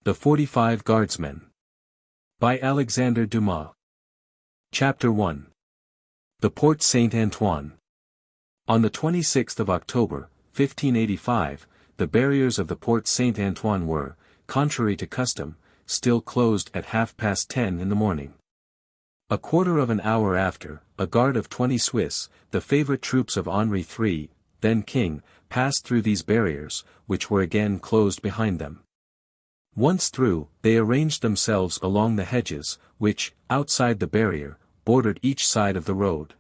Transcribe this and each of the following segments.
The 45 Guardsmen. By Alexandre Dumas. Chapter 1. The Porte Saint-Antoine. On the 26th of October, 1585, the barriers of the Porte Saint-Antoine were, contrary to custom, still closed at 10:30 in the morning. A quarter of an hour after, a guard of 20 Swiss, the favorite troops of Henri III, then king, passed through these barriers, which were again closed behind them. Once through, they arranged themselves along the hedges, which, outside the barrier, bordered each side of the road.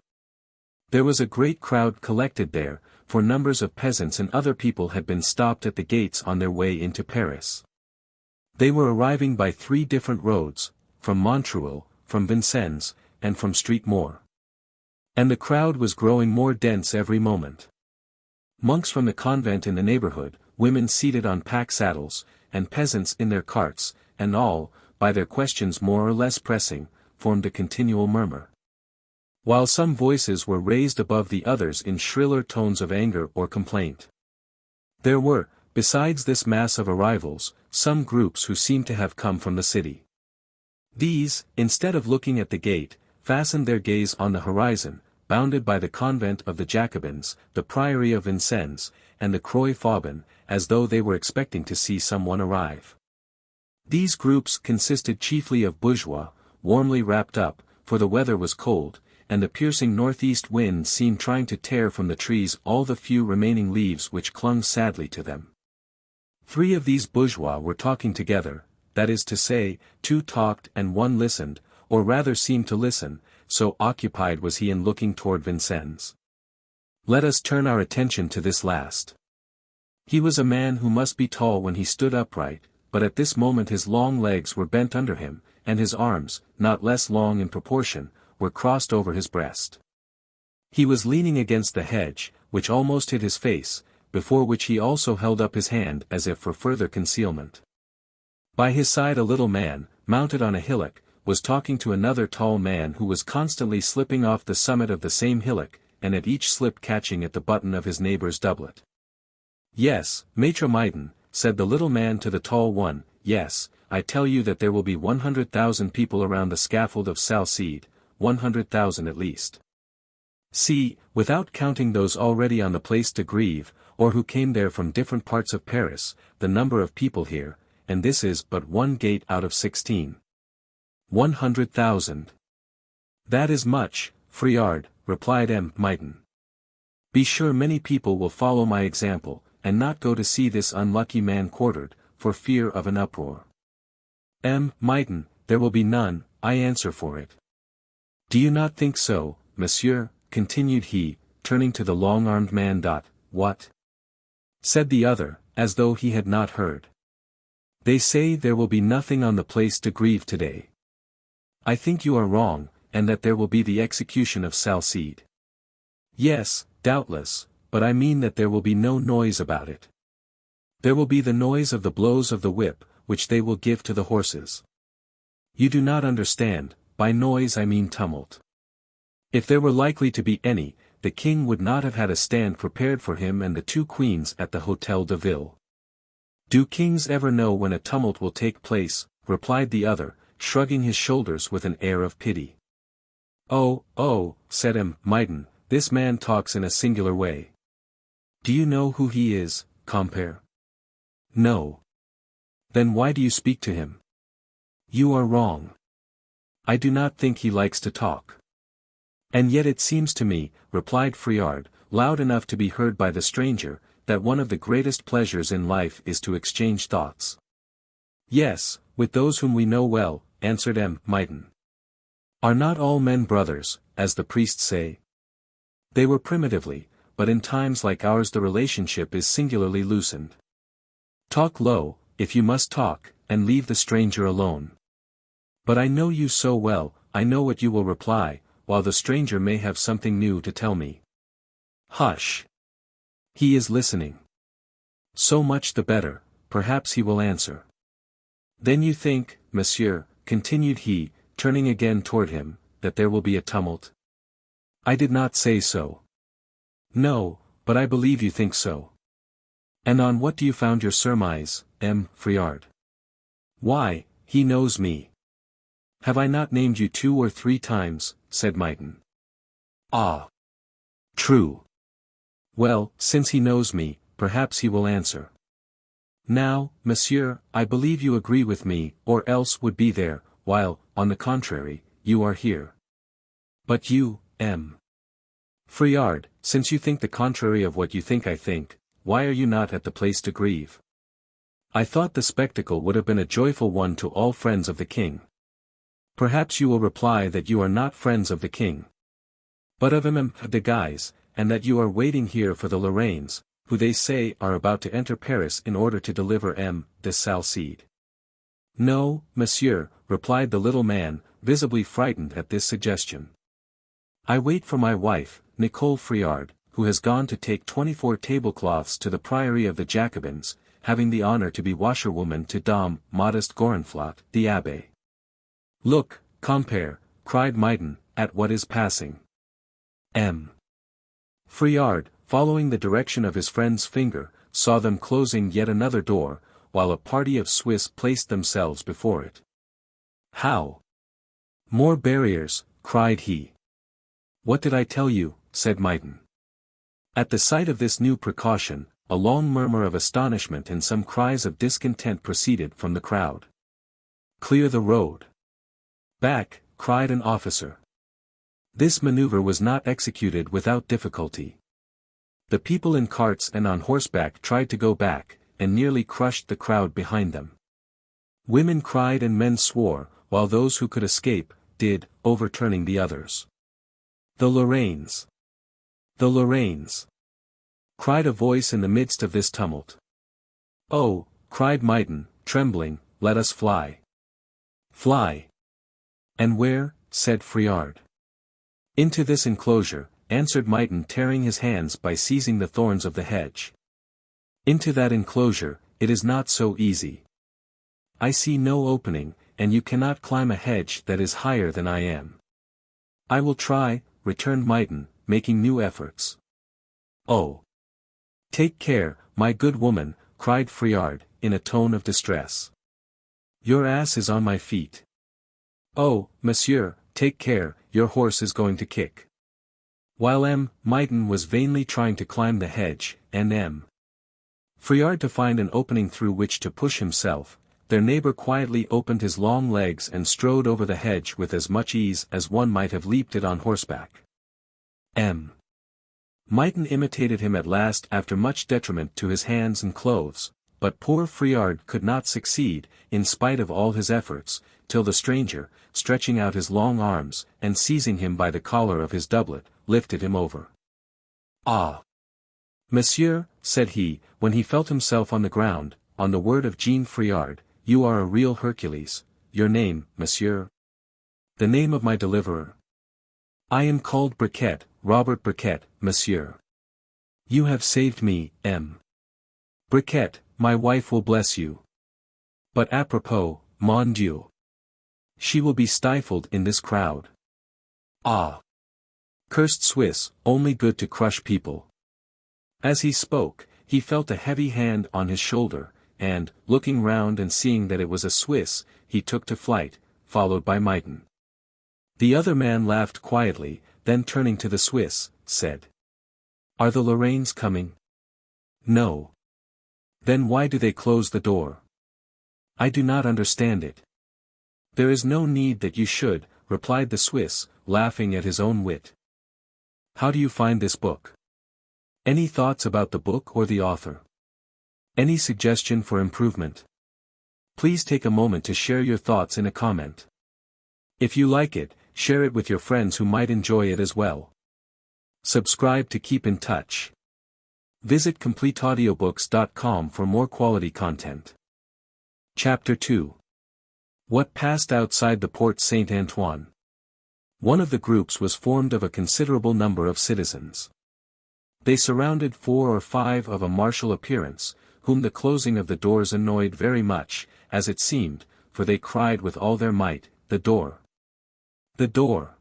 There was a great crowd collected there, for numbers of peasants and other people had been stopped at the gates on their way into Paris. They were arriving by 3 different roads, from Montreuil, from Vincennes, and from Street Moor. And the crowd was growing more dense every moment. Monks from the convent in the neighborhood, women seated on pack saddles, and peasants in their carts, and all, by their questions more or less pressing, formed a continual murmur. While some voices were raised above the others in shriller tones of anger or complaint. There were, besides this mass of arrivals, some groups who seemed to have come from the city. These, instead of looking at the gate, fastened their gaze on the horizon, bounded by the convent of the Jacobins, the Priory of Vincennes, and the Croix Faubin, as though they were expecting to see someone arrive. These groups consisted chiefly of bourgeois, warmly wrapped up, for the weather was cold, and the piercing northeast wind seemed trying to tear from the trees all the few remaining leaves which clung sadly to them. 3 of these bourgeois were talking together, that is to say, 2 talked and 1 listened, or rather seemed to listen, so occupied was he in looking toward Vincennes. Let us turn our attention to this last. He was a man who must be tall when he stood upright, but at this moment his long legs were bent under him, and his arms, not less long in proportion, were crossed over his breast. He was leaning against the hedge, which almost hid his face, before which he also held up his hand as if for further concealment. By his side a little man, mounted on a hillock, was talking to another tall man who was constantly slipping off the summit of the same hillock, and at each slip catching at the button of his neighbor's doublet. "Yes, Maître Maiden," said the little man to the tall one, "yes, I tell you that there will be 100,000 people around the scaffold of Salcede, 100,000 at least. See, without counting those already on the Place de Grève, or who came there from different parts of Paris, the number of people here, and this is but 1 gate out of 16. 100,000. That is much, Friard, replied M. Maiden. Be sure many people will follow my example, and not go to see this unlucky man quartered, for fear of an uproar. M. Maiden, there will be none, I answer for it. Do you not think so, monsieur, continued he, turning to the long-armed man. What? Said the other, as though he had not heard. They say there will be nothing on the Place de Grève today. I think you are wrong, and that there will be the execution of Salcede. Yes, doubtless, but I mean that there will be no noise about it. There will be the noise of the blows of the whip, which they will give to the horses. You do not understand, by noise I mean tumult. If there were likely to be any, the king would not have had a stand prepared for him and the 2 queens at the Hôtel de Ville. Do kings ever know when a tumult will take place, replied the other, shrugging his shoulders with an air of pity. Oh, said M. Maiden, this man talks in a singular way. Do you know who he is, compere? No. Then why do you speak to him? You are wrong. I do not think he likes to talk. And yet it seems to me, replied Friard, loud enough to be heard by the stranger, that one of the greatest pleasures in life is to exchange thoughts. Yes, with those whom we know well, answered M. Maiden. Are not all men brothers, as the priests say? They were primitively, but in times like ours the relationship is singularly loosened. Talk low, if you must talk, and leave the stranger alone. But I know you so well, I know what you will reply, while the stranger may have something new to tell me. Hush! He is listening. So much the better, perhaps he will answer. Then you think, monsieur, continued he, turning again toward him, that there will be a tumult? I did not say so. No, but I believe you think so. And on what do you found your surmise, M. Friard? Why, he knows me. Have I not named you 2 or 3 times, said Myton. Ah. True. Well, since he knows me, perhaps he will answer. Now, monsieur, I believe you agree with me, or else would be there, while, on the contrary, you are here. But you, M. Friard, since you think the contrary of what you think I think, why are you not at the place to grieve? I thought the spectacle would have been a joyful one to all friends of the king. Perhaps you will reply that you are not friends of the king, but of M. de Guise, and that you are waiting here for the Lorraines, who they say are about to enter Paris in order to deliver M. de Salcede. No, monsieur, replied the little man, visibly frightened at this suggestion. I wait for my wife, Nicole Friard, who has gone to take 24 tablecloths to the Priory of the Jacobins, having the honor to be washerwoman to Dame Modeste Gorenflot, the Abbé. Look, compere, cried Myton, at what is passing. M. Friard, following the direction of his friend's finger, saw them closing yet another door, while a party of Swiss placed themselves before it. How? More barriers, cried he. What did I tell you, said Myton. At the sight of this new precaution, a long murmur of astonishment and some cries of discontent proceeded from the crowd. Clear the road. Back, cried an officer. This maneuver was not executed without difficulty. The people in carts and on horseback tried to go back, and nearly crushed the crowd behind them. Women cried and men swore, while those who could escape, did, overturning the others. The Lorraines! The Lorraines! Cried a voice in the midst of this tumult. Oh, cried Myton, trembling, let us fly. Fly! And where? Said Friard. Into this enclosure, answered Myton, tearing his hands by seizing the thorns of the hedge. Into that enclosure, it is not so easy. I see no opening, and you cannot climb a hedge that is higher than I am. I will try, returned Myton, making new efforts. Oh! Take care, my good woman, cried Friard, in a tone of distress. Your ass is on my feet. Oh, monsieur, take care, your horse is going to kick. While M. Myton was vainly trying to climb the hedge, and M. Friard to find an opening through which to push himself, their neighbor quietly opened his long legs and strode over the hedge with as much ease as one might have leaped it on horseback. M. Myton imitated him at last after much detriment to his hands and clothes, but poor Friard could not succeed, in spite of all his efforts, till the stranger, stretching out his long arms, and seizing him by the collar of his doublet, lifted him over. Ah! Monsieur, said he, when he felt himself on the ground, on the word of Jean Friard, you are a real Hercules. Your name, monsieur? The name of my deliverer. I am called Briquet, Robert Briquet, monsieur. You have saved me, M. Briquet, my wife will bless you. But apropos, mon Dieu. She will be stifled in this crowd. Ah! Cursed Swiss, only good to crush people. As he spoke, he felt a heavy hand on his shoulder, and, looking round and seeing that it was a Swiss, he took to flight, followed by Myton. The other man laughed quietly, then turning to the Swiss, said. Are the Lorraines coming? No. Then why do they close the door? I do not understand it. There is no need that you should, replied the Swiss, laughing at his own wit. How do you find this book? Any thoughts about the book or the author? Any suggestion for improvement? Please take a moment to share your thoughts in a comment. If you like it, share it with your friends who might enjoy it as well. Subscribe to keep in touch. Visit CompleteAudiobooks.com for more quality content. Chapter 2. What passed outside the Porte Saint-Antoine? One of the groups was formed of a considerable number of citizens. They surrounded 4 or 5 of a martial appearance, whom the closing of the doors annoyed very much, as it seemed, for they cried with all their might, the door. The door.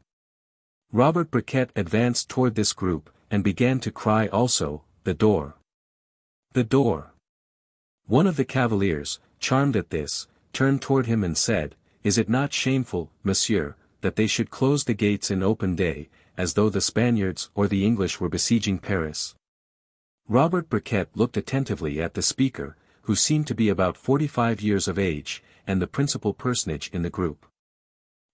Robert Briquet advanced toward this group, and began to cry also, the door. The door. One of the cavaliers, charmed at this, turned toward him and said, "Is it not shameful, monsieur, that they should close the gates in open day, as though the Spaniards or the English were besieging Paris?" Robert Briquet looked attentively at the speaker, who seemed to be about 45 years of age, and the principal personage in the group.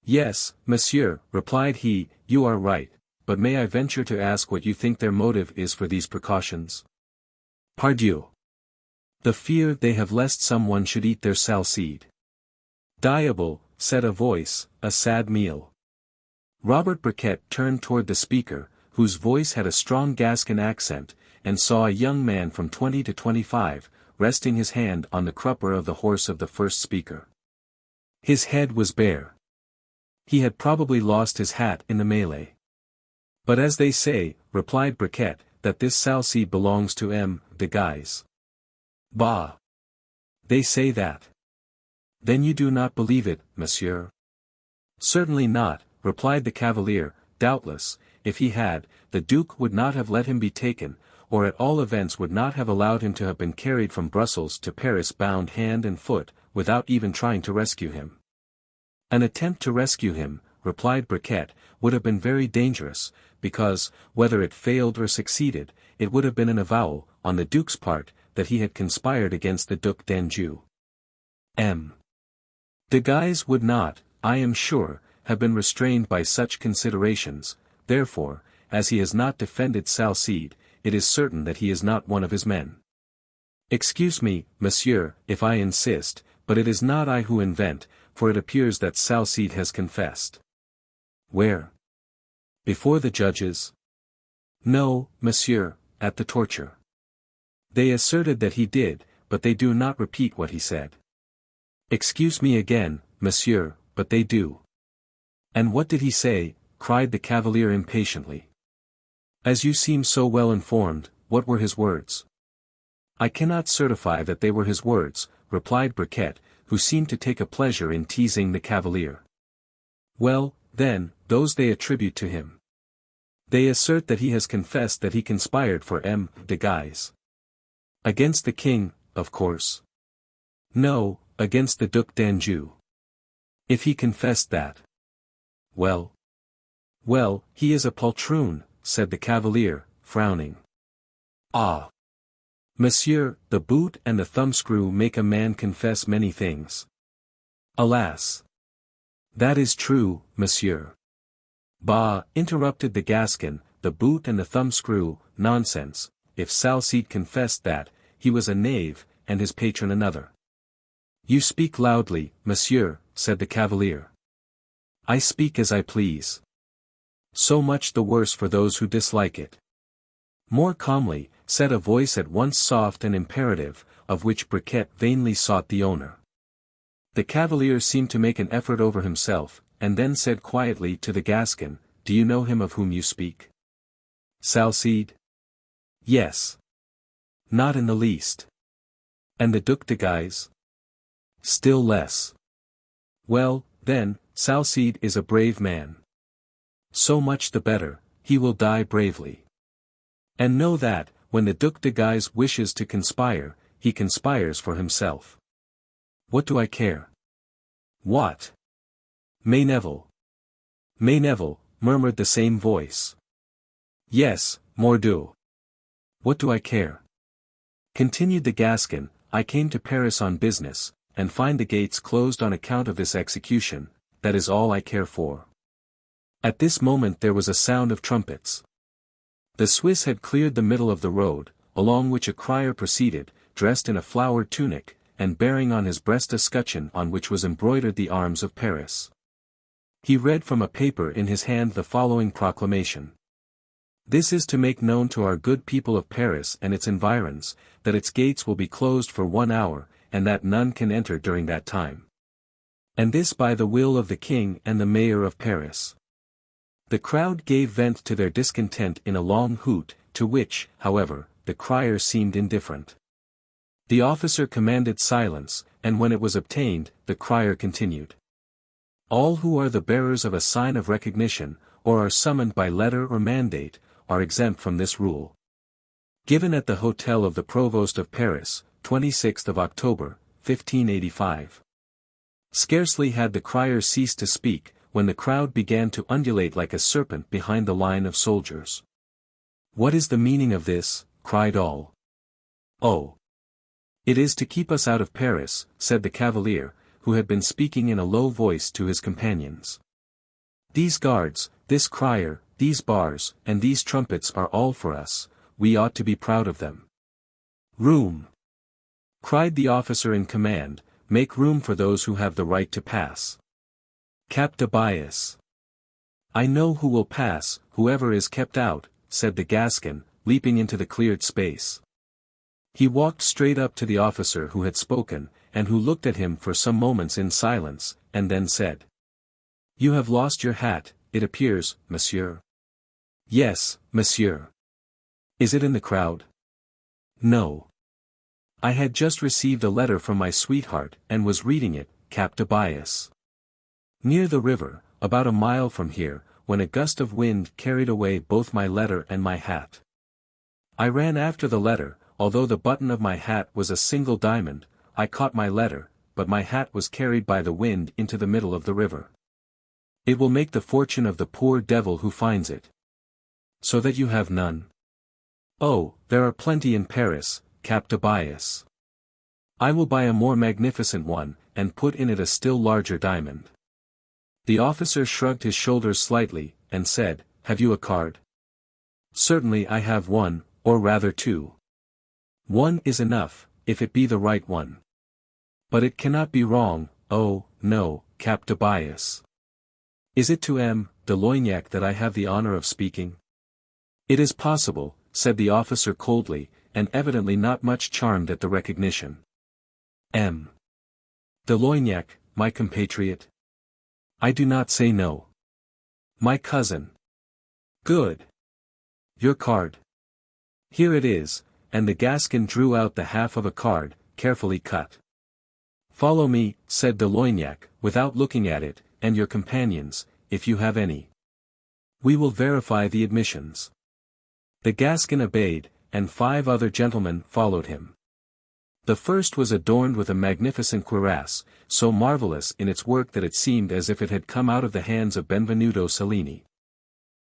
"Yes, monsieur," replied he, "you are right, but may I venture to ask what you think their motive is for these precautions?" "Pardieu! The fear they have lest someone should eat their salcede." "Diable," said a voice, "a sad meal." Robert Briquet turned toward the speaker, whose voice had a strong Gascon accent, and saw a young man from 20 to 25, resting his hand on the crupper of the horse of the first speaker. His head was bare. He had probably lost his hat in the melee. "But as they say," replied Briquet, "that this salcede belongs to M. de Guise." "Bah! They say that. Then you do not believe it, monsieur?" "Certainly not," replied the cavalier. "Doubtless, if he had, the Duke would not have let him be taken, or at all events would not have allowed him to have been carried from Brussels to Paris bound hand and foot, without even trying to rescue him." "An attempt to rescue him," replied Briquet, "would have been very dangerous, because, whether it failed or succeeded, it would have been an avowal, on the Duke's part, that he had conspired against the Duke d'Anjou. M. de Guise would not, I am sure, have been restrained by such considerations, therefore, as he has not defended Salcede, it is certain that he is not one of his men. Excuse me, monsieur, if I insist, but it is not I who invent, for it appears that Salcede has confessed." "Where? Before the judges?" "No, monsieur, at the torture. They asserted that he did, but they do not repeat what he said." "Excuse me again, monsieur, but they do." "And what did he say?" cried the cavalier impatiently. "As you seem so well informed, what were his words?" "I cannot certify that they were his words," replied Briquet, who seemed to take a pleasure in teasing the cavalier. "Well, then, those they attribute to him. They assert that he has confessed that he conspired for M. de Guise. Against the king, of course." "No, against the Duc d'Anjou." "If he confessed that." "Well." "Well, he is a poltroon," said the cavalier, frowning. "Ah! Monsieur, the boot and the thumbscrew make a man confess many things." "Alas! That is true, monsieur." "Bah!" interrupted the Gascon, "the boot and the thumbscrew, nonsense. If Salcede confessed that, he was a knave, and his patron another." "You speak loudly, monsieur," said the cavalier. "I speak as I please." "So much the worse for those who dislike it." "More calmly," said a voice at once soft and imperative, of which Briquet vainly sought the owner. The cavalier seemed to make an effort over himself, and then said quietly to the Gascon, "Do you know him of whom you speak?" "Salcede?" "Yes." "Not in the least." "And the Duc de Guise?" "Still less." "Well, then, Salcede is a brave man." "So much the better, he will die bravely. And know that, when the Duc de Guise wishes to conspire, he conspires for himself." "What do I care?" "What?" "Mais Neville." "Mais Neville," murmured the same voice. "Yes, mordieu. What do I care?" Continued the Gascon, "I came to Paris on business, and find the gates closed on account of this execution, that is all I care for." At this moment there was a sound of trumpets. The Swiss had cleared the middle of the road, along which a crier proceeded, dressed in a flowered tunic, and bearing on his breast a scutcheon on which was embroidered the arms of Paris. He read from a paper in his hand the following proclamation. "This is to make known to our good people of Paris and its environs, that its gates will be closed for 1 hour, and that none can enter during that time. And this by the will of the king and the mayor of Paris." The crowd gave vent to their discontent in a long hoot, to which, however, the crier seemed indifferent. The officer commanded silence, and when it was obtained, the crier continued. "All who are the bearers of a sign of recognition, or are summoned by letter or mandate, are exempt from this rule. Given at the Hotel of the Provost of Paris, 26th of October, 1585. Scarcely had the crier ceased to speak, when the crowd began to undulate like a serpent behind the line of soldiers. "What is the meaning of this?" cried all. "Oh! It is to keep us out of Paris," said the cavalier, who had been speaking in a low voice to his companions. "These guards, this crier, these bars, and these trumpets are all for us, we ought to be proud of them." "Room!" cried the officer in command, "make room for those who have the right to pass." "Cap de bias." "I know who will pass, whoever is kept out," said the Gascon, leaping into the cleared space. He walked straight up to the officer who had spoken, and who looked at him for some moments in silence, and then said, "You have lost your hat, it appears, monsieur." "Yes, monsieur." "Is it in the crowd?" "No. I had just received a letter from my sweetheart, and was reading it, cap de bias. Near the river, about a mile from here, when a gust of wind carried away both my letter and my hat. I ran after the letter, although the button of my hat was a single diamond. I caught my letter, but my hat was carried by the wind into the middle of the river. It will make the fortune of the poor devil who finds it. So that you have none? Oh, there are plenty in Paris, cap de bias. I will buy a more magnificent one, and put in it a still larger diamond." The officer shrugged his shoulders slightly, and said, "Have you a card?" "Certainly I have one, or rather two. One is enough, if it be the right one. But it cannot be wrong, oh, no, cap de bias. Is it to M. de Loignac that I have the honor of speaking?" "It is possible," said the officer coldly, and evidently not much charmed at the recognition. "M. de Loignac, my compatriot?" "I do not say no." "My cousin." "Good. Your card?" "Here it is," and the Gascon drew out the half of a card, carefully cut. "Follow me," said de Loignac, without looking at it, "and your companions, if you have any. We will verify the admissions." The Gascon obeyed, and 5 other gentlemen followed him. The first was adorned with a magnificent cuirass, so marvelous in its work that it seemed as if it had come out of the hands of Benvenuto Cellini.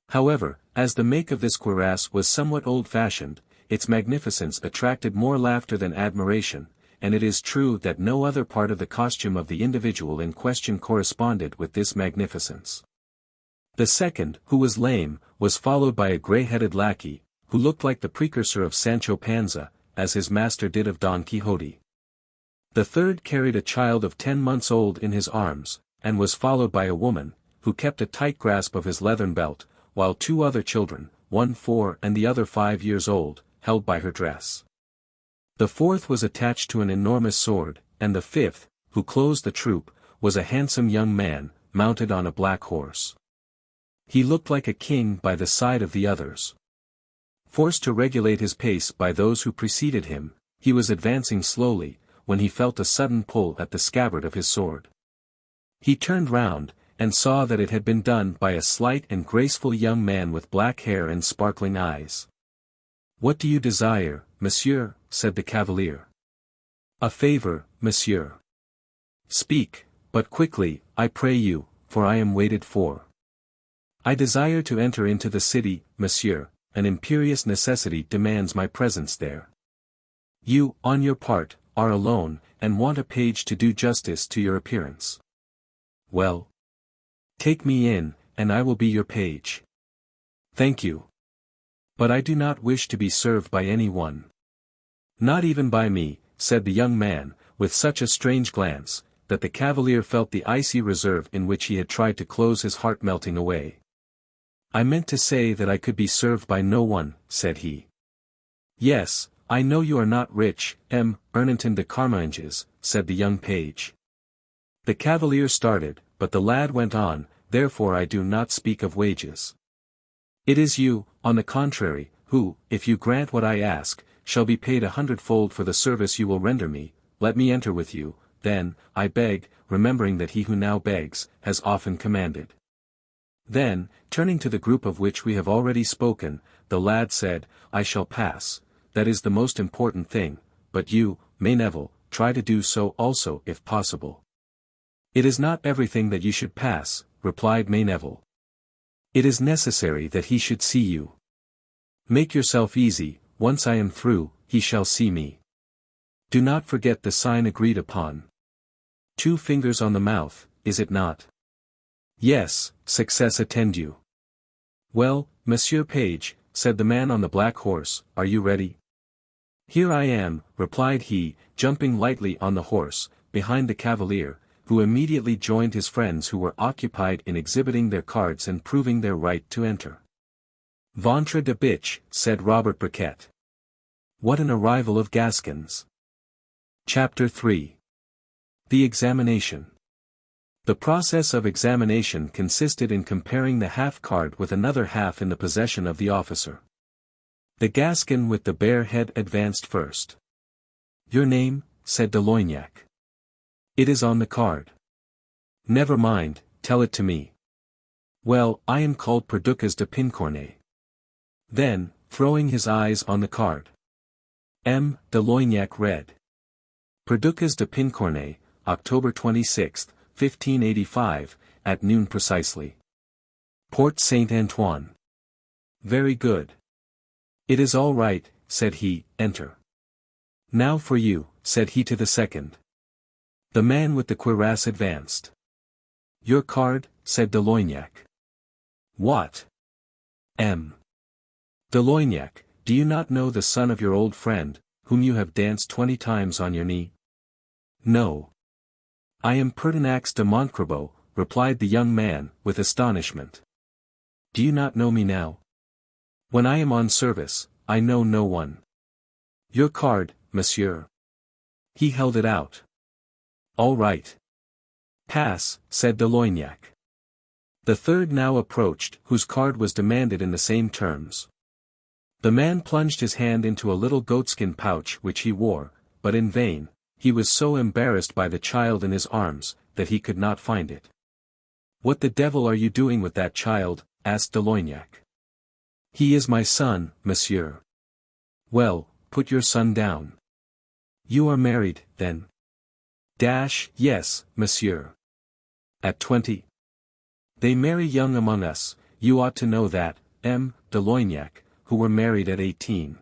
However, as the make of this cuirass was somewhat old-fashioned, its magnificence attracted more laughter than admiration, and it is true that no other part of the costume of the individual in question corresponded with this magnificence. The second, who was lame, was followed by a grey-headed lackey, who looked like the precursor of Sancho Panza, as his master did of Don Quixote. The third carried a child of 10 months old in his arms, and was followed by a woman, who kept a tight grasp of his leathern belt, while 2 other children, one 4 and the other 5 years old, held by her dress. The fourth was attached to an enormous sword, and the fifth, who closed the troop, was a handsome young man, mounted on a black horse. He looked like a king by the side of the others. Forced to regulate his pace by those who preceded him, he was advancing slowly, when he felt a sudden pull at the scabbard of his sword. He turned round, and saw that it had been done by a slight and graceful young man with black hair and sparkling eyes. "What do you desire, monsieur?" said the cavalier. "A favor, monsieur." "Speak, but quickly, I pray you, for I am waited for." "I desire to enter into the city, monsieur. An imperious necessity demands my presence there. You, on your part, are alone, and want a page to do justice to your appearance. Well, take me in, and I will be your page." "Thank you. But I do not wish to be served by any one." "Not even by me," said the young man, with such a strange glance, that the cavalier felt the icy reserve in which he had tried to close his heart melting away. "I meant to say that I could be served by no one," said he. "Yes, I know you are not rich, M. Ernanton de Carminges," said the young page. The cavalier started, but the lad went on, "Therefore I do not speak of wages. It is you, on the contrary, who, if you grant what I ask, shall be paid 100-fold for the service you will render me. Let me enter with you, then, I beg," remembering that he who now begs, has often commanded. Then, turning to the group of which we have already spoken, the lad said, "I shall pass, that is the most important thing, but you, Mayneville, try to do so also if possible." It is not everything that you should pass, replied Mayneville. It is necessary that he should see you. Make yourself easy, once I am through, he shall see me. Do not forget the sign agreed upon. 2 fingers on the mouth, is it not? Yes, success attend you. Well, Monsieur Page, said the man on the black horse, are you ready? Here I am, replied he, jumping lightly on the horse, behind the cavalier, who immediately joined his friends who were occupied in exhibiting their cards and proving their right to enter. Ventre de bitch, said Robert Briquet. What an arrival of Gascons! Chapter 3. The examination. The process of examination consisted in comparing the half-card with another half in the possession of the officer. The Gascon with the bare head advanced first. Your name, said de Loignac. It is on the card. Never mind, tell it to me. Well, I am called Perducas de Pincornay. Then, throwing his eyes on the card. M. de Loignac read. Perducas de Pincornay, October 26, 1585, at noon precisely. Porte Saint Antoine. Very good. It is all right, said he, enter. Now for you, said he to the second. The man with the cuirass advanced. Your card, said de Loignac. What? M. De Loignac, do you not know the son of your old friend, whom you have danced 20 times on your knee? No. I am Pertinax de Montcrabeau, replied the young man, with astonishment. Do you not know me now? When I am on service, I know no one. Your card, monsieur. He held it out. All right. Pass, said de Loignac. The third now approached, whose card was demanded in the same terms. The man plunged his hand into a little goatskin pouch which he wore, but in vain. He was so embarrassed by the child in his arms, that he could not find it. What the devil are you doing with that child? Asked de Loignac. He is my son, monsieur. Well, put your son down. You are married, then? Yes, monsieur. At 20. They marry young among us, you ought to know that, M. de Loignac, who were married at 18.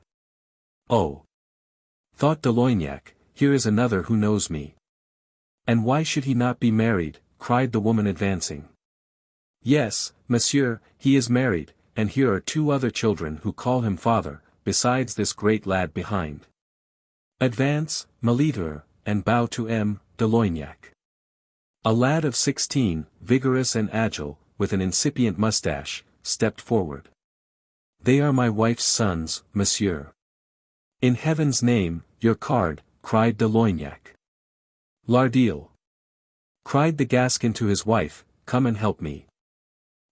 Oh. Thought de Loignac, here is another who knows me. And why should he not be married? Cried the woman advancing. Yes, monsieur, he is married, and here are 2 other children who call him father, besides this great lad behind. Advance, Melitor, and bow to M. de Loignac. A lad of 16, vigorous and agile, with an incipient moustache, stepped forward. They are my wife's sons, monsieur. In heaven's name, your card, cried de Loignac. Lardille. Cried the Gascon to his wife, come and help me.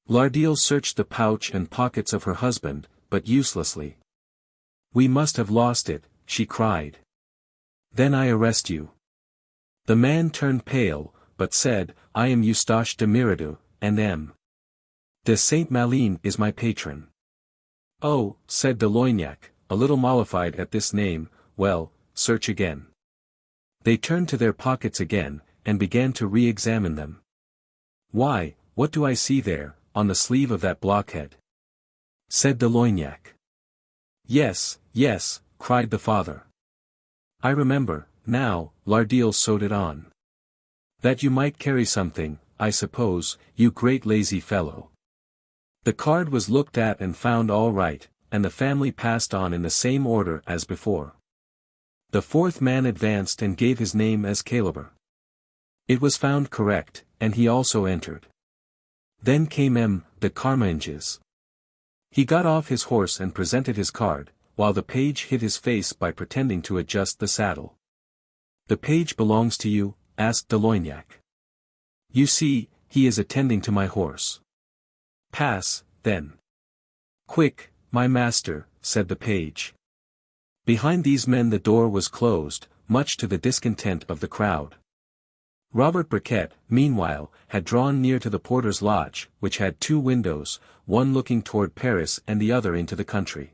Lardille searched the pouch and pockets of her husband, but uselessly. We must have lost it, she cried. Then I arrest you. The man turned pale, but said, I am Eustache de Méridor, and M. de Saint-Malin is my patron. Oh, said de Loignac, a little mollified at this name, well, search again. They turned to their pockets again, and began to re-examine them. Why, what do I see there, on the sleeve of that blockhead? Said de Loignac. Yes, yes, cried the father. I remember, now, Lardille sewed it on. That you might carry something, I suppose, you great lazy fellow. The card was looked at and found all right, and the family passed on in the same order as before. The 4th man advanced and gave his name as Caliber. It was found correct, and he also entered. Then came M. de Carminges. He got off his horse and presented his card, while the page hid his face by pretending to adjust the saddle. The page belongs to you? Asked de Loignac. You see, he is attending to my horse. Pass, then. Quick, my master, said the page. Behind these men the door was closed, much to the discontent of the crowd. Robert Briquet, meanwhile, had drawn near to the porter's lodge, which had 2 windows, one looking toward Paris and the other into the country.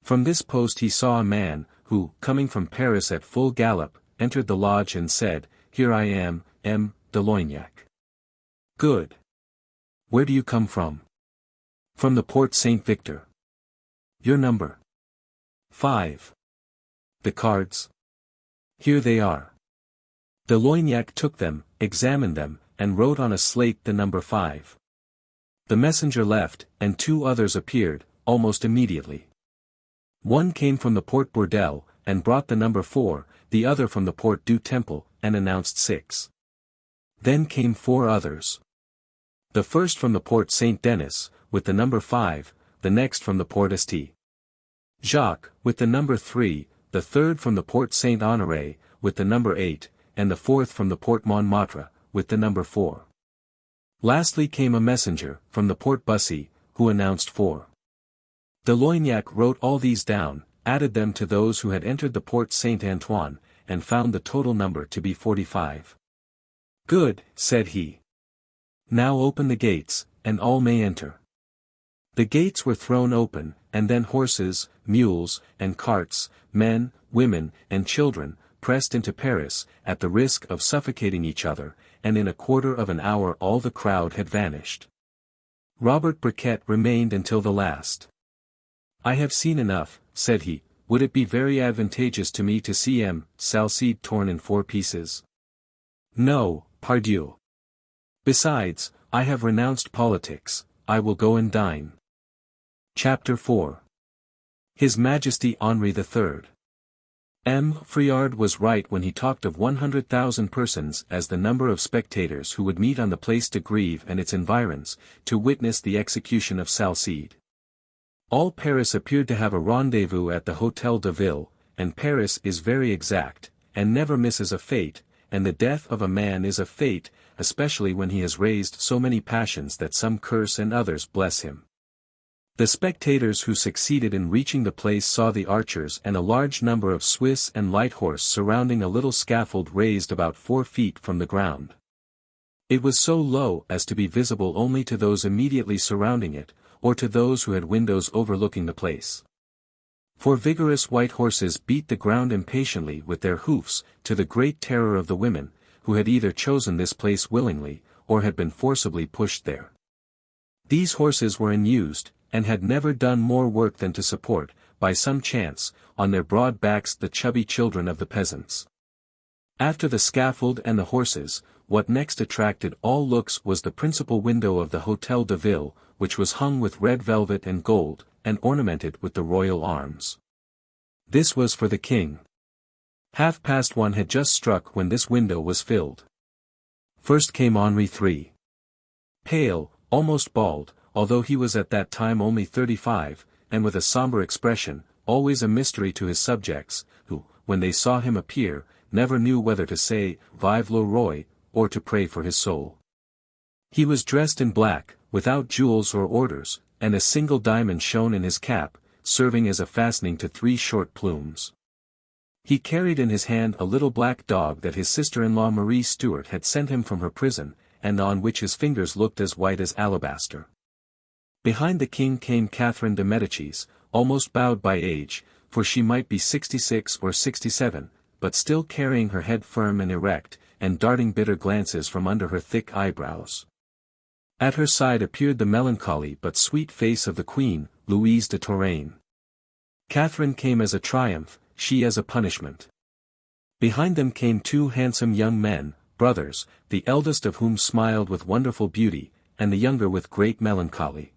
From this post he saw a man, who, coming from Paris at full gallop, entered the lodge and said, Here I am, M. de Loignac. Good. Where do you come from? From the Porte Saint-Victor. Your number? 5. The cards? Here they are. De Loignac took them, examined them, and wrote on a slate the number 5. The messenger left, and 2 others appeared, almost immediately. One came from the Porte Bourdelle, and brought the number 4, the other from the Porte du Temple, and announced 6. Then came 4 others. The first from the Porte Saint-Denis, with the number 5, the next from the Porte St. Jacques, with the number 3, the third from the Porte Saint-Honoré, with the number 8, and the fourth from the Porte Montmartre, with the number 4. Lastly came a messenger, from the Porte Bussy, who announced 4. De Loignac wrote all these down, added them to those who had entered the Porte Saint-Antoine, and found the total number to be 45. Good, said he. Now open the gates, and all may enter. The gates were thrown open, and then horses, mules, and carts, men, women, and children, pressed into Paris, at the risk of suffocating each other, and in a quarter of an hour all the crowd had vanished. Robert Briquet remained until the last. I have seen enough, said he. Would it be very advantageous to me to see M. Salcede torn in 4 pieces? No, pardieu. Besides, I have renounced politics, I will go and dine. Chapter 4. His Majesty Henri III. M. Friard was right when he talked of 100,000 persons as the number of spectators who would meet on the Place de Grève and its environs, to witness the execution of Salcede. All Paris appeared to have a rendezvous at the Hôtel de Ville, and Paris is very exact, and never misses a fete, and the death of a man is a fate, especially when he has raised so many passions that some curse and others bless him. The spectators who succeeded in reaching the place saw the archers and a large number of Swiss and light horse surrounding a little scaffold raised about 4 feet from the ground. It was so low as to be visible only to those immediately surrounding it, or to those who had windows overlooking the place. 4 vigorous white horses beat the ground impatiently with their hoofs, to the great terror of the women, who had either chosen this place willingly, or had been forcibly pushed there. These horses were unused, and had never done more work than to support, by some chance, on their broad backs the chubby children of the peasants. After the scaffold and the horses, what next attracted all looks was the principal window of the Hôtel de Ville, which was hung with red velvet and gold, and ornamented with the royal arms. This was for the king. 1:30 had just struck when this window was filled. First came Henri III. Pale, almost bald, although he was at that time only 35, and with a somber expression, always a mystery to his subjects, who, when they saw him appear, never knew whether to say, Vive le roi, or to pray for his soul. He was dressed in black, without jewels or orders, and a single diamond shone in his cap, serving as a fastening to 3 short plumes. He carried in his hand a little black dog that his sister-in-law Marie Stuart had sent him from her prison, and on which his fingers looked as white as alabaster. Behind the king came Catherine de Médicis, almost bowed by age, for she might be 66 or 67, but still carrying her head firm and erect, and darting bitter glances from under her thick eyebrows. At her side appeared the melancholy but sweet face of the queen, Louise de Touraine. Catherine came as a triumph, she as a punishment. Behind them came 2 handsome young men, brothers, the eldest of whom smiled with wonderful beauty, and the younger with great melancholy.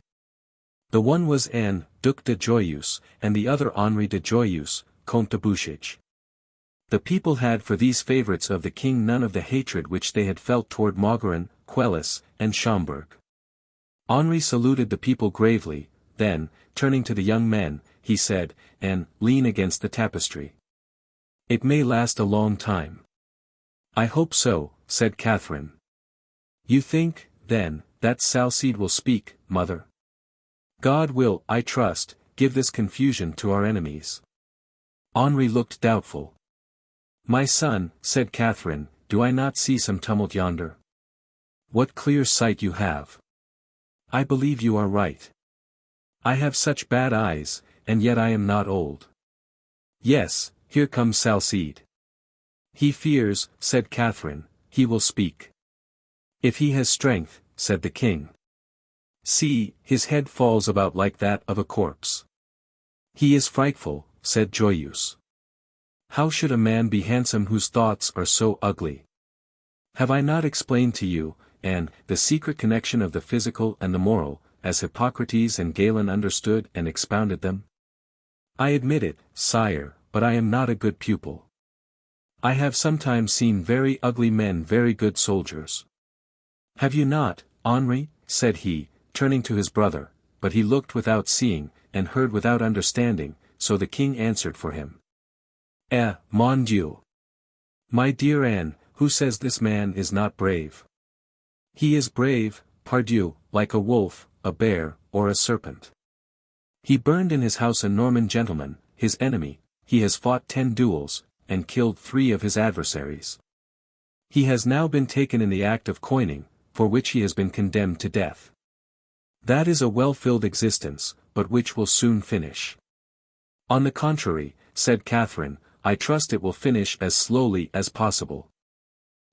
The one was Anne, Duc de Joyeuse, and the other Henri de Joyeuse, Comte de Bouchage. The people had for these favorites of the king none of the hatred which they had felt toward Maugiron, Quelus, and Schomberg. Henri saluted the people gravely, then, turning to the young men, he said, and, lean against the tapestry. It may last a long time. I hope so, said Catherine. You think, then, that Salcede will speak, mother? God will, I trust, give this confusion to our enemies. Henri looked doubtful. My son, said Catherine, do I not see some tumult yonder? What clear sight you have. I believe you are right. I have such bad eyes, and yet I am not old. Yes, here comes Salcede. He fears, said Catherine, he will speak. If he has strength, said the king. See, his head falls about like that of a corpse. He is frightful, said Joyeuse. How should a man be handsome whose thoughts are so ugly? Have I not explained to you, and the secret connection of the physical and the moral, as Hippocrates and Galen understood and expounded them? I admit it, sire, but I am not a good pupil. I have sometimes seen very ugly men very good soldiers. Have you not, Henri? Said he, turning to his brother, but he looked without seeing, and heard without understanding, so the king answered for him. Mon Dieu! My dear Anne, who says this man is not brave? He is brave, pardieu, like a wolf, a bear, or a serpent. He burned in his house a Norman gentleman, his enemy, he has fought 10 duels, and killed 3 of his adversaries. He has now been taken in the act of coining, for which he has been condemned to death. That is a well-filled existence, but which will soon finish. On the contrary, said Catherine, I trust it will finish as slowly as possible.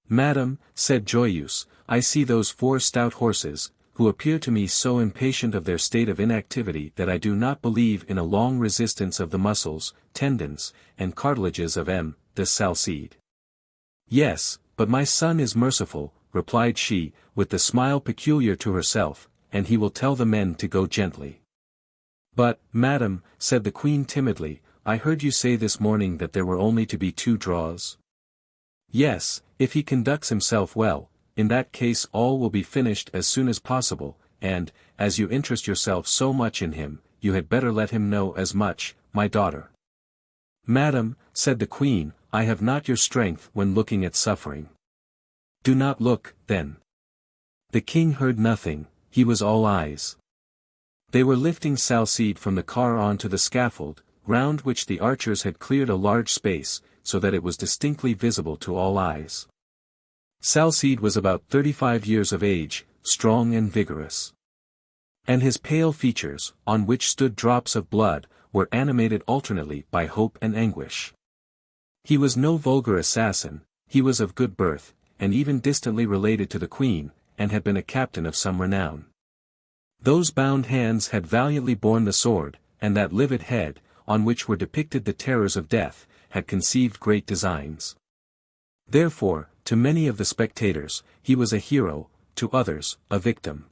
Madam, said Joyeuse, I see those 4 stout horses, who appear to me so impatient of their state of inactivity that I do not believe in a long resistance of the muscles, tendons, and cartilages of M. de Salcede. Yes, but my son is merciful, replied she, with the smile peculiar to herself, and he will tell the men to go gently. But, madam, said the queen timidly, I heard you say this morning that there were only to be 2 draws. Yes, if he conducts himself well, in that case all will be finished as soon as possible, and, as you interest yourself so much in him, you had better let him know as much, my daughter. Madam, said the queen, I have not your strength when looking at suffering. Do not look, then. The king heard nothing, he was all eyes. They were lifting Salcede from the car on to the scaffold, round which the archers had cleared a large space, so that it was distinctly visible to all eyes. Salcede was about 35 years of age, strong and vigorous. And his pale features, on which stood drops of blood, were animated alternately by hope and anguish. He was no vulgar assassin, he was of good birth, and even distantly related to the queen, and had been a captain of some renown. Those bound hands had valiantly borne the sword, and that livid head, on which were depicted the terrors of death, had conceived great designs. Therefore, to many of the spectators, he was a hero, to others, a victim.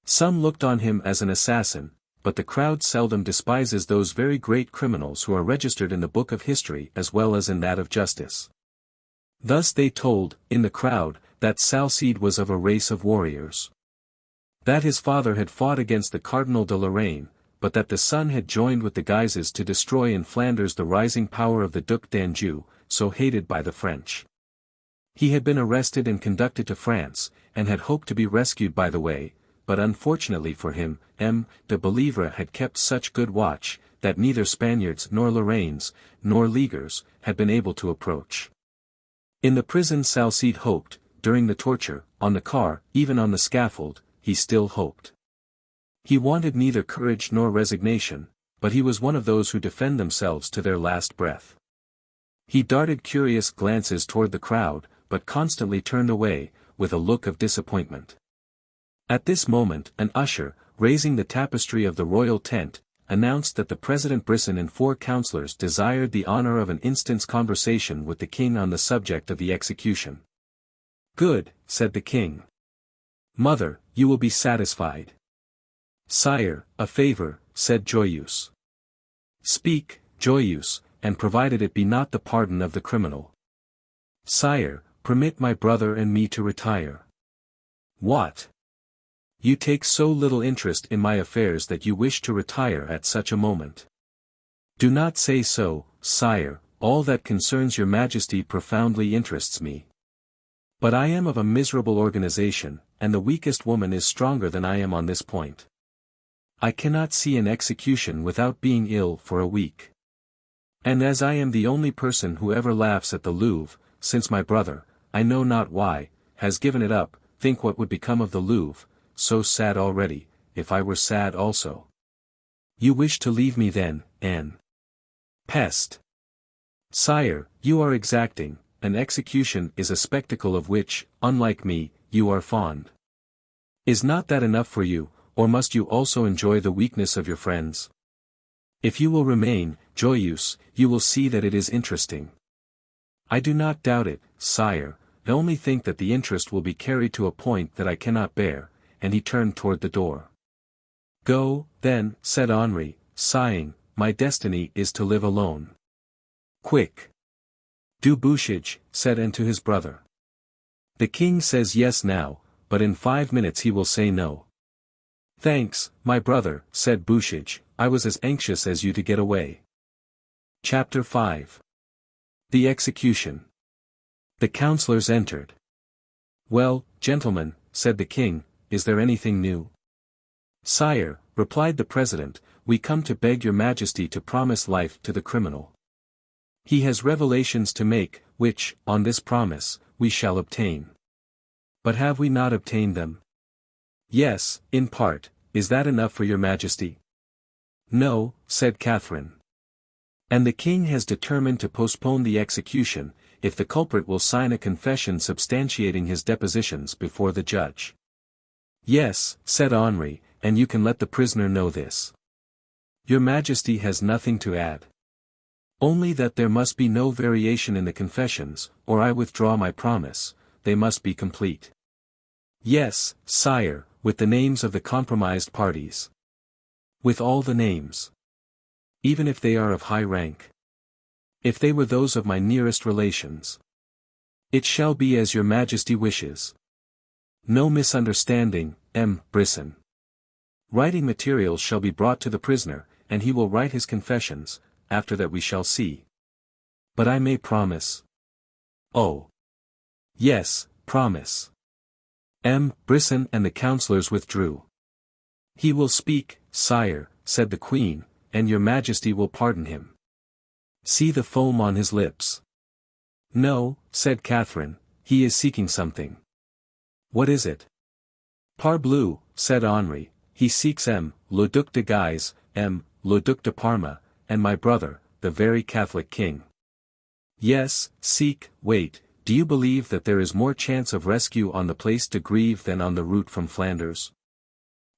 Some looked on him as an assassin, but the crowd seldom despises those very great criminals who are registered in the book of history as well as in that of justice. Thus they told, in the crowd, that Salcede was of a race of warriors. That his father had fought against the Cardinal de Lorraine, but that the son had joined with the Guises to destroy in Flanders the rising power of the Duke d'Anjou, so hated by the French. He had been arrested and conducted to France, and had hoped to be rescued by the way, but unfortunately for him, M. de Bellievre had kept such good watch, that neither Spaniards nor Lorraines, nor Leaguers, had been able to approach. In the prison Salcede hoped, during the torture, on the car, even on the scaffold, he still hoped. He wanted neither courage nor resignation, but he was one of those who defend themselves to their last breath. He darted curious glances toward the crowd, but constantly turned away, with a look of disappointment. At this moment an usher, raising the tapestry of the royal tent, announced that the President Brisson and 4 councillors desired the honor of an instant's conversation with the king on the subject of the execution. Good, said the king. Mother, you will be satisfied. Sire, a favor, said Joyeuse. Speak, Joyeuse, and provided it be not the pardon of the criminal. Sire, permit my brother and me to retire. What? You take so little interest in my affairs that you wish to retire at such a moment. Do not say so, sire, all that concerns your Majesty profoundly interests me. But I am of a miserable organization, and the weakest woman is stronger than I am on this point. I cannot see an execution without being ill for a week. And as I am the only person who ever laughs at the Louvre, since my brother, I know not why, has given it up, think what would become of the Louvre, so sad already, if I were sad also. You wish to leave me then, Anne? Peste! Sire, you are exacting, an execution is a spectacle of which, unlike me, you are fond. Is not that enough for you, or must you also enjoy the weakness of your friends? If you will remain, joyeuse, you will see that it is interesting. I do not doubt it, sire, I only think that the interest will be carried to a point that I cannot bear, and he turned toward the door. Go, then, said Henri, sighing, my destiny is to live alone. Quick. Do bouchage, said Anne to his brother. The king says yes now, but in 5 minutes he will say no. Thanks, my brother, said Bouchage, I was as anxious as you to get away. Chapter 5. The Execution. The councillors entered. Well, gentlemen, said the king, is there anything new? Sire, replied the president, we come to beg your majesty to promise life to the criminal. He has revelations to make, which, on this promise, we shall obtain. But have we not obtained them? Yes, in part, is that enough for your majesty? No, said Catherine. And the king has determined to postpone the execution, if the culprit will sign a confession substantiating his depositions before the judge. Yes, said Henri, and you can let the prisoner know this. Your majesty has nothing to add. Only that there must be no variation in the confessions, or I withdraw my promise, they must be complete. Yes, sire, with the names of the compromised parties. With all the names. Even if they are of high rank. If they were those of my nearest relations. It shall be as your majesty wishes. No misunderstanding, M. Brisson. Writing materials shall be brought to the prisoner, and he will write his confessions, after that we shall see. But I may promise. Oh. Yes, promise. M. Brisson and the councillors withdrew. He will speak, sire, said the queen, and your majesty will pardon him. See the foam on his lips. No, said Catherine, he is seeking something. What is it? Parbleu, said Henri, he seeks le Duc de Guise, le Duc de Parma, and my brother, the very Catholic king. Yes, wait, do you believe that there is more chance of rescue on the Place de Grève than on the route from Flanders?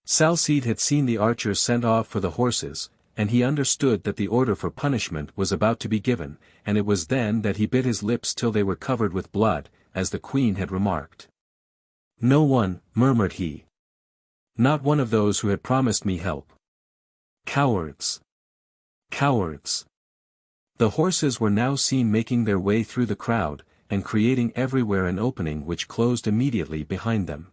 Salcede had seen the archers sent off for the horses, and he understood that the order for punishment was about to be given, and it was then that he bit his lips till they were covered with blood, as the queen had remarked. No one, murmured he. Not one of those who had promised me help. Cowards! Cowards! The horses were now seen making their way through the crowd, and creating everywhere an opening which closed immediately behind them.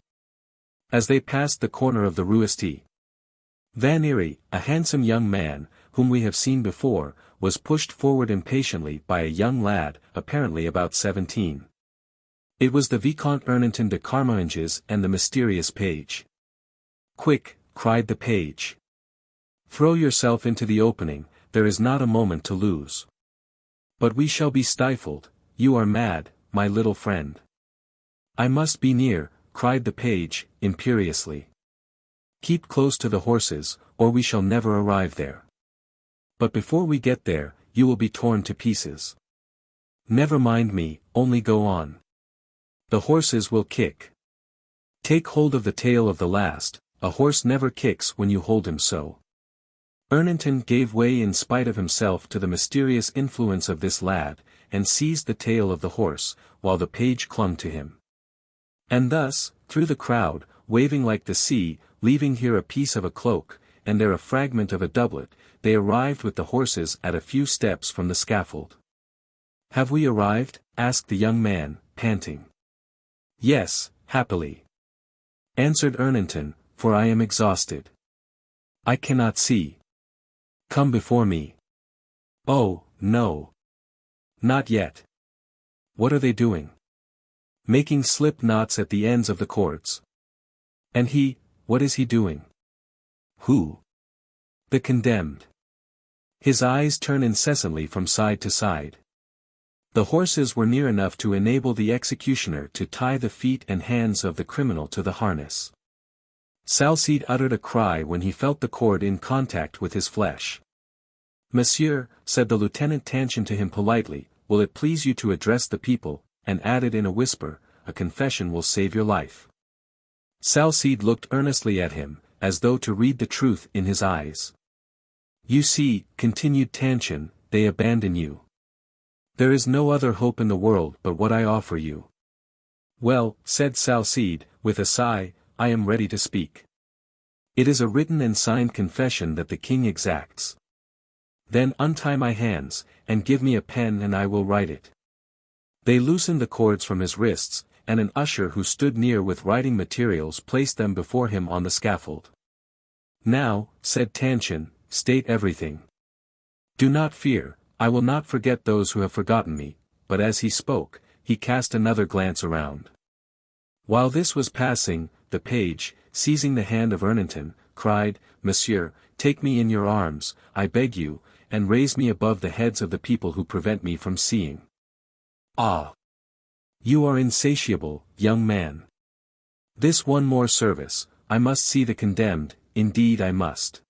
As they passed the corner of the Rue St. Vannery, a handsome young man, whom we have seen before, was pushed forward impatiently by a young lad, apparently about 17. It was the Vicomte Erneton de Carmainges and the mysterious page. Quick, cried the page. Throw yourself into the opening, there is not a moment to lose. But we shall be stifled, you are mad, my little friend. I must be near, cried the page, imperiously. Keep close to the horses, or we shall never arrive there. But before we get there, you will be torn to pieces. Never mind me, only go on. The horses will kick. Take hold of the tail of the last, a horse never kicks when you hold him so. Erneton gave way in spite of himself to the mysterious influence of this lad, and seized the tail of the horse, while the page clung to him. And thus, through the crowd, waving like the sea, leaving here a piece of a cloak, and there a fragment of a doublet, they arrived with the horses at a few steps from the scaffold. Have we arrived? Asked the young man, panting. Yes, happily. Answered Erneton, for I am exhausted. I cannot see. Come before me. Oh, no. Not yet. What are they doing? Making slip knots at the ends of the cords. And he, what is he doing? Who? The condemned. His eyes turn incessantly from side to side. The horses were near enough to enable the executioner to tie the feet and hands of the criminal to the harness. Salcede uttered a cry when he felt the cord in contact with his flesh. Monsieur, said the Lieutenant Tanchon to him politely, will it please you to address the people, and added in a whisper, a confession will save your life. Salcede looked earnestly at him, as though to read the truth in his eyes. You see, continued Tanchen, they abandon you. There is no other hope in the world but what I offer you. Well, said Salcede, with a sigh, I am ready to speak. It is a written and signed confession that the king exacts. Then untie my hands, and give me a pen and I will write it. They loosened the cords from his wrists, and an usher who stood near with writing materials placed them before him on the scaffold. Now, said Tanchen, state everything. Do not fear, I will not forget those who have forgotten me, but as he spoke, he cast another glance around. While this was passing, the page, seizing the hand of Ernanton, cried, Monsieur, take me in your arms, I beg you, and raise me above the heads of the people who prevent me from seeing. Ah! You are insatiable, young man. This one more service, I must see the condemned, indeed I must.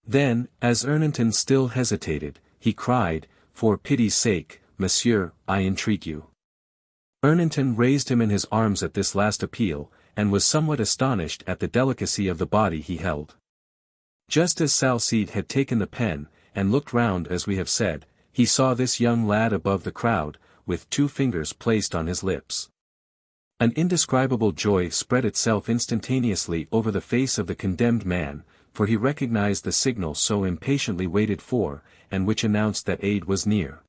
Then, as Ernanton still hesitated, he cried, for pity's sake, Monsieur, I entreat you. Ernanton raised him in his arms at this last appeal, and was somewhat astonished at the delicacy of the body he held. Just as Salcede had taken the pen, and looked round as we have said, he saw this young lad above the crowd, with 2 fingers placed on his lips. An indescribable joy spread itself instantaneously over the face of the condemned man, for he recognized the signal so impatiently waited for, and which announced that aid was near.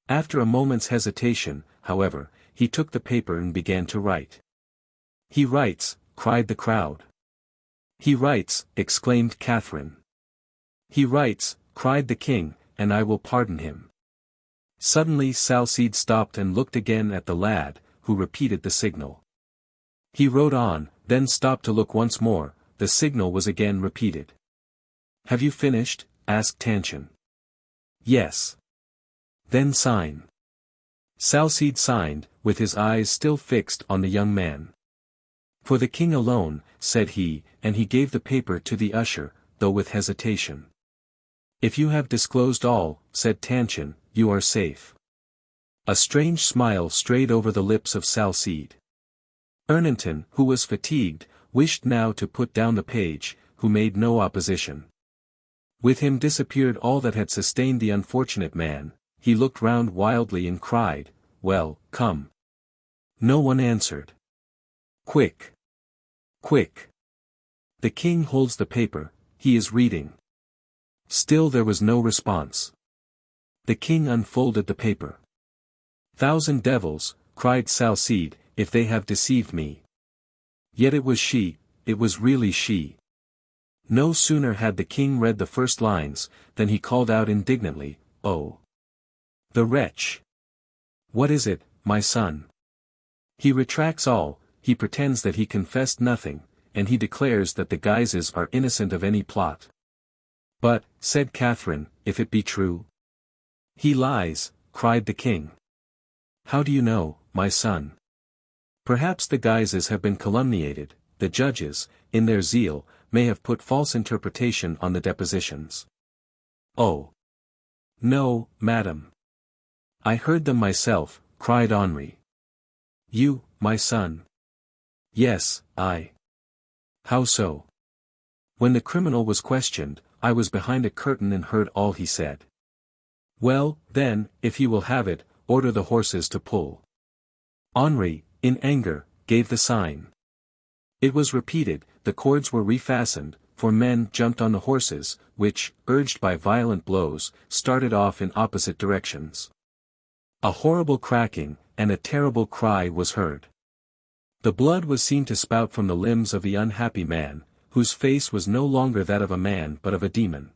After a moment's hesitation, however, he took the paper and began to write. He writes, cried the crowd. He writes, exclaimed Catherine. He writes, cried the king, and I will pardon him. Suddenly Salcede stopped and looked again at the lad, who repeated the signal. He wrote on, then stopped to look once more, the signal was again repeated. Have you finished? Asked Tanchen. Yes. Then sign. Salcede signed, with his eyes still fixed on the young man. For the king alone, said he, and he gave the paper to the usher, though with hesitation. If you have disclosed all, said Tanchen, you are safe. A strange smile strayed over the lips of Salcede. Ernanton, who was fatigued, wished now to put down the page, who made no opposition. With him disappeared all that had sustained the unfortunate man, he looked round wildly and cried, well, come. No one answered. Quick! Quick! The king holds the paper, he is reading. Still there was no response. The king unfolded the paper. Thousand devils, cried Salcede, if they have deceived me. Yet it was she, it was really she. No sooner had the king read the first lines, than he called out indignantly, oh! The wretch! What is it, my son? He retracts all, he pretends that he confessed nothing, and he declares that the Guises are innocent of any plot. But, said Catherine, if it be true? He lies, cried the king. How do you know, my son? Perhaps the Guises have been calumniated, the judges, in their zeal, may have put false interpretation on the depositions. Oh! No, madam. I heard them myself, cried Henri. You, my son? Yes, I. How so? When the criminal was questioned, I was behind a curtain and heard all he said. Well, then, if he will have it, order the horses to pull. Henri, in anger, gave the sign. It was repeated, the cords were refastened, for men jumped on the horses, which, urged by violent blows, started off in opposite directions. A horrible cracking, and a terrible cry was heard. The blood was seen to spout from the limbs of the unhappy man, whose face was no longer that of a man but of a demon.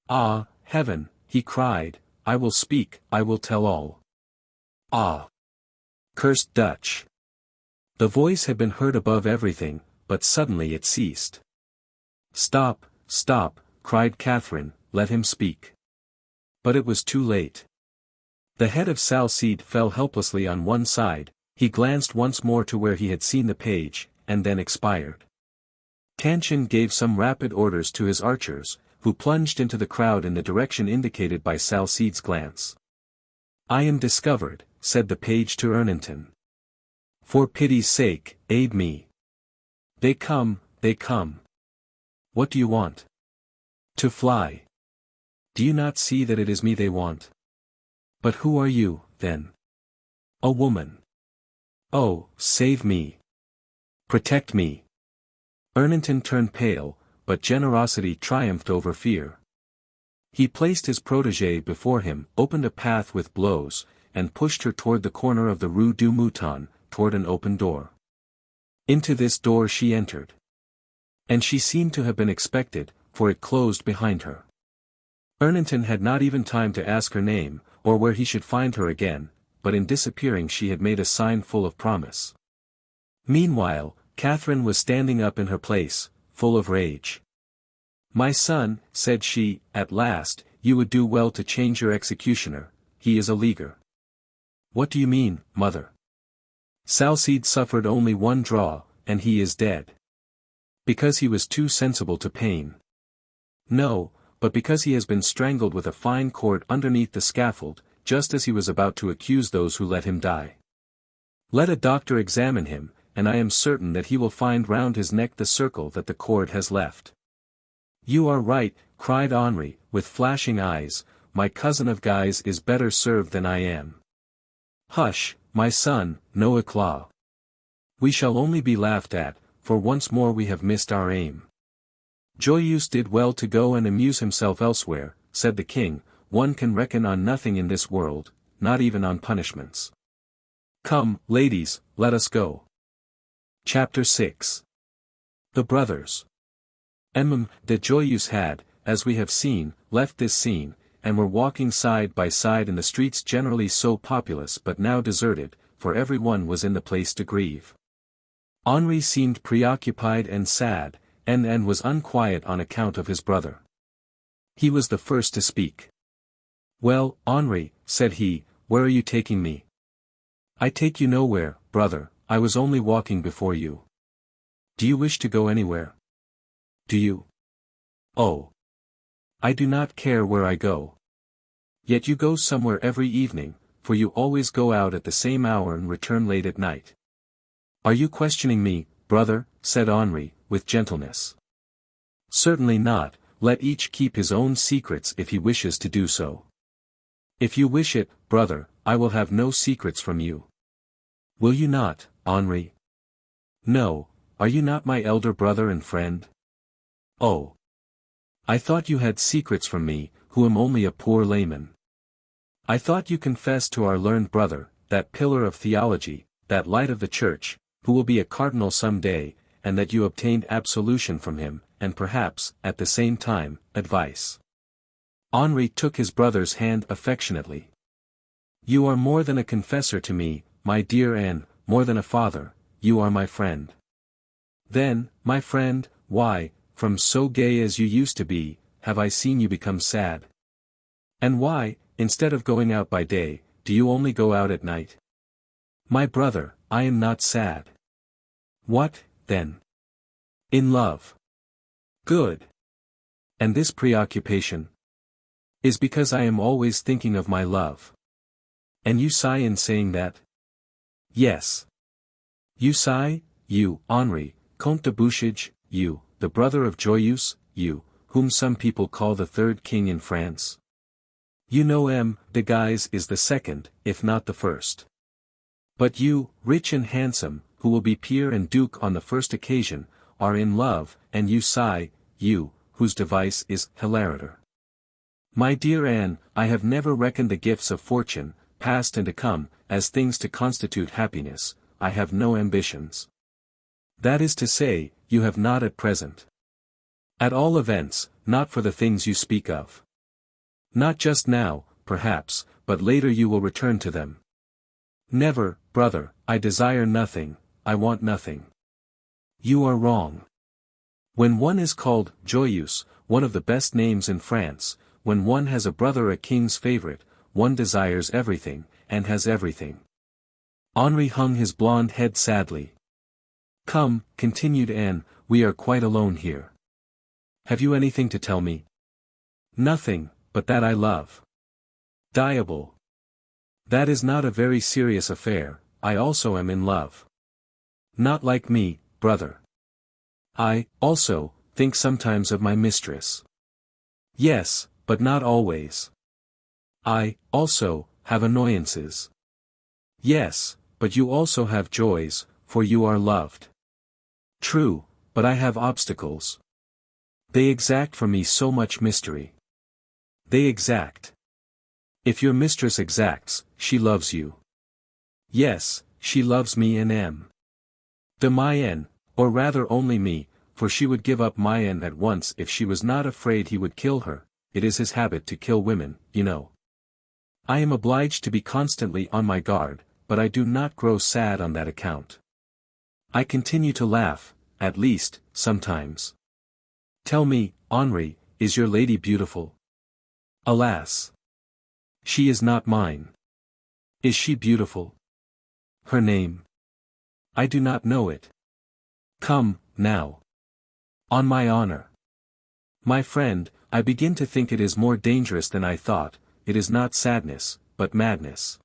Ah, heaven, he cried, I will speak, I will tell all. Ah! Cursed Dutch! The voice had been heard above everything, but suddenly it ceased. Stop, stop, cried Catherine, let him speak. But it was too late. The head of Salcede fell helplessly on one side, he glanced once more to where he had seen the page, and then expired. Tanchen gave some rapid orders to his archers, who plunged into the crowd in the direction indicated by Salcede's glance. I am discovered, said the page to Ernanton. For pity's sake, aid me. They come, they come. What do you want? To fly. Do you not see that it is me they want? But who are you, then? A woman. Oh, save me. Protect me. Ernanton turned pale, but generosity triumphed over fear. He placed his protégée before him, opened a path with blows, and pushed her toward the corner of the Rue du Mouton, toward an open door. Into this door she entered. And she seemed to have been expected, for it closed behind her. Ernanton had not even time to ask her name, or where he should find her again, but in disappearing she had made a sign full of promise. Meanwhile, Catherine was standing up in her place, full of rage. "My son," said she, "at last, you would do well to change your executioner, he is a leaguer." "What do you mean, mother?" "Salcede suffered only one draw, and he is dead." "Because he was too sensible to pain." "No, but because he has been strangled with a fine cord underneath the scaffold, just as he was about to accuse those who let him die. Let a doctor examine him, and I am certain that he will find round his neck the circle that the cord has left." "You are right," cried Henri, with flashing eyes, "my cousin of Guise is better served than I am." "Hush, my son, no éclat. We shall only be laughed at, for once more we have missed our aim." "Joyeuse did well to go and amuse himself elsewhere," said the king, "one can reckon on nothing in this world, not even on punishments. Come, ladies, let us go." Chapter 6. The Brothers. De Joyeuse had, as we have seen, left this scene, and were walking side by side in the streets generally so populous but now deserted, for every one was in the place to grieve. Henri seemed preoccupied and sad, and was unquiet on account of his brother. He was the first to speak. "Well, Henri," said he, "where are you taking me?" "I take you nowhere, brother, I was only walking before you." "Do you wish to go anywhere?" "Do you?" "Oh. I do not care where I go." "Yet you go somewhere every evening, for you always go out at the same hour and return late at night." "Are you questioning me, brother?" said Henri, with gentleness. "Certainly not, let each keep his own secrets if he wishes to do so." "If you wish it, brother, I will have no secrets from you." "Will you not, Henri?" "No, are you not my elder brother and friend?" "Oh. I thought you had secrets from me, who am only a poor layman." "I thought you confessed to our learned brother, that pillar of theology, that light of the church, who will be a cardinal some day, and that you obtained absolution from him, and perhaps, at the same time, advice." Henri took his brother's hand affectionately. "You are more than a confessor to me, my dear Anne, more than a father, you are my friend." "Then, my friend, why, from so gay as you used to be, have I seen you become sad? And why, instead of going out by day, do you only go out at night?" "My brother, I am not sad." "What, then?" "In love." "Good. And this preoccupation?" "Is because I am always thinking of my love." "And you sigh in saying that?" "Yes." "You sigh, you, Henri, Comte de Bouchage, you, the brother of Joyeuse, you, whom some people call the third king in France? You know de Guise is the second, if not the first. But you, rich and handsome, who will be peer and duke on the first occasion, are in love, and you sigh, you, whose device is hilaritor. My dear Anne, I have never reckoned the gifts of fortune, past and to come, as things to constitute happiness. I have no ambitions. That is to say, you have not at present. At all events, not for the things you speak of. Not just now, perhaps, but later you will return to them. Never, brother, I desire nothing, I want nothing. You are wrong. When one is called Joyeuse, one of the best names in France, when one has a brother a king's favorite, one desires everything, and has everything. Henri hung his blonde head sadly. Come, continued Anne, we are quite alone here. Have you anything to tell me? Nothing, but that I love. Diable. That is not a very serious affair, I also am in love. Not like me, brother. I, also, think sometimes of my mistress. Yes, but not always. I, also, have annoyances. Yes, but you also have joys, for you are loved. True, but I have obstacles. They exact from me so much mystery. They exact. If your mistress exacts, she loves you. Yes, she loves me and M. De Mayen, or rather only me, for she would give up Mayen at once if she was not afraid he would kill her. It is his habit to kill women, you know. I am obliged to be constantly on my guard, but I do not grow sad on that account. I continue to laugh, at least, sometimes. Tell me, Henri, is your lady beautiful? Alas! She is not mine. Is she beautiful? Her name? I do not know it. Come, now. On my honor. My friend, I begin to think it is more dangerous than I thought. It is not sadness, but madness.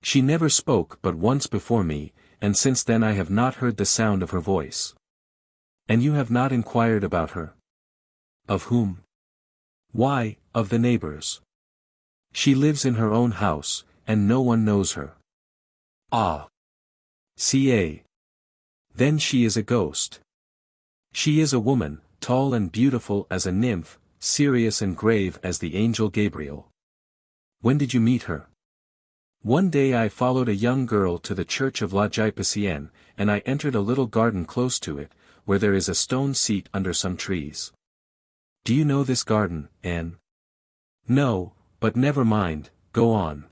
She never spoke but once before me, and since then I have not heard the sound of her voice. And you have not inquired about her? Of whom? Why, of the neighbors. She lives in her own house, and no one knows her. Ah! Ca. Then she is a ghost. She is a woman, tall and beautiful as a nymph, serious and grave as the angel Gabriel. When did you meet her? One day I followed a young girl to the church of La Gypecienne, and I entered a little garden close to it, where there is a stone seat under some trees. Do you know this garden, Anne? No, but never mind, go on.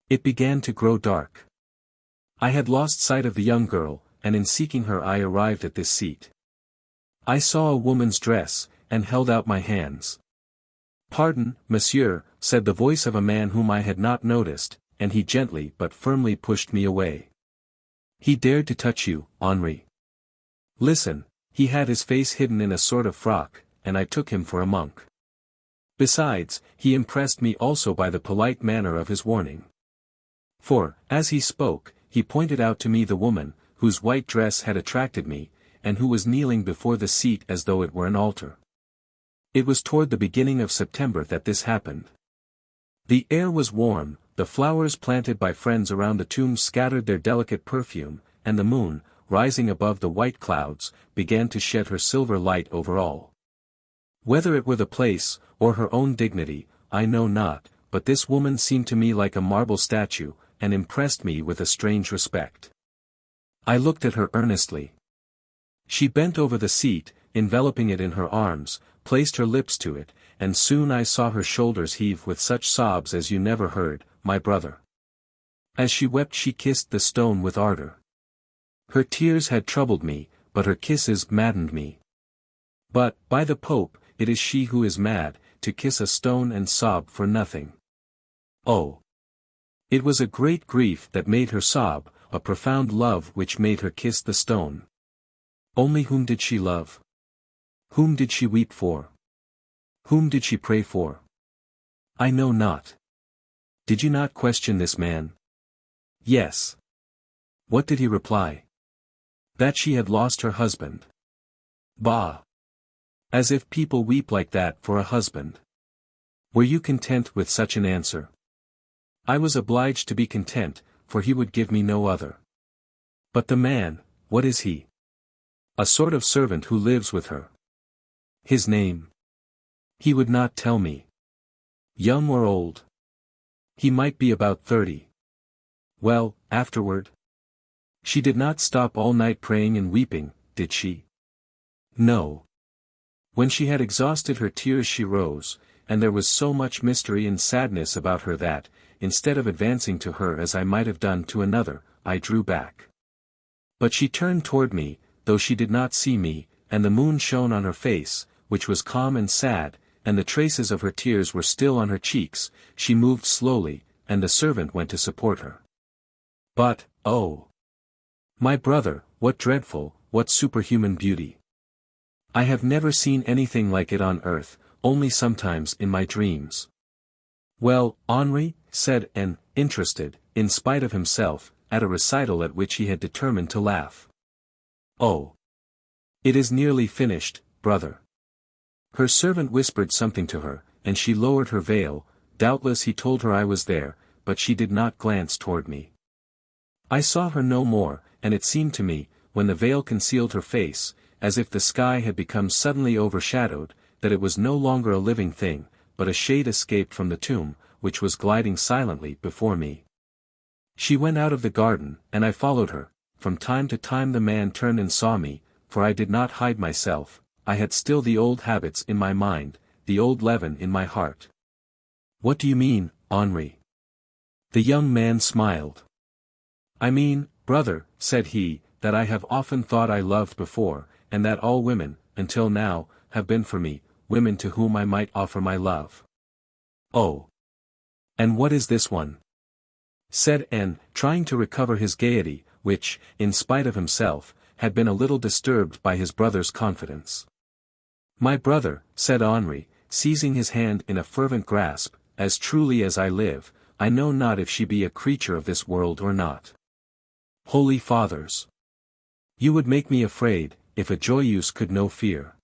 It began to grow dark. I had lost sight of the young girl, and in seeking her I arrived at this seat. I saw a woman's dress, and held out my hands. Pardon, monsieur, said the voice of a man whom I had not noticed, and he gently but firmly pushed me away. He dared to touch you, Henri. Listen, he had his face hidden in a sort of frock, and I took him for a monk. Besides, he impressed me also by the polite manner of his warning. For, as he spoke, he pointed out to me the woman, whose white dress had attracted me, and who was kneeling before the seat as though it were an altar. It was toward the beginning of September that this happened. The air was warm, the flowers planted by friends around the tomb scattered their delicate perfume, and the moon, rising above the white clouds, began to shed her silver light over all. Whether it were the place, or her own dignity, I know not, but this woman seemed to me like a marble statue, and impressed me with a strange respect. I looked at her earnestly. She bent over the seat, enveloping it in her arms, placed her lips to it, and soon I saw her shoulders heave with such sobs as you never heard, my brother. As she wept she kissed the stone with ardor. Her tears had troubled me, but her kisses maddened me. But, by the Pope, it is she who is mad, to kiss a stone and sob for nothing. Oh! It was a great grief that made her sob, a profound love which made her kiss the stone. Only whom did she love? Whom did she weep for? Whom did she pray for? I know not. Did you not question this man? Yes. What did he reply? That she had lost her husband. Bah! As if people weep like that for a husband. Were you content with such an answer? I was obliged to be content, for he would give me no other. But the man, what is he? A sort of servant who lives with her. His name? He would not tell me. Young or old? He might be about 30. Well, afterward? She did not stop all night praying and weeping, did she? No. When she had exhausted her tears she rose, and there was so much mystery and sadness about her that, instead of advancing to her as I might have done to another, I drew back. But she turned toward me, though she did not see me, and the moon shone on her face, which was calm and sad, and the traces of her tears were still on her cheeks. She moved slowly, and the servant went to support her. But, oh! My brother, what dreadful, what superhuman beauty! I have never seen anything like it on earth, only sometimes in my dreams. Well, Henri, said Anne, interested, in spite of himself, at a recital at which he had determined to laugh. Oh! It is nearly finished, brother. Her servant whispered something to her, and she lowered her veil. Doubtless he told her I was there, but she did not glance toward me. I saw her no more, and it seemed to me, when the veil concealed her face, as if the sky had become suddenly overshadowed, that it was no longer a living thing, but a shade escaped from the tomb, which was gliding silently before me. She went out of the garden, and I followed her. From time to time the man turned and saw me, for I did not hide myself. I had still the old habits in my mind, the old leaven in my heart. What do you mean, Henri? The young man smiled. I mean, brother, said he, that I have often thought I loved before, and that all women, until now, have been for me, women to whom I might offer my love. Oh. And what is this one? Said N, trying to recover his gaiety, which, in spite of himself, had been a little disturbed by his brother's confidence. My brother, said Henri, seizing his hand in a fervent grasp, as truly as I live, I know not if she be a creature of this world or not. Holy fathers! You would make me afraid, if a Joyeuse could know fear.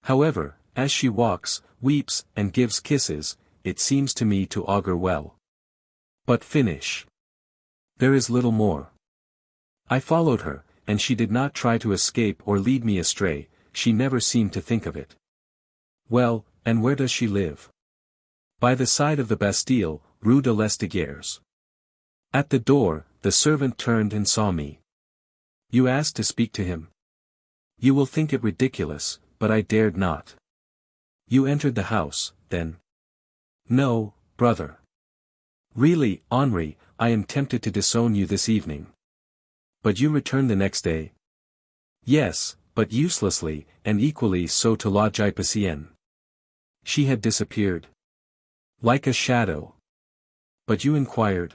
However, as she walks, weeps, and gives kisses, it seems to me to augur well. But finish. There is little more. I followed her, and she did not try to escape or lead me astray, she never seemed to think of it. Well, and where does she live? By the side of the Bastille, Rue de l'Estiguières. At the door, the servant turned and saw me. You asked to speak to him? You will think it ridiculous, but I dared not. You entered the house, then? No, brother. Really, Henri, I am tempted to disown you this evening. But you returned the next day? Yes, but uselessly, and equally so to La Gypicienne. She had disappeared. Like a shadow. But you inquired.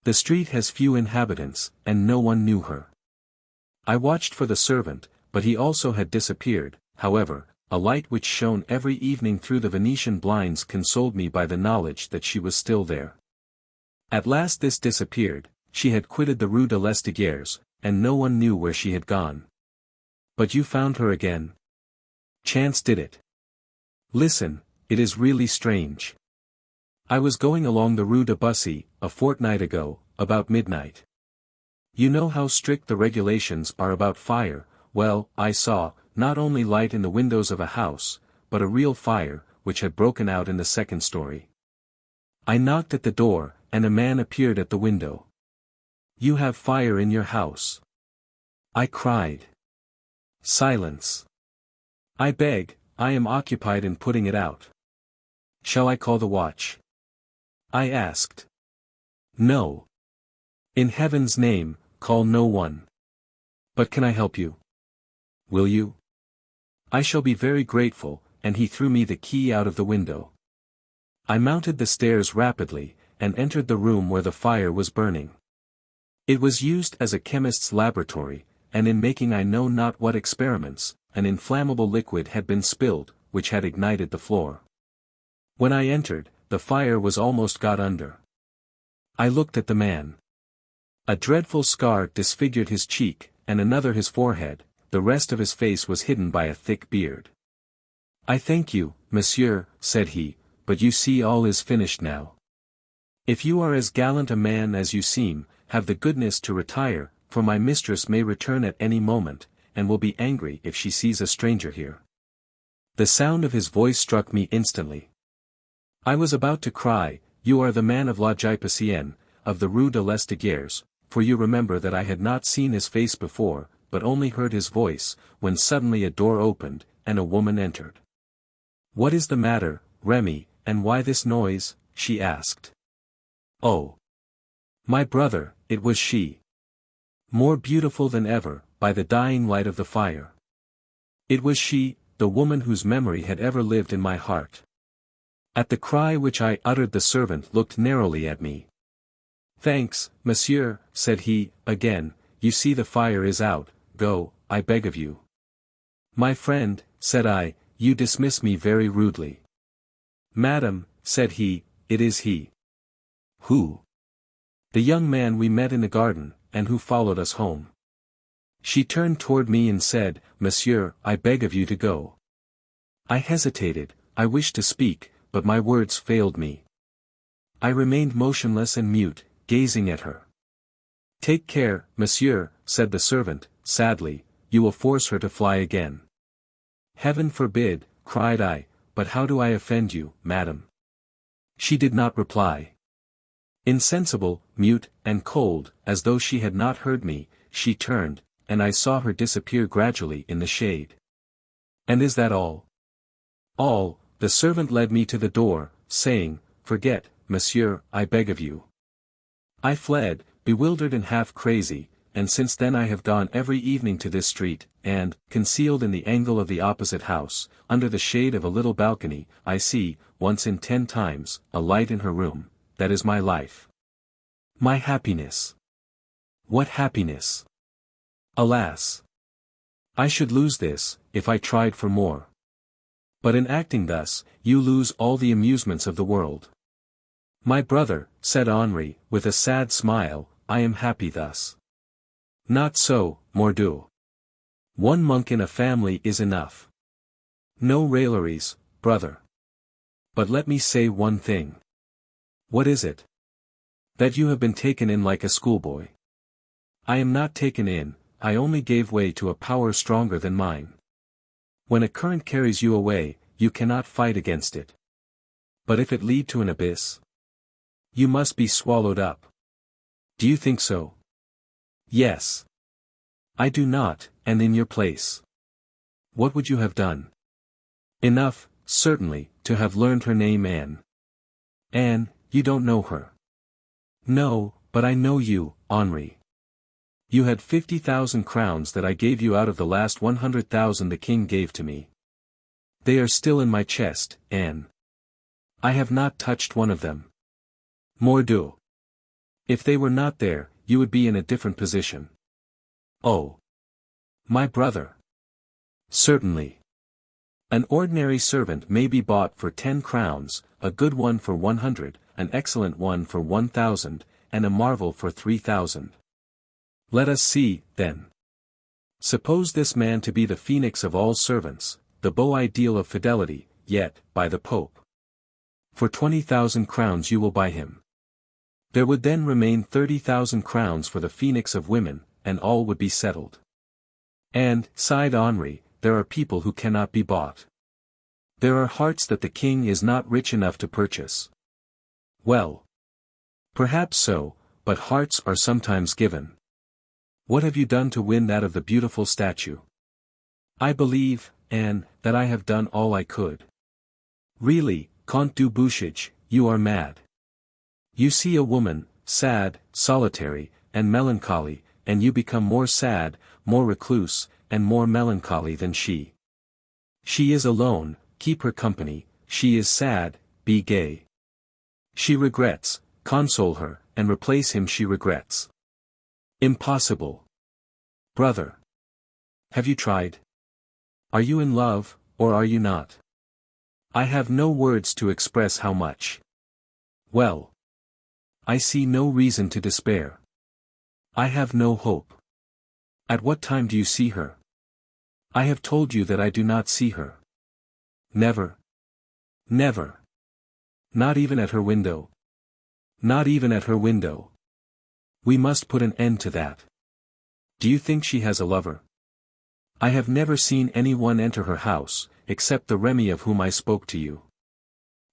The street has few inhabitants, and no one knew her. I watched for the servant, but he also had disappeared. However, a light which shone every evening through the Venetian blinds consoled me by the knowledge that she was still there. At last this disappeared, she had quitted the Rue de l'Estiguières, and no one knew where she had gone. But you found her again? Chance did it. Listen, it is really strange. I was going along the Rue de Bussy, a fortnight ago, about midnight. You know how strict the regulations are about fire. Well, I saw, not only light in the windows of a house, but a real fire, which had broken out in the second story. I knocked at the door, and a man appeared at the window. You have fire in your house. I cried. Silence. I beg, I am occupied in putting it out. Shall I call the watch? I asked. No. In heaven's name, call no one. But can I help you? Will you? I shall be very grateful, and he threw me the key out of the window. I mounted the stairs rapidly, and entered the room where the fire was burning. It was used as a chemist's laboratory, and in making I know not what experiments, an inflammable liquid had been spilled, which had ignited the floor. When I entered, the fire was almost got under. I looked at the man. A dreadful scar disfigured his cheek, and another his forehead, the rest of his face was hidden by a thick beard. I thank you, monsieur, said he, but you see all is finished now. If you are as gallant a man as you seem, have the goodness to retire, for my mistress may return at any moment, and will be angry if she sees a stranger here. The sound of his voice struck me instantly. I was about to cry, you are the man of La Gypicienne, of the Rue de l'Estiguières, for you remember that I had not seen his face before, but only heard his voice, when suddenly a door opened, and a woman entered. What is the matter, Remy, and why this noise? She asked. Oh! My brother, it was she. More beautiful than ever, by the dying light of the fire. It was she, the woman whose memory had ever lived in my heart. At the cry which I uttered the servant looked narrowly at me. Thanks, monsieur, said he, again, you see the fire is out, go, I beg of you. My friend, said I, you dismiss me very rudely. Madam, said he, it is he. Who? The young man we met in the garden, and who followed us home. She turned toward me and said, monsieur, I beg of you to go." I hesitated, I wished to speak, but my words failed me. I remained motionless and mute, gazing at her. "Take care, monsieur," said the servant, sadly, "you will force her to fly again." "Heaven forbid," cried I, "but how do I offend you, madam?" She did not reply. Insensible, mute, and cold, as though she had not heard me, she turned, and I saw her disappear gradually in the shade. "And is that all?" "All." The servant led me to the door, saying, "Forget, monsieur, I beg of you." I fled, bewildered and half crazy, and since then I have gone every evening to this street, and, concealed in the angle of the opposite house, under the shade of a little balcony, I see, once in 10 times, a light in her room. That is my life. My happiness. What happiness! Alas! I should lose this, if I tried for more. But in acting thus, you lose all the amusements of the world. "My brother," said Henri, with a sad smile, "I am happy thus." "Not so, mordieu. One monk in a family is enough. No railleries, brother. But let me say one thing." "What is it?" "That you have been taken in like a schoolboy." "I am not taken in, I only gave way to a power stronger than mine. When a current carries you away, you cannot fight against it. But if it lead to an abyss, you must be swallowed up." "Do you think so?" "Yes. I do not, and in your place. What would you have done?" "Enough, certainly, to have learned her name Anne." "Anne, you don't know her." "No, but I know you, Henri. You had 50,000 crowns that I gave you out of the last 100,000 the king gave to me. They are still in my chest, Anne. I have not touched one of them. Mordieu. If they were not there, you would be in a different position." "Oh. My brother." "Certainly. An ordinary servant may be bought for 10 crowns, a good one for 100, an excellent one for 1,000, and a marvel for 3,000. Let us see, then. Suppose this man to be the phoenix of all servants, the beau ideal of fidelity, yet, by the Pope. For 20,000 crowns you will buy him. There would then remain 30,000 crowns for the phoenix of women, and all would be settled." "And," sighed Henri, "there are people who cannot be bought. There are hearts that the king is not rich enough to purchase." "Well. Perhaps so, but hearts are sometimes given. What have you done to win that of the beautiful statue?" "I believe, Anne, that I have done all I could." "Really, Comte du Bouchage, you are mad. You see a woman, sad, solitary, and melancholy, and you become more sad, more recluse, and more melancholy than she. She is alone, keep her company, she is sad, be gay. She regrets, console her, and replace him she regrets. Impossible. Brother. Have you tried? Are you in love, or are you not? I have no words to express how much. Well. I see no reason to despair. I have no hope. At what time do you see her? I have told you that I do not see her. Never. Never. Not even at her window. Not even at her window. We must put an end to that. Do you think she has a lover? I have never seen anyone enter her house, except the Remy of whom I spoke to you.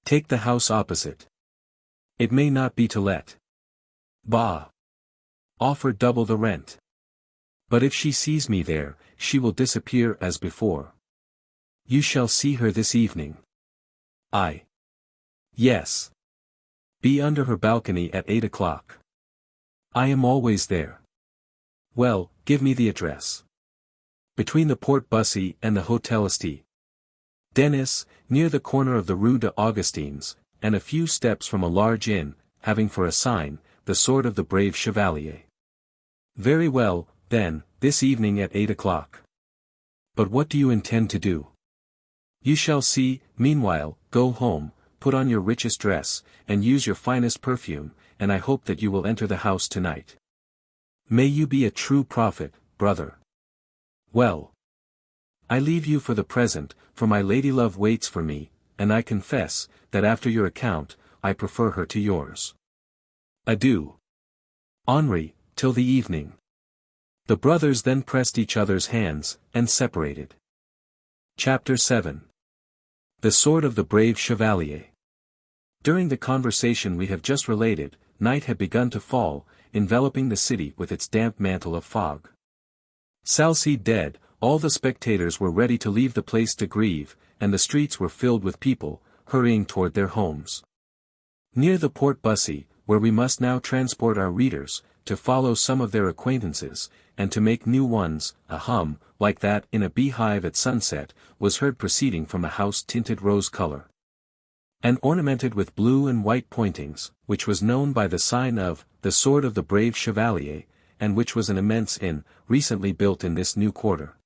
Take the house opposite. It may not be to let. Bah! Offer double the rent. But if she sees me there, she will disappear as before. You shall see her this evening. Yes. Be under her balcony at 8 o'clock. I am always there. Well, give me the address. Between the Porte Bussy and the Hotel St. Denis, near the corner of the Rue des Augustins, and a few steps from a large inn, having for a sign, the sword of the brave Chevalier. Very well, then, this evening at 8 o'clock. But what do you intend to do? You shall see. Meanwhile, go home, put on your richest dress, and use your finest perfume, and I hope that you will enter the house tonight. May you be a true prophet, brother. Well. I leave you for the present, for my ladylove waits for me, and I confess, that after your account, I prefer her to yours. Adieu. Henri, till the evening. The brothers then pressed each other's hands, and separated. Chapter 7. The Sword of the Brave Chevalier. During the conversation we have just related, night had begun to fall, enveloping the city with its damp mantle of fog. Salcede dead, all the spectators were ready to leave the place to grieve, and the streets were filled with people, hurrying toward their homes. Near the Porte Bussy, where we must now transport our readers, to follow some of their acquaintances, and to make new ones, a hum, like that in a beehive at sunset, was heard proceeding from a house tinted rose color, and ornamented with blue and white pointings, which was known by the sign of, the Sword of the Brave Chevalier, and which was an immense inn, recently built in this new quarter.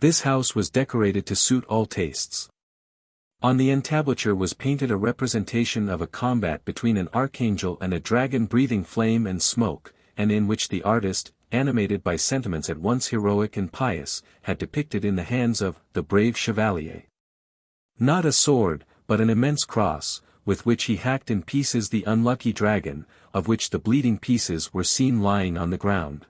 This house was decorated to suit all tastes. On the entablature was painted a representation of a combat between an archangel and a dragon breathing flame and smoke, and in which the artist, animated by sentiments at once heroic and pious, had depicted in the hands of the brave chevalier not a sword, but an immense cross, with which he hacked in pieces the unlucky dragon, of which the bleeding pieces were seen lying on the ground.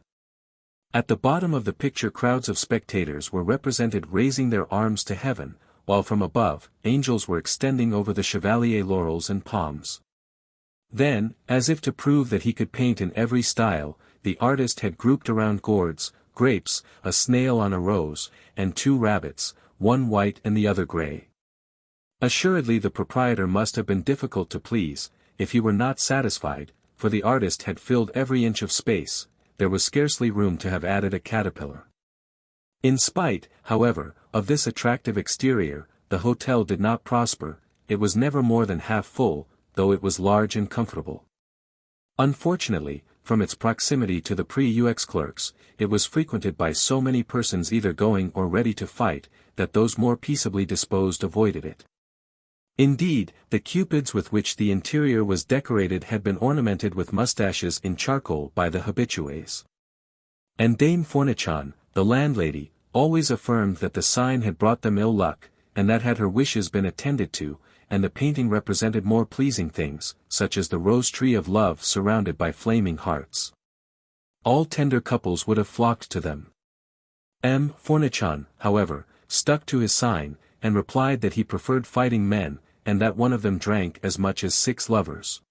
At the bottom of the picture crowds of spectators were represented raising their arms to heaven, while from above, angels were extending over the chevalier laurels and palms. Then, as if to prove that he could paint in every style, the artist had grouped around gourds, grapes, a snail on a rose, and two rabbits, one white and the other grey. Assuredly the proprietor must have been difficult to please, if he were not satisfied, for the artist had filled every inch of space, there was scarcely room to have added a caterpillar. In spite, however, of this attractive exterior, the hotel did not prosper, it was never more than half full, though it was large and comfortable. Unfortunately, from its proximity to the Prix clerks, it was frequented by so many persons either going or ready to fight, that those more peaceably disposed avoided it. Indeed, the cupids with which the interior was decorated had been ornamented with moustaches in charcoal by the habitués. And Dame Fournichon, the landlady, always affirmed that the sign had brought them ill luck, and that had her wishes been attended to, and the painting represented more pleasing things, such as the rose tree of love surrounded by flaming hearts, all tender couples would have flocked to them. M. Fournichon, however, stuck to his sign, and replied that he preferred fighting men, and that one of them drank as much as 6 lovers.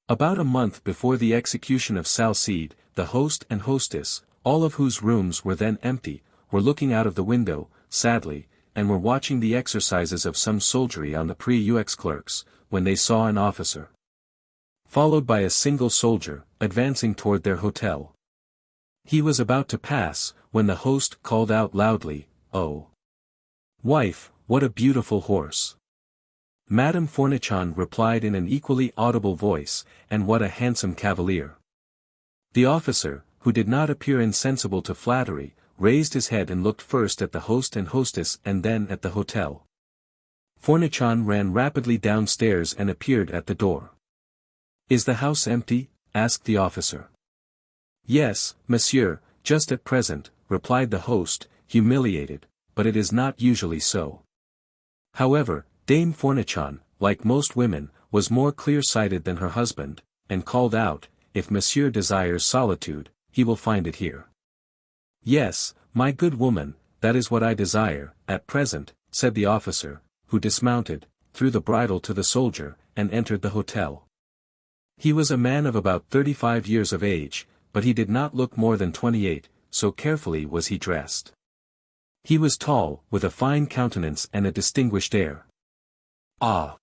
About a month before the execution of Salcede, the host and hostess, all of whose rooms were then empty, were looking out of the window, sadly, and were watching the exercises of some soldiery on the Prix clerks, when they saw an officer, followed by a single soldier, advancing toward their hotel. He was about to pass, when the host called out loudly, "Oh, wife, what a beautiful horse!" Madame Fournichon replied in an equally audible voice, "And what a handsome cavalier!" The officer, who did not appear insensible to flattery, raised his head and looked first at the host and hostess and then at the hotel. Fournichon ran rapidly downstairs and appeared at the door. "Is the house empty?" asked the officer. "Yes, monsieur, just at present," replied the host, humiliated, "but it is not usually so." However, Dame Fournichon, like most women, was more clear-sighted than her husband, and called out, "If monsieur desires solitude, he will find it here." "Yes, my good woman, that is what I desire, at present," said the officer, who dismounted, threw the bridle to the soldier, and entered the hotel. He was a man of about 35 years of age, but he did not look more than 28, so carefully was he dressed. He was tall, with a fine countenance and a distinguished air. "Ah!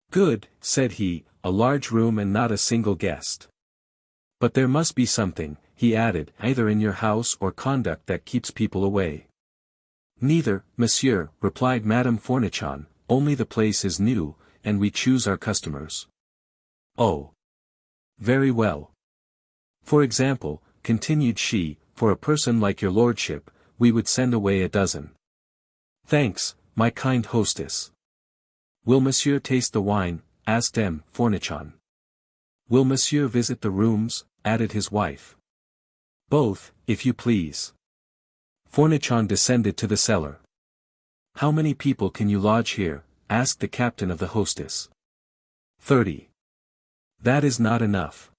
Good," said he, "a large room and not a single guest. But there must be something," he added, "either in your house or conduct that keeps people away." "Neither, monsieur," replied Madame Fournichon, "only the place is new, and we choose our customers." "Oh! Very well. For example," continued she, "for a person like your lordship, we would send away a dozen." "Thanks, my kind hostess." "Will monsieur taste the wine?" asked M. Fournichon. "Will monsieur visit the rooms?" added his wife. "Both, if you please." Fournichon descended to the cellar. "How many people can you lodge here?" asked the captain of the hostess. 30. "That is not enough."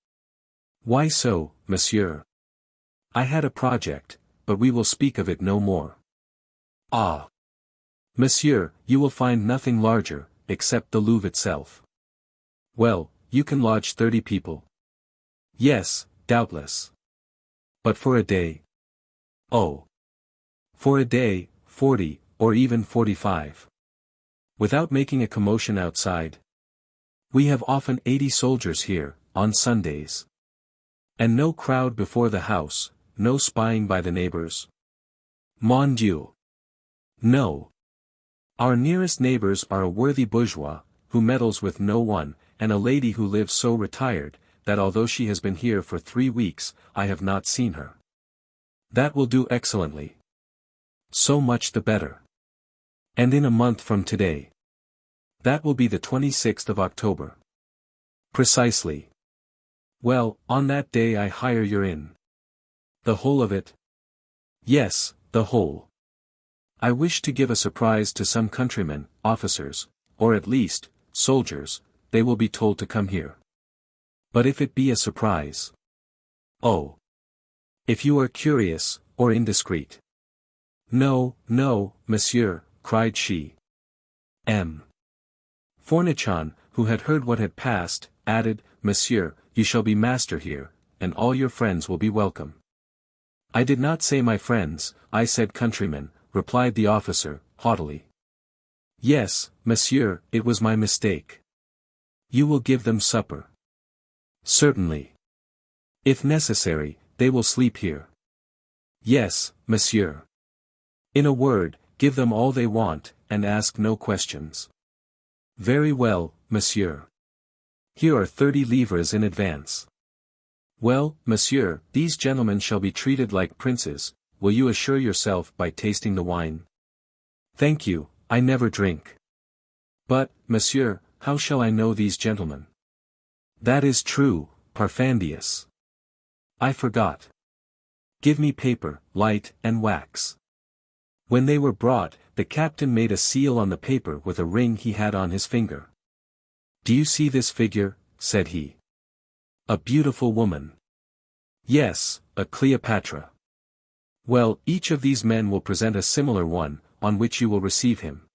"Why so, monsieur?" "I had a project, but we will speak of it no more." "Ah! Monsieur, you will find nothing larger, except the Louvre itself." "Well, you can lodge 30 people." "Yes, doubtless. But for a day?" "Oh! For a day, 40, or even 45. Without making a commotion outside. We have often 80 soldiers here, on Sundays. And no crowd before the house, no spying by the neighbors." "Mon Dieu! No. Our nearest neighbors are a worthy bourgeois, who meddles with no one, and a lady who lives so retired, that although she has been here for 3 weeks, I have not seen her." "That will do excellently. So much the better. And in a month from today. That will be the 26th of October. "Precisely. Well, on that day I hire your inn." "The whole of it?" "Yes, the whole. I wish to give a surprise to some countrymen, officers, or at least, soldiers. They will be told to come here." "But if it be a surprise?" "Oh! If you are curious, or indiscreet." "No, no, monsieur," cried she. M. Fournichon, who had heard what had passed, added, "Monsieur, you shall be master here, and all your friends will be welcome." "I did not say my friends, I said countrymen," replied the officer, haughtily. "Yes, monsieur, it was my mistake." "You will give them supper?" "Certainly. If necessary, they will sleep here." "Yes, monsieur. In a word, give them all they want, and ask no questions." "Very well, monsieur. Here are 30 livres in advance." "Well, monsieur, these gentlemen shall be treated like princes. Will you assure yourself by tasting the wine?" "Thank you, I never drink." "But, monsieur, how shall I know these gentlemen?" "That is true, Parfandious. I forgot. Give me paper, light, and wax." When they were brought, the captain made a seal on the paper with a ring he had on his finger. "Do you see this figure?" said he. "A beautiful woman." "Yes, a Cleopatra." "Well, each of these men will present a similar one, on which you will receive him.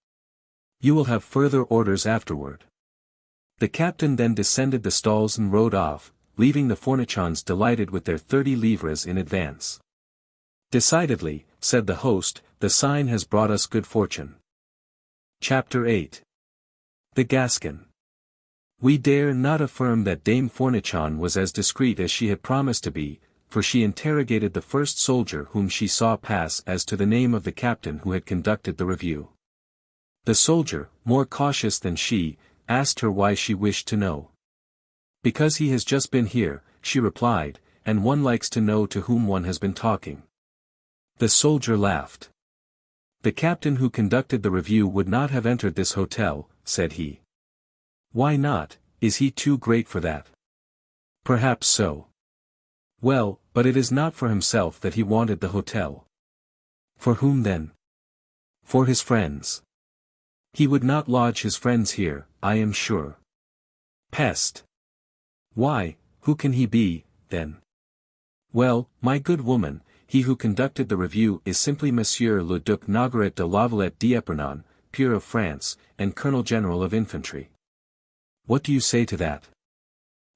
You will have further orders afterward." The captain then descended the stalls and rode off, leaving the Fournichons delighted with their 30 livres in advance. "Decidedly," said the host, "the sign has brought us good fortune." Chapter 8. The Gascon. We dare not affirm that Dame Fournichon was as discreet as she had promised to be, for she interrogated the first soldier whom she saw pass as to the name of the captain who had conducted the review. The soldier, more cautious than she, asked her why she wished to know. "Because he has just been here," she replied, "and one likes to know to whom one has been talking." The soldier laughed. "The captain who conducted the review would not have entered this hotel," said he. "Why not? Is he too great for that?" "Perhaps so." "Well, but it is not for himself that he wanted the hotel." "For whom then?" "For his friends. He would not lodge his friends here, I am sure." "Peste! Why, who can he be, then?" "Well, my good woman, he who conducted the review is simply Monsieur le Duc Nogaret de la Valette d'Épernon, peer of France, and Colonel-General of Infantry." "What do you say to that?"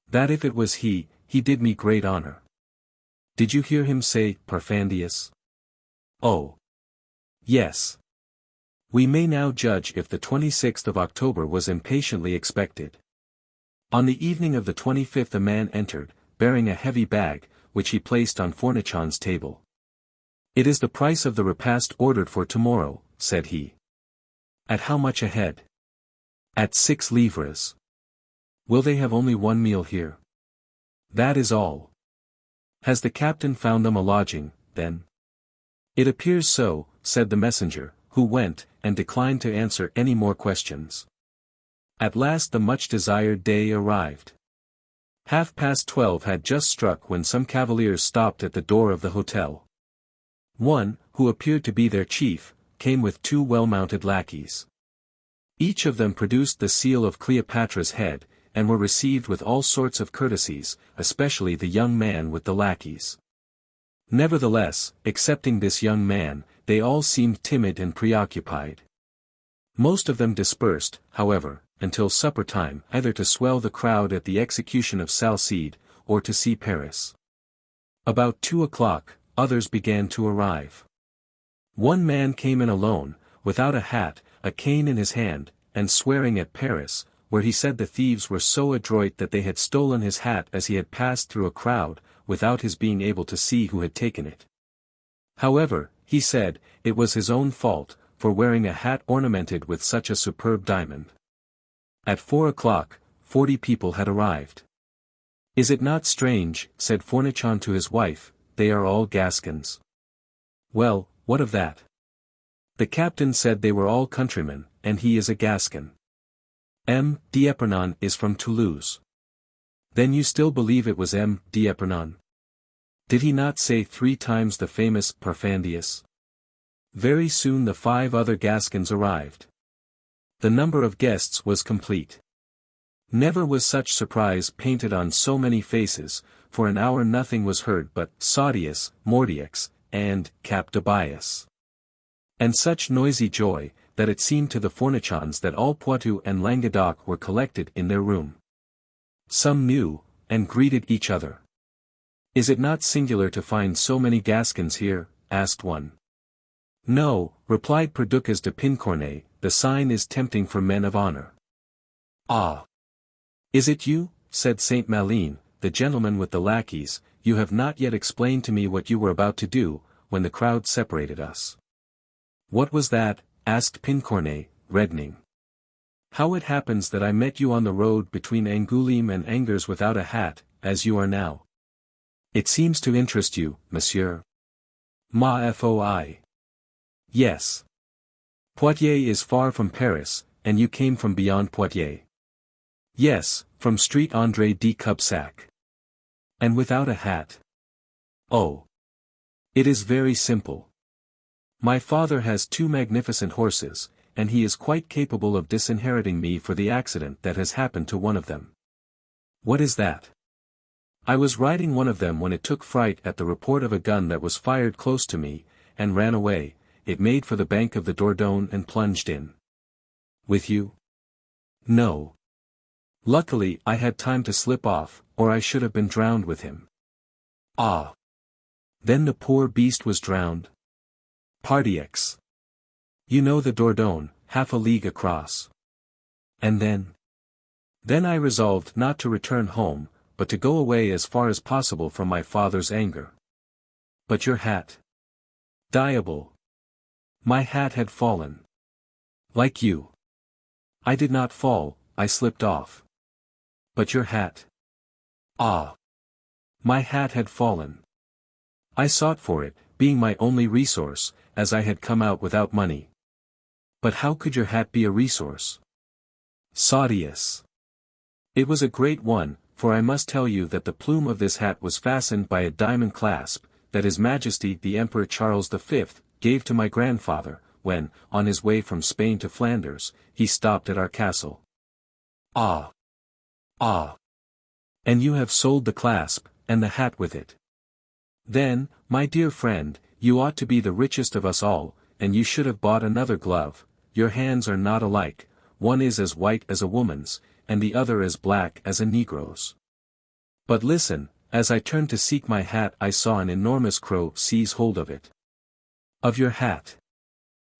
"That if it was he did me great honor." "Did you hear him say, Parfandious?" "Oh. Yes." We may now judge if the 26th of October was impatiently expected. On the evening of the 25th a man entered, bearing a heavy bag, which he placed on Fournichon's table. "It is the price of the repast ordered for tomorrow," said he. "At how much a head?" "At 6 livres. "Will they have only one meal here?" "That is all." "Has the captain found them a lodging, then?" "It appears so," said the messenger, who went, and declined to answer any more questions. At last the much-desired day arrived. 12:30 had just struck when some cavaliers stopped at the door of the hotel. One, who appeared to be their chief, came with 2 well-mounted lackeys. Each of them produced the seal of Cleopatra's head, and were received with all sorts of courtesies, especially the young man with the lackeys. Nevertheless, excepting this young man, they all seemed timid and preoccupied. Most of them dispersed, however, until supper time, either to swell the crowd at the execution of Salcede, or to see Paris. About 2 o'clock, others began to arrive. One man came in alone, without a hat, a cane in his hand, and swearing at Paris, where he said the thieves were so adroit that they had stolen his hat as he had passed through a crowd, without his being able to see who had taken it. However, he said, it was his own fault, for wearing a hat ornamented with such a superb diamond. At 4 o'clock, 40 people had arrived. "Is it not strange," said Fournichon to his wife, "they are all Gascons?" "Well, what of that? The captain said they were all countrymen, and he is a Gascon. M. d'Épernon is from Toulouse." "Then you still believe it was M. d'Épernon? Did he not say 3 times the famous Parfandius?" Very soon the 5 other Gascons arrived. The number of guests was complete. Never was such surprise painted on so many faces. For an hour nothing was heard but Saudius, Mordiax, and Cap de Bias. And such noisy joy, that it seemed to the Fournichons that all Poitou and Languedoc were collected in their room. Some knew, and greeted each other. "Is it not singular to find so many Gascons here?" asked one. "No," replied Perducas de Pincornay, "the sign is tempting for men of honor." "Ah! Is it you?" said Saint Malin, the gentleman with the lackeys. "You have not yet explained to me what you were about to do, when the crowd separated us." "What was that?" asked Pincornay, reddening. "How it happens that I met you on the road between Angoulême and Angers without a hat, as you are now. It seems to interest you, monsieur." "Ma foi. Yes. Poitiers is far from Paris, and you came from beyond Poitiers." "Yes, from Street André de Cubsac." "And without a hat?" "Oh. It is very simple. My father has 2 magnificent horses, and he is quite capable of disinheriting me for the accident that has happened to one of them." "What is that?" "I was riding one of them when it took fright at the report of a gun that was fired close to me, and ran away. It made for the bank of the Dordogne and plunged in." "With you?" "No. Luckily I had time to slip off, or I should have been drowned with him." "Ah! Then the poor beast was drowned?" "Pardiax. You know the Dordogne, half a league across." "And then?" "Then I resolved not to return home, but to go away as far as possible from my father's anger." "But your hat?" "Diable! My hat had fallen." "Like you." "I did not fall, I slipped off." "But your hat?" "Ah! My hat had fallen. I sought for it, being my only resource, as I had come out without money." "But how could your hat be a resource?" "Saudius. It was a great one, for I must tell you that the plume of this hat was fastened by a diamond clasp, that His Majesty the Emperor Charles V, gave to my grandfather, when, on his way from Spain to Flanders, he stopped at our castle." "Ah! Ah! And you have sold the clasp, and the hat with it. Then, my dear friend, you ought to be the richest of us all, and you should have bought another glove. Your hands are not alike, one is as white as a woman's, and the other as black as a negro's. But listen, as I turned to seek my hat I saw an enormous crow seize hold of it." "Of your hat?"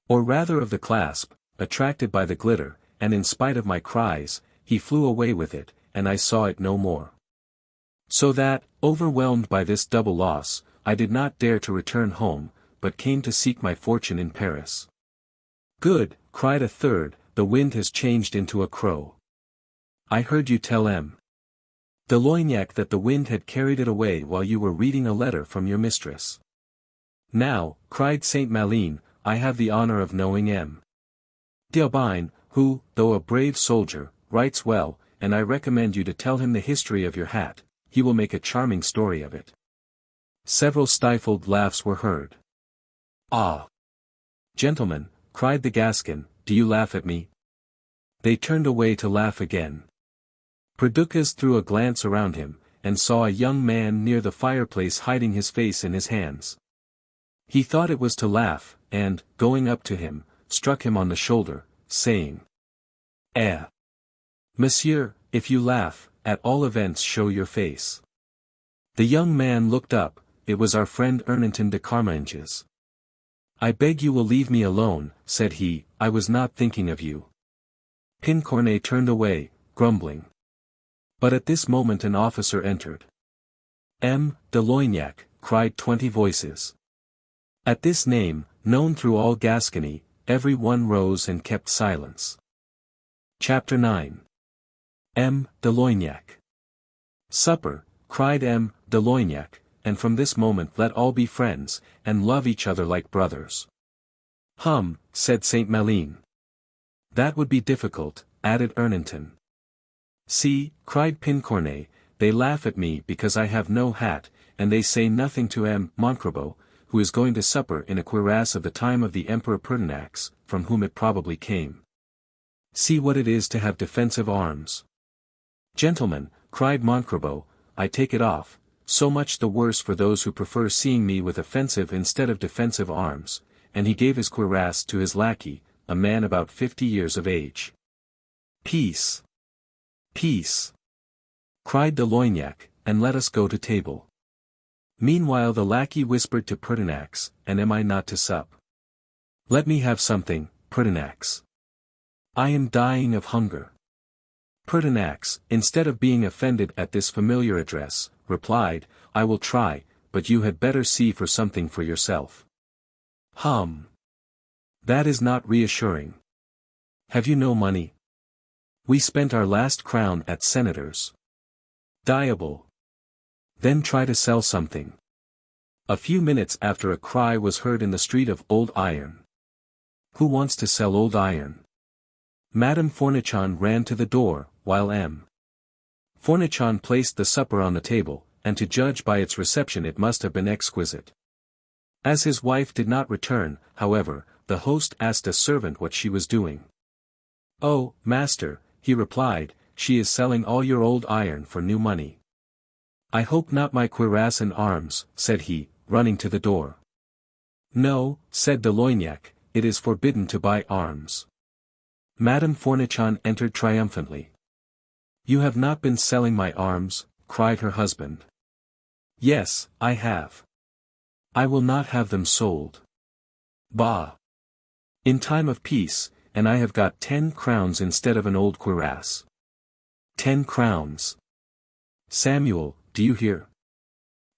"Or rather of the clasp, attracted by the glitter, and in spite of my cries, he flew away with it, and I saw it no more. So that, overwhelmed by this double loss, I did not dare to return home, but came to seek my fortune in Paris." "Good," cried a third, "the wind has changed into a crow. I heard you tell M. de Loignac that the wind had carried it away while you were reading a letter from your mistress." "Now," cried Saint Malin, "I have the honor of knowing M. d'Aubagne, who, though a brave soldier, writes well, and I recommend you to tell him the history of your hat. He will make a charming story of it." Several stifled laughs were heard. Ah! Gentlemen, cried the Gascon, do you laugh at me? They turned away to laugh again. Perducas threw a glance around him, and saw a young man near the fireplace hiding his face in his hands. He thought it was to laugh, and, going up to him, struck him on the shoulder, saying, "Eh! Monsieur, if you laugh, at all events show your face." The young man looked up. It was our friend Ernanton de Carminges. "I beg you will leave me alone," said he, "I was not thinking of you." Pincornay turned away, grumbling. But at this moment an officer entered. De Loignac, cried 20 voices. At this name, known through all Gascony, every one rose and kept silence. Chapter 9. De Loignac. Supper, cried de Loignac, and from this moment let all be friends, and love each other like brothers. Said Saint Malin. That would be difficult, added Ernanton. See, cried Pincornay, they laugh at me because I have no hat, and they say nothing to Montcrabeau, who is going to supper in a cuirass of the time of the Emperor Pertinax, from whom it probably came. See what it is to have defensive arms. Gentlemen, cried Montcrabeau, I take it off, so much the worse for those who prefer seeing me with offensive instead of defensive arms, and he gave his cuirass to his lackey, a man about 50 years of age. Peace! Peace! Cried de Loignac, and let us go to table. Meanwhile the lackey whispered to Pertinax, and am I not to sup? Let me have something, Pertinax. I am dying of hunger. Pertinax, instead of being offended at this familiar address, replied, I will try, but you had better see for something for yourself. That is not reassuring. Have you no money? We spent our last crown at Senator's. Diable. Then try to sell something. A few minutes after a cry was heard in the street of Old Iron. Who wants to sell old iron? Madame Fournichon ran to the door, while Fournichon placed the supper on the table, and to judge by its reception it must have been exquisite. As his wife did not return, however, the host asked a servant what she was doing. Oh, master, he replied, she is selling all your old iron for new money. I hope not my cuirass and arms, said he, running to the door. No, said de Loignac, it is forbidden to buy arms. Madame Fournichon entered triumphantly. You have not been selling my arms, cried her husband. Yes, I have. I will not have them sold. Bah! In time of peace, and I have got 10 crowns instead of an old cuirass. 10 crowns. Samuel, do you hear?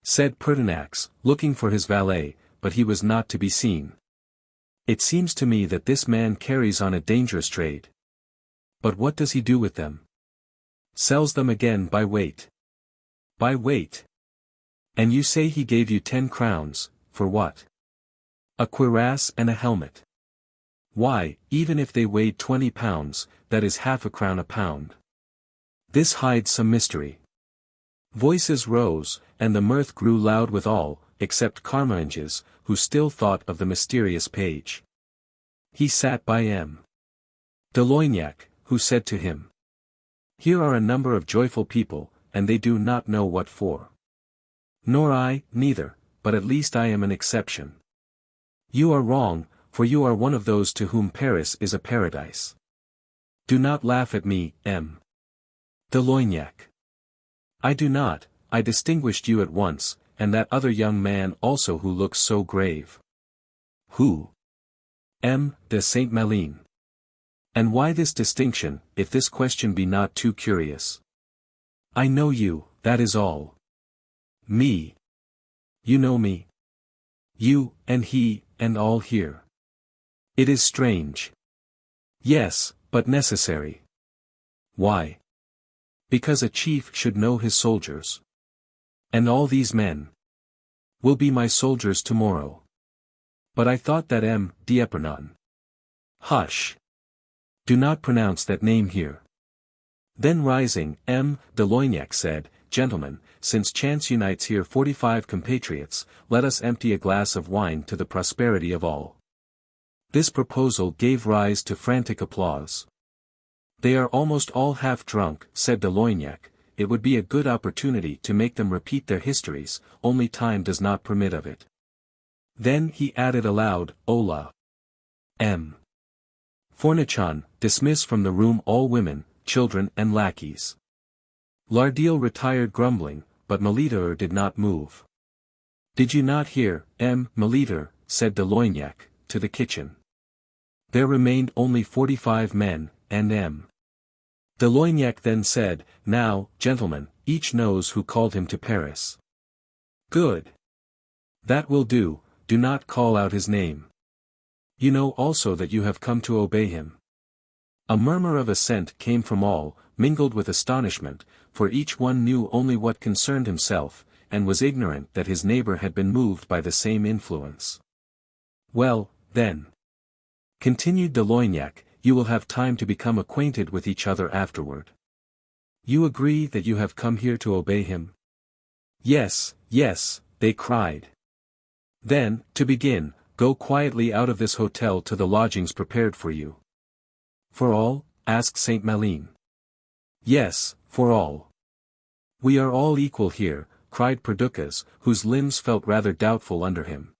Said Pertinax, looking for his valet, but he was not to be seen. It seems to me that this man carries on a dangerous trade. But what does he do with them? Sells them again by weight. By weight. And you say he gave you 10 crowns, for what? A cuirass and a helmet. Why, even if they weighed 20 pounds, that is half a crown a pound. This hides some mystery. Voices rose, and the mirth grew loud with all, except Carminges, who still thought of the mysterious page. He sat by de Loignac, who said to him, Here are a number of joyful people, and they do not know what for. Nor I, neither, but at least I am an exception. You are wrong, for you are one of those to whom Paris is a paradise. Do not laugh at me, de Loignac. I do not, I distinguished you at once, and that other young man also who looks so grave. Who? De Saint Malin. And why this distinction, if this question be not too curious? I know you, that is all. Me. You know me. You, and he, and all here. It is strange. Yes, but necessary. Why? Because a chief should know his soldiers. And all these men will be my soldiers tomorrow. But I thought that d'Épernon. Hush. Do not pronounce that name here. Then rising, de Loignac said, Gentlemen, since chance unites here 45 compatriots, let us empty a glass of wine to the prosperity of all. This proposal gave rise to frantic applause. They are almost all half drunk, said de Loignac. It would be a good opportunity to make them repeat their histories, only time does not permit of it. Then he added aloud, Hola! M. Fournichon, dismiss from the room all women, children and lackeys. Lardil retired grumbling, but Molitor did not move. Did you not hear, M. Molitor, said de Loignac, to the kitchen. There remained only 45 men, and M. De Loignac then said, now, gentlemen, each knows who called him to Paris. Good. That will do, do not call out his name. You know also that you have come to obey him. A murmur of assent came from all, mingled with astonishment, for each one knew only what concerned himself, and was ignorant that his neighbor had been moved by the same influence. Well, then, continued de Loignac, you will have time to become acquainted with each other afterward. You agree that you have come here to obey him? Yes, yes, they cried. Then, to begin, go quietly out of this hotel to the lodgings prepared for you. For all? Asked Saint Malines. Yes, for all. We are all equal here, cried Perducas, whose limbs felt rather doubtful under him.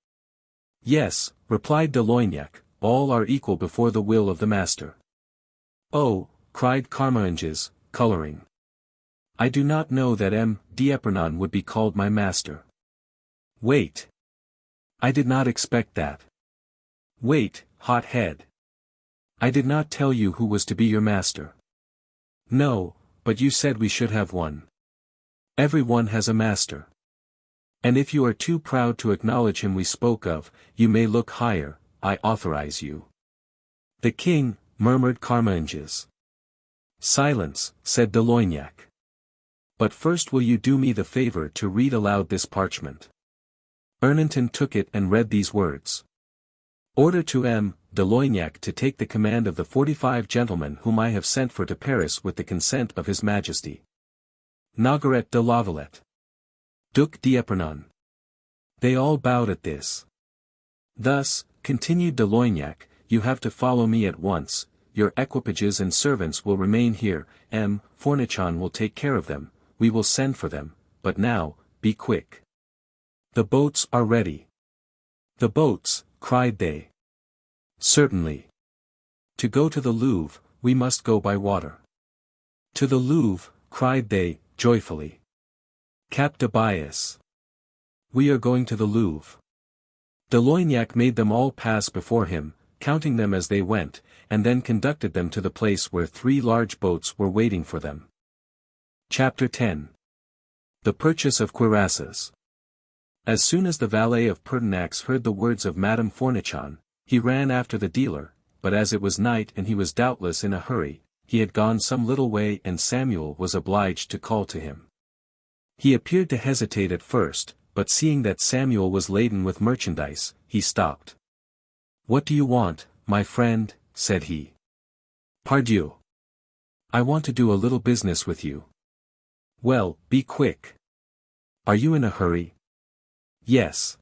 Yes, replied de Loignac, all are equal before the will of the master. Oh, cried Carmainges, coloring. I do not know that M. d'Épernon would be called my master. Wait. I did not expect that. Wait, hot head. I did not tell you who was to be your master. No, but you said we should have one. Every one has a master. And if you are too proud to acknowledge him we spoke of, you may look higher, I authorize you. The king, murmured Carmainges. Silence, said de Loignac. But first will you do me the favor to read aloud this parchment. Ernanton took it and read these words. Order to M. de Loignac to take the command of the 45 gentlemen whom I have sent for to Paris with the consent of his Majesty. Nogaret de la Valette. Duc d'Épernon. They all bowed at this. Thus, continued de Loignac, you have to follow me at once, your equipages and servants will remain here, M. Fournichon will take care of them, we will send for them, but now, be quick. The boats are ready. The boats, cried they. Certainly. To go to the Louvre, we must go by water. To the Louvre, cried they, joyfully. Cap de Bias. We are going to the Louvre. De Loignac made them all pass before him, counting them as they went, and then conducted them to the place where 3 large boats were waiting for them. Chapter 10. The Purchase of Cuirasses. As soon as the valet of Pertinax heard the words of Madame Fournichon, he ran after the dealer, but as it was night and he was doubtless in a hurry, he had gone some little way and Samuel was obliged to call to him. He appeared to hesitate at first, but seeing that Samuel was laden with merchandise, he stopped. What do you want, my friend? Said he. Pardieu. I want to do a little business with you. Well, be quick. Are you in a hurry? Yes.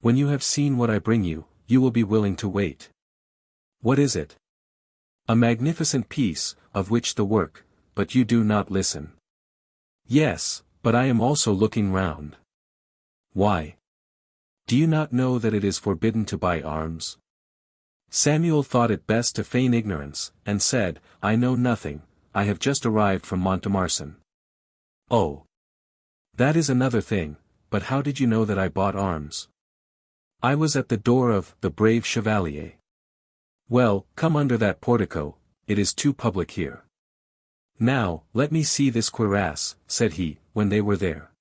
When you have seen what I bring you, you will be willing to wait. What is it? A magnificent piece, of which the work, but you do not listen. Yes, but I am also looking round. Why? Do you not know that it is forbidden to buy arms? Samuel thought it best to feign ignorance, and said, I know nothing, I have just arrived from Montmartre. Oh. That is another thing, but how did you know that I bought arms? I was at the door of the brave Chevalier. Well, come under that portico, it is too public here. Now, let me see this cuirass, said he, when they were there.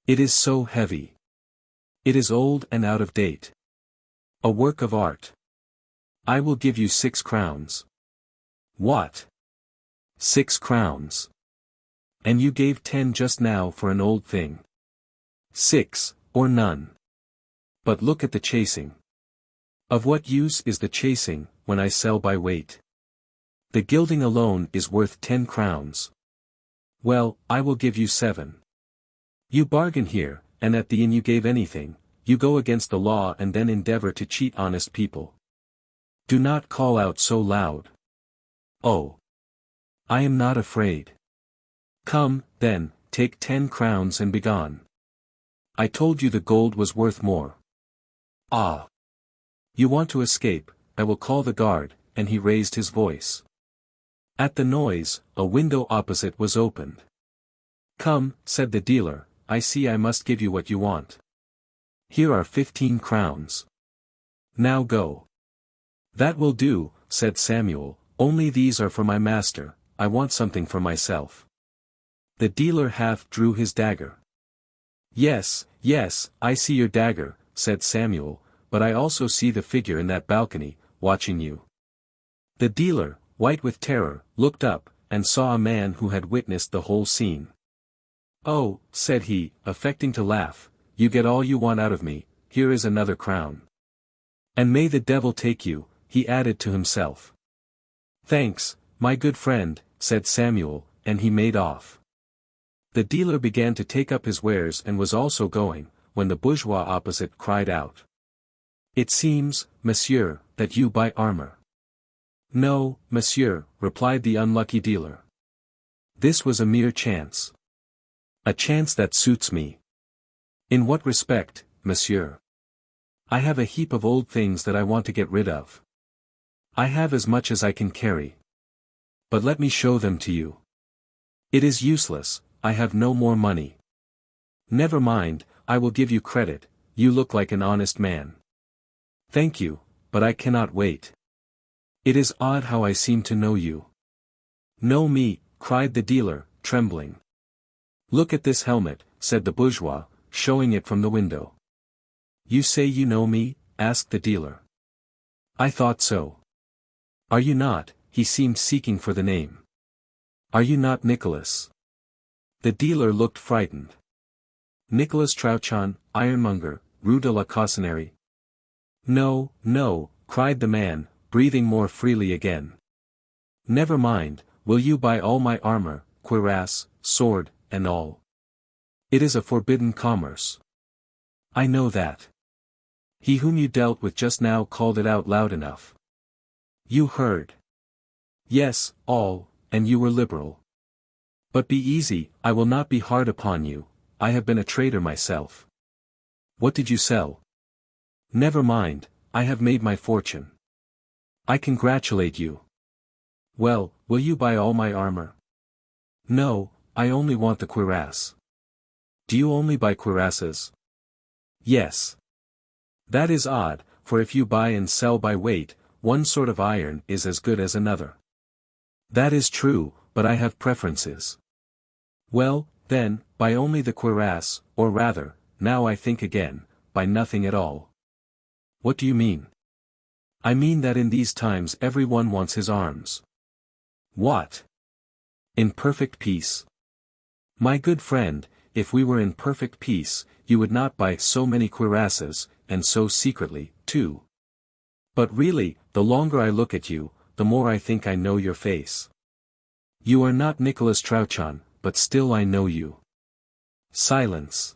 It is so heavy. It is old and out of date. A work of art. I will give you 6 crowns. What? 6 crowns. And you gave 10 just now for an old thing. 6, or none. But look at the chasing. Of what use is the chasing, when I sell by weight? The gilding alone is worth 10 crowns. Well, I will give you 7. You bargain here, and at the inn you gave anything, you go against the law and then endeavor to cheat honest people. Do not call out so loud. Oh! I am not afraid. Come, then, take 10 crowns and begone. I told you the gold was worth more. Ah! You want to escape, I will call the guard, and he raised his voice. At the noise, a window opposite was opened. Come, said the dealer, I see I must give you what you want. Here are 15 crowns. Now go. That will do, said Samuel, only these are for my master, I want something for myself. The dealer half drew his dagger. Yes, yes, I see your dagger, said Samuel, but I also see the figure in that balcony, watching you. The dealer, white with terror, looked up, and saw a man who had witnessed the whole scene. Oh, said he, affecting to laugh, you get all you want out of me, here is another crown. And may the devil take you, he added to himself. Thanks, my good friend, said Samuel, and he made off. The dealer began to take up his wares and was also going, when the bourgeois opposite cried out. It seems, monsieur, that you buy armor. No, monsieur, replied the unlucky dealer. This was a mere chance. A chance that suits me. In what respect, monsieur? I have a heap of old things that I want to get rid of. I have as much as I can carry. But let me show them to you. It is useless, I have no more money. Never mind, I will give you credit, you look like an honest man. Thank you, but I cannot wait. It is odd how I seem to know you. Know me, cried the dealer, trembling. Look at this helmet, said the bourgeois, showing it from the window. You say you know me? Asked the dealer. I thought so. Are you not? He seemed seeking for the name. Are you not Nicholas? The dealer looked frightened. Nicholas Trouchon, ironmonger, Rue de la Cossonnerie. No, no, cried the man, breathing more freely again. Never mind, will you buy all my armor, cuirass, sword, and all? It is a forbidden commerce. I know that. He whom you dealt with just now called it out loud enough. You heard. Yes, all, and you were liberal. But be easy, I will not be hard upon you, I have been a trader myself. What did you sell? Never mind, I have made my fortune. I congratulate you. Well, will you buy all my armor? No, I only want the cuirass. Do you only buy cuirasses? Yes. That is odd, for if you buy and sell by weight, one sort of iron is as good as another. That is true, but I have preferences. Well, then, buy only the cuirass, or rather, now I think again, buy nothing at all. What do you mean? I mean that in these times everyone wants his arms. What? In perfect peace. My good friend, if we were in perfect peace, you would not buy so many cuirasses, and so secretly, too. But really, the longer I look at you, the more I think I know your face. You are not Nicholas Trouchon, but still I know you. Silence.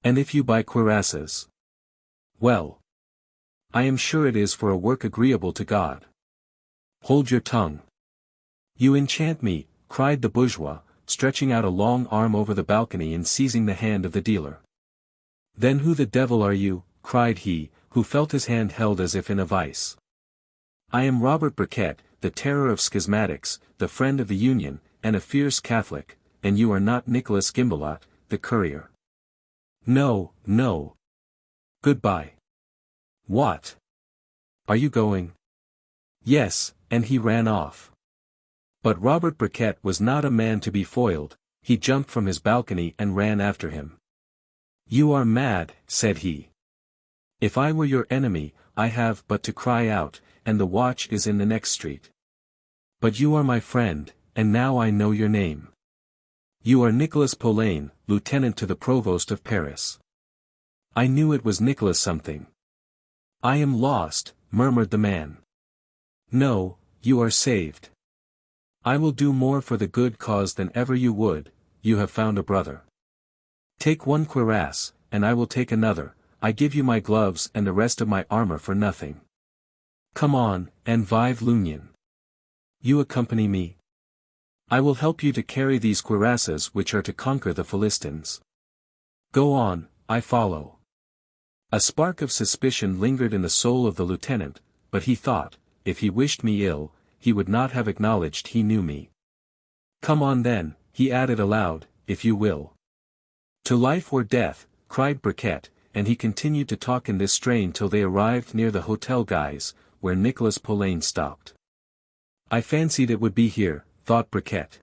And if you buy cuirasses? Well. I am sure it is for a work agreeable to God. Hold your tongue. You enchant me, cried the bourgeois, stretching out a long arm over the balcony and seizing the hand of the dealer. Then who the devil are you, cried he, who felt his hand held as if in a vice. I am Robert Briquet, the terror of schismatics, the friend of the Union, and a fierce Catholic, and you are not Nicholas Gimbalot, the courier. No, no. Goodbye. What? Are you going? Yes, and he ran off. But Robert Briquet was not a man to be foiled, he jumped from his balcony and ran after him. You are mad, said he. If I were your enemy, I have but to cry out, and the watch is in the next street. But you are my friend, and now I know your name. You are Nicholas Poulain, lieutenant to the provost of Paris. I knew it was Nicholas something. I am lost, murmured the man. No, you are saved. I will do more for the good cause than ever you would, you have found a brother. Take one cuirass, and I will take another. I give you my gloves and the rest of my armor for nothing. Come on, and vive l'Union. You accompany me. I will help you to carry these cuirasses which are to conquer the Philistines. Go on, I follow. A spark of suspicion lingered in the soul of the lieutenant, but he thought, if he wished me ill, he would not have acknowledged he knew me. Come on then, he added aloud, if you will. To life or death, cried Briquet, and he continued to talk in this strain till they arrived near the Hotel Guise, where Nicolas Poulain stopped. I fancied it would be here, thought Briquet.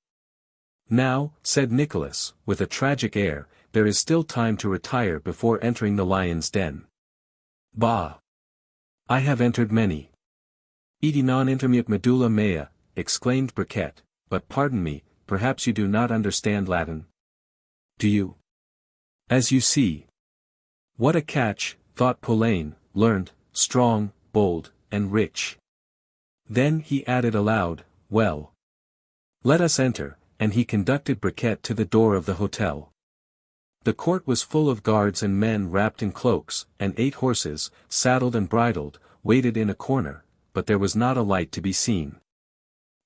Now, said Nicolas, with a tragic air, there is still time to retire before entering the lion's den. Bah! I have entered many. Edi non intermut medulla mea, exclaimed Briquet, but pardon me, perhaps you do not understand Latin. Do you? As you see. What a catch, thought Poulain, learned, strong, bold, and rich. Then he added aloud, well. Let us enter, and he conducted Briquet to the door of the hotel. The court was full of guards and men wrapped in cloaks, and 8 horses, saddled and bridled, waited in a corner, but there was not a light to be seen.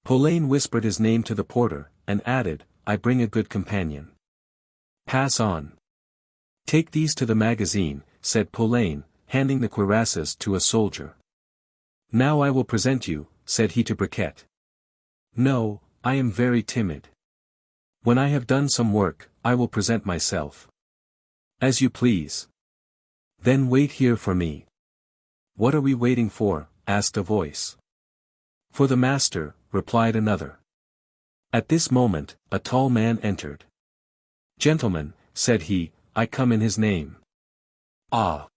Poulain whispered his name to the porter, and added, I bring a good companion. Pass on. Take these to the magazine, said Poulain, handing the cuirasses to a soldier. Now I will present you, said he to Briquet. No, I am very timid. When I have done some work, I will present myself. As you please. Then wait here for me. What are we waiting for? Asked a voice. For the master, replied another. At this moment, a tall man entered. Gentlemen, said he, I come in his name. Ah!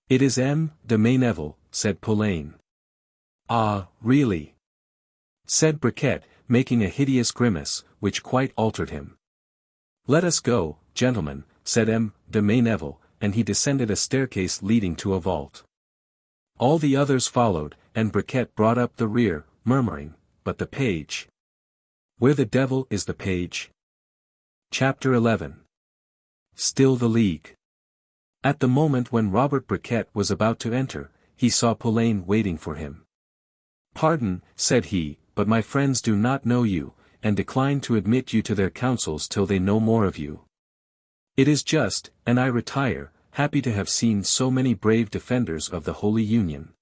It is M. de Méneville, said Poulain. Ah, really? Said Briquet, making a hideous grimace, which quite altered him. Let us go, gentlemen, said M. de Méneville, and he descended a staircase leading to a vault. All the others followed, and Briquet brought up the rear, murmuring, but the page. Where the devil is the page? Chapter 11. Still the League. At the moment when Robert Briquet was about to enter, he saw Poulain waiting for him. Pardon, said he, but my friends do not know you, and decline to admit you to their councils till they know more of you. It is just, and I retire, happy to have seen so many brave defenders of the Holy Union.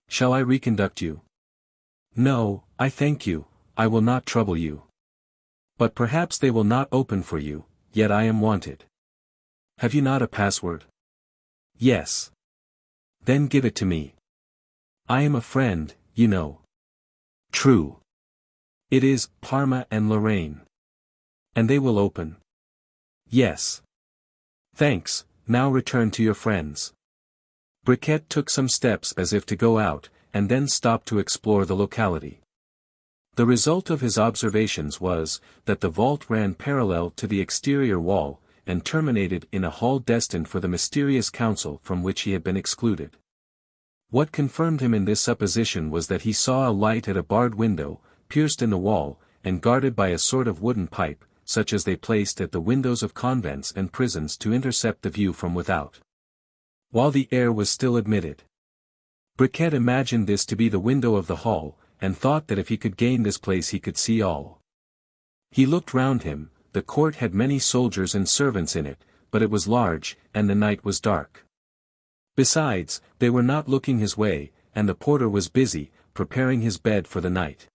Shall I reconduct you? No, I thank you, I will not trouble you. But perhaps they will not open for you, yet I am wanted. Have you not a password? Yes. Then give it to me. I am a friend, you know. True. It is Parma and Lorraine. And they will open. Yes. Thanks, now return to your friends. Briquet took some steps as if to go out, and then stopped to explore the locality. The result of his observations was, that the vault ran parallel to the exterior wall, and terminated in a hall destined for the mysterious council from which he had been excluded. What confirmed him in this supposition was that he saw a light at a barred window, pierced in the wall, and guarded by a sort of wooden pipe, such as they placed at the windows of convents and prisons to intercept the view from without. While the air was still admitted. Briquet imagined this to be the window of the hall, and thought that if he could gain this place he could see all. He looked round him, the court had many soldiers and servants in it, but it was large, and the night was dark. Besides, they were not looking his way, and the porter was busy, preparing his bed for the night.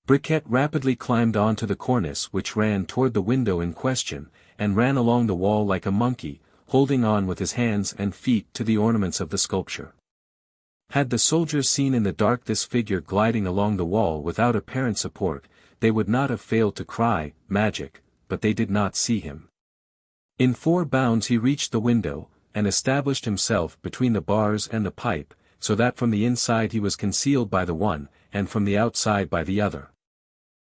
Briquet rapidly climbed on to the cornice which ran toward the window in question, and ran along the wall like a monkey, holding on with his hands and feet to the ornaments of the sculpture. Had the soldiers seen in the dark this figure gliding along the wall without apparent support, they would not have failed to cry, magic, but they did not see him. In 4 bounds he reached the window, and established himself between the bars and the pipe, so that from the inside he was concealed by the one, and from the outside by the other.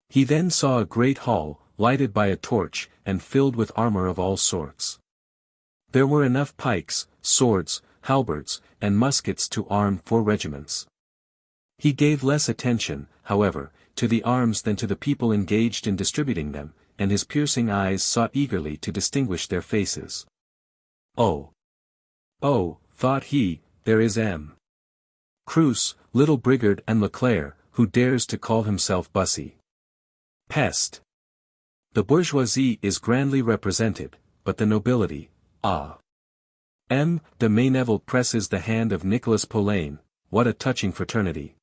He then saw a great hall, lighted by a torch, and filled with armor of all sorts. There were enough pikes, swords, halberds, and muskets to arm 4 regiments. He gave less attention, however, to the arms than to the people engaged in distributing them, and his piercing eyes sought eagerly to distinguish their faces. Oh! Oh, thought he, there is M. Cruz, little Brigard and Leclerc, who dares to call himself Bussy. Peste! The bourgeoisie is grandly represented, but the nobility, ah! M. de Méneville presses the hand of Nicolas Poulain, what a touching fraternity.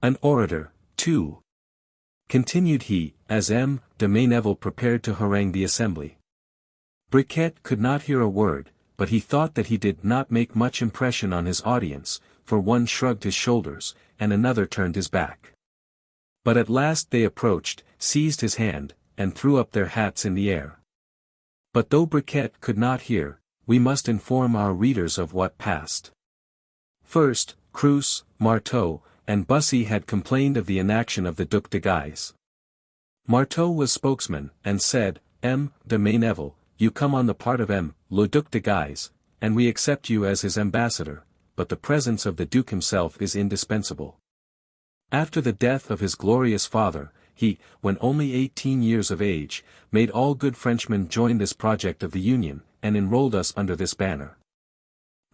An orator, too. Continued he, as M. de Méneville prepared to harangue the assembly. Briquet could not hear a word, but he thought that he did not make much impression on his audience, for one shrugged his shoulders, and another turned his back. But at last they approached, seized his hand, and threw up their hats in the air. But though Briquet could not hear, we must inform our readers of what passed. First, Cruz, Marteau, and Bussy had complained of the inaction of the Duc de Guise. Marteau was spokesman, and said, M. de Méneville, you come on the part of M. le Duc de Guise, and we accept you as his ambassador, but the presence of the Duke himself is indispensable. After the death of his glorious father, he, when only 18 years of age, made all good Frenchmen join this project of the Union, and enrolled us under this banner.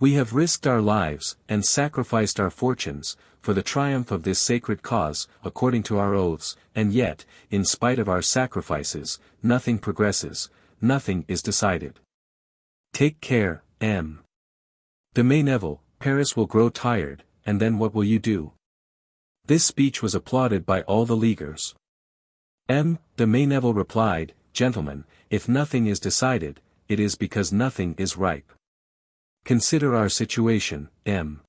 We have risked our lives, and sacrificed our fortunes, for the triumph of this sacred cause, according to our oaths, and yet, in spite of our sacrifices, nothing progresses, nothing is decided. Take care, M. de Méneville, Paris will grow tired, and then what will you do? This speech was applauded by all the Leaguers. M. de Méneville replied, Gentlemen, if nothing is decided, it is because nothing is ripe. Consider our situation, M.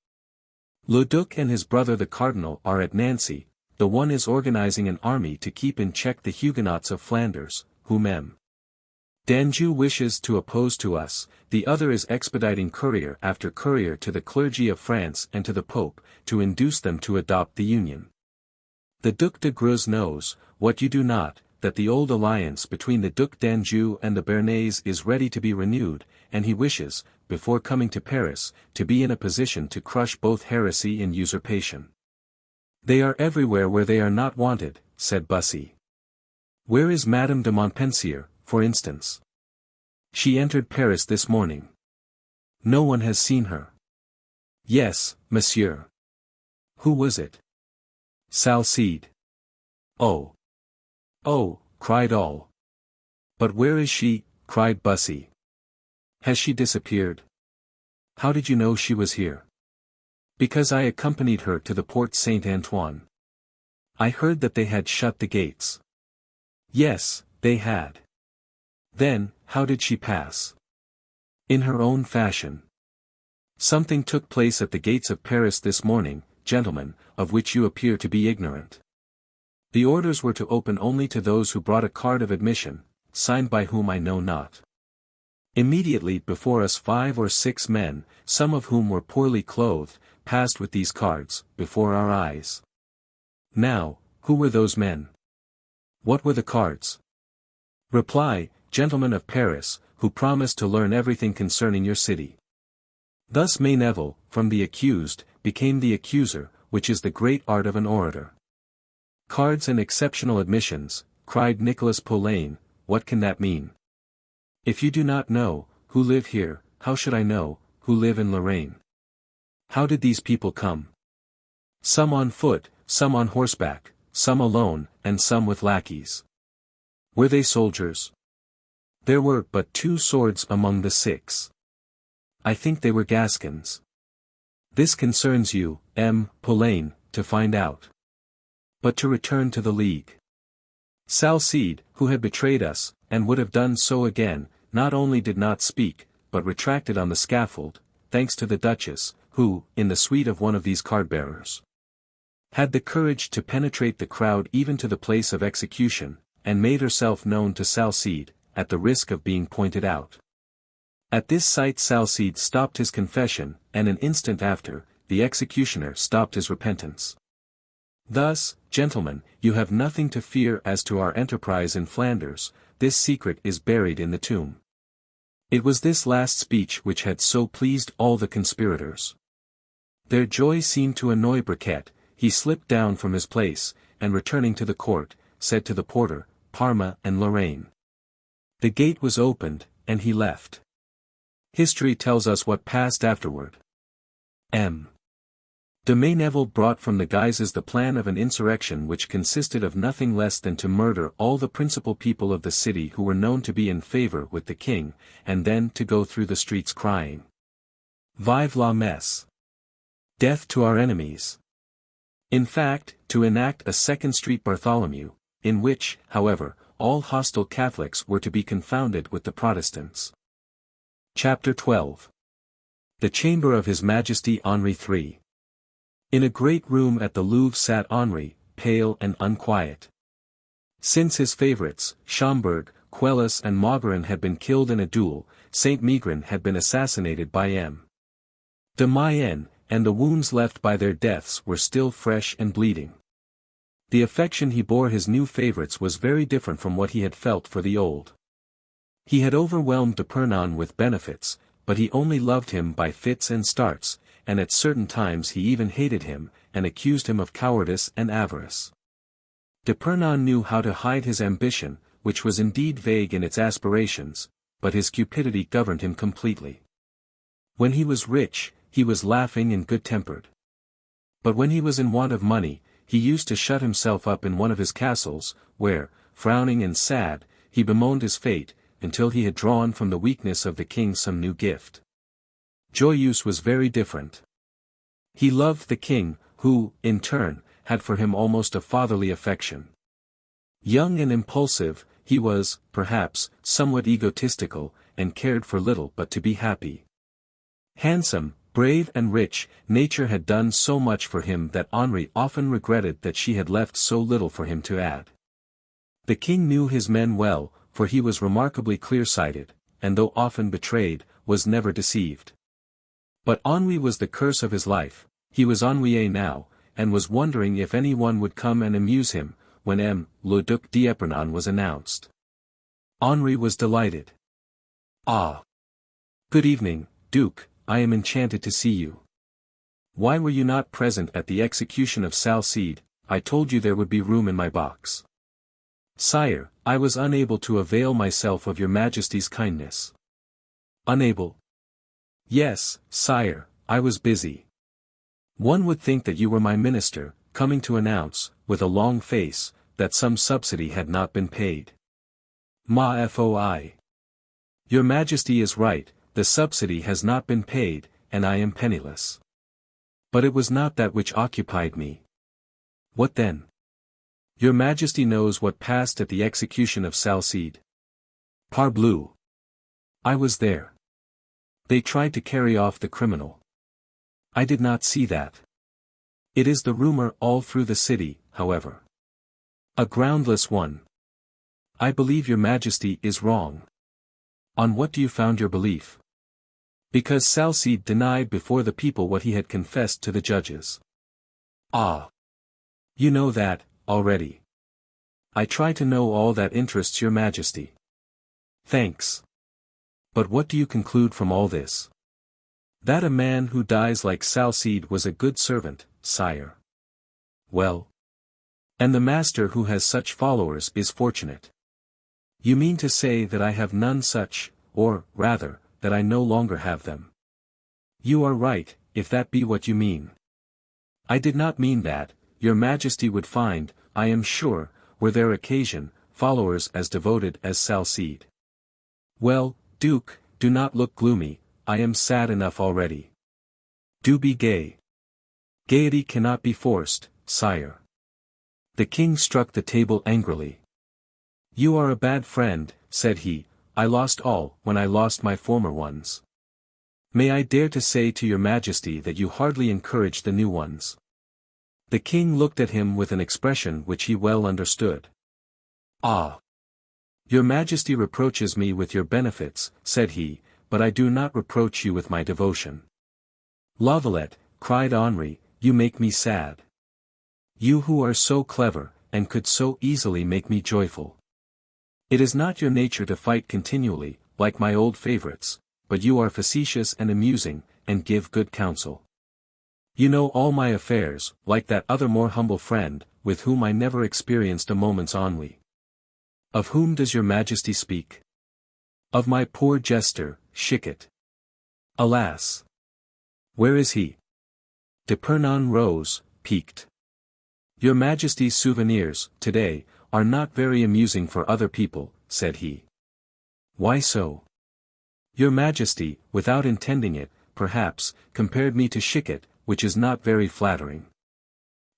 Le Duc and his brother the Cardinal are at Nancy, the one is organizing an army to keep in check the Huguenots of Flanders, whom M. d'Anjou wishes to oppose to us, the other is expediting courier after courier to the clergy of France and to the Pope, to induce them to adopt the Union. The Duc de Gruz knows, what you do not, that the old alliance between the Duc d'Anjou and the Béarnais is ready to be renewed, and he wishes, before coming to Paris, to be in a position to crush both heresy and usurpation. They are everywhere where they are not wanted, said Bussy. Where is Madame de Montpensier, for instance? She entered Paris this morning. No one has seen her. Yes, monsieur. Who was it? Salcede. Oh. Oh, cried all. But where is she? Cried Bussy. Has she disappeared? How did you know she was here? Because I accompanied her to the Porte Saint-Antoine. I heard that they had shut the gates. Yes, they had. Then, how did she pass? In her own fashion. Something took place at the gates of Paris this morning, gentlemen, of which you appear to be ignorant. The orders were to open only to those who brought a card of admission, signed by whom I know not. Immediately before us 5 or 6 men, some of whom were poorly clothed, passed with these cards, before our eyes. Now, who were those men? What were the cards? Reply, gentlemen of Paris, who promised to learn everything concerning your city. Thus Méneville, from the accused, became the accuser, which is the great art of an orator. Cards and exceptional admissions, cried Nicolas Poulain, what can that mean? If you do not know, who live here, how should I know, who live in Lorraine? How did these people come? Some on foot, some on horseback, some alone, and some with lackeys. Were they soldiers? There were but 2 swords among the 6. I think they were Gascons. This concerns you, M. Poulain, to find out. But to return to the League. Salcede, who had betrayed us, and would have done so again, not only did not speak, but retracted on the scaffold, thanks to the Duchess, who, in the suite of one of these card-bearers, had the courage to penetrate the crowd even to the place of execution, and made herself known to Salcede, at the risk of being pointed out. At this sight Salcede stopped his confession, and an instant after, the executioner stopped his repentance. Thus, gentlemen, you have nothing to fear as to our enterprise in Flanders, this secret is buried in the tomb. It was this last speech which had so pleased all the conspirators. Their joy seemed to annoy Briquet, he slipped down from his place, and returning to the court, said to the porter, Parma and Lorraine. The gate was opened, and he left. History tells us what passed afterward. M. de Mayneville brought from the Guises the plan of an insurrection which consisted of nothing less than to murder all the principal people of the city who were known to be in favor with the king, and then to go through the streets crying, "Vive la messe! Death to our enemies!" In fact, to enact a Second Street Bartholomew, in which, however, all hostile Catholics were to be confounded with the Protestants. Chapter 12. The Chamber of His Majesty Henri III. In a great room at the Louvre sat Henri, pale and unquiet. Since his favorites, Schomberg, Quelus and Maugiron had been killed in a duel, Saint Megrin had been assassinated by M. de Mayenne, and the wounds left by their deaths were still fresh and bleeding. The affection he bore his new favorites was very different from what he had felt for the old. He had overwhelmed Épernon with benefits, but he only loved him by fits and starts, and at certain times he even hated him, and accused him of cowardice and avarice. Épernon knew how to hide his ambition, which was indeed vague in its aspirations, but his cupidity governed him completely. When he was rich, he was laughing and good-tempered. But when he was in want of money, he used to shut himself up in one of his castles, where, frowning and sad, he bemoaned his fate, until he had drawn from the weakness of the king some new gift. Joyeuse was very different. He loved the king, who, in turn, had for him almost a fatherly affection. Young and impulsive, he was, perhaps, somewhat egotistical, and cared for little but to be happy. Handsome, brave and rich, nature had done so much for him that Henri often regretted that she had left so little for him to add. The king knew his men well, for he was remarkably clear-sighted, and though often betrayed, was never deceived. But ennui was the curse of his life. He was ennuyé now, and was wondering if any one would come and amuse him, when le Duc d'Épernon was announced. Henri was delighted. "Ah! Good evening, Duke, I am enchanted to see you. Why were you not present at the execution of Salcede? I told you there would be room in my box." "Sire, I was unable to avail myself of your Majesty's kindness." "Unable?" "Yes, sire, I was busy. One would think that you were my minister, coming to announce, with a long face, that some subsidy had not been paid." "Ma foi. Your Majesty is right, the subsidy has not been paid, and I am penniless. But it was not that which occupied me." "What then?" "Your Majesty knows what passed at the execution of Salcede." "Parbleu! I was there. They tried to carry off the criminal. I did not see that. It is the rumor all through the city, however. A groundless one. I believe your Majesty is wrong." "On what do you found your belief?" "Because Salcede denied before the people what he had confessed to the judges." "Ah! You know that, already." "I try to know all that interests your Majesty." "Thanks. But what do you conclude from all this?" "That a man who dies like Salcede was a good servant, sire." "Well? And the master who has such followers is fortunate." "You mean to say that I have none such, or, rather, that I no longer have them." "You are right, if that be what you mean." "I did not mean that. Your Majesty would find, I am sure, were there occasion, followers as devoted as Salcede." "Well, Duke, do not look gloomy, I am sad enough already. Do be gay. Gaiety cannot be forced, sire." The king struck the table angrily. "You are a bad friend," said he. "I lost all when I lost my former ones. May I dare to say to your Majesty that you hardly encourage the new ones?" The king looked at him with an expression which he well understood. "Ah! Your Majesty reproaches me with your benefits," said he, "but I do not reproach you with my devotion." "La Valette," cried Henri, "you make me sad. You who are so clever, and could so easily make me joyful. It is not your nature to fight continually, like my old favorites, but you are facetious and amusing, and give good counsel. You know all my affairs, like that other more humble friend, with whom I never experienced a moment's ennui. Of whom does your Majesty speak? Of my poor jester, Chicot. Alas! Where is he? D'Épernon rose, piqued. Your Majesty's souvenirs, today, are not very amusing for other people, said he. Why so? Your Majesty, without intending it, perhaps, compared me to Chicot, which is not very flattering.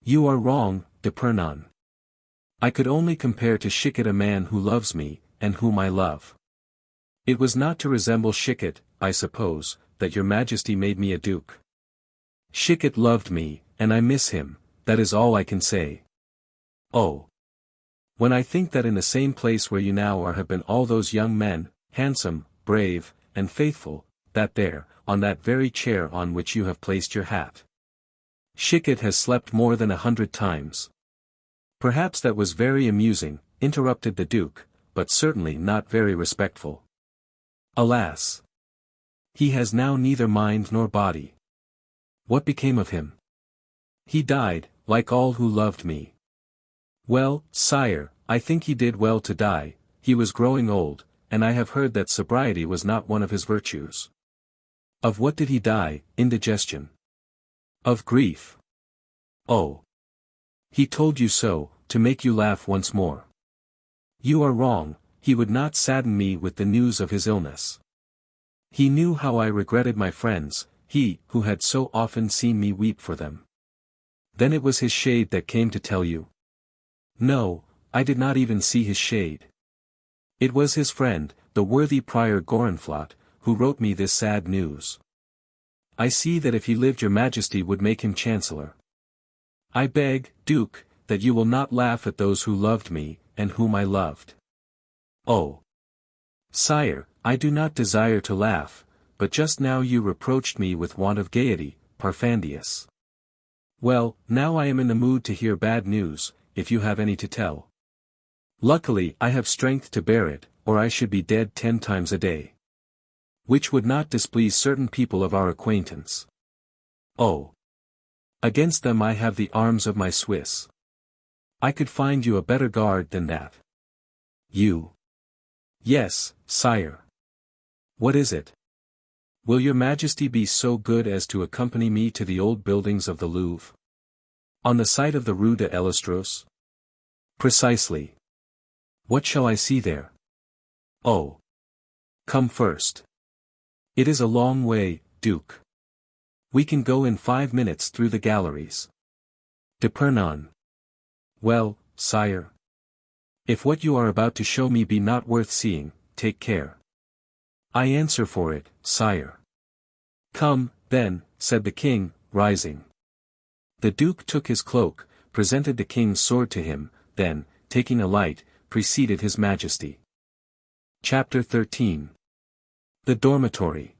You are wrong, D'Épernon. I could only compare to Chicot a man who loves me, and whom I love. It was not to resemble Chicot, I suppose, that your Majesty made me a duke. Chicot loved me, and I miss him, that is all I can say. Oh! When I think that in the same place where you now are have been all those young men, handsome, brave, and faithful, that there, on that very chair on which you have placed your hat, Chicot has slept more than 100 times. Perhaps that was very amusing, interrupted the Duke, but certainly not very respectful. Alas! He has now neither mind nor body. What became of him? He died, like all who loved me. Well, sire, I think he did well to die, he was growing old, and I have heard that sobriety was not one of his virtues. Of what did he die? Indigestion. Of grief. Oh! He told you so, to make you laugh once more. You are wrong, he would not sadden me with the news of his illness. He knew how I regretted my friends, he, who had so often seen me weep for them. Then it was his shade that came to tell you. No, I did not even see his shade. It was his friend, the worthy Prior Gorenflot, who wrote me this sad news. I see that if he lived your Majesty would make him Chancellor. I beg, Duke, that you will not laugh at those who loved me, and whom I loved. Oh! Sire, I do not desire to laugh, but just now you reproached me with want of gaiety, Parfandious. Well, now I am in the mood to hear bad news, if you have any to tell. Luckily I have strength to bear it, or I should be dead 10 times a day. Which would not displease certain people of our acquaintance. Oh! Against them I have the arms of my Swiss. I could find you a better guard than that. You? Yes, sire. What is it? Will your Majesty be so good as to accompany me to the old buildings of the Louvre? On the site of the Rue de l'Elastros? Precisely. What shall I see there? Oh! Come first. It is a long way, Duke. We can go in 5 minutes through the galleries. D'Épernon. Well, sire. If what you are about to show me be not worth seeing, take care. I answer for it, sire. Come, then, said the king, rising. The duke took his cloak, presented the king's sword to him, then, taking a light, preceded his Majesty. Chapter 13. The Dormitory.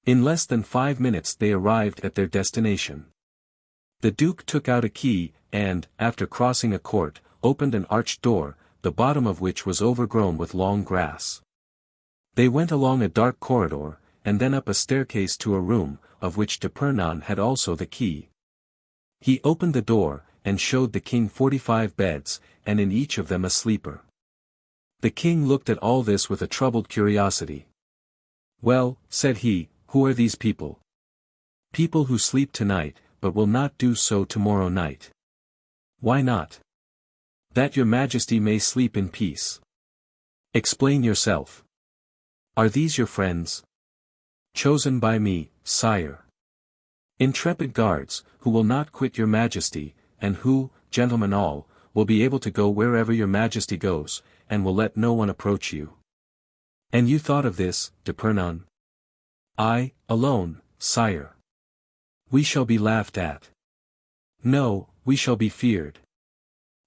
In less than 5 minutes they arrived at their destination. The duke took out a key, and, after crossing a court, opened an arched door, the bottom of which was overgrown with long grass. They went along a dark corridor, and then up a staircase to a room, of which D'Épernon had also the key. He opened the door, and showed the king 45 beds, and in each of them a sleeper. The king looked at all this with a troubled curiosity. Well, said he, who are these people? People who sleep tonight, but will not do so tomorrow night. Why not? That your Majesty may sleep in peace. Explain yourself. Are these your friends? Chosen by me, sire. Intrepid guards, who will not quit your Majesty, and who, gentlemen all, will be able to go wherever your Majesty goes, and will let no one approach you. And you thought of this, D'Épernon? I, alone, sire. We shall be laughed at. No, we shall be feared.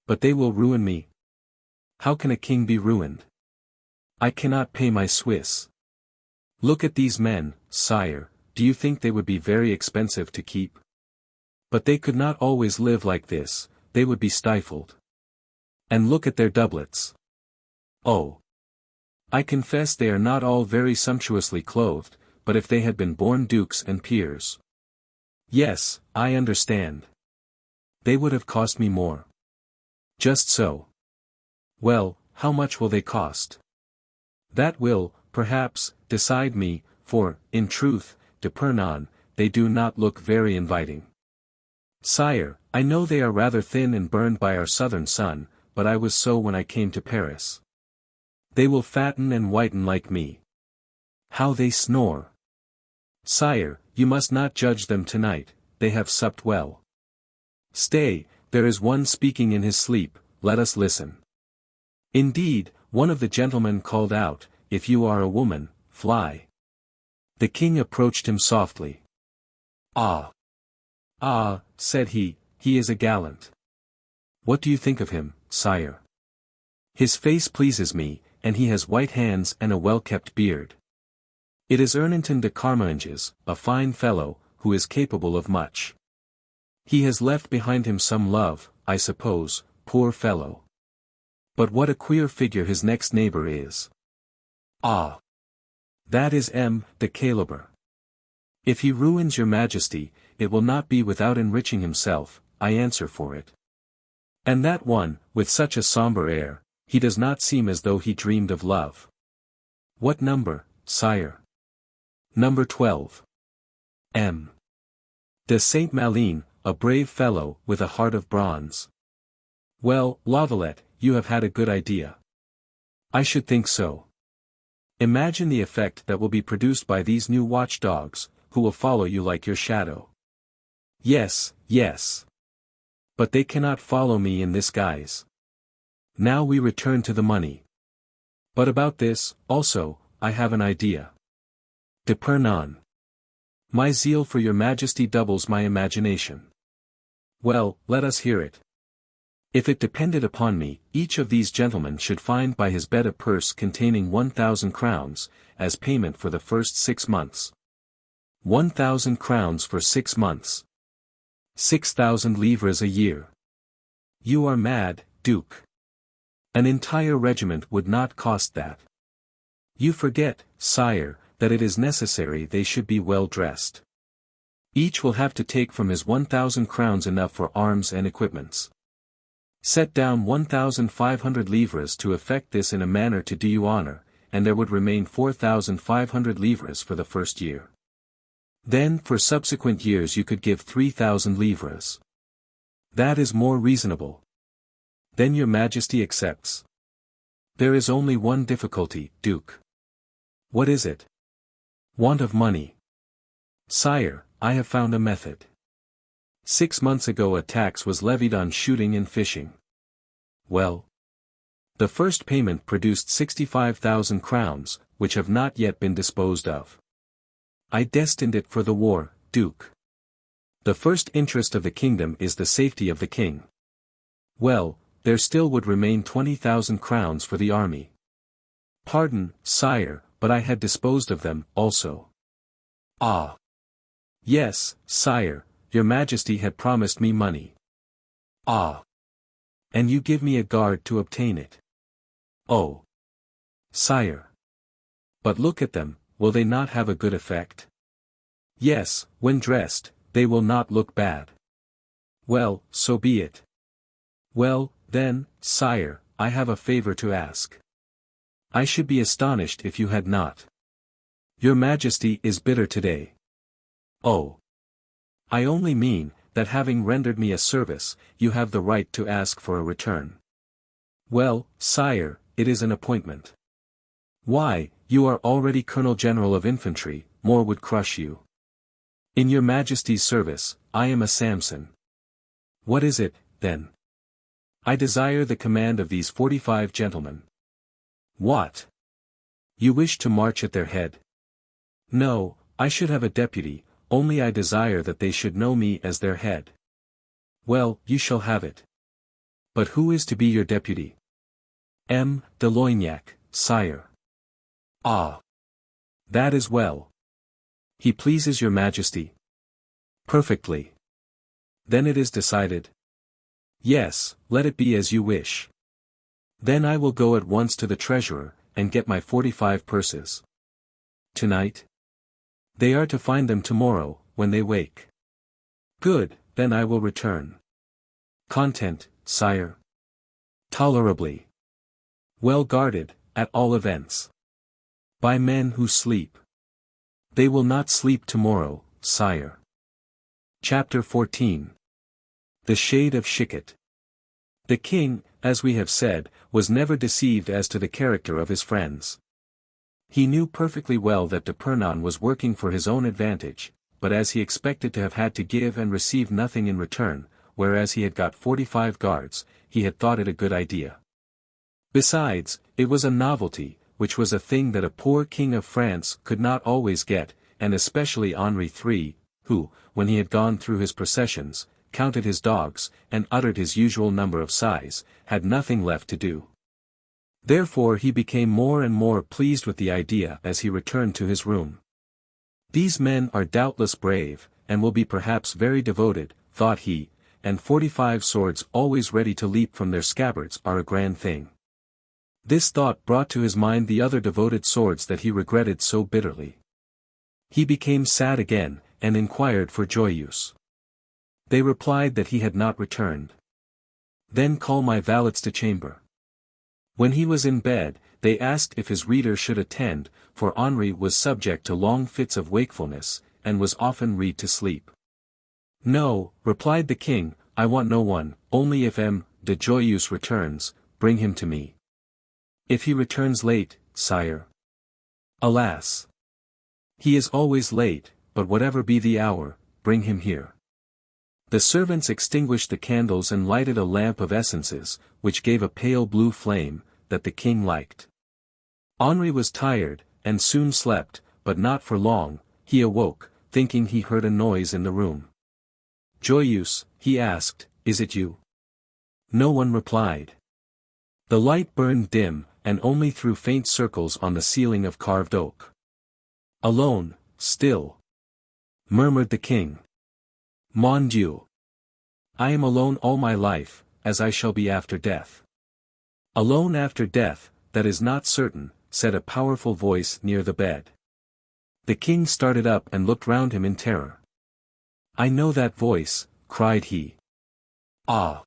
But they will ruin me. How can a king be ruined? I cannot pay my Swiss. Look at these men, sire, do you think they would be very expensive to keep? But they could not always live like this, they would be stifled. And look at their doublets. Oh! I confess they are not all very sumptuously clothed, but if they had been born dukes and peers. Yes, I understand. They would have cost me more. Just so. Well, how much will they cost? That will, perhaps, decide me, for, in truth, d'Épernon, they do not look very inviting. Sire, I know they are rather thin and burned by our southern sun, but I was so when I came to Paris. They will fatten and whiten like me. How they snore! Sire, you must not judge them tonight, they have supped well. Stay, there is one speaking in his sleep, let us listen. Indeed, one of the gentlemen called out, if you are a woman, fly. The king approached him softly. Ah! Ah, said he is a gallant. What do you think of him, sire? His face pleases me, and he has white hands and a well-kept beard. It is Ernanton de Carmainges, a fine fellow, who is capable of much. He has left behind him some love, I suppose, poor fellow. But what a queer figure his next neighbor is. Ah! That is M. de Calibre. If he ruins your Majesty, it will not be without enriching himself, I answer for it. And that one, with such a sombre air, he does not seem as though he dreamed of love. What number, sire? Number 12. M. de Saint-Malin, a brave fellow, with a heart of bronze. Well, Valette, you have had a good idea. I should think so. Imagine the effect that will be produced by these new watchdogs, who will follow you like your shadow. Yes, yes. But they cannot follow me in this guise. Now we return to the money. But about this, also, I have an idea. D'Épernon. My zeal for your Majesty doubles my imagination. Well, let us hear it. If it depended upon me, each of these gentlemen should find by his bed a purse containing 1,000 crowns, as payment for the first 6 months. 1,000 crowns for 6 months. 6,000 livres a year. You are mad, Duke. An entire regiment would not cost that. You forget, sire, that it is necessary they should be well dressed. Each will have to take from his 1,000 crowns enough for arms and equipments. Set down 1,500 livres to effect this in a manner to do you honor, and there would remain 4,500 livres for the first year. Then for subsequent years you could give 3,000 livres. That is more reasonable. Then your Majesty accepts. There is only one difficulty, Duke. What is it? Want of money. Sire, I have found a method. 6 months ago a tax was levied on shooting and fishing. Well? The first payment produced 65,000 crowns, which have not yet been disposed of. I destined it for the war, Duke. The first interest of the kingdom is the safety of the king. Well, there still would remain 20,000 crowns for the army. Pardon, sire, but I had disposed of them, also. Ah! Yes, sire, your Majesty had promised me money. Ah! And you give me a guard to obtain it. Oh! Sire! But look at them, will they not have a good effect? Yes, when dressed, they will not look bad. Well, so be it. Well, then, sire, I have a favor to ask. I should be astonished if you had not. Your Majesty is bitter today. Oh! I only mean, that having rendered me a service, you have the right to ask for a return. Well, sire, it is an appointment. Why, you are already Colonel General of Infantry, more would crush you. In your Majesty's service, I am a Samson. What is it, then? I desire the command of these 45 gentlemen. What? You wish to march at their head? No, I should have a deputy, only I desire that they should know me as their head. Well, you shall have it. But who is to be your deputy? M. de Loignac, sire. Ah! That is well. He pleases your Majesty? Perfectly. Then it is decided? Yes, let it be as you wish. Then I will go at once to the treasurer, and get my 45 purses. Tonight? They are to find them tomorrow, when they wake. Good, then I will return. Content, sire? Tolerably. Well guarded, at all events. By men who sleep. They will not sleep tomorrow, sire. Chapter 14. The Shade of Chicot. The king, as we have said, was never deceived as to the character of his friends. He knew perfectly well that Épernon was working for his own advantage, but as he expected to have had to give and receive nothing in return, whereas he had got 45 guards, he had thought it a good idea. Besides, it was a novelty, which was a thing that a poor king of France could not always get, and especially Henri III, who, when he had gone through his processions, counted his dogs, and uttered his usual number of sighs, had nothing left to do. Therefore he became more and more pleased with the idea as he returned to his room. These men are doubtless brave, and will be perhaps very devoted, thought he, and 45 swords always ready to leap from their scabbards are a grand thing. This thought brought to his mind the other devoted swords that he regretted so bitterly. He became sad again, and inquired for Joyeuse. They replied that he had not returned. Then call my valets to chamber. When he was in bed, they asked if his reader should attend, for Henri was subject to long fits of wakefulness, and was often read to sleep. No, replied the king, I want no one, only if M. de Joyeuse returns, bring him to me. If he returns late, sire. Alas! He is always late, but whatever be the hour, bring him here. The servants extinguished the candles and lighted a lamp of essences, which gave a pale blue flame, that the king liked. Henri was tired, and soon slept, but not for long. He awoke, thinking he heard a noise in the room. Joyeuse, he asked, is it you? No one replied. The light burned dim, and only threw faint circles on the ceiling of carved oak. Alone, still, murmured the king. Mon Dieu! I am alone all my life, as I shall be after death. Alone after death, that is not certain, said a powerful voice near the bed. The king started up and looked round him in terror. I know that voice, cried he. Ah!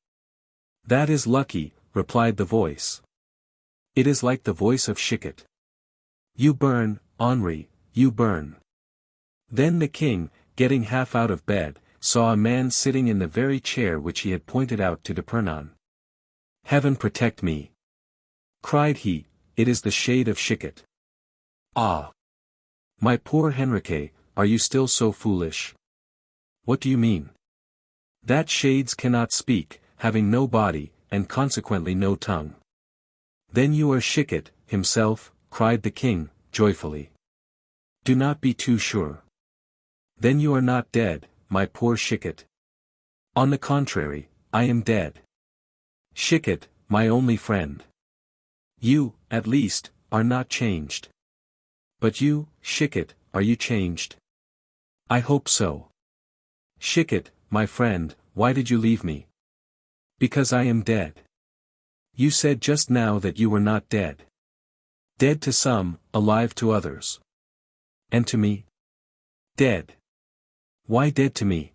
That is lucky, replied the voice. It is like the voice of Chicot. You burn, Henri, you burn. Then the king, getting half out of bed, saw a man sitting in the very chair which he had pointed out to Épernon. Heaven protect me! Cried he, it is the shade of Chicot. Ah! My poor Henrique, are you still so foolish? What do you mean? That shades cannot speak, having no body, and consequently no tongue. Then you are Chicot, himself, cried the king, joyfully. Do not be too sure. Then you are not dead, my poor Chicot. On the contrary, I am dead. Chicot, my only friend. You, at least, are not changed. But you, Chicot, are you changed? I hope so. Chicot, my friend, why did you leave me? Because I am dead. You said just now that you were not dead. Dead to some, alive to others. And to me? Dead. Why dead to me?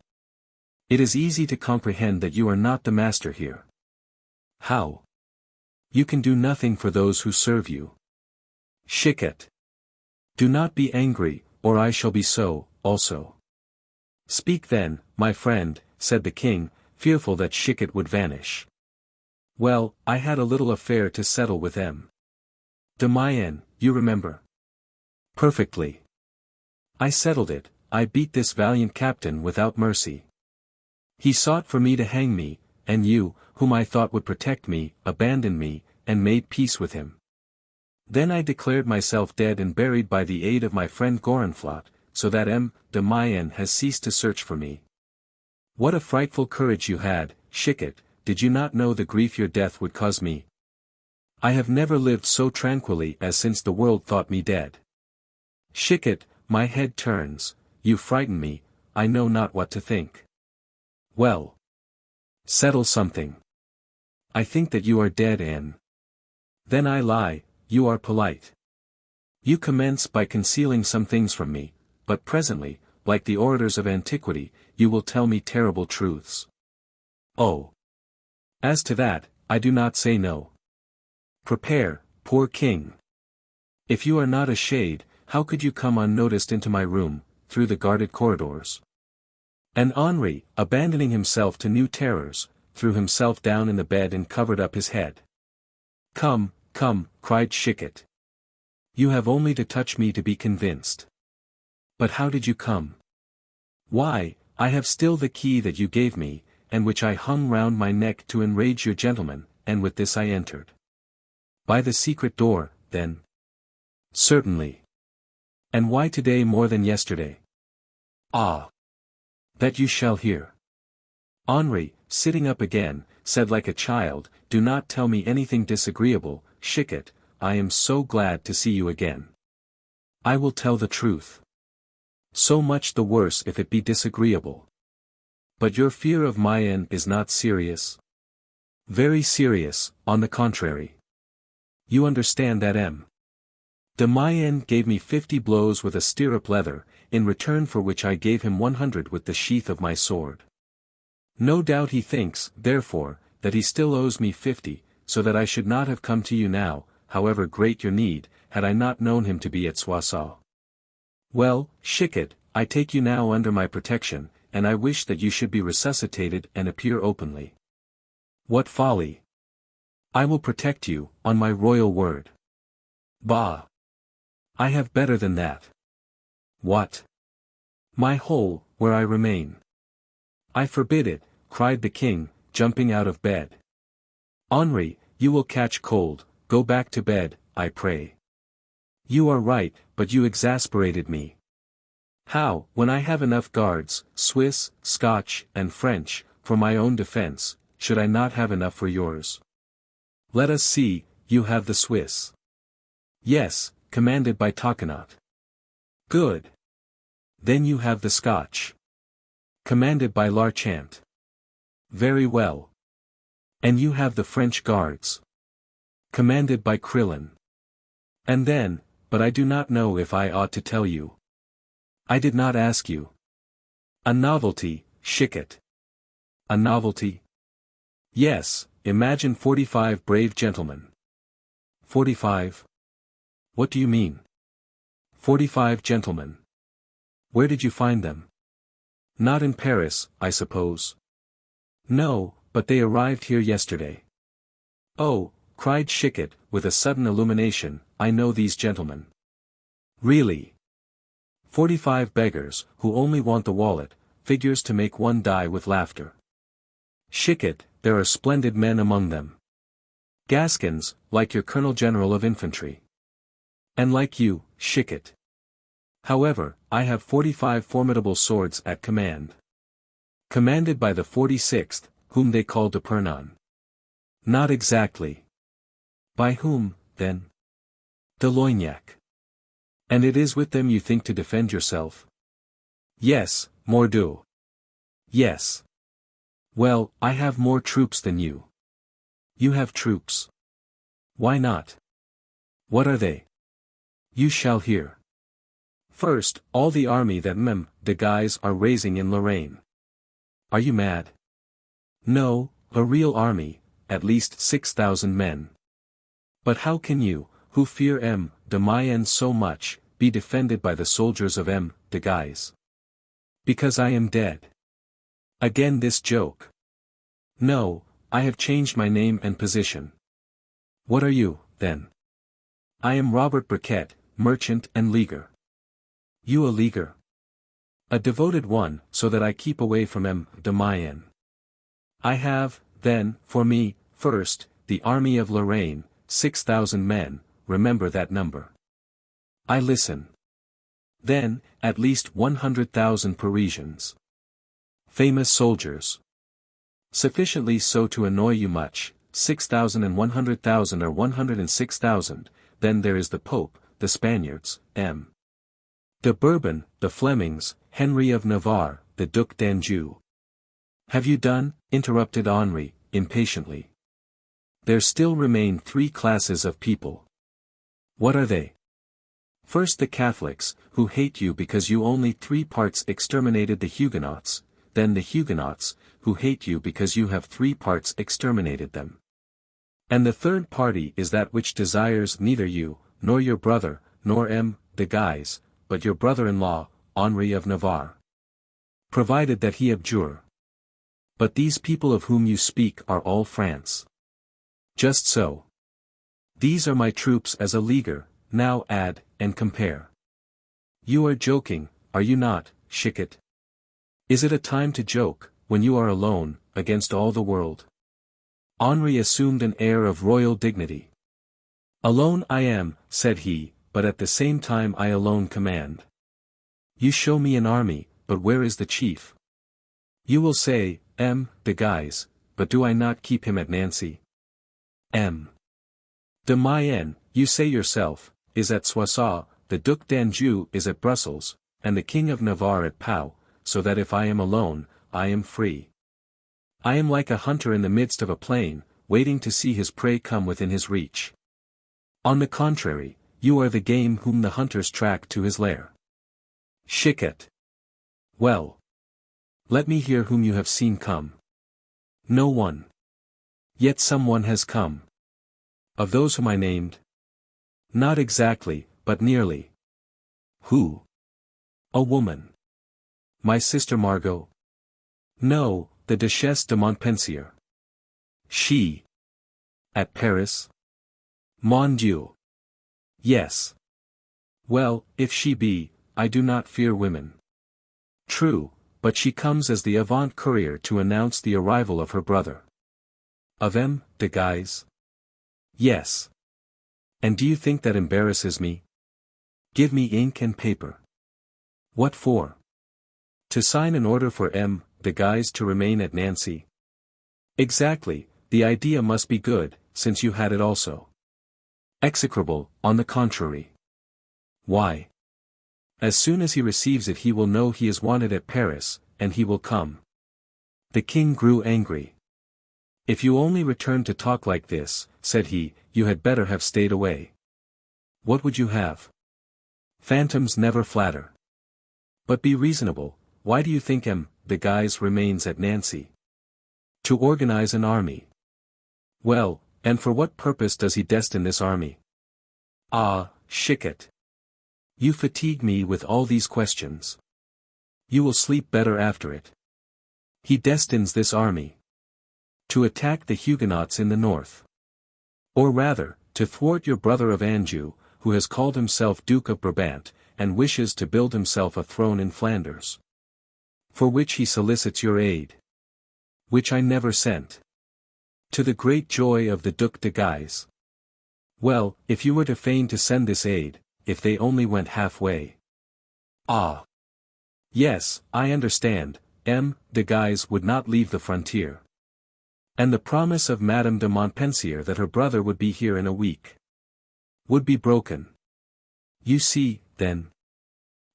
It is easy to comprehend that you are not the master here. How? You can do nothing for those who serve you. Chicot. Do not be angry, or I shall be so, also. Speak then, my friend, said the king, fearful that Chicot would vanish. Well, I had a little affair to settle with M. de Mayenne, you remember? Perfectly. I settled it, I beat this valiant captain without mercy. He sought for me to hang me, and you, whom I thought would protect me, abandoned me, and made peace with him. Then I declared myself dead and buried by the aid of my friend Gorenflot, so that M. de Mayenne has ceased to search for me. What a frightful courage you had, Chicot, did you not know the grief your death would cause me? I have never lived so tranquilly as since the world thought me dead. Chicot, my head turns, you frighten me, I know not what to think. Well. Settle something. I think that you are dead, Anne. Then I lie, you are polite. You commence by concealing some things from me, but presently, like the orators of antiquity, you will tell me terrible truths. Oh! As to that, I do not say no. Prepare, Poor king! If you are not a shade, how could you come unnoticed into my room, through the guarded corridors? And Henri, abandoning himself to new terrors, threw himself down in the bed and covered up his head. Come, come, cried Chicot. You have only to touch me to be convinced. But how did you come? Why, I have still the key that you gave me, and which I hung round my neck to enrage your gentleman, and with this I entered. By the secret door, then? Certainly. And why today more than yesterday? Ah! That you shall hear. Henri, sitting up again, said like a child, do not tell me anything disagreeable, Chicot, I am so glad to see you again. I will tell the truth. So much the worse if it be disagreeable. But your fear of Mayenne is not serious? Very serious, on the contrary. You understand that M. de Mayenne gave me 50 blows with a stirrup leather, in return for which I gave him 100 with the sheath of my sword. No doubt he thinks, therefore, that he still owes me 50, so that I should not have come to you now, however great your need, had I not known him to be at Soissons. Well, Chicot, I take you now under my protection, and I wish that you should be resuscitated and appear openly. What folly! I will protect you, on my royal word. Bah! I have better than that. What? My hole, where I remain. I forbid it, cried the king, jumping out of bed. Henri, you will catch cold, go back to bed, I pray. You are right, but you exasperated me. How, when I have enough guards, Swiss, Scotch, and French, for my own defense, should I not have enough for yours? Let us see, you have the Swiss. Yes, commanded by Tocquenot. Good. Then you have the Scotch. Commanded by Larchant. Very well. And you have the French guards. Commanded by Crillon. And then, but I do not know if I ought to tell you. I did not ask you. A novelty, Chicot. A novelty? Yes, imagine 45 brave gentlemen. 45? What do you mean? 45 gentlemen. Where did you find them? Not in Paris, I suppose. No, but they arrived here yesterday. Oh, cried Chicot, with a sudden illumination, I know these gentlemen. Really? 45 beggars, who only want the wallet, figures to make one die with laughter. Chicot, there are splendid men among them. Gascons, like your Colonel General of Infantry. And like you, Chicot. However, I have 45 formidable swords at command. Commanded by the 46th, whom they call Épernon. Not exactly. By whom, then? De Loignac. And it is with them you think to defend yourself? Yes, mordieu. Yes. Well, I have more troops than you. You have troops. Why not? What are they? You shall hear. First, all the army that Mem de Guise are raising in Lorraine. Are you mad? No, a real army, at least 6,000 men. But how can you, who fear M. de Mayenne so much, be defended by the soldiers of M. de Guise? Because I am dead. Again this joke. No, I have changed my name and position. What are you, then? I am Robert Briquet, merchant and leaguer. You a leaguer? A devoted one, so that I keep away from M. de Mayenne. I have, then, for me, first, the army of Lorraine, 6,000 men, remember that number. I listen. Then, at least 100,000 Parisians. Famous soldiers. Sufficiently so to annoy you much, 6,000 and 100,000 are 106,000, then there is the Pope, the Spaniards, M. de Bourbon, the Flemings, Henri of Navarre, the Duke d'Anjou. Have you done? Interrupted Henri, impatiently. There still remain 3 classes of people. What are they? First the Catholics, who hate you because you only 3 parts exterminated the Huguenots, then the Huguenots, who hate you because you have 3 parts exterminated them. And the third party is that which desires neither you, nor your brother, nor de Guise, but your brother-in-law, Henri of Navarre. Provided that he abjure. But these people of whom you speak are all France. Just so. These are my troops as a leaguer, now add, and compare. You are joking, are you not, Chicot? Is it a time to joke, when you are alone, against all the world? Henri assumed an air of royal dignity. Alone I am, said he, but at the same time I alone command. You show me an army, but where is the chief? You will say, de Guise, but do I not keep him at Nancy? De Mayenne, you say yourself, is at Soissons, the Duke d'Anjou is at Brussels, and the King of Navarre at Pau, so that if I am alone, I am free. I am like a hunter in the midst of a plain, waiting to see his prey come within his reach. On the contrary, you are the game whom the hunters track to his lair. Chicot. Well. Let me hear whom you have seen come. No one. Yet someone has come. Of those whom I named? Not exactly, but nearly. Who? A woman. My sister Margot? No, the Duchesse de Montpensier. She. At Paris? Mon Dieu. Yes. Well, if she be, I do not fear women. True, but she comes as the avant-courier to announce the arrival of her brother. Of de Guise? Yes. And do you think that embarrasses me? Give me ink and paper. What for? To sign an order for de Guise to remain at Nancy. Exactly, the idea must be good, since you had it also. Execrable, on the contrary. Why? As soon as he receives it he will know he is wanted at Paris, and he will come. The king grew angry. If you only returned to talk like this, said he, you had better have stayed away. What would you have? Phantoms never flatter. But be reasonable, why do you think de Guise remains at Nancy? To organize an army. Well, and for what purpose does he destine this army? Ah, Chicot. You fatigue me with all these questions. You will sleep better after it. He destines this army to attack the Huguenots in the north. Or rather, to thwart your brother of Anjou, who has called himself Duke of Brabant, and wishes to build himself a throne in Flanders. For which he solicits your aid. Which I never sent. To the great joy of the Duc de Guise. Well, if you were to feign to send this aid, if they only went halfway. Ah. Yes, I understand, de Guise would not leave the frontier. And the promise of Madame de Montpensier that her brother would be here in a week would be broken. You see, then.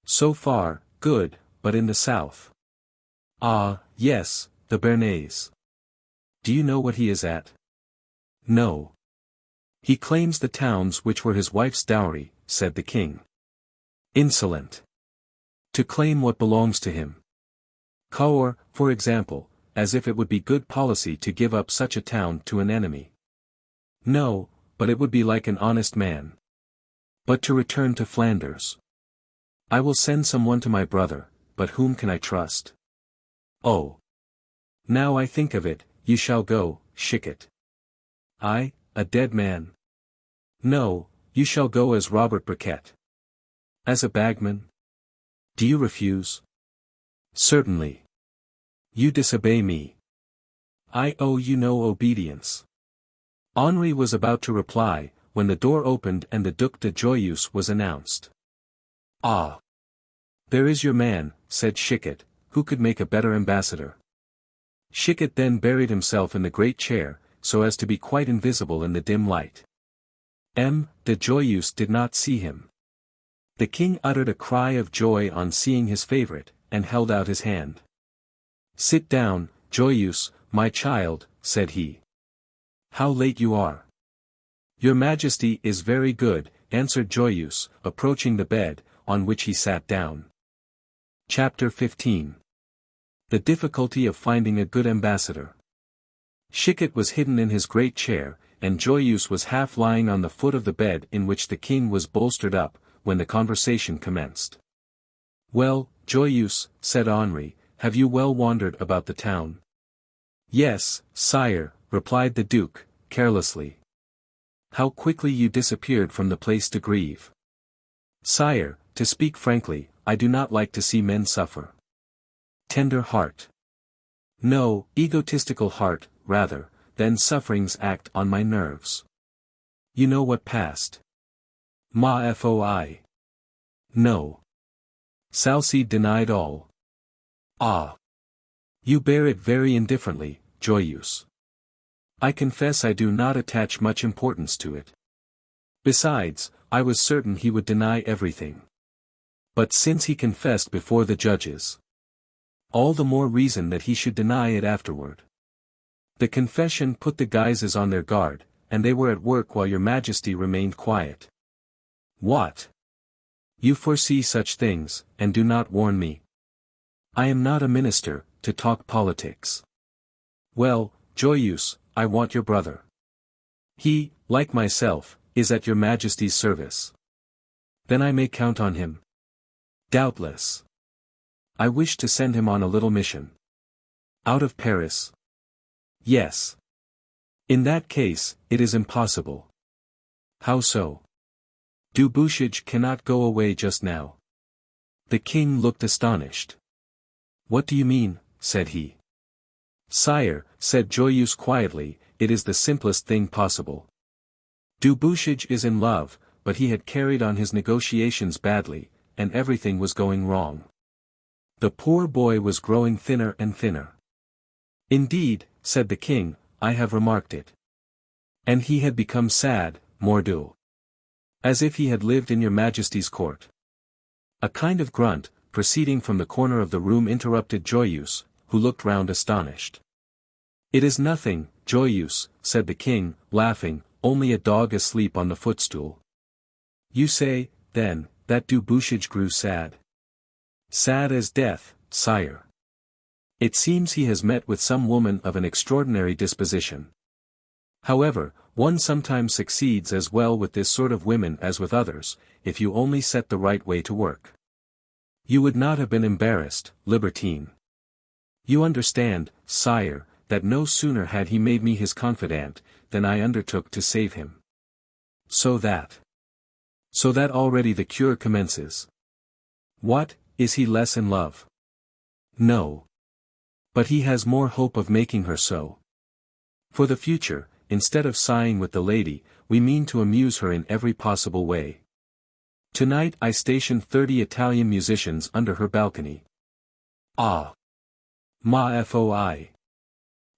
So far, good, but in the south. Ah, yes, the Béarnais. Do you know what he is at? No. He claims the towns which were his wife's dowry, said the king. Insolent. To claim what belongs to him. Cahors, for example, as if it would be good policy to give up such a town to an enemy. No, but it would be like an honest man. But to return to Flanders. I will send someone to my brother, but whom can I trust? Oh. Now I think of it, you shall go, Chicot. I, a dead man? No, you shall go as Robert Briquet. As a bagman? Do you refuse? Certainly. You disobey me. I owe you no obedience. Henri was about to reply, when the door opened and the Duc de Joyeuse was announced. Ah! There is your man, said Chicot, who could make a better ambassador. Chicot then buried himself in the great chair, so as to be quite invisible in the dim light. De Joyeuse did not see him. The king uttered a cry of joy on seeing his favorite, and held out his hand. Sit down, Joyeuse, my child, said he. How late you are. Your Majesty is very good, answered Joyeuse, approaching the bed, on which he sat down. Chapter 15. The difficulty of finding a good ambassador. Chicot was hidden in his great chair, and Joyeuse was half lying on the foot of the bed in which the king was bolstered up, when the conversation commenced. "Well, Joyeuse," said Henri, "have you well wandered about the town?" "Yes, sire," replied the duke, carelessly. "How quickly you disappeared from the place to grieve." "Sire, to speak frankly, I do not like to see men suffer." "Tender heart." "No, egotistical heart, rather, then sufferings act on my nerves." "You know what passed?" "Ma foi. No." Salcede denied all. "Ah. You bear it very indifferently, Joyeuse." "I confess I do not attach much importance to it. Besides, I was certain he would deny everything. But since he confessed before the judges, all the more reason that he should deny it afterward. The confession put the Guises on their guard, and they were at work while your Majesty remained quiet." "What? You foresee such things, and do not warn me." "I am not a minister, to talk politics." "Well, Joyeuse, I want your brother. He, like myself, is at your Majesty's service." "Then I may count on him?" "Doubtless. I wish to send him on a little mission." "Out of Paris?" "Yes." "In that case, it is impossible." "How so?" "Dubuchage cannot go away just now." The king looked astonished. "What do you mean?" said he. "Sire," said Joyeuse quietly, "it is the simplest thing possible. Dubuchage is in love, but he had carried on his negotiations badly, and everything was going wrong. The poor boy was growing thinner and thinner." "Indeed," said the king, "I have remarked it." "And he had become sad, mordieu. As if he had lived in your Majesty's court." A kind of grunt, proceeding from the corner of the room interrupted Joyeuse, who looked round astonished. "It is nothing, Joyeuse," said the king, laughing, "only a dog asleep on the footstool." "You say, then, that Dubuchage grew sad?" "Sad as death, sire. It seems he has met with some woman of an extraordinary disposition. However, one sometimes succeeds as well with this sort of women as with others, if you only set the right way to work. You would not have been embarrassed, libertine. You understand, sire, that no sooner had he made me his confidant, than I undertook to save him. So that already the cure commences." "What, is he less in love?" "No. But he has more hope of making her so. For the future, instead of sighing with the lady, we mean to amuse her in every possible way. Tonight I stationed 30 Italian musicians under her balcony." "Ah! Ma foi.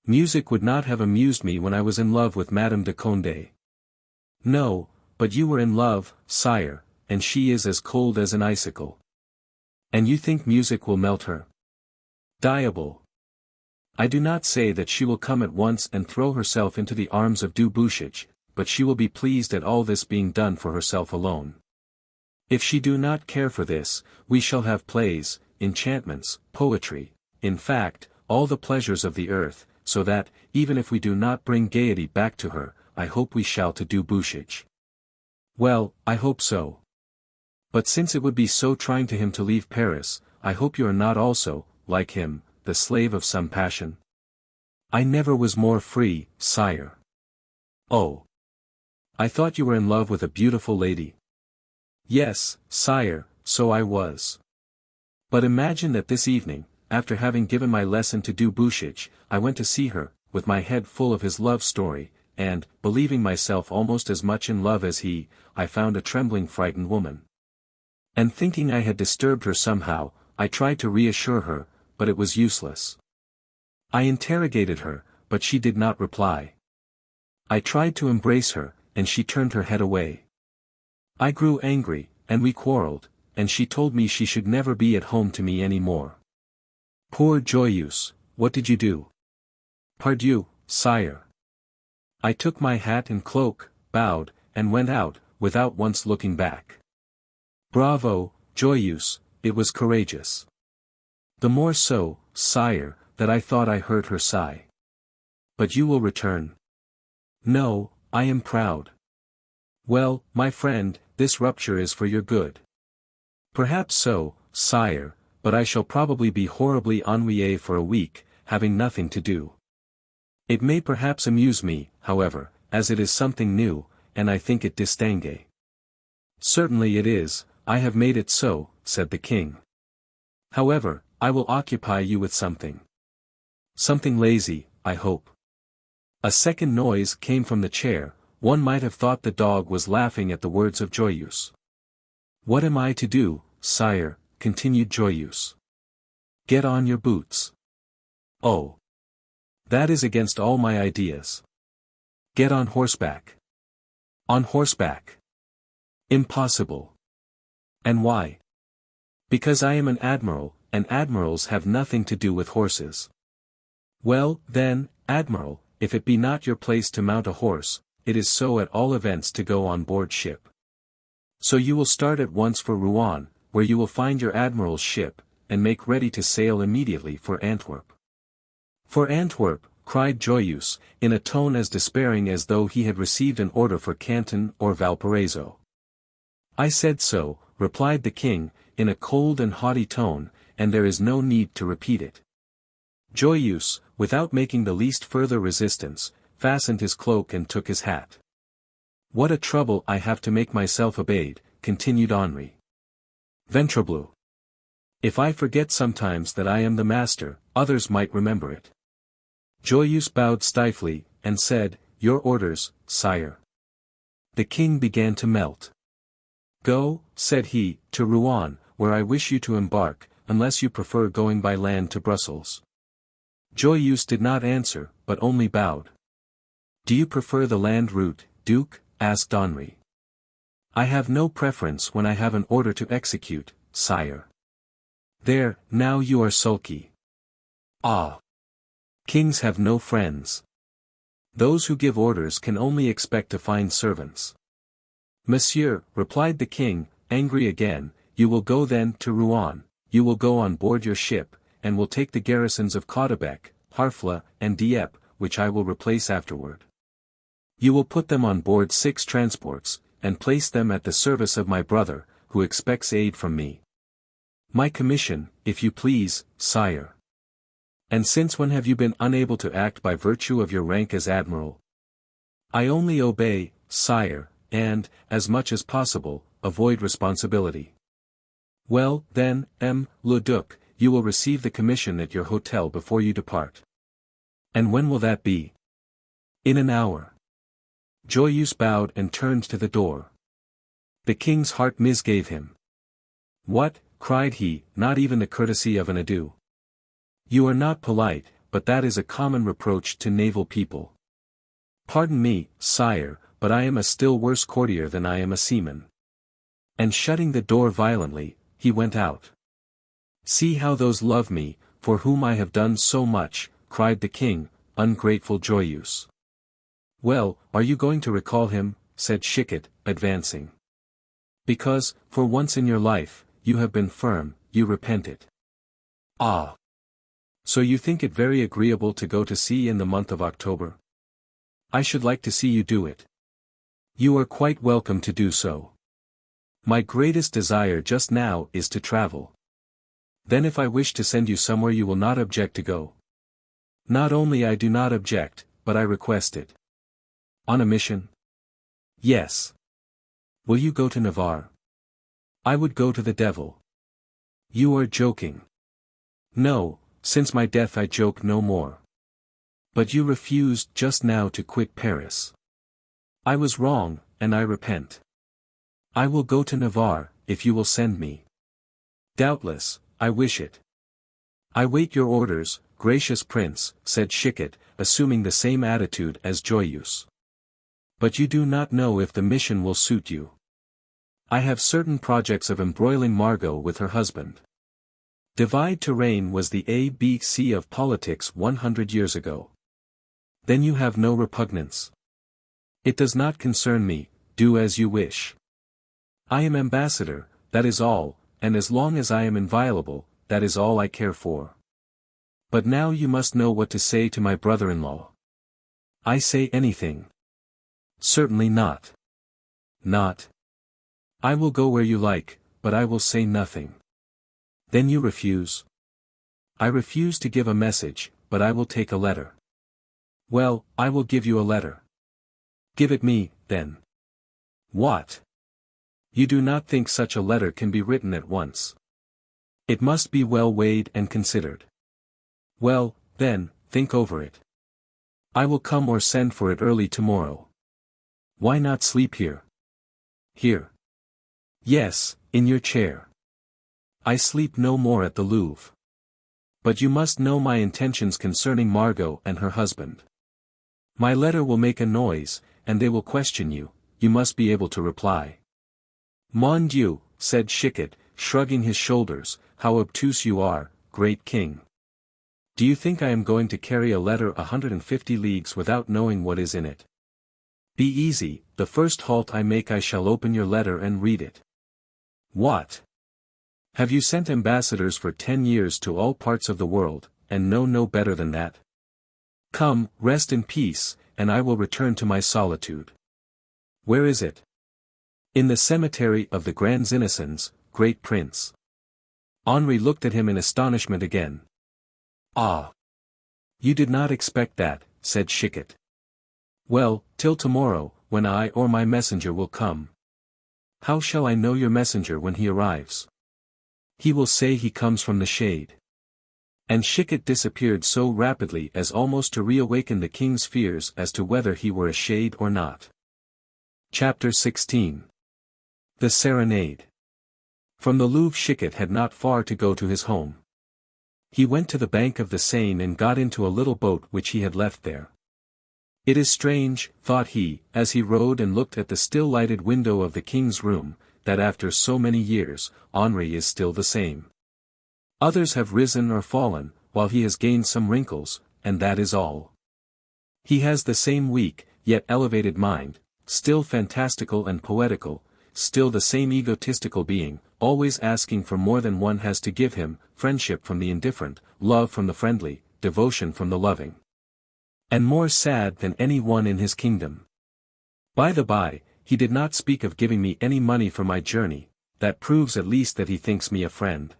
Music would not have amused me when I was in love with Madame de Condé." "No, but you were in love, sire, and she is as cold as an icicle." "And you think music will melt her?" "Diable! I do not say that she will come at once and throw herself into the arms of Dubuchage, but she will be pleased at all this being done for herself alone. If she do not care for this, we shall have plays, enchantments, poetry, in fact, all the pleasures of the earth, so that, even if we do not bring gaiety back to her, I hope we shall to Dubuchage." "Well, I hope so. But since it would be so trying to him to leave Paris, I hope you are not also, like him, the slave of some passion." "I never was more free, sire." "Oh. I thought you were in love with a beautiful lady." "Yes, sire, so I was. But imagine that this evening, after having given my lesson to Dubuchage, I went to see her, with my head full of his love story, and, believing myself almost as much in love as he, I found a trembling frightened woman. And thinking I had disturbed her somehow, I tried to reassure her, but it was useless. I interrogated her, but she did not reply. I tried to embrace her, and she turned her head away. I grew angry, and we quarreled, and she told me she should never be at home to me any more." "Poor Joyeuse, what did you do?" "Pardieu, sire. I took my hat and cloak, bowed, and went out, without once looking back." "Bravo, Joyeuse, it was courageous." "The more so, sire, that I thought I heard her sigh." "But you will return?" "No, I am proud. Well, my friend, this rupture is for your good. Perhaps so, sire, but I shall probably be horribly ennuyé for a week, having nothing to do. It may perhaps amuse me, however, as it is something new, and I think it distingué. Certainly it is, I have made it so, said the king. However, I will occupy you with something. Something lazy, I hope. A second noise came from the chair. One might have thought the dog was laughing at the words of Joyeuse. What am I to do, sire? Continued Joyeuse. Get on your boots. Oh. That is against all my ideas. Get on horseback. On horseback. Impossible. And why? Because I am an admiral, and admirals have nothing to do with horses. Well, then, admiral, if it be not your place to mount a horse, it is so at all events to go on board ship. So you will start at once for Rouen, where you will find your admiral's ship, and make ready to sail immediately for Antwerp. For Antwerp, cried Joyeuse, in a tone as despairing as though he had received an order for Canton or Valparaiso. I said so, replied the king, in a cold and haughty tone, and there is no need to repeat it. Joyeuse, without making the least further resistance, fastened his cloak and took his hat. What a trouble I have to make myself obeyed, continued Henri. Ventrebleu. If I forget sometimes that I am the master, others might remember it. Joyeuse bowed stiffly, and said, Your orders, sire. The king began to melt. Go, said he, to Rouen, where I wish you to embark, unless you prefer going by land to Brussels. Joyeuse did not answer, but only bowed. Do you prefer the land route, Duke? Asked Henri. I have no preference when I have an order to execute, sire. There, now you are sulky. Ah! Kings have no friends. Those who give orders can only expect to find servants. Monsieur, replied the king, angry again, you will go then to Rouen, you will go on board your ship, and will take the garrisons of Caudebec, Harfleur, and Dieppe, which I will replace afterward. You will put them on board 6 transports, and place them at the service of my brother, who expects aid from me. My commission, if you please, sire. And since when have you been unable to act by virtue of your rank as admiral? I only obey, sire, and, as much as possible, avoid responsibility. Well, then, le Duc, you will receive the commission at your hotel before you depart. And when will that be? In an hour. Joyeuse bowed and turned to the door. The king's heart misgave him. What, cried he, not even the courtesy of an adieu? You are not polite, but that is a common reproach to naval people. Pardon me, sire, but I am a still worse courtier than I am a seaman. And shutting the door violently, he went out. See how those love me, for whom I have done so much, cried the king, ungrateful Joyeuse. Well, are you going to recall him? Said Chicot, advancing. Because, for once in your life, you have been firm, you repent it. Ah! So you think it very agreeable to go to sea in the month of October? I should like to see you do it. You are quite welcome to do so. My greatest desire just now is to travel. Then if I wish to send you somewhere you will not object to go. Not only I do not object, but I request it. On a mission? Yes. Will you go to Navarre? I would go to the devil. You are joking. No, since my death I joke no more. But you refused just now to quit Paris. I was wrong, and I repent. I will go to Navarre, if you will send me. Doubtless, I wish it. I wait your orders, gracious prince, said Chicot, assuming the same attitude as Joyeuse. But you do not know if the mission will suit you. I have certain projects of embroiling Margot with her husband. Divide to reign was the ABC of politics 100 years ago. Then you have no repugnance. It does not concern me, do as you wish. I am ambassador, that is all, and as long as I am inviolable, that is all I care for. But now you must know what to say to my brother-in-law. I say anything. Certainly not. Not. I will go where you like, but I will say nothing. Then you refuse? I refuse to give a message, but I will take a letter. Well, I will give you a letter. Give it me, then. What? You do not think such a letter can be written at once? It must be well weighed and considered. Well, then, think over it. I will come or send for it early tomorrow. Why not sleep here? Here. Yes, in your chair. I sleep no more at the Louvre. But you must know my intentions concerning Margot and her husband. My letter will make a noise, and they will question you, you must be able to reply. Mon Dieu, said Chicot, shrugging his shoulders, how obtuse you are, great king. Do you think I am going to carry a letter 150 leagues without knowing what is in it? Be easy, the first halt I make I shall open your letter and read it. What? Have you sent ambassadors for 10 years to all parts of the world, and know no better than that? Come, rest in peace, and I will return to my solitude. Where is it? In the cemetery of the Grands Innocents, great prince. Henri looked at him in astonishment again. Ah! You did not expect that, said Chicot. Well, till tomorrow, when I or my messenger will come. How shall I know your messenger when he arrives? He will say he comes from the shade. And Chicot disappeared so rapidly as almost to reawaken the king's fears as to whether he were a shade or not. Chapter 16. The Serenade. From the Louvre Chicot had not far to go to his home. He went to the bank of the Seine and got into a little boat which he had left there. It is strange, thought he, as he rowed and looked at the still-lighted window of the king's room, that after so many years, Henri is still the same. Others have risen or fallen, while he has gained some wrinkles, and that is all. He has the same weak, yet elevated mind, still fantastical and poetical, still the same egotistical being, always asking for more than one has to give him, friendship from the indifferent, love from the friendly, devotion from the loving. And more sad than any one in his kingdom. By the by, he did not speak of giving me any money for my journey, that proves at least that he thinks me a friend.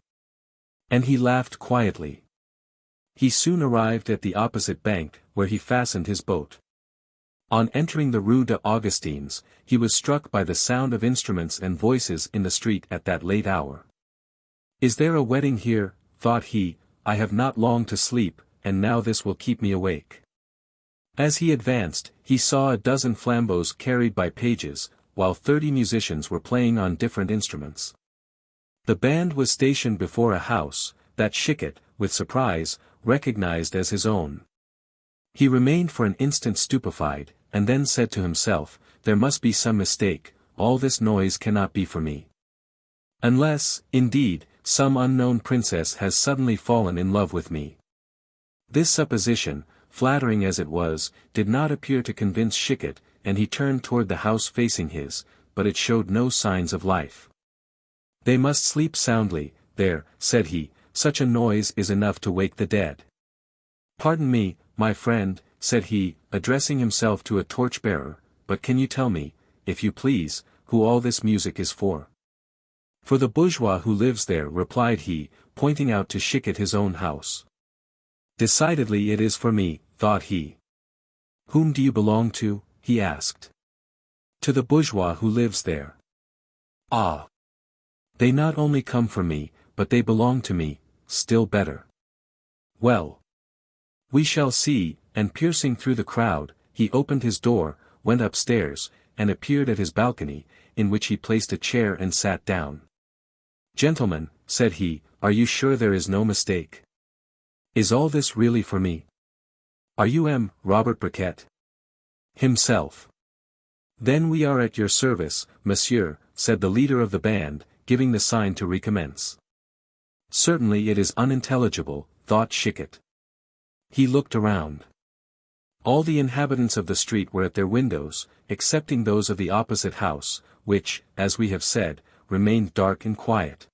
And he laughed quietly. He soon arrived at the opposite bank, where he fastened his boat. On entering the Rue des Augustins, he was struck by the sound of instruments and voices in the street at that late hour. Is there a wedding here, thought he, I have not long to sleep, and now this will keep me awake. As he advanced, he saw a dozen flambeaux carried by pages, while 30 musicians were playing on different instruments. The band was stationed before a house, that Chicot, with surprise, recognized as his own. He remained for an instant stupefied, and then said to himself, there must be some mistake, all this noise cannot be for me. Unless, indeed, some unknown princess has suddenly fallen in love with me. This supposition, flattering as it was, did not appear to convince Chicot, and he turned toward the house facing his, but it showed no signs of life. They must sleep soundly, there, said he, such a noise is enough to wake the dead. Pardon me, my friend, said he, addressing himself to a torch-bearer, but can you tell me, if you please, who all this music is for? For the bourgeois who lives there, replied he, pointing out to Chicot his own house. Decidedly it is for me, thought he. Whom do you belong to? He asked. To the bourgeois who lives there. Ah! They not only come for me, but they belong to me, still better. Well. We shall see, and piercing through the crowd, he opened his door, went upstairs, and appeared at his balcony, in which he placed a chair and sat down. Gentlemen, said he, are you sure there is no mistake? Is all this really for me? Are you Robert Briquet? Himself. Then we are at your service, monsieur, said the leader of the band, giving the sign to recommence. Certainly it is unintelligible, thought Chicot. He looked around. All the inhabitants of the street were at their windows, excepting those of the opposite house, which, as we have said, remained dark and quiet.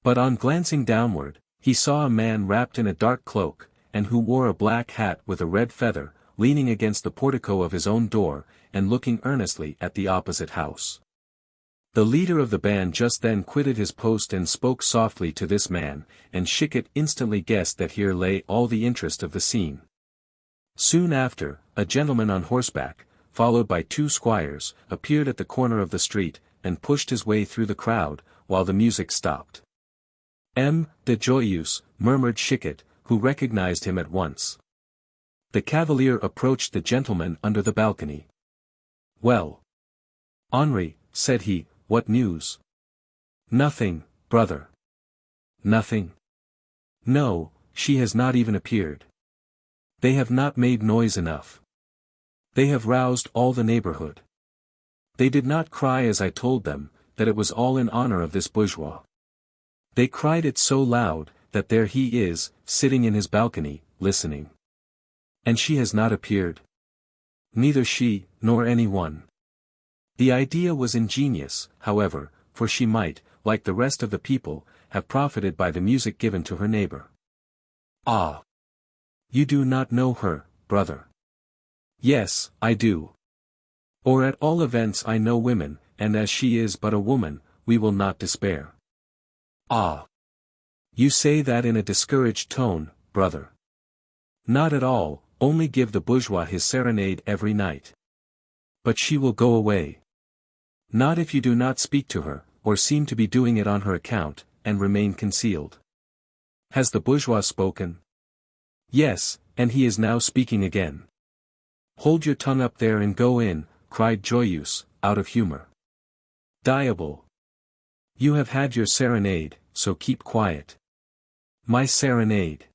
But on glancing downward, he saw a man wrapped in a dark cloak, and who wore a black hat with a red feather, leaning against the portico of his own door, and looking earnestly at the opposite house. The leader of the band just then quitted his post and spoke softly to this man, and Chicot instantly guessed that here lay all the interest of the scene. Soon after, a gentleman on horseback, followed by 2 squires, appeared at the corner of the street, and pushed his way through the crowd, while the music stopped. De Joyeuse, murmured Chicot, who recognized him at once. The cavalier approached the gentleman under the balcony. "Well, Henri," said he, "what news?" "Nothing, brother." "Nothing?" "No, she has not even appeared. They have not made noise enough. They have roused all the neighborhood. They did not cry as I told them, that it was all in honor of this bourgeois. They cried it so loud, that there he is, sitting in his balcony, listening. And she has not appeared. Neither she, nor anyone." The idea was ingenious, however, for she might, like the rest of the people, have profited by the music given to her neighbor. "Ah! You do not know her, brother." "Yes, I do. Or at all events I know women, and as she is but a woman, we will not despair." "Ah! You say that in a discouraged tone, brother." "Not at all, only give the bourgeois his serenade every night." "But she will go away." "Not if you do not speak to her, or seem to be doing it on her account, and remain concealed." "Has the bourgeois spoken?" "Yes, and he is now speaking again." "Hold your tongue up there and go in," cried Joyeuse, out of humor. "Diable! You have had your serenade, so keep quiet." "My serenade?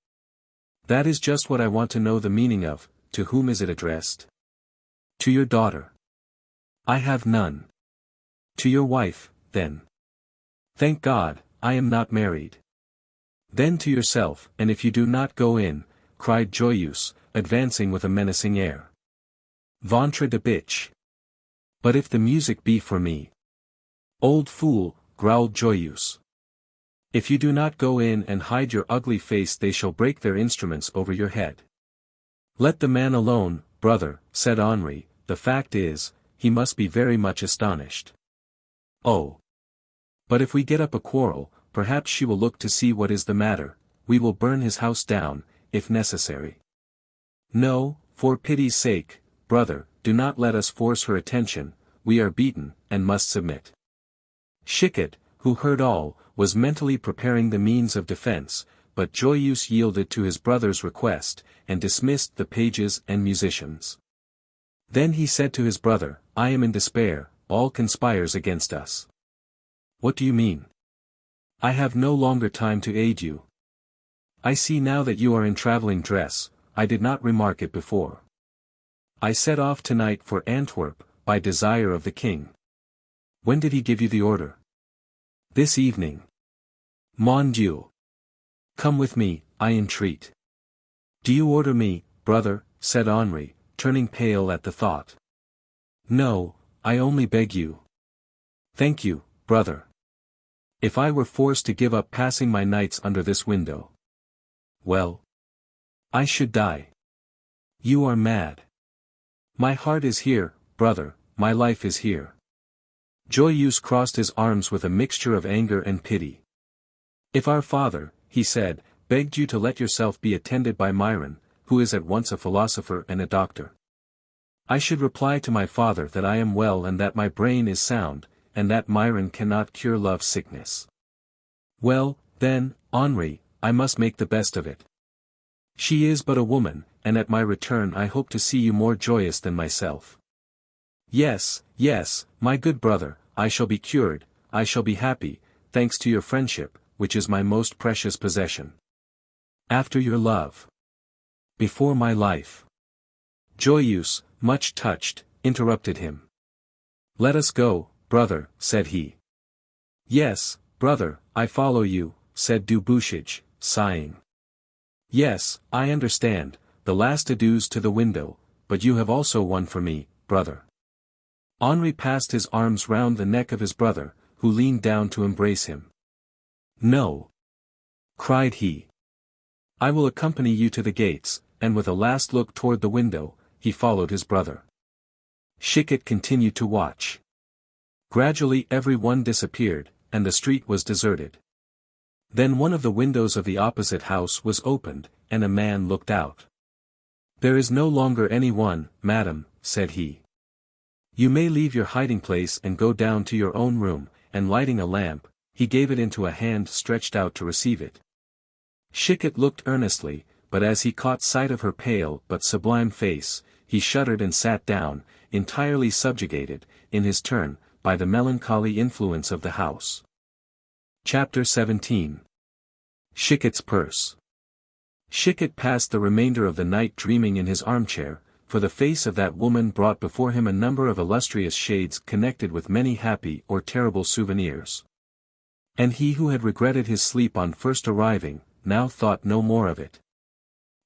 That is just what I want to know the meaning of. To whom is it addressed?" "To your daughter." "I have none." "To your wife, then." "Thank God, I am not married." "Then to yourself, and if you do not go in," cried Joyeuse, advancing with a menacing air. "Ventre de bitch! But if the music be for me." "Old fool," growled Joyeuse. "If you do not go in and hide your ugly face they shall break their instruments over your head." "Let the man alone, brother," said Henri, "the fact is, he must be very much astonished." "Oh! But if we get up a quarrel, perhaps she will look to see what is the matter. We will burn his house down, if necessary." "No, for pity's sake, brother, do not let us force her attention. We are beaten, and must submit." Chicot, who heard all, was mentally preparing the means of defense, but Joyeuse yielded to his brother's request, and dismissed the pages and musicians. Then he said to his brother, "I am in despair, all conspires against us." "What do you mean?" "I have no longer time to aid you. I see now that you are in traveling dress, I did not remark it before. I set off tonight for Antwerp, by desire of the king." "When did he give you the order?" "This evening." "Mon Dieu! Come with me, I entreat." "Do you order me, brother?" said Henri, turning pale at the thought. "No, I only beg you." "Thank you, brother. If I were forced to give up passing my nights under this window, well, I should die." "You are mad." "My heart is here, brother, my life is here." Joyeuse crossed his arms with a mixture of anger and pity. "If our father," he said, "begged you to let yourself be attended by Myron, who is at once a philosopher and a doctor, I should reply to my father that I am well and that my brain is sound, and that Myron cannot cure love sickness. Well, then, Henri, I must make the best of it. She is but a woman, and at my return I hope to see you more joyous than myself." "Yes, yes, my good brother, I shall be cured, I shall be happy, thanks to your friendship, which is my most precious possession. After your love. Before my life." Joyeuse, much touched, interrupted him. "Let us go, brother," said he. "Yes, brother, I follow you," said Du Bouchage, sighing. "Yes, I understand, the last adieus to the window, but you have also one for me, brother." Henri passed his arms round the neck of his brother, who leaned down to embrace him. "No!" cried he. "I will accompany you to the gates," and with a last look toward the window, he followed his brother. Chicot continued to watch. Gradually every one disappeared, and the street was deserted. Then one of the windows of the opposite house was opened, and a man looked out. "There is no longer any one, madam," said he. "You may leave your hiding place and go down to your own room," and lighting a lamp, he gave it into a hand stretched out to receive it. Chicot looked earnestly, but as he caught sight of her pale but sublime face, he shuddered and sat down, entirely subjugated, in his turn, by the melancholy influence of the house. Chapter 17. Chicot's Purse. Chicot passed the remainder of the night dreaming in his armchair, for the face of that woman brought before him a number of illustrious shades connected with many happy or terrible souvenirs. And he who had regretted his sleep on first arriving, now thought no more of it.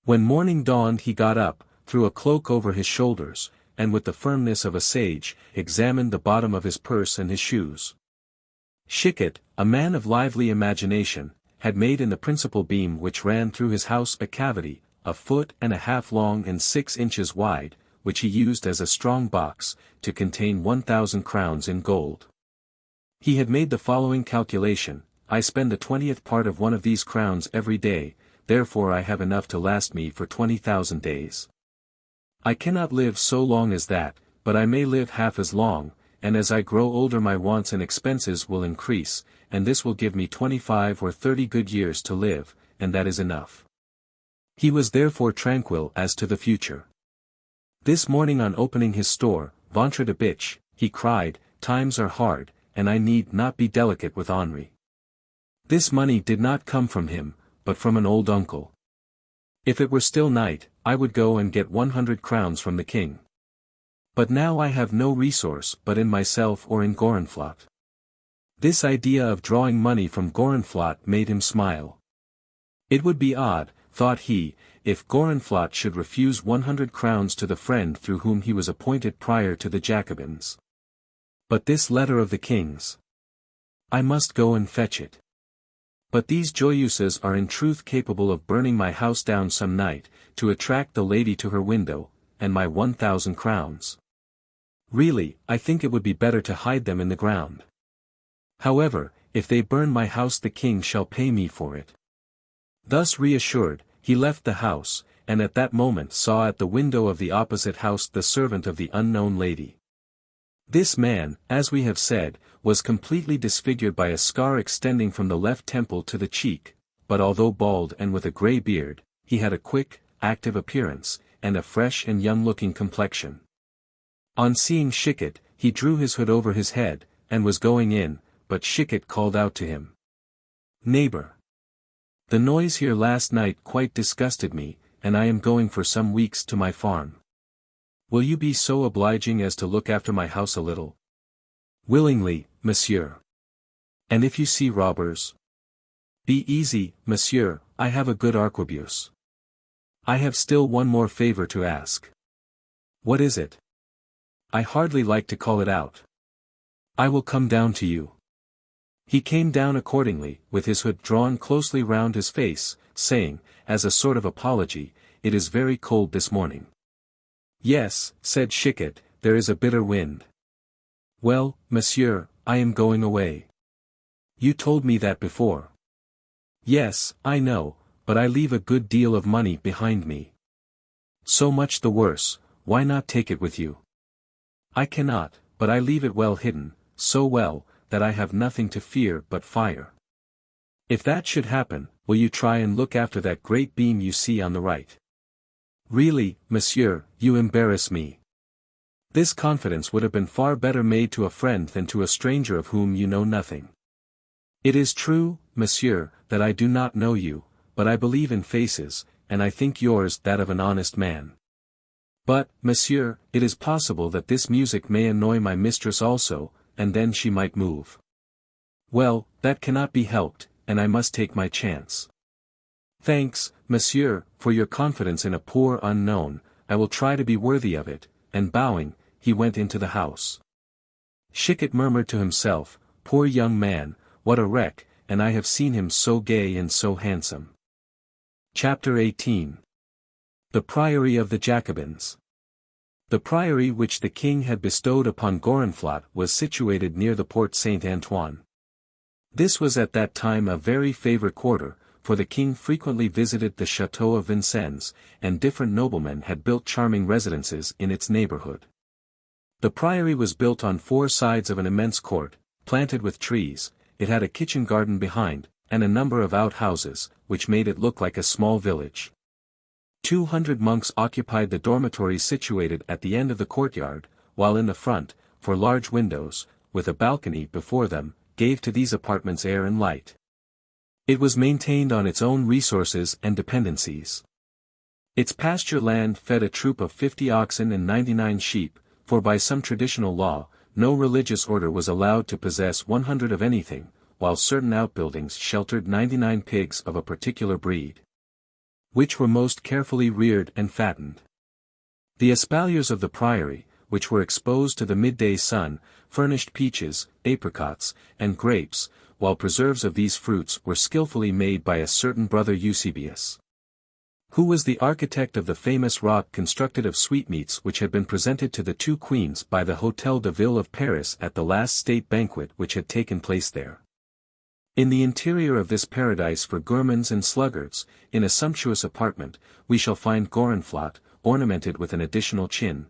When morning dawned he got up, threw a cloak over his shoulders, and with the firmness of a sage, examined the bottom of his purse and his shoes. Chicot, a man of lively imagination, had made in the principal beam which ran through his house a cavity, 1.5 feet long and 6 inches wide, which he used as a strong box, to contain 1,000 crowns in gold. He had made the following calculation: I spend the 20th part of one of these crowns every day, therefore I have enough to last me for 20,000 days. I cannot live so long as that, but I may live half as long, and as I grow older my wants and expenses will increase, and this will give me 25 or 30 good years to live, and that is enough. He was therefore tranquil as to the future. This morning on opening his store, ventre de bitch, he cried, "Times are hard, and I need not be delicate with Henri." This money did not come from him, but from an old uncle. If it were still night, I would go and get 100 crowns from the king. But now I have no resource but in myself or in Gorenflot. This idea of drawing money from Gorenflot made him smile. It would be odd, thought he, if Gorenflot should refuse 100 crowns to the friend through whom he was appointed prior to the Jacobins. But this letter of the king's. I must go and fetch it. But these Joyeuses are in truth capable of burning my house down some night, to attract the lady to her window, and my 1,000 crowns. Really, I think it would be better to hide them in the ground. However, if they burn my house the king shall pay me for it. Thus reassured, he left the house, and at that moment saw at the window of the opposite house the servant of the unknown lady. This man, as we have said, was completely disfigured by a scar extending from the left temple to the cheek, but although bald and with a grey beard, he had a quick, active appearance, and a fresh and young-looking complexion. On seeing Chicot, he drew his hood over his head, and was going in, but Chicot called out to him. "Neighbor. The noise here last night quite disgusted me, and I am going for some weeks to my farm. Will you be so obliging as to look after my house a little?" "Willingly, monsieur." "And if you see robbers?" "Be easy, monsieur, I have a good arquebuse." "I have still one more favor to ask." "What is it?" "I hardly like to call it out." "I will come down to you." He came down accordingly, with his hood drawn closely round his face, saying, as a sort of apology, "It is very cold this morning." "Yes," said Chicot, "there is a bitter wind." "Well, monsieur, I am going away." "You told me that before." "Yes, I know, but I leave a good deal of money behind me." "So much the worse, why not take it with you?" "I cannot, but I leave it well hidden, so well, that I have nothing to fear but fire." "If that should happen, will you try and look after that great beam you see on the right?" "Really, monsieur, you embarrass me." This confidence would have been far better made to a friend than to a stranger of whom you know nothing. "It is true, monsieur, that I do not know you, but I believe in faces, and I think yours that of an honest man. But, monsieur, it is possible that this music may annoy my mistress also, and then she might move." "Well, that cannot be helped, and I must take my chance." "Thanks, monsieur, for your confidence in a poor unknown, I will try to be worthy of it," and bowing, he went into the house. Chicot murmured to himself, "Poor young man, what a wreck, and I have seen him so gay and so handsome." Chapter 18. The Priory of the Jacobins. The priory which the king had bestowed upon Gorenflot was situated near the Porte Saint-Antoine. This was at that time a very favorite quarter, for the king frequently visited the château of Vincennes, and different noblemen had built charming residences in its neighborhood. The priory was built on 4 sides of an immense court, planted with trees. It had a kitchen garden behind, and a number of outhouses, which made it look like a small village. 200 monks occupied the dormitories situated at the end of the courtyard, while in the front, 4 large windows, with a balcony before them, gave to these apartments air and light. It was maintained on its own resources and dependencies. Its pasture land fed a troop of 50 oxen and 99 sheep, for by some traditional law, no religious order was allowed to possess 100 of anything, while certain outbuildings sheltered 99 pigs of a particular breed, which were most carefully reared and fattened. The espaliers of the priory, which were exposed to the midday sun, furnished peaches, apricots, and grapes, while preserves of these fruits were skillfully made by a certain brother Eusebius, who was the architect of the famous rock constructed of sweetmeats which had been presented to the 2 queens by the Hôtel de Ville of Paris at the last state banquet which had taken place there. In the interior of this paradise for gourmands and sluggards, in a sumptuous apartment, we shall find Gorenflot, ornamented with an additional chin,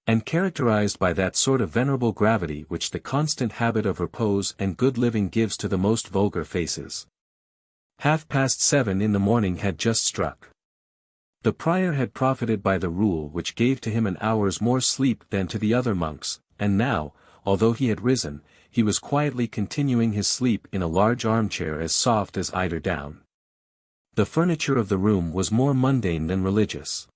and characterized by that sort of venerable gravity which the constant habit of repose and good living gives to the most vulgar faces. 7:30 in the morning had just struck. The prior had profited by the rule which gave to him an hour's more sleep than to the other monks, and now, although he had risen, he was quietly continuing his sleep in a large armchair as soft as eider down. The furniture of the room was more mundane than religious.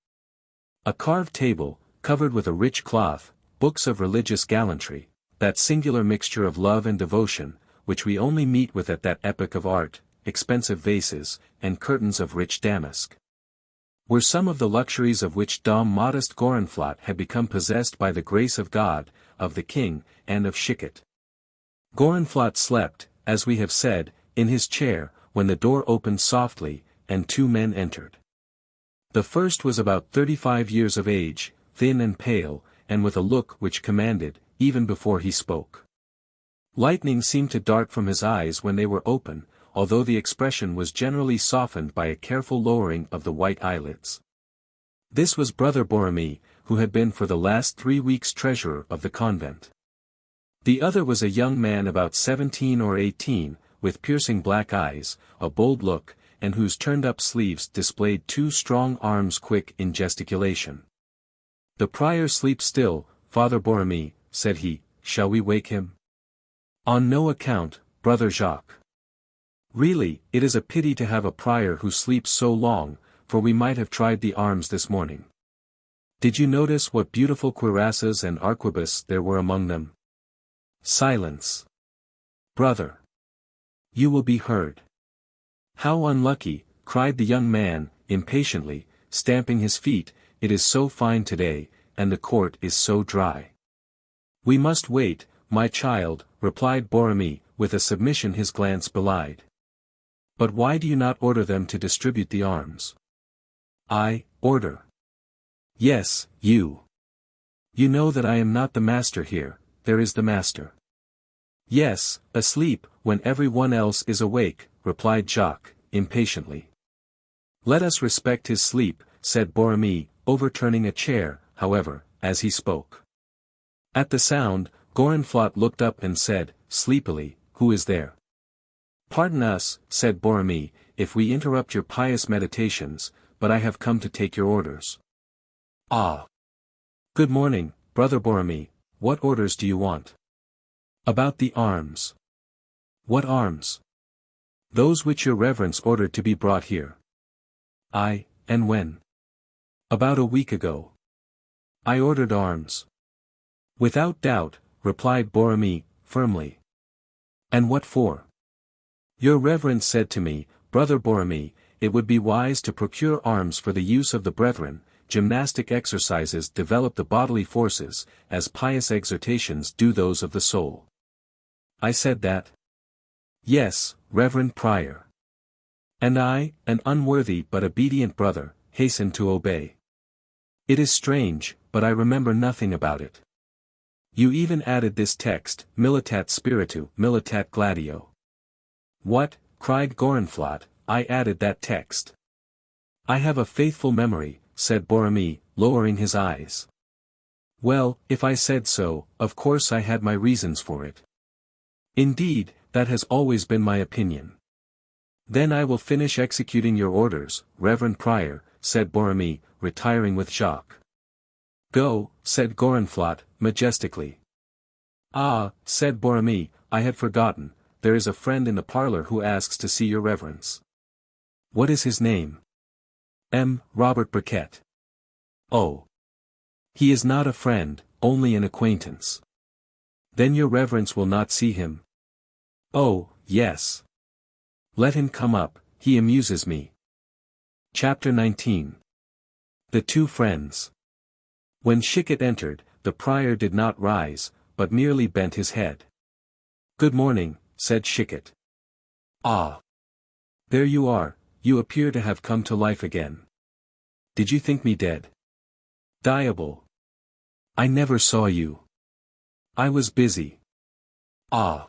A carved table, covered with a rich cloth, books of religious gallantry, that singular mixture of love and devotion, which we only meet with at that epoch of art, expensive vases, and curtains of rich damask, were some of the luxuries of which modest Gorenflot had become possessed by the grace of God, of the king, and of Chicot. Gorenflot slept, as we have said, in his chair, when the door opened softly, and 2 men entered. The first was about 35 years of age, thin and pale, and with a look which commanded, even before he spoke. Lightning seemed to dart from his eyes when they were open, although the expression was generally softened by a careful lowering of the white eyelids. This was Brother Borromée, who had been for the last 3 weeks treasurer of the convent. The other was a young man about 17 or 18, with piercing black eyes, a bold look, and whose turned-up sleeves displayed 2 strong arms quick in gesticulation. "The prior sleeps still, Father Borromée," said he, "shall we wake him?" "On no account, Brother Jacques. Really, it is a pity to have a prior who sleeps so long, for we might have tried the arms this morning. Did you notice what beautiful cuirasses and arquebus there were among them?" "Silence. Brother. You will be heard." "How unlucky," cried the young man, impatiently, stamping his feet, "it is so fine today, and the court is so dry." "We must wait, my child," replied Borromée, with a submission his glance belied. "But why do you not order them to distribute the arms?" "I, order?" "Yes, you. You know that I am not the master here, there is the master." "Yes, asleep, when every one else is awake," replied Jacques, impatiently. "Let us respect his sleep," said Borromée, overturning a chair, however, as he spoke. At the sound, Gorenflot looked up and said, sleepily, "Who is there?" "Pardon us," said Borromée, "if we interrupt your pious meditations, but I have come to take your orders." "Ah! Good morning, Brother Borromée, what orders do you want?" "About the arms." "What arms?" "Those which your reverence ordered to be brought here." "Aye, and when?" "About a week ago." "I ordered arms." "Without doubt," replied Borromée, firmly. "And what for?" "Your reverence said to me, Brother Borromée, it would be wise to procure arms for the use of the brethren. Gymnastic exercises develop the bodily forces, as pious exhortations do those of the soul." "I said that?" "Yes, Reverend Prior. And I, an unworthy but obedient brother, hasten to obey." "It is strange, but but I remember nothing about it. You even added this text, militat spiritu, militat gladio. What? Cried Gorenflot, I added that text. I have a faithful memory, said Borromée, lowering his eyes. Well, if I said so, of course I had my reasons for it. Indeed, that has always been my opinion. Then I will finish executing your orders, Reverend Prior, said Borromée, retiring with Jacques. Go, said Gorenflot, majestically. Ah, said Borromée, I had forgotten, there is a friend in the parlour who asks to see your reverence. What is his name? Robert Briquet. Oh. He is not a friend, only an acquaintance. Then your reverence will not see him? Oh, yes. Let him come up, he amuses me. Chapter 19. The Two Friends. When Chicot entered, the prior did not rise, but merely bent his head. Good morning, said Chicot. Ah. There you are, you appear to have come to life again. Did you think me dead? Diable. I never saw you. I was busy. Ah.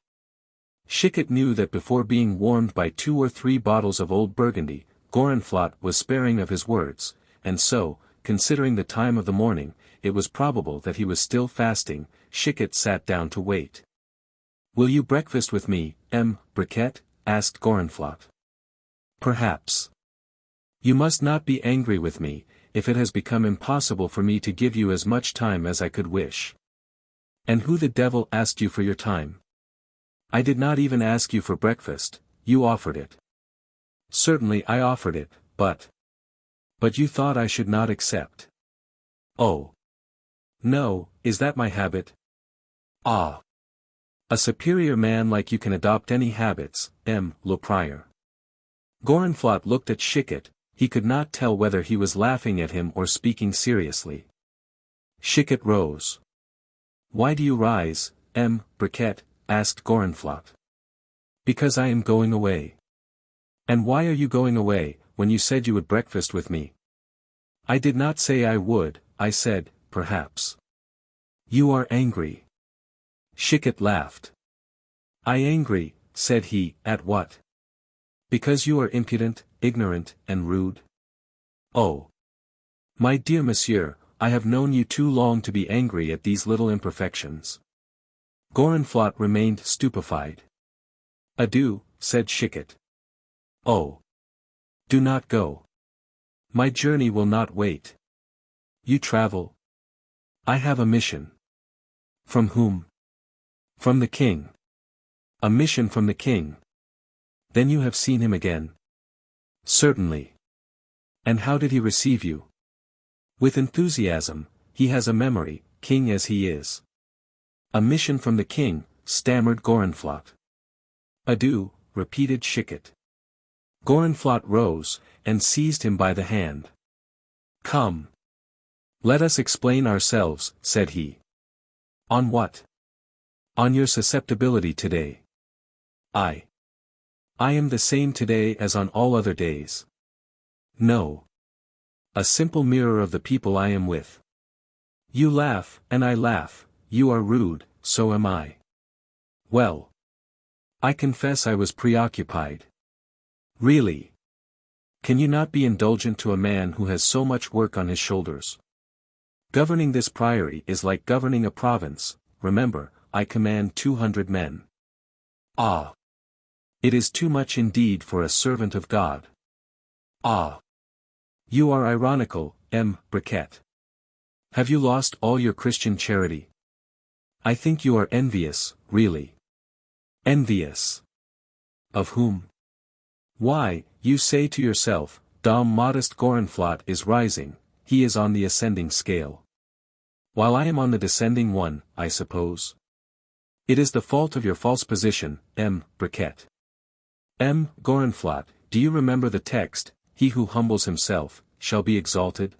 Chicot knew that before being warmed by 2 or 3 bottles of old Burgundy, Gorenflot was sparing of his words, and so, considering the time of the morning, it was probable that he was still fasting. Chicot sat down to wait. Will you breakfast with me, Briquet? Asked Gorenflot. Perhaps. You must not be angry with me, if it has become impossible for me to give you as much time as I could wish. And who the devil asked you for your time? I did not even ask you for breakfast, you offered it. Certainly I offered it, but you thought I should not accept. Oh. No, is that my habit? Ah. A superior man like you can adopt any habits, le prior. Gorenflot looked at Chicot, he could not tell whether he was laughing at him or speaking seriously. Chicot rose. Why do you rise, Briquet? Asked Gorenflot. Because I am going away. And why are you going away, when you said you would breakfast with me? I did not say I would, I said, perhaps. You are angry. Chicot laughed. I angry, said he, at what? Because you are impudent, ignorant, and rude? Oh. My dear monsieur, I have known you too long to be angry at these little imperfections. Gorenflot remained stupefied. Adieu, said Chicot. Oh. Do not go. My journey will not wait. You travel. I have a mission. From whom? From the king. A mission from the king. Then you have seen him again? Certainly. And how did he receive you? With enthusiasm, he has a memory, king as he is. A mission from the king, stammered Gorenflot. Adieu, repeated Chicot. Gorenflot rose, and seized him by the hand. Come. Let us explain ourselves, said he. On what? On your susceptibility today. I am the same today as on all other days. No. A simple mirror of the people I am with. You laugh, and I laugh, you are rude, so am I. Well. I confess I was preoccupied. Really. Can you not be indulgent to a man who has so much work on his shoulders? Governing this priory is like governing a province, remember, I command 200 men. Ah. It is too much indeed for a servant of God. Ah. You are ironical, Briquet. Have you lost all your Christian charity? I think you are envious, really. Envious. Of whom? Why, you say to yourself, Dame Modeste Gorenflot is rising, he is on the ascending scale. While I am on the descending one, I suppose. It is the fault of your false position, Briquet. Gorenflot, do you remember the text, he who humbles himself, shall be exalted?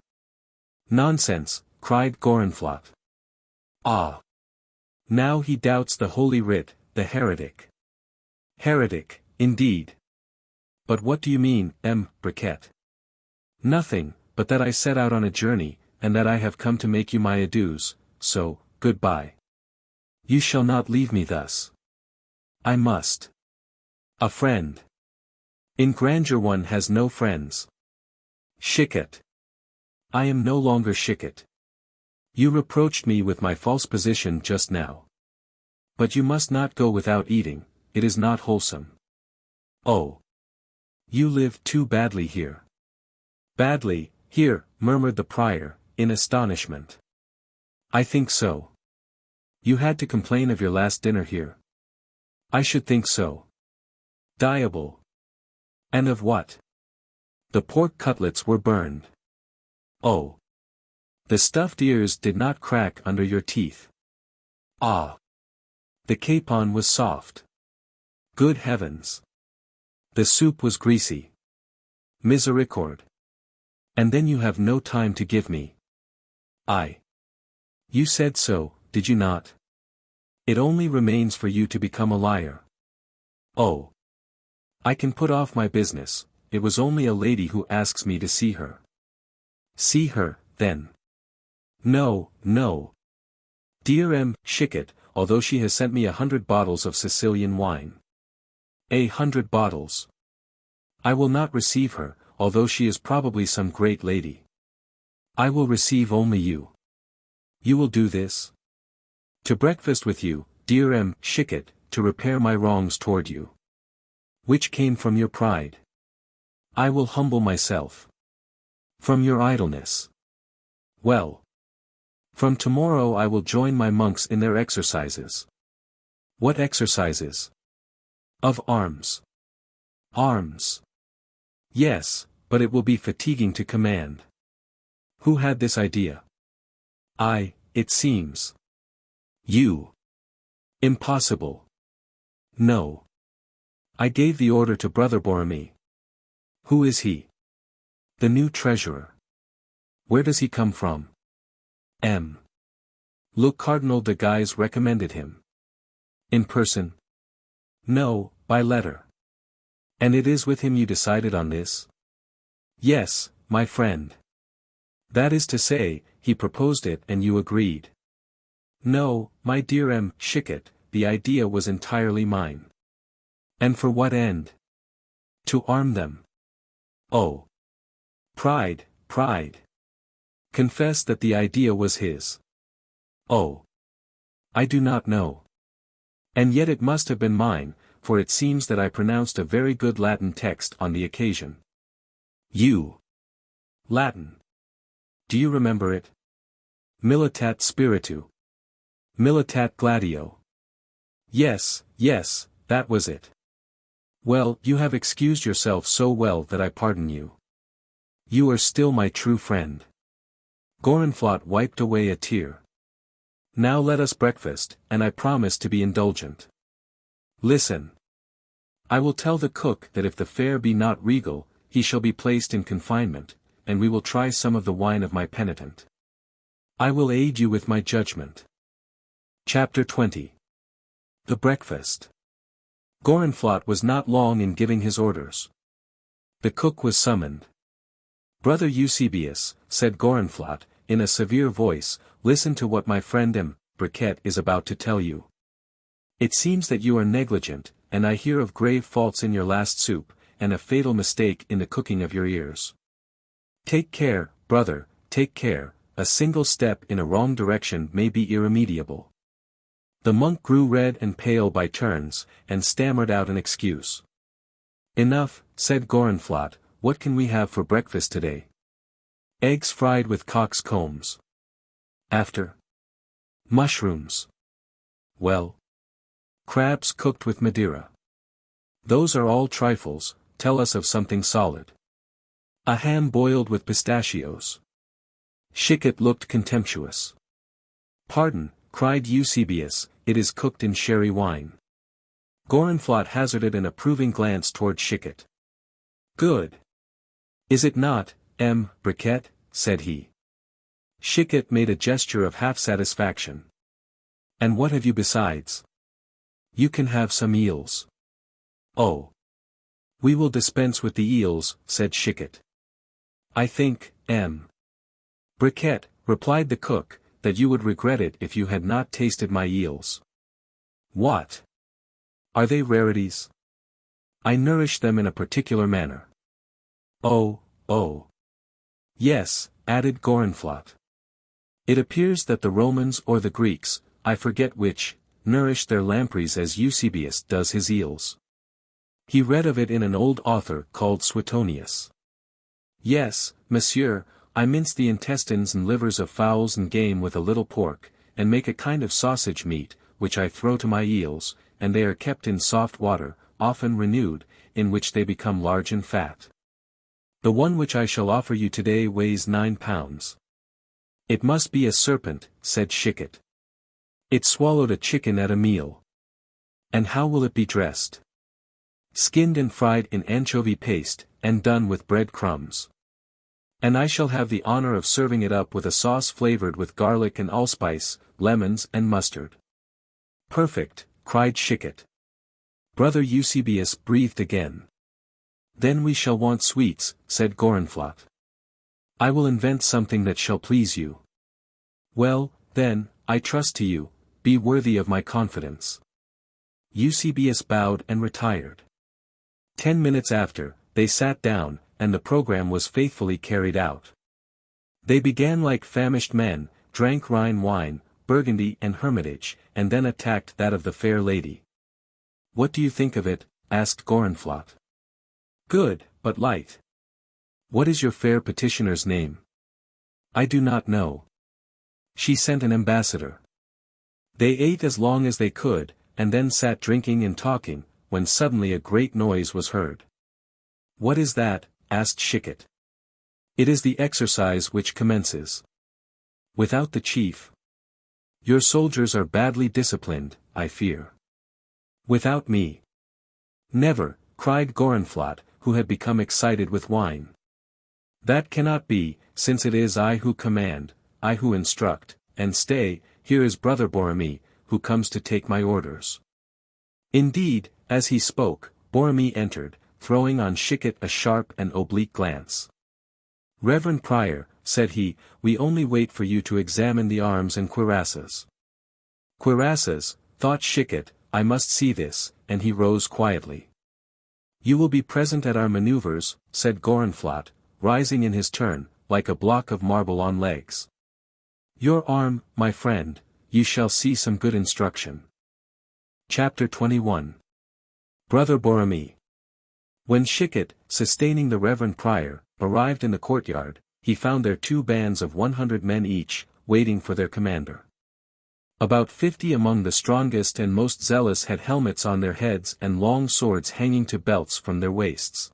Nonsense, cried Gorenflot. Ah. Now he doubts the Holy Writ, the heretic. Heretic, indeed. But what do you mean, Briquet? Nothing, but that I set out on a journey, and that I have come to make you my adieus, so, goodbye. You shall not leave me thus. I must. A friend. In grandeur one has no friends. Chicot. I am no longer Chicot. You reproached me with my false position just now. But you must not go without eating, it is not wholesome. Oh. You live too badly here. Badly, here, murmured the prior, in astonishment. I think so. You had to complain of your last dinner here. I should think so. Diable. And of what? The pork cutlets were burned. Oh. The stuffed ears did not crack under your teeth. Ah. The capon was soft. Good heavens. The soup was greasy. Misericorde. And then you have no time to give me. You said so, did you not? It only remains for you to become a liar. Oh. I can put off my business, it was only a lady who asks me to see her. See her, then. No, no. Dear M. Chicot, although she has sent me 100 bottles of Sicilian wine. 100 bottles. I will not receive her, although she is probably some great lady. I will receive only you. You will do this? To breakfast with you, dear M. Chicot, to repair my wrongs toward you. Which came from your pride. I will humble myself. From your idleness. Well. From tomorrow I will join my monks in their exercises. What exercises? Of arms. Arms. Yes, but it will be fatiguing to command. Who had this idea? It seems. You. Impossible. No. I gave the order to Brother Borromée. Who is he? The new treasurer. Where does he come from? Look, Cardinal de Guise recommended him. In person? No, by letter. And it is with him you decided on this? Yes, my friend. That is to say, he proposed it and you agreed. No, my dear M. Chicot, the idea was entirely mine. And for what end? To arm them. Oh. Pride, pride. Confess that the idea was his. Oh. I do not know. And yet it must have been mine, for it seems that I pronounced a very good Latin text on the occasion. You. Latin. Do you remember it? Militat spiritu. Militat gladio. Yes, yes, that was it. Well, you have excused yourself so well that I pardon you. You are still my true friend. Gorenflot wiped away a tear. Now let us breakfast, and I promise to be indulgent. Listen. I will tell the cook that if the fare be not regal, he shall be placed in confinement, and we will try some of the wine of my penitent. I will aid you with my judgment. Chapter 20. The breakfast. Gorenflot was not long in giving his orders. The cook was summoned. Brother Eusebius, said Gorenflot, in a severe voice, listen to what my friend M. Briquet is about to tell you. It seems that you are negligent, and I hear of grave faults in your last soup, and a fatal mistake in the cooking of your ears. Take care, brother, take care, a single step in a wrong direction may be irremediable. The monk grew red and pale by turns, and stammered out an excuse. Enough, said Gorenflot, what can we have for breakfast today? Eggs fried with cock's combs. After? Mushrooms. Well? Crabs cooked with Madeira. Those are all trifles, tell us of something solid. A ham boiled with pistachios. Chicot looked contemptuous. Pardon, cried Eusebius, it is cooked in sherry wine. Gorenflot hazarded an approving glance toward Chicot. Good. Is it not, M. Briquet? Said he. Chicot made a gesture of half-satisfaction. And what have you besides? You can have some eels. Oh. We will dispense with the eels, said Chicot. I think, M. Briquet, replied the cook, that you would regret it if you had not tasted my eels. What? Are they rarities? I nourish them in a particular manner. Oh, oh. Yes, added Gorenflot. It appears that the Romans or the Greeks, I forget which, nourish their lampreys as Eusebius does his eels. He read of it in an old author called Suetonius. Yes, monsieur, I mince the intestines and livers of fowls and game with a little pork, and make a kind of sausage meat, which I throw to my eels, and they are kept in soft water, often renewed, in which they become large and fat. The one which I shall offer you today weighs 9 pounds. It must be a serpent, said Chicot. It swallowed a chicken at a meal. And how will it be dressed? Skinned and fried in anchovy paste, and done with bread crumbs. And I shall have the honor of serving it up with a sauce flavored with garlic and allspice, lemons and mustard. Perfect, cried Chicot. Brother Eusebius breathed again. Then we shall want sweets, said Gorenflot. I will invent something that shall please you. Well, then, I trust to you, be worthy of my confidence. Eusebius bowed and retired. 10 minutes after, they sat down, and the program was faithfully carried out. They began like famished men, drank Rhine wine, Burgundy and Hermitage, and then attacked that of the fair lady. What do you think of it? Asked Gorenflot. Good, but light. What is your fair petitioner's name? I do not know. She sent an ambassador. They ate as long as they could, and then sat drinking and talking, when suddenly a great noise was heard. What is that? Asked Chicot. It is the exercise which commences. Without the chief. Your soldiers are badly disciplined, I fear. Without me. Never, cried Gorenflot, who had become excited with wine. That cannot be, since it is I who command, I who instruct, and stay, here is Brother Borromée, who comes to take my orders. Indeed, as he spoke, Borromée entered, throwing on Chicot a sharp and oblique glance. Reverend Prior, said he, we only wait for you to examine the arms and cuirasses. Cuirasses, thought Chicot, I must see this, and he rose quietly. You will be present at our maneuvers, said Gorenflot, rising in his turn, like a block of marble on legs. Your arm, my friend, you shall see some good instruction. Chapter 21. Brother Borromée. When Chicot, sustaining the Reverend Prior, arrived in the courtyard, he found there 2 bands of 100 men each, waiting for their commander. About 50 among the strongest and most zealous had helmets on their heads and long swords hanging to belts from their waists.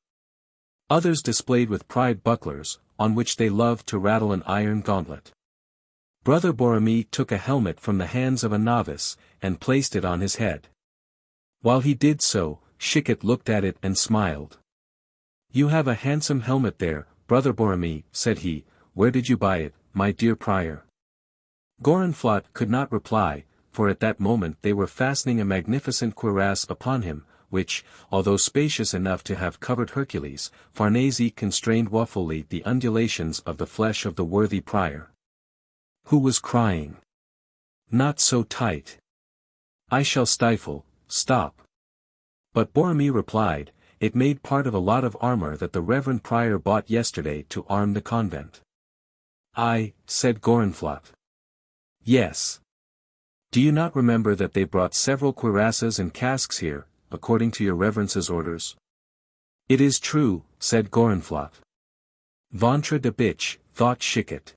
Others displayed with pride bucklers, on which they loved to rattle an iron gauntlet. Brother Borromée took a helmet from the hands of a novice, and placed it on his head. While he did so, Chicot looked at it and smiled. You have a handsome helmet there, Brother Borromée, said he, where did you buy it, my dear prior? Gorenflot could not reply, for at that moment they were fastening a magnificent cuirass upon him, which, although spacious enough to have covered Hercules, Farnese constrained woefully the undulations of the flesh of the worthy prior. Who was crying? Not so tight. I shall stifle, stop. But Borromée replied, it made part of a lot of armor that the Reverend Prior bought yesterday to arm the convent. Aye, said Gorenflot. Yes. Do you not remember that they brought several cuirasses and casques here, according to your Reverence's orders? It is true, said Gorenflot. Ventre de bitch, thought Chicot.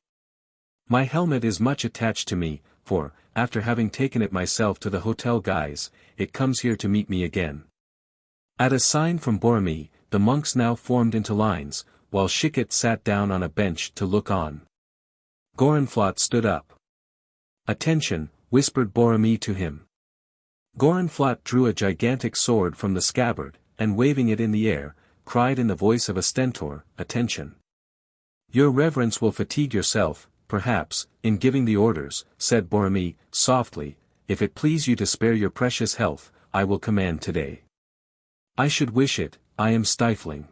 My helmet is much attached to me, for, after having taken it myself to the Hotel Guise, it comes here to meet me again. At a sign from Borromée, the monks now formed into lines, while Chicot sat down on a bench to look on. Gorenflot stood up. Attention, whispered Borromée to him. Gorenflot drew a gigantic sword from the scabbard, and waving it in the air, cried in the voice of a stentor, attention. Your reverence will fatigue yourself, perhaps, in giving the orders, said Borromée, softly, if it please you to spare your precious health, I will command today. I should wish it, I am stifling.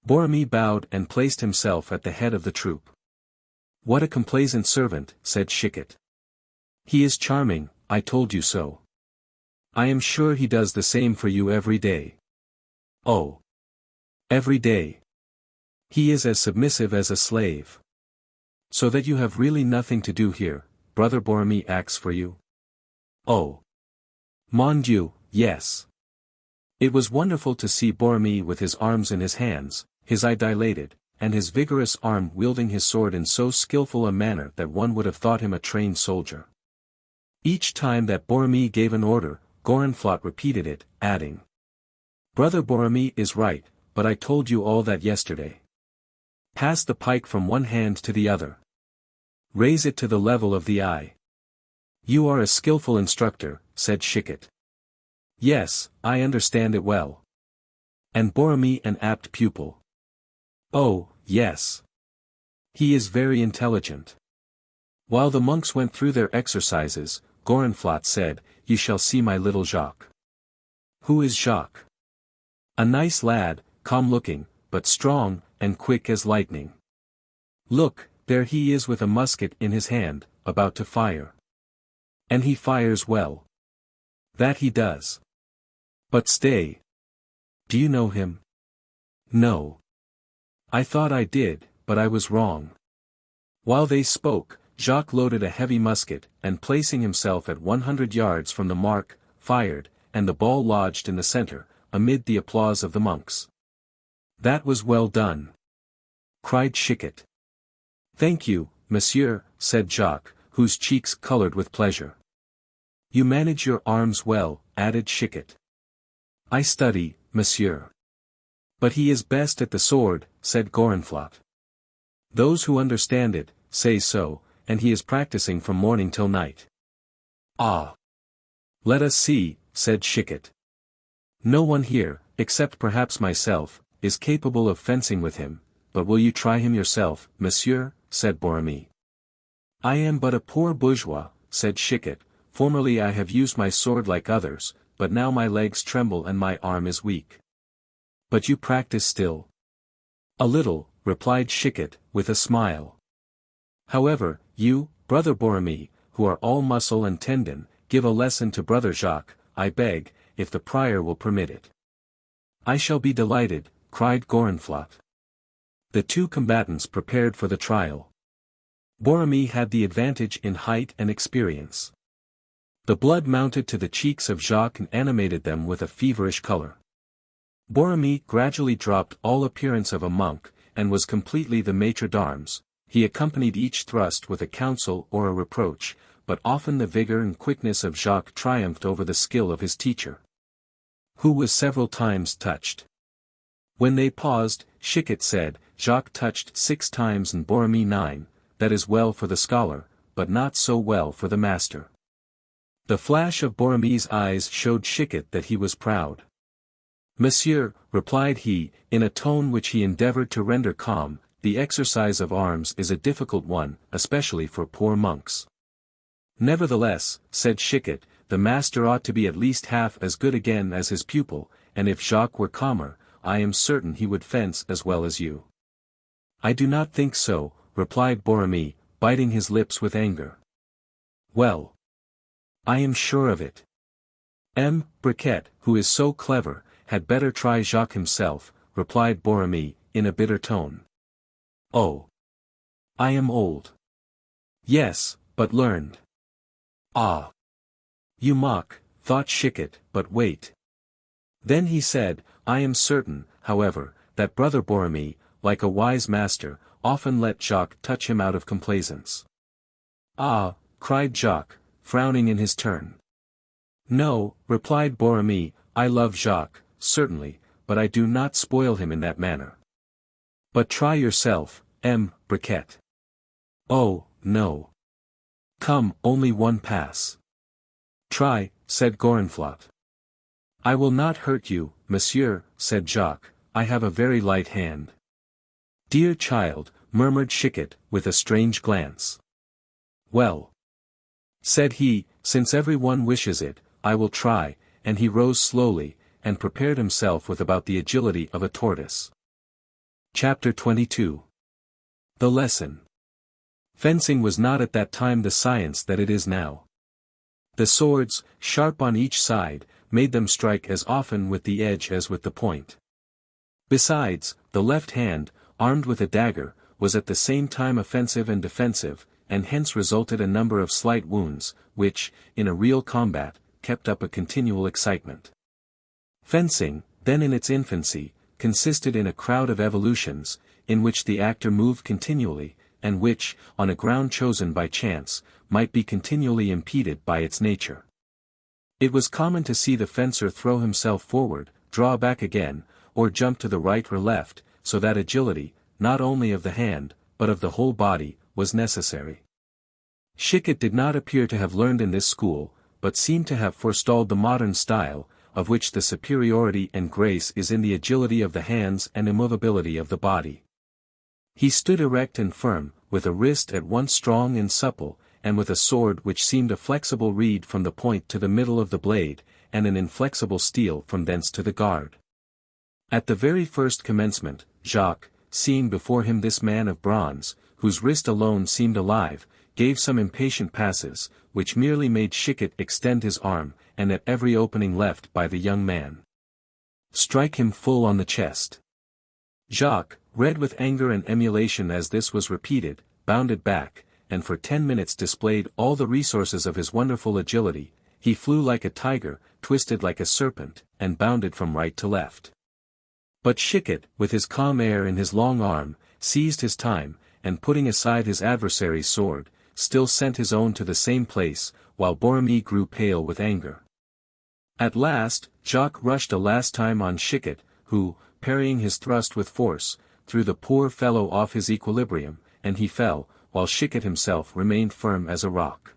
Borromée bowed and placed himself at the head of the troop. What a complaisant servant, said Chicot. He is charming, I told you so. I am sure he does the same for you every day. Oh. Every day. He is as submissive as a slave. So that you have really nothing to do here, Brother Borromée acts for you? Oh. Mon Dieu, yes. It was wonderful to see Borromée with his arms in his hands, his eye dilated, and his vigorous arm wielding his sword in so skillful a manner that one would have thought him a trained soldier. Each time that Borromée gave an order, Gorenflot repeated it, adding, Brother Borromée is right, but I told you all that yesterday. Pass the pike from one hand to the other. Raise it to the level of the eye. You are a skillful instructor, said Chicot. Yes, I understand it well. And Borromée an apt pupil. Oh, yes. He is very intelligent. While the monks went through their exercises, Gorenflot said, You shall see my little Jacques. Who is Jacques? A nice lad, calm-looking, but strong, and quick as lightning. Look, there he is with a musket in his hand, about to fire. And he fires well. That he does. But stay. Do you know him? No. I thought I did, but I was wrong. While they spoke, Jacques loaded a heavy musket, and placing himself at 100 yards from the mark, fired, and the ball lodged in the center, amid the applause of the monks. That was well done. Cried Chicot. Thank you, monsieur, said Jacques, whose cheeks colored with pleasure. You manage your arms well, added Chicot. I study, monsieur. But he is best at the sword, said Gorenflot. Those who understand it, say so, and he is practicing from morning till night. Ah! Let us see, said Chicot. No one here, except perhaps myself, is capable of fencing with him, but will you try him yourself, monsieur, said Borromée. I am but a poor bourgeois, said Chicot, formerly I have used my sword like others, but now my legs tremble and my arm is weak. But you practice still? A little, replied Chicot, with a smile. However, you, Brother Borromée, who are all muscle and tendon, give a lesson to Brother Jacques, I beg, if the prior will permit it. I shall be delighted, cried Gorenflot. The two combatants prepared for the trial. Borromée had the advantage in height and experience. The blood mounted to the cheeks of Jacques and animated them with a feverish color. Borromée gradually dropped all appearance of a monk, and was completely the maître d'armes. He accompanied each thrust with a counsel or a reproach, but often the vigor and quickness of Jacques triumphed over the skill of his teacher, who was several times touched. When they paused, Chicot said, Jacques touched 6 times and Borromée 9, that is well for the scholar, but not so well for the master. The flash of Borromée's eyes showed Chicot that he was proud. Monsieur, replied he, in a tone which he endeavored to render calm, the exercise of arms is a difficult one, especially for poor monks. Nevertheless, said Chicot, the master ought to be at least half as good again as his pupil, and if Jacques were calmer, I am certain he would fence as well as you. I do not think so, replied Borromée, biting his lips with anger. Well. I am sure of it. M. Briquet, who is so clever, had better try Jacques himself, replied Borromée, in a bitter tone. Oh. I am old. Yes, but learned. Ah. You mock, thought Chicot, but wait. Then he said, I am certain, however, that Brother Borromée, like a wise master, often let Jacques touch him out of complaisance. Ah, cried Jacques, frowning in his turn. No, replied Borromée, I love Jacques, certainly, but I do not spoil him in that manner. But try yourself, M. Briquet. Oh, no. Come, only one pass. Try, said Gorenflot. I will not hurt you, monsieur, said Jacques, I have a very light hand. Dear child, murmured Chicot, with a strange glance. Well. Said he, since every one wishes it, I will try, and he rose slowly, and prepared himself with about the agility of a tortoise. Chapter 22. The lesson. Fencing was not at that time the science that it is now. The swords, sharp on each side, made them strike as often with the edge as with the point. Besides, the left hand, armed with a dagger, was at the same time offensive and defensive, and hence resulted a number of slight wounds, which, in a real combat, kept up a continual excitement. Fencing, then in its infancy, consisted in a crowd of evolutions, in which the actor moved continually, and which, on a ground chosen by chance, might be continually impeded by its nature. It was common to see the fencer throw himself forward, draw back again, or jump to the right or left, so that agility, not only of the hand, but of the whole body, was necessary. Chicot did not appear to have learned in this school, but seemed to have forestalled the modern style, of which the superiority and grace is in the agility of the hands and immovability of the body. He stood erect and firm, with a wrist at once strong and supple, and with a sword which seemed a flexible reed from the point to the middle of the blade, and an inflexible steel from thence to the guard. At the very first commencement, Jacques, seeing before him this man of bronze, whose wrist alone seemed alive, gave some impatient passes, which merely made Chicot extend his arm, and at every opening left by the young man, strike him full on the chest. Jacques, red with anger and emulation as this was repeated, bounded back, and for 10 minutes displayed all the resources of his wonderful agility. He flew like a tiger, twisted like a serpent, and bounded from right to left. But Chicot, with his calm air and his long arm, seized his time, and putting aside his adversary's sword, still sent his own to the same place, while Borromée grew pale with anger. At last, Jacques rushed a last time on Chicot, who, parrying his thrust with force, threw the poor fellow off his equilibrium, and he fell, while Chicot himself remained firm as a rock.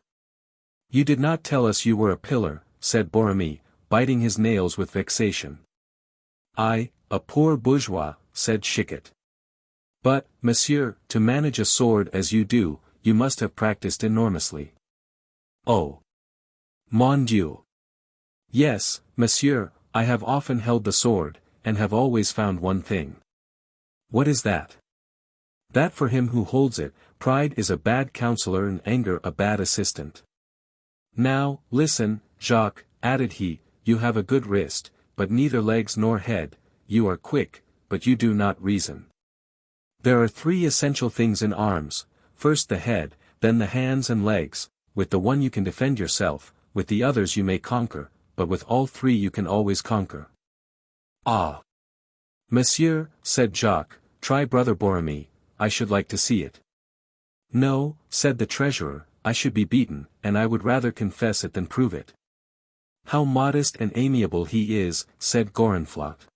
"You did not tell us you were a pillar," said Borromée, biting his nails with vexation. "I, a poor bourgeois," said Chicot. "But, monsieur, to manage a sword as you do, you must have practiced enormously." "Oh! Mon Dieu! Yes, monsieur, I have often held the sword, and have always found one thing." "What is that?" "That for him who holds it, pride is a bad counselor and anger a bad assistant. Now, listen, Jacques," added he, "you have a good wrist, but neither legs nor head, you are quick, but you do not reason. There are 3 essential things in arms, first the head, then the hands and legs. With the one you can defend yourself, with the others you may conquer, but with all 3 you can always conquer." "Ah! Monsieur," said Jacques, "try Brother Borromée, I should like to see it." "No," said the treasurer, "I should be beaten, and I would rather confess it than prove it." "How modest and amiable he is," said Gorenflot.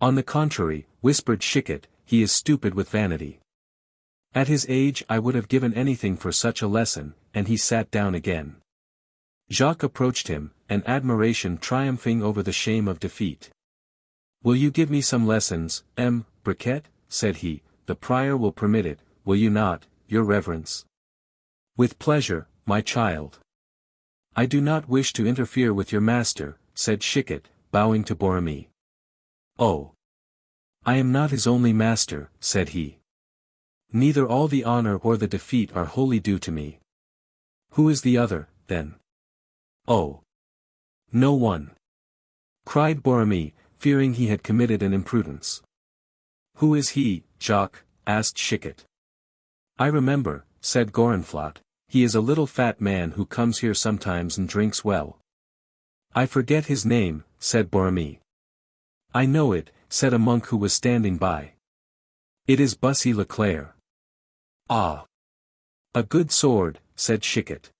"On the contrary," whispered Chicot, "he is stupid with vanity. At his age I would have given anything for such a lesson," and he sat down again. Jacques approached him, and admiration triumphing over the shame of defeat. "Will you give me some lessons, M. Briquet?" said he. "The prior will permit it, will you not, your reverence?" "With pleasure, my child." "I do not wish to interfere with your master," said Chicot, bowing to Borromée. "Oh! I am not his only master," said he. "Neither all the honor or the defeat are wholly due to me." "Who is the other, then?" "Oh! No one!" cried Borromée, fearing he had committed an imprudence. "Who is he, Jacques?" asked Chicot. "I remember," said Gorenflot, "he is a little fat man who comes here sometimes and drinks well." "I forget his name," said Borromée. "I know it," said a monk who was standing by. "It is Bussy Leclerc." "Ah! A good sword," said Chicot.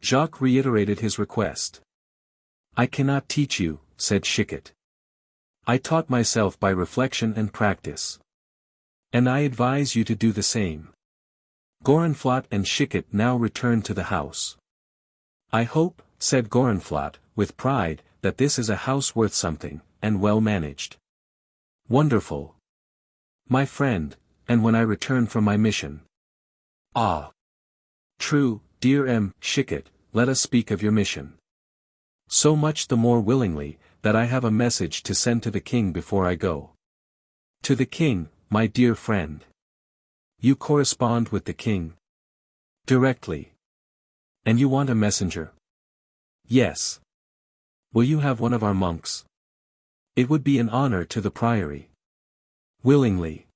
Jacques reiterated his request. "I cannot teach you," said Chicot. "I taught myself by reflection and practice. And I advise you to do the same." Gorenflot and Chicot now returned to the house. "I hope," said Gorenflot, with pride, "that this is a house worth something, and well managed." "Wonderful. My friend, and when I return from my mission." "Ah! True, dear M. Chicot, let us speak of your mission." "So much the more willingly, that I have a message to send to the king before I go." "To the king, my dear friend? You correspond with the king?" Directly. And you want a messenger? Yes. Will you have one of our monks? It would be an honor to the Priory. Willingly.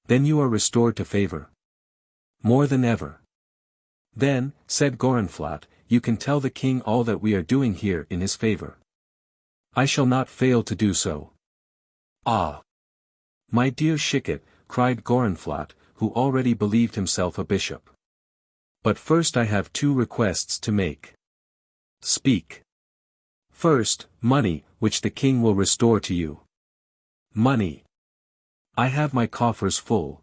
Then you are restored to favor. More than ever. Then, said Gorenflot, you can tell the king all that we are doing here in his favor. I shall not fail to do so. Ah! My dear Chicot, cried Gorenflot, who already believed himself a bishop. But first I have 2 requests to make. Speak. First, money, which the king will restore to you. Money. I have my coffers full.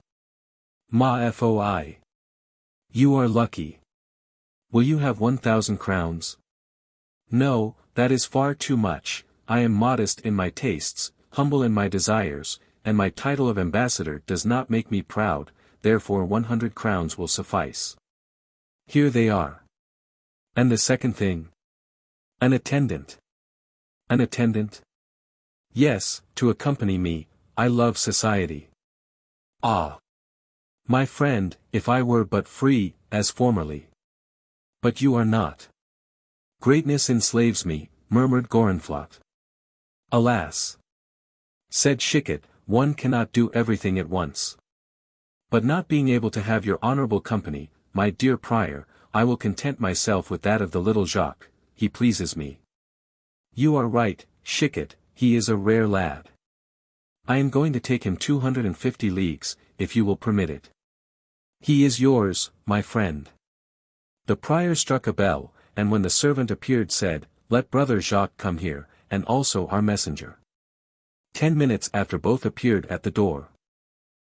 Ma foi. You are lucky. Will you have 1,000 crowns? No, that is far too much. I am modest in my tastes, humble in my desires, and my title of ambassador does not make me proud, therefore 100 crowns will suffice. Here they are. And the second thing? An attendant. An attendant? Yes, to accompany me, I love society. Ah! My friend, if I were but free, as formerly. But you are not. Greatness enslaves me, murmured Gorenflot. Alas! Said Chicot, one cannot do everything at once. But not being able to have your honorable company, my dear prior, I will content myself with that of the little Jacques, he pleases me. You are right, Chicot, he is a rare lad. I am going to take him 250 leagues, if you will permit it. He is yours, my friend. The prior struck a bell, and when the servant appeared said, let brother Jacques come here, and also our messenger. 10 minutes after both appeared at the door.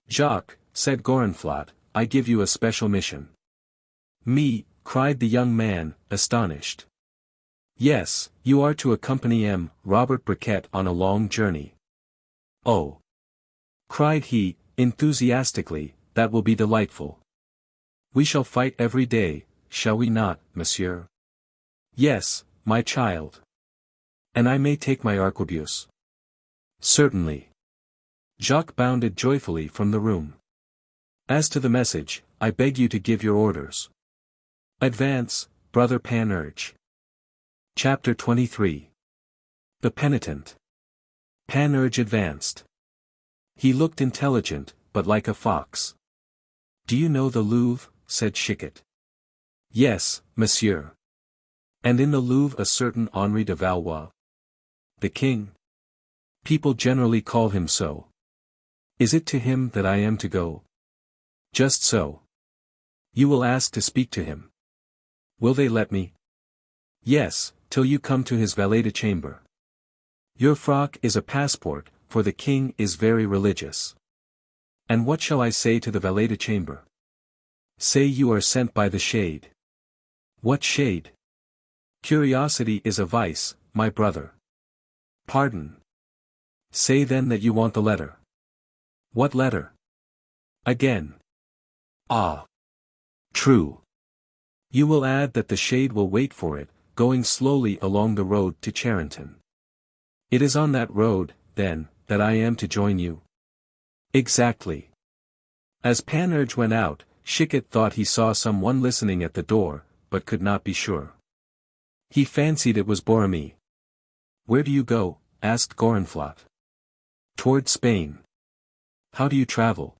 Jacques, said Gorenflot, I give you a special mission. Me, cried the young man, astonished. Yes, you are to accompany M. Robert Briquet on a long journey. Oh! Cried he, enthusiastically, that will be delightful. We shall fight every day, shall we not, monsieur? Yes, my child. And I may take my arquebuse? Certainly. Jacques bounded joyfully from the room. As to the message, I beg you to give your orders. Advance, brother Panurge. Chapter 23. The Penitent. Panurge advanced. He looked intelligent, but like a fox. Do you know the Louvre? Said Chicot. Yes, monsieur. And in the Louvre a certain Henri de Valois. The king? People generally call him so. Is it to him that I am to go? Just so. You will ask to speak to him. Will they let me? Yes, till you come to his valet de chamber. Your frock is a passport, for the king is very religious. And what shall I say to the valet de chamber? Say you are sent by the shade. What shade? Curiosity is a vice, my brother. Pardon. Say then that you want the letter. What letter? Again. Ah. True. You will add that the shade will wait for it, going slowly along the road to Charenton. It is on that road, then, that I am to join you. Exactly. As Panurge went out, Chicot thought he saw someone listening at the door, but could not be sure. He fancied it was Borromée. Where do you go? Asked Gorenflot. Toward Spain. How do you travel?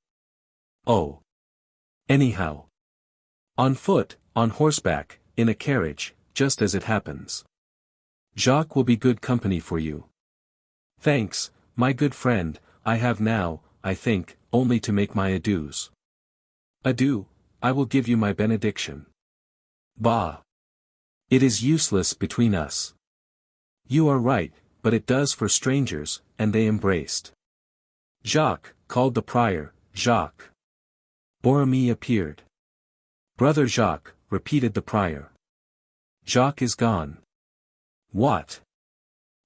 Oh. Anyhow. On foot, on horseback, in a carriage, just as it happens. Jacques will be good company for you. Thanks, my good friend, I have now, I think, only to make my adieus. Adieu, I will give you my benediction. Bah! It is useless between us. You are right, but it does for strangers, and they embraced. Jacques, called the prior, Jacques. Borromée appeared. Brother Jacques, repeated the prior. Jacques is gone. What?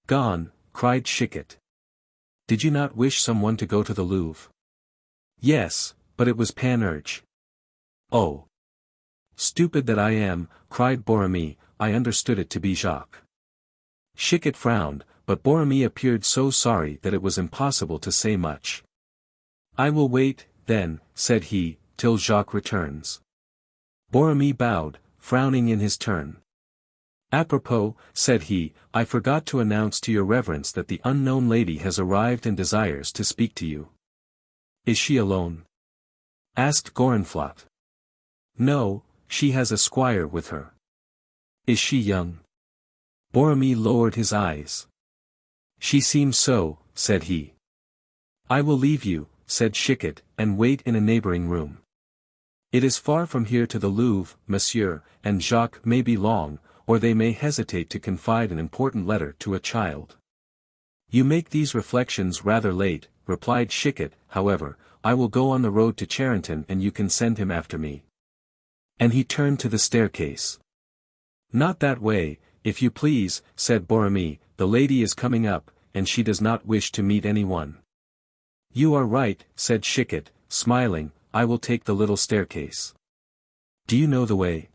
Gone, cried Chicot. Did you not wish someone to go to the Louvre? Yes, but it was Panurge. Oh. Stupid that I am, cried Borromée, I understood it to be Jacques. Chicot frowned, but Borromée appeared so sorry that it was impossible to say much. I will wait, then, said he, till Jacques returns. Borromée bowed, frowning in his turn. "Apropos," said he, "I forgot to announce to your reverence that the unknown lady has arrived and desires to speak to you." "Is she alone?" asked Gorenflot. "No, she has a squire with her." "Is she young?" Borromée lowered his eyes. "She seems so," said he. "I will leave you," said Chicot, "and wait in a neighboring room. It is far from here to the Louvre, monsieur, and Jacques may be long, or they may hesitate to confide an important letter to a child." "You make these reflections rather late," replied Chicot, "however, I will go on the road to Charenton and you can send him after me." And he turned to the staircase. "Not that way, if you please," said Borromée, "the lady is coming up, and she does not wish to meet anyone." "You are right," said Chicot, smiling, "I will take the little staircase." "Do you know the way?"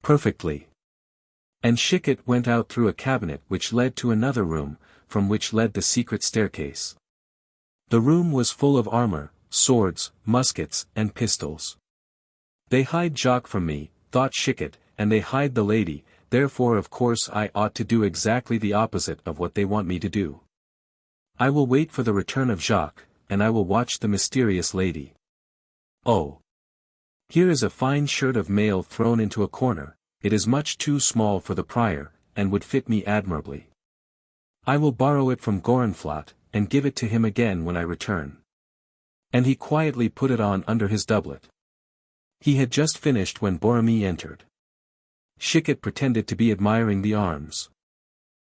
"Perfectly." And Chicot went out through a cabinet which led to another room, from which led the secret staircase. The room was full of armor, swords, muskets, and pistols. "They hide Jacques from me," thought Chicot, "and they hide the lady, therefore of course I ought to do exactly the opposite of what they want me to do. I will wait for the return of Jacques, and I will watch the mysterious lady. Oh! Here is a fine shirt of mail thrown into a corner. It is much too small for the prior, and would fit me admirably. I will borrow it from Gorenflot, and give it to him again when I return." And he quietly put it on under his doublet. He had just finished when Borromée entered. Chicot pretended to be admiring the arms.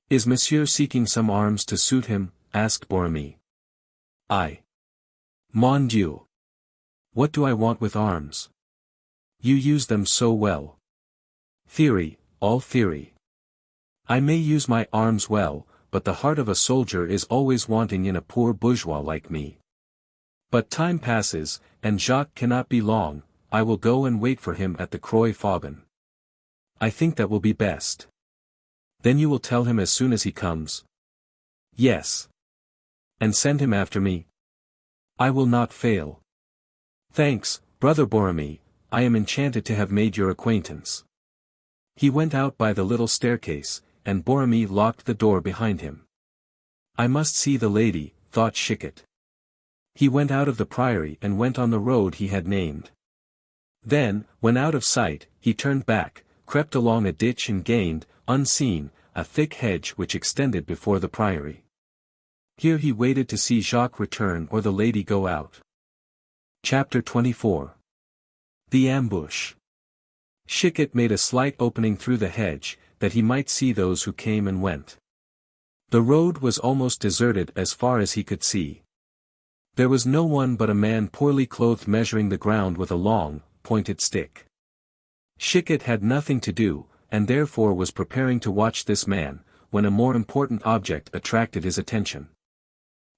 "Is monsieur seeking some arms to suit him?" asked Borromée. "I. Mon Dieu! What do I want with arms? You use them so well. Theory, all theory. I may use my arms well, but the heart of a soldier is always wanting in a poor bourgeois like me. But time passes, and Jacques cannot be long. I will go and wait for him at the Croix Faubin. I think that will be best." "Then you will tell him as soon as he comes?" "Yes." "And send him after me?" "I will not fail." "Thanks, brother Borromée, I am enchanted to have made your acquaintance." He went out by the little staircase, and Borromée locked the door behind him. "I must see the lady," thought Chicot. He went out of the priory and went on the road he had named. Then, when out of sight, he turned back, crept along a ditch and gained, unseen, a thick hedge which extended before the priory. Here he waited to see Jacques return or the lady go out. Chapter 24. The Ambush. Chicot made a slight opening through the hedge, that he might see those who came and went. The road was almost deserted as far as he could see. There was no one but a man poorly clothed measuring the ground with a long, pointed stick. Chicot had nothing to do, and therefore was preparing to watch this man, when a more important object attracted his attention.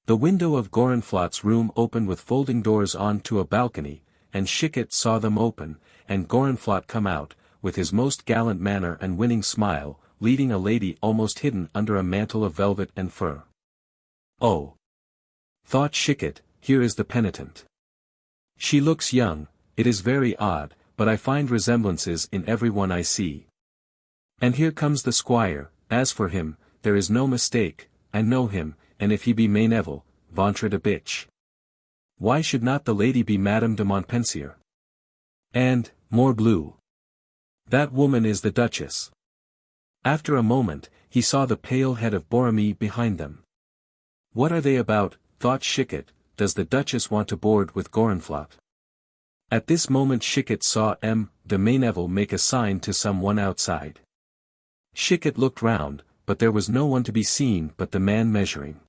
The window of Gorenflot's room opened with folding doors on to a balcony, and Chicot saw them open, and Gorenflot come out, with his most gallant manner and winning smile, leading a lady almost hidden under a mantle of velvet and fur. "Oh!" thought Chicot, "here is the penitent. She looks young, it is very odd, but I find resemblances in every one I see. And here comes the squire, as for him, there is no mistake, I know him, and if he be Mayneville, ventre de bitch. Why should not the lady be Madame de Montpensier? And, morbleu! That woman is the Duchess." After a moment, he saw the pale head of Borromée behind them. "What are they about?" thought Chicot, "does the Duchess want to board with Gorenflot?" At this moment Chicot saw M. de Mayneville make a sign to some one outside. Chicot looked round, but there was no one to be seen but the man measuring.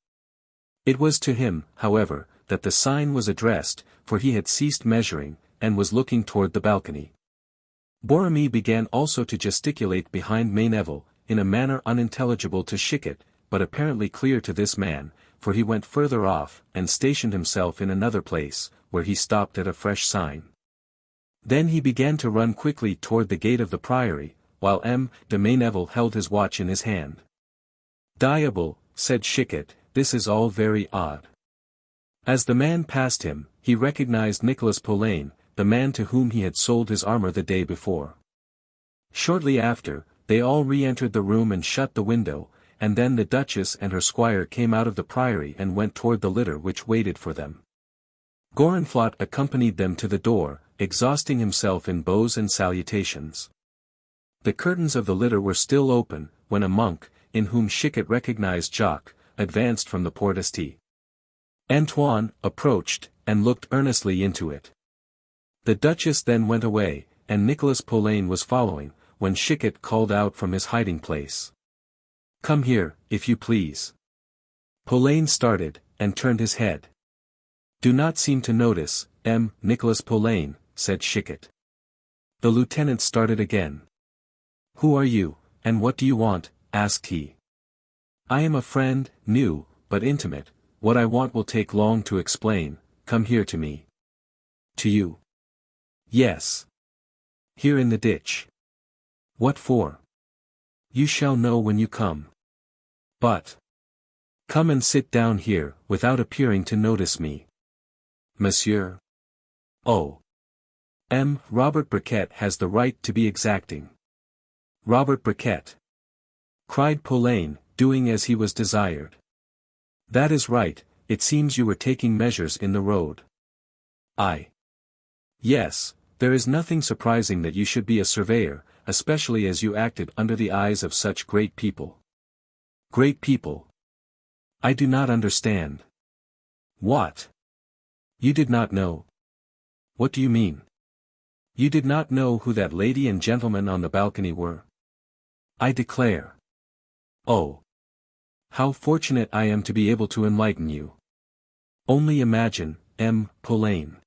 It was to him, however, that the sign was addressed, for he had ceased measuring, and was looking toward the balcony. Borromée began also to gesticulate behind Mayneville, in a manner unintelligible to Chicot, but apparently clear to this man, for he went further off, and stationed himself in another place, where he stopped at a fresh sign. Then he began to run quickly toward the gate of the priory, while M. de Mayneville held his watch in his hand. "Diable," said Chicot, "this is all very odd." As the man passed him, he recognized Nicolas Poulain, the man to whom he had sold his armor the day before. Shortly after, they all re-entered the room and shut the window, and then the Duchess and her squire came out of the Priory and went toward the litter which waited for them. Gorenflot accompanied them to the door, exhausting himself in bows and salutations. The curtains of the litter were still open, when a monk, in whom Chicot recognized Jacques, advanced from the Porte. Antoine approached, and looked earnestly into it. The Duchess then went away, and Nicolas Poulain was following, when Chicot called out from his hiding place. "Come here, if you please." Poulain started, and turned his head. "Do not seem to notice, Nicolas Poulain," said Chicot. The lieutenant started again. "Who are you, and what do you want?" asked he. "I am a friend, new, but intimate. What I want will take long to explain. Come here to me." "To you?" "Yes. Here in the ditch." "What for?" "You shall know when you come." "But come and sit down here, without appearing to notice me." "Monsieur." "Oh. Robert Briquet has the right to be exacting." "Robert Briquet!" cried Poulain, doing as he was desired. "That is right. It seems you were taking measures in the road." "Yes, there is nothing surprising that you should be a surveyor, especially as you acted under the eyes of such great people." "Great people? I do not understand." "What? You did not know? What do you mean? You did not know who that lady and gentleman on the balcony were?" "I declare. Oh. How fortunate I am to be able to enlighten you. Only imagine, Poulain.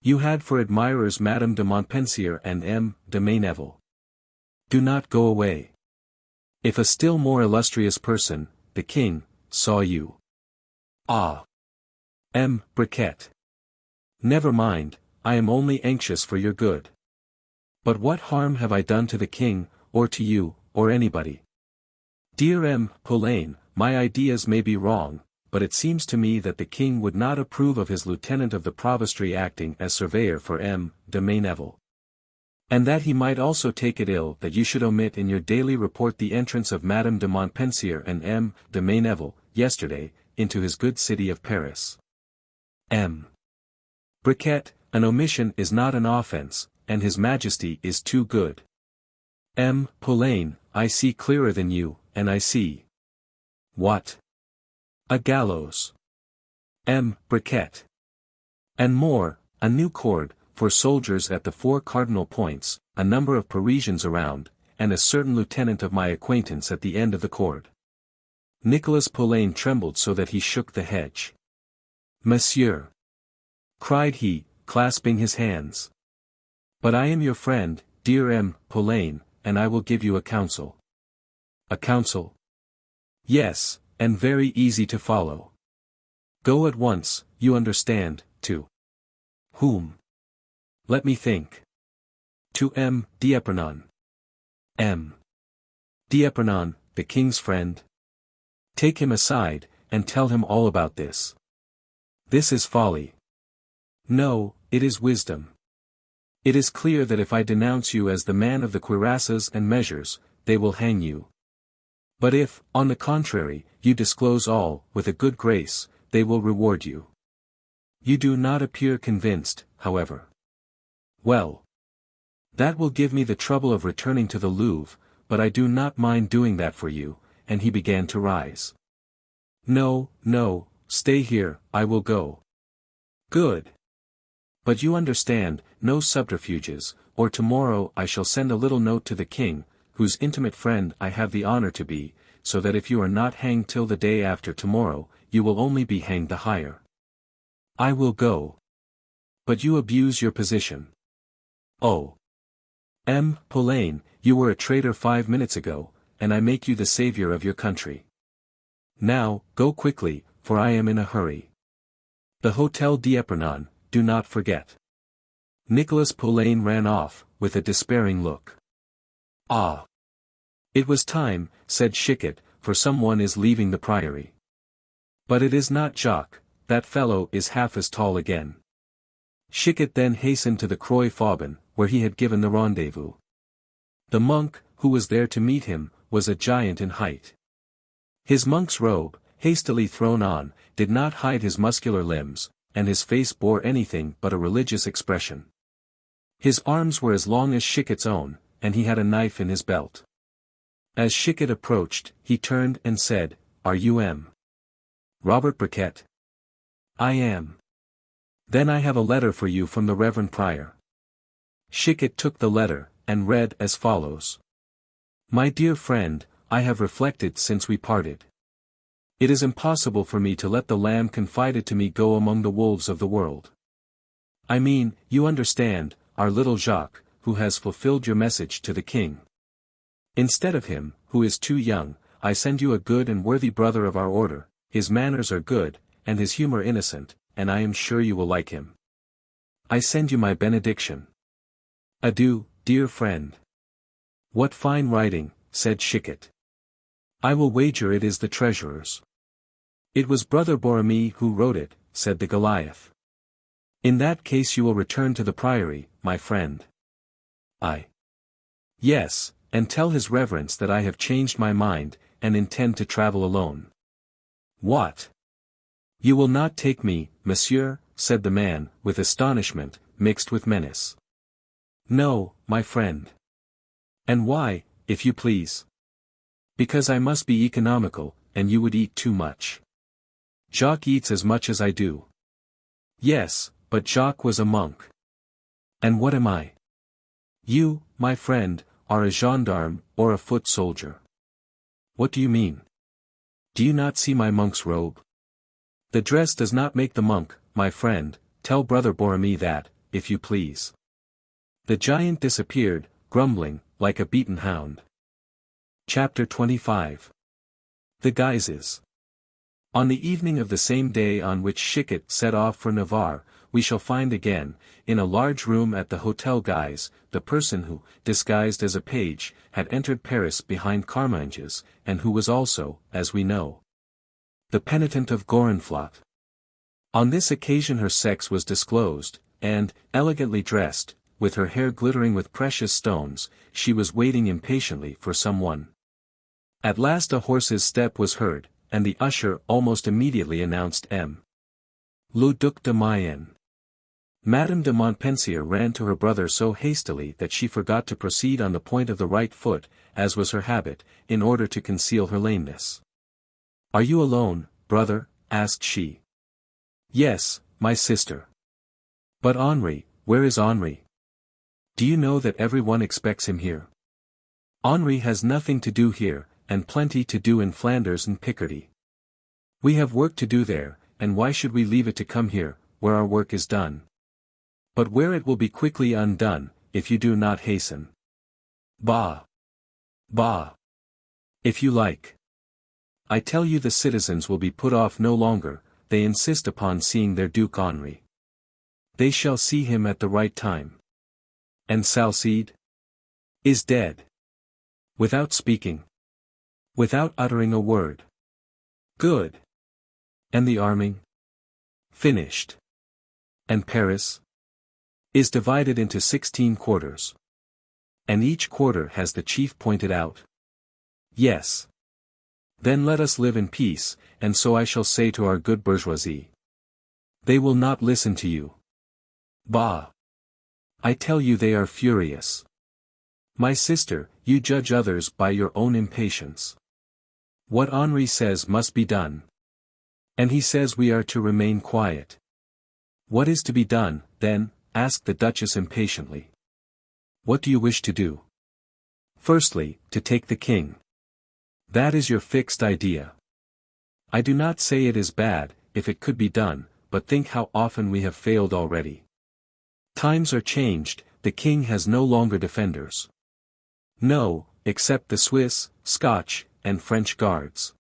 You had for admirers Madame de Montpensier and de Mayneville. Do not go away. If a still more illustrious person, the king, saw you. Ah! Briquet. Never mind, I am only anxious for your good. But what harm have I done to the king, or to you, or anybody? Dear Poulain, my ideas may be wrong, but it seems to me that the king would not approve of his lieutenant of the provostry acting as surveyor for de Mayneville. And that he might also take it ill that you should omit in your daily report the entrance of Madame de Montpensier and de Mayneville, yesterday, into his good city of Paris. Briquet, an omission is not an offense, and his Majesty is too good. Poulain, I see clearer than you, and I see. What? A gallows. Briquet. And more, a new cord, for soldiers at the 4 cardinal points, a number of Parisians around, and a certain lieutenant of my acquaintance at the end of the cord. Nicolas Poulain trembled so that he shook the hedge. "Monsieur!" cried he, clasping his hands. "But I am your friend, dear Poulain, and I will give you a counsel." "A counsel?" "Yes, and very easy to follow. Go at once, you understand, to whom? Let me think. To d'Épernon. D'Épernon, the king's friend. Take him aside, and tell him all about this. This is folly. No, it is wisdom. It is clear that if I denounce you as the man of the cuirasses and measures, they will hang you. But if, on the contrary, you disclose all, with a good grace, they will reward you. You do not appear convinced, however. Well. That will give me the trouble of returning to the Louvre, but I do not mind doing that for you, and he began to rise. No, no, stay here, I will go. Good. But you understand, no subterfuges, or tomorrow I shall send a little note to the king, whose intimate friend I have the honor to be, so that if you are not hanged till the day after tomorrow, you will only be hanged the higher. I will go. But you abuse your position. Oh. Poulain, you were a traitor 5 minutes ago, and I make you the savior of your country. Now, go quickly, for I am in a hurry. The Hotel d'Épernon, do not forget. Nicolas Poulain ran off, with a despairing look. Ah! It was time, said Chicot, for someone is leaving the Priory. But it is not Jacques, that fellow is half as tall again. Chicot then hastened to the Croix Faubin, where he had given the rendezvous. The monk, who was there to meet him, was a giant in height. His monk's robe, hastily thrown on, did not hide his muscular limbs, and his face bore anything but a religious expression. His arms were as long as Chicot's own, and he had a knife in his belt. As Chicot approached, he turned and said, "Are you M. Robert Briquet?" "I am." "Then I have a letter for you from the Reverend Prior." Chicot took the letter, and read as follows. "My dear friend, I have reflected since we parted. It is impossible for me to let the lamb confided to me go among the wolves of the world. I mean, you understand, our little Jacques, who has fulfilled your message to the king. Instead of him, who is too young, I send you a good and worthy brother of our order. His manners are good, and his humor innocent, and I am sure you will like him. I send you my benediction. Adieu, dear friend." "What fine writing," said Chicot. "I will wager it is the treasurer's." "It was Brother Borromée who wrote it," said the Goliath. "In that case you will return to the Priory, my friend." "Yes, and tell his reverence that I have changed my mind, and intend to travel alone." "What? You will not take me, monsieur?" said the man, with astonishment, mixed with menace. "No, my friend." "And why, if you please?" "Because I must be economical, and you would eat too much." "Jacques eats as much as I do." "Yes, but Jacques was a monk." "And what am I?" "You, my friend, are a gendarme, or a foot soldier." "What do you mean? Do you not see my monk's robe? The dress does not make the monk, my friend. Tell Brother Borromée that, if you please." The giant disappeared, grumbling, like a beaten hound. Chapter 25. The Guises. On the evening of the same day on which Chicot set off for Navarre, we shall find again, in a large room at the Hotel Guise, the person who, disguised as a page, had entered Paris behind Carminges, and who was also, as we know, the penitent of Gorenflot. On this occasion her sex was disclosed, and, elegantly dressed, with her hair glittering with precious stones, she was waiting impatiently for someone. At last a horse's step was heard, and the usher almost immediately announced M. Le Duc de Mayenne. Madame de Montpensier ran to her brother so hastily that she forgot to proceed on the point of the right foot, as was her habit, in order to conceal her lameness. "Are you alone, brother?" asked she. "Yes, my sister." "But Henri, where is Henri? Do you know that everyone expects him here?" "Henri has nothing to do here, and plenty to do in Flanders and Picardy. We have work to do there, and why should we leave it to come here, where our work is done? But where it will be quickly undone, if you do not hasten." "Bah! Bah! If you like. I tell you the citizens will be put off no longer, they insist upon seeing their Duke Henri. They shall see him at the right time. And Salcede? Is dead. Without speaking. Without uttering a word. Good. And the army? Finished. And Paris? Is divided into 16 quarters. And each quarter has the chief pointed out? Yes. Then let us live in peace, and so I shall say to our good bourgeoisie. They will not listen to you. Bah! I tell you they are furious. My sister, you judge others by your own impatience. What Henri says must be done. And he says we are to remain quiet. What is to be done, then? Asked the Duchess impatiently. What do you wish to do? Firstly, to take the king. That is your fixed idea. I do not say it is bad, if it could be done, but think how often we have failed already. Times are changed, the king has no longer defenders. No, except the Swiss, Scotch, and French guards.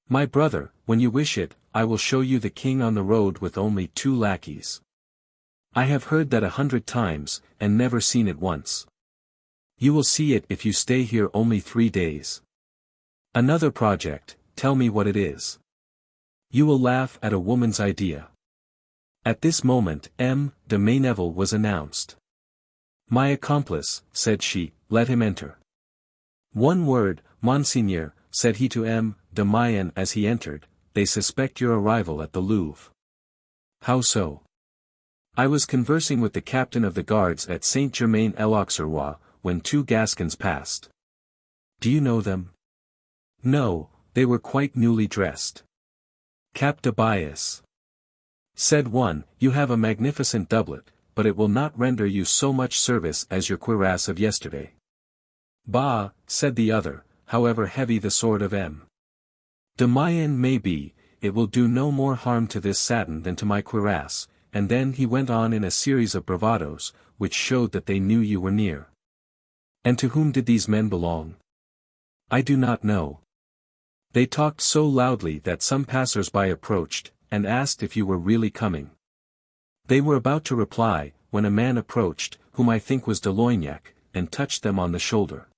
My brother, when you wish it, I will show you the king on the road with only 2 lackeys. I have heard that 100 times, and never seen it once. You will see it if you stay here only 3 days. Another project, tell me what it is. You will laugh at a woman's idea. At this moment M. de Méneville was announced. "My accomplice," said she, "let him enter." "One word, Monseigneur," said he to M. de Mayenne as he entered, "they suspect your arrival at the Louvre." "How so?" "I was conversing with the captain of the guards at Saint-Germain-l'Auxerrois, when two Gascons passed." "Do you know them?" "No, they were quite newly dressed." "Cap de bias." Said one, "You have a magnificent doublet, but it will not render you so much service as your cuirass of yesterday." "Bah," said the other, "however heavy the sword of M. de Mayenne may be, it will do no more harm to this satin than to my cuirass," and then he went on in a series of bravadoes, which showed that they knew you were near. "And to whom did these men belong?" "I do not know. They talked so loudly that some passers-by approached, and asked if you were really coming." They were about to reply, when a man approached, whom I think was de Loignac, and touched them on the shoulder.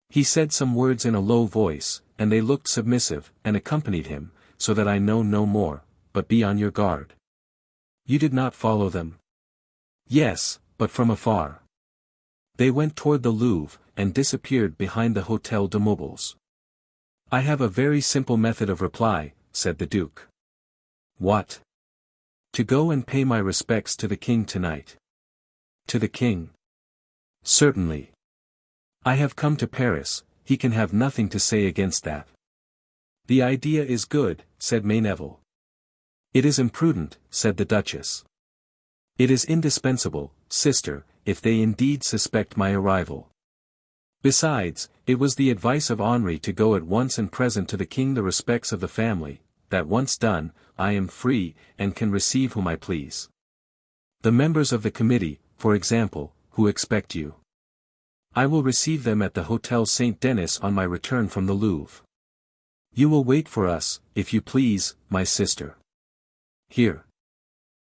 He said some words in a low voice, and they looked submissive, and accompanied him, so that I know no more, but be on your guard. "You did not follow them?" "Yes, but from afar. They went toward the Louvre, and disappeared behind the Hôtel de Mobiles." "I have a very simple method of reply," said the Duke. "What?" "To go and pay my respects to the king tonight." "To the king?" "Certainly. I have come to Paris, he can have nothing to say against that." "The idea is good," said Méneville. "It is imprudent," said the Duchess. "It is indispensable, sister, if they indeed suspect my arrival. Besides, it was the advice of Henri to go at once and present to the king the respects of the family, that once done, I am free, and can receive whom I please. The members of the committee, for example, who expect you. I will receive them at the Hôtel Saint-Denis on my return from the Louvre. You will wait for us, if you please, my sister." "Here."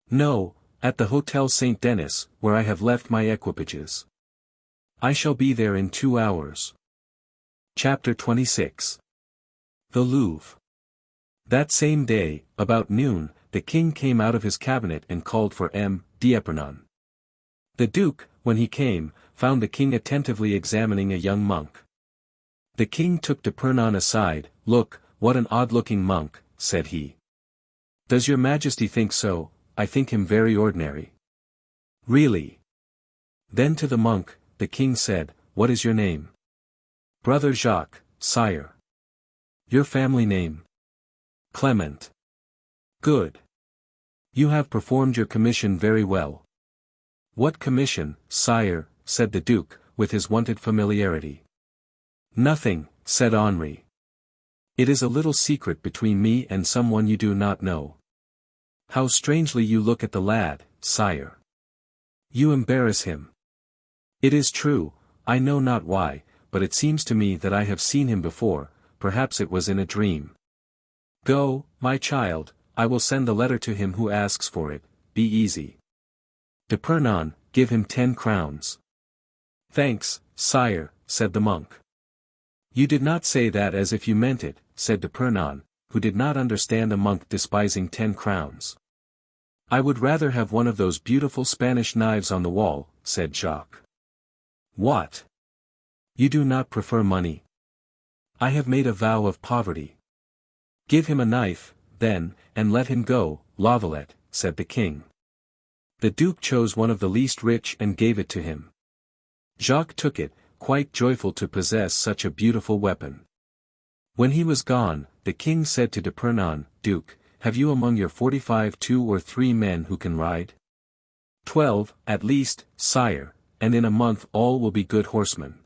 "No, at the Hôtel Saint-Denis, where I have left my equipages. I shall be there in 2 hours. Chapter 26. The Louvre. That same day, about noon, the king came out of his cabinet and called for M. d'Épernon. The duke, when he came, found the king attentively examining a young monk. The king took d'Épernon aside. "Look, what an odd-looking monk," said he. "Does your majesty think so? I think him very ordinary." "Really?" Then to the monk, the king said, "What is your name?" "Brother Jacques, sire." "Your family name?" "Clement." "Good. You have performed your commission very well." "What commission, sire?" said the duke, with his wonted familiarity. "Nothing," said Henri. "It is a little secret between me and someone you do not know." "How strangely you look at the lad, sire. You embarrass him." "It is true, I know not why, but it seems to me that I have seen him before, perhaps it was in a dream." "Go, my child, I will send the letter to him who asks for it, be easy. D'Épernon, give him 10 crowns. "Thanks, sire," said the monk. "You did not say that as if you meant it," said d'Épernon, who did not understand a monk despising 10 crowns. "I would rather have one of those beautiful Spanish knives on the wall," said Jacques. "What? You do not prefer money?" "I have made a vow of poverty." "Give him a knife, then, and let him go, La Valette," said the king. The duke chose one of the least rich and gave it to him. Jacques took it, quite joyful to possess such a beautiful weapon. When he was gone, the king said to d'Épernon, "Duke, have you among your 45 2 or 3 men who can ride?" 12, at least, sire, and in a month all will be good horsemen."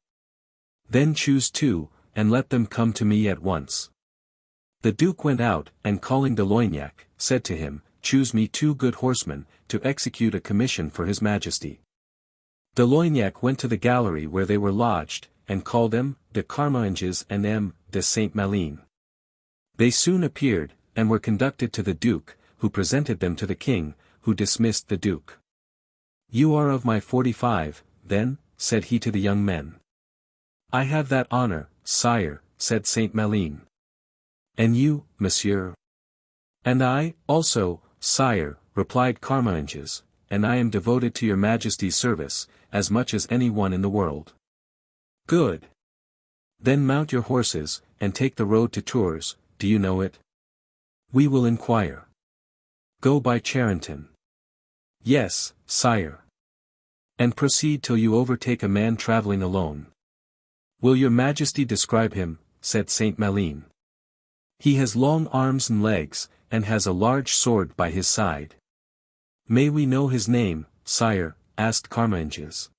"Then choose 2, and let them come to me at once." The duke went out, and calling de Loignac, said to him, "Choose me 2 good horsemen, to execute a commission for his majesty." De Loignac went to the gallery where they were lodged, and called M. de Carmainges and M. de Saint-Malin. They soon appeared, and were conducted to the duke, who presented them to the king, who dismissed the duke. "You are of my 45, then?" said he to the young men. "I have that honor, sire," said Saint-Malin. "And you, monsieur?" "And I, also, sire," replied Carmainges, and I am devoted to your Majesty's service, as much as any one in the world. Good. Then mount your horses, and take the road to Tours. Do you know it? We will inquire. Go by Charenton. Yes, sire. And proceed till you overtake a man travelling alone. Will your Majesty describe him? Said Saint Malines. He has long arms and legs, and has a large sword by his side. May we know his name, sire? Asked Carmainges.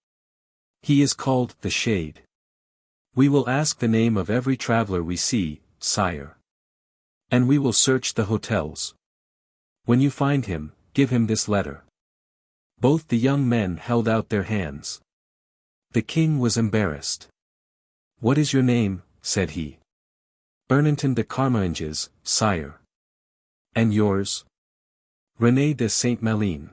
He is called the Shade. We will ask the name of every traveller we see, sire. And we will search the hotels. When you find him, give him this letter. Both the young men held out their hands. The king was embarrassed. What is your name? Said he. Ernanton de Carmainges, sire. And yours? René de Saint Malines.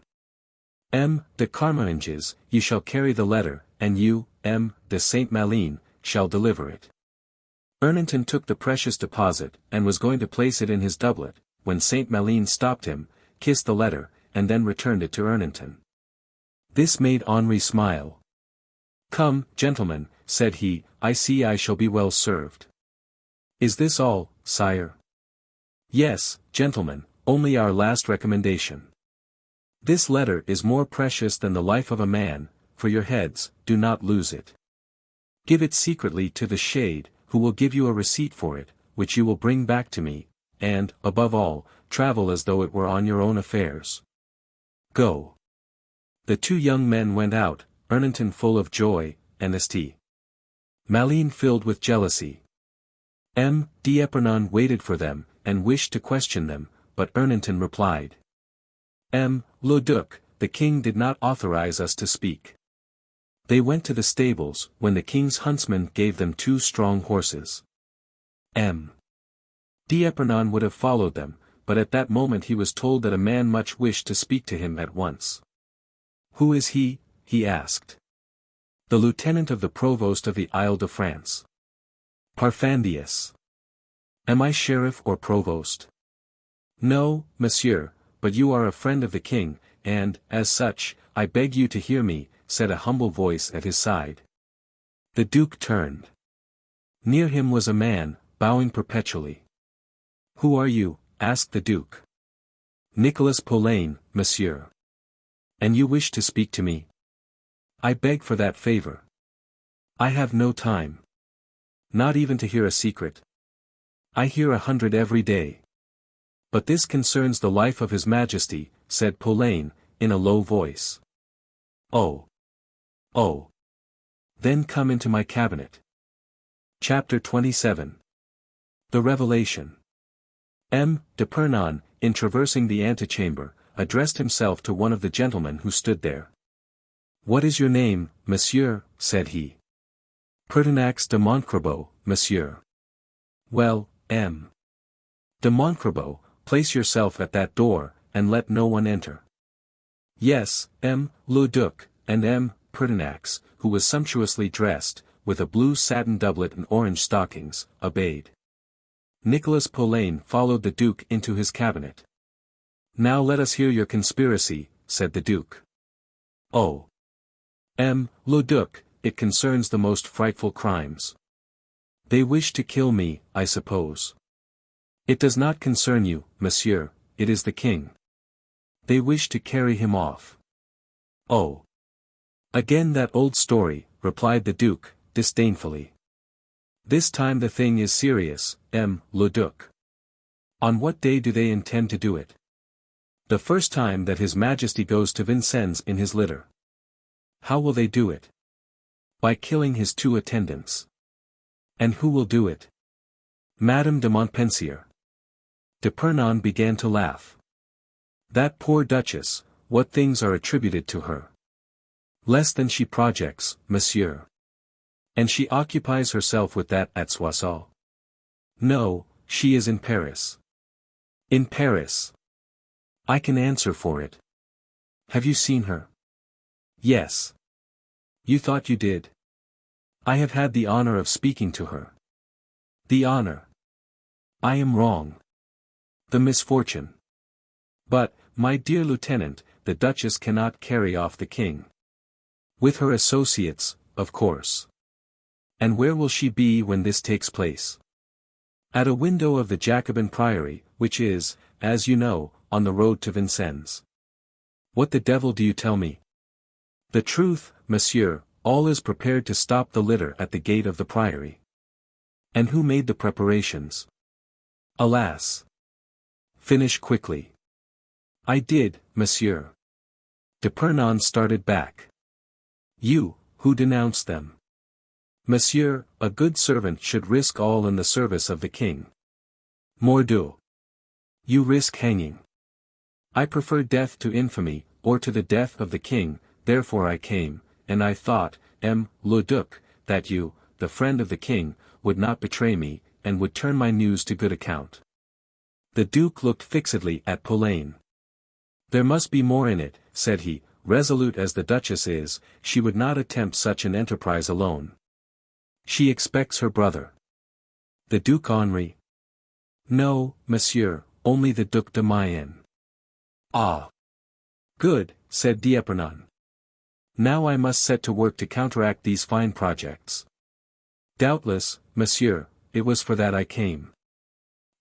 M. de Carmainges, you shall carry the letter, and you, M. de Saint Malines, shall deliver it. Ernanton took the precious deposit, and was going to place it in his doublet, when Saint Malines stopped him, kissed the letter, and then returned it to Ernanton. This made Henri smile. Come, gentlemen, said he, I see I shall be well served. Is this all, sire? Yes, gentlemen, only our last recommendation. This letter is more precious than the life of a man, for your heads, do not lose it. Give it secretly to the Shade, who will give you a receipt for it, which you will bring back to me, and, above all, travel as though it were on your own affairs. Go. The two young men went out, Ernanton full of joy, and St. Malines filled with jealousy. M. d'Épernon waited for them, and wished to question them, but Ernanton replied. Le Duc, the king did not authorize us to speak. They went to the stables, when the king's huntsman gave them 2 strong horses. M. d'Épernon would have followed them, but at that moment he was told that a man much wished to speak to him at once. Who is he? He asked. The lieutenant of the provost of the Isle de France. Parfandious. Am I sheriff or provost? No, monsieur, but you are a friend of the king, and, as such, I beg you to hear me, said a humble voice at his side. The duke turned. Near him was a man, bowing perpetually. Who are you? Asked the duke. Nicolas Poulain, monsieur. And you wish to speak to me? I beg for that favor. I have no time. Not even to hear a secret. I hear 100 every day. But this concerns the life of His Majesty, said Poulain, in a low voice. Oh. Oh. Then come into my cabinet. Chapter 27. The Revelation. d'Épernon, in traversing the antechamber, addressed himself to one of the gentlemen who stood there. What is your name, monsieur? Said he. Pertinax de Montcrabeau, monsieur. Well, M. de Montcrabeau, place yourself at that door, and let no one enter. Yes, le Duc, and Pertinax, who was sumptuously dressed, with a blue satin doublet and orange stockings, obeyed. Nicolas Poulain followed the duke into his cabinet. Now let us hear your conspiracy, said the duke. Oh. Le Duc, it concerns the most frightful crimes. They wish to kill me, I suppose. It does not concern you, monsieur, it is the king. They wish to carry him off. Oh. Again that old story, replied the duke, disdainfully. This time the thing is serious, le Duc. On what day do they intend to do it? The first time that His Majesty goes to Vincennes in his litter. How will they do it? By killing his 2 attendants. And who will do it? Madame de Montpensier. D'Épernon began to laugh. That poor duchess, what things are attributed to her? Less than she projects, monsieur. And she occupies herself with that at Soissons. No, she is in Paris. In Paris. I can answer for it. Have you seen her? Yes. You thought you did? I have had the honor of speaking to her. The honor. I am wrong. The misfortune. But, My dear lieutenant, the Duchess cannot carry off the king. With her associates, of course. And where will she be when this takes place? At a window of the Jacobin Priory, which is, as you know, on the road to Vincennes. What the devil do you tell me? The truth, monsieur, all is prepared to stop the litter at the gate of the Priory. And who made the preparations? Alas! Finish quickly. I did, monsieur. D'Épernon started back. You, who denounced them? Monsieur, a good servant should risk all in the service of the king. Mordieu! You risk hanging. I prefer death to infamy, or to the death of the king, therefore I came, and I thought, le Duc, that you, the friend of the king, would not betray me, and would turn my news to good account. The Duke looked fixedly at Pauline. There must be more in it, said he, resolute as the Duchess is, she would not attempt such an enterprise alone. She expects her brother. The Duke Henri? No, monsieur, only the Duc de Mayenne. Ah! Good, said D'Épernon. Now I must set to work to counteract these fine projects. Doubtless, monsieur, it was for that I came.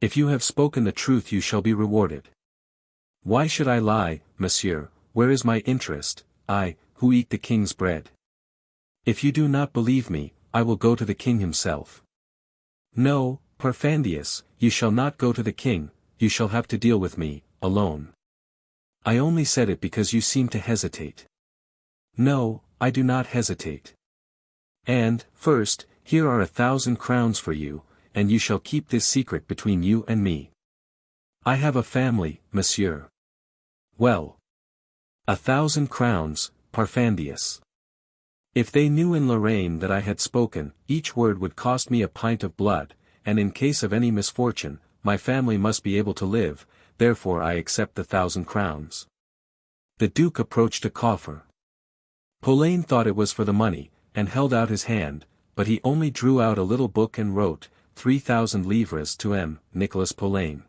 If you have spoken the truth you shall be rewarded. Why should I lie, monsieur, where is my interest, I, who eat the king's bread? If you do not believe me, I will go to the king himself. No, Parfandius, you shall not go to the king, you shall have to deal with me, alone. I only said it because you seem to hesitate. No, I do not hesitate. And, first, here are 1,000 crowns for you, and you shall keep this secret between you and me. I have a family, monsieur. Well. 1,000 crowns, Parfandius. If they knew in Lorraine that I had spoken, each word would cost me a pint of blood, and in case of any misfortune, my family must be able to live, therefore I accept the 1,000 crowns. The Duke approached a coffer. Pauline thought it was for the money, and held out his hand, but he only drew out a little book and wrote, 3,000 livres to M. Nicolas Pauline.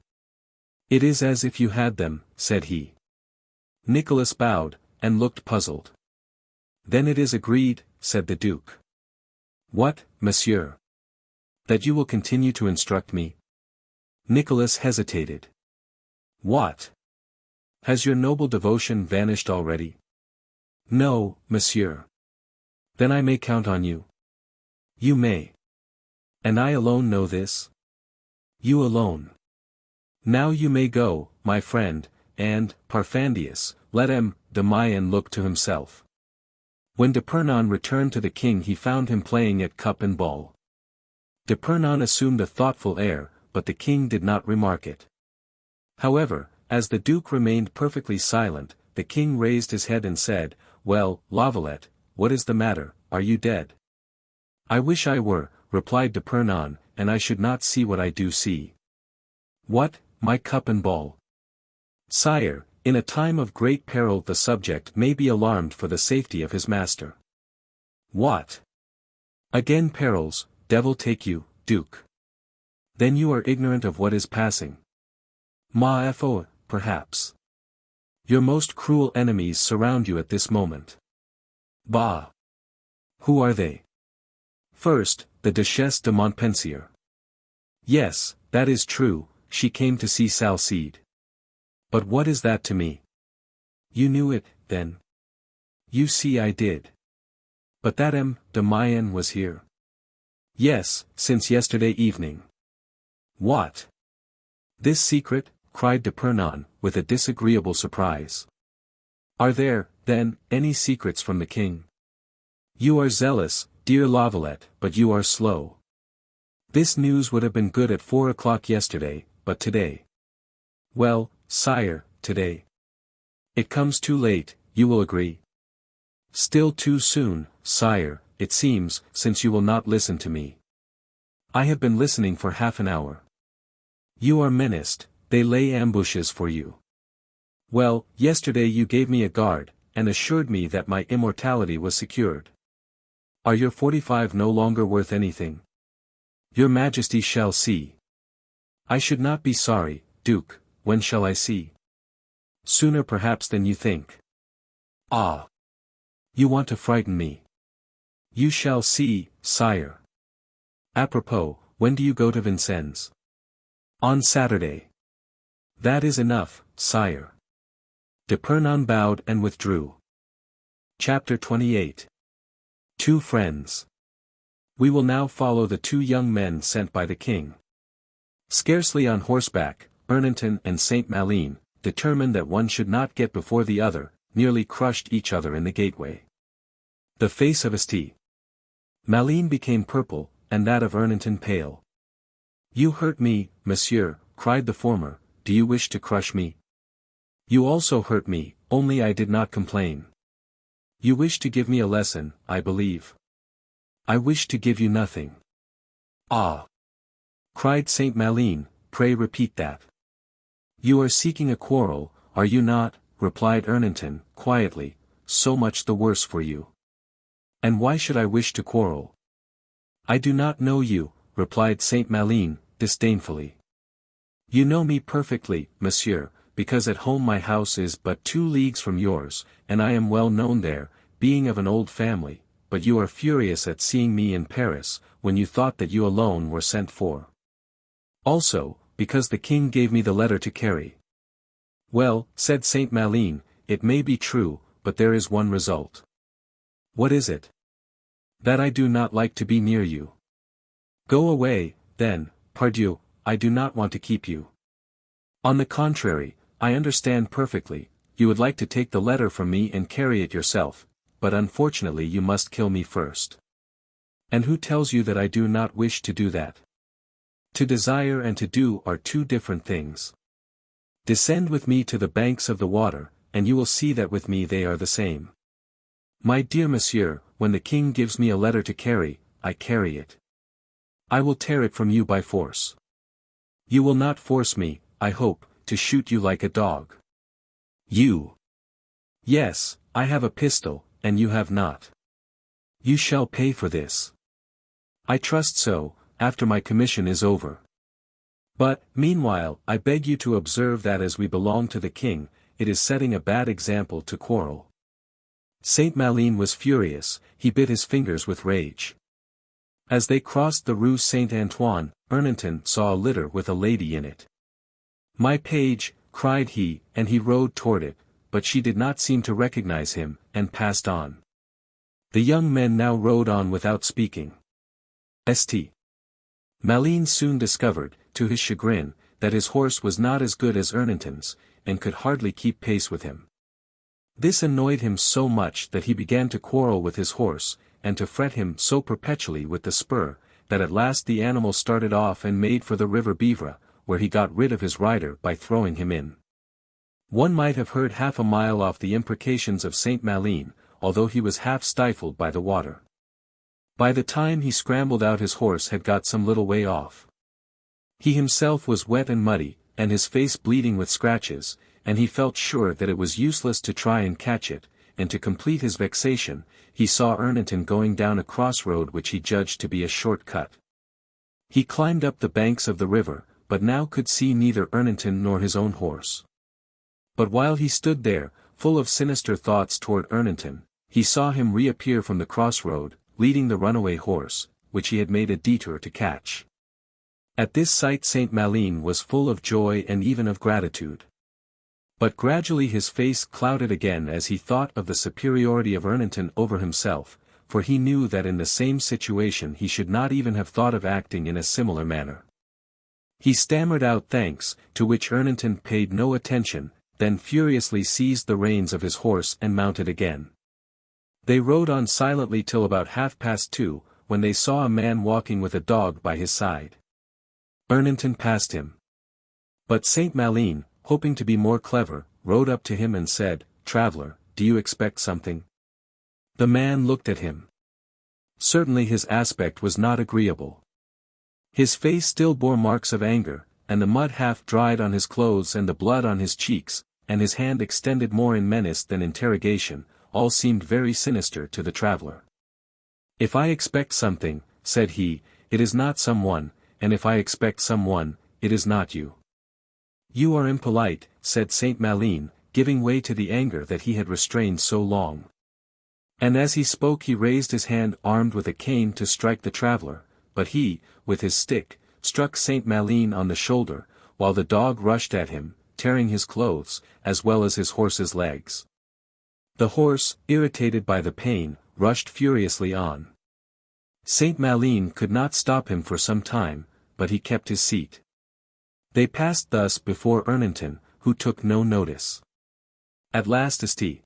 It is as if you had them, said he. Nicolas bowed, and looked puzzled. Then it is agreed, said the Duke. What, monsieur? That you will continue to instruct me? Nicolas hesitated. What? Has your noble devotion vanished already? No, monsieur. Then I may count on you. You may. And I alone know this? You alone. Now you may go, my friend, and, Parfandius, let M. de Mayenne look to himself. When D'Épernon returned to the king he found him playing at cup and ball. D'Épernon assumed a thoughtful air, but the king did not remark it. However, as the Duke remained perfectly silent, the king raised his head and said, Well, Valette, what is the matter, are you dead? I wish I were, replied D'Épernon, and I should not see what I do see. What, my cup and ball? Sire, in a time of great peril the subject may be alarmed for the safety of his master. What? Again perils, devil take you, Duke. Then you are ignorant of what is passing. Ma foi, perhaps. Your most cruel enemies surround you at this moment. Bah! Who are they? First, the Duchesse de Montpensier. Yes, that is true, she came to see Salcede. But what is that to me? You knew it, then. You see I did. But that M. de Mayenne was here. Yes, since yesterday evening. What? This secret? Cried D'Épernon, with a disagreeable surprise. Are there, then, any secrets from the king? You are zealous, dear Valette, but you are slow. This news would have been good at 4 o'clock yesterday, but today. Well, sire, today. It comes too late, you will agree. Still too soon, sire, it seems, since you will not listen to me. I have been listening for half an hour. You are menaced, they lay ambushes for you. Well, yesterday you gave me a guard, and assured me that my immortality was secured. Are your 45 no longer worth anything? Your Majesty shall see. I should not be sorry, Duke, when shall I see? Sooner perhaps than you think. Ah! You want to frighten me. You shall see, sire. Apropos, when do you go to Vincennes? On Saturday. That is enough, sire. Épernon bowed and withdrew. Chapter 28. Two Friends. We will now follow the two young men sent by the king. Scarcely on horseback, Ernanton and Saint Malin, determined that one should not get before the other, nearly crushed each other in the gateway. The face of St. Malin became purple, and that of Ernanton pale. You hurt me, monsieur, cried the former, do you wish to crush me? You also hurt me, only I did not complain. You wish to give me a lesson, I believe. I wish to give you nothing. Ah! Cried Saint Malin, pray repeat that. You are seeking a quarrel, are you not? Replied Ernanton, quietly, so much the worse for you. And why should I wish to quarrel? I do not know you, replied Saint Malin, disdainfully. You know me perfectly, monsieur, because at home my house is but 2 leagues from yours, and I am well known there, being of an old family, but you are furious at seeing me in Paris, when you thought that you alone were sent for. Also, because the king gave me the letter to carry. Well, said Saint Malin, it may be true, but there is one result. What is it? That I do not like to be near you. Go away, then, pardieu, I do not want to keep you. On the contrary, I understand perfectly, you would like to take the letter from me and carry it yourself, but unfortunately you must kill me first. And who tells you that I do not wish to do that? To desire and to do are 2 different things. Descend with me to the banks of the water, and you will see that with me they are the same. My dear monsieur, when the king gives me a letter to carry, I carry it. I will tear it from you by force. You will not force me, I hope, to shoot you like a dog. You. Yes, I have a pistol, and you have not. You shall pay for this. I trust so, after my commission is over. But, meanwhile, I beg you to observe that as we belong to the king, it is setting a bad example to quarrel. Saint Malin was furious, he bit his fingers with rage. As they crossed the Rue Saint-Antoine, Ernanton saw a litter with a lady in it. My page, cried he, and he rode toward it, but she did not seem to recognize him, and passed on. The young men now rode on without speaking. St. Malin soon discovered, to his chagrin, that his horse was not as good as Ernanton's, and could hardly keep pace with him. This annoyed him so much that he began to quarrel with his horse, and to fret him so perpetually with the spur, that at last the animal started off and made for the river Beavre, where he got rid of his rider by throwing him in. One might have heard half a mile off the imprecations of Saint Malin, although he was half stifled by the water. By the time he scrambled out his horse had got some little way off. He himself was wet and muddy, and his face bleeding with scratches, and he felt sure that it was useless to try and catch it, and to complete his vexation, he saw Ernanton going down a crossroad which he judged to be a short cut. He climbed up the banks of the river, but now could see neither Ernanton nor his own horse. But while he stood there, full of sinister thoughts toward Ernanton, he saw him reappear from the crossroad, leading the runaway horse, which he had made a detour to catch. At this sight Saint Malin was full of joy and even of gratitude. But gradually his face clouded again as he thought of the superiority of Ernanton over himself, for he knew that in the same situation he should not even have thought of acting in a similar manner. He stammered out thanks, to which Ernanton paid no attention, then furiously seized the reins of his horse and mounted again. They rode on silently till about 2:30, when they saw a man walking with a dog by his side. Ernanton passed him. But Saint Malin, hoping to be more clever, rode up to him and said, "Traveller, do you expect something?" The man looked at him. Certainly his aspect was not agreeable. His face still bore marks of anger, and the mud half dried on his clothes and the blood on his cheeks, and his hand extended more in menace than interrogation, all seemed very sinister to the traveller. "If I expect something," said he, "it is not someone, and if I expect someone, it is not you." "You are impolite," said Saint Malin, giving way to the anger that he had restrained so long. And as he spoke he raised his hand armed with a cane to strike the traveller, but he, with his stick, struck Saint Malin on the shoulder, while the dog rushed at him, tearing his clothes, as well as his horse's legs. The horse, irritated by the pain, rushed furiously on. Saint Malin could not stop him for some time, but he kept his seat. They passed thus before Ernanton, who took no notice. At last St.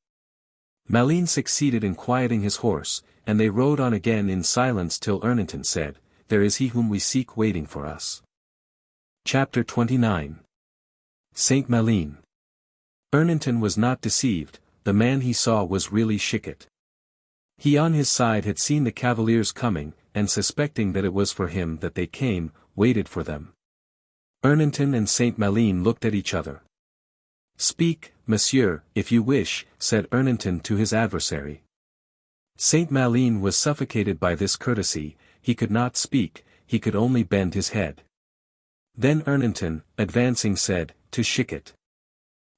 Malin succeeded in quieting his horse, and they rode on again in silence till Ernanton said, "There is he whom we seek waiting for us." Chapter 29. Saint Malin. Ernanton was not deceived, the man he saw was really Chicot. He on his side had seen the cavaliers coming, and suspecting that it was for him that they came, waited for them. Ernanton and Saint Malin looked at each other. "Speak, monsieur, if you wish," said Ernanton to his adversary. Saint Malin was suffocated by this courtesy, he could not speak, he could only bend his head. Then Ernanton, advancing said, to Chicot,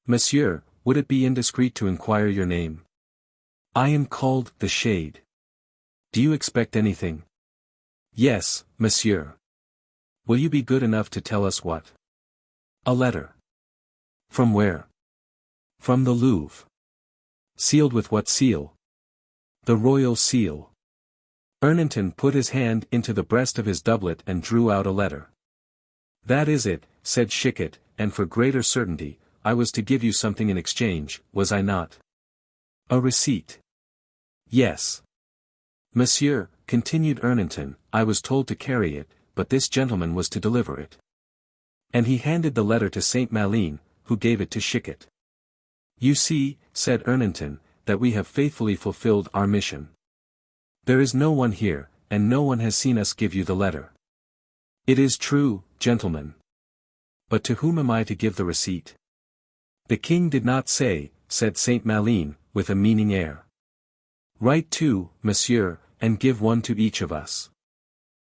"Monsieur, would it be indiscreet to inquire your name?" "I am called the Shade." "Do you expect anything?" "Yes, monsieur." "Will you be good enough to tell us what?" "A letter." "From where?" "From the Louvre." "Sealed with what seal?" "The royal seal." Ernanton put his hand into the breast of his doublet and drew out a letter. "That is it," said Chicot, "and for greater certainty, I was to give you something in exchange, was I not?" "A receipt." "Yes." "Monsieur," continued Ernanton, "I was told to carry it, but this gentleman was to deliver it." And he handed the letter to Saint Malin, who gave it to Chicot. "You see," said Ernanton, "that we have faithfully fulfilled our mission. There is no one here, and no one has seen us give you the letter." "It is true, gentlemen. But to whom am I to give the receipt?" "The king did not say," said Saint Malin, with a meaning air. "Write two, monsieur, and give one to each of us.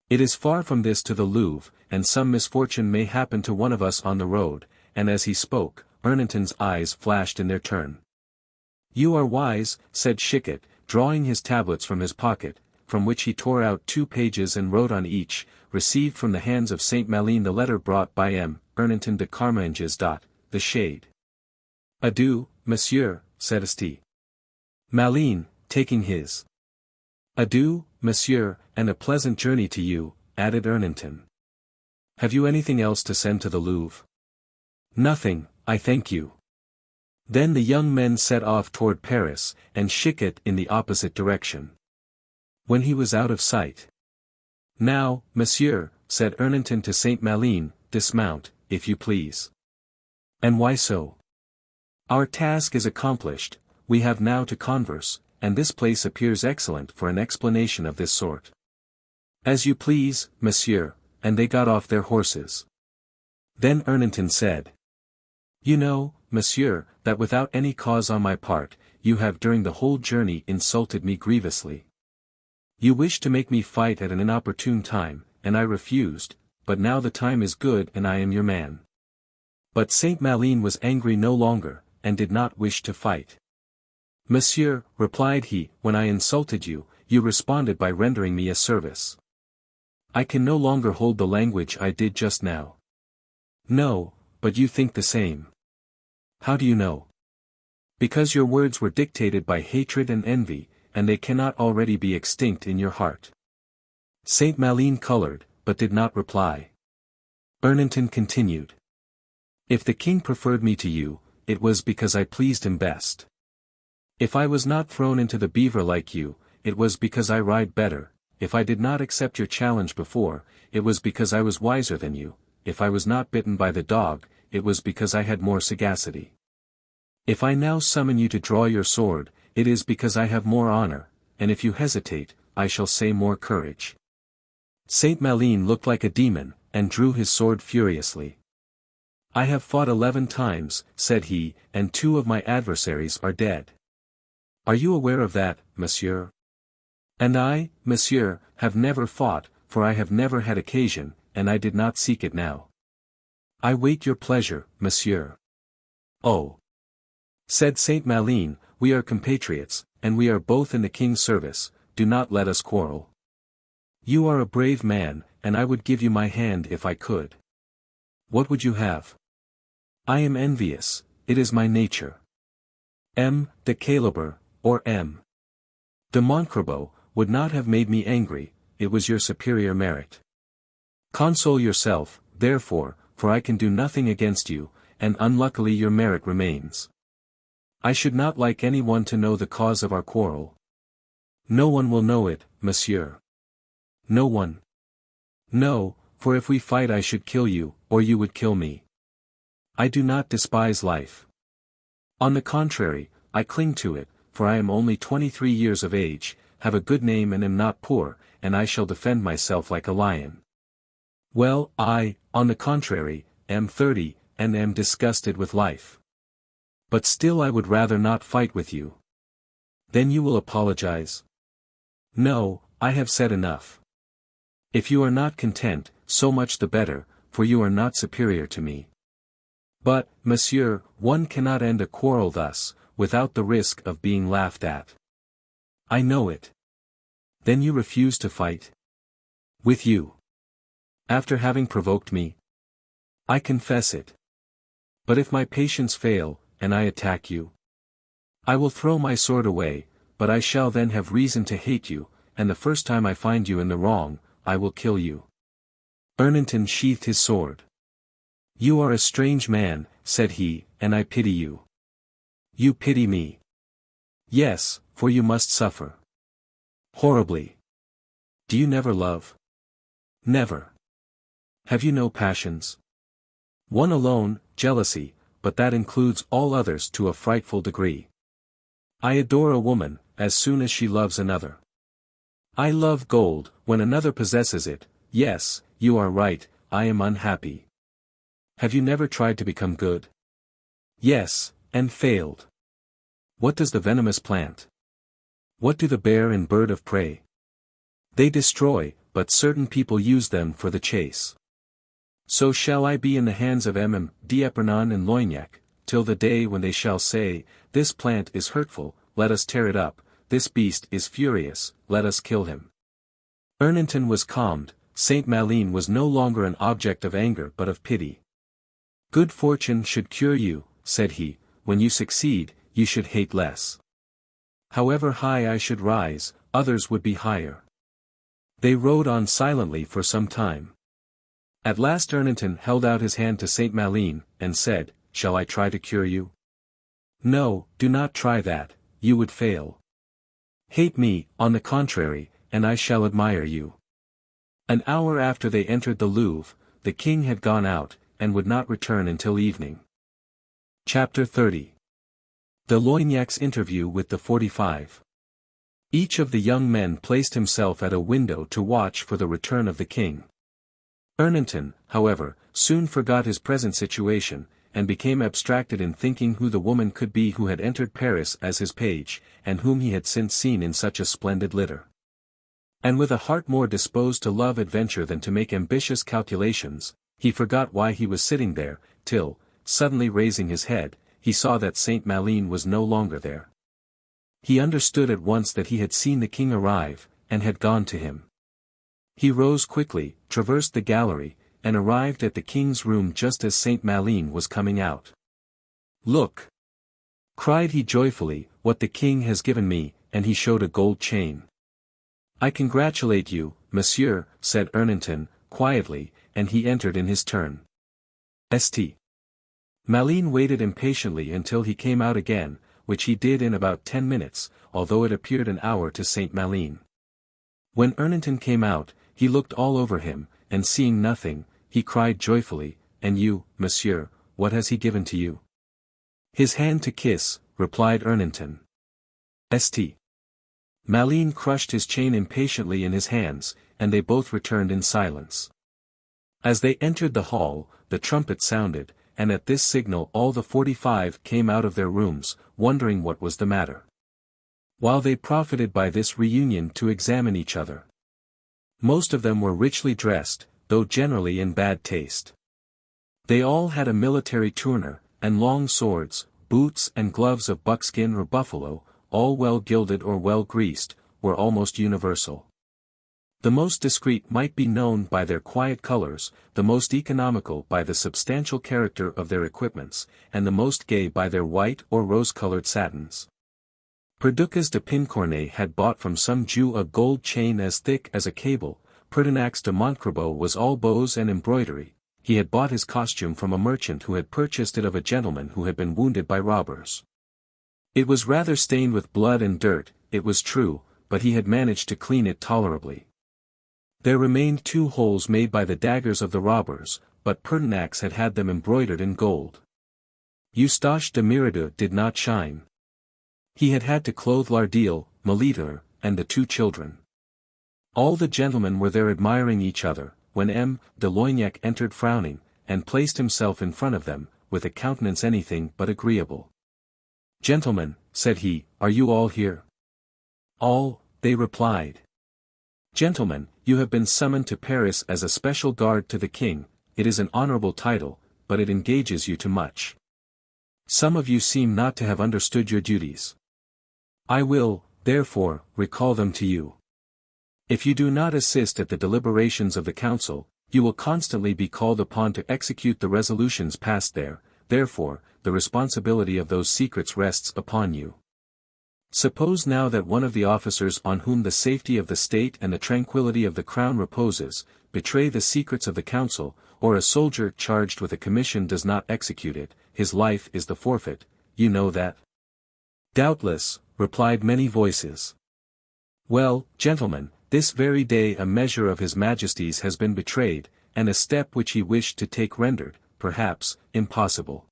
It is far from this to the Louvre, and some misfortune may happen to one of us on the road," and as he spoke, Ernanton's eyes flashed in their turn. "You are wise," said Chicot, drawing his tablets from his pocket, from which he tore out 2 pages and wrote on each, "Received from the hands of Saint Malin the letter brought by M. Ernanton de Carmanges. The Shade." "Adieu, monsieur," said St. Malin, taking his. "Adieu, monsieur, and a pleasant journey to you," added Ernanton. "Have you anything else to send to the Louvre?" "Nothing, I thank you." Then the young men set off toward Paris, and Chicot in the opposite direction. When he was out of sight. "Now, monsieur," said Ernanton to Saint Malin, "dismount, if you please." "And why so?" "Our task is accomplished, we have now to converse, and this place appears excellent for an explanation of this sort." "As you please, monsieur," and they got off their horses. Then Ernanton said, "You know, monsieur, that without any cause on my part, you have during the whole journey insulted me grievously. You wished to make me fight at an inopportune time, and I refused, but now the time is good and I am your man." But Saint Malin was angry no longer, and did not wish to fight. "Monsieur," replied he, "when I insulted you, you responded by rendering me a service. I can no longer hold the language I did just now." "No, but you think the same." "How do you know?" "Because your words were dictated by hatred and envy, and they cannot already be extinct in your heart." Saint Malin colored, but did not reply. Ernanton continued. "If the king preferred me to you, it was because I pleased him best. If I was not thrown into the beaver like you, it was because I ride better. If I did not accept your challenge before, it was because I was wiser than you. If I was not bitten by the dog, it was because I had more sagacity. If I now summon you to draw your sword, it is because I have more honor, and if you hesitate, I shall say more courage." Saint Malin looked like a demon, and drew his sword furiously. "I have fought 11 times, said he, "and 2 of my adversaries are dead. Are you aware of that, monsieur? And I, monsieur, have never fought, for I have never had occasion, and I did not seek it now. I wait your pleasure, monsieur." "Oh! Said Saint Malin, we are compatriots, and we are both in the king's service, do not let us quarrel. You are a brave man, and I would give you my hand if I could. What would you have? I am envious, it is my nature. M. de Caliber, or M. de Monsoreau, would not have made me angry, it was your superior merit. Console yourself, therefore, for I can do nothing against you, and unluckily your merit remains. I should not like anyone to know the cause of our quarrel. No one will know it, monsieur. No one. No, for if we fight I should kill you, or you would kill me. I do not despise life. On the contrary, I cling to it, for I am only 23 years of age, have a good name and am not poor, and I shall defend myself like a lion. Well, I, on the contrary, am 30, and am disgusted with life. But still I would rather not fight with you. Then you will apologize? No, I have said enough. If you are not content, so much the better, for you are not superior to me. But, monsieur, one cannot end a quarrel thus, without the risk of being laughed at. I know it. Then you refuse to fight? With you? After having provoked me? I confess it. But if my patience fail, and I attack you? I will throw my sword away, but I shall then have reason to hate you, and the first time I find you in the wrong, I will kill you. Ernanton sheathed his sword. You are a strange man, said he, and I pity you. You pity me. Yes, for you must suffer. Horribly. Do you never love? Never. Have you no passions? One alone, jealousy, but that includes all others to a frightful degree. I adore a woman, as soon as she loves another. I love gold, when another possesses it. Yes, you are right, I am unhappy. Have you never tried to become good? Yes, and failed. What does the venomous plant? What do the bear and bird of prey? They destroy, but certain people use them for the chase. So shall I be in the hands of d'Épernon and Loignac, till the day when they shall say, this plant is hurtful, let us tear it up, this beast is furious, let us kill him. Ernanton was calmed, Saint Malin was no longer an object of anger but of pity. Good fortune should cure you, said he, when you succeed, you should hate less. However high I should rise, others would be higher. They rode on silently for some time. At last Ernanton held out his hand to Saint Malin, and said, shall I try to cure you? No, do not try that, you would fail. Hate me, on the contrary, and I shall admire you. An hour after they entered the Louvre, the king had gone out, and would not return until evening. Chapter 30. The Loignac's interview with the 45. Each of the young men placed himself at a window to watch for the return of the king. Ernanton, however, soon forgot his present situation, and became abstracted in thinking who the woman could be who had entered Paris as his page, and whom he had since seen in such a splendid litter. And with a heart more disposed to love adventure than to make ambitious calculations, he forgot why he was sitting there, till, suddenly raising his head, he saw that Saint Malin was no longer there. He understood at once that he had seen the king arrive, and had gone to him. He rose quickly, traversed the gallery, and arrived at the king's room just as Saint Malin was coming out. Look! Cried he joyfully, what the king has given me, and he showed a gold chain. I congratulate you, monsieur, said Ernanton, quietly, and he entered in his turn. St. Malin waited impatiently until he came out again, which he did in about 10 minutes, although it appeared an hour to Saint Malin. When Ernanton came out, he looked all over him, and seeing nothing, he cried joyfully, and you, monsieur, what has he given to you? His hand to kiss, replied Ernanton. St. Malin crushed his chain impatiently in his hands, and they both returned in silence. As they entered the hall, the trumpet sounded, and at this signal all the 45 came out of their rooms, wondering what was the matter. While they profited by this reunion to examine each other. Most of them were richly dressed, though generally in bad taste. They all had a military tournure, and long swords, boots and gloves of buckskin or buffalo, all well gilded or well greased, were almost universal. The most discreet might be known by their quiet colors, the most economical by the substantial character of their equipments, and the most gay by their white or rose-colored satins. Perducas de Pincornay had bought from some Jew a gold chain as thick as a cable. Pertinax de Montcrabeau was all bows and embroidery. He had bought his costume from a merchant who had purchased it of a gentleman who had been wounded by robbers. It was rather stained with blood and dirt, it was true, but he had managed to clean it tolerably. There remained 2 holes made by the daggers of the robbers, but Pertinax had had them embroidered in gold. Eustache de Méridor did not shine. He had had to clothe Lardille, Molitor, and the 2 children. All the gentlemen were there admiring each other, when M. de Loignac entered frowning, and placed himself in front of them, with a countenance anything but agreeable. "Gentlemen," said he, "are you all here?" "All," they replied. "Gentlemen, you have been summoned to Paris as a special guard to the king. It is an honorable title, but it engages you to much. Some of you seem not to have understood your duties. I will, therefore, recall them to you. If you do not assist at the deliberations of the council, you will constantly be called upon to execute the resolutions passed there, therefore, the responsibility of those secrets rests upon you. Suppose now that one of the officers on whom the safety of the state and the tranquility of the crown reposes, betray the secrets of the council, or a soldier charged with a commission does not execute it, his life is the forfeit, you know that?" "Doubtless," replied many voices. "Well, gentlemen, this very day a measure of His Majesty's has been betrayed, and a step which he wished to take rendered, perhaps, impossible."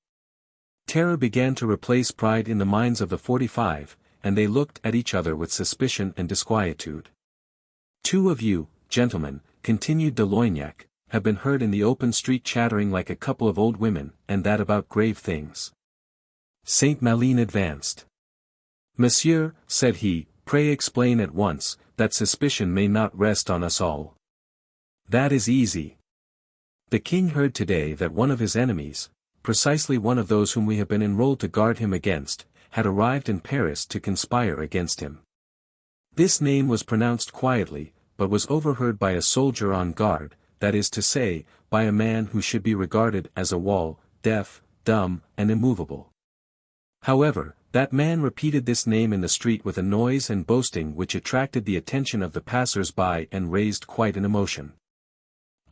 Terror began to replace pride in the minds of the 45, and they looked at each other with suspicion and disquietude. "2 of you, gentlemen," continued de Loignac, "have been heard in the open street chattering like a couple of old women, and that about grave things." Saint Malin advanced. "Monsieur," said he, "pray explain at once, that suspicion may not rest on us all." "That is easy. The king heard today that one of his enemies, precisely one of those whom we have been enrolled to guard him against, had arrived in Paris to conspire against him. This name was pronounced quietly, but was overheard by a soldier on guard, that is to say, by a man who should be regarded as a wall, deaf, dumb, and immovable. However, that man repeated this name in the street with a noise and boasting which attracted the attention of the passers-by and raised quite an emotion.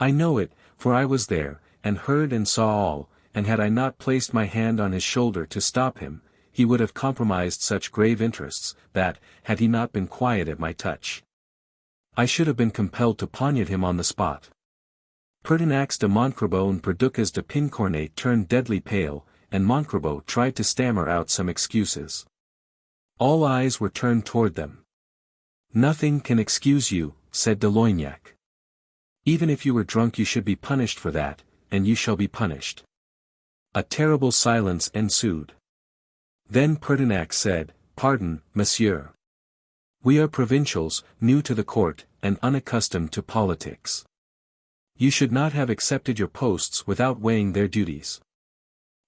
I know it, for I was there, and heard and saw all, and had I not placed my hand on his shoulder to stop him, he would have compromised such grave interests, that, had he not been quiet at my touch, I should have been compelled to poniard him on the spot." Pertinax de Montcrabeau and Perducas de Pincornay turned deadly pale, and Montcrabeau tried to stammer out some excuses. All eyes were turned toward them. "Nothing can excuse you," said de Loignac. "Even if you were drunk you should be punished for that, and you shall be punished." A terrible silence ensued. Then Pertinax said, "Pardon, monsieur. We are provincials, new to the court, and unaccustomed to politics. You should not have accepted your posts without weighing their duties.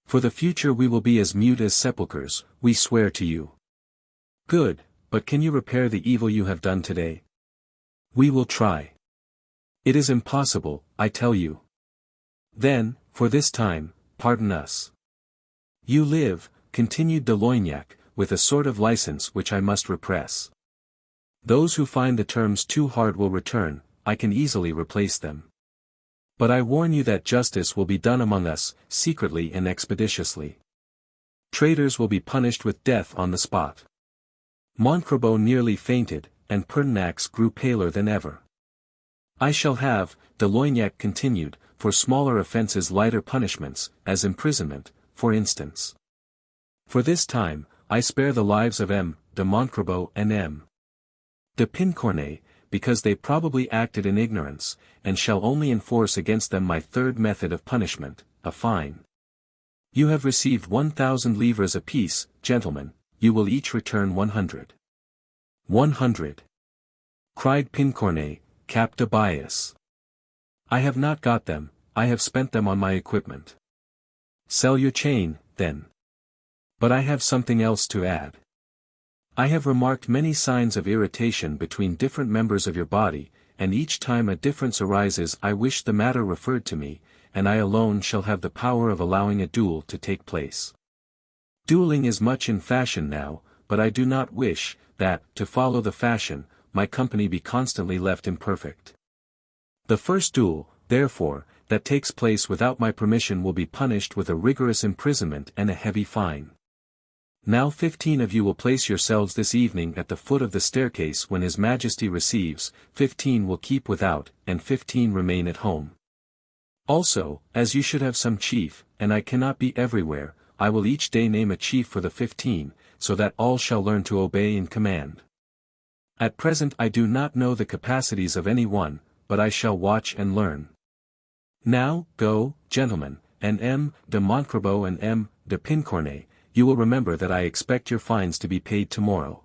For the future we will be as mute as sepulchres, we swear to you." "Good, but can you repair the evil you have done today?" "We will try." "It is impossible, I tell you." "Then, for this time, pardon us." "You live," continued de Loignac, "with a sort of license which I must repress. Those who find the terms too hard will return, I can easily replace them. But I warn you that justice will be done among us, secretly and expeditiously. Traitors will be punished with death on the spot." Montcrabeau nearly fainted, and Pertinax grew paler than ever. "I shall have," de Loignac continued, "for smaller offences lighter punishments, as imprisonment, for instance. For this time, I spare the lives of M. de Montcrabeau and M. de Pincornay, because they probably acted in ignorance, and shall only enforce against them my third method of punishment, a fine. You have received 1,000 livres apiece, gentlemen, you will each return 100. 100. Cried Pincornay, cap de bias. I have not got them, I have spent them on my equipment. Sell your chain, then. But I have something else to add. I have remarked many signs of irritation between different members of your body, and each time a difference arises I wish the matter referred to me, and I alone shall have the power of allowing a duel to take place. Dueling is much in fashion now, but I do not wish, that, to follow the fashion, my company be constantly left imperfect. The first duel, therefore, that takes place without my permission will be punished with a rigorous imprisonment and a heavy fine. Now 15 of you will place yourselves this evening at the foot of the staircase when His Majesty receives, 15 will keep without, and 15 remain at home. Also, as you should have some chief, and I cannot be everywhere, I will each day name a chief for the 15, so that all shall learn to obey and command. At present I do not know the capacities of any one, but I shall watch and learn. Now, go, gentlemen, and M. de Monsoreau and M. de Pincornay, you will remember that I expect your fines to be paid tomorrow.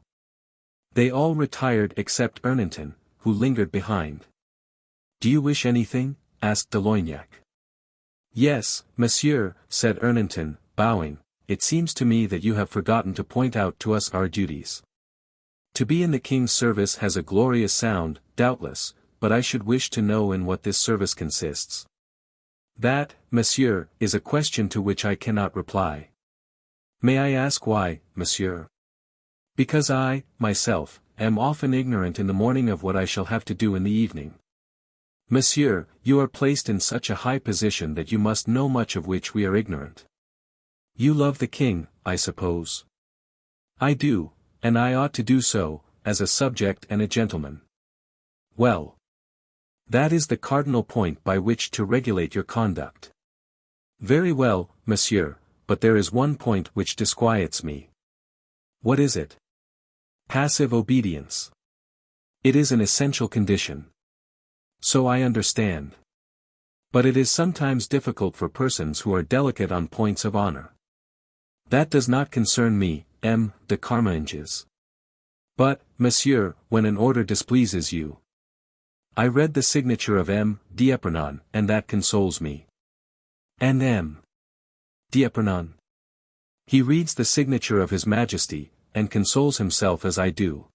They all retired except Ernanton, who lingered behind. Do you wish anything? Asked de Loignac. Yes, monsieur, said Ernanton, bowing, it seems to me that you have forgotten to point out to us our duties. To be in the king's service has a glorious sound, doubtless, but I should wish to know in what this service consists. That, monsieur, is a question to which I cannot reply. May I ask why, monsieur? Because I, myself, am often ignorant in the morning of what I shall have to do in the evening. Monsieur, you are placed in such a high position that you must know much of which we are ignorant. You love the king, I suppose. I do, and I ought to do so, as a subject and a gentleman. Well. That is the cardinal point by which to regulate your conduct. Very well, monsieur, but there is one point which disquiets me. What is it? Passive obedience. It is an essential condition. So I understand. But it is sometimes difficult for persons who are delicate on points of honor. That does not concern me, M. de Carminges. But, monsieur, when an order displeases you. I read the signature of M. d'Épernon, and that consoles me. And M. d'Épernon. He reads the signature of His Majesty, and consoles himself as I do.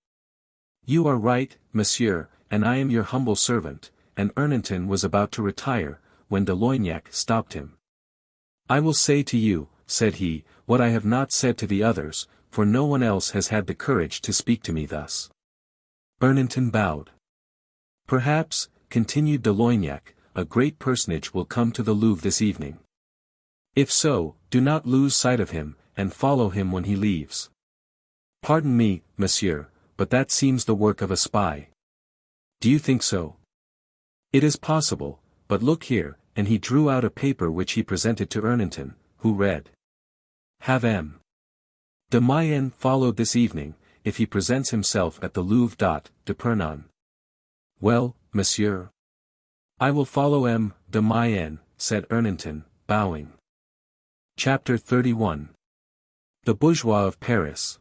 You are right, monsieur, and I am your humble servant, and Ernanton was about to retire, when de Loignac stopped him. I will say to you, said he, what I have not said to the others, for no one else has had the courage to speak to me thus. Ernanton bowed. Perhaps, continued de Loignac, a great personage will come to the Louvre this evening. If so, do not lose sight of him, and follow him when he leaves. Pardon me, monsieur, but that seems the work of a spy. Do you think so? It is possible, but look here, and he drew out a paper which he presented to Ernanton, who read. Have M. de Mayenne followed this evening, if he presents himself at the Louvre. d'Épernon. Well, monsieur. I will follow M. de Mayenne, said Ernanton, bowing. Chapter 31. The Bourgeois of Paris.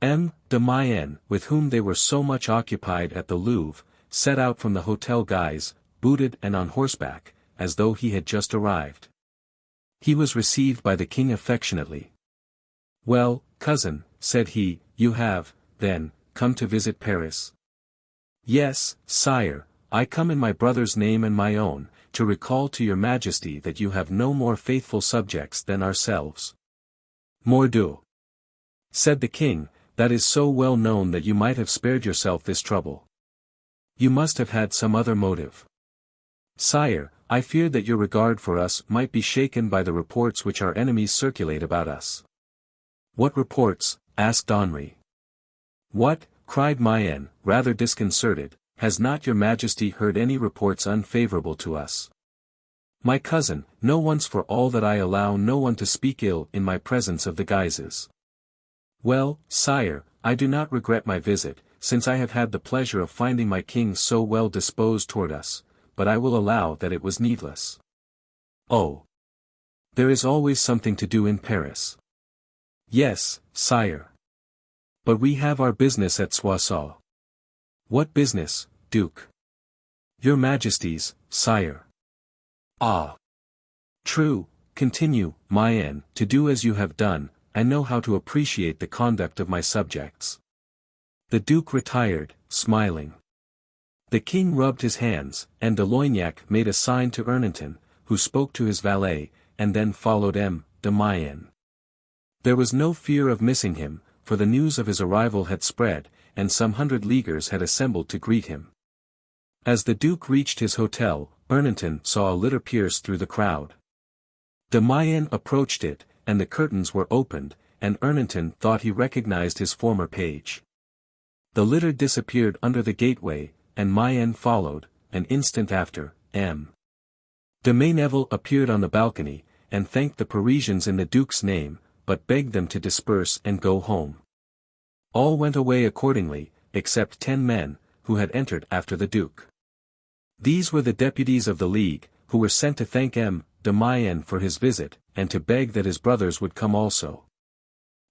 M. de Mayenne, with whom they were so much occupied at the Louvre, set out from the Hotel Guise, booted and on horseback, as though he had just arrived. He was received by the king affectionately. Well, cousin, said he, you have, then, come to visit Paris? Yes, sire, I come in my brother's name and my own, to recall to your Majesty that you have no more faithful subjects than ourselves. Mordieu, said the king, that is so well known that you might have spared yourself this trouble. You must have had some other motive. Sire, I feared that your regard for us might be shaken by the reports which our enemies circulate about us. What reports? Asked Henri. What? Cried Mayenne, rather disconcerted, has not your Majesty heard any reports unfavorable to us? My cousin, no once for all that I allow no one to speak ill in my presence of the Guises. Well, sire, I do not regret my visit, since I have had the pleasure of finding my king so well disposed toward us, but I will allow that it was needless. Oh! There is always something to do in Paris. Yes, sire. But we have our business at Soissons. What business, Duke? Your Majesty's, sire. Ah! True, continue, Mayenne, to do as you have done, and know how to appreciate the conduct of my subjects." The duke retired, smiling. The king rubbed his hands, and de Loignac made a sign to Ernanton, who spoke to his valet, and then followed de Mayenne. There was no fear of missing him, for the news of his arrival had spread, and some 100 leaguers had assembled to greet him. As the duke reached his hotel, Ernanton saw a litter pierce through the crowd. De Mayenne approached it, and the curtains were opened, and Ernanton thought he recognized his former page. The litter disappeared under the gateway, and Mayenne followed. An instant after, M. de Mayneville appeared on the balcony, and thanked the Parisians in the duke's name, but begged them to disperse and go home. All went away accordingly, except 10 men, who had entered after the duke. These were the deputies of the League, who were sent to thank M. de Mayenne for his visit, and to beg that his brothers would come also.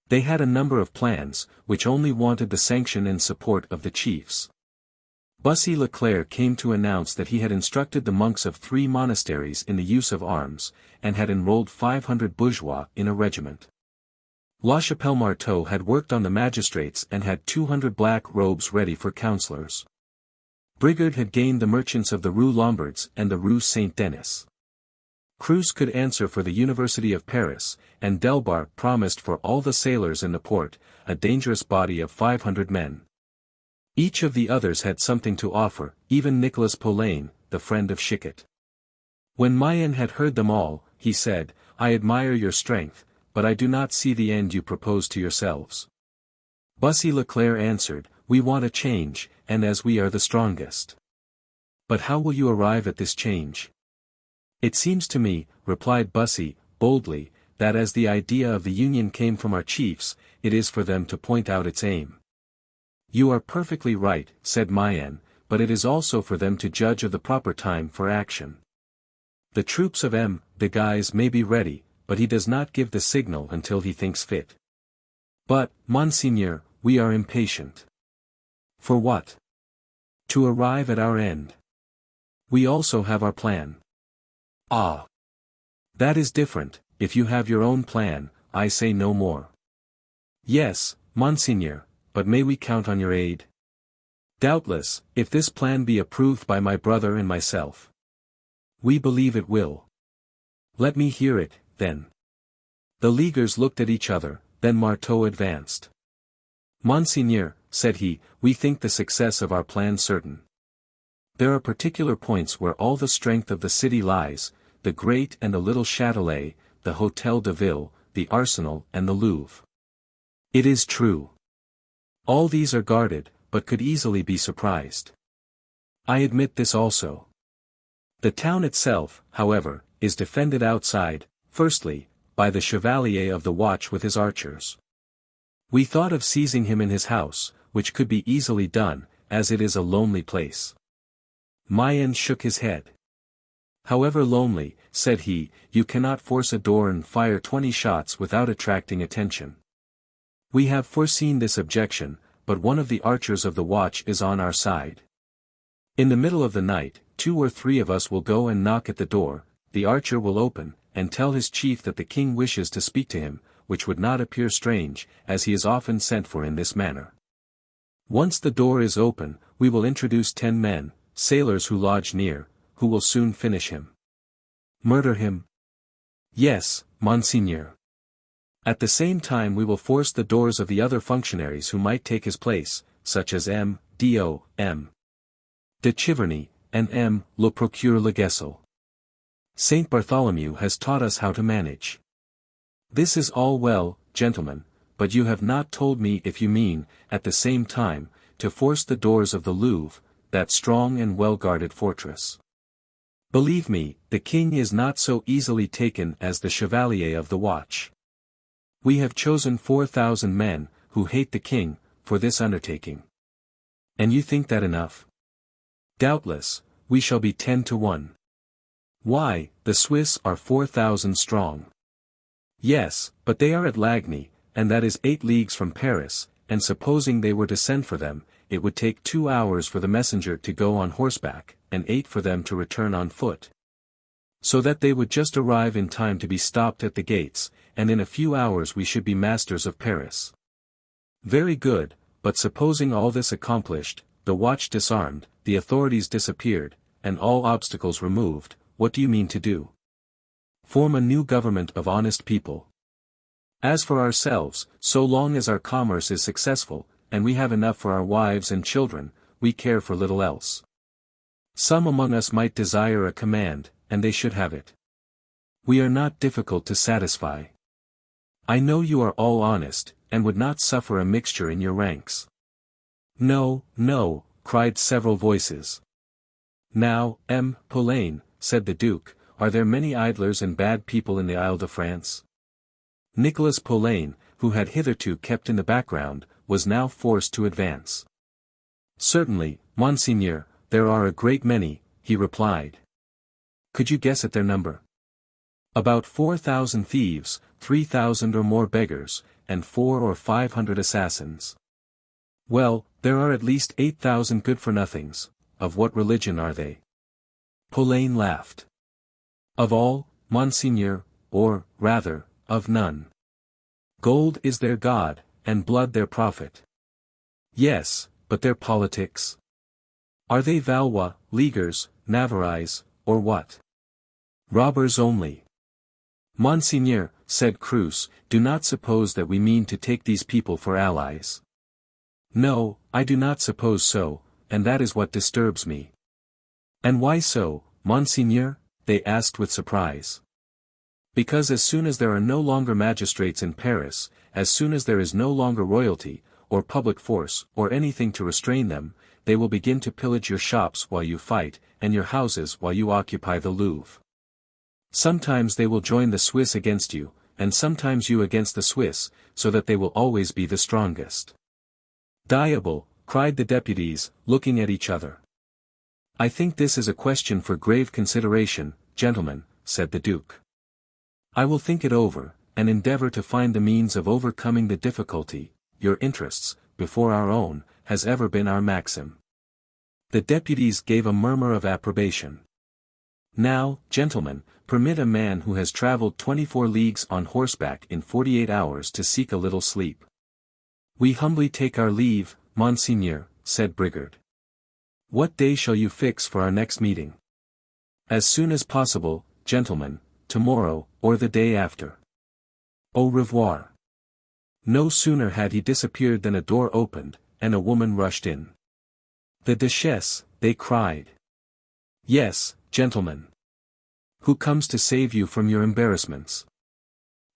They had a number of plans, which only wanted the sanction and support of the chiefs. Bussy Leclerc came to announce that he had instructed the monks of 3 monasteries in the use of arms, and had enrolled 500 bourgeois in a regiment. La Chapelle-Marteau had worked on the magistrates and had 200 black robes ready for councillors. Brigard had gained the merchants of the Rue Lombards and the Rue Saint-Denis. Cruz could answer for the University of Paris, and Delbar promised for all the sailors in the port, a dangerous body of 500 men. Each of the others had something to offer, even Nicolas Poulain, the friend of Chicot. When Mayenne had heard them all, he said, "I admire your strength, but I do not see the end you propose to yourselves." Bussy Leclerc answered, "We want a change, and as we are the strongest." "But how will you arrive at this change?" "It seems to me," replied Bussy, boldly, "that as the idea of the Union came from our chiefs, it is for them to point out its aim." "You are perfectly right," said Mayenne, "but it is also for them to judge of the proper time for action. The troops of M. de Guise may be ready, but he does not give the signal until he thinks fit. But, Monseigneur, we are impatient." "For what?" "To arrive at our end. We also have our plan." "Ah! That is different. If you have your own plan, I say no more." "Yes, Monseigneur, but may we count on your aid?" "Doubtless, if this plan be approved by my brother and myself." "We believe it will." "Let me hear it, then." The leaguers looked at each other, then Marteau advanced. "Monseigneur," said he, "we think the success of our plan certain. There are particular points where all the strength of the city lies, the Great and the Little Châtelet, the Hôtel de Ville, the Arsenal and the Louvre. It is true. All these are guarded, but could easily be surprised. I admit this also. The town itself, however, is defended outside, firstly, by the Chevalier of the Watch with his archers. We thought of seizing him in his house, which could be easily done, as it is a lonely place." Mayenne shook his head. "However lonely," said he, "you cannot force a door and fire 20 shots without attracting attention. We have foreseen this objection, but one of the archers of the watch is on our side. In the middle of the night, 2 or 3 of us will go and knock at the door, the archer will open, and tell his chief that the king wishes to speak to him, which would not appear strange, as he is often sent for in this manner. Once the door is open, we will introduce 10 men, sailors who lodge near, who will soon finish him." "Murder him?" "Yes, Monseigneur. At the same time we will force the doors of the other functionaries who might take his place, such as M. de Chiverny, and M. le Procureur Leguessel. Saint Bartholomew has taught us how to manage. This is all well, gentlemen, but you have not told me if you mean, at the same time, to force the doors of the Louvre, that strong and well-guarded fortress. Believe me, the king is not so easily taken as the Chevalier of the Watch. We have chosen 4,000 men, who hate the king, for this undertaking. And you think that enough? Doubtless, we shall be 10 to 1. Why, the Swiss are 4,000 strong. Yes, but they are at Lagny, and that is 8 leagues from Paris, and supposing they were to send for them, it would take 2 hours for the messenger to go on horseback, and 8 for them to return on foot. So that they would just arrive in time to be stopped at the gates, and in a few hours we should be masters of Paris. Very good, but supposing all this accomplished, the watch disarmed, the authorities disappeared, and all obstacles removed, what do you mean to do? Form a new government of honest people. As for ourselves, so long as our commerce is successful, and we have enough for our wives and children, we care for little else. Some among us might desire a command, and they should have it. We are not difficult to satisfy. I know you are all honest, and would not suffer a mixture in your ranks. No, no, cried several voices. Now, Pauline, said the Duke, are there many idlers and bad people in the Isle de France? Nicolas Pauline, who had hitherto kept in the background, was now forced to advance. Certainly, Monseigneur, there are a great many, he replied. Could you guess at their number? About 4,000 thieves, 3,000 or more beggars, and 400 or 500 assassins. Well, there are at least 8,000 good-for-nothings. Of what religion are they? Pauline laughed. Of all, Monseigneur, or, rather, of none. Gold is their god, and blood their prophet. Yes, but their politics? Are they Valois, Leaguers, Navarrais, or what? Robbers only. Monseigneur, said Cruz, do not suppose that we mean to take these people for allies. No, I do not suppose so, and that is what disturbs me. And why so, Monseigneur? They asked with surprise. Because as soon as there are no longer magistrates in Paris, as soon as there is no longer royalty, or public force, or anything to restrain them, they will begin to pillage your shops while you fight, and your houses while you occupy the Louvre. Sometimes they will join the Swiss against you, and sometimes you against the Swiss, so that they will always be the strongest. Diable, cried the deputies, looking at each other. I think this is a question for grave consideration, gentlemen, said the Duke. I will think it over, and endeavor to find the means of overcoming the difficulty. Your interests, before our own, has ever been our maxim. The deputies gave a murmur of approbation. Now, gentlemen, permit a man who has travelled 24 leagues on horseback in 48 hours to seek a little sleep. We humbly take our leave, Monseigneur, said Brigard. What day shall you fix for our next meeting? As soon as possible, gentlemen, tomorrow, or the day after. Au revoir. No sooner had he disappeared than a door opened, and a woman rushed in. The Duchesse, they cried. Yes, gentlemen. Who comes to save you from your embarrassments?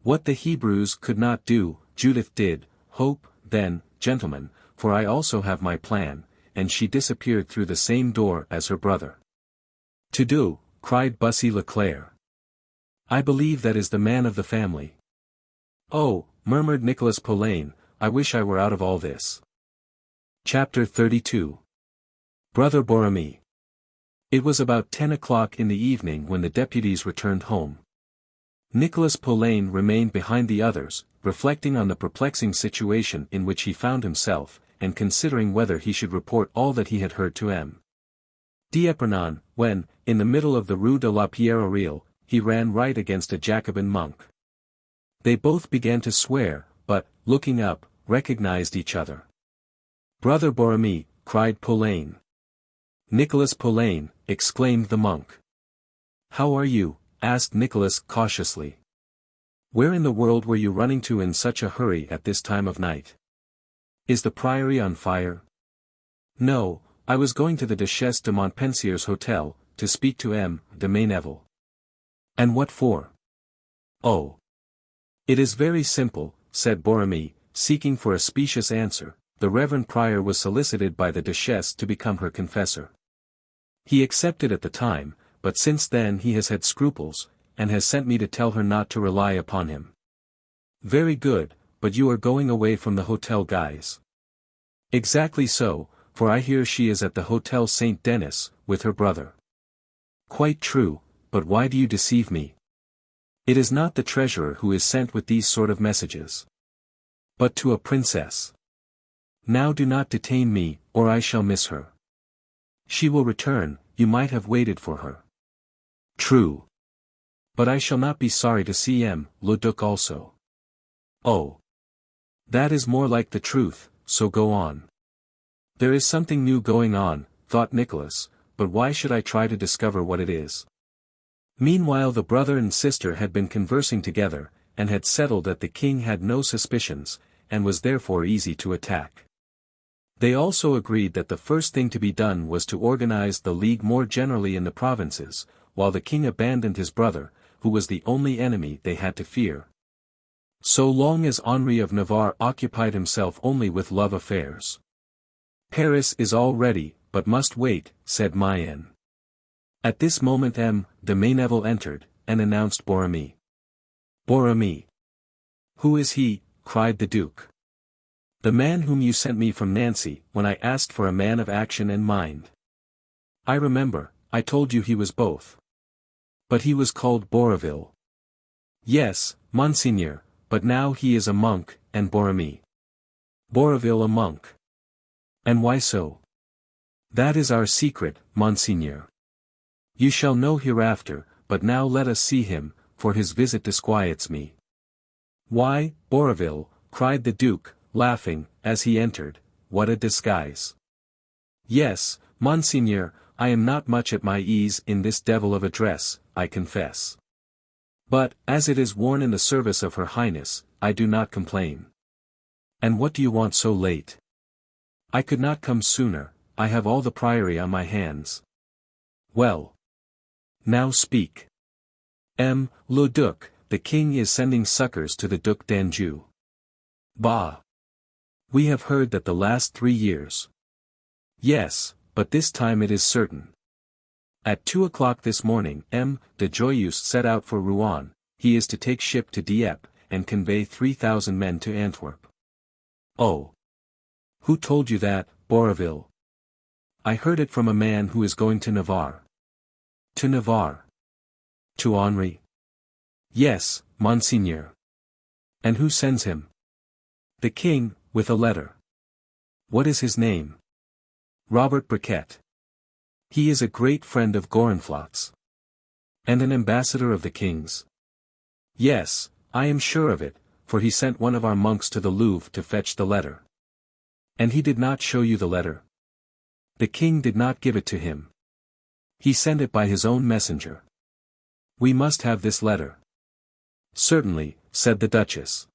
What the Hebrews could not do, Judith did. Hope, then, gentlemen, for I also have my plan, and she disappeared through the same door as her brother. To do, cried Bussy Leclerc. I believe that is the man of the family. Oh, murmured Nicolas Pauline, I wish I were out of all this. Chapter 32. Brother Borromée. It was about 10 o'clock in the evening when the deputies returned home. Nicolas Pauline remained behind the others, reflecting on the perplexing situation in which he found himself, and considering whether he should report all that he had heard to M. d'Épernon, when, in the middle of the Rue de la Pierrerie, he ran right against a Jacobin monk. They both began to swear, but, looking up, recognized each other. Brother Borromée, cried Pauline. Nicolas Pauline, exclaimed the monk. How are you? Asked Nicolas cautiously. Where in the world were you running to in such a hurry at this time of night? Is the Priory on fire? No, I was going to the Duchesse de Montpensier's hotel, to speak to M. de Mayneville. And what for? Oh. It is very simple, said Borromée, seeking for a specious answer. The Reverend Prior was solicited by the Duchesse to become her confessor. He accepted at the time, but since then he has had scruples, and has sent me to tell her not to rely upon him. Very good, but you are going away from the Hotel Guise. Exactly so, for I hear she is at the Hotel Saint Denis, with her brother. Quite true, but why do you deceive me? It is not the treasurer who is sent with these sort of messages. But to a princess. Now do not detain me, or I shall miss her. She will return, you might have waited for her. True. But I shall not be sorry to see le Duc also. Oh. That is more like the truth, so go on. There is something new going on, thought Nicholas, but why should I try to discover what it is? Meanwhile the brother and sister had been conversing together, and had settled that the king had no suspicions, and was therefore easy to attack. They also agreed that the first thing to be done was to organize the League more generally in the provinces, while the king abandoned his brother, who was the only enemy they had to fear. So long as Henri of Navarre occupied himself only with love affairs. Paris is all ready, but must wait, said Mayenne. At this moment de Mayneville entered, and announced Borromée. Borromée. Who is he? Cried the duke. The man whom you sent me from Nancy, when I asked for a man of action and mind. I remember, I told you he was both. But he was called Borreville. Yes, Monseigneur, but now he is a monk, and Borromée. Borreville a monk. And why so? That is our secret, Monseigneur. You shall know hereafter, but now let us see him, for his visit disquiets me. Why, Borreville, cried the duke, laughing, as he entered, what a disguise. Yes, Monseigneur, I am not much at my ease in this devil of a dress, I confess. But, as it is worn in the service of her highness, I do not complain. And what do you want so late? I could not come sooner, I have all the Priory on my hands. Well. Now speak. Le Duc, the king is sending succors to the Duc d'Anjou. Bah! We have heard that the last 3 years. Yes, but this time it is certain. At 2 o'clock this morning de Joyeuse set out for Rouen, he is to take ship to Dieppe, and convey 3,000 men to Antwerp. Oh! Who told you that, Borreville? I heard it from a man who is going to Navarre. To Navarre? To Henri? Yes, Monseigneur. And who sends him? The king, with a letter. What is his name? Robert Briquet. He is a great friend of Gorenflot's. And an ambassador of the king's. Yes, I am sure of it, for he sent one of our monks to the Louvre to fetch the letter. And he did not show you the letter? The king did not give it to him. He sent it by his own messenger. We must have this letter. Certainly, said the Duchess.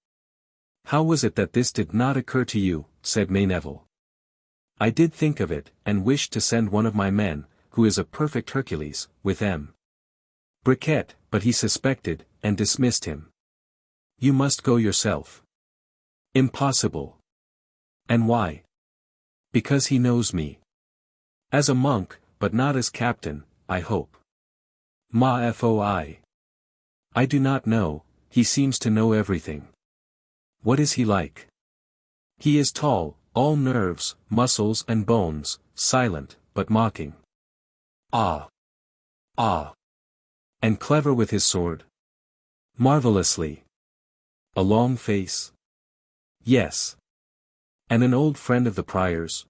How was it that this did not occur to you, said Mayneville. I did think of it, and wished to send one of my men, who is a perfect Hercules, with Briquet, but he suspected, and dismissed him. You must go yourself. Impossible. And why? Because he knows me. As a monk, but not as captain, I hope. Ma foi. I do not know, he seems to know everything. What is he like? He is tall, all nerves, muscles and bones, silent, but mocking. Ah! Ah! And clever with his sword? Marvelously. A long face? Yes. And an old friend of the prior's?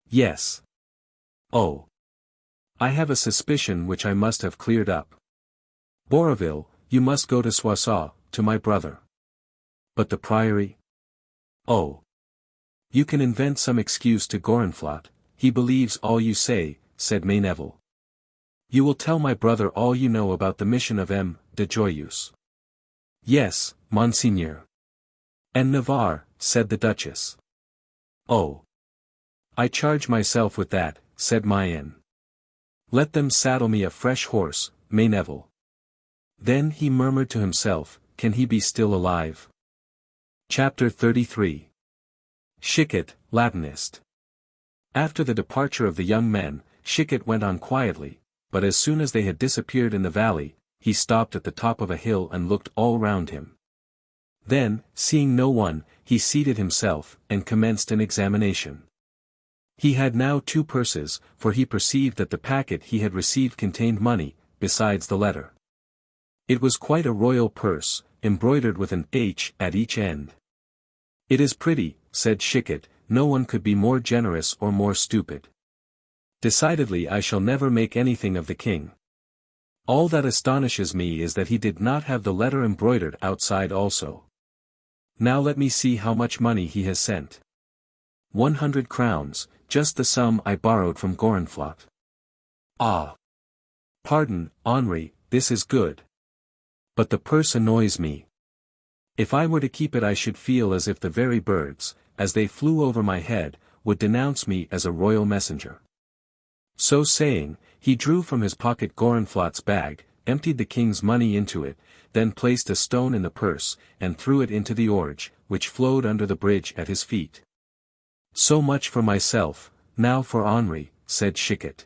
Yes. Oh. I have a suspicion which I must have cleared up. Borreville, you must go to Soissons, to my brother. But the Priory? Oh. You can invent some excuse to Gorenflot, he believes all you say, said Mayneville. You will tell my brother all you know about the mission of de Joyeuse. Yes, Monseigneur. And Navarre, said the Duchess. Oh. I charge myself with that, said Mayenne. Let them saddle me a fresh horse, Mayneville. Then he murmured to himself, can he be still alive? Chapter 33. Chicot, Latinist. After the departure of the young men, Chicot went on quietly, but as soon as they had disappeared in the valley, he stopped at the top of a hill and looked all round him. Then, seeing no one, he seated himself, and commenced an examination. He had now 2 purses, for he perceived that the packet he had received contained money, besides the letter. It was quite a royal purse, embroidered with an H at each end. It is pretty, said Chicot, no one could be more generous or more stupid. Decidedly I shall never make anything of the king. All that astonishes me is that he did not have the letter embroidered outside also. Now let me see how much money he has sent. 100 crowns, just the sum I borrowed from Gorenflot. Ah! Pardon, Henri, this is good. But the purse annoys me. If I were to keep it I should feel as if the very birds, as they flew over my head, would denounce me as a royal messenger. So saying, he drew from his pocket Gorenflot's bag, emptied the king's money into it, then placed a stone in the purse, and threw it into the Orge, which flowed under the bridge at his feet. So much for myself, now for Henri, said Chicot.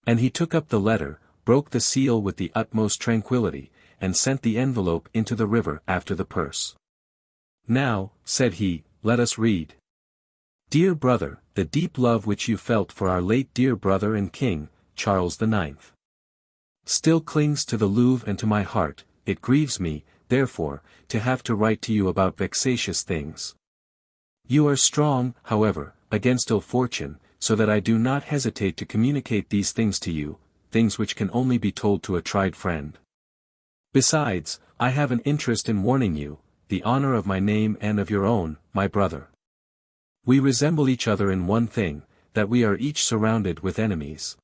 And he took up the letter, broke the seal with the utmost tranquillity, and sent the envelope into the river after the purse. Now, said he, let us read. Dear brother, the deep love which you felt for our late dear brother and king, Charles IX, still clings to the Louvre and to my heart. It grieves me, therefore, to have to write to you about vexatious things. You are strong, however, against ill fortune, so that I do not hesitate to communicate these things to you, things which can only be told to a tried friend. Besides, I have an interest in warning you, the honor of my name and of your own, my brother. We resemble each other in one thing, that we are each surrounded with enemies.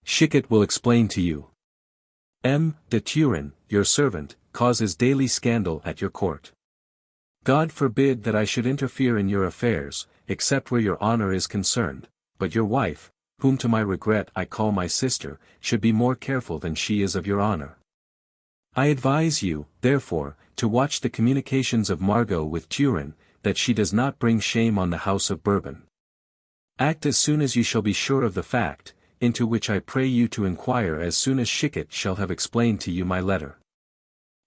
Chicot will explain to you. M. de Turenne, your servant, causes daily scandal at your court. God forbid that I should interfere in your affairs, except where your honor is concerned, but your wife, whom to my regret I call my sister, should be more careful than she is of your honor. I advise you, therefore, to watch the communications of Margot with Turenne, that she does not bring shame on the house of Bourbon. Act as soon as you shall be sure of the fact, into which I pray you to inquire as soon as Chicot shall have explained to you my letter.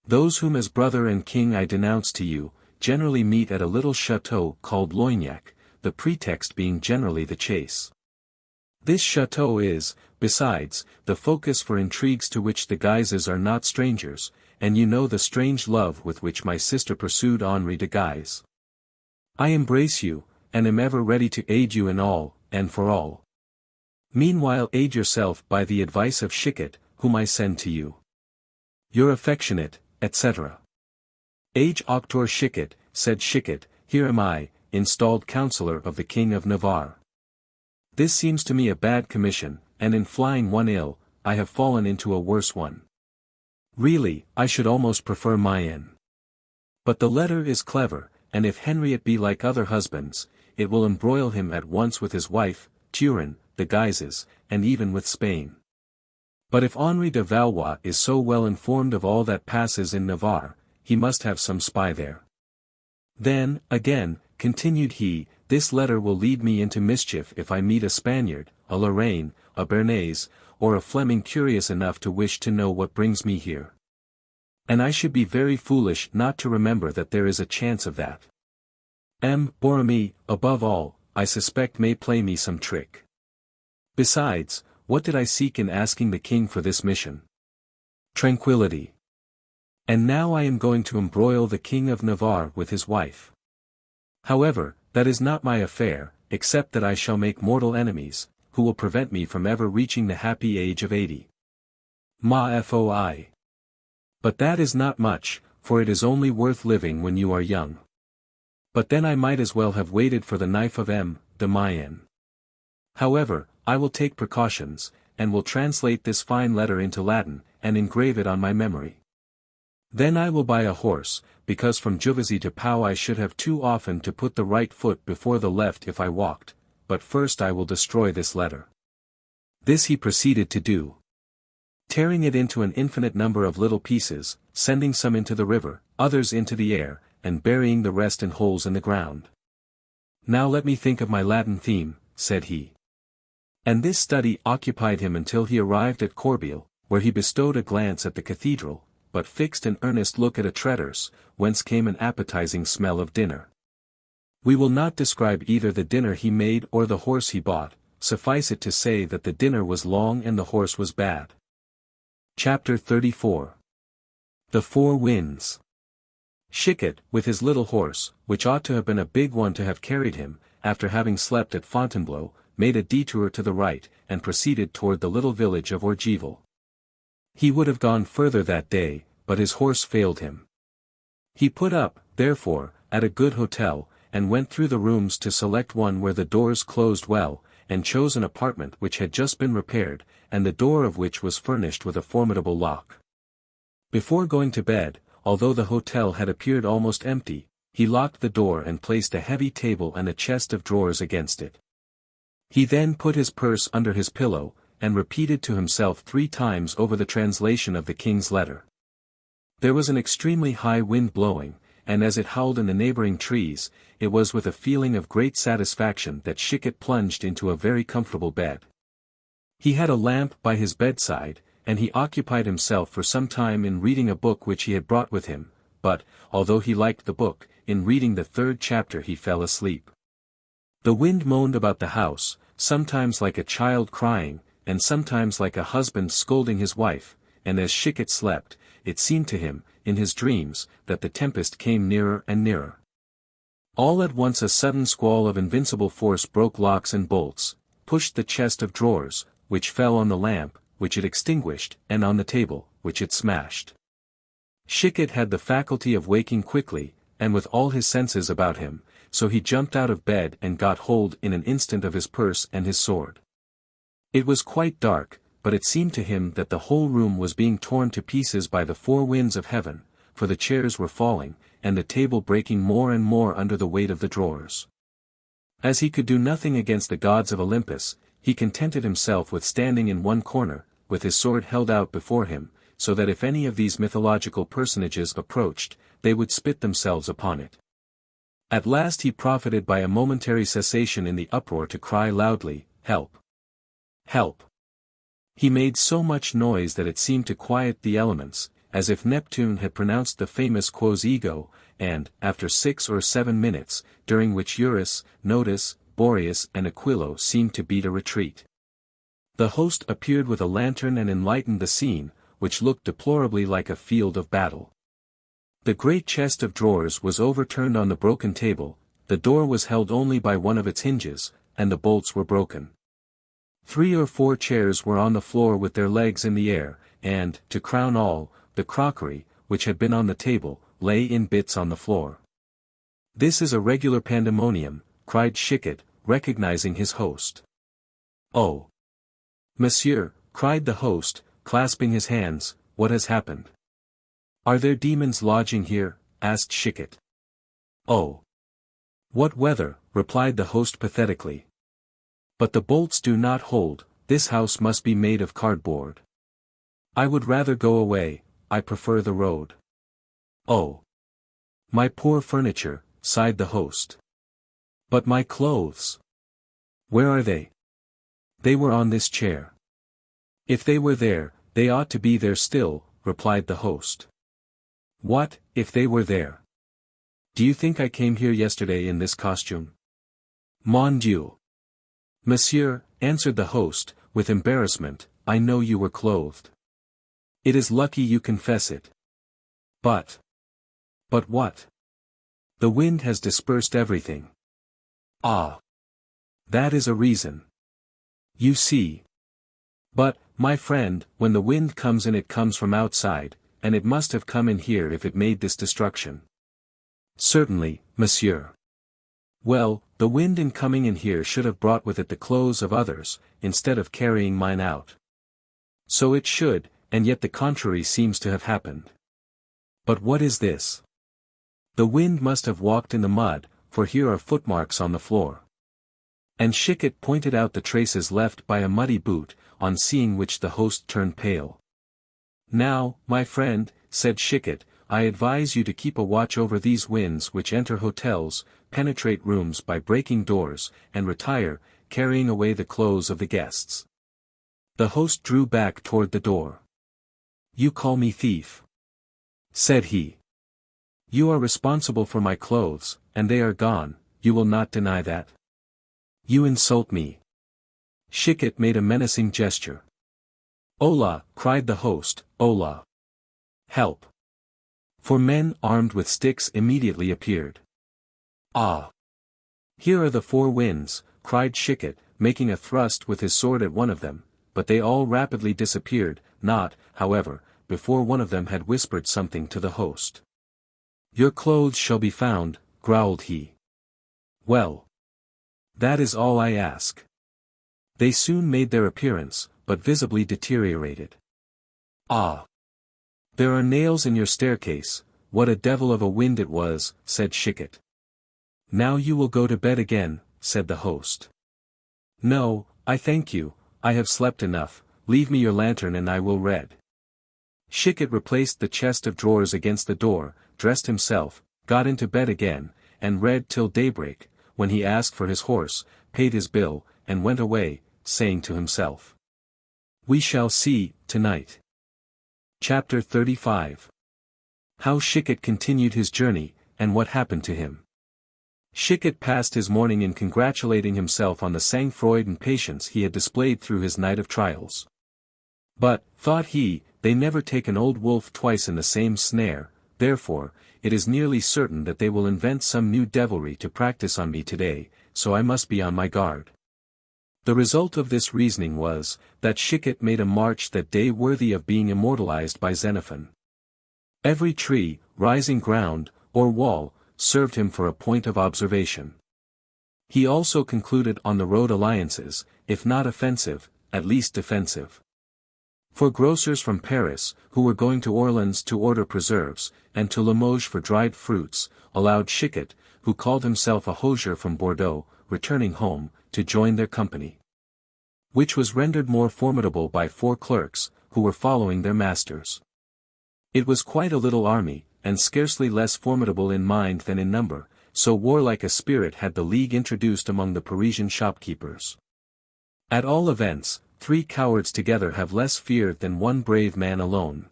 Those whom as brother and king I denounce to you, generally meet at a little chateau called Loignac, the pretext being generally the chase. This chateau is, besides, the focus for intrigues to which the Guises are not strangers, and you know the strange love with which my sister pursued Henri de Guise. I embrace you, and am ever ready to aid you in all, and for all. Meanwhile aid yourself by the advice of Chicot, whom I send to you. Your affectionate, etc. Age Octor Chicot, said Chicot, here am I, installed counsellor of the King of Navarre. This seems to me a bad commission, and in flying one ill, I have fallen into a worse one. Really, I should almost prefer mine. But the letter is clever, and if Henriette be like other husbands, it will embroil him at once with his wife, Turenne, the Guises, and even with Spain. But if Henri de Valois is so well informed of all that passes in Navarre, he must have some spy there. Then, again, continued he, this letter will lead me into mischief if I meet a Spaniard, a Lorraine, a Béarnais, or a Fleming curious enough to wish to know what brings me here. And I should be very foolish not to remember that there is a chance of that. M. Borromée, above all, I suspect may play me some trick. Besides, what did I seek in asking the king for this mission? Tranquility. And now I am going to embroil the King of Navarre with his wife. However, that is not my affair, except that I shall make mortal enemies, who will prevent me from ever reaching the happy age of 80. Ma foi. But that is not much, for it is only worth living when you are young. But then I might as well have waited for the knife of M. de Mayenne. However, I will take precautions, and will translate this fine letter into Latin, and engrave it on my memory. Then I will buy a horse, because from Juvisy to Pau I should have too often to put the right foot before the left if I walked, but first I will destroy this letter. This he proceeded to do. Tearing it into an infinite number of little pieces, sending some into the river, others into the air, and burying the rest in holes in the ground. Now let me think of my Latin theme, said he. And this study occupied him until he arrived at Corbeil, where he bestowed a glance at the cathedral, but fixed an earnest look at a Tréter's, whence came an appetizing smell of dinner. We will not describe either the dinner he made or the horse he bought, suffice it to say that the dinner was long and the horse was bad. Chapter 34. The Four Winds. Chicot, with his little horse, which ought to have been a big one to have carried him, after having slept at Fontainebleau, made a detour to the right, and proceeded toward the little village of Orgeval. He would have gone further that day, but his horse failed him. He put up, therefore, at a good hotel, and went through the rooms to select one where the doors closed well, and chose an apartment which had just been repaired, and the door of which was furnished with a formidable lock. Before going to bed, although the hotel had appeared almost empty, he locked the door and placed a heavy table and a chest of drawers against it. He then put his purse under his pillow, and repeated to himself 3 times over the translation of the king's letter. There was an extremely high wind blowing, and as it howled in the neighboring trees, it was with a feeling of great satisfaction that Chicot plunged into a very comfortable bed. He had a lamp by his bedside, and he occupied himself for some time in reading a book which he had brought with him, but, although he liked the book, in reading the 3rd chapter he fell asleep. The wind moaned about the house, sometimes like a child crying, and sometimes like a husband scolding his wife, and as Chicot slept, it seemed to him, in his dreams, that the tempest came nearer and nearer. All at once a sudden squall of invincible force broke locks and bolts, pushed the chest of drawers, which fell on the lamp, which it extinguished, and on the table, which it smashed. Chicot had the faculty of waking quickly, and with all his senses about him, so he jumped out of bed and got hold in an instant of his purse and his sword. It was quite dark, but it seemed to him that the whole room was being torn to pieces by the 4 winds of heaven, for the chairs were falling, and the table breaking more and more under the weight of the drawers. As he could do nothing against the gods of Olympus, he contented himself with standing in one corner, with his sword held out before him, so that if any of these mythological personages approached, they would spit themselves upon it. At last he profited by a momentary cessation in the uproar to cry loudly, "Help! Help!" He made so much noise that it seemed to quiet the elements, as if Neptune had pronounced the famous quos ego, and, after 6 or 7 minutes, during which Eurus, Notus, Boreas and Aquilo seemed to beat a retreat, the host appeared with a lantern and enlightened the scene, which looked deplorably like a field of battle. The great chest of drawers was overturned on the broken table, the door was held only by one of its hinges, and the bolts were broken. 3 or 4 chairs were on the floor with their legs in the air, and, to crown all, the crockery, which had been on the table, lay in bits on the floor. "This is a regular pandemonium," cried Chicot, recognizing his host. "Oh! Monsieur," cried the host, clasping his hands, "what has happened?" "Are there demons lodging here?" asked Chicot. "Oh! What weather," replied the host pathetically. "But the bolts do not hold, this house must be made of cardboard. I would rather go away, I prefer the road." "Oh! My poor furniture," sighed the host. "But my clothes? Where are they?" "They were on this chair." "If they were there, they ought to be there still," replied the host. "What, if they were there? Do you think I came here yesterday in this costume?" "Mon Dieu! Monsieur," answered the host, with embarrassment, "I know you were clothed. It is lucky you confess it. But what? The wind has dispersed everything." "Ah! That is a reason. You see. But, my friend, when the wind comes in it comes from outside, and it must have come in here if it made this destruction." "Certainly, monsieur." "Well, the wind in coming in here should have brought with it the clothes of others, instead of carrying mine out." "So it should, and yet the contrary seems to have happened." "But what is this? The wind must have walked in the mud, for here are footmarks on the floor." And Chicot pointed out the traces left by a muddy boot, on seeing which the host turned pale. "Now, my friend," said Chicot, "I advise you to keep a watch over these winds which enter hotels, penetrate rooms by breaking doors, and retire, carrying away the clothes of the guests." The host drew back toward the door. "You call me thief?" said he. "You are responsible for my clothes, and they are gone, you will not deny that?" "You insult me." Chicot made a menacing gesture. "Hola!" cried the host, "hola! Help!" For men armed with sticks immediately appeared. "Ah! Here are the 4 winds," cried Chicot, making a thrust with his sword at one of them, but they all rapidly disappeared, not, however, before one of them had whispered something to the host. "Your clothes shall be found," growled he. "Well, that is all I ask." They soon made their appearance, but visibly deteriorated. "Ah! There are nails in your staircase, what a devil of a wind it was," said Chicot. "Now you will go to bed again," said the host. "No, I thank you, I have slept enough, leave me your lantern and I will read." Chicot replaced the chest of drawers against the door, dressed himself, got into bed again, and read till daybreak, when he asked for his horse, paid his bill, and went away, saying to himself, "We shall see, tonight." Chapter 35. How Chicot continued his journey, and what happened to him. Chicot passed his morning in congratulating himself on the sang-froid and patience he had displayed through his night of trials. But, thought he, they never take an old wolf twice in the same snare, therefore, it is nearly certain that they will invent some new devilry to practice on me today, so I must be on my guard. The result of this reasoning was, that Chicot made a march that day worthy of being immortalized by Xenophon. Every tree, rising ground, or wall, served him for a point of observation. He also concluded on the road alliances, if not offensive, at least defensive. For grocers from Paris, who were going to Orleans to order preserves, and to Limoges for dried fruits, allowed Chicot, who called himself a hosier from Bordeaux, returning home, to join their company. Which was rendered more formidable by 4 clerks, who were following their masters. It was quite a little army, and scarcely less formidable in mind than in number, so warlike a spirit had the league introduced among the Parisian shopkeepers. At all events, 3 cowards together have less fear than 1 brave man alone.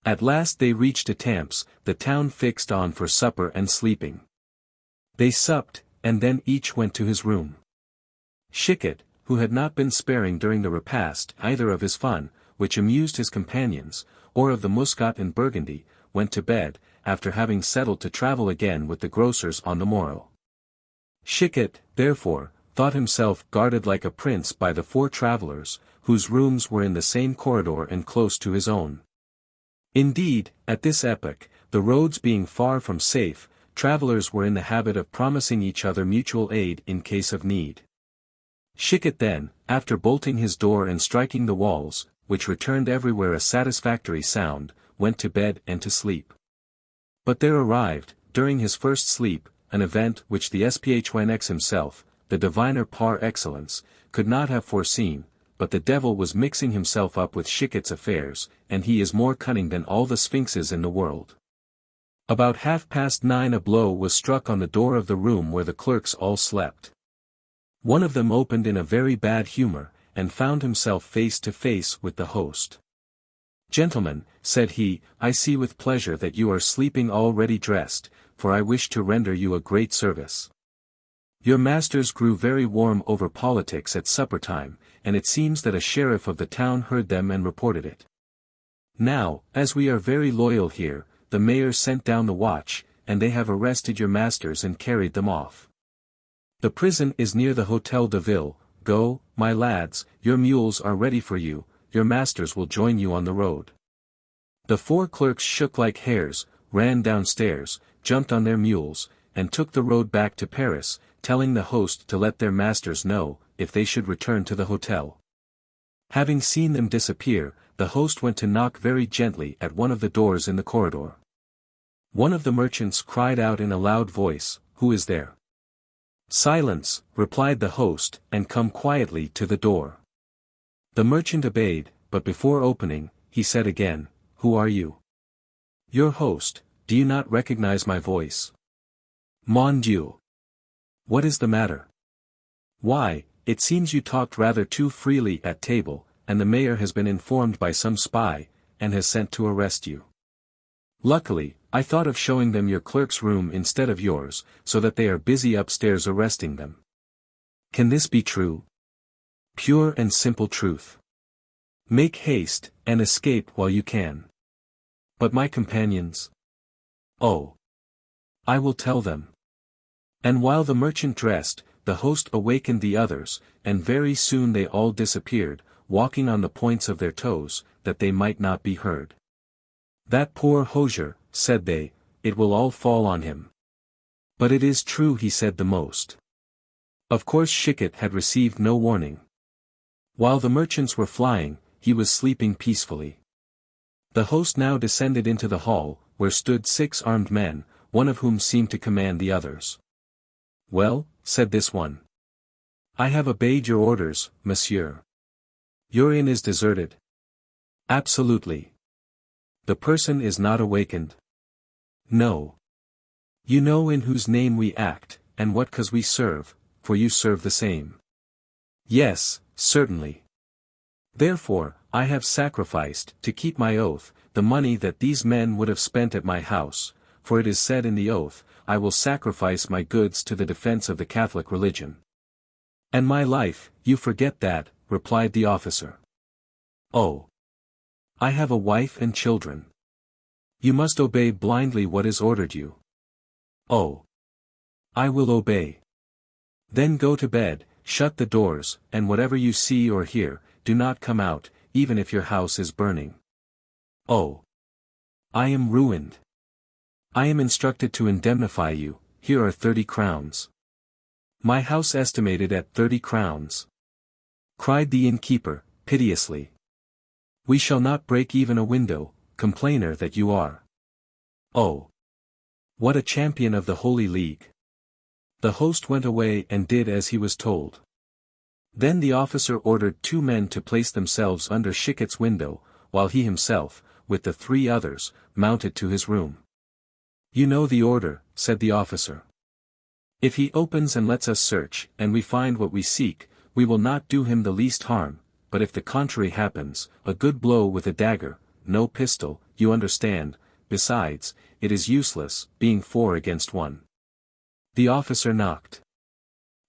At last they reached Étampes, the town fixed on for supper and sleeping. They supped, and then each went to his room. Chicot, who had not been sparing during the repast either of his fun, which amused his companions, or of the muscat and burgundy, went to bed, after having settled to travel again with the grocers on the morrow. Chicot, therefore, thought himself guarded like a prince by the 4 travelers, whose rooms were in the same corridor and close to his own. Indeed, at this epoch, the roads being far from safe, travelers were in the habit of promising each other mutual aid in case of need. Chicot then, after bolting his door and striking the walls, which returned everywhere a satisfactory sound, went to bed and to sleep. But there arrived, during his first sleep, an event which the Sphinx himself, the diviner par excellence, could not have foreseen, but the devil was mixing himself up with Chicot's affairs, and he is more cunning than all the sphinxes in the world. About 9:30 a blow was struck on the door of the room where the clerks all slept. One of them opened in a very bad humor, and found himself face to face with the host. "Gentlemen," said he, "I see with pleasure that you are sleeping already dressed, for I wish to render you a great service. Your masters grew very warm over politics at supper time, and it seems that a sheriff of the town heard them and reported it. Now, as we are very loyal here, the mayor sent down the watch, and they have arrested your masters and carried them off. The prison is near the Hôtel de Ville. Go, my lads, your mules are ready for you, your masters will join you on the road." The 4 clerks shook like hares, ran downstairs, jumped on their mules, and took the road back to Paris, telling the host to let their masters know, if they should return to the hotel. Having seen them disappear, the host went to knock very gently at one of the doors in the corridor. One of the merchants cried out in a loud voice, "Who is there?" "Silence," replied the host, "and come quietly to the door." The merchant obeyed, but before opening, he said again, "Who are you?" "Your host. Do you not recognize my voice?" "Mon Dieu! What is the matter?" "Why, it seems you talked rather too freely at table, and the mayor has been informed by some spy, and has sent to arrest you. Luckily, I thought of showing them your clerk's room instead of yours, so that they are busy upstairs arresting them. Can this be true? Pure and simple truth. Make haste, and escape while you can. But my companions? Oh! I will tell them." And while the merchant dressed, the host awakened the others, and very soon they all disappeared, walking on the points of their toes, that they might not be heard. "That poor hosier," said they, "it will all fall on him." But it is true he said the most. Of course Chicot had received no warning. While the merchants were flying, he was sleeping peacefully. The host now descended into the hall, where stood 6 armed men, one of whom seemed to command the others. "Well," said this one. "I have obeyed your orders, monsieur. Your inn is deserted?" "Absolutely." "The person is not awakened?" "No." "You know in whose name we act, and what cause we serve, for you serve the same?" "Yes, certainly. Therefore, I have sacrificed, to keep my oath, the money that these men would have spent at my house, for it is said in the oath, I will sacrifice my goods to the defense of the Catholic religion." "And my life, you forget that," replied the officer. "Oh. I have a wife and children. You must obey blindly what is ordered you." "Oh. I will obey." "Then go to bed, shut the doors, and whatever you see or hear, do not come out, even if your house is burning." "Oh. I am ruined. I am instructed to indemnify you, here are 30 crowns. "My house estimated at 30 crowns. Cried the innkeeper, piteously. "We shall not break even a window, complainer that you are." "Oh. What a champion of the Holy League." The host went away and did as he was told. Then the officer ordered 2 men to place themselves under Chicot's window, while he himself, with the 3 others, mounted to his room. "You know the order," said the officer. "If he opens and lets us search, and we find what we seek, we will not do him the least harm, but if the contrary happens, a good blow with a dagger, no pistol, you understand, besides, it is useless, being 4 against 1. The officer knocked.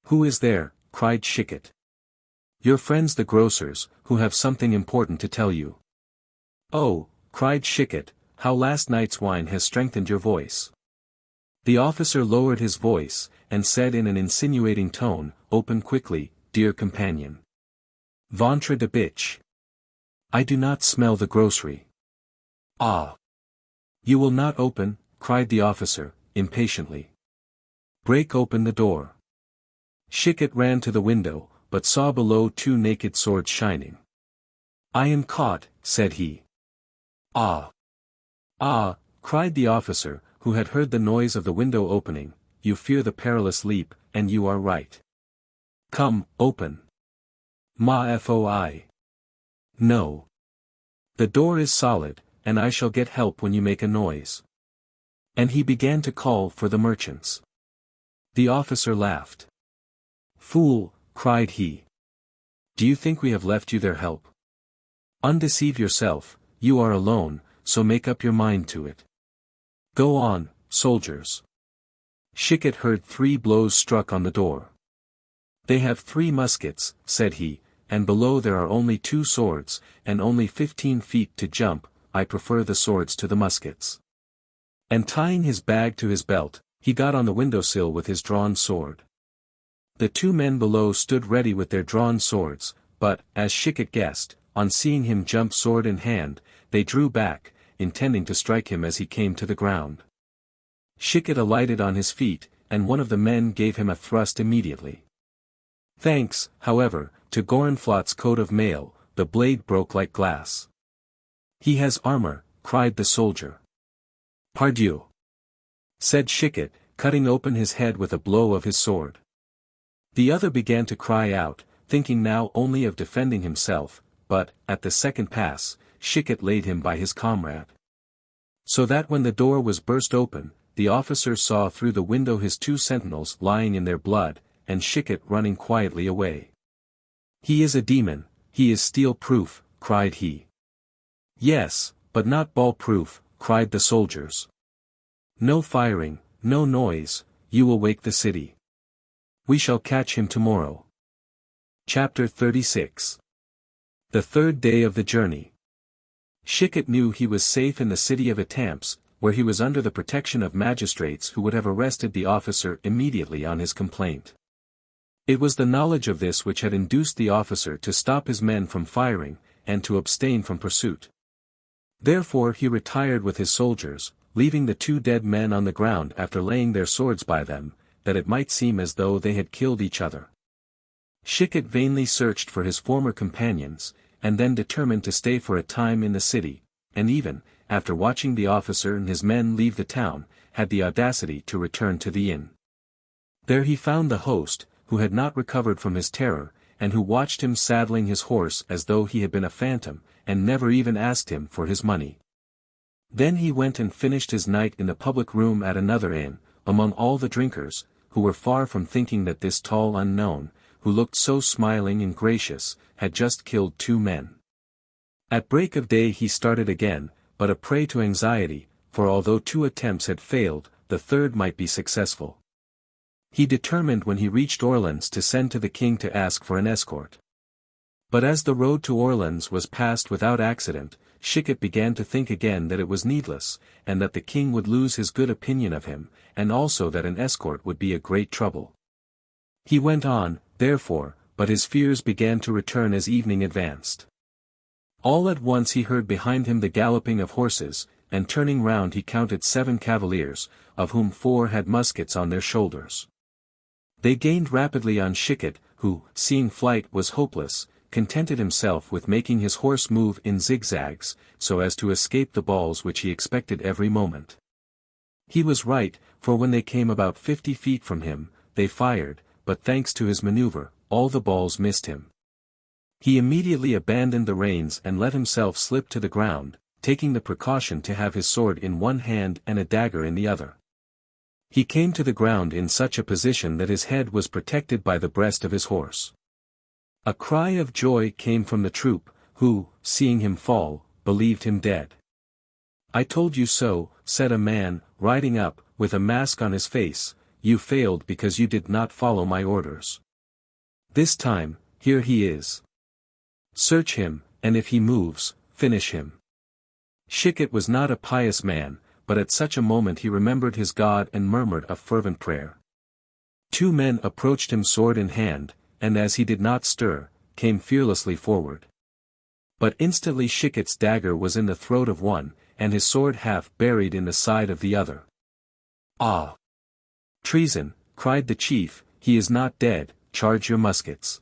"Who is there?" cried Chicot. "Your friends the grocers, who have something important to tell you." "Oh," cried Chicot, "how last night's wine has strengthened your voice." The officer lowered his voice, and said in an insinuating tone, "Open quickly, dear companion. Ventre de bitch. I do not smell the grocery." "Ah! You will not open," cried the officer, impatiently. "Break open the door." Chicot ran to the window, but saw below 2 naked swords shining. "I am caught," said he. "Ah! Ah!" cried the officer, who had heard the noise of the window opening, "you fear the perilous leap, and you are right. Come, open." "Ma foi. No. The door is solid, and I shall get help when you make a noise." And he began to call for the merchants. The officer laughed. "Fool," cried he. "Do you think we have left you their help? Undeceive yourself, you are alone, so make up your mind to it. Go on, soldiers." Chicot heard 3 blows struck on the door. "They have 3 muskets," said he, "and below there are only 2 swords, and only 15 feet to jump, I prefer the swords to the muskets." And tying his bag to his belt, he got on the windowsill with his drawn sword. The 2 men below stood ready with their drawn swords, but, as Chicot guessed, on seeing him jump sword in hand, they drew back, intending to strike him as he came to the ground. Chicot alighted on his feet, and one of the men gave him a thrust immediately. Thanks, however, to Gorenflot's coat of mail, the blade broke like glass. "He has armor," cried the soldier. "Pardieu!" said Chicot, cutting open his head with a blow of his sword. The other began to cry out, thinking now only of defending himself, but, at the second pass, Chicot laid him by his comrade. So that when the door was burst open, the officer saw through the window his 2 sentinels lying in their blood, and Chicot running quietly away. "He is a demon, he is steel-proof," cried he. "Yes, but not ball-proof," cried the soldiers. "No firing, no noise, you will wake the city. We shall catch him tomorrow." Chapter 36. The 3rd day of the journey. Chicot knew he was safe in the city of Étampes, where he was under the protection of magistrates who would have arrested the officer immediately on his complaint. It was the knowledge of this which had induced the officer to stop his men from firing, and to abstain from pursuit. Therefore he retired with his soldiers, leaving the two dead men on the ground after laying their swords by them, that it might seem as though they had killed each other. Chicot vainly searched for his former companions, and then determined to stay for a time in the city, and even, after watching the officer and his men leave the town, had the audacity to return to the inn. There he found the host, who had not recovered from his terror, and who watched him saddling his horse as though he had been a phantom, and never even asked him for his money. Then he went and finished his night in the public room at another inn, among all the drinkers, who were far from thinking that this tall unknown, who looked so smiling and gracious, had just killed two men. At break of day he started again, but a prey to anxiety, for although two attempts had failed, the third might be successful. He determined when he reached Orleans to send to the king to ask for an escort. But as the road to Orleans was passed without accident, Chicot began to think again that it was needless, and that the king would lose his good opinion of him, and also that an escort would be a great trouble. He went on, therefore, but his fears began to return as evening advanced. All at once he heard behind him the galloping of horses, and turning round he counted 7 cavaliers, of whom 4 had muskets on their shoulders. They gained rapidly on Chicot, who, seeing flight was hopeless, contented himself with making his horse move in zigzags, so as to escape the balls which he expected every moment. He was right, for when they came about 50 feet from him, they fired, but thanks to his maneuver, all the balls missed him. He immediately abandoned the reins and let himself slip to the ground, taking the precaution to have his sword in one hand and a dagger in the other. He came to the ground in such a position that his head was protected by the breast of his horse. A cry of joy came from the troop, who, seeing him fall, believed him dead. "I told you so," said a man, riding up, with a mask on his face, "you failed because you did not follow my orders. This time, here he is. Search him, and if he moves, finish him." Chicot was not a pious man, but at such a moment he remembered his God and murmured a fervent prayer. 2 men approached him sword in hand, and as he did not stir, came fearlessly forward. But instantly Chicot's dagger was in the throat of one, and his sword half buried in the side of the other. "Ah! Treason," cried the chief, "he is not dead, charge your muskets."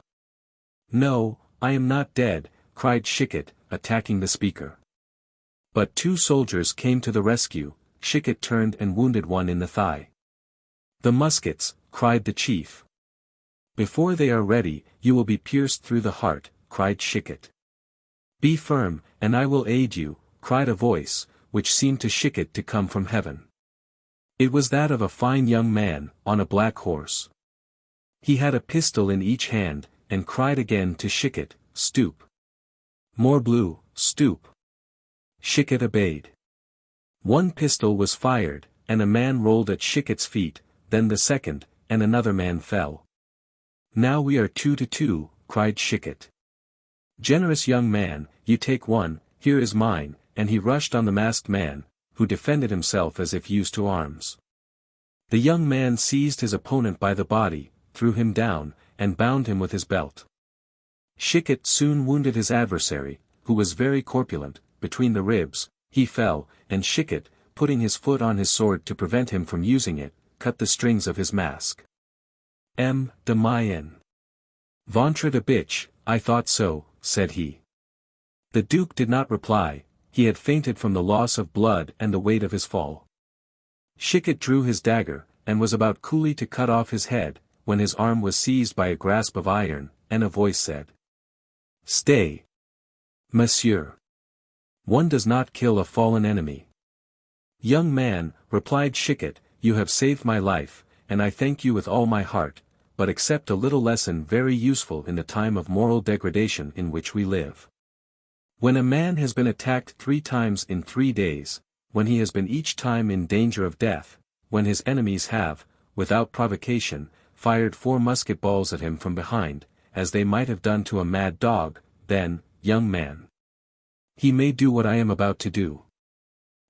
"No, I am not dead," cried Chicot, attacking the speaker. But 2 soldiers came to the rescue. Chicot turned and wounded one in the thigh. "The muskets," cried the chief. "Before they are ready, you will be pierced through the heart," cried Chicot. "Be firm, and I will aid you," cried a voice, which seemed to Chicot to come from heaven. It was that of a fine young man, on a black horse. He had a pistol in each hand, and cried again to Chicot, "Stoop. Morbleu, stoop." Chicot obeyed. 1 pistol was fired, and a man rolled at Chicot's feet, then the second, and another man fell. "Now we are 2 to 2, cried Chicot. "Generous young man, you take one, here is mine," and he rushed on the masked man, who defended himself as if used to arms. The young man seized his opponent by the body, threw him down, and bound him with his belt. Chicot soon wounded his adversary, who was very corpulent, between the ribs. He fell, and Chicot, putting his foot on his sword to prevent him from using it, cut the strings of his mask. De Mayen. "Ventre de bitch, I thought so," said he. The Duke did not reply. He had fainted from the loss of blood and the weight of his fall. Chicot drew his dagger, and was about coolly to cut off his head, when his arm was seized by a grasp of iron, and a voice said, "Stay, monsieur. One does not kill a fallen enemy." "Young man," replied Chicot, "you have saved my life, and I thank you with all my heart, but accept a little lesson very useful in the time of moral degradation in which we live. When a man has been attacked 3 times in 3 days, when he has been each time in danger of death, when his enemies have, without provocation, fired 4 musket balls at him from behind, as they might have done to a mad dog, then, young man, he may do what I am about to do."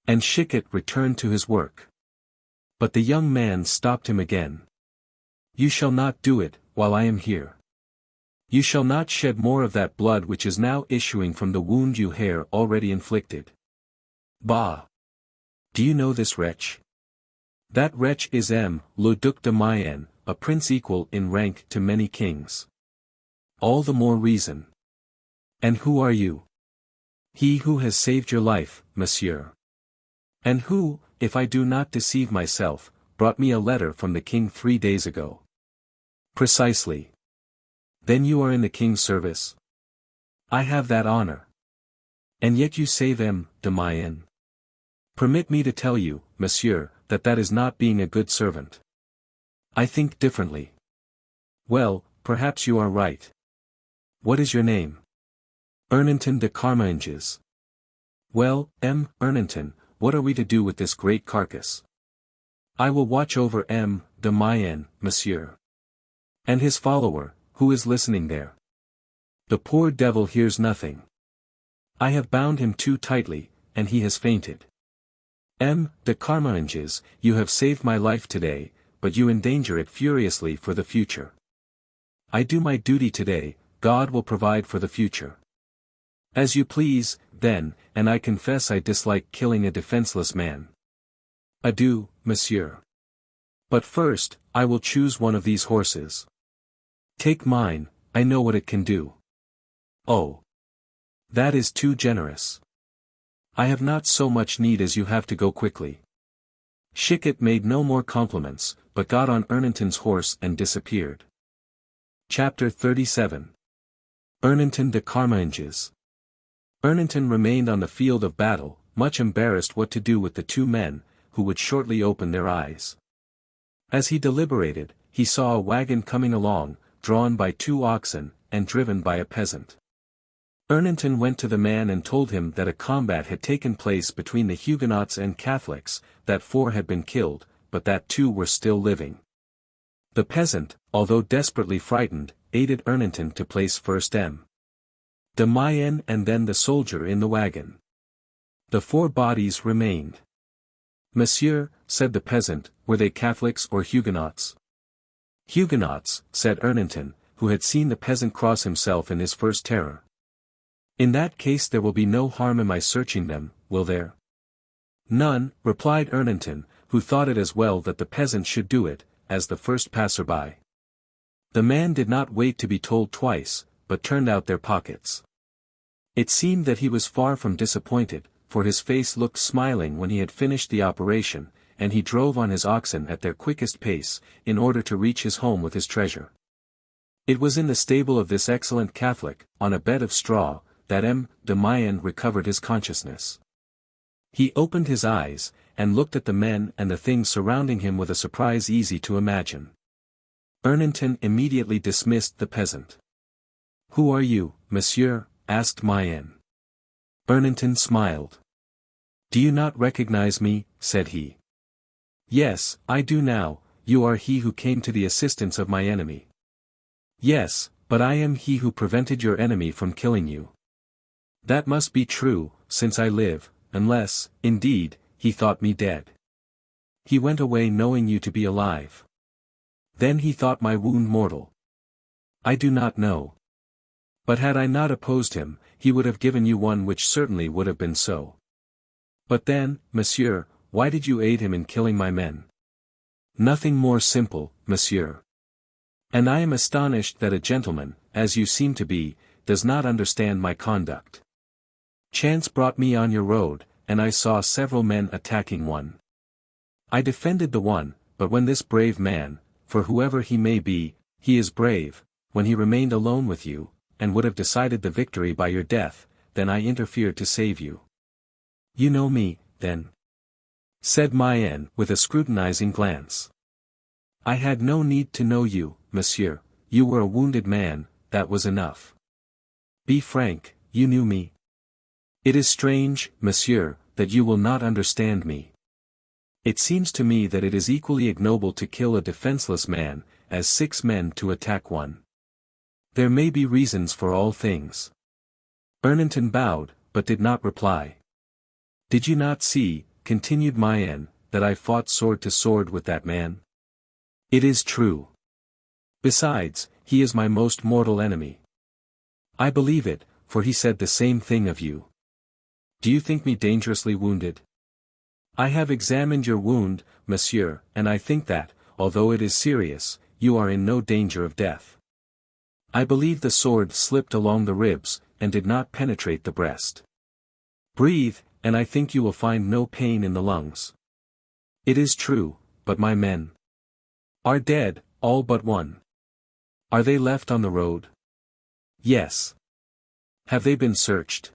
And Chicot returned to his work. But the young man stopped him again. "You shall not do it, while I am here. You shall not shed more of that blood which is now issuing from the wound you have already inflicted. Bah! Do you know this wretch? That wretch is le Duc de Mayenne, a prince equal in rank to many kings. All the more reason. And who are you? He who has saved your life, monsieur. And who, if I do not deceive myself, brought me a letter from the king 3 days ago. Precisely. Then you are in the king's service? I have that honor. And yet you say de Mayenne. Permit me to tell you, monsieur, that is not being a good servant. I think differently. Well, perhaps you are right. What is your name? Ernanton de Carmainges. Well, Ernanton, what are we to do with this great carcass? I will watch over de Mayenne, monsieur. And his follower, who is listening there. The poor devil hears nothing. I have bound him too tightly, and he has fainted. De Carmainges, you have saved my life today, but you endanger it furiously for the future. I do my duty today, God will provide for the future. As you please, then, and I confess I dislike killing a defenseless man. Adieu, monsieur. But first, I will choose one of these horses. Take mine, I know what it can do. Oh! That is too generous. I have not so much need as you have to go quickly. Chicot made no more compliments, but got on Ernanton's horse and disappeared. Chapter 37. Ernanton de Carmainges. Ernanton remained on the field of battle, much embarrassed what to do with the 2 men, who would shortly open their eyes. As he deliberated, he saw a wagon coming along, drawn by 2 oxen, and driven by a peasant. Ernanton went to the man and told him that a combat had taken place between the Huguenots and Catholics, that 4 had been killed, but that 2 were still living. The peasant, although desperately frightened, aided Ernanton to place first de Mayenne and then the soldier in the wagon. The 4 bodies remained. Monsieur, said the peasant, were they Catholics or Huguenots? Huguenots, said Ernanton, who had seen the peasant cross himself in his first terror. In that case there will be no harm in my searching them, will there? None, replied Ernanton, who thought it as well that the peasant should do it, as the first passer-by. The man did not wait to be told twice, but turned out their pockets. It seemed that he was far from disappointed, for his face looked smiling when he had finished the operation, and he drove on his oxen at their quickest pace, in order to reach his home with his treasure. It was in the stable of this excellent Catholic, on a bed of straw, that de Mayenne recovered his consciousness. He opened his eyes, and looked at the men and the things surrounding him with a surprise easy to imagine. Ernanton immediately dismissed the peasant. Who are you, monsieur? Asked Mayenne. Ernanton smiled. Do you not recognize me? Said he. Yes, I do now, you are he who came to the assistance of my enemy. Yes, but I am he who prevented your enemy from killing you. That must be true, since I live, unless, indeed, he thought me dead. He went away knowing you to be alive. Then he thought my wound mortal. I do not know. But had I not opposed him, he would have given you one which certainly would have been so. But then, monsieur, why did you aid him in killing my men? Nothing more simple, monsieur. And I am astonished that a gentleman, as you seem to be, does not understand my conduct. Chance brought me on your road, and I saw several men attacking one. I defended the one, but when this brave man, for whoever he may be, he is brave, when he remained alone with you, and would have decided the victory by your death, then I interfered to save you. You know me, then? Said Mayenne with a scrutinizing glance. I had no need to know you, monsieur, you were a wounded man, that was enough. Be frank, you knew me. It is strange, monsieur, that you will not understand me. It seems to me that it is equally ignoble to kill a defenseless man, as 6 men to attack one. There may be reasons for all things. Ernanton bowed, but did not reply. Did you not see, continued Mayenne, that I fought sword to sword with that man? It is true. Besides, he is my most mortal enemy. I believe it, for he said the same thing of you. Do you think me dangerously wounded? I have examined your wound, monsieur, and I think that, although it is serious, you are in no danger of death. I believe the sword slipped along the ribs, and did not penetrate the breast. Breathe, and I think you will find no pain in the lungs. It is true, but my men are dead, all but one. Are they left on the road? Yes. Have they been searched?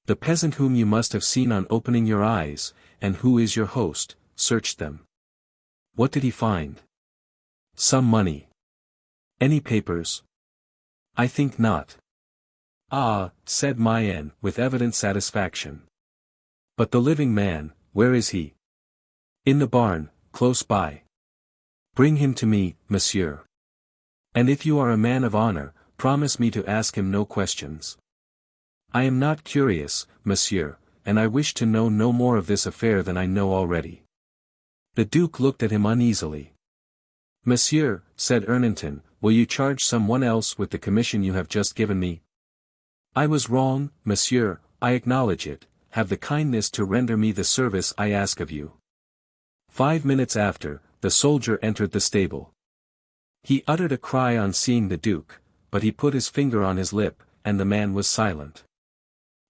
The peasant whom you must have seen on opening your eyes, and who is your host, searched them. What did he find? Some money. Any papers? I think not. Ah, said Mayenne, with evident satisfaction. But the living man, where is he? In the barn, close by. Bring him to me, monsieur. And if you are a man of honor, promise me to ask him no questions. I am not curious, monsieur, and I wish to know no more of this affair than I know already. The duke looked at him uneasily. Monsieur, said Ernanton, will you charge someone else with the commission you have just given me? I was wrong, monsieur, I acknowledge it, have the kindness to render me the service I ask of you. 5 minutes after, the soldier entered the stable. He uttered a cry on seeing the duke, but he put his finger on his lip, and the man was silent.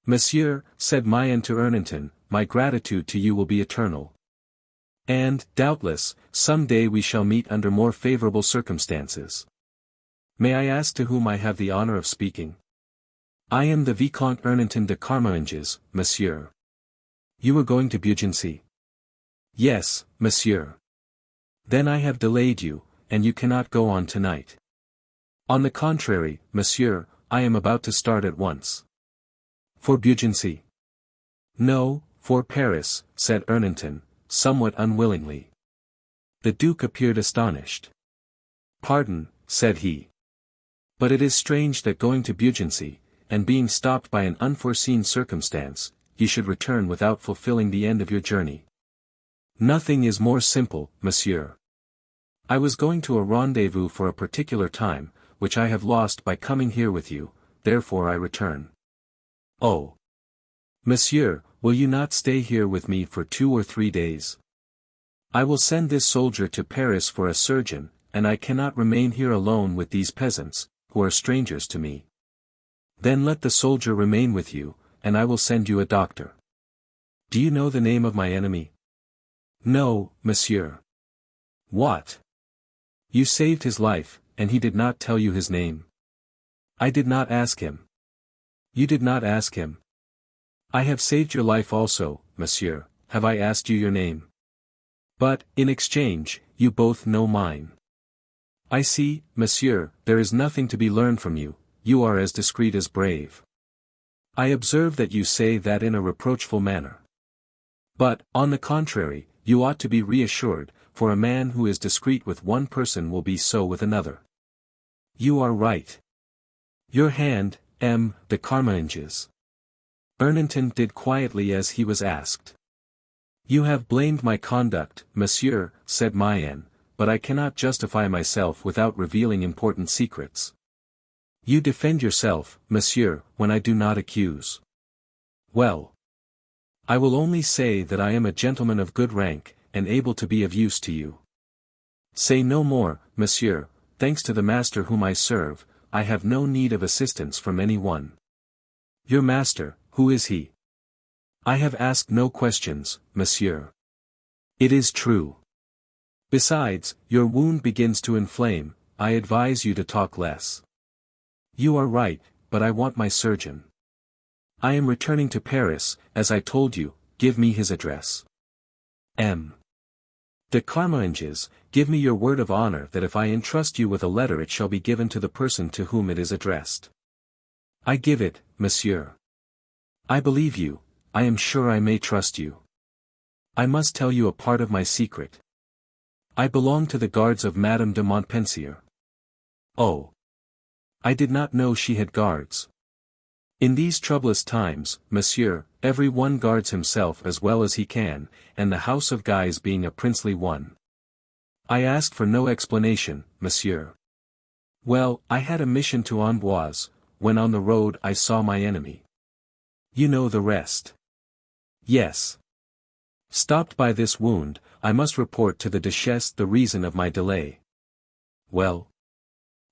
Monsieur, said Mayenne to Ernanton, my gratitude to you will be eternal. And, doubtless, some day we shall meet under more favorable circumstances. May I ask to whom I have the honor of speaking? I am the Vicomte Ernanton de Carmainges, monsieur. You were going to Beaugency? Yes, monsieur. Then I have delayed you, and you cannot go on tonight. On the contrary, monsieur, I am about to start at once. For Beaugency? No, for Paris, said Ernanton, somewhat unwillingly. The duke appeared astonished. Pardon, said he. But it is strange that going to Beaugency, and being stopped by an unforeseen circumstance, you should return without fulfilling the end of your journey. Nothing is more simple, monsieur. I was going to a rendezvous for a particular time, which I have lost by coming here with you, therefore I return. Oh. Monsieur, will you not stay here with me for 2 or 3 days? I will send this soldier to Paris for a surgeon, and I cannot remain here alone with these peasants, who are strangers to me. Then let the soldier remain with you, and I will send you a doctor. Do you know the name of my enemy? No, monsieur. What? You saved his life, and he did not tell you his name. I did not ask him. You did not ask him. I have saved your life also, monsieur, have I asked you your name? But, in exchange, you both know mine. I see, monsieur, there is nothing to be learned from you, you are as discreet as brave. I observe that you say that in a reproachful manner. But, on the contrary, you ought to be reassured, for a man who is discreet with one person will be so with another. You are right. Your hand, M. de Carmainges. Ernanton did quietly as he was asked. You have blamed my conduct, monsieur, said Mayenne, but I cannot justify myself without revealing important secrets. You defend yourself, monsieur, when I do not accuse. Well. I will only say that I am a gentleman of good rank, and able to be of use to you. Say no more, monsieur, thanks to the master whom I serve, I have no need of assistance from any one. Your master, who is he? I have asked no questions, monsieur. It is true. Besides, your wound begins to inflame, I advise you to talk less. You are right, but I want my surgeon. I am returning to Paris, as I told you, give me his address. M. De Carmainges, give me your word of honor that if I entrust you with a letter it shall be given to the person to whom it is addressed. I give it, monsieur. I believe you, I am sure I may trust you. I must tell you a part of my secret. I belong to the guards of Madame de Montpensier. Oh. I did not know she had guards. In these troublous times, monsieur, every one guards himself as well as he can, and the house of Guise being a princely one. I ask for no explanation, monsieur. Well, I had a mission to Amboise, when on the road I saw my enemy. You know the rest. Yes. Stopped by this wound, I must report to the Duchesse the reason of my delay. Well?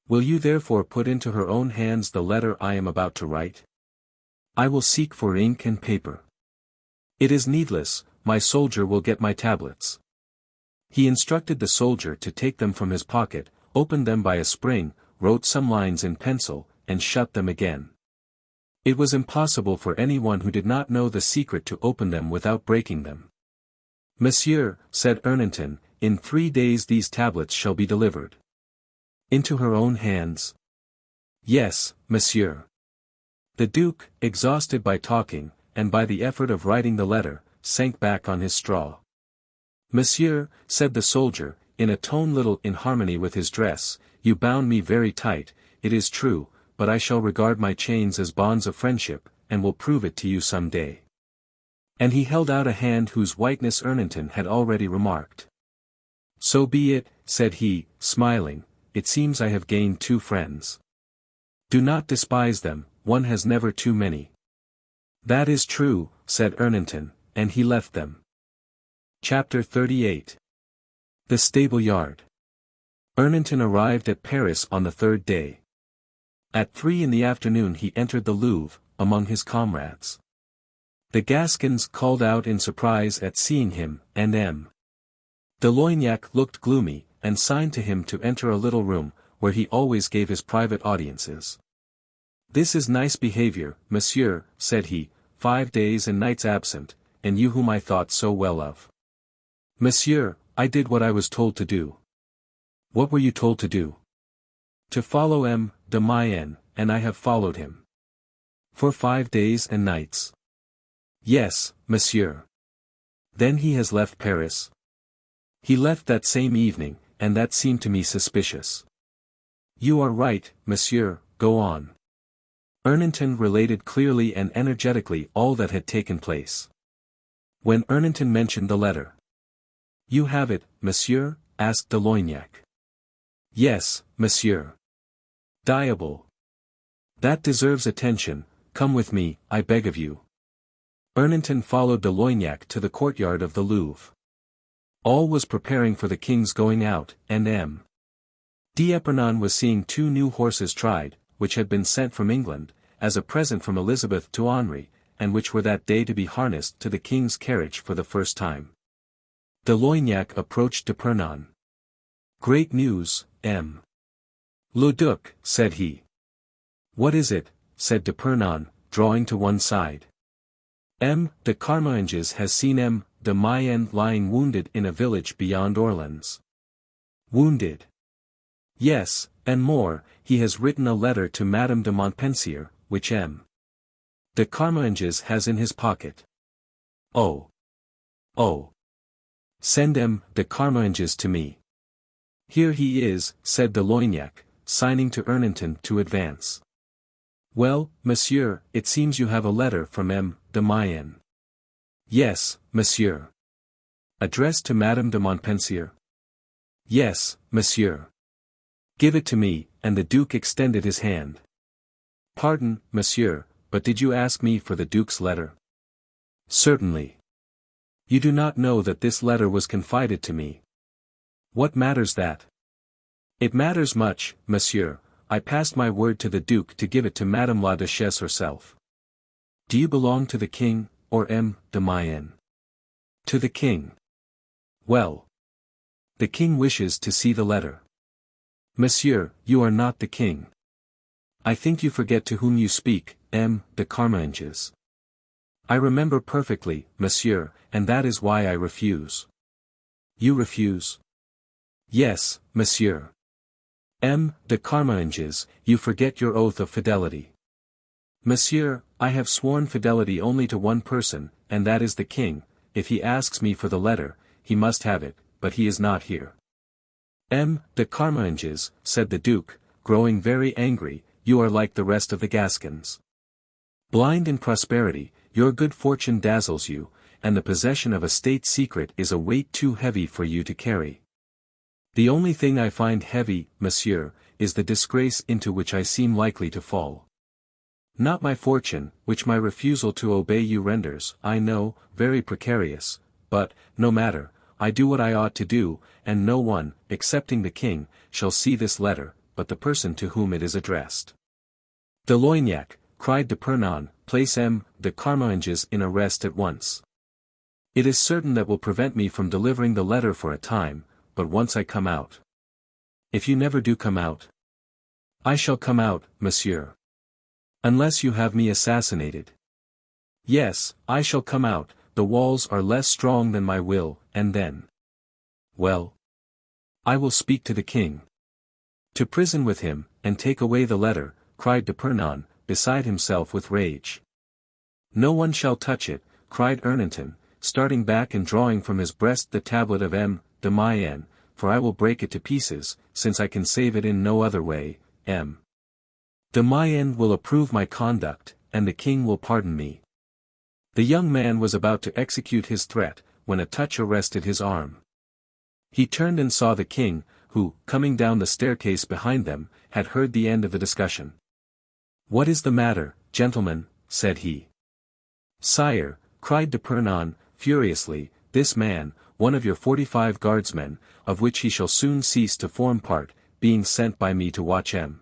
Will you therefore put into her own hands the letter I am about to write? I will seek for ink and paper. It is needless, my soldier will get my tablets. He instructed the soldier to take them from his pocket, opened them by a spring, wrote some lines in pencil, and shut them again. It was impossible for anyone who did not know the secret to open them without breaking them. Monsieur, said Ernanton, in 3 days these tablets shall be delivered. Into her own hands? Yes, monsieur. The duke, exhausted by talking, and by the effort of writing the letter, sank back on his straw. Monsieur, said the soldier, in a tone little in harmony with his dress, you bound me very tight, it is true, but I shall regard my chains as bonds of friendship, and will prove it to you some day. And he held out a hand whose whiteness Ernanton had already remarked. So be it, said he, smiling, it seems I have gained 2 friends. Do not despise them, one has never too many. That is true, said Ernanton, and he left them. Chapter 38. The Stable Yard. Ernanton arrived at Paris on the 3rd day. At 3 in the afternoon he entered the Louvre, among his comrades. The Gascons called out in surprise at seeing him, and M. de Loignac looked gloomy, and signed to him to enter a little room, where he always gave his private audiences. This is nice behavior, monsieur, said he, 5 days and nights absent, and you whom I thought so well of. Monsieur, I did what I was told to do. What were you told to do? To follow M. de Mayenne, and I have followed him. For 5 days and nights. Yes, monsieur. Then he has left Paris? He left that same evening, and that seemed to me suspicious. You are right, monsieur, go on. Ernanton related clearly and energetically all that had taken place. When Ernanton mentioned the letter. You have it, monsieur? Asked de Loignac. Yes, monsieur. Diable. That deserves attention, come with me, I beg of you. Ernanton followed de Loignac to the courtyard of the Louvre. All was preparing for the king's going out, and M. D'Épernon was seeing 2 new horses tried, which had been sent from England, as a present from Elizabeth to Henri, and which were that day to be harnessed to the king's carriage for the first time. De Loignac approached Épernon. Great news, M. Le Duc, said he. What is it? Said Épernon, drawing to one side. M. de Carmainges has seen M. de Mayenne lying wounded in a village beyond Orleans. Wounded? Yes, and more, he has written a letter to Madame de Montpensier, which M. de Carmainges has in his pocket. Oh. Oh. Send M. de Carmainges to me. Here he is, said de Loignac, signing to Ernanton to advance. Well, monsieur, it seems you have a letter from M. de Mayenne. Yes, monsieur. Addressed to Madame de Montpensier? Yes, monsieur. Give it to me, and the duke extended his hand. Pardon, monsieur, but did you ask me for the duke's letter? Certainly. You do not know that this letter was confided to me. What matters that? It matters much, monsieur, I passed my word to the duke to give it to Madame la Duchesse herself. Do you belong to the king, or M. de Mayenne? To the king. Well. The king wishes to see the letter. Monsieur, you are not the king. I think you forget to whom you speak, M. de Carmainges. I remember perfectly, monsieur, and that is why I refuse. You refuse? Yes, monsieur. M. de Carmainges, you forget your oath of fidelity. Monsieur, I have sworn fidelity only to one person, and that is the king. If he asks me for the letter, he must have it, but he is not here. M. de Carmainges, said the duke, growing very angry, you are like the rest of the Gascons. Blind in prosperity, your good fortune dazzles you, and the possession of a state secret is a weight too heavy for you to carry. The only thing I find heavy, monsieur, is the disgrace into which I seem likely to fall. Not my fortune, which my refusal to obey you renders, I know, very precarious, but, no matter, I do what I ought to do, and no one, excepting the king, shall see this letter, but the person to whom it is addressed. The Loignac, cried Épernon, place M. de Carmainges in arrest at once. It is certain that will prevent me from delivering the letter for a time, but once I come out. If you never do come out. I shall come out, monsieur. Unless you have me assassinated. Yes, I shall come out, the walls are less strong than my will, and then. Well. I will speak to the king. To prison with him, and take away the letter, cried Épernon, beside himself with rage. No one shall touch it, cried Ernanton, starting back and drawing from his breast the tablet of M. de Mayenne, for I will break it to pieces, since I can save it in no other way. M. de Mayenne will approve my conduct, and the king will pardon me. The young man was about to execute his threat, when a touch arrested his arm. He turned and saw the king, who, coming down the staircase behind them, had heard the end of the discussion. What is the matter, gentlemen? Said he. Sire, cried Épernon, furiously, this man, one of your 45 guardsmen, of which he shall soon cease to form part, being sent by me to watch M.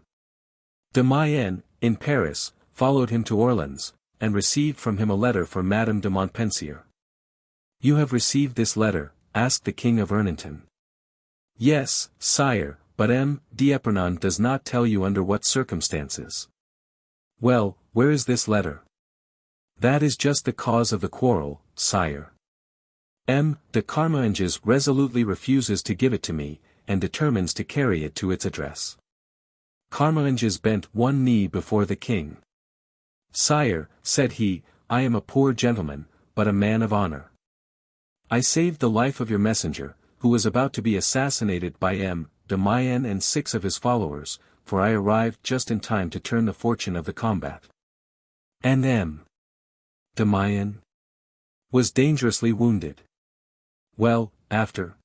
de Mayenne, in Paris, followed him to Orleans, and received from him a letter for Madame de Montpensier. You have received this letter? Asked the king of Ernanton. Yes, sire, but M. d'Épernon does not tell you under what circumstances. Well, where is this letter? That is just the cause of the quarrel, sire. M. de Carmainges resolutely refuses to give it to me, and determines to carry it to its address. Carmainges bent one knee before the king. Sire, said he, I am a poor gentleman, but a man of honor. I saved the life of your messenger, who was about to be assassinated by M. de Mayenne and 6 of his followers, for I arrived just in time to turn the fortune of the combat. And M. de Mayenne was dangerously wounded. Well, after.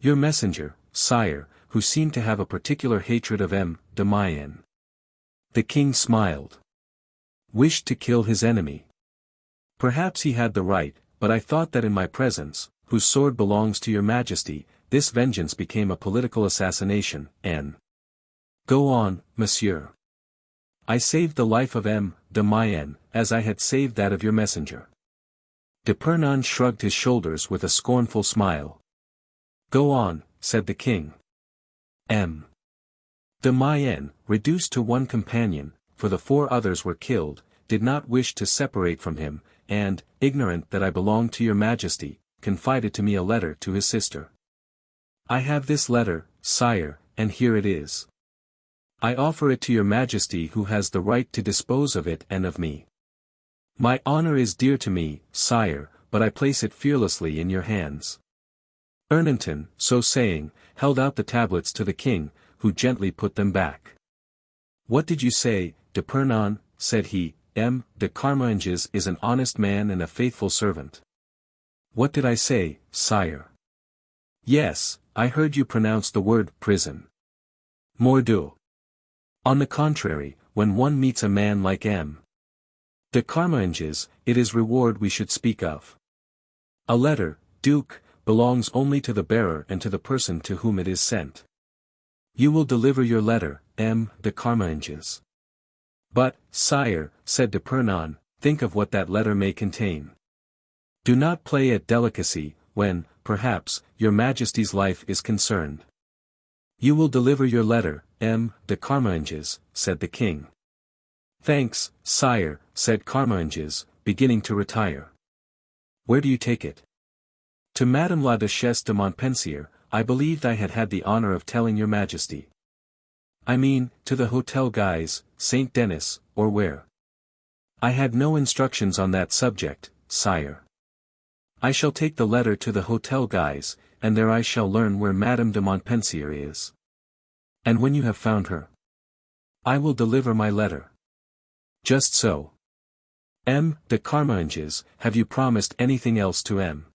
Your messenger, sire, who seemed to have a particular hatred of M. de Mayenne. The king smiled. Wished to kill his enemy. Perhaps he had the right, but I thought that in my presence, whose sword belongs to your majesty, this vengeance became a political assassination, and. Go on, monsieur. I saved the life of M. de Mayenne, as I had saved that of your messenger. Épernon shrugged his shoulders with a scornful smile. Go on, said the king. M. de Mayenne, reduced to one companion, for the 4 others were killed, did not wish to separate from him, and, ignorant that I belonged to your majesty, confided to me a letter to his sister. I have this letter, sire, and here it is. I offer it to your majesty who has the right to dispose of it and of me. My honor is dear to me, sire, but I place it fearlessly in your hands. Ernanton, so saying, held out the tablets to the king, who gently put them back. What did you say, Épernon? Said he. M. de Carmainges is an honest man and a faithful servant. What did I say, sire? Yes, I heard you pronounce the word prison. Mordieu. On the contrary, when one meets a man like M. de Carmainges, it is reward we should speak of. A letter, Duke, belongs only to the bearer and to the person to whom it is sent. You will deliver your letter, M. de Carmainges. But, sire, said Épernon, think of what that letter may contain. Do not play at delicacy, when, perhaps, your majesty's life is concerned. You will deliver your letter, M. de Carmainges, said the king. Thanks, sire, said Carmainges, beginning to retire. Where do you take it? To Madame la Duchesse de Montpensier, I believed I had the honor of telling your majesty. I mean, to the Hotel Guise, Saint Denis, or where? I had no instructions on that subject, sire. I shall take the letter to the Hotel Guise, and there I shall learn where Madame de Montpensier is. And when you have found her, I will deliver my letter. Just so. M. de Carmainges, have you promised anything else to M.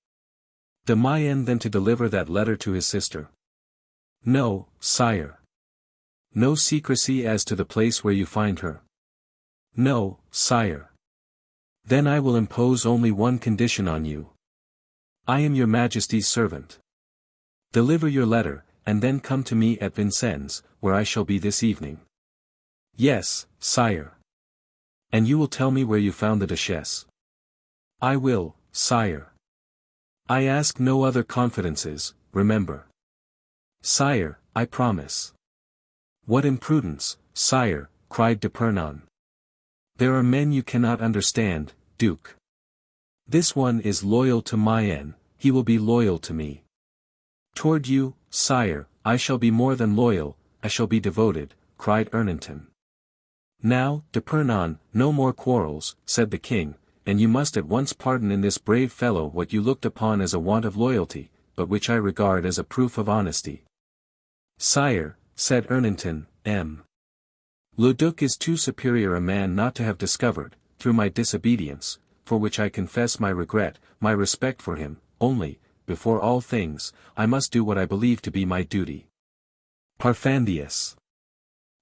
de Mayenne than to deliver that letter to his sister? No, sire. No secrecy as to the place where you find her? No, sire. Then I will impose only one condition on you. I am your Majesty's servant. Deliver your letter, and then come to me at Vincennes, where I shall be this evening. Yes, sire. And you will tell me where you found the Duchess. I will, sire. I ask no other confidences, remember. Sire, I promise. What imprudence, sire, cried d'Épernon. There are men you cannot understand, Duke. This one is loyal to Mayenne, he will be loyal to me. Toward you, sire, I shall be more than loyal, I shall be devoted, cried Ernanton. Now, d'Épernon, no more quarrels, said the king, and you must at once pardon in this brave fellow what you looked upon as a want of loyalty, but which I regard as a proof of honesty. Sire, said Ernanton, Le Duc is too superior a man not to have discovered, through my disobedience, for which I confess my regret, my respect for him, only, before all things, I must do what I believe to be my duty. Parfandious,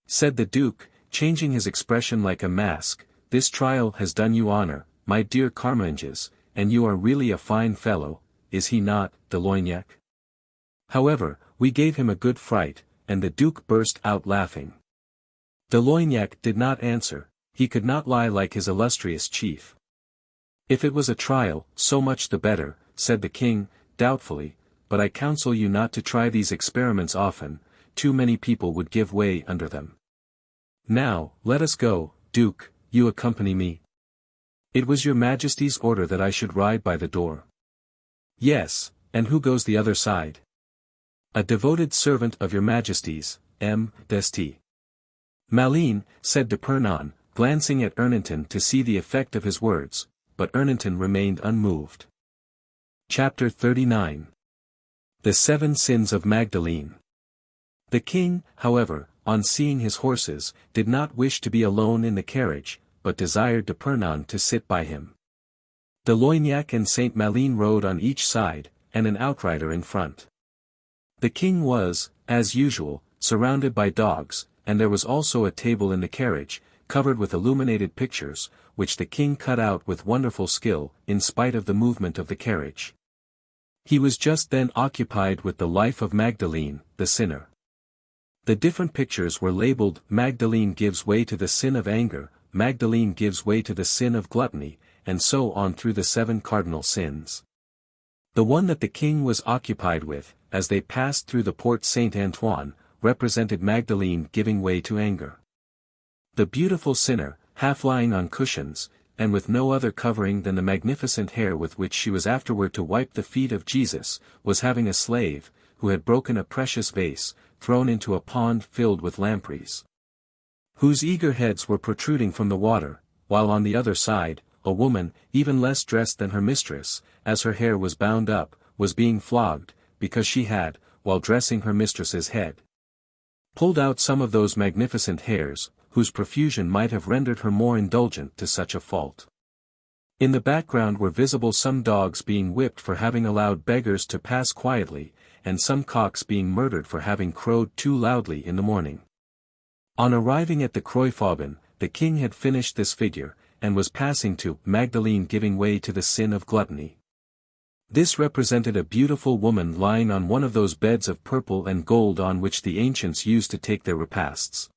said the Duke, changing his expression like a mask, this trial has done you honor, my dear Carminges, and you are really a fine fellow, is he not, de Loignac? However, we gave him a good fright, and the Duke burst out laughing. De Loignac did not answer, he could not lie like his illustrious chief. If it was a trial, so much the better, said the king, doubtfully, but I counsel you not to try these experiments often, too many people would give way under them. Now, let us go, Duke, you accompany me. It was your Majesty's order that I should ride by the door. Yes, and who goes the other side? A devoted servant of your Majesty's, Majesty. Malines, said d'Épernon, glancing at Ernanton to see the effect of his words, but Ernanton remained unmoved. Chapter 39. The 7 Sins of Magdalene. The king, however, on seeing his horses, did not wish to be alone in the carriage, but desired d'Épernon to sit by him. De Loignac and Saint Malines rode on each side, and an outrider in front. The king was, as usual, surrounded by dogs, and there was also a table in the carriage, covered with illuminated pictures, which the king cut out with wonderful skill, in spite of the movement of the carriage. He was just then occupied with the life of Magdalene, the sinner. The different pictures were labeled, Magdalene gives way to the sin of anger, Magdalene gives way to the sin of gluttony, and so on through the 7 cardinal sins. The one that the king was occupied with, as they passed through the Porte Saint-Antoine, represented Magdalene giving way to anger. The beautiful sinner, half lying on cushions, and with no other covering than the magnificent hair with which she was afterward to wipe the feet of Jesus, was having a slave, who had broken a precious vase, thrown into a pond filled with lampreys, whose eager heads were protruding from the water, while on the other side, a woman, even less dressed than her mistress, as her hair was bound up, was being flogged, because she had, while dressing her mistress's head, pulled out some of those magnificent hairs, whose profusion might have rendered her more indulgent to such a fault. In the background were visible some dogs being whipped for having allowed beggars to pass quietly, and some cocks being murdered for having crowed too loudly in the morning. On arriving at the Croix-Faubin, the king had finished this figure, and was passing to Magdalene giving way to the sin of gluttony. This represented a beautiful woman lying on one of those beds of purple and gold on which the ancients used to take their repasts.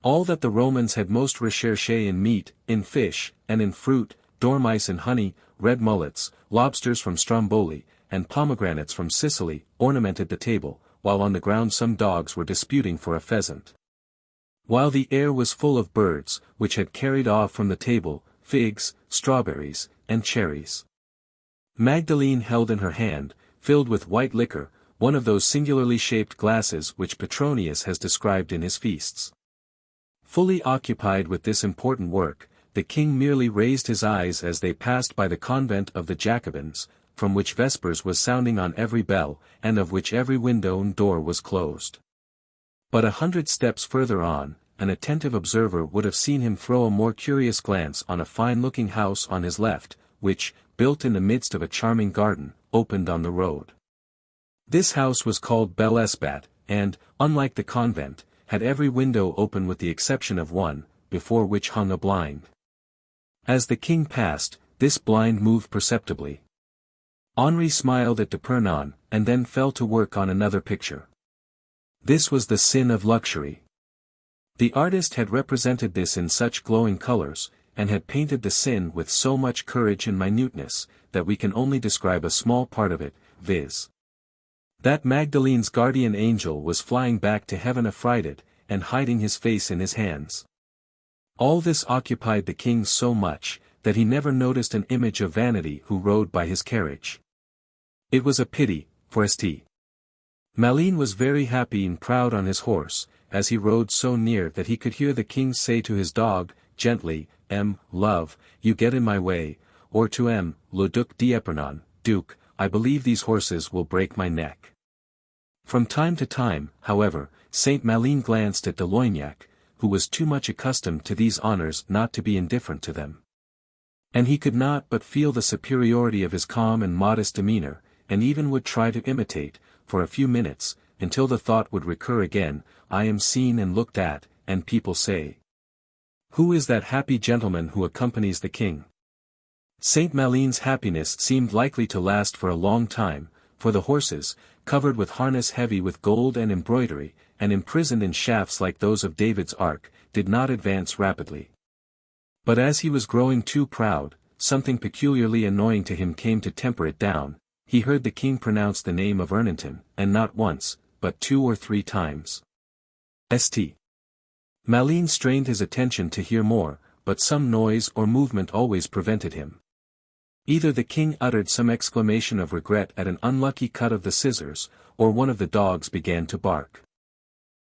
All that the Romans had most recherché in meat, in fish, and in fruit, dormice and honey, red mullets, lobsters from Stromboli, and pomegranates from Sicily, ornamented the table, while on the ground some dogs were disputing for a pheasant. While the air was full of birds, which had carried off from the table, figs, strawberries, and cherries. Magdalene held in her hand, filled with white liquor, one of those singularly shaped glasses which Petronius has described in his feasts. Fully occupied with this important work, the king merely raised his eyes as they passed by the convent of the Jacobins, from which vespers was sounding on every bell, and of which every window and door was closed. But 100 steps further on, an attentive observer would have seen him throw a more curious glance on a fine-looking house on his left, which, built in the midst of a charming garden, opened on the road. This house was called Bel-Esbat, and, unlike the convent, had every window open with the exception of one, before which hung a blind. As the king passed, this blind moved perceptibly. Henri smiled at Épernon, and then fell to work on another picture. This was the sin of luxury. The artist had represented this in such glowing colors, and had painted the sin with so much courage and minuteness, that we can only describe a small part of it, viz. That Magdalene's guardian angel was flying back to heaven affrighted, and hiding his face in his hands. All this occupied the king so much, that he never noticed an image of vanity who rode by his carriage. It was a pity, for St. Malines was very happy and proud on his horse, as he rode so near that he could hear the king say to his dog, gently, love, you get in my way, or to le Duc d'Épernon, Duke, I believe these horses will break my neck. From time to time, however, St. Malines glanced at de Loignac, who was too much accustomed to these honors not to be indifferent to them. And he could not but feel the superiority of his calm and modest demeanor, and even would try to imitate, for a few minutes, until the thought would recur again, I am seen and looked at, and people say, who is that happy gentleman who accompanies the king? St. Malines' happiness seemed likely to last for a long time, for the horses, covered with harness heavy with gold and embroidery, and imprisoned in shafts like those of David's ark, did not advance rapidly. But as he was growing too proud, something peculiarly annoying to him came to temper it down. He heard the king pronounce the name of Ernanton, and not once, but 2 or 3 times. St. Malines strained his attention to hear more, but some noise or movement always prevented him. Either the king uttered some exclamation of regret at an unlucky cut of the scissors, or one of the dogs began to bark.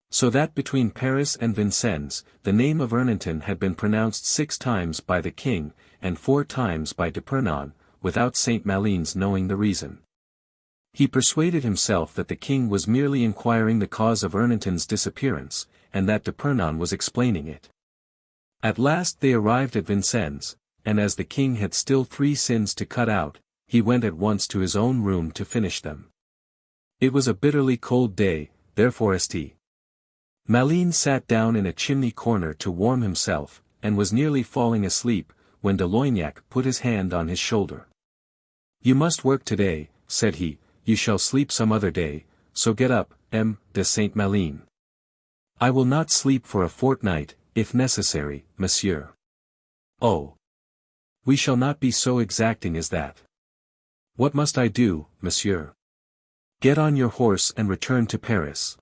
So that between Paris and Vincennes, the name of Ernanton had been pronounced 6 times by the king, and 4 times by Épernon, without St. Malines knowing the reason. He persuaded himself that the king was merely inquiring the cause of Ernanton's disappearance, and that Épernon was explaining it. At last they arrived at Vincennes, and as the king had still 3 sins to cut out, he went at once to his own room to finish them. It was a bitterly cold day, therefore St. Malines sat down in a chimney corner to warm himself, and was nearly falling asleep, when de Loignac put his hand on his shoulder. You must work today, said he, you shall sleep some other day, so get up, de St. Malines. I will not sleep for a fortnight, if necessary, monsieur. Oh! We shall not be so exacting as that. What must I do, monsieur? Get on your horse and return to Paris.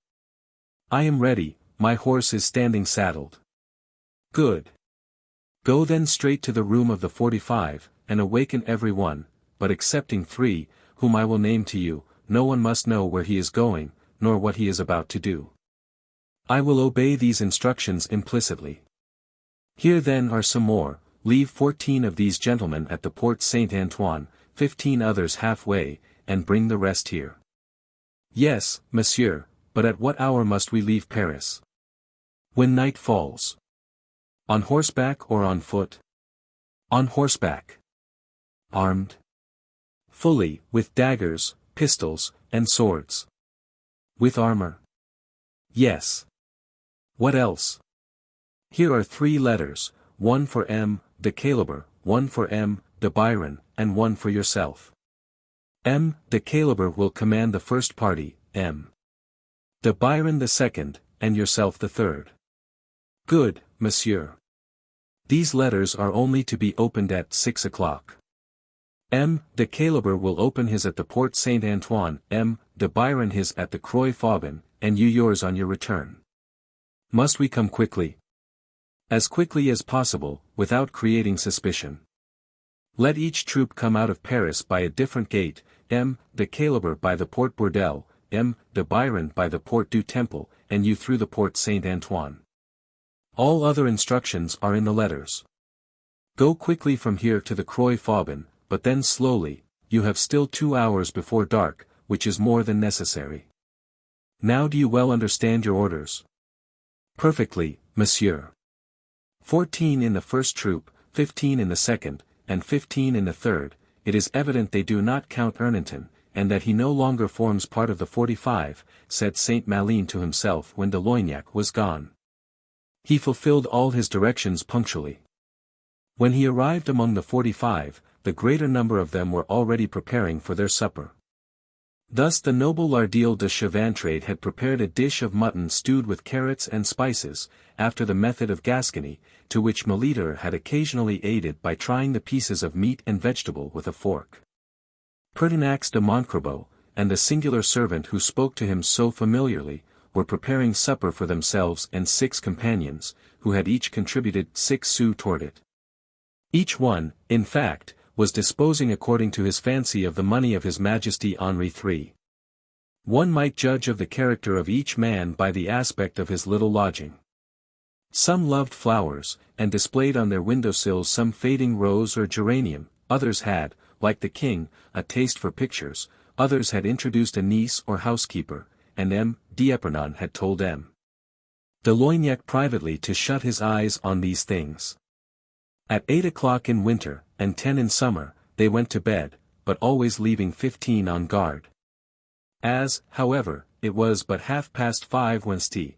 I am ready, my horse is standing saddled. Good. Go then straight to the room of the 45, and awaken every one, but excepting 3, whom I will name to you, no one must know where he is going, nor what he is about to do. I will obey these instructions implicitly. Here then are some more, leave 14 of these gentlemen at the Porte Saint-Antoine, 15 others halfway, and bring the rest here. Yes, monsieur, but at what hour must we leave Paris? When night falls. On horseback or on foot? On horseback. Armed? Fully, with daggers, pistols, and swords. With armor? Yes. What else? Here are 3 letters, one for de Calibre, one for de Byron, and one for yourself. De Calibre will command the first party, de Byron the second, and yourself the third. Good, monsieur. These letters are only to be opened at 6 o'clock. De Calibre will open his at the Porte Saint-Antoine, de Byron his at the Croix Faubin, and you yours on your return. Must we come quickly? As quickly as possible, without creating suspicion. Let each troop come out of Paris by a different gate, de Calibre by the Porte Bourdelle, de Byron by the Porte du Temple, and you through the Porte Saint-Antoine. All other instructions are in the letters. Go quickly from here to the Croix Faubin, but then slowly, you have still 2 hours before dark, which is more than necessary. Now do you well understand your orders? Perfectly, monsieur. 14 in the first troop, 15 in the second, and 15 in the third. It is evident they do not count Ernanton, and that he no longer forms part of the 45, said Saint Malin to himself when de Loignac was gone. He fulfilled all his directions punctually. When he arrived among the 45, the greater number of them were already preparing for their supper. Thus the noble Lardil de Chevantrade had prepared a dish of mutton stewed with carrots and spices, after the method of Gascony, to which Molitor had occasionally aided by trying the pieces of meat and vegetable with a fork. Pertinax de Montcrabeau, and the singular servant who spoke to him so familiarly, were preparing supper for themselves and 6 companions, who had each contributed 6 sous toward it. Each one, in fact, was disposing according to his fancy of the money of His Majesty Henri III. One might judge of the character of each man by the aspect of his little lodging. Some loved flowers, and displayed on their windowsills some fading rose or geranium, others had, like the king, a taste for pictures, others had introduced a niece or housekeeper, and M. d'Épernon had told M. de Loignac privately to shut his eyes on these things. At 8 o'clock in winter, and 10 in summer, they went to bed, but always leaving 15 on guard. As, however, it was but 5:30 when St.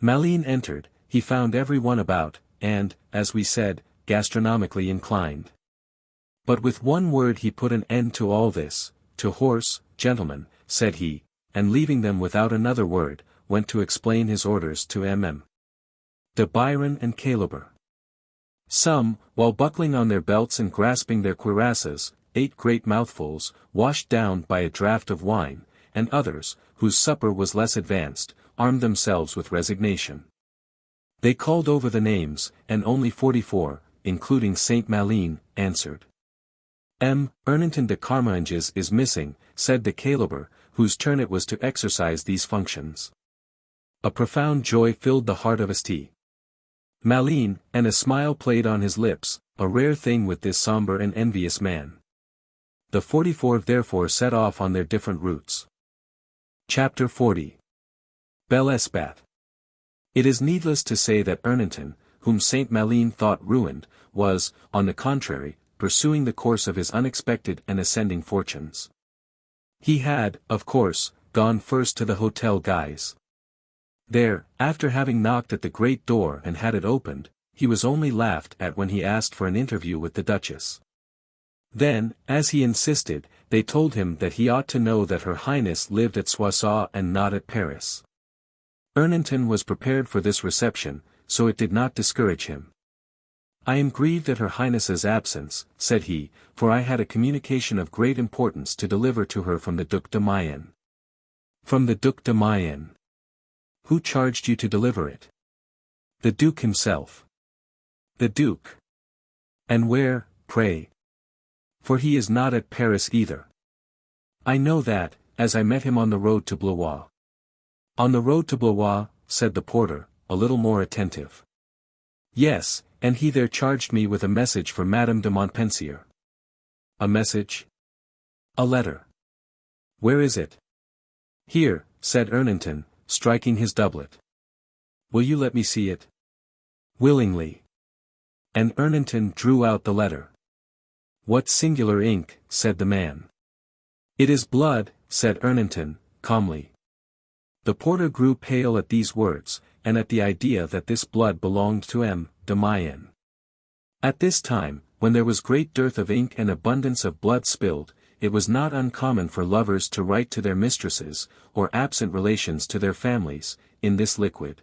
Malin entered, he found every one about, and, as we said, gastronomically inclined. But with one word he put an end to all this. "To horse, gentlemen," said he, and leaving them without another word, went to explain his orders to MM. de Biron and Caliber. Some, while buckling on their belts and grasping their cuirasses, ate great mouthfuls, washed down by a draught of wine, and others, whose supper was less advanced, armed themselves with resignation. They called over the names, and only 44, including Saint Malin, answered. M. Ernanton de Carmainges is missing, said de Caliber, whose turn it was to exercise these functions. A profound joy filled the heart of St. Malin, and a smile played on his lips, a rare thing with this sombre and envious man. The 44 therefore set off on their different routes. Chapter 40. Bel-Esbat. It is needless to say that Ernanton, whom Saint Malin thought ruined, was, on the contrary, pursuing the course of his unexpected and ascending fortunes. He had, of course, gone first to the Hôtel Guise. There, after having knocked at the great door and had it opened, he was only laughed at when he asked for an interview with the Duchess. Then, as he insisted, they told him that he ought to know that Her Highness lived at Soissons and not at Paris. Ernanton was prepared for this reception, so it did not discourage him. "I am grieved at Her Highness's absence," said he, "for I had a communication of great importance to deliver to her from the Duc de Mayenne." "From the Duc de Mayenne? Who charged you to deliver it?" "The Duke himself." "The Duke? And where, pray? For he is not at Paris either." "I know that, as I met him on the road to Blois." "On the road to Blois," said the porter, a little more attentive. "Yes, and he there charged me with a message for Madame de Montpensier." "A message?" "A letter." "Where is it?" "Here," said Ernanton, striking his doublet. "Will you let me see it?" "Willingly." And Ernanton drew out the letter. "What singular ink," said the man. "It is blood," said Ernanton, calmly. The porter grew pale at these words, and at the idea that this blood belonged to M. de Mayenne. At this time, when there was great dearth of ink and abundance of blood spilled, it was not uncommon for lovers to write to their mistresses, or absent relations to their families, in this liquid.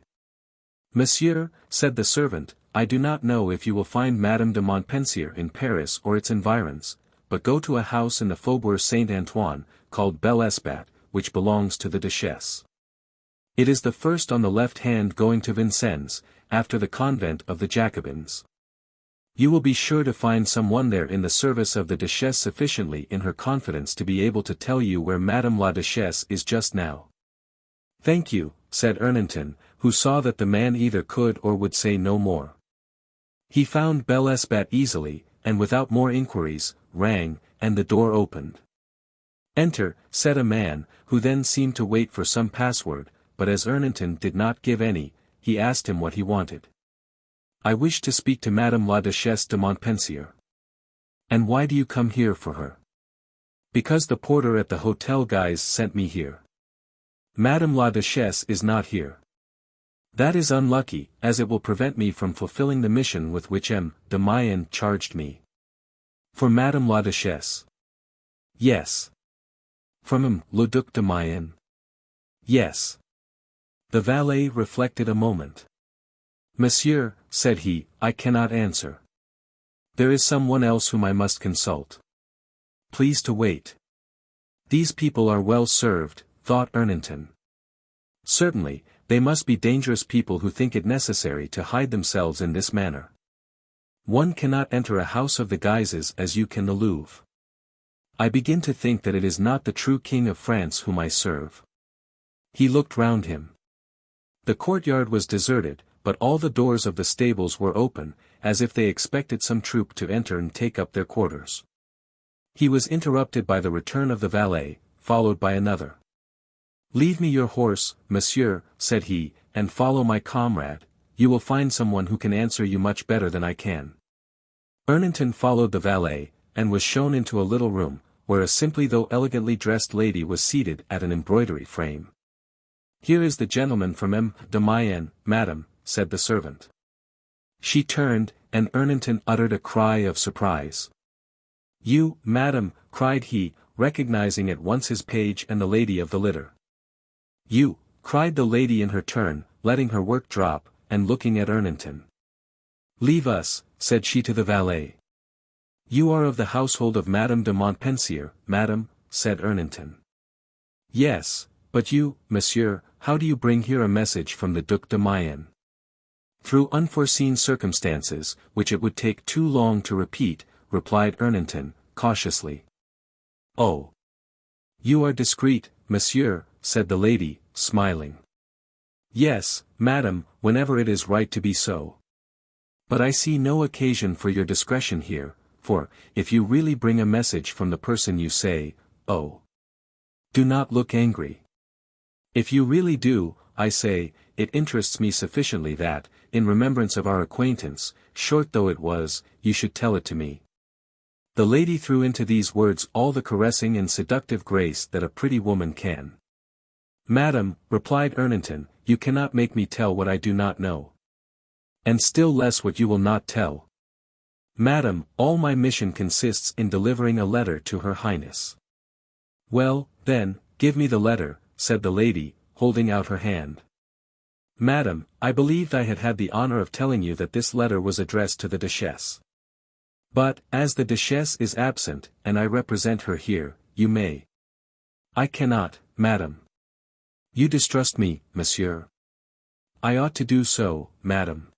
"Monsieur," said the servant, "I do not know if you will find Madame de Montpensier in Paris or its environs, but go to a house in the Faubourg Saint-Antoine, called Bel-Esbat, which belongs to the Duchesse. It is the first on the left hand going to Vincennes, after the convent of the Jacobins. You will be sure to find some one there in the service of the Duchesse sufficiently in her confidence to be able to tell you where Madame la Duchesse is just now." "Thank you," said Ernanton, who saw that the man either could or would say no more. He found Bel-Esbat easily, and without more inquiries, rang, and the door opened. "Enter," said a man, who then seemed to wait for some password, but as Ernanton did not give any, he asked him what he wanted. "I wish to speak to Madame la Duchesse de Montpensier." "And why do you come here for her?" Because the porter at the Hotel Guise sent me here. Madame la Duchesse is not here. That is unlucky, as it will prevent me from fulfilling the mission with which M. de Mayenne charged me. For Madame la Duchesse? Yes. From le Duc de Mayenne? Yes. The valet reflected a moment. Monsieur, said he, I cannot answer. There is someone else whom I must consult. Please to wait. These people are well served, thought Ernanton. Certainly, they must be dangerous people who think it necessary to hide themselves in this manner. One cannot enter a house of the Guises as you can the Louvre. I begin to think that it is not the true King of France whom I serve. He looked round him. The courtyard was deserted, but all the doors of the stables were open, as if they expected some troop to enter and take up their quarters. He was interrupted by the return of the valet, followed by another. Leave me your horse, monsieur, said he, and follow my comrade. You will find someone who can answer you much better than I can. Ernanton followed the valet, and was shown into a little room, where a simply though elegantly dressed lady was seated at an embroidery frame. Here is the gentleman from M. de Mayenne, madam, said the servant. She turned, and Ernanton uttered a cry of surprise. You, madam, cried he, recognizing at once his page and the lady of the litter. You, cried the lady in her turn, letting her work drop, and looking at Ernanton. Leave us, said she to the valet. You are of the household of Madame de Montpensier, madam, said Ernanton. Yes, but you, monsieur, how do you bring here a message from the Duc de Mayenne? Through unforeseen circumstances, which it would take too long to repeat, replied Ernanton, cautiously. Oh! You are discreet, monsieur, said the lady, smiling. Yes, madam, whenever it is right to be so. But I see no occasion for your discretion here, for, if you really bring a message from the person you say, oh! Do not look angry. If you really do, I say, it interests me sufficiently that, in remembrance of our acquaintance, short though it was, you should tell it to me. The lady threw into these words all the caressing and seductive grace that a pretty woman can. Madam, replied Ernanton, you cannot make me tell what I do not know. And still less what you will not tell. Madam, all my mission consists in delivering a letter to Her Highness. Well, then, give me the letter, said the lady, holding out her hand. Madam, I believed I had the honor of telling you that this letter was addressed to the Duchesse. But, as the Duchesse is absent, and I represent her here, you may. I cannot, madam. You distrust me, monsieur. I ought to do so, madam.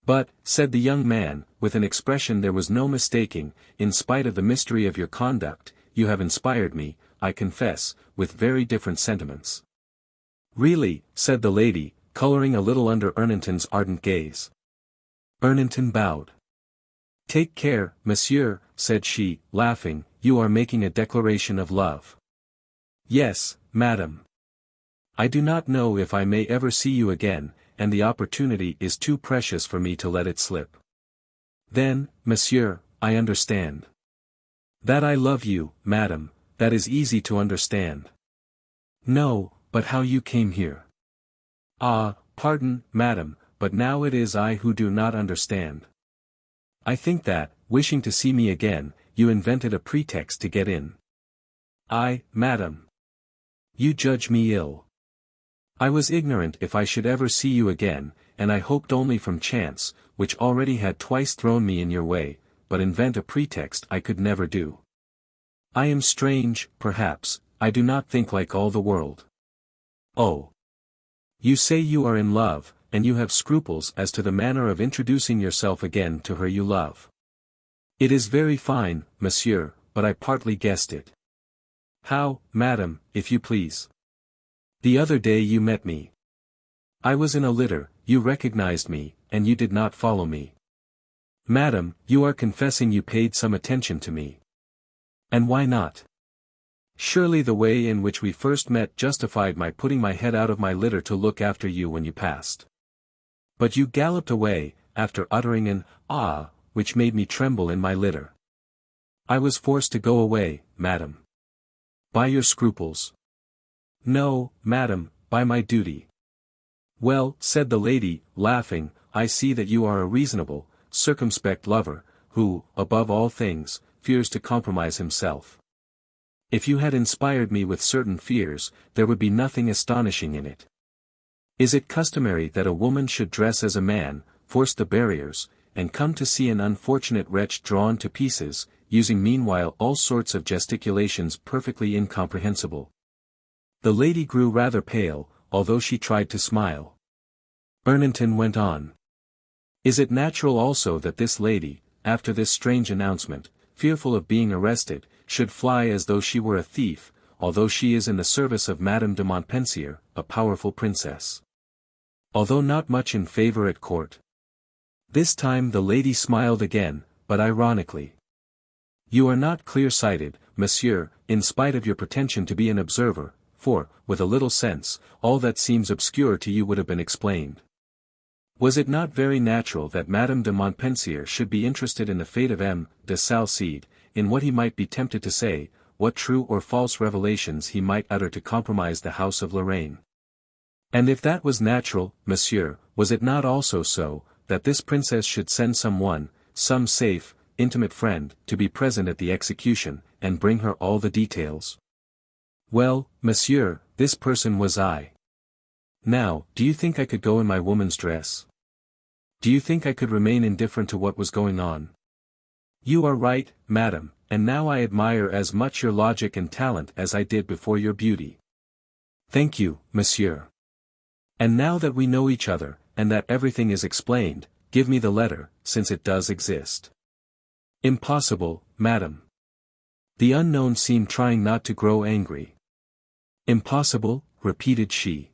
But, said the young man, with an expression there was no mistaking, in spite of the mystery of your conduct, you have inspired me, I confess, with very different sentiments. Really, said the lady, coloring a little under Ernanton's ardent gaze. Ernanton bowed. Take care, monsieur, said she, laughing, you are making a declaration of love. Yes, madam. I do not know if I may ever see you again, and the opportunity is too precious for me to let it slip. Then, monsieur, I understand. That I love you, madam, that is easy to understand. No, but how you came here. Ah, pardon, madam, but now it is I who do not understand. I think that, wishing to see me again, you invented a pretext to get in. I, madam. You judge me ill. I was ignorant if I should ever see you again, and I hoped only from chance, which already had twice thrown me in your way, but invent a pretext I could never do. I am strange, perhaps, I do not think like all the world. Oh! You say you are in love, and you have scruples as to the manner of introducing yourself again to her you love. It is very fine, monsieur, but I partly guessed it. How, madam, if you please? The other day you met me. I was in a litter, you recognized me, and you did not follow me. Madam, you are confessing you paid some attention to me. And why not? Surely the way in which we first met justified my putting my head out of my litter to look after you when you passed. But you galloped away, after uttering an ah, which made me tremble in my litter. I was forced to go away, madam. By your scruples? No, madam, by my duty. Well, said the lady, laughing, I see that you are a reasonable, circumspect lover, who, above all things, fears to compromise himself. If you had inspired me with certain fears, there would be nothing astonishing in it. Is it customary that a woman should dress as a man, force the barriers, and come to see an unfortunate wretch drawn to pieces, using meanwhile all sorts of gesticulations perfectly incomprehensible? The lady grew rather pale, although she tried to smile. Ernanton went on. Is it natural also that this lady, after this strange announcement, fearful of being arrested, should fly as though she were a thief, although she is in the service of Madame de Montpensier, a powerful princess? Although not much in favor at court. This time the lady smiled again, but ironically. You are not clear-sighted, monsieur, in spite of your pretension to be an observer, for, with a little sense, all that seems obscure to you would have been explained. Was it not very natural that Madame de Montpensier should be interested in the fate of M. de Salcede, in what he might be tempted to say, what true or false revelations he might utter to compromise the house of Lorraine? And if that was natural, monsieur, was it not also so, that this princess should send some safe, intimate friend, to be present at the execution, and bring her all the details? Well, monsieur, this person was I. Now, do you think I could go in my woman's dress? Do you think I could remain indifferent to what was going on? You are right, madam, and now I admire as much your logic and talent as I did before your beauty. Thank you, monsieur. And now that we know each other, and that everything is explained, give me the letter, since it does exist. Impossible, madam. The unknown seemed trying not to grow angry. Impossible, repeated she.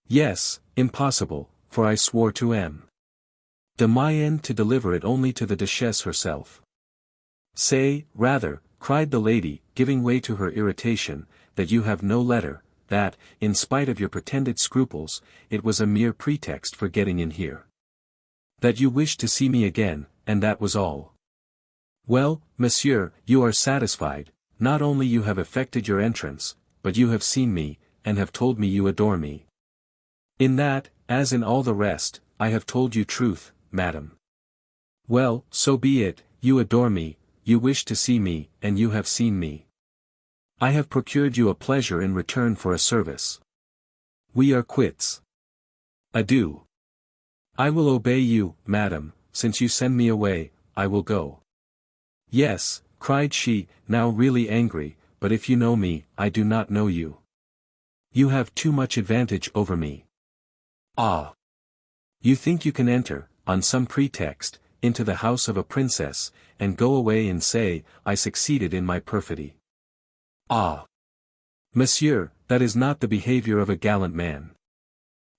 Yes, impossible, for I swore to M. de Mayenne to deliver it only to the Duchesse herself. Say, rather, cried the lady, giving way to her irritation, that you have no letter, that, in spite of your pretended scruples, it was a mere pretext for getting in here. That you wished to see me again, and that was all. Well, monsieur, you are satisfied, not only you have effected your entrance, but you have seen me, and have told me you adore me. In that, as in all the rest, I have told you truth, madam. Well, so be it, you adore me, you wish to see me, and you have seen me. I have procured you a pleasure in return for a service. We are quits. Adieu. I will obey you, madam, since you send me away, I will go. Yes, cried she, now really angry, but if you know me, I do not know you. You have too much advantage over me. Ah! You think you can enter, on some pretext, into the house of a princess, and go away and say, I succeeded in my perfidy. Ah! Monsieur, that is not the behavior of a gallant man.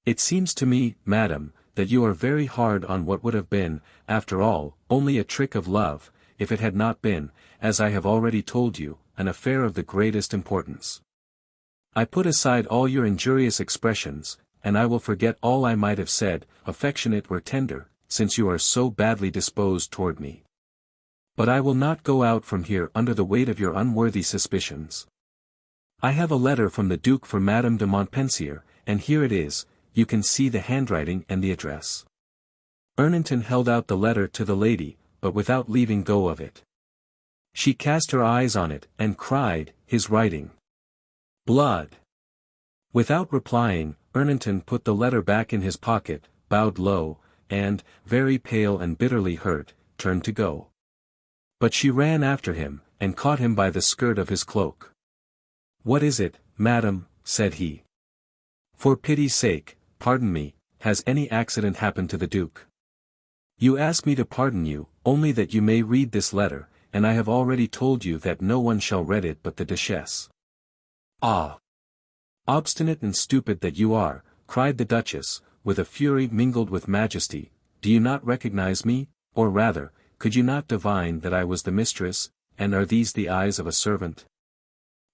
It seems to me, madam, that you are very hard on what would have been, after all, only a trick of love, if it had not been, as I have already told you, an affair of the greatest importance. I put aside all your injurious expressions, and I will forget all I might have said, affectionate or tender, since you are so badly disposed toward me. But I will not go out from here under the weight of your unworthy suspicions. I have a letter from the Duke for Madame de Montpensier, and here it is, you can see the handwriting and the address. Ernanton held out the letter to the lady, but without leaving go of it. She cast her eyes on it, and cried, his writing. Blood! Without replying, Ernanton put the letter back in his pocket, bowed low, and, very pale and bitterly hurt, turned to go. But she ran after him, and caught him by the skirt of his cloak. What is it, madam? Said he. For pity's sake, pardon me, has any accident happened to the Duke? You ask me to pardon you, only that you may read this letter, and I have already told you that no one shall read it but the Duchesse. Ah! Obstinate and stupid that you are, cried the Duchess, with a fury mingled with majesty, do you not recognize me, or rather, could you not divine that I was the mistress, and are these the eyes of a servant?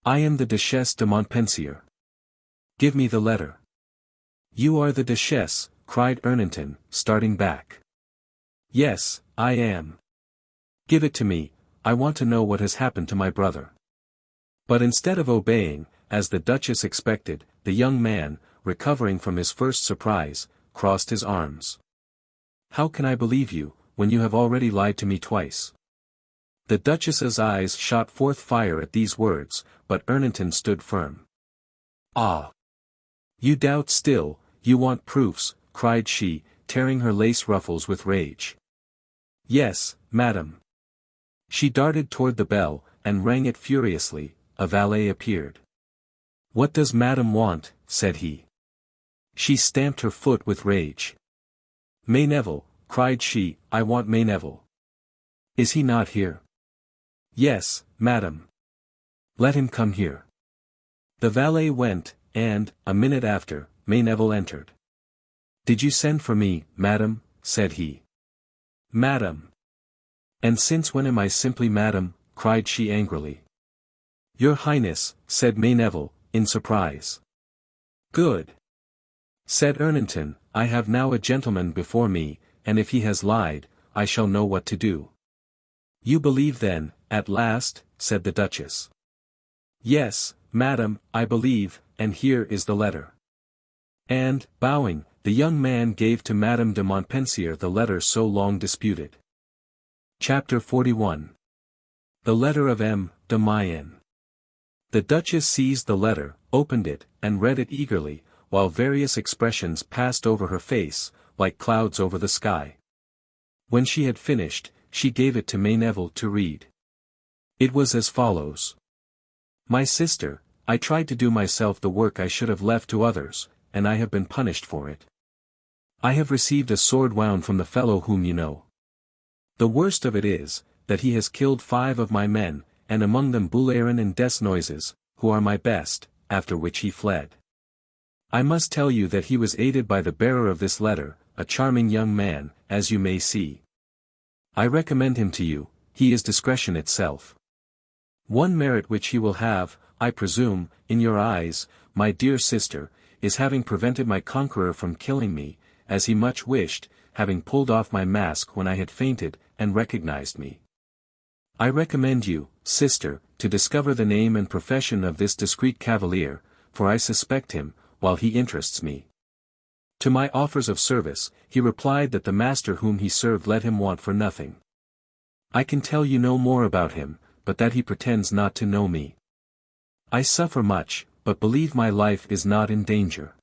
I am the Duchesse de Montpensier. Give me the letter. You are the Duchesse, cried Ernanton, starting back. Yes, I am. Give it to me, I want to know what has happened to my brother. But instead of obeying, as the Duchess expected, the young man, recovering from his first surprise, crossed his arms. "How can I believe you, when you have already lied to me twice?" The Duchess's eyes shot forth fire at these words, but Ernanton stood firm. "Ah! You doubt still, you want proofs," cried she, tearing her lace ruffles with rage. "Yes, madam." She darted toward the bell, and rang it furiously. A valet appeared. "What does madam want?" said he. She stamped her foot with rage. "Mayneville," cried she, "I want Mayneville." "Is he not here?" "Yes, madam." "Let him come here." The valet went, and, a minute after, Mayneville entered. "Did you send for me, madam?" said he. "Madam." "And since when am I simply madam?" cried she angrily. "Your Highness," said Mayneville, in surprise. "Good," said Ernanton, "I have now a gentleman before me, and if he has lied, I shall know what to do." "You believe then, at last?" said the Duchess. "Yes, madam, I believe, and here is the letter." And, bowing, the young man gave to Madame de Montpensier the letter so long disputed. Chapter 41. The letter of M. de Mayenne. The Duchess seized the letter, opened it, and read it eagerly, while various expressions passed over her face, like clouds over the sky. When she had finished, she gave it to Mayneville to read. It was as follows. "My sister, I tried to do myself the work I should have left to others, and I have been punished for it. I have received a sword wound from the fellow whom you know. The worst of it is, that he has killed 5 of my men, and among them Boulerin and Desnoises, who are my best, after which he fled. I must tell you that he was aided by the bearer of this letter, a charming young man, as you may see. I recommend him to you, he is discretion itself. One merit which he will have, I presume, in your eyes, my dear sister, is having prevented my conqueror from killing me, as he much wished, having pulled off my mask when I had fainted, and recognized me. I recommend you, sister, to discover the name and profession of this discreet cavalier, for I suspect him, while he interests me. To my offers of service, he replied that the master whom he served let him want for nothing. I can tell you no more about him, but that he pretends not to know me. I suffer much, but believe my life is not in danger.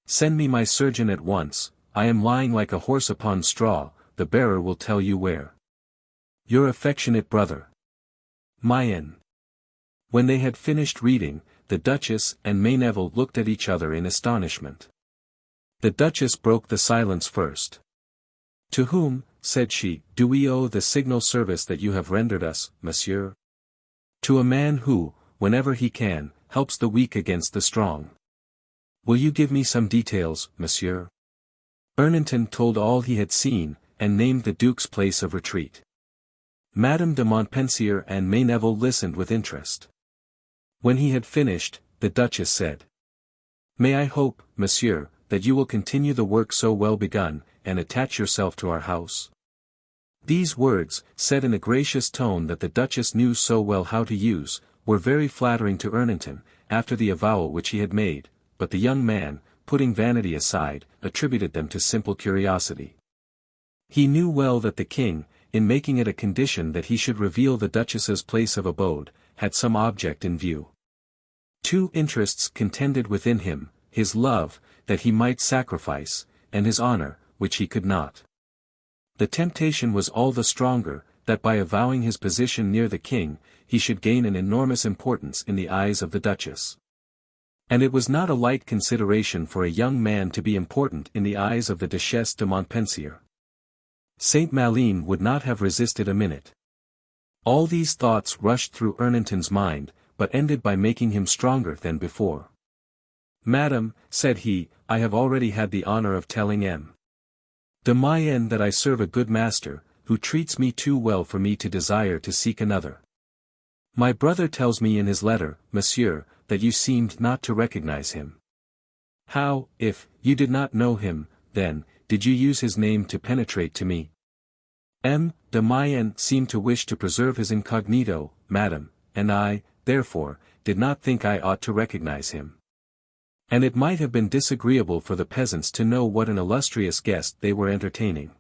Send me my surgeon at once, I am lying like a horse upon straw, the bearer will tell you where. Your affectionate brother. Mayenne. When they had finished reading, the Duchess and Mayneville looked at each other in astonishment. The Duchess broke the silence first. "To whom," said she, "do we owe the signal service that you have rendered us, monsieur?" "To a man who, whenever he can, helps the weak against the strong." "Will you give me some details, monsieur?" Ernanton told all he had seen, and named the Duke's place of retreat. Madame de Montpensier and Mayneville listened with interest. When he had finished, the Duchess said, "May I hope, monsieur, that you will continue the work so well begun, and attach yourself to our house?" These words, said in a gracious tone that the Duchess knew so well how to use, were very flattering to Ernanton, after the avowal which he had made, but the young man, putting vanity aside, attributed them to simple curiosity. He knew well that the king, in making it a condition that he should reveal the Duchess's place of abode, had some object in view. 2 interests contended within him, his love, that he might sacrifice, and his honor, which he could not. The temptation was all the stronger, that by avowing his position near the king, he should gain an enormous importance in the eyes of the Duchess. And it was not a light consideration for a young man to be important in the eyes of the Duchesse de Montpensier. Saint Maline would not have resisted a minute. All these thoughts rushed through Ernanton's mind, but ended by making him stronger than before. "Madam," said he, "I have already had the honor of telling M. de Mayenne that I serve a good master, who treats me too well for me to desire to seek another. My brother tells me in his letter, monsieur, that you seemed not to recognize him. How, if you did not know him, then, did you use his name to penetrate to me?" M. de Mayenne seemed to wish to preserve his incognito, madam, and I, therefore, did not think I ought to recognize him. And it might have been disagreeable for the peasants to know what an illustrious guest they were entertaining.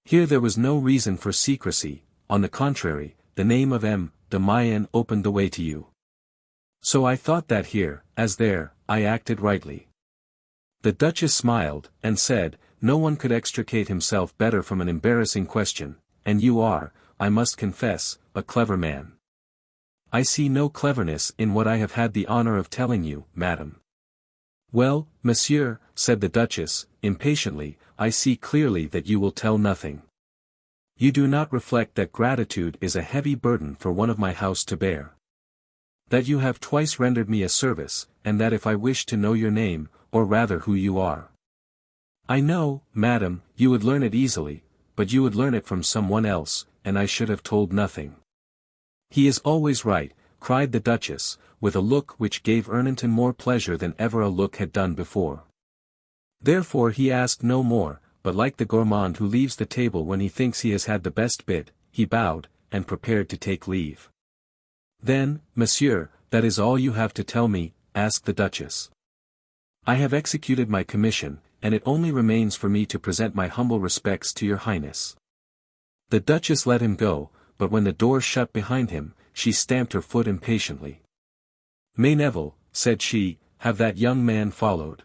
Here there was no reason for secrecy, on the contrary, the name of M. de Mayenne opened the way to you. So I thought that here, as there, I acted rightly. The Duchess smiled, and said, no one could extricate himself better from an embarrassing question, and you are, I must confess, a clever man. I see no cleverness in what I have had the honor of telling you, madam. Well, monsieur, said the Duchess, impatiently, I see clearly that you will tell nothing. You do not reflect that gratitude is a heavy burden for one of my house to bear. That you have twice rendered me a service, and that if I wish to know your name, or rather who you are. I know, madam, you would learn it easily, but you would learn it from someone else, and I should have told nothing. He is always right, cried the Duchess, with a look which gave Ernanton more pleasure than ever a look had done before. Therefore he asked no more, but like the gourmand who leaves the table when he thinks he has had the best bit, he bowed, and prepared to take leave. Then, monsieur, that is all you have to tell me, asked the Duchess. I have executed my commission, and it only remains for me to present my humble respects to your highness. The Duchess let him go, but when the door shut behind him, she stamped her foot impatiently. Mayneville, said she, have that young man followed.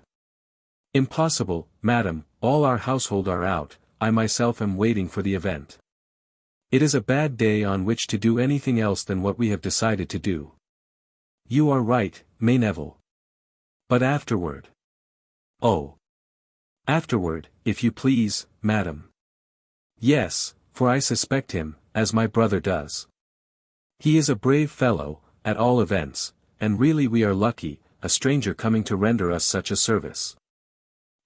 Impossible, madam, all our household are out, I myself am waiting for the event. It is a bad day on which to do anything else than what we have decided to do. You are right, Mayneville. But afterward. Oh. Afterward, if you please, madam. Yes, for I suspect him, as my brother does. He is a brave fellow, at all events, and really we are lucky, a stranger coming to render us such a service.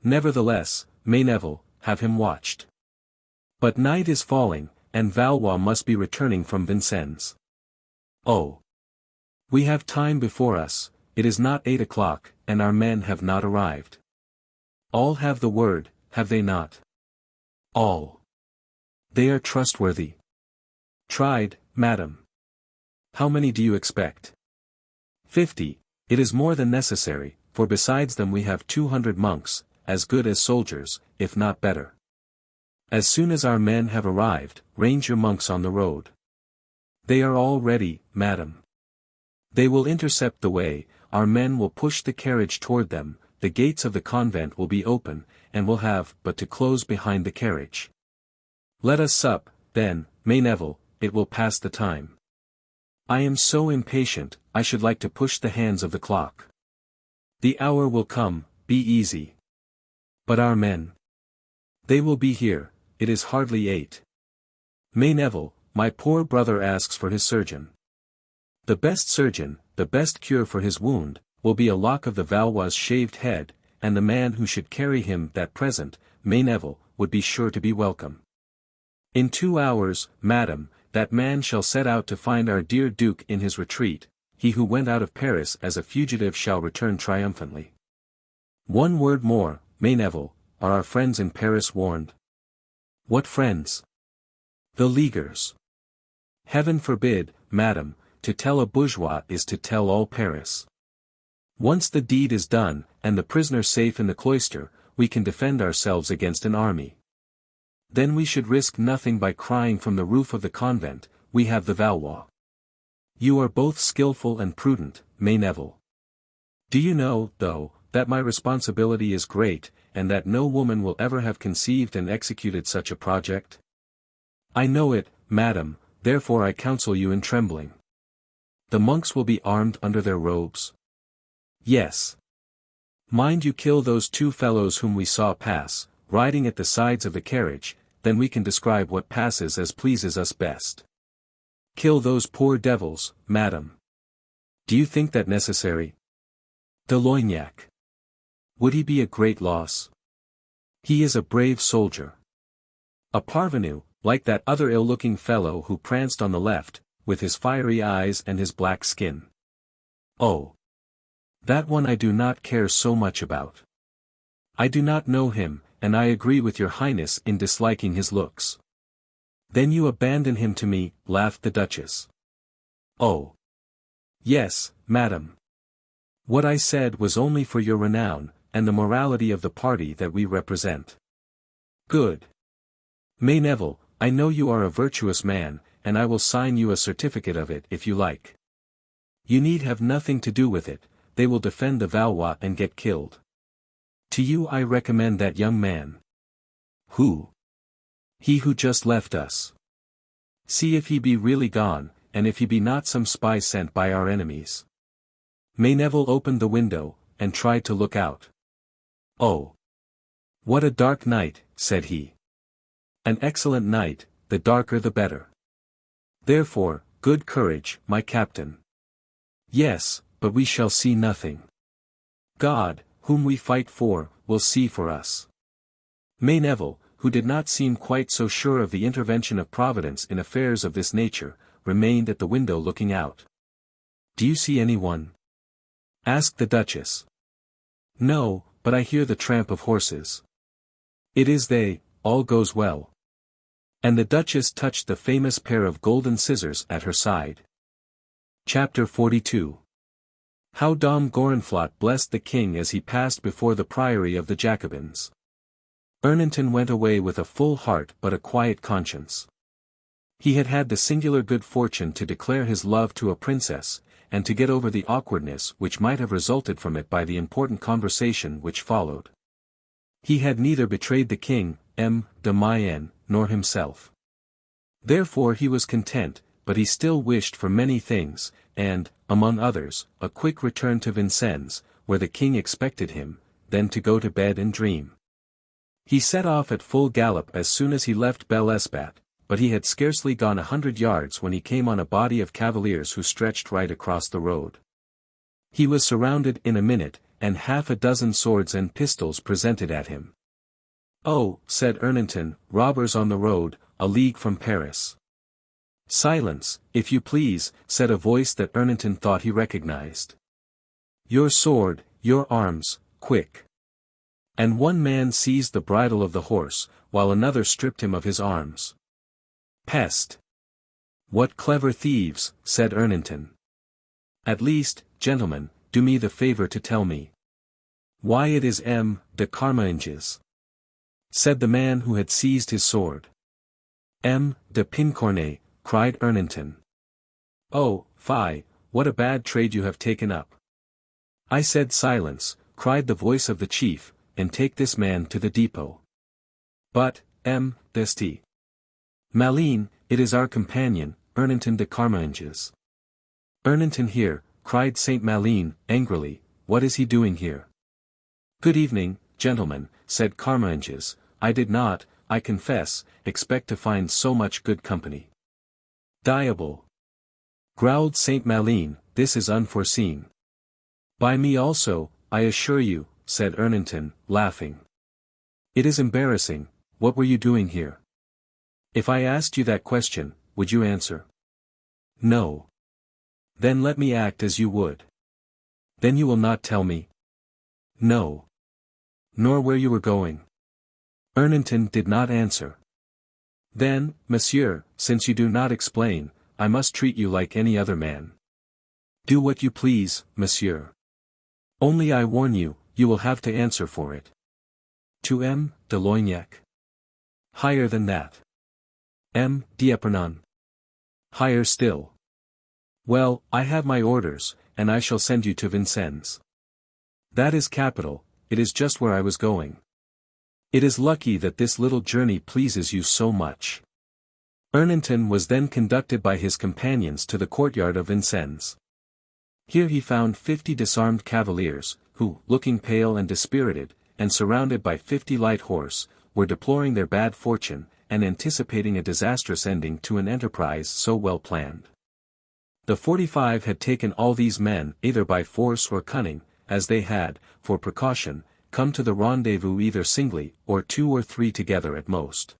Nevertheless, Mayneville, have him watched. But night is falling, and Valois must be returning from Vincennes. Oh. We have time before us, it is not 8 o'clock, and our men have not arrived. All have the word, have they not? All. They are trustworthy. Tried, madam. How many do you expect? 50, it is more than necessary, for besides them we have 200 monks, as good as soldiers, if not better. As soon as our men have arrived, range your monks on the road. They are all ready, madam. They will intercept the way, our men will push the carriage toward them, the gates of the convent will be open, and will have but to close behind the carriage. Let us sup, then, Mayneville, it will pass the time. I am so impatient, I should like to push the hands of the clock. The hour will come, be easy. But our men? They will be here, it is hardly 8. Mayneville, my poor brother asks for his surgeon. The best surgeon, the best cure for his wound, will be a lock of the Valois' shaved head, and the man who should carry him that present, Mayneville, would be sure to be welcome. In 2 hours, madam, that man shall set out to find our dear Duke in his retreat, he who went out of Paris as a fugitive shall return triumphantly. One word more, Mayneville, are our friends in Paris warned? What friends? The Leaguers. Heaven forbid, madam, to tell a bourgeois is to tell all Paris. Once the deed is done, and the prisoner safe in the cloister, we can defend ourselves against an army. Then we should risk nothing by crying from the roof of the convent, we have the Valois. You are both skillful and prudent, Mayneville. Do you know, though, that my responsibility is great, and that no woman will ever have conceived and executed such a project? I know it, madam, therefore I counsel you in trembling. The monks will be armed under their robes. Yes. Mind you kill those 2 fellows whom we saw pass, riding at the sides of the carriage, then we can describe what passes as pleases us best. Kill those poor devils, madam. Do you think that necessary? De Loignac. Would he be a great loss? He is a brave soldier. A parvenu, like that other ill-looking fellow who pranced on the left, with his fiery eyes and his black skin. Oh! That one I do not care so much about. I do not know him, and I agree with your highness in disliking his looks. Then you abandon him to me, laughed the Duchess. Oh! Yes, madam. What I said was only for your renown, and the morality of the party that we represent. Good. May Neville, I know you are a virtuous man, and I will sign you a certificate of it if you like. You need have nothing to do with it, they will defend the Valois and get killed. To you I recommend that young man. Who? He who just left us. See if he be really gone, and if he be not some spy sent by our enemies. May Neville opened the window, and tried to look out. Oh! What a dark night, said he. An excellent night, the darker the better. Therefore, good courage, my captain. Yes, but we shall see nothing. God, whom we fight for, will see for us. May Neville, who did not seem quite so sure of the intervention of Providence in affairs of this nature, remained at the window looking out. Do you see anyone? Asked the Duchess. No, but I hear the tramp of horses. It is they, all goes well. And the Duchess touched the famous pair of golden scissors at her side. Chapter 42. How Dom Gorenflot blessed the king as he passed before the Priory of the Jacobins. Ernanton went away with a full heart but a quiet conscience. He had had the singular good fortune to declare his love to a princess, and to get over the awkwardness which might have resulted from it by the important conversation which followed. He had neither betrayed the king, de Mayenne, nor himself. Therefore he was content, but he still wished for many things, and, among others, a quick return to Vincennes, where the king expected him, then to go to bed and dream. He set off at full gallop as soon as he left Bel-Esbat, but he had scarcely gone 100 yards when he came on a body of cavaliers who stretched right across the road. He was surrounded in a minute, and half a dozen swords and pistols presented at him. Oh, said Ernanton, robbers on the road, a league from Paris. Silence, if you please, said a voice that Ernanton thought he recognized. Your sword, your arms, quick. And one man seized the bridle of the horse, while another stripped him of his arms. Pest! What clever thieves, said Ernanton. At least, gentlemen, do me the favor to tell me why it is de Carmainges, said the man who had seized his sword. De Pincornay, cried Ernanton. Oh, fie, what a bad trade you have taken up. I said silence, cried the voice of the chief, and take this man to the depot. But, d'Este. Malines, it is our companion, Ernanton de Carmainges. Ernanton here, cried Saint Malines, angrily, what is he doing here? Good evening, gentlemen, said Carmainges, I did not, I confess, expect to find so much good company. Diable! Growled Saint Malines, this is unforeseen. By me also, I assure you, said Ernanton, laughing. It is embarrassing, what were you doing here? If I asked you that question, would you answer? No. Then let me act as you would. Then you will not tell me? No. Nor where you were going? Ernanton did not answer. Then, monsieur, since you do not explain, I must treat you like any other man. Do what you please, monsieur. Only I warn you, you will have to answer for it. To de Loignac. Higher than that. D'Épernon. Higher still. Well, I have my orders, and I shall send you to Vincennes. That is capital, it is just where I was going. It is lucky that this little journey pleases you so much. Ernanton was then conducted by his companions to the courtyard of Vincennes. Here he found 50 disarmed cavaliers, who, looking pale and dispirited, and surrounded by 50 light horse, were deploring their bad fortune, and anticipating a disastrous ending to an enterprise so well planned. The 45 had taken all these men either by force or cunning, as they had, for precaution, come to the rendezvous either singly, or 2 or 3 together at most.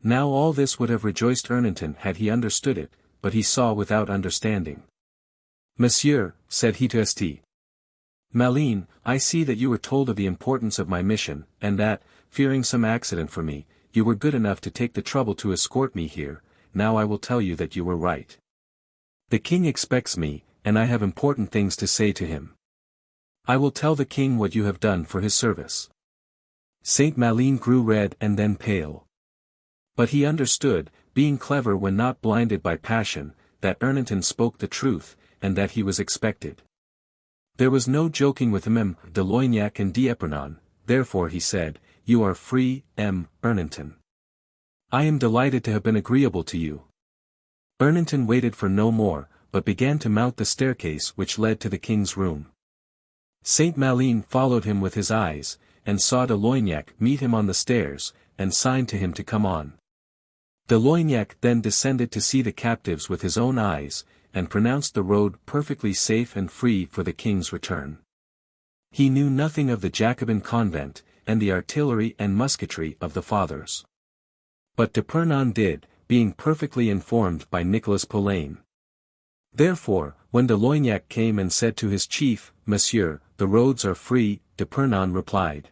Now all this would have rejoiced Ernanton had he understood it, but he saw without understanding. Monsieur, said he to St. Malines, I see that you were told of the importance of my mission, and that, fearing some accident for me, you were good enough to take the trouble to escort me here. Now I will tell you that you were right. The king expects me, and I have important things to say to him. I will tell the king what you have done for his service." Saint Malin grew red and then pale. But he understood, being clever when not blinded by passion, that Ernanton spoke the truth, and that he was expected. There was no joking with him, de Loignac and d'Épernon, therefore he said, "You are free, Ernanton. I am delighted to have been agreeable to you." Ernanton waited for no more, but began to mount the staircase which led to the king's room. Saint Malin followed him with his eyes, and saw de Loignac meet him on the stairs, and signed to him to come on. De Loignac then descended to see the captives with his own eyes, and pronounced the road perfectly safe and free for the king's return. He knew nothing of the Jacobin convent, and the artillery and musketry of the fathers. But d'Épernon did, being perfectly informed by Nicolas Poulain. Therefore, when de Loignac came and said to his chief, "Monsieur, the roads are free," d'Épernon replied,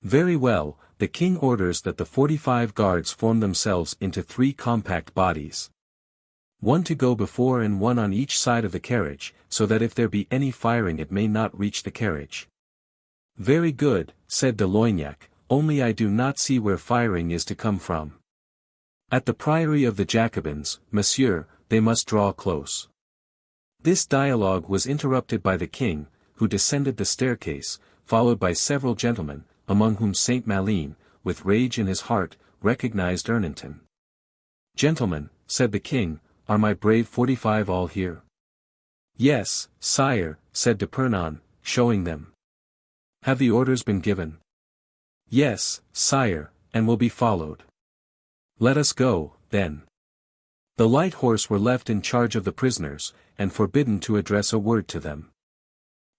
"Very well, the king orders that the 45 guards form themselves into 3 compact bodies. One to go before and one on each side of the carriage, so that if there be any firing it may not reach the carriage." "Very good," said de Loignac, "only I do not see where firing is to come from." "At the Priory of the Jacobins, monsieur, they must draw close." This dialogue was interrupted by the king, who descended the staircase, followed by several gentlemen, among whom Saint Malin, with rage in his heart, recognized Ernanton. "Gentlemen," said the king, "are my brave 45 all here?" "Yes, sire," said d'Épernon, showing them. "Have the orders been given?" "Yes, sire, and will be followed." "Let us go, then." The light horse were left in charge of the prisoners, and forbidden to address a word to them.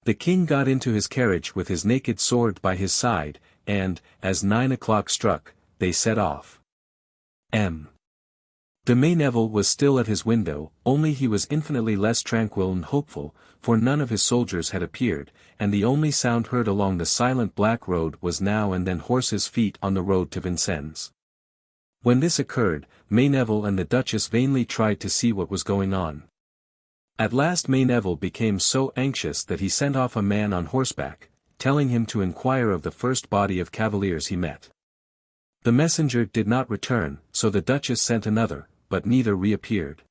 The king got into his carriage with his naked sword by his side, and, as 9 o'clock struck, they set off. De Mayneville was still at his window, only he was infinitely less tranquil and hopeful, for none of his soldiers had appeared, and the only sound heard along the silent black road was now and then horses' feet on the road to Vincennes. When this occurred, Mayneville and the Duchess vainly tried to see what was going on. At last Mayneville became so anxious that he sent off a man on horseback, telling him to inquire of the first body of cavaliers he met. The messenger did not return, so the Duchess sent another, but neither reappeared.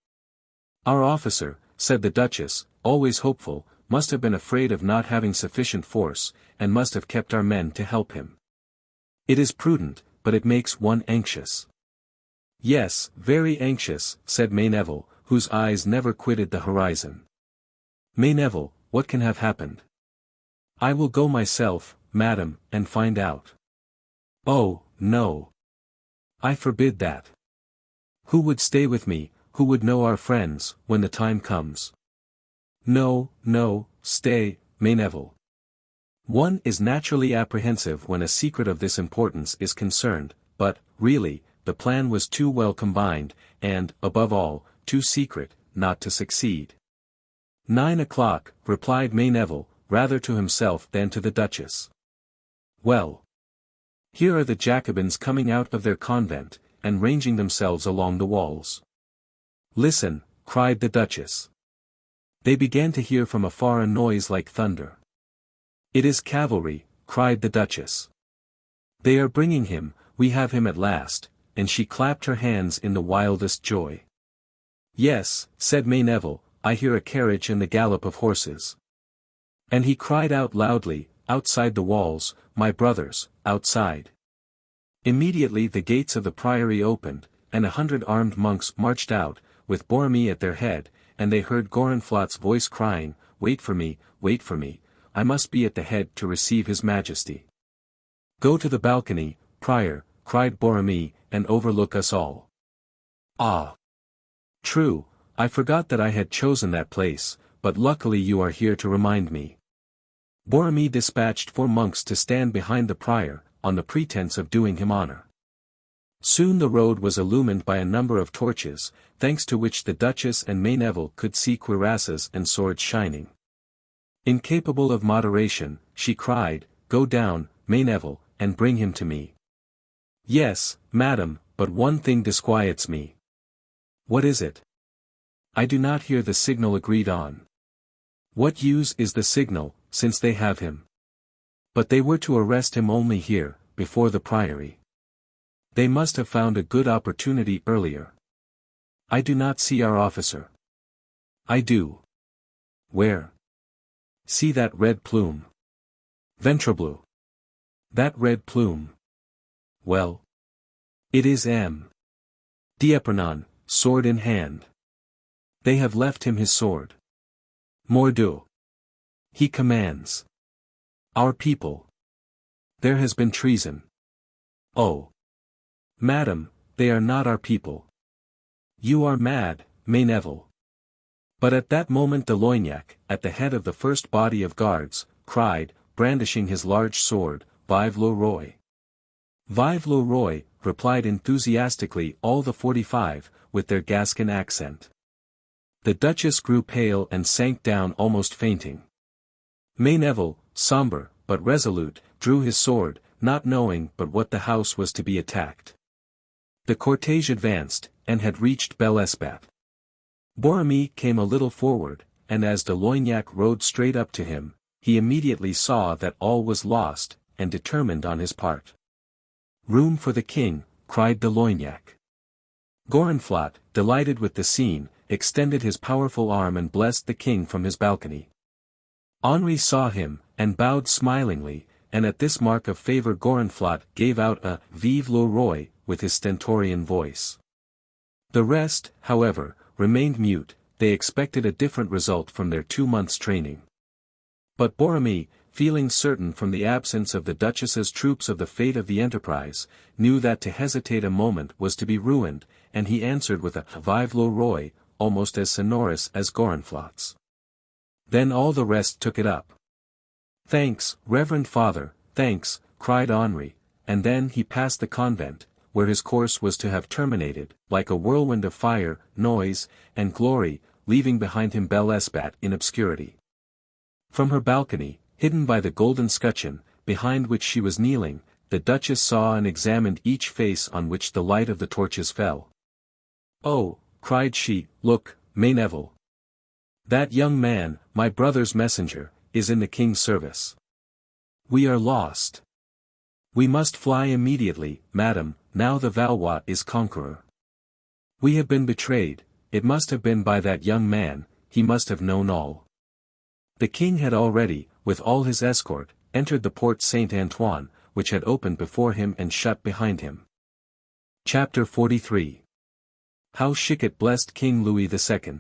"Our officer," said the Duchess, always hopeful, "must have been afraid of not having sufficient force, and must have kept our men to help him. It is prudent, but it makes one anxious." "Yes, very anxious," said Mayneville, whose eyes never quitted the horizon. "Mayneville, what can have happened?" "I will go myself, madam, and find out." "Oh, no. I forbid that. Who would stay with me, who would know our friends, when the time comes?" "No, no, stay, Mayneville. One is naturally apprehensive when a secret of this importance is concerned, but, really, the plan was too well combined, and, above all, too secret, not to succeed." 9 o'clock, replied Mayneville, rather to himself than to the Duchess. "Well. Here are the Jacobins coming out of their convent, and ranging themselves along the walls." "Listen," cried the Duchess. They began to hear from afar a noise like thunder. "It is cavalry," cried the Duchess. "They are bringing him, we have him at last," and she clapped her hands in the wildest joy. "Yes," said Mayneville, "I hear a carriage and the gallop of horses." And he cried out loudly, "Outside the walls, my brothers, outside." Immediately the gates of the Priory opened, and 100 armed monks marched out, with Borromée at their head, and they heard Gorenflot's voice crying, wait for me, I must be at the head to receive his Majesty." "Go to the balcony, Prior," cried Borromée, "and overlook us all." "Ah! True, I forgot that I had chosen that place, but luckily you are here to remind me." Borromée dispatched 4 monks to stand behind the Prior, on the pretense of doing him honor. Soon the road was illumined by a number of torches, thanks to which the Duchess and Mayneville could see cuirasses and swords shining. Incapable of moderation, she cried, "Go down, Mayneville, and bring him to me." "Yes, madam, but one thing disquiets me." "What is it?" "I do not hear the signal agreed on." What use is the signal, since they have him? But they were to arrest him only here, before the Priory. They must have found a good opportunity earlier. I do not see our officer. I do. Where? See that red plume. Ventrebleu. That red plume. Well. It is M. D'Épernon, sword in hand. They have left him his sword. Mordieu. He commands. Our people. There has been treason. Oh. Madam, they are not our people. You are mad, Mayneville. But at that moment de Loignac, at the head of the first body of guards, cried, brandishing his large sword, Vive le Roi. Vive le Roi, replied enthusiastically all the 45, with their Gascon accent. The Duchess grew pale and sank down almost fainting. Mayneville, sombre, but resolute, drew his sword, not knowing but what the house was to be attacked. The cortege advanced, and had reached Bel-Esbat. Borromée came a little forward, and as de Loignac rode straight up to him, he immediately saw that all was lost, and determined on his part. Room for the king, cried de Loignac. Gorenflot, delighted with the scene, extended his powerful arm and blessed the king from his balcony. Henri saw him, and bowed smilingly, and at this mark of favor Gorenflot gave out a Vive le Roi, with his stentorian voice. The rest, however, remained mute, they expected a different result from their 2 months' training. But Borromée, feeling certain from the absence of the Duchess's troops of the fate of the enterprise, knew that to hesitate a moment was to be ruined, and he answered with a Vive le Roi, almost as sonorous as Gorenflot's. Then all the rest took it up. Thanks, Reverend Father, thanks, cried Henri, and then he passed the convent, where his course was to have terminated, like a whirlwind of fire, noise, and glory, leaving behind him Bel-Esbat in obscurity. From her balcony, hidden by the golden scutcheon, behind which she was kneeling, the Duchess saw and examined each face on which the light of the torches fell. Oh, cried she, look, Mayneville. That young man, my brother's messenger, is in the king's service. We are lost. We must fly immediately, madam, now the Valois is conqueror. We have been betrayed, it must have been by that young man, he must have known all. The king had already, with all his escort, entered the Porte Saint-Antoine, which had opened before him and shut behind him. Chapter 43. How Chicot blessed King Louis II.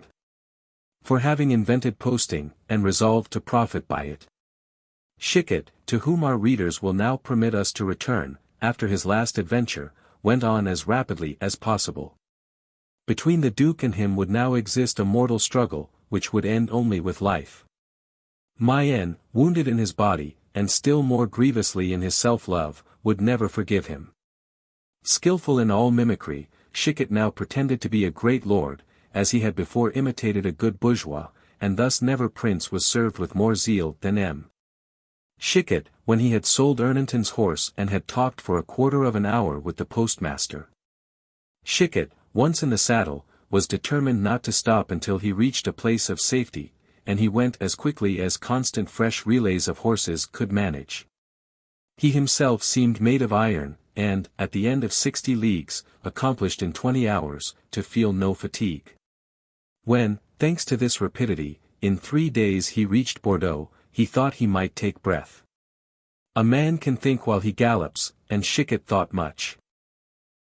For having invented posting, and resolved to profit by it. Chicot, to whom our readers will now permit us to return, after his last adventure, went on as rapidly as possible. Between the Duke and him would now exist a mortal struggle, which would end only with life. Mayenne, wounded in his body, and still more grievously in his self-love, would never forgive him. Skillful in all mimicry, Chicot now pretended to be a great lord, as he had before imitated a good bourgeois, and thus never prince was served with more zeal than M. Chicot, when he had sold Ernanton's horse and had talked for a quarter of an hour with the postmaster. Chicot, once in the saddle, was determined not to stop until he reached a place of safety, and he went as quickly as constant fresh relays of horses could manage. He himself seemed made of iron, and, at the end of 60 leagues, accomplished in 20 hours, to feel no fatigue. When, thanks to this rapidity, in 3 days he reached Bordeaux, he thought he might take breath. A man can think while he gallops, and Chicot thought much.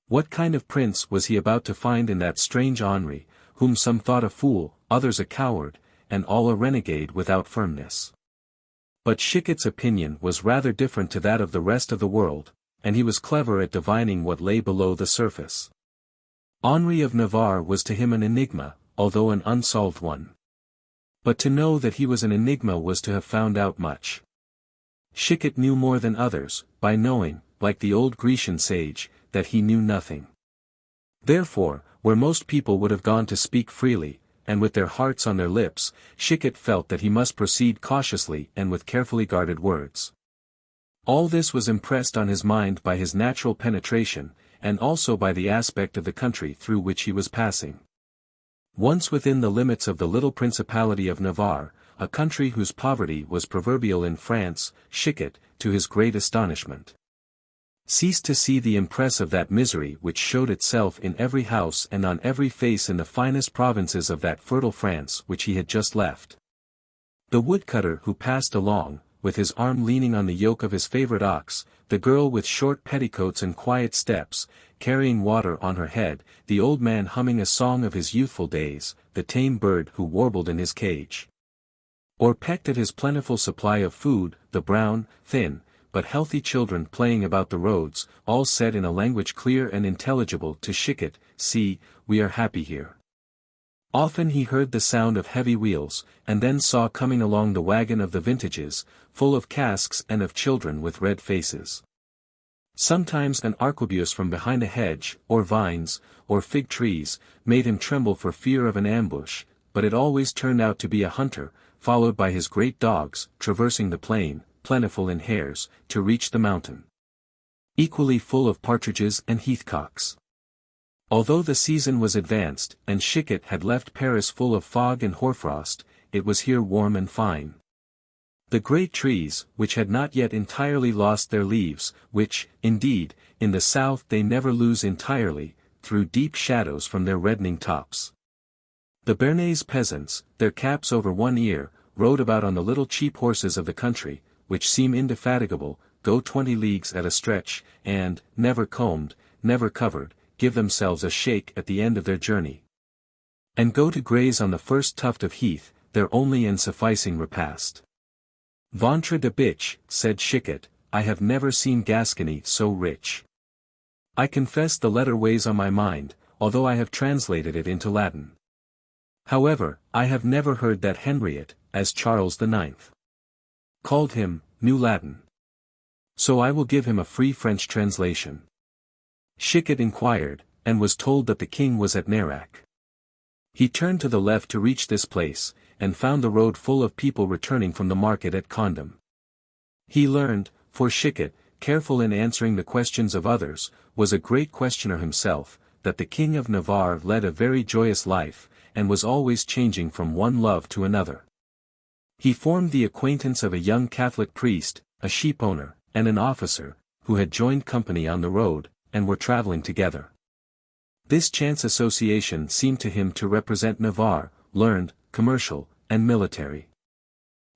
What kind of prince was he about to find in that strange Henri, whom some thought a fool, others a coward, and all a renegade without firmness? But Chicot's opinion was rather different to that of the rest of the world, and he was clever at divining what lay below the surface. Henri of Navarre was to him an enigma, although an unsolved one. But to know that he was an enigma was to have found out much. Chicot knew more than others, by knowing, like the old Grecian sage, that he knew nothing. Therefore, where most people would have gone to speak freely, and with their hearts on their lips, Chicot felt that he must proceed cautiously and with carefully guarded words. All this was impressed on his mind by his natural penetration, and also by the aspect of the country through which he was passing. Once within the limits of the little Principality of Navarre, a country whose poverty was proverbial in France, Chicot, to his great astonishment, ceased to see the impress of that misery which showed itself in every house and on every face in the finest provinces of that fertile France which he had just left. The woodcutter who passed along, with his arm leaning on the yoke of his favorite ox, the girl with short petticoats and quiet steps, carrying water on her head, the old man humming a song of his youthful days, the tame bird who warbled in his cage, or pecked at his plentiful supply of food, the brown, thin, but healthy children playing about the roads, all said in a language clear and intelligible to Chicot, "See, we are happy here." Often he heard the sound of heavy wheels, and then saw coming along the wagon of the vintages, full of casks and of children with red faces. Sometimes an arquebus from behind a hedge, or vines, or fig trees, made him tremble for fear of an ambush, but it always turned out to be a hunter, followed by his great dogs, traversing the plain, plentiful in hares, to reach the mountain, equally full of partridges and heathcocks. Although the season was advanced, and Chicot had left Paris full of fog and hoarfrost, it was here warm and fine. The great trees, which had not yet entirely lost their leaves, which, indeed, in the south they never lose entirely, threw deep shadows from their reddening tops. The Béarnese peasants, their caps over one ear, rode about on the little cheap horses of the country, which seem indefatigable, go 20 leagues at a stretch, and, never combed, never covered, give themselves a shake at the end of their journey, and go to graze on the first tuft of heath, their only and sufficing repast. "Ventre de bitch," said Chicot, "I have never seen Gascony so rich. I confess the letter weighs on my mind, although I have translated it into Latin. However, I have never heard that Henriette, as Charles IX. called him, knew Latin. So I will give him a free French translation." Chicot inquired, and was told that the king was at Nerac. He turned to the left to reach this place, and found the road full of people returning from the market at Condom. He learned, for Chicot, careful in answering the questions of others, was a great questioner himself, that the King of Navarre led a very joyous life, and was always changing from one love to another. He formed the acquaintance of a young Catholic priest, a sheep owner, and an officer, who had joined company on the road, and were traveling together. This chance association seemed to him to represent Navarre, learned, commercial, and military.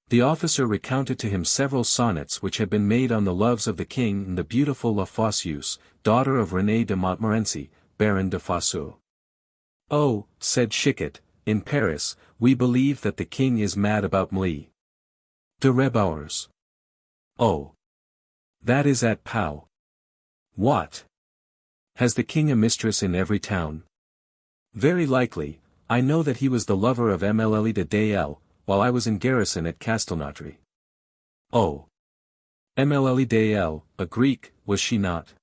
The officer recounted to him several sonnets which had been made on the loves of the king and the beautiful La Fosseuse, daughter of René de Montmorency, Baron de Fosseux. "Oh," said Chicot, "in Paris, we believe that the king is mad about Mli. De Rebauers. Oh. That is at Pau. What? Has the king a mistress in every town?" "Very likely. I know that he was the lover of Mlle de Dale, while I was in garrison at Castelnaudary." "Oh. Mlle Dale, a Greek, was she not?"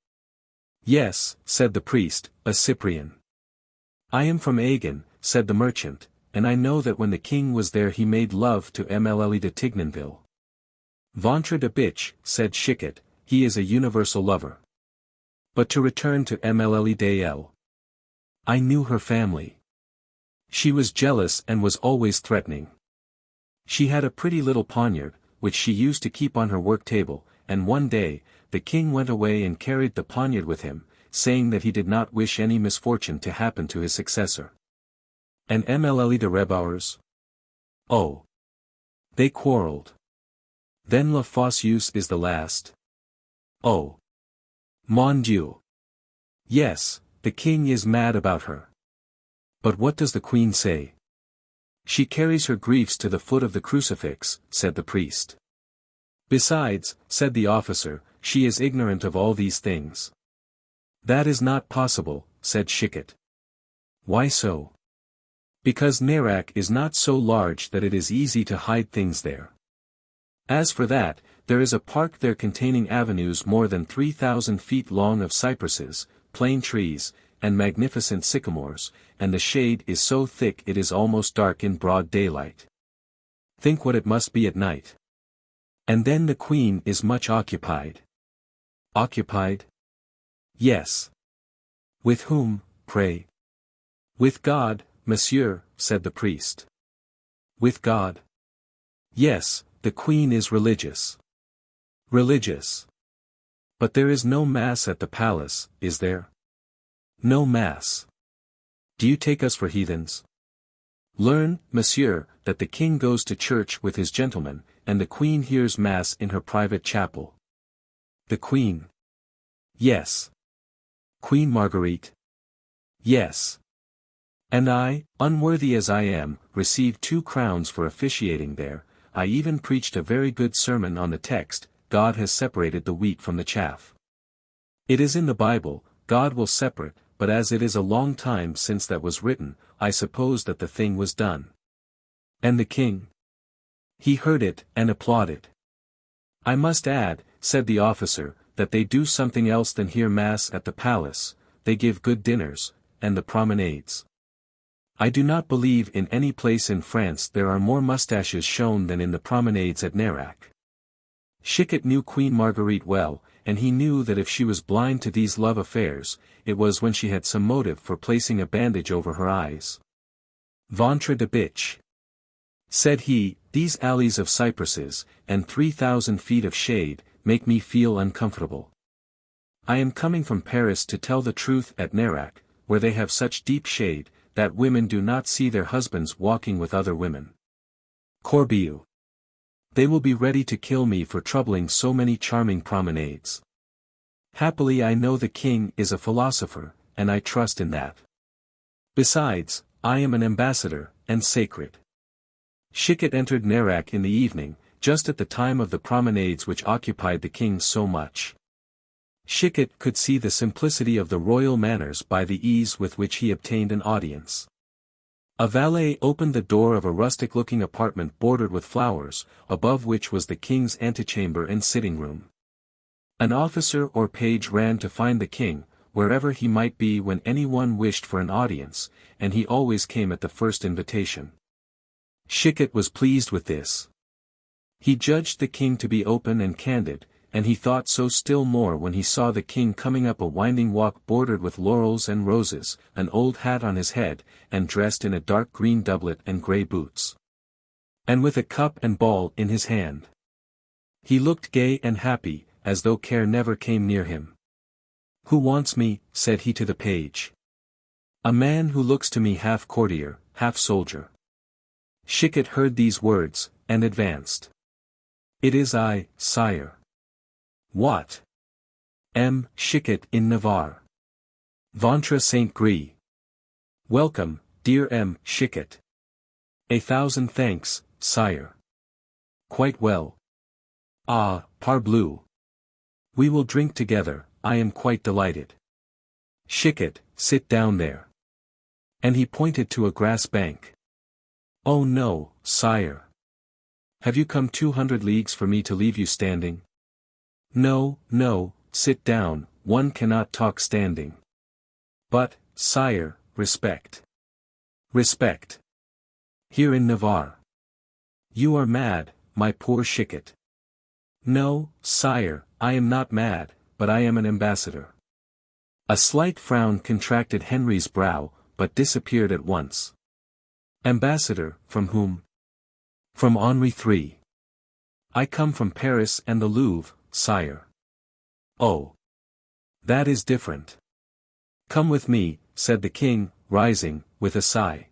"Yes," said the priest, "a Cyprian." "I am from Agen," said the merchant, "and I know that when the king was there he made love to Mlle de Tignonville." "Ventre de bitch," said Chicot, "he is a universal lover. But to return to Mlle Dale. I knew her family. She was jealous and was always threatening. She had a pretty little poniard, which she used to keep on her work table, and one day, the king went away and carried the poniard with him, saying that he did not wish any misfortune to happen to his successor." "And Mlle de Rebauers?" "Oh. They quarreled. Then La Fosseuse is the last." "Oh. Mon Dieu. Yes, the king is mad about her." "But what does the queen say?" "She carries her griefs to the foot of the crucifix," said the priest. "Besides," said the officer, "she is ignorant of all these things." "That is not possible," said Chicot. "Why so?" "Because Nerac is not so large that it is easy to hide things there. As for that, there is a park there containing avenues more than 3,000 feet long of cypresses, plane trees, and magnificent sycamores, and the shade is so thick it is almost dark in broad daylight. Think what it must be at night. And then the queen is much occupied." "Occupied?" "Yes." "With whom, pray?" "With God, monsieur," said the priest. "With God? Yes, the queen is religious. Religious. But there is no mass at the palace, is there? No mass. Do you take us for heathens? Learn, monsieur, that the king goes to church with his gentlemen, and the queen hears mass in her private chapel. The queen? Yes. Queen Marguerite? Yes. And I, unworthy as I am, received 2 crowns for officiating there. I even preached a very good sermon on the text, God has separated the wheat from the chaff. It is in the Bible, God will separate, but as it is a long time since that was written, I suppose that the thing was done. And the king? He heard it, and applauded. I must add, said the officer, that they do something else than hear mass at the palace, they give good dinners, and the promenades. I do not believe in any place in France there are more moustaches shown than in the promenades at Nerac. Chicot knew Queen Marguerite well, and he knew that if she was blind to these love affairs, it was when she had some motive for placing a bandage over her eyes. Ventre de bitch, said he, these alleys of cypresses, and 3,000 feet of shade, make me feel uncomfortable. I am coming from Paris to tell the truth at Nerac, where they have such deep shade, that women do not see their husbands walking with other women. Corbiou. They will be ready to kill me for troubling so many charming promenades. Happily I know the king is a philosopher, and I trust in that. Besides, I am an ambassador, and sacred. Chicot entered Nerac in the evening, just at the time of the promenades which occupied the king so much. Chicot could see the simplicity of the royal manners by the ease with which he obtained an audience. A valet opened the door of a rustic-looking apartment bordered with flowers, above which was the king's antechamber and sitting-room. An officer or page ran to find the king, wherever he might be when anyone wished for an audience, and he always came at the first invitation. Chicot was pleased with this. He judged the king to be open and candid, and he thought so still more when he saw the king coming up a winding walk bordered with laurels and roses, an old hat on his head, and dressed in a dark green doublet and grey boots. And with a cup and ball in his hand. He looked gay and happy, as though care never came near him. Who wants me? Said he to the page. A man who looks to me half courtier, half soldier. Chicot heard these words, and advanced. It is I, sire. What? M. Chicot in Navarre. Ventre Saint-Gris. Welcome, dear M. Chicot. 1,000 thanks, sire. Quite well. Ah, parbleu. We will drink together, I am quite delighted. Chicot, sit down there. And he pointed to a grass bank. Oh no, sire. Have you come 200 leagues for me to leave you standing? No, no, sit down, one cannot talk standing. But, sire, respect. Respect. Here in Navarre. You are mad, my poor Chicot. No, sire, I am not mad, but I am an ambassador. A slight frown contracted Henri's brow, but disappeared at once. Ambassador, from whom? From Henri III. I come from Paris and the Louvre, sire. Oh. That is different. Come with me, said the king, rising, with a sigh.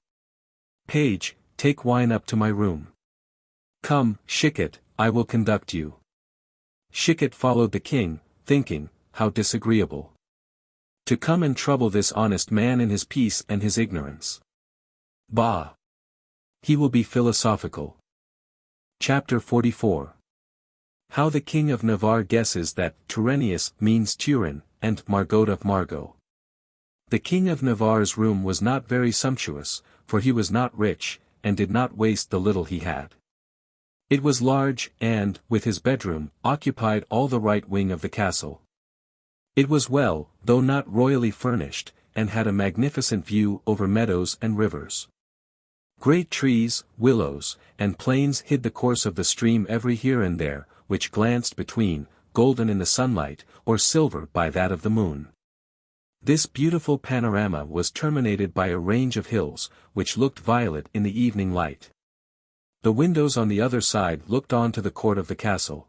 Page, take wine up to my room. Come, Chicot, I will conduct you. Chicot followed the king, thinking, how disagreeable. To come and trouble this honest man in his peace and his ignorance. Bah! He will be philosophical. Chapter 44. How the King of Navarre guesses that Turennius means Turin, and Margot of Margot. The King of Navarre's room was not very sumptuous, for he was not rich, and did not waste the little he had. It was large, and, with his bedroom, occupied all the right wing of the castle. It was well, though not royally furnished, and had a magnificent view over meadows and rivers. Great trees, willows, and planes hid the course of the stream every here and there, which glanced between, golden in the sunlight, or silver by that of the moon. This beautiful panorama was terminated by a range of hills, which looked violet in the evening light. The windows on the other side looked on to the court of the castle.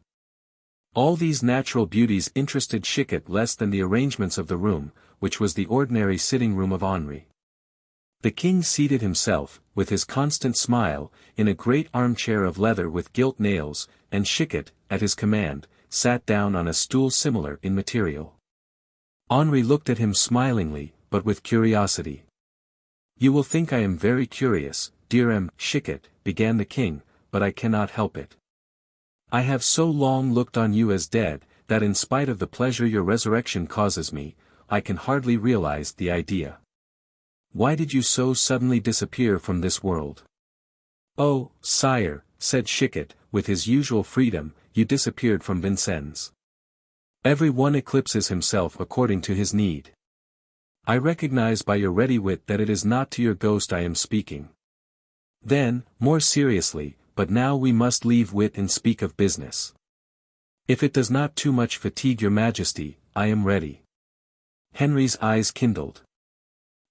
All these natural beauties interested Chicot less than the arrangements of the room, which was the ordinary sitting room of Henri. The king seated himself, with his constant smile, in a great armchair of leather with gilt nails, and Chicot, at his command, sat down on a stool similar in material. Henri looked at him smilingly, but with curiosity. "You will think I am very curious, dear M. Chicot," began the king, "but I cannot help it. I have so long looked on you as dead, that in spite of the pleasure your resurrection causes me, I can hardly realize the idea. Why did you so suddenly disappear from this world?" "Oh, sire," said Chicot, with his usual freedom, "you disappeared from Vincennes. Every one eclipses himself according to his need. I recognize by your ready wit that it is not to your ghost I am speaking. Then, more seriously, but now we must leave wit and speak of business. If it does not too much fatigue your majesty, I am ready." Henri's eyes kindled.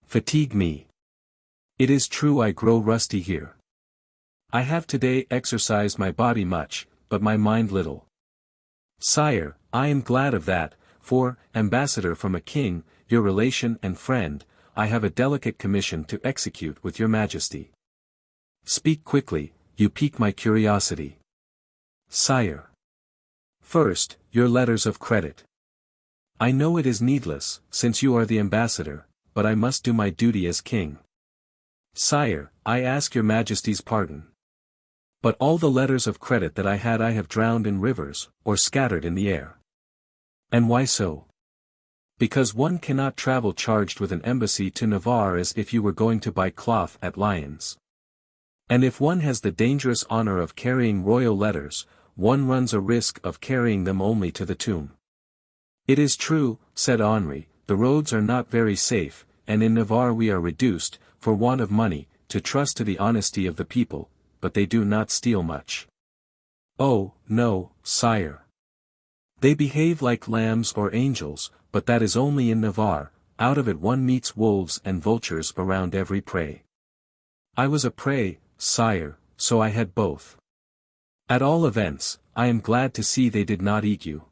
"Fatigue me? It is true I grow rusty here. I have today exercised my body much, but my mind little. Sire, I am glad of that, for, ambassador from a king, your relation and friend, I have a delicate commission to execute with your majesty. Speak quickly, you pique my curiosity." "Sire. First, your letters of credit. I know it is needless, since you are the ambassador, but I must do my duty as king. Sire, I ask your majesty's pardon. But all the letters of credit that I had I have drowned in rivers, or scattered in the air." "And why so?" "Because one cannot travel charged with an embassy to Navarre as if you were going to buy cloth at Lyons. And if one has the dangerous honor of carrying royal letters, one runs a risk of carrying them only to the tomb." "It is true," said Henri, "the roads are not very safe, and in Navarre we are reduced, for want of money, to trust to the honesty of the people, but they do not steal much." "Oh, no, sire. They behave like lambs or angels, but that is only in Navarre, out of it one meets wolves and vultures around every prey. I was a prey, sire, so I had both. At all events, I am glad to see they did not eat you."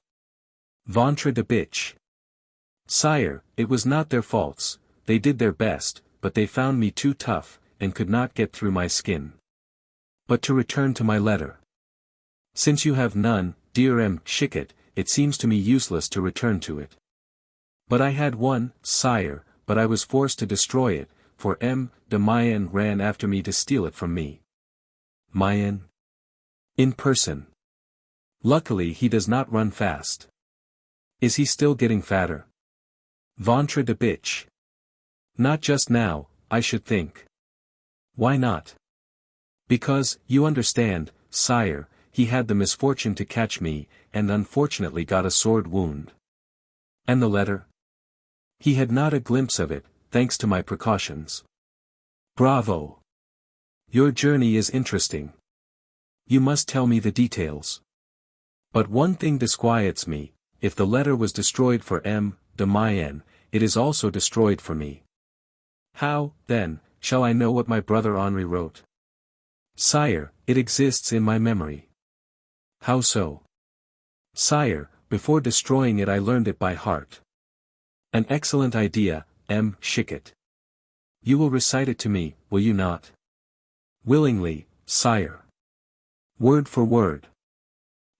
"Ventre de bitch. Sire, it was not their faults, they did their best, but they found me too tough, and could not get through my skin. But to return to my letter. Since you have none, dear M. Chicot, it seems to me useless to return to it. But I had one, sire, but I was forced to destroy it, for M. de Mayenne ran after me to steal it from me." "Mayenne? In person? Luckily he does not run fast. Is he still getting fatter?" "Ventre de bitch. Not just now, I should think." "Why not?" "Because, you understand, sire, he had the misfortune to catch me, and unfortunately got a sword wound." "And the letter?" "He had not a glimpse of it, thanks to my precautions." "Bravo! Your journey is interesting. You must tell me the details. But one thing disquiets me, if the letter was destroyed for M. de Mayenne, it is also destroyed for me. How, then, shall I know what my brother Henri wrote?" "Sire, it exists in my memory." "How so?" "Sire, before destroying it I learned it by heart." "An excellent idea, M. Chicot. You will recite it to me, will you not?" "Willingly, sire." "Word for word?"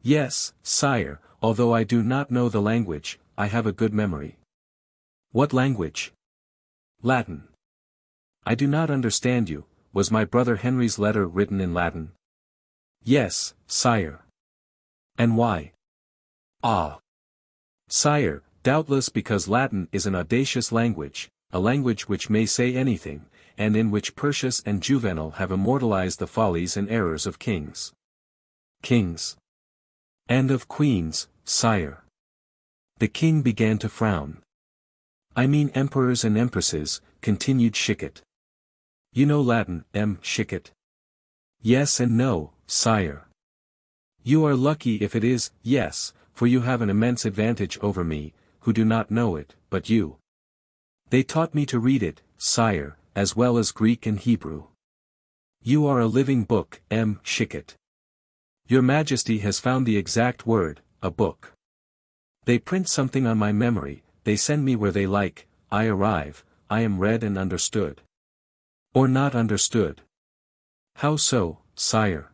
"Yes, sire, although I do not know the language, I have a good memory." "What language?" "Latin." "I do not understand you. Was my brother Henri's letter written in Latin?" "Yes, sire." "And why?" "Ah! Sire, doubtless because Latin is an audacious language, a language which may say anything, and in which Persius and Juvenal have immortalized the follies and errors of kings." "Kings? And of queens, sire." The king began to frown. "I mean emperors and empresses," continued Chicot. "You know Latin, M. Chicot?" "Yes and no, sire." "You are lucky if it is, yes, for you have an immense advantage over me, who do not know it, but you. They taught me to read it, sire, as well as Greek and Hebrew." You are a living book, Chicot. Your Majesty has found the exact word, a book. They print something on my memory, they send me where they like, I arrive, I am read and understood. Or not understood. How so, sire?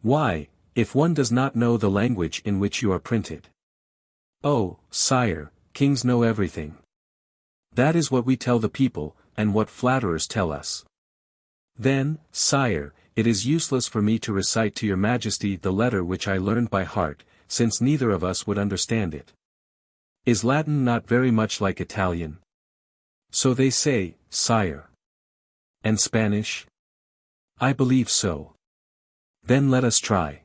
Why, if one does not know the language in which you are printed? Oh, sire, kings know everything. That is what we tell the people, and what flatterers tell us. Then, sire, it is useless for me to recite to your Majesty the letter which I learned by heart, since neither of us would understand it. Is Latin not very much like Italian? So they say, sire. And Spanish? I believe so. Then let us try.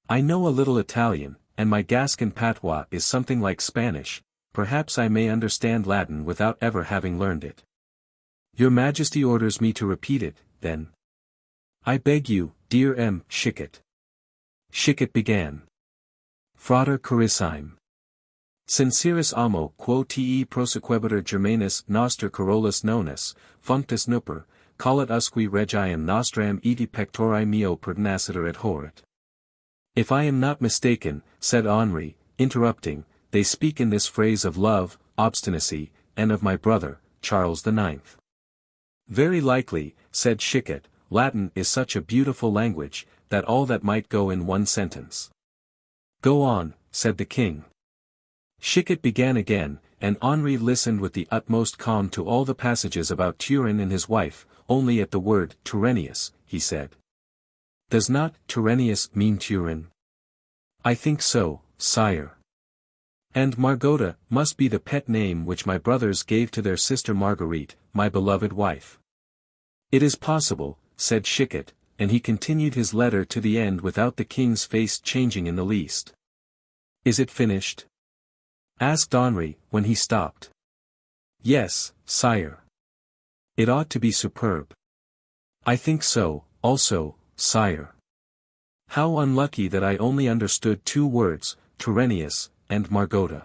I know a little Italian, and my Gascon patois is something like Spanish, perhaps I may understand Latin without ever having learned it. Your Majesty orders me to repeat it, then. I beg you, dear Chicot. Chicot began. Frater carissime. Sincerus amo quo te prosequebitur Germanus noster Carolus nonus, functus nuper, collet usque regiam nostram eti pectori meo pertinacitur et horit. If I am not mistaken, said Henri, interrupting, they speak in this phrase of love, obstinacy, and of my brother, Charles IX. Very likely, said Chicot, Latin is such a beautiful language, that all that might go in one sentence. Go on, said the king. Chicot began again, and Henri listened with the utmost calm to all the passages about Turin and his wife, only at the word Turennius, he said. Does not Turennius mean Turin? I think so, sire. And Margota must be the pet name which my brothers gave to their sister Marguerite, my beloved wife. It is possible, said Chicot, and he continued his letter to the end without the king's face changing in the least. Is it finished? Asked Henri, when he stopped. Yes, sire. It ought to be superb. I think so, also, sire. How unlucky that I only understood two words, Turennius, and Margota.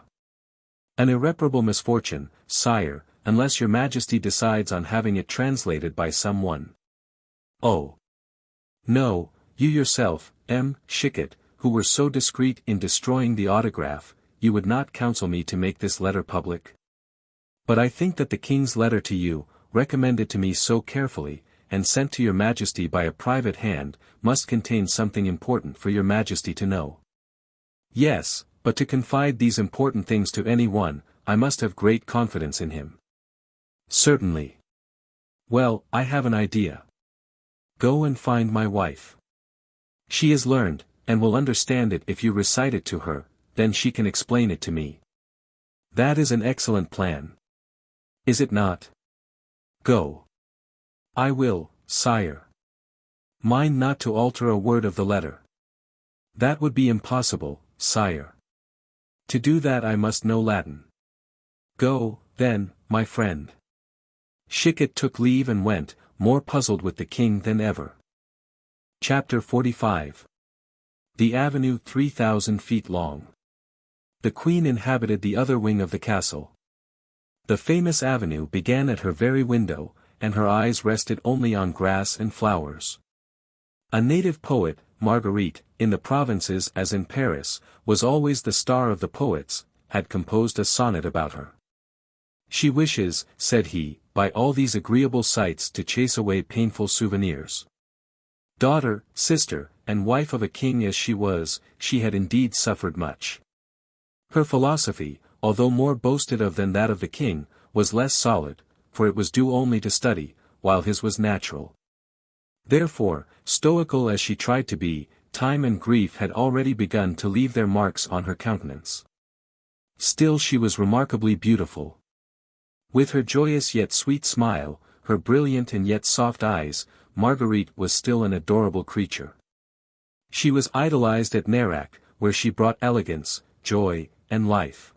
An irreparable misfortune, sire, unless your Majesty decides on having it translated by someone. Oh. No, you yourself, Chicot, who were so discreet in destroying the autograph, you would not counsel me to make this letter public? But I think that the king's letter to you, recommended to me so carefully, and sent to your Majesty by a private hand, must contain something important for your Majesty to know. Yes, but to confide these important things to any one, I must have great confidence in him. Certainly. Well, I have an idea. Go and find my wife. She is learned, and will understand it if you recite it to her, then she can explain it to me. That is an excellent plan. Is it not? Go. I will, sire. Mind not to alter a word of the letter. That would be impossible, sire. To do that I must know Latin. Go, then, my friend. Chicot took leave and went, more puzzled with the king than ever. Chapter 45. The avenue 3,000 feet long. The queen inhabited the other wing of the castle. The famous avenue began at her very window, and her eyes rested only on grass and flowers. A native poet, Marguerite, in the provinces as in Paris, was always the star of the poets, had composed a sonnet about her. She wishes, said he, by all these agreeable sights to chase away painful souvenirs. Daughter, sister, and wife of a king as she was, she had indeed suffered much. Her philosophy, although more boasted of than that of the king, was less solid, for it was due only to study, while his was natural. Therefore, stoical as she tried to be, time and grief had already begun to leave their marks on her countenance. Still she was remarkably beautiful. With her joyous yet sweet smile, her brilliant and yet soft eyes, Marguerite was still an adorable creature. She was idolized at Nerac, where she brought elegance, joy, and life.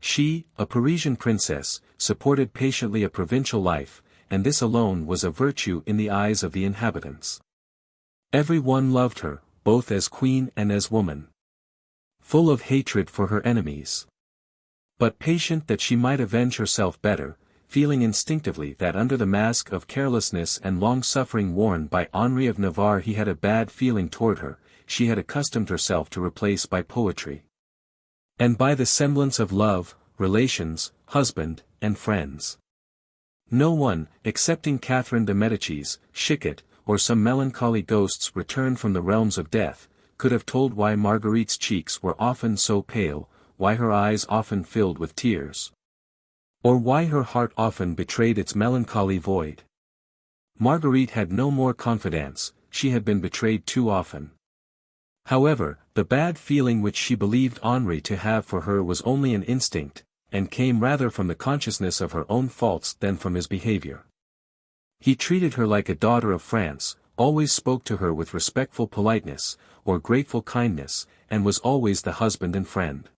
She, a Parisian princess, supported patiently a provincial life, and this alone was a virtue in the eyes of the inhabitants. Every one loved her, both as queen and as woman. Full of hatred for her enemies. But patient that she might avenge herself better, feeling instinctively that under the mask of carelessness and long-suffering worn by Henri of Navarre he had a bad feeling toward her, she had accustomed herself to replace by poetry. And by the semblance of love, relations, husband, and friends. No one, excepting Catherine de Médicis, Chicot, or some melancholy ghosts returned from the realms of death, could have told why Marguerite's cheeks were often so pale, why her eyes often filled with tears. Or why her heart often betrayed its melancholy void. Marguerite had no more confidence, she had been betrayed too often. However, the bad feeling which she believed Henri to have for her was only an instinct, and came rather from the consciousness of her own faults than from his behavior. He treated her like a daughter of France, always spoke to her with respectful politeness, or grateful kindness, and was always the husband and friend.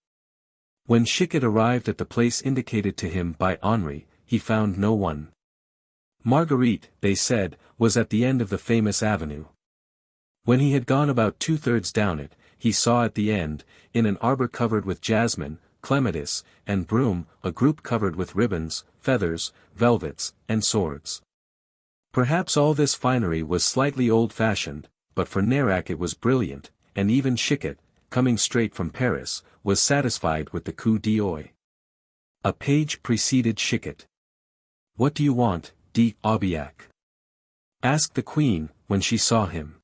When Chicot arrived at the place indicated to him by Henri, he found no one. Marguerite, they said, was at the end of the famous avenue. When he had gone about 2/3 down it, he saw at the end, in an arbor covered with jasmine, clematis, and broom, a group covered with ribbons, feathers, velvets, and swords. Perhaps all this finery was slightly old-fashioned, but for Nerac it was brilliant, and even Chicot, coming straight from Paris, was satisfied with the coup d'oeil. A page preceded Chicot. "What do you want, d'Aubiac?" asked the queen, when she saw him.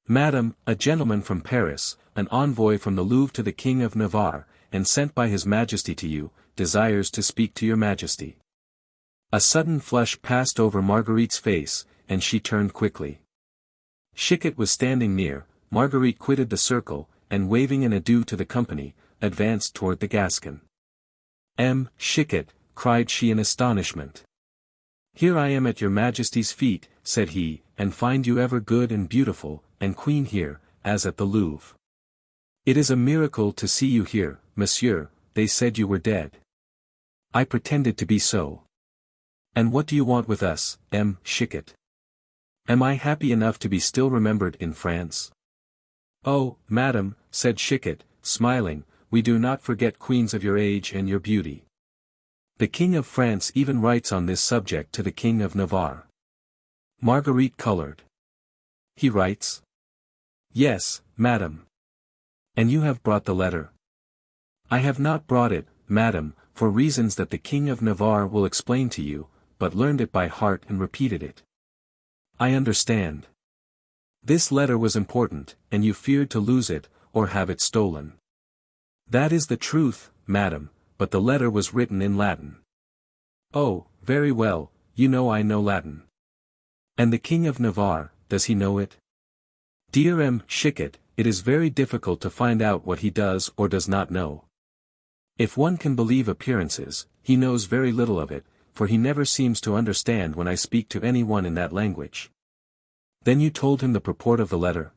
"Madam, a gentleman from Paris, an envoy from the Louvre to the King of Navarre, and sent by his Majesty to you, desires to speak to your Majesty." A sudden flush passed over Marguerite's face, and she turned quickly. Chicot was standing near. Marguerite quitted the circle, and waving an adieu to the company, advanced toward the Gascon. Chicot," cried she in astonishment. "Here I am at your Majesty's feet," said he, "and find you ever good and beautiful, and queen here, as at the Louvre. It is a miracle to see you here, monsieur. They said you were dead. I pretended to be so. And what do you want with us, Chicot? Am I happy enough to be still remembered in France?" "Oh, madam," said Chicot, smiling, "we do not forget queens of your age and your beauty. The King of France even writes on this subject to the King of Navarre." Marguerite colored. "He writes?" "Yes, madam." "And you have brought the letter?" "I have not brought it, madam, for reasons that the King of Navarre will explain to you, but learned it by heart and repeated it." "I understand. This letter was important, and you feared to lose it, or have it stolen." "That is the truth, madam, but the letter was written in Latin." "Oh, very well, you know I know Latin." "And the King of Navarre, does he know it?" "Dear Chicot, it is very difficult to find out what he does or does not know. If one can believe appearances, he knows very little of it, for he never seems to understand when I speak to anyone in that language." "Then you told him the purport of the letter?"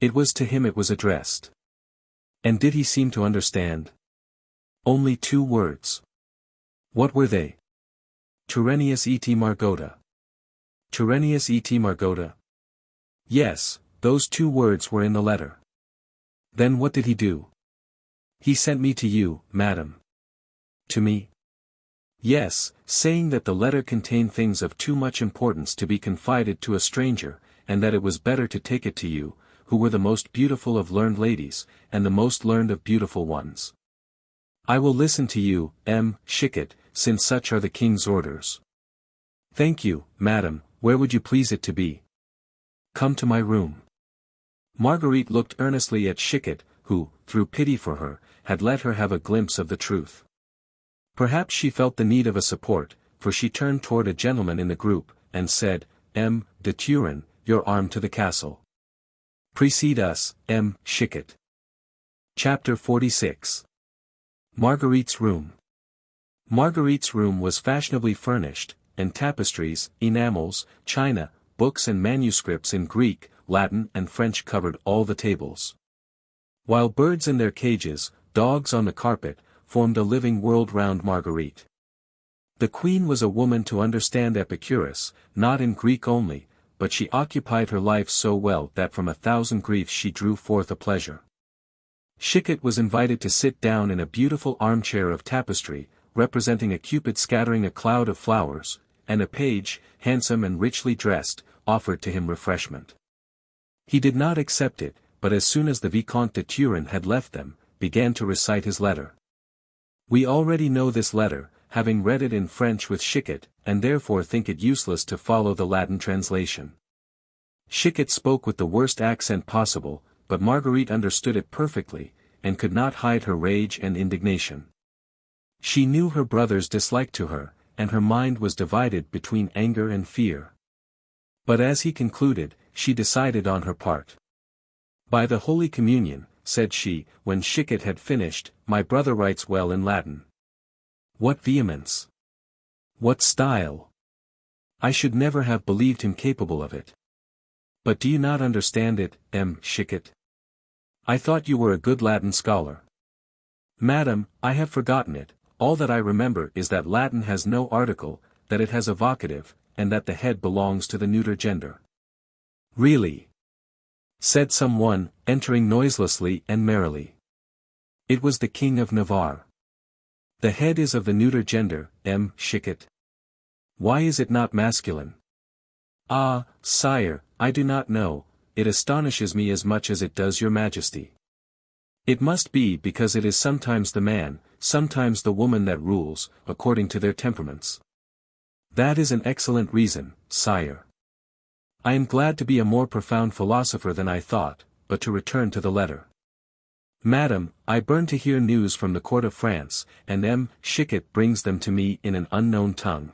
"It was to him it was addressed." "And did he seem to understand?" "Only 2 words." "What were they?" "Tyrannius et Margota." "Tyrannius et Margota?" "Yes, those 2 words were in the letter." "Then what did he do?" "He sent me to you, madam." "To me?" "Yes, saying that the letter contained things of too much importance to be confided to a stranger, and that it was better to take it to you, who were the most beautiful of learned ladies, and the most learned of beautiful ones. I will listen to you, Chicot, since such are the king's orders." "Thank you, madam, where would you please it to be?" "Come to my room." Marguerite looked earnestly at Chicot, who, through pity for her, had let her have a glimpse of the truth. Perhaps she felt the need of a support, for she turned toward a gentleman in the group, and said, de Turenne, your arm to the castle. Precede us, Chicot. Chapter 46. Marguerite's room. Marguerite's room was fashionably furnished, and tapestries, enamels, china, books and manuscripts in Greek, Latin and French covered all the tables. While birds in their cages, dogs on the carpet, formed a living world round Marguerite. The queen was a woman to understand Epicurus, not in Greek only, but she occupied her life so well that from 1,000 griefs she drew forth a pleasure. Chicot was invited to sit down in a beautiful armchair of tapestry, representing a cupid scattering a cloud of flowers, and a page, handsome and richly dressed, offered to him refreshment. He did not accept it, but as soon as the Vicomte de Turenne had left them, began to recite his letter. We already know this letter, having read it in French with Chicot, and therefore think it useless to follow the Latin translation. Chicot spoke with the worst accent possible, but Marguerite understood it perfectly, and could not hide her rage and indignation. She knew her brother's dislike to her, and her mind was divided between anger and fear. But as he concluded, she decided on her part. "By the Holy Communion," said she, when Chicot had finished, "my brother writes well in Latin. What vehemence! What style! I should never have believed him capable of it. But do you not understand it, Chicot? I thought you were a good Latin scholar." "Madam, I have forgotten it. All that I remember is that Latin has no article, that it has a vocative, and that the head belongs to the neuter gender." "Really?" said someone, entering noiselessly and merrily. It was the King of Navarre. "The head is of the neuter gender, Chicot. Why is it not masculine?" "Ah, sire, I do not know, it astonishes me as much as it does your Majesty. It must be because it is sometimes the man, sometimes the woman that rules, according to their temperaments." "That is an excellent reason, sire. I am glad to be a more profound philosopher than I thought, but to return to the letter. Madam, I burn to hear news from the court of France, and Chicot brings them to me in an unknown tongue.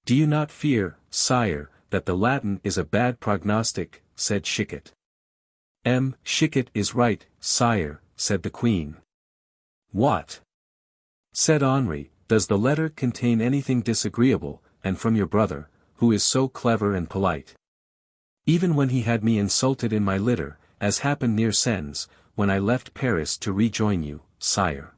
Do you not fear, sire, that the Latin is a bad prognostic?" said Chicot. "Chicot is right, sire," said the queen. "What?" said Henri, "does the letter contain anything disagreeable, and from your brother, who is so clever and polite? Even when he had me insulted in my litter, as happened near Sens, when I left Paris to rejoin you, sire."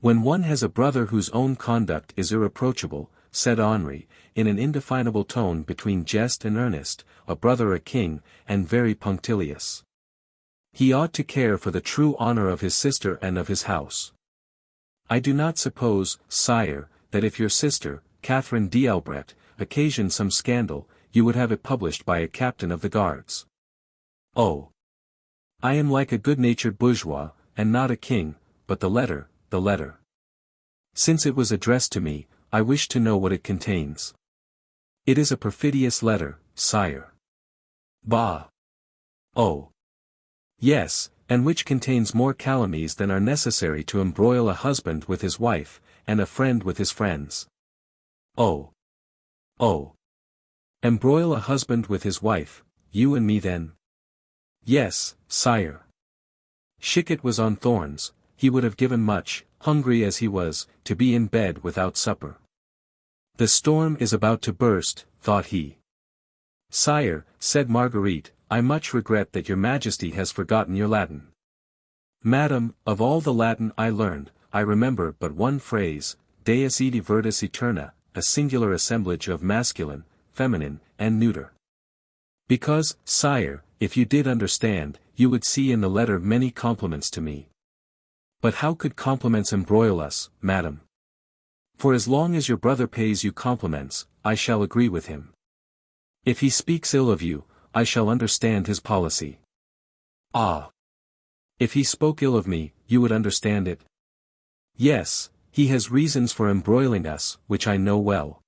"When one has a brother whose own conduct is irreproachable," said Henri, in an indefinable tone between jest and earnest, "a brother a king, and very punctilious. He ought to care for the true honor of his sister and of his house. I do not suppose, sire, that if your sister, Catherine d'Albret, occasioned some scandal, you would have it published by a captain of the guards. Oh! I am like a good-natured bourgeois, and not a king, but the letter. Since it was addressed to me, I wish to know what it contains." "It is a perfidious letter, sire." "Bah! Oh! Yes, and which contains more calumnies than are necessary to embroil a husband with his wife, and a friend with his friends." "Oh! Oh! Embroil a husband with his wife, you and me then?" "Yes, sire." Chicot was on thorns, he would have given much, hungry as he was, to be in bed without supper. "The storm is about to burst," thought he. "Sire," said Marguerite, "I much regret that your Majesty has forgotten your Latin." "Madam, of all the Latin I learned, I remember but one phrase, Deus edi virtus eterna, a singular assemblage of masculine, feminine, and neuter." "Because, sire, if you did understand, you would see in the letter many compliments to me." "But how could compliments embroil us, madam? For as long as your brother pays you compliments, I shall agree with him. If he speaks ill of you, I shall understand his policy." "Ah! If he spoke ill of me, you would understand it?" "Yes, he has reasons for embroiling us, which I know well."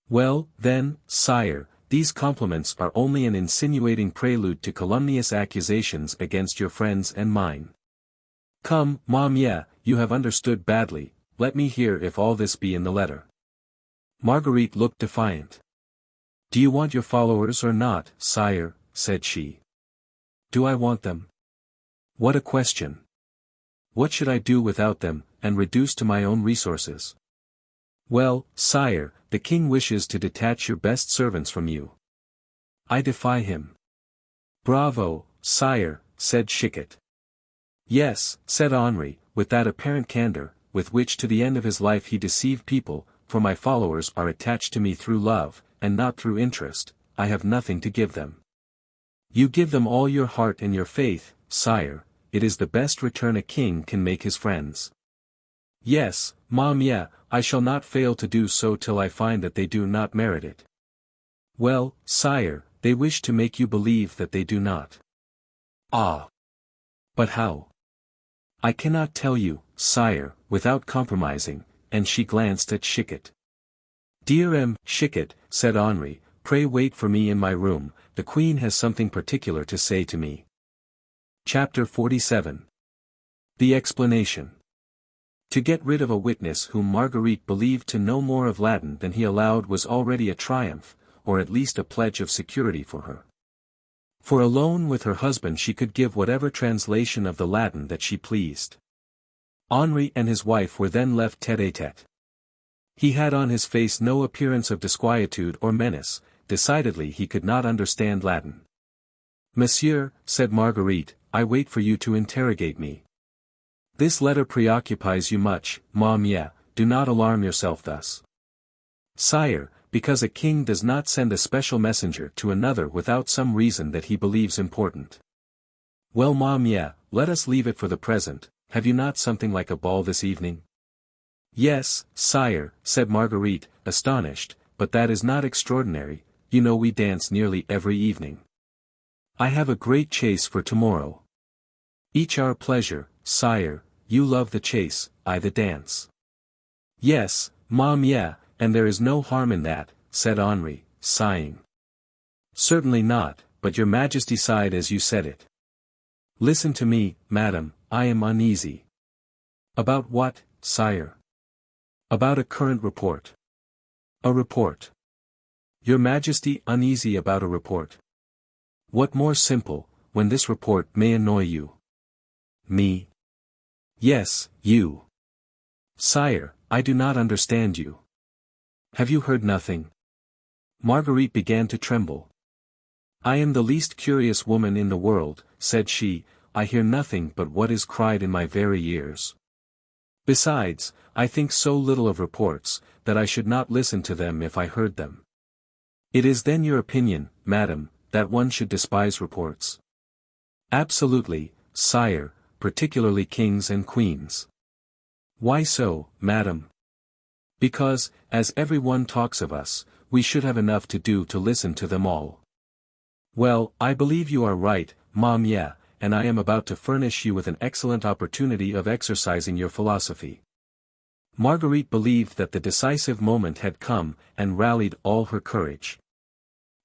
"Well, then, sire, these compliments are only an insinuating prelude to calumnious accusations against your friends and mine. Come, Mamie, you have understood badly, let me hear if all this be in the letter." Marguerite looked defiant. "Do you want your followers or not, sire?" said she. "Do I want them? What a question! What should I do without them, and reduced to my own resources? Well, sire, the king wishes to detach your best servants from you. I defy him." "Bravo, sire," said Chicot. "Yes," said Henri, with that apparent candor, with which to the end of his life he deceived people, "for my followers are attached to me through love, and not through interest, I have nothing to give them." "You give them all your heart and your faith, sire, it is the best return a king can make his friends." Yes, Monsieur, I shall not fail to do so till I find that they do not merit it. Well, sire, they wish to make you believe that they do not. Ah! But how? I cannot tell you, sire, without compromising, and she glanced at Chicot. Dear Chicot, said Henri, pray wait for me in my room, the Queen has something particular to say to me. Chapter 47. The Explanation. To get rid of a witness whom Marguerite believed to know more of Latin than he allowed was already a triumph, or at least a pledge of security for her. For alone with her husband she could give whatever translation of the Latin that she pleased. Henri and his wife were then left tête-à-tête. He had on his face no appearance of disquietude or menace, decidedly he could not understand Latin. Monsieur, said Marguerite, I wait for you to interrogate me. This letter preoccupies you much, Monsieur, do not alarm yourself thus. Sire, because a king does not send a special messenger to another without some reason that he believes important. Well Monsieur, let us leave it for the present, have you not something like a ball this evening? Yes, sire, said Marguerite, astonished, but that is not extraordinary, you know we dance nearly every evening. I have a great chase for tomorrow. Each our pleasure, sire, you love the chase, I the dance. Yes, Monsieur, and there is no harm in that, said Henri, sighing. Certainly not, but your Majesty sighed as you said it. Listen to me, madam, I am uneasy. About what, sire? About a current report. A report. Your Majesty uneasy about a report. What more simple, when this report may annoy you? Me? Yes, you. Sire, I do not understand you. Have you heard nothing? Marguerite began to tremble. I am the least curious woman in the world, said she, I hear nothing but what is cried in my very ears. Besides, I think so little of reports, that I should not listen to them if I heard them. It is then your opinion, madam, that one should despise reports? Absolutely, sire, particularly kings and queens. Why so, madam? Because, as every one talks of us, we should have enough to do to listen to them all. Well, I believe you are right, Monsieur, and I am about to furnish you with an excellent opportunity of exercising your philosophy. Marguerite believed that the decisive moment had come, and rallied all her courage.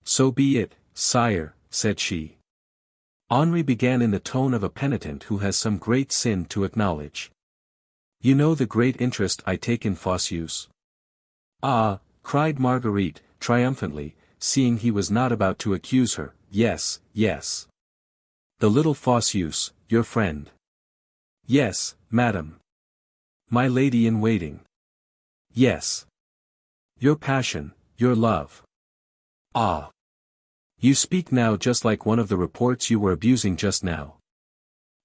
So be it, sire, said she. Henri began in the tone of a penitent who has some great sin to acknowledge. You know the great interest I take in Fosseuse. Ah, cried Marguerite, triumphantly, seeing he was not about to accuse her, yes, yes. The little Fosseuse, your friend. Yes, madam. My lady-in-waiting. Yes. Your passion, your love. Ah. You speak now just like one of the reports you were abusing just now.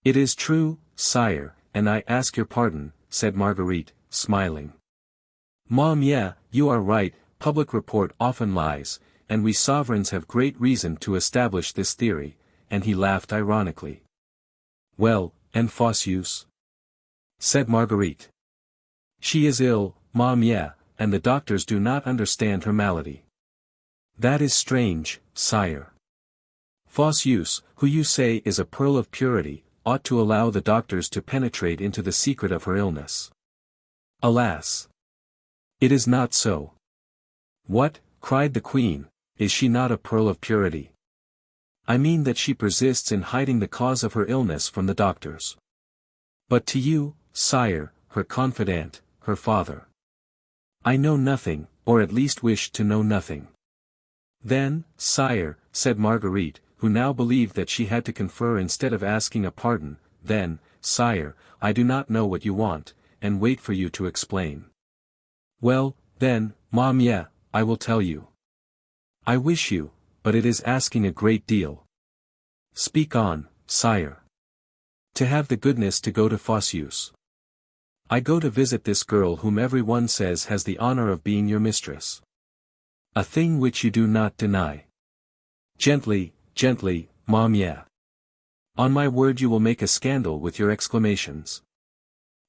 It is true, sire, and I ask your pardon, said Marguerite, smiling. Monsieur, you are right, public report often lies, and we sovereigns have great reason to establish this theory, and he laughed ironically. Well, and Fosseuse? Said Marguerite. She is ill, Monsieur, and the doctors do not understand her malady. That is strange, sire. Fosseuse, who you say is a pearl of purity, ought to allow the doctors to penetrate into the secret of her illness. Alas! It is not so. What, cried the Queen, is she not a pearl of purity? I mean that she persists in hiding the cause of her illness from the doctors. But to you, sire, her confidant, her father. I know nothing, or at least wish to know nothing. Then, sire, said Marguerite, who now believed that she had to confer instead of asking a pardon, then, sire, I do not know what you want, and wait for you to explain. Well, then, Monsieur, I will tell you. I wish you, but it is asking a great deal. Speak on, sire. To have the goodness to go to Fosseuse. I go to visit this girl whom every one says has the honor of being your mistress. A thing which you do not deny. Gently, gently, Monsieur. On my word you will make a scandal with your exclamations.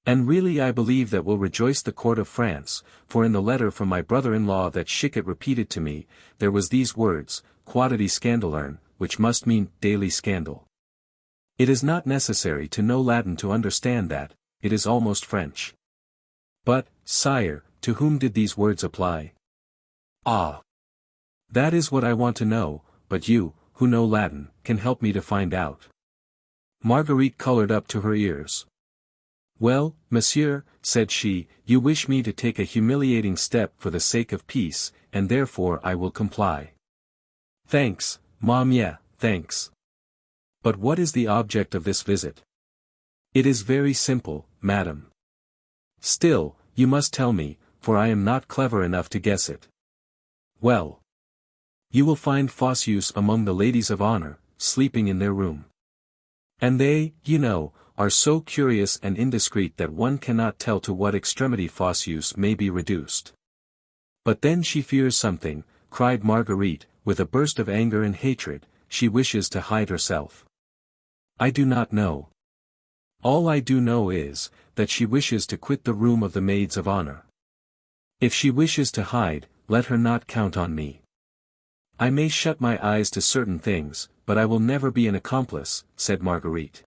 And really I believe that will rejoice the court of France, for in the letter from my brother-in-law that Chicot repeated to me, there was these words, quodity scandalerne, which must mean daily scandal. It is not necessary to know Latin to understand that, it is almost French. But, sire, to whom did these words apply? Ah! That is what I want to know, but you, who know Latin, can help me to find out. Marguerite colored up to her ears. Well, monsieur, said she, you wish me to take a humiliating step for the sake of peace, and therefore I will comply. Thanks, Mamie, thanks. But what is the object of this visit? It is very simple, madam. Still, you must tell me, for I am not clever enough to guess it. Well. You will find Fosseuse among the ladies of honor, sleeping in their room. And they, you know, are so curious and indiscreet that one cannot tell to what extremity Fosseuse may be reduced. But then she fears something, cried Marguerite, with a burst of anger and hatred, she wishes to hide herself. I do not know. All I do know is, that she wishes to quit the room of the maids of honor. If she wishes to hide, let her not count on me. I may shut my eyes to certain things, but I will never be an accomplice, said Marguerite.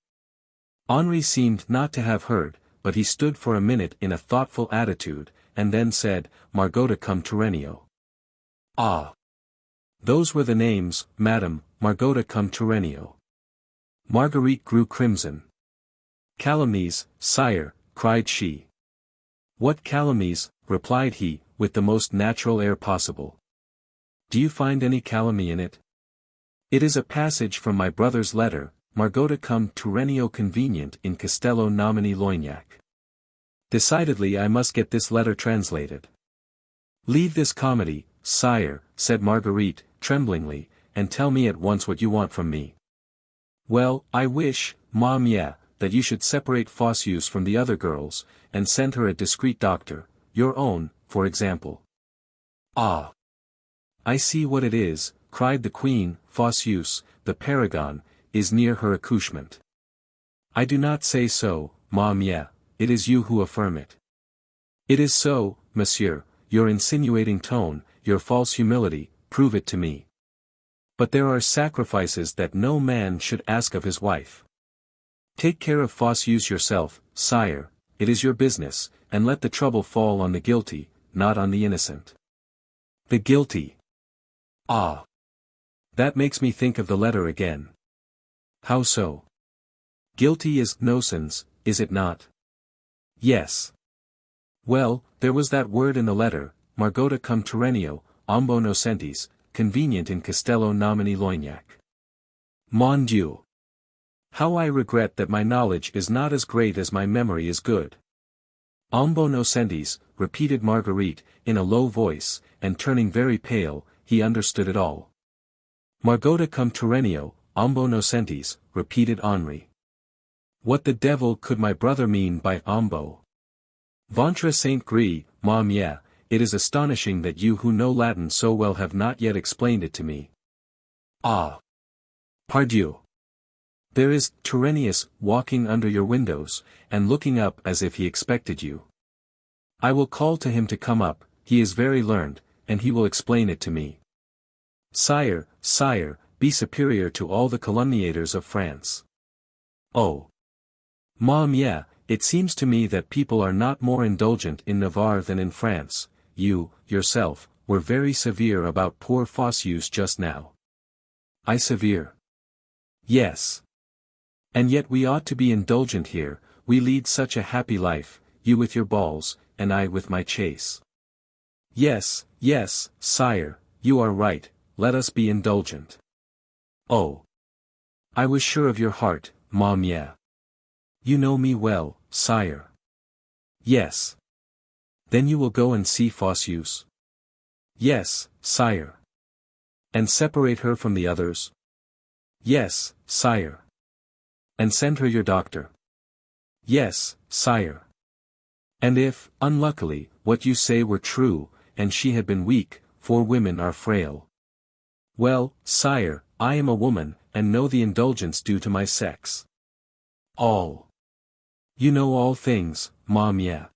Henri seemed not to have heard, but he stood for a minute in a thoughtful attitude, and then said, Margot de Comturenio. Ah! Those were the names, madam, Margot de Comturenio. Marguerite grew crimson. Calumnies, sire, cried she. What calumnies, replied he, with the most natural air possible. Do you find any calumny in it? It is a passage from my brother's letter, Margot de Comturenio convenient in Castello nomini Loignac. Decidedly I must get this letter translated. Leave this comedy, sire, said Marguerite, tremblingly, and tell me at once what you want from me. Well, I wish, Mamie, that you should separate Fosseuse from the other girls, and send her a discreet doctor, your own, for example. Ah! I see what it is, cried the queen, Fosseuse, the paragon, is near her accouchement. I do not say so, Mamie, it is you who affirm it. It is so, monsieur, your insinuating tone, your false humility, prove it to me. But there are sacrifices that no man should ask of his wife. Take care of Fosseuse yourself, sire, it is your business, and let the trouble fall on the guilty, not on the innocent. The guilty. Ah! That makes me think of the letter again. How so? Guilty is nocens, is it not? Yes. Well, there was that word in the letter, Margot de Comturenio, ambo nocentis, convenient in Castello nomini Loignac. Mon Dieu! How I regret that my knowledge is not as great as my memory is good. Ambo nocentis, repeated Marguerite, in a low voice, and turning very pale, he understood it all. Margot de Comturenio, ambo nocentis, repeated Henri. What the devil could my brother mean by ambo? Ventre Saint Gris, Mamie, it is astonishing that you who know Latin so well have not yet explained it to me. Ah! Pardieu! There is Tyrrenius walking under your windows, and looking up as if he expected you. I will call to him to come up, he is very learned, and he will explain it to me. Sire, sire, be superior to all the calumniators of France. Oh! Mamie, it seems to me that people are not more indulgent in Navarre than in France. You, yourself, were very severe about poor Fosseuse just now. I severe? Yes. And yet we ought to be indulgent here, we lead such a happy life, you with your balls, and I with my chase. Yes, yes, sire, you are right, let us be indulgent. Oh! I was sure of your heart, Mamie. You know me well, sire. Yes. Then you will go and see Fosseuse? Yes, sire. And separate her from the others? Yes, sire. And send her your doctor? Yes, sire. And if, unluckily, what you say were true, and she had been weak, for women are frail. Well, sire, I am a woman, and know the indulgence due to my sex. All. You know all things, ma mie.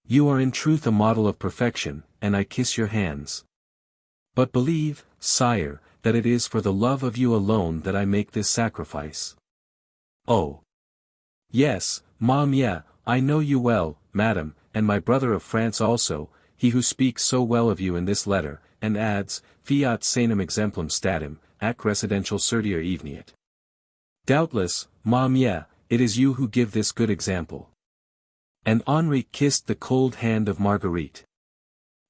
You are in truth a model of perfection, and I kiss your hands. But believe, sire, that it is for the love of you alone that I make this sacrifice. Oh. Yes, ma mie, I know you well, madam, and my brother of France also, he who speaks so well of you in this letter, and adds, fiat sanum exemplum statim, ac residential certior eveniat. Doubtless, ma mie, it is you who give this good example. And Henri kissed the cold hand of Marguerite.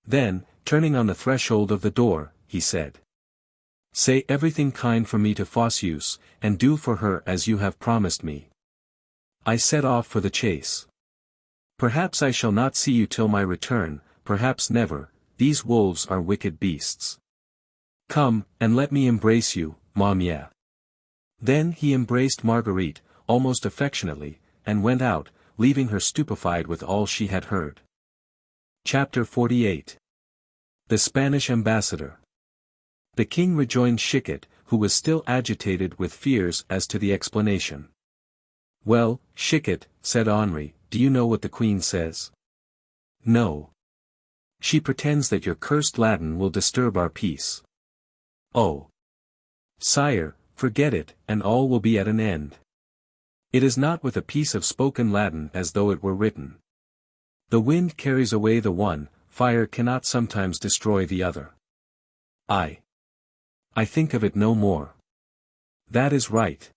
Then, turning on the threshold of the door, he said, say everything kind for me to Fosseuse, and do for her as you have promised me. I set off for the chase. Perhaps I shall not see you till my return, perhaps never, these wolves are wicked beasts. Come, and let me embrace you, ma mie. Then he embraced Marguerite, almost affectionately, and went out, leaving her stupefied with all she had heard. Chapter 48. The Spanish Ambassador. The king rejoined Chicot, who was still agitated with fears as to the explanation. Well, Chicot, said Henri, do you know what the queen says? No. She pretends that your cursed Latin will disturb our peace. Oh. Sire, forget it, and all will be at an end. It is not with a piece of spoken Latin as though it were written. The wind carries away the one, fire cannot sometimes destroy the other. I think of it no more. That is right.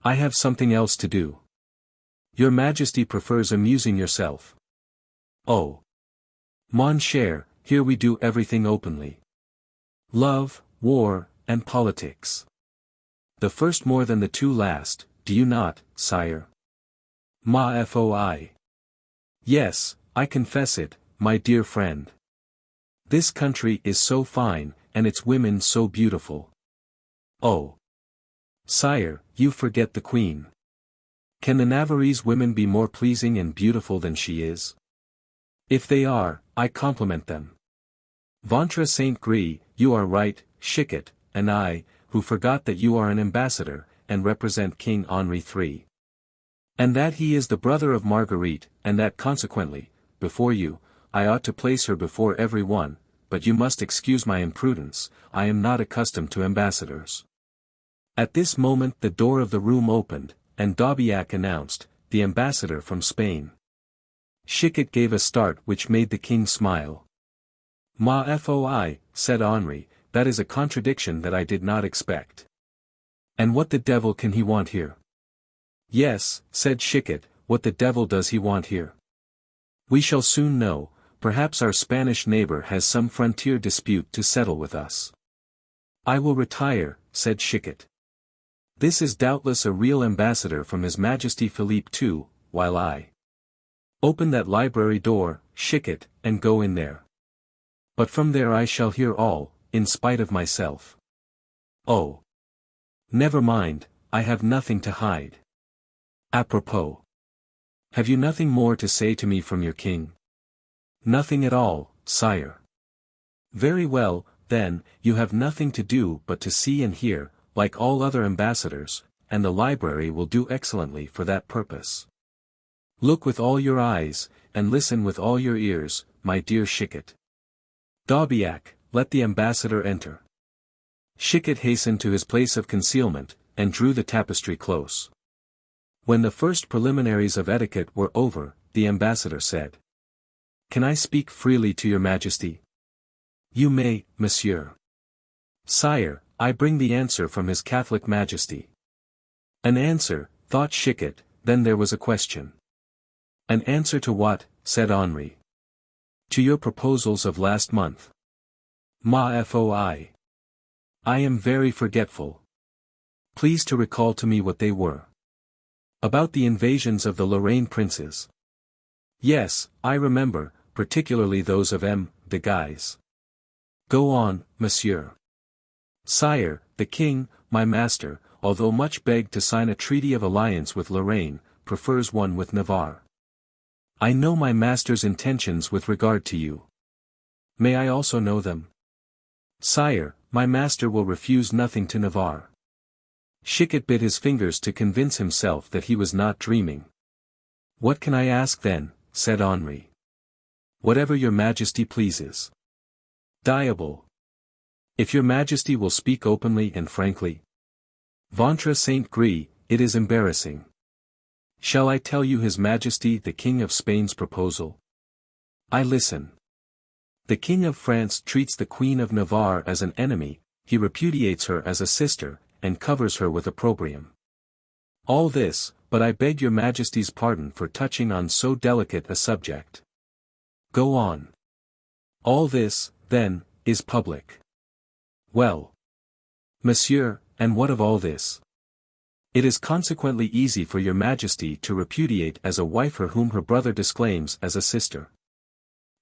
I have something else to do. Your Majesty prefers amusing yourself. Oh. Mon cher, here we do everything openly. Love, war, and politics. The first more than the two last, do you not, sire? Ma foi. Yes, I confess it, my dear friend. This country is so fine, and its women so beautiful. Oh. Sire, you forget the queen. Can the Navarrese women be more pleasing and beautiful than she is? If they are, I compliment them. Ventre Saint Gris, you are right, Chicot, and I, who forgot that you are an ambassador, and represent King Henri III. And that he is the brother of Marguerite, and that consequently, before you, I ought to place her before every one, but you must excuse my imprudence, I am not accustomed to ambassadors. At this moment the door of the room opened, and D'Aubiac announced, the ambassador from Spain. Chicot gave a start which made the king smile. Ma foi, said Henri, that is a contradiction that I did not expect. And what the devil can he want here? Yes, said Chicot, what the devil does he want here? We shall soon know, perhaps our Spanish neighbor has some frontier dispute to settle with us. I will retire, said Chicot. This is doubtless a real ambassador from His Majesty Philippe II, while I open that library door, Chicot, and go in there. But from there I shall hear all, in spite of myself. Oh. Never mind, I have nothing to hide. Apropos. Have you nothing more to say to me from your king? Nothing at all, sire. Very well, then, you have nothing to do but to see and hear, like all other ambassadors, and the library will do excellently for that purpose. Look with all your eyes, and listen with all your ears, my dear Chicot. D'Aubiac, let the ambassador enter. Chicot hastened to his place of concealment, and drew the tapestry close. When the first preliminaries of etiquette were over, the ambassador said, Can I speak freely to your Majesty? You may, monsieur. Sire, I bring the answer from His Catholic Majesty. An answer, thought Chicot, then there was a question. An answer to what, said Henri. To your proposals of last month. Ma foi. I am very forgetful. Please to recall to me what they were. About the invasions of the Lorraine princes. Yes, I remember, particularly those of M. de Guise. Go on, monsieur. Sire, the king, my master, although much begged to sign a treaty of alliance with Lorraine, prefers one with Navarre. I know my master's intentions with regard to you. May I also know them? Sire, my master will refuse nothing to Navarre. Chicot bit his fingers to convince himself that he was not dreaming. What can I ask then, said Henri. Whatever your majesty pleases. Diable. If your majesty will speak openly and frankly. Ventre Saint Gris, it is embarrassing. Shall I tell you his majesty the king of Spain's proposal? I listen. The king of France treats the queen of Navarre as an enemy, he repudiates her as a sister, and covers her with opprobrium. All this, but I beg your majesty's pardon for touching on so delicate a subject. Go on. All this, then, is public. Well. Monsieur, and what of all this? It is consequently easy for your majesty to repudiate as a wife her whom her brother disclaims as a sister.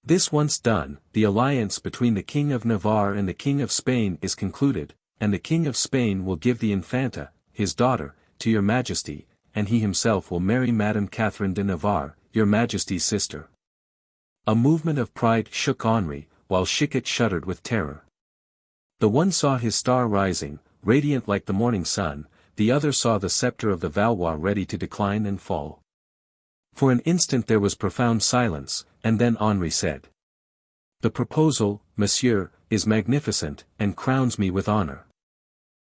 This once done, the alliance between the king of Navarre and the king of Spain is concluded, and the king of Spain will give the Infanta, his daughter, to your majesty, and he himself will marry Madame Catherine de Navarre, your majesty's sister. A movement of pride shook Henri, while Chicot shuddered with terror. The one saw his star rising, radiant like the morning sun, the other saw the scepter of the Valois ready to decline and fall. For an instant there was profound silence, and then Henri said. The proposal, monsieur, is magnificent, and crowns me with honor.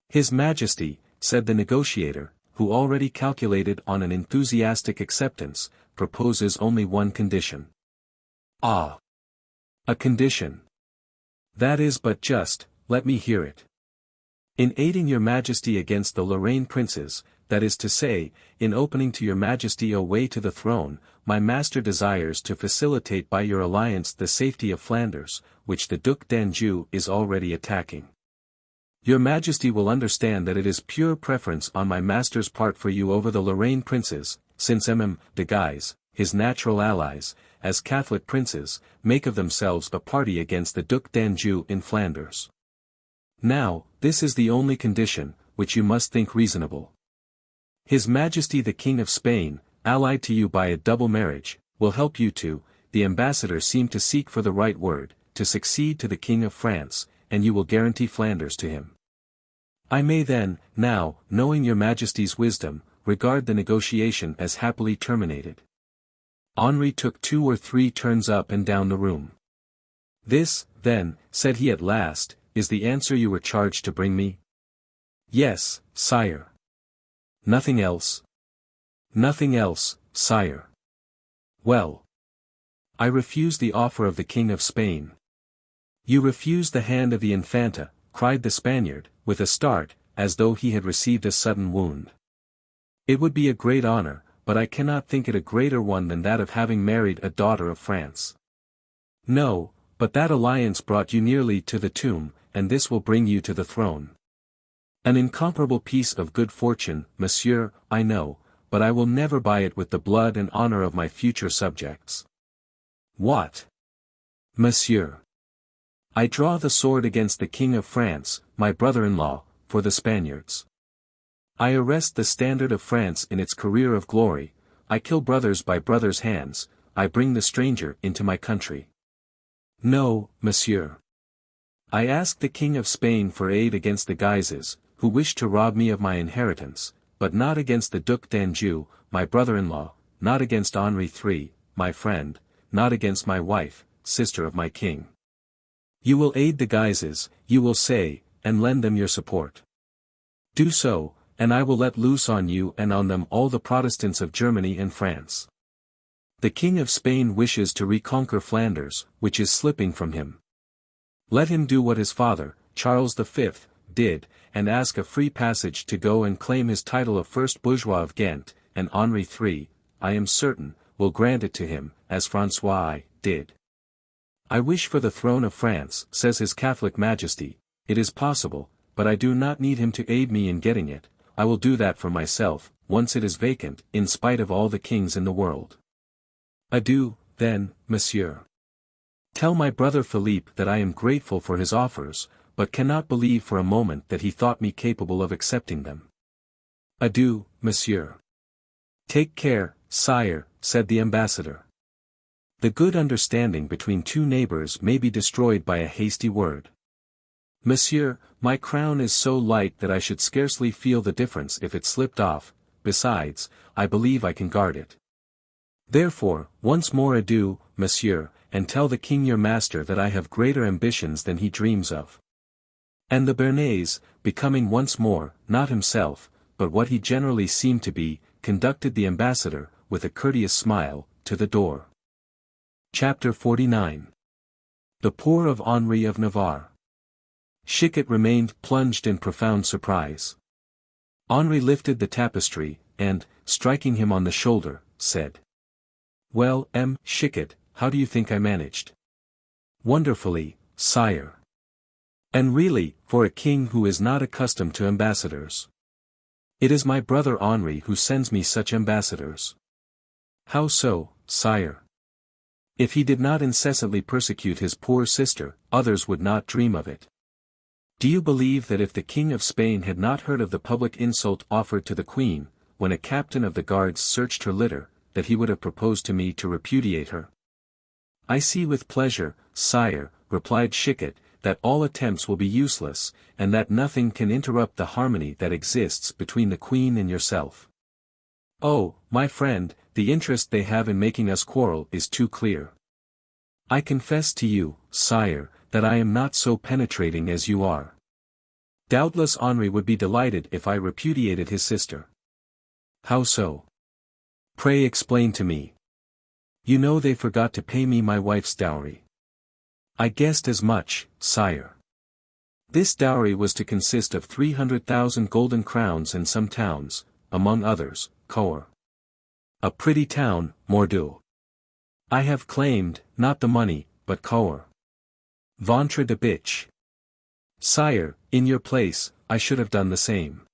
His Majesty, said the negotiator, who already calculated on an enthusiastic acceptance, proposes only one condition. Ah! A condition. That is but just, let me hear it. In aiding your Majesty against the Lorraine princes, that is to say, in opening to your Majesty a way to the throne, my master desires to facilitate by your alliance the safety of Flanders, which the Duke d'Anjou is already attacking. Your Majesty will understand that it is pure preference on my master's part for you over the Lorraine princes, since de Guise, his natural allies, as Catholic princes, make of themselves a party against the Duke d'Anjou in Flanders. Now, this is the only condition, which you must think reasonable. His Majesty the King of Spain, allied to you by a double marriage, will help you to, the ambassador seemed to seek for the right word, to succeed to the King of France, and you will guarantee Flanders to him. I may then, now, knowing your Majesty's wisdom, regard the negotiation as happily terminated. Henri took 2 or 3 turns up and down the room. This, then, said he at last, is the answer you were charged to bring me? Yes, sire. Nothing else? Nothing else, sire. Well. I refuse the offer of the King of Spain. You refuse the hand of the Infanta, cried the Spaniard, with a start, as though he had received a sudden wound. It would be a great honor, but I cannot think it a greater one than that of having married a daughter of France. No, but that alliance brought you nearly to the tomb, and this will bring you to the throne. An incomparable piece of good fortune, monsieur, I know, but I will never buy it with the blood and honor of my future subjects. What? Monsieur. I draw the sword against the King of France, my brother-in-law, for the Spaniards. I arrest the standard of France in its career of glory, I kill brothers by brothers' hands, I bring the stranger into my country. No, monsieur. I ask the King of Spain for aid against the Guises, who wish to rob me of my inheritance, but not against the Duc d'Anjou, my brother-in-law, not against Henri III, my friend, not against my wife, sister of my king. You will aid the Guises, you will say, and lend them your support. Do so, and I will let loose on you and on them all the Protestants of Germany and France. The King of Spain wishes to reconquer Flanders, which is slipping from him. Let him do what his father, Charles V, did, and ask a free passage to go and claim his title of first bourgeois of Ghent, and Henri III, I am certain, will grant it to him, as François I did. I wish for the throne of France, says his Catholic Majesty, it is possible, but I do not need him to aid me in getting it, I will do that for myself, once it is vacant, in spite of all the kings in the world. Adieu, then, monsieur. Tell my brother Philippe that I am grateful for his offers, but cannot believe for a moment that he thought me capable of accepting them. Adieu, monsieur. Take care, sire, said the ambassador. The good understanding between 2 neighbors may be destroyed by a hasty word. Monsieur, my crown is so light that I should scarcely feel the difference if it slipped off, besides, I believe I can guard it. Therefore, once more adieu, monsieur, and tell the king your master that I have greater ambitions than he dreams of. And the Béarnais, becoming once more, not himself, but what he generally seemed to be, conducted the ambassador, with a courteous smile, to the door. Chapter 49. The Poor of Henri of Navarre. Chicot remained plunged in profound surprise. Henri lifted the tapestry, and, striking him on the shoulder, said, "Well, Chicot, how do you think I managed?" "Wonderfully, sire. And really, for a king who is not accustomed to ambassadors. It is my brother Henri who sends me such ambassadors." "How so, sire?" "If he did not incessantly persecute his poor sister, others would not dream of it. Do you believe that if the King of Spain had not heard of the public insult offered to the Queen, when a captain of the guards searched her litter, that he would have proposed to me to repudiate her?" "I see with pleasure, sire," replied Chicot, "that all attempts will be useless, and that nothing can interrupt the harmony that exists between the Queen and yourself. Oh, my friend, the interest they have in making us quarrel is too clear. I confess to you, sire, that I am not so penetrating as you are. Doubtless Henri would be delighted if I repudiated his sister." "How so? Pray explain to me." "You know they forgot to pay me my wife's dowry." "I guessed as much, sire. This dowry was to consist of 300,000 golden crowns and some towns, among others, Cahors. A pretty town, mordieu. I have claimed, not the money, but Cahors. Ventre de bitch. Sire, in your place, I should have done the same.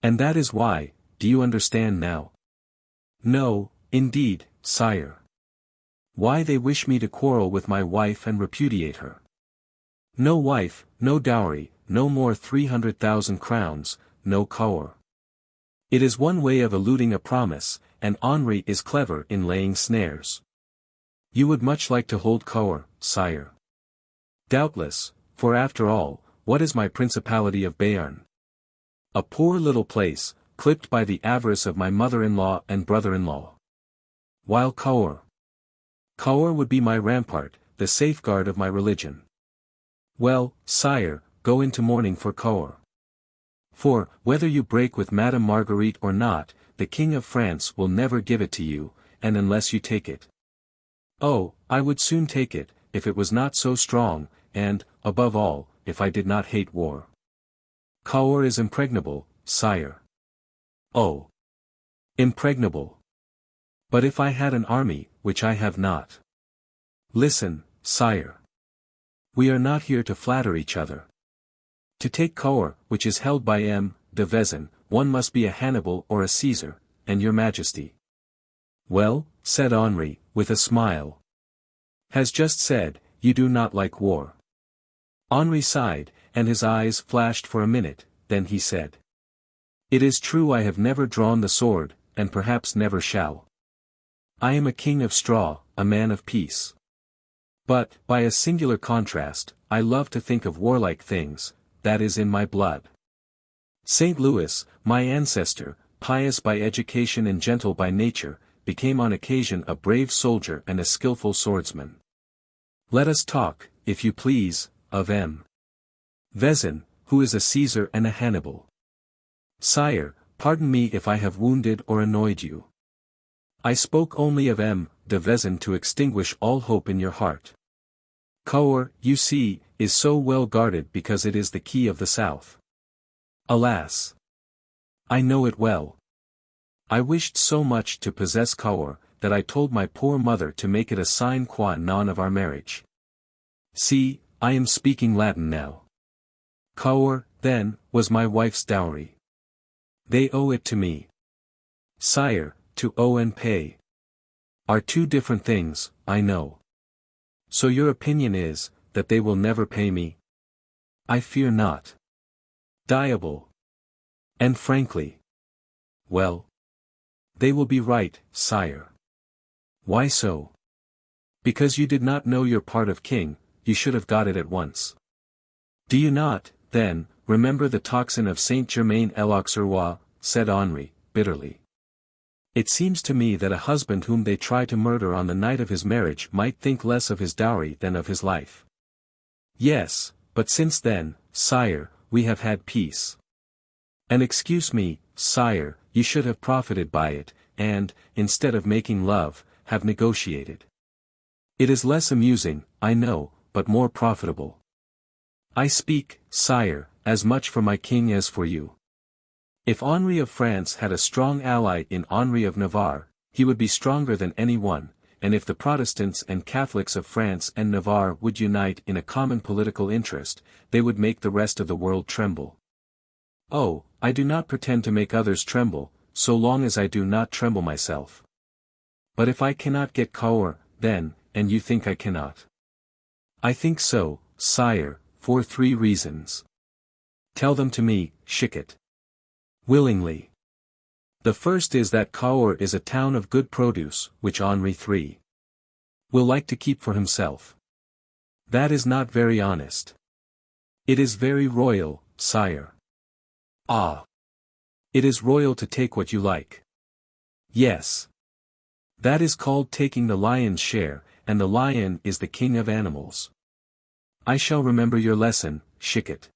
And that is why, do you understand now?" "No, indeed, sire." "Why they wish me to quarrel with my wife and repudiate her. No wife, no dowry, no more 300,000 crowns, no Cahors. It is one way of eluding a promise, and Henri is clever in laying snares. You would much like to hold Cahors, sire." "Doubtless, for after all, what is my principality of Béarn? A poor little place, clipped by the avarice of my mother-in-law and brother-in-law. While Cahors would be my rampart, the safeguard of my religion. Well, sire, go into mourning for Cahors. For, whether you break with Madame Marguerite or not, the King of France will never give it to you, and unless you take it. Oh, I would soon take it, if it was not so strong, and, above all, if I did not hate war. Cahors is impregnable, sire." "Oh. Impregnable. But if I had an army, which I have not." "Listen, sire. We are not here to flatter each other. To take Cahors, which is held by de Vezin, one must be a Hannibal or a Caesar, and your Majesty." "Well," said Henri, with a smile, "has just said, you do not like war." Henri sighed, and his eyes flashed for a minute, then he said, "It is true I have never drawn the sword, and perhaps never shall. I am a king of straw, a man of peace. But, by a singular contrast, I love to think of warlike things, that is in my blood. St. Louis, my ancestor, pious by education and gentle by nature, became on occasion a brave soldier and a skillful swordsman. Let us talk, if you please, of Vezin, who is a Caesar and a Hannibal. Sire, pardon me if I have wounded or annoyed you. I spoke only of de Vezin to extinguish all hope in your heart. Cahors, you see, is so well guarded because it is the key of the south. Alas! I know it well. I wished so much to possess Cahors, that I told my poor mother to make it a sine qua non of our marriage. See, I am speaking Latin now. Cahors, then, was my wife's dowry. They owe it to me. Sire, to owe and pay are two different things, I know. So your opinion is, that they will never pay me? I fear not. Diable. And frankly. Well. They will be right, sire. Why so? Because you did not know your part of king, you should have got it at once. Do you not, then, remember the tocsin of Saint-Germain-l'Auxerrois, said Henri, bitterly. It seems to me that a husband whom they try to murder on the night of his marriage might think less of his dowry than of his life. Yes, but since then, sire, we have had peace. And excuse me, sire, you should have profited by it, and, instead of making love, have negotiated. It is less amusing, I know, but more profitable. I speak, sire, as much for my king as for you. If Henri of France had a strong ally in Henri of Navarre, he would be stronger than any one, and if the Protestants and Catholics of France and Navarre would unite in a common political interest, they would make the rest of the world tremble. Oh, I do not pretend to make others tremble, so long as I do not tremble myself. But if I cannot get Cahors, then, and you think I cannot. I think so, sire, for 3 reasons. Tell them to me, Chicot. Willingly. The first is that Cahors is a town of good produce, which Henri III will like to keep for himself. That is not very honest. It is very royal, sire. Ah. It is royal to take what you like. Yes. That is called taking the lion's share, and the lion is the king of animals. I shall remember your lesson, Chicot.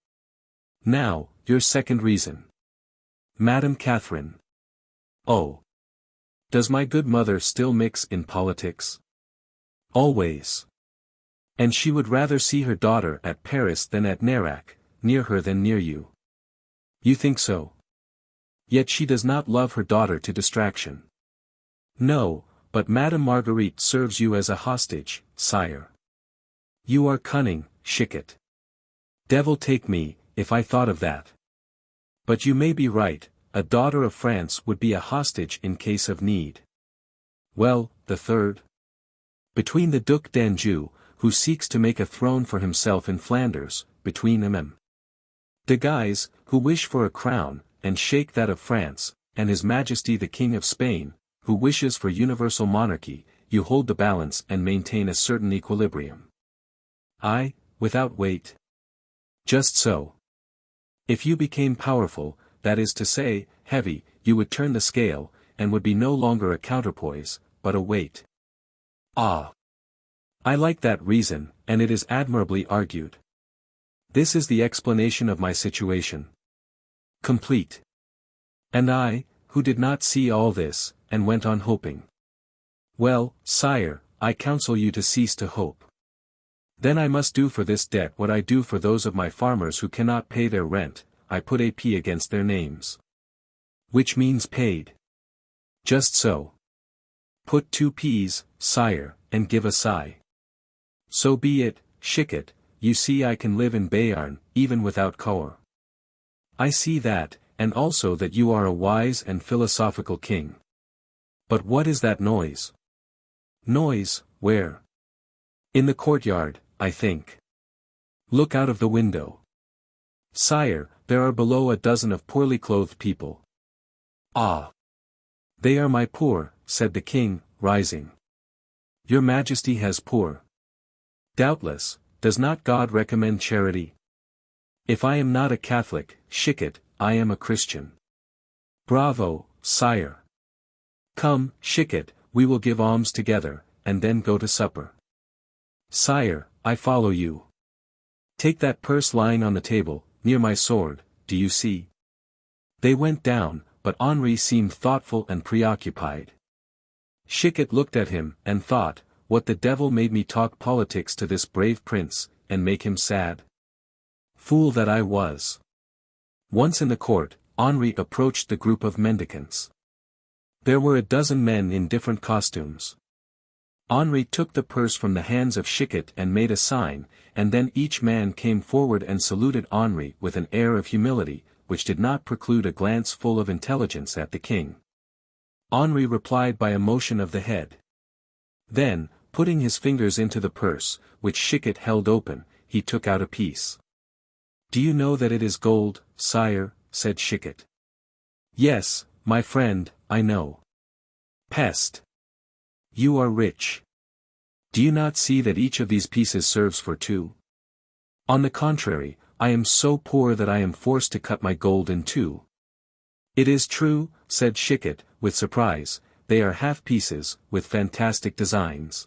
Now, your second reason. Madame Catherine. Oh. Does my good mother still mix in politics? Always. And she would rather see her daughter at Paris than at Nerac, near her than near you. You think so? Yet she does not love her daughter to distraction. No, but Madame Marguerite serves you as a hostage, sire. You are cunning, Chicot. Devil take me, if I thought of that. But you may be right, a daughter of France would be a hostage in case of need. Well, the third? Between the Duke d'Anjou, who seeks to make a throne for himself in Flanders, between MM. de Guise, who wish for a crown, and shake that of France, and His Majesty the King of Spain, who wishes for universal monarchy, you hold the balance and maintain a certain equilibrium. I, without weight? Just so. If you became powerful, that is to say, heavy, you would turn the scale, and would be no longer a counterpoise, but a weight. Ah! I like that reason, and it is admirably argued. This is the explanation of my situation. Complete. And I, who did not see all this, and went on hoping. Well, sire, I counsel you to cease to hope. Then I must do for this debt what I do for those of my farmers who cannot pay their rent, I put AP against their names. Which means paid. Just so. Put 2 Ps, sire, and give a sigh. So be it, Chicot, you see I can live in Béarn, even without Cahors. I see that, and also that you are a wise and philosophical king. But what is that noise? Noise, where? In the courtyard, I think. Look out of the window. Sire, there are below a dozen of poorly clothed people. Ah! They are my poor, said the king, rising. Your Majesty has poor. Doubtless, does not God recommend charity? If I am not a Catholic, Chicot, I am a Christian. Bravo, sire. Come, Chicot, we will give alms together, and then go to supper. Sire, I follow you. Take that purse lying on the table, near my sword, do you see? They went down, but Henri seemed thoughtful and preoccupied. Chicot looked at him, and thought, what the devil made me talk politics to this brave prince, and make him sad? Fool that I was. Once in the court, Henri approached the group of mendicants. There were a dozen men in different costumes. Henri took the purse from the hands of Chicot and made a sign, and then each man came forward and saluted Henri with an air of humility, which did not preclude a glance full of intelligence at the king. Henri replied by a motion of the head. Then, putting his fingers into the purse, which Chicot held open, he took out a piece. Do you know that it is gold, sire? Said Chicot. Yes, my friend, I know. Peste. You are rich. Do you not see that each of these pieces serves for 2? On the contrary, I am so poor that I am forced to cut my gold in 2. It is true, said Chicot, with surprise, they are half-pieces, with fantastic designs.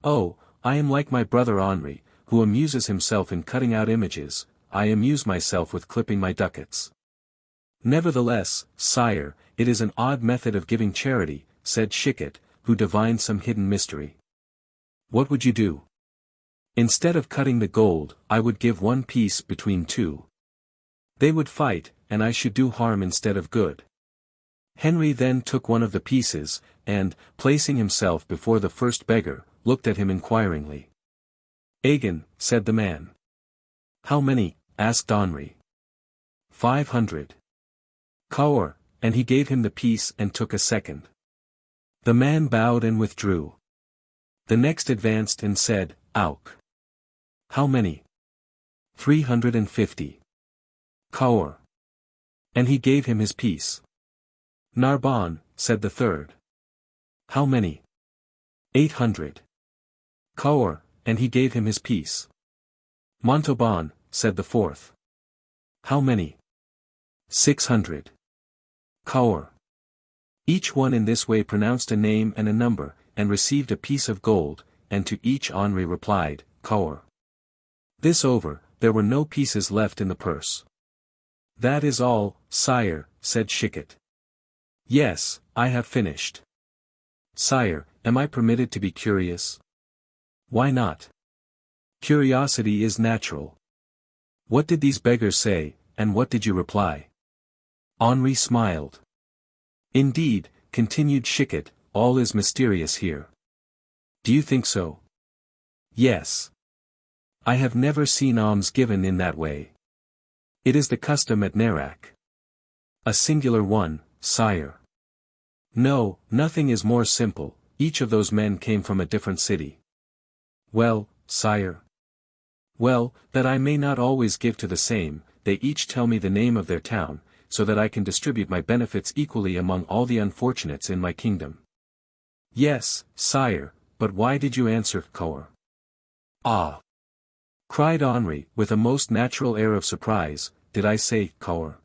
Oh, I am like my brother Henri, who amuses himself in cutting out images, I amuse myself with clipping my ducats. Nevertheless, sire, it is an odd method of giving charity, said Chicot, who divined some hidden mystery. What would you do? Instead of cutting the gold, I would give one piece between two. They would fight, and I should do harm instead of good. Henri then took one of the pieces, and, placing himself before the first beggar, looked at him inquiringly. "Again," said the man. "How many?" asked Henri. 500. "Cour," and he gave him the piece and took a second. The man bowed and withdrew. The next advanced and said, "Auk." "How many?" 350. "Cour." And he gave him his piece. "Narbonne," said the third. "How many?" 800. "Cour," and he gave him his piece. "Montauban," said the fourth. "How many?" 600. "Cour." Each one in this way pronounced a name and a number, and received a piece of gold, and to each Henri replied, "Cour." This over, there were no pieces left in the purse. "That is all, sire," said Chicot. "Yes, I have finished." "Sire, am I permitted to be curious?" "Why not? Curiosity is natural. What did these beggars say, and what did you reply?" Henri smiled. "Indeed," continued Chicot, "all is mysterious here." "Do you think so?" "Yes. I have never seen alms given in that way. It is the custom at Nerac." "A singular one, sire." "No, nothing is more simple, each of those men came from a different city." "Well, sire?" "Well, that I may not always give to the same, they each tell me the name of their town, so that I can distribute my benefits equally among all the unfortunates in my kingdom." "Yes, sire, but why did you answer Cour?" "Ah!" cried Henri, with a most natural air of surprise, "did I say Cour?"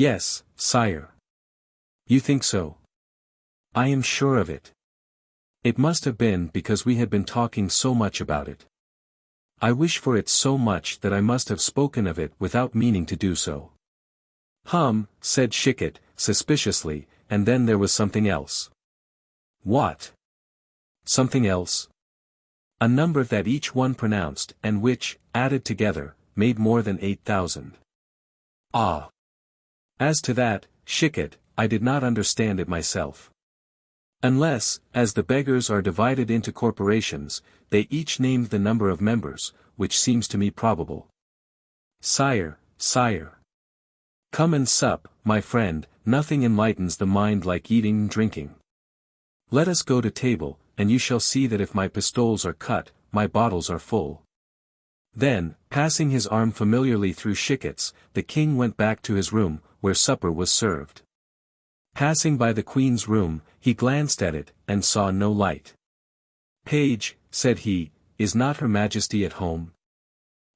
"Yes, sire." "You think so?" "I am sure of it. It must have been because we had been talking so much about it. I wish for it so much that I must have spoken of it without meaning to do so." Said Chicot, suspiciously, and then there was something else. "What?" "Something else?" "A number that each one pronounced, and which, added together, made more than 8,000. "Ah! As to that, Chicot, I did not understand it myself. Unless, as the beggars are divided into corporations, they each named the number of members, which seems to me probable." "Sire, sire. Come and sup, my friend, nothing enlightens the mind like eating and drinking. Let us go to table, and you shall see that if my pistoles are cut, my bottles are full." Then, passing his arm familiarly through Chicot's, the king went back to his room, where supper was served. Passing by the queen's room, he glanced at it, and saw no light. "Page," said he, "is not Her Majesty at home?"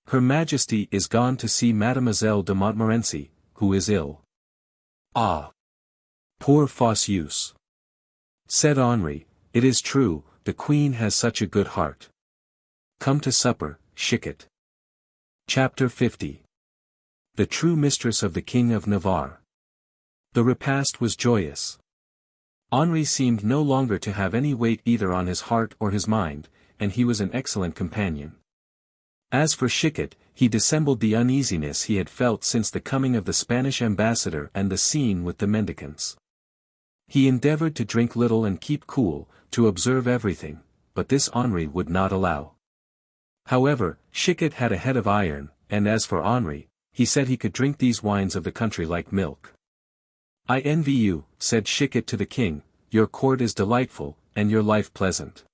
"Her Majesty is gone to see Mademoiselle de Montmorency, who is ill." "Ah! Poor Fosseuse," said Henri, "it is true, the queen has such a good heart. Come to supper, Chicot." Chapter 50. The true mistress of the King of Navarre. The repast was joyous. Henri seemed no longer to have any weight either on his heart or his mind, and he was an excellent companion. As for Chicot, he dissembled the uneasiness he had felt since the coming of the Spanish ambassador and the scene with the mendicants. He endeavored to drink little and keep cool, to observe everything, but this Henri would not allow. However, Chicot had a head of iron, and as for Henri, he said he could drink these wines of the country like milk. "I envy you," said Chicot to the king, "your court is delightful, and your life pleasant.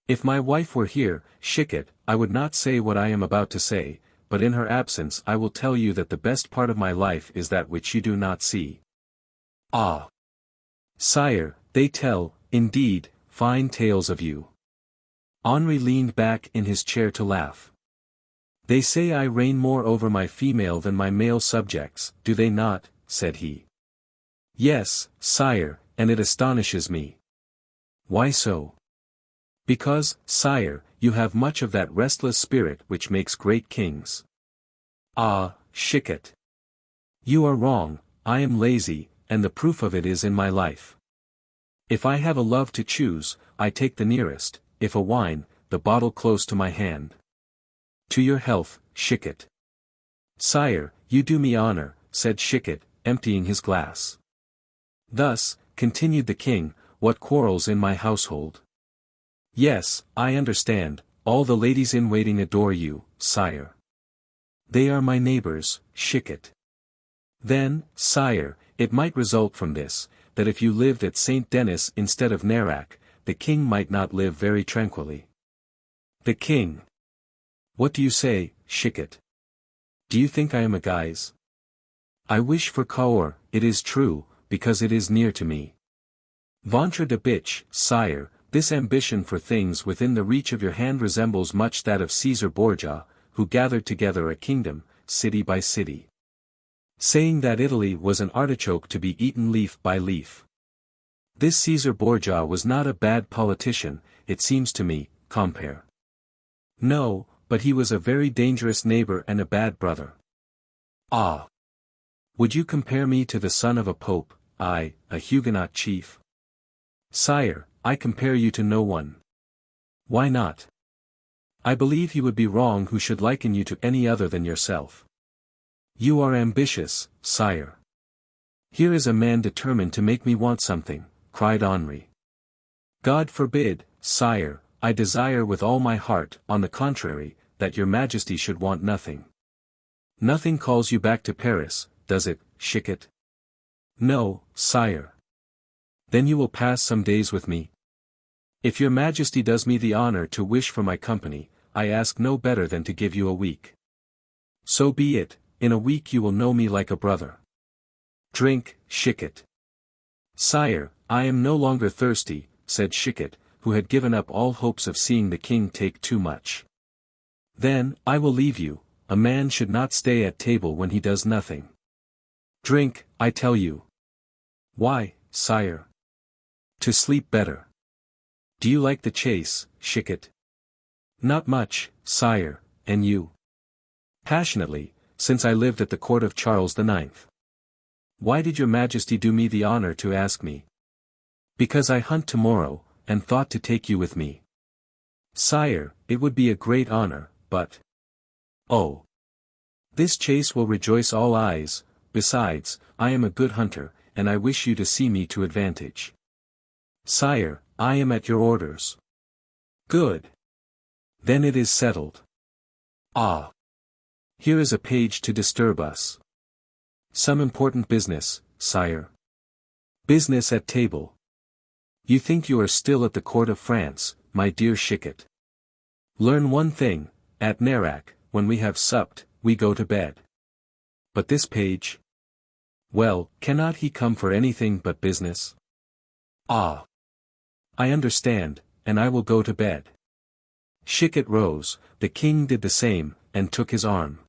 If my wife were here, Chicot, I would not say what I am about to say, but in her absence I will tell you that the best part of my life is that which you do not see." "Ah! Sire, they tell, indeed, fine tales of you." Henri leaned back in his chair to laugh. "They say I reign more over my female than my male subjects, do they not?" said he. "Yes, sire, and it astonishes me. Why so? Because, sire, you have much of that restless spirit which makes great kings. Ah, Chicot. You are wrong, I am lazy, and the proof of it is in my life. If I have a love to choose, I take the nearest, if a wine, the bottle close to my hand. To your health, Chicot. Sire, you do me honor, said Chicot, emptying his glass. Thus, continued the king, what quarrels in my household. Yes, I understand, all the ladies-in-waiting adore you, sire. They are my neighbors, Chicot. Then, sire, it might result from this, that if you lived at Saint Denis instead of Nerac, the king might not live very tranquilly. The king. What do you say, Chicot? Do you think I am a guise? I wish for Cahors, it is true, because it is near to me. Ventre de bitch, sire, this ambition for things within the reach of your hand resembles much that of Caesar Borgia, who gathered together a kingdom, city by city. Saying that Italy was an artichoke to be eaten leaf by leaf. This Caesar Borgia was not a bad politician, it seems to me, compere. No, but he was a very dangerous neighbor and a bad brother. Ah! Would you compare me to the son of a pope, I, a Huguenot chief? Sire, I compare you to no one. Why not? I believe he would be wrong who should liken you to any other than yourself. You are ambitious, sire. Here is a man determined to make me want something, cried Henri. God forbid, sire, I desire with all my heart, on the contrary, that your majesty should want nothing. Nothing calls you back to Paris, does it, Chicot? No, sire. Then you will pass some days with me? If your majesty does me the honor to wish for my company, I ask no better than to give you a week. So be it, in a week you will know me like a brother. Drink, Chicot. Sire, I am no longer thirsty, said Chicot, who had given up all hopes of seeing the king take too much. Then, I will leave you, a man should not stay at table when he does nothing. Drink, I tell you. Why, sire? To sleep better. Do you like the chase, Chicot? Not much, sire, and you? Passionately, since I lived at the court of Charles IX. Why did your majesty do me the honor to ask me? Because I hunt tomorrow, and thought to take you with me. Sire, it would be a great honor, but... Oh! This chase will rejoice all eyes, besides, I am a good hunter, and I wish you to see me to advantage. Sire, I am at your orders. Good. Then it is settled. Ah! Here is a page to disturb us. Some important business, sire. Business at table. You think you are still at the court of France, my dear Chicot. Learn one thing, at Nerac, when we have supped, we go to bed. But this page? Well, cannot he come for anything but business? Ah! I understand, and I will go to bed. Chicot rose, the king did the same, and took his arm.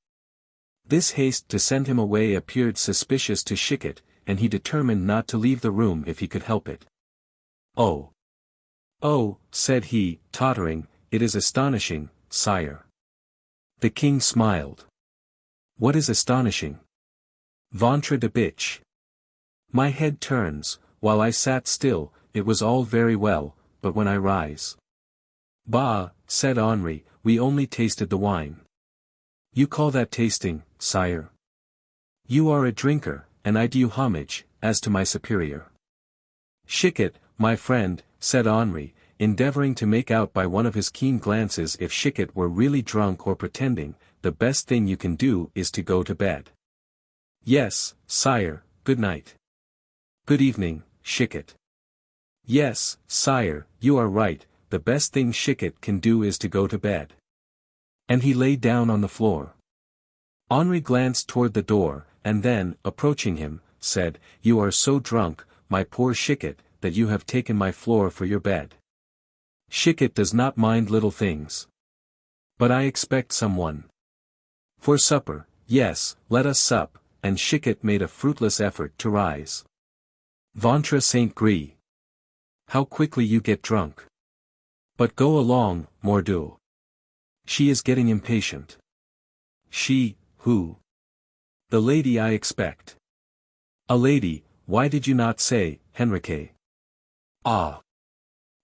This haste to send him away appeared suspicious to Chicot, and he determined not to leave the room if he could help it. Oh! Oh, said he, tottering, it is astonishing, sire. The king smiled. What is astonishing? Ventre de bitch. My head turns, while I sat still, it was all very well, but when I rise. Bah, said Henri, we only tasted the wine. You call that tasting, sire? You are a drinker, and I do you homage, as to my superior. Chicot, my friend, said Henri, endeavoring to make out by one of his keen glances if Chicot were really drunk or pretending, the best thing you can do is to go to bed. Yes, sire, good night. Good evening, Chicot. Yes, sire, you are right, the best thing Chicot can do is to go to bed. And he lay down on the floor. Henri glanced toward the door, and then, approaching him, said, You are so drunk, my poor Chicot, that you have taken my floor for your bed. Chicot does not mind little things. But I expect someone. For supper, yes, let us sup, and Chicot made a fruitless effort to rise. Ventre Saint Gris. How quickly you get drunk. But go along, mordieu. She is getting impatient. She, who? The lady I expect. A lady, why did you not say, Henrique? Ah.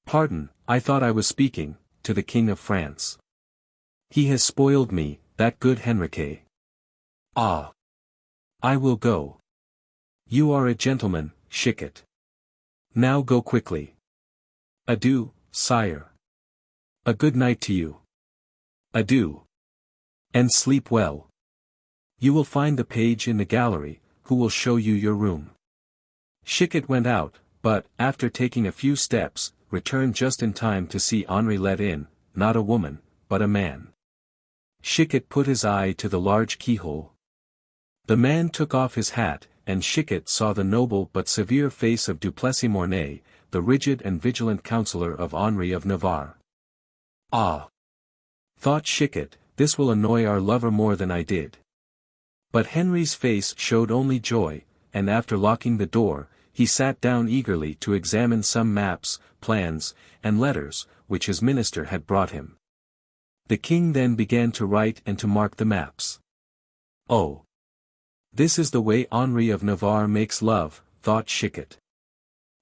Pardon, I thought I was speaking, to the King of France. He has spoiled me, that good Henrique. Ah. I will go. You are a gentleman, Chicot. Now go quickly. Adieu, sire. A good night to you. Adieu. And sleep well. You will find the page in the gallery, who will show you your room. Chicot went out, but, after taking a few steps, returned just in time to see Henri let in, not a woman, but a man. Chicot put his eye to the large keyhole. The man took off his hat, and Chicot saw the noble but severe face of Duplessis Mornay, the rigid and vigilant counselor of Henri of Navarre. Ah! Thought Chicot, this will annoy our lover more than I did. But Henri's face showed only joy, and after locking the door, he sat down eagerly to examine some maps, plans, and letters, which his minister had brought him. The king then began to write and to mark the maps. Oh! This is the way Henri of Navarre makes love, thought Chicot.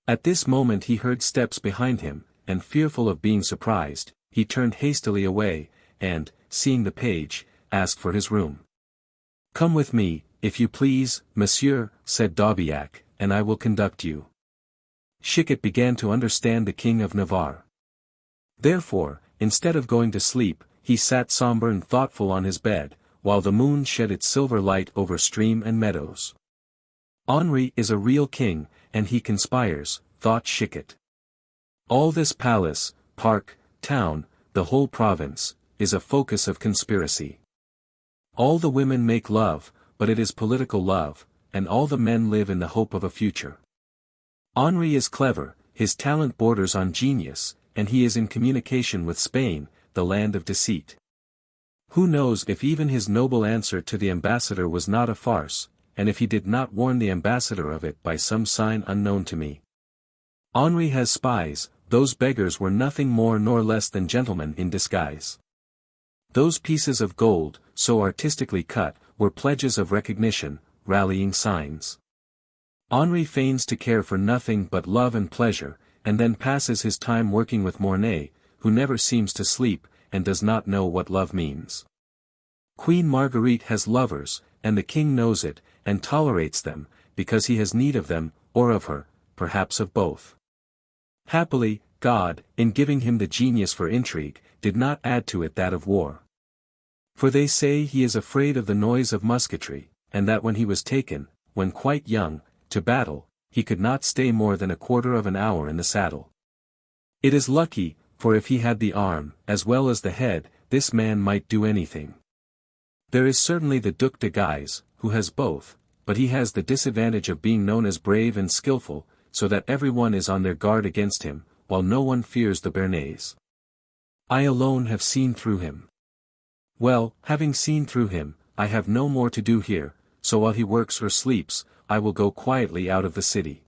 At this moment he heard steps behind him, and fearful of being surprised, he turned hastily away, and, seeing the page, asked for his room. Come with me, if you please, monsieur, said D'Aubiac, and I will conduct you. Chicot began to understand the King of Navarre. Therefore, instead of going to sleep, he sat sombre and thoughtful on his bed, while the moon shed its silver light over stream and meadows. Henri is a real king, and he conspires, thought Chicot. All this palace, park, town, the whole province, is a focus of conspiracy. All the women make love, but it is political love, and all the men live in the hope of a future. Henri is clever, his talent borders on genius, and he is in communication with Spain, the land of deceit. Who knows if even his noble answer to the ambassador was not a farce, and if he did not warn the ambassador of it by some sign unknown to me. Henri has spies, those beggars were nothing more nor less than gentlemen in disguise. Those pieces of gold, so artistically cut, were pledges of recognition, rallying signs. Henri feigns to care for nothing but love and pleasure, and then passes his time working with Mornay, who never seems to sleep, and does not know what love means. Queen Marguerite has lovers, and the king knows it, and tolerates them, because he has need of them, or of her, perhaps of both. Happily, God, in giving him the genius for intrigue, did not add to it that of war. For they say he is afraid of the noise of musketry, and that when he was taken, when quite young, to battle, he could not stay more than a quarter of an hour in the saddle. It is lucky, for if he had the arm, as well as the head, this man might do anything. There is certainly the Duc de Guise, who has both, but he has the disadvantage of being known as brave and skillful, so that everyone is on their guard against him, while no one fears the Béarnais. I alone have seen through him. Well, having seen through him, I have no more to do here, so while he works or sleeps, I will go quietly out of the city.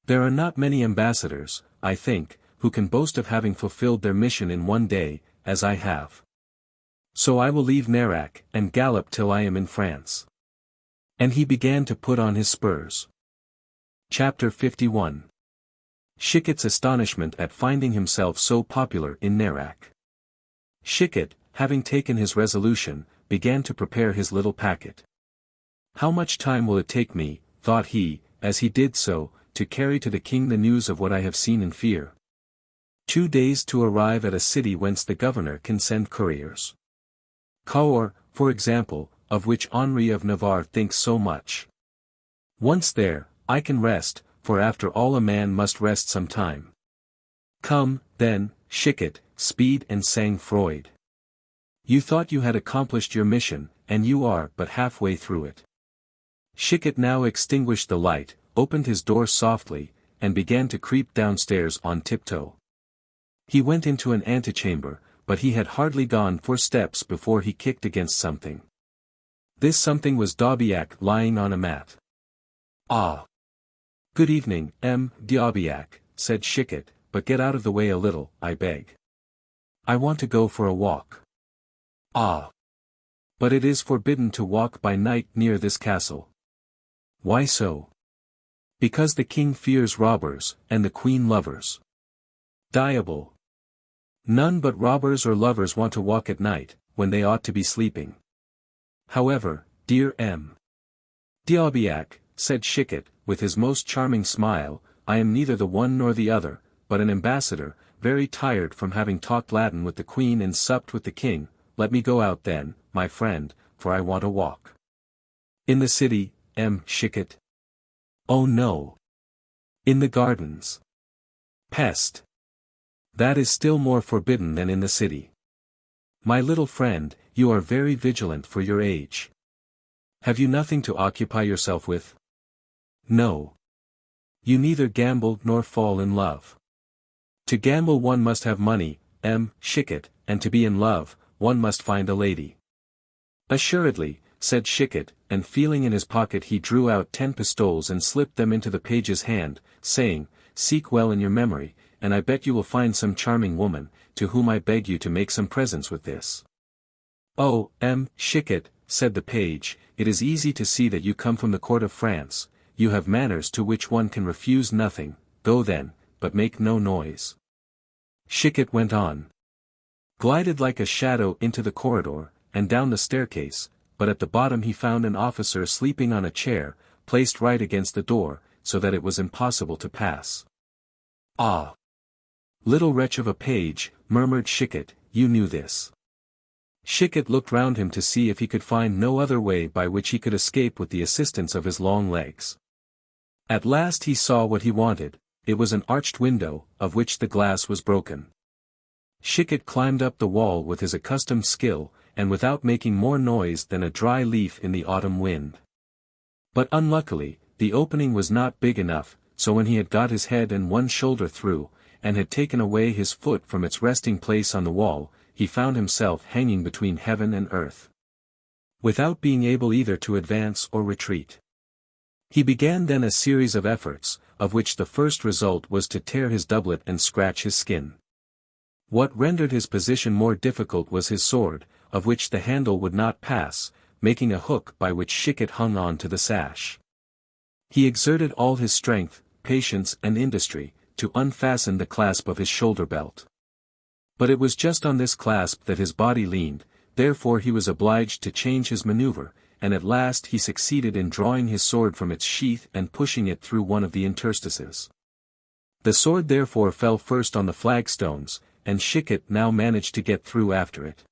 There are not many ambassadors, I think, who can boast of having fulfilled their mission in one day, as I have. So I will leave Nerac, and gallop till I am in France. And he began to put on his spurs. Chapter 51. Chicot's astonishment at finding himself so popular in Nerac. Chicot, having taken his resolution, began to prepare his little packet. How much time will it take me, thought he, as he did so, to carry to the king the news of what I have seen and fear? 2 days to arrive at a city whence the governor can send couriers. Cahors, for example, of which Henri of Navarre thinks so much. Once there, I can rest, for after all a man must rest some time. Come, then, Chicot, speed and sang-froid. You thought you had accomplished your mission, and you are but halfway through it. Chicot now extinguished the light, opened his door softly, and began to creep downstairs on tiptoe. He went into an antechamber, but he had hardly gone 4 steps before he kicked against something. This something was D'Aubiac lying on a mat. Ah! Good evening, D'Aubiac, said Chicot, but get out of the way a little, I beg. I want to go for a walk. Ah. But it is forbidden to walk by night near this castle. Why so? Because the king fears robbers, and the queen lovers. Diable. None but robbers or lovers want to walk at night, when they ought to be sleeping. However, dear D'Aubiac, said Chicot, with his most charming smile, I am neither the one nor the other, but an ambassador, very tired from having talked Latin with the queen and supped with the king. Let me go out then, my friend, for I want a walk. In the city, Chicot? Oh no. In the gardens. Peste. That is still more forbidden than in the city. My little friend, you are very vigilant for your age. Have you nothing to occupy yourself with? No. You neither gamble nor fall in love. To gamble one must have money, Chicot, and to be in love, one must find a lady. Assuredly, said Chicot, and feeling in his pocket he drew out 10 pistoles and slipped them into the page's hand, saying, Seek well in your memory, and I bet you will find some charming woman, to whom I beg you to make some presents with this. Oh, Chicot, said the page, it is easy to see that you come from the court of France, you have manners to which one can refuse nothing, go then, but make no noise. Chicot went on. Glided like a shadow into the corridor, and down the staircase, but at the bottom he found an officer sleeping on a chair, placed right against the door, so that it was impossible to pass. Ah! Little wretch of a page, murmured Chicot, you knew this. Chicot looked round him to see if he could find no other way by which he could escape with the assistance of his long legs. At last he saw what he wanted, it was an arched window, of which the glass was broken. Chicot climbed up the wall with his accustomed skill, and without making more noise than a dry leaf in the autumn wind. But unluckily, the opening was not big enough, so when he had got his head and one shoulder through, and had taken away his foot from its resting place on the wall, he found himself hanging between heaven and earth, without being able either to advance or retreat. He began then a series of efforts, of which the first result was to tear his doublet and scratch his skin. What rendered his position more difficult was his sword, of which the handle would not pass, making a hook by which Chicot hung on to the sash. He exerted all his strength, patience and industry, to unfasten the clasp of his shoulder belt. But it was just on this clasp that his body leaned, therefore he was obliged to change his maneuver, and at last he succeeded in drawing his sword from its sheath and pushing it through one of the interstices. The sword therefore fell first on the flagstones, and Chicot now managed to get through after it.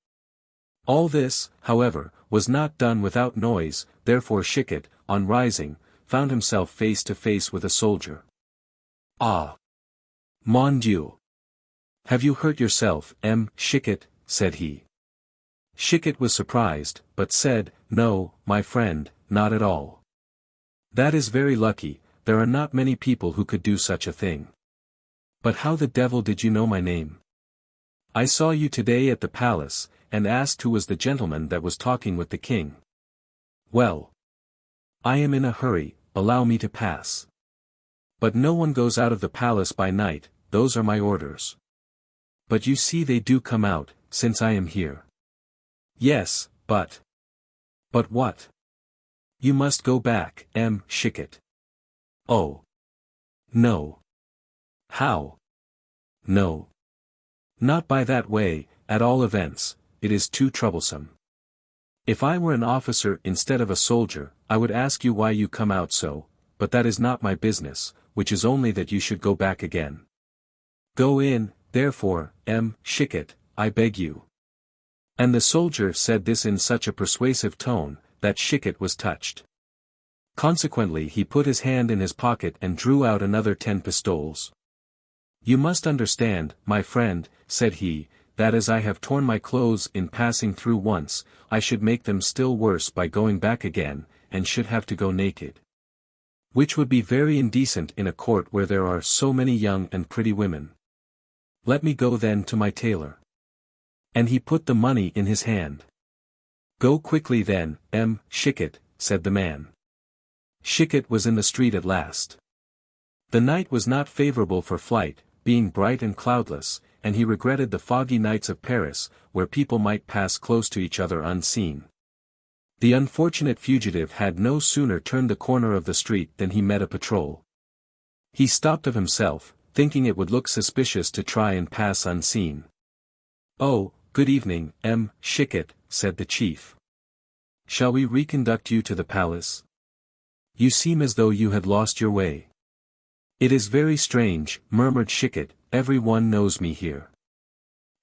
All this, however, was not done without noise, therefore Chicot, on rising, found himself face to face with a soldier. Ah! Mon Dieu! Have you hurt yourself, Chicot? Said he. Chicot was surprised, but said, No, my friend, not at all. That is very lucky, there are not many people who could do such a thing. But how the devil did you know my name? I saw you today at the palace, and asked who was the gentleman that was talking with the king. Well. I am in a hurry, allow me to pass. But no one goes out of the palace by night, those are my orders. But you see they do come out, since I am here. Yes, but. But what? You must go back, Chicot. Oh. No. How? No. Not by that way, at all events, it is too troublesome. If I were an officer instead of a soldier, I would ask you why you come out so, but that is not my business, which is only that you should go back again. Go in, therefore, Chicot, I beg you. And the soldier said this in such a persuasive tone, that Chicot was touched. Consequently he put his hand in his pocket and drew out another 10 pistoles. You must understand, my friend, said he, that as I have torn my clothes in passing through once, I should make them still worse by going back again, and should have to go naked. Which would be very indecent in a court where there are so many young and pretty women. Let me go then to my tailor. And he put the money in his hand. Go quickly then, Chicot, said the man. Chicot was in the street at last. The night was not favorable for flight, being bright and cloudless, and he regretted the foggy nights of Paris, where people might pass close to each other unseen. The unfortunate fugitive had no sooner turned the corner of the street than he met a patrol. He stopped of himself, thinking it would look suspicious to try and pass unseen. "Oh, good evening, M. Chicot," said the chief. "Shall we reconduct you to the palace? You seem as though you had lost your way." "It is very strange," murmured Chicot, "every one knows me here."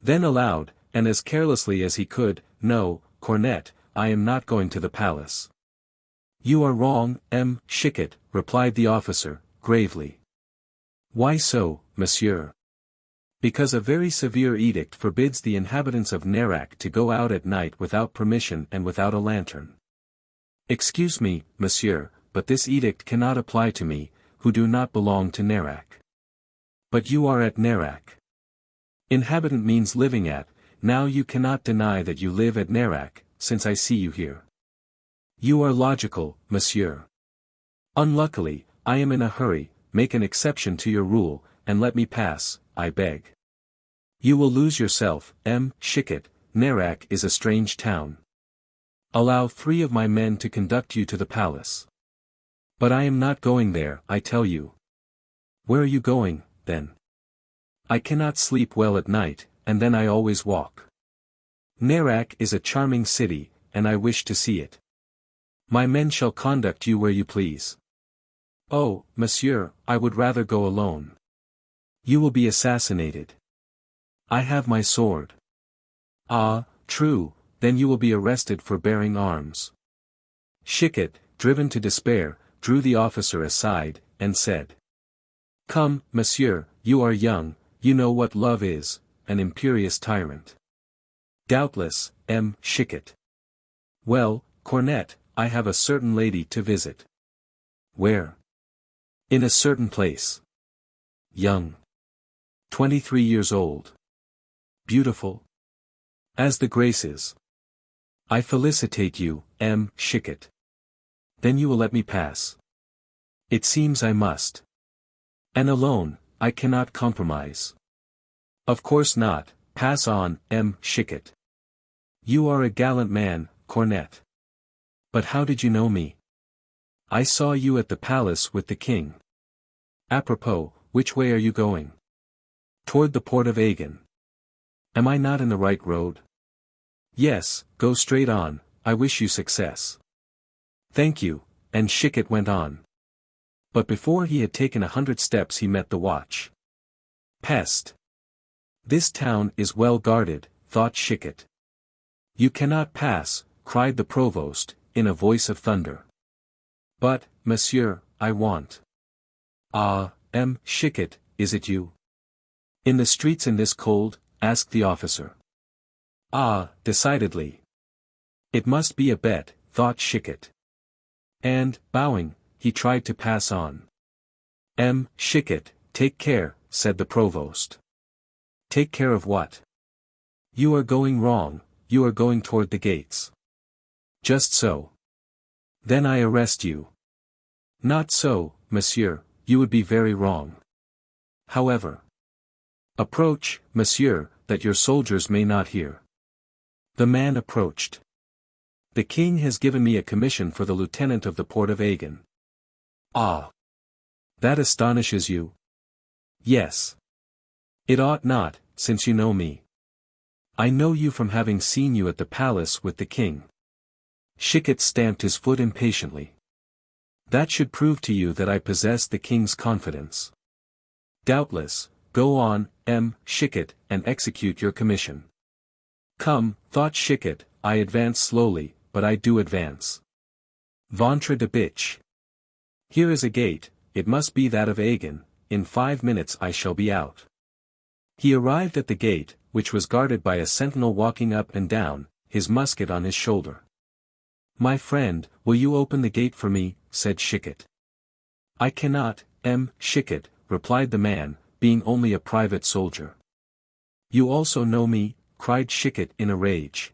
Then aloud, and as carelessly as he could, "No, Cornet, I am not going to the palace." "You are wrong, M. Chicot," replied the officer, gravely. "Why so, monsieur?" "Because a very severe edict forbids the inhabitants of Nerac to go out at night without permission and without a lantern." "Excuse me, monsieur, but this edict cannot apply to me, who do not belong to Nerac." "But you are at Nerac." "Inhabitant means living at, now you cannot deny that you live at Nerac, since I see you here." "You are logical, monsieur." "Unluckily, I am in a hurry, make an exception to your rule, and let me pass, I beg." "You will lose yourself, M. Chicot, Nerac is a strange town. Allow 3 of my men to conduct you to the palace." "But I am not going there, I tell you." "Where are you going, then?" "I cannot sleep well at night, and then I always walk. Nerac is a charming city, and I wish to see it. My men shall conduct you where you please." "Oh, monsieur, I would rather go alone." "You will be assassinated." "I have my sword." "Ah, true, then you will be arrested for bearing arms." Chicot, driven to despair, drew the officer aside, and said, "Come, monsieur, you are young, you know what love is, an imperious tyrant." "Doubtless, M. Chicot." "Well, Cornet, I have a certain lady to visit." "Where?" "In a certain place." "Young." 23 years old. "Beautiful?" "As the Graces." "I felicitate you, M. Chicot." "Then you will let me pass." "It seems I must." "And alone, I cannot compromise." "Of course not, pass on, M. Chicot." "You are a gallant man, Cornet." "But how did you know me?" "I saw you at the palace with the king." "Apropos, which way are you going?" "Toward the port of Agen." "Am I not in the right road?" "Yes, go straight on, I wish you success." "Thank you," and Chicot went on. But before he had taken 100 steps he met the watch. "Peste! This town is well guarded," thought Chicot. "You cannot pass," cried the provost, in a voice of thunder. "But, monsieur, I want." "Ah, M. Chicot, is it you?" "In the streets in this cold?" asked the officer. "Ah, decidedly." "It must be a bet," thought Chicot. And, bowing, he tried to pass on. "M. Chicot, take care," said the provost. "Take care of what?" "You are going wrong, you are going toward the gates." "Just so." "Then I arrest you." "Not so, monsieur, you would be very wrong. However, approach, monsieur, that your soldiers may not hear." The man approached. "The king has given me a commission for the lieutenant of the port of Agen." "Ah! That astonishes you?" "Yes. It ought not, since you know me." "I know you from having seen you at the palace with the king." Chicot stamped his foot impatiently. "That should prove to you that I possess the king's confidence." "Doubtless, go on, M. Chicot, and execute your commission." "Come," thought Chicot, "I advance slowly, but I do advance. Ventre de bitch. Here is a gate, it must be that of Agen, in 5 minutes I shall be out." He arrived at the gate, which was guarded by a sentinel walking up and down, his musket on his shoulder. "My friend, will you open the gate for me?" said Chicot. "I cannot, M. Chicot," replied the man, being only a private soldier. "You also know me?" cried Chicot in a rage.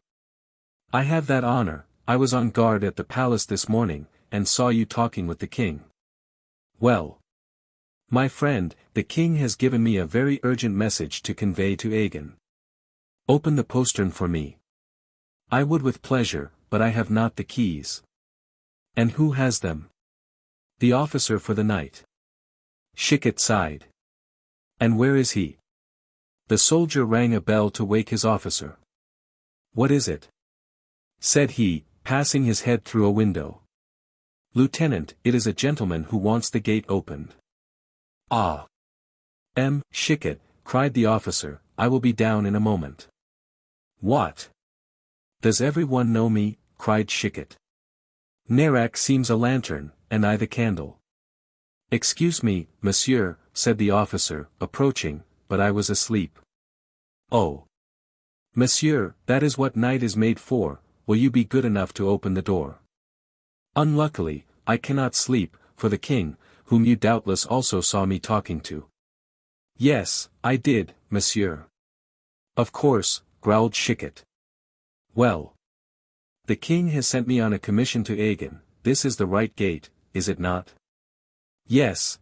"I have that honor, I was on guard at the palace this morning, and saw you talking with the king." "Well. My friend, the king has given me a very urgent message to convey to Aegon. Open the postern for me. I would with pleasure, but I have not the keys. And who has them? The officer for the night. Chicot sighed. And where is he? The soldier rang a bell to wake his officer. What is it? Said he, passing his head through a window. Lieutenant, it is a gentleman who wants the gate opened. Ah! Chicot, cried the officer, I will be down in a moment. What? Does everyone know me? Cried Chicot. Nerac seems a lantern, and I the candle. Excuse me, monsieur, said the officer, approaching, but I was asleep. Oh! Monsieur, that is what night is made for, will you be good enough to open the door? Unluckily, I cannot sleep, for the king, whom you doubtless also saw me talking to. Yes, I did, monsieur. Of course, growled Chicot. Well. The king has sent me on a commission to Aegon, this is the right gate, is it not? Yes,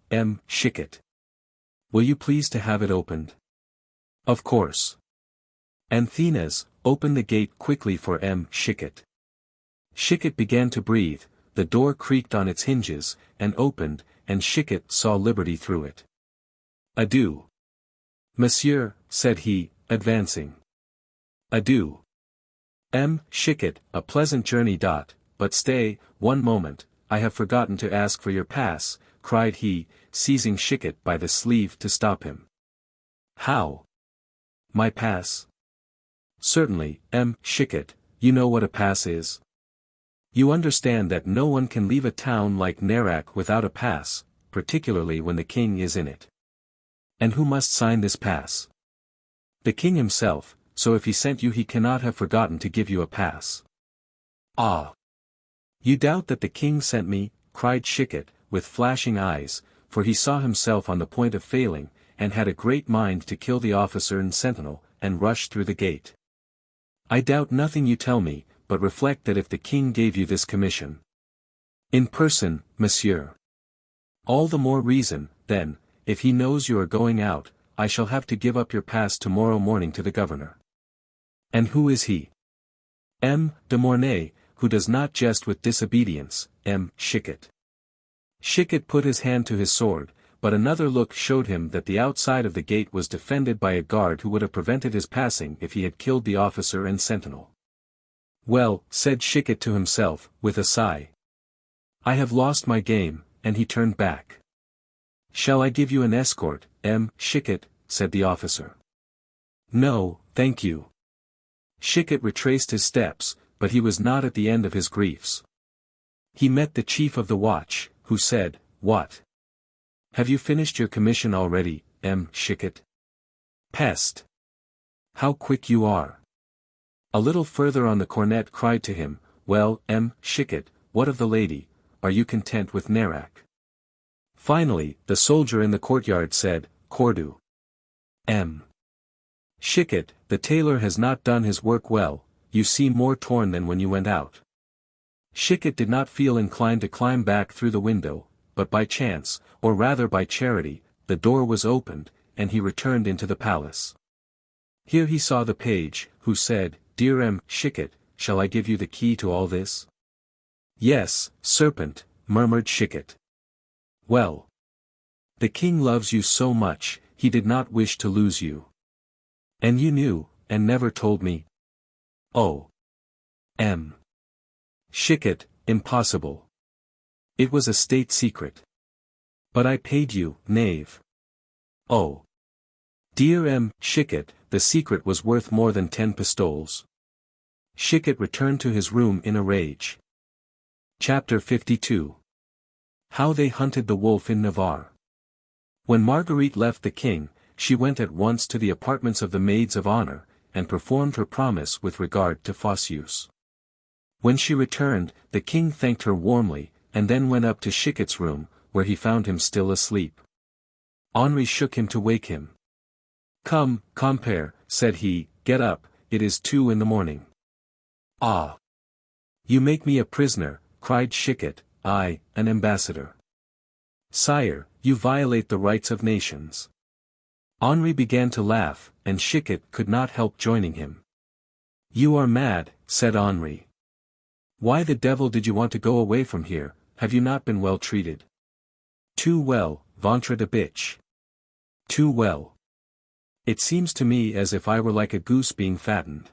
Chicot. Will you please to have it opened? Of course. Anthenes, open the gate quickly for Chicot. Chicot began to breathe, the door creaked on its hinges, and opened, and Chicot saw liberty through it. Adieu. Monsieur, said he, advancing. Adieu. Chicot, a pleasant journey. But stay, one moment, I have forgotten to ask for your pass, cried he, seizing Chicot by the sleeve to stop him. How? My pass? Certainly, Chicot, you know what a pass is? You understand that no one can leave a town like Nerac without a pass, particularly when the king is in it. And who must sign this pass? The king himself, so if he sent you he cannot have forgotten to give you a pass. Ah! You doubt that the king sent me, cried Chicot, with flashing eyes, for he saw himself on the point of failing, and had a great mind to kill the officer and sentinel, and rush through the gate. I doubt nothing you tell me, but reflect that if the king gave you this commission. In person, monsieur. All the more reason, then, if he knows you are going out, I shall have to give up your pass tomorrow morning to the governor. And who is he? De Mornay, who does not jest with disobedience, Chicot. Chicot put his hand to his sword, but another look showed him that the outside of the gate was defended by a guard who would have prevented his passing if he had killed the officer and sentinel. Well, said Chicot to himself, with a sigh. I have lost my game, and he turned back. Shall I give you an escort, Chicot, said the officer. No, thank you. Chicot retraced his steps, but he was not at the end of his griefs. He met the chief of the watch, who said, What? Have you finished your commission already, Chicot? Peste! How quick you are! A little further on the cornet cried to him, Well, Chicot, what of the lady, are you content with Nerac? Finally, the soldier in the courtyard said, Cordu. Chicot, the tailor has not done his work well, you seem more torn than when you went out. Chicot did not feel inclined to climb back through the window, but by chance, or rather by charity, the door was opened, and he returned into the palace. Here he saw the page, who said, Dear Chicot, shall I give you the key to all this? Yes, serpent, murmured Chicot. Well. The king loves you so much, he did not wish to lose you. And you knew, and never told me? Oh. Chicot, impossible. It was a state secret. But I paid you, knave. Oh. Dear Chicot, the secret was worth more than 10 pistoles. Chicot returned to his room in a rage. Chapter 52. How they hunted the wolf in Navarre. When Marguerite left the king, she went at once to the apartments of the maids of honor, and performed her promise with regard to Fosseuse. When she returned, the king thanked her warmly, and then went up to Chicot's room, where he found him still asleep. Henri shook him to wake him. Come, compere, said he, get up, it is 2 a.m. Ah! You make me a prisoner, cried Chicot, I, an ambassador. Sire, you violate the rights of nations. Henri began to laugh, and Chicot could not help joining him. You are mad, said Henri. Why the devil did you want to go away from here? Have you not been well treated? Too well, ventre de bitch. Too well. It seems to me as if I were like a goose being fattened.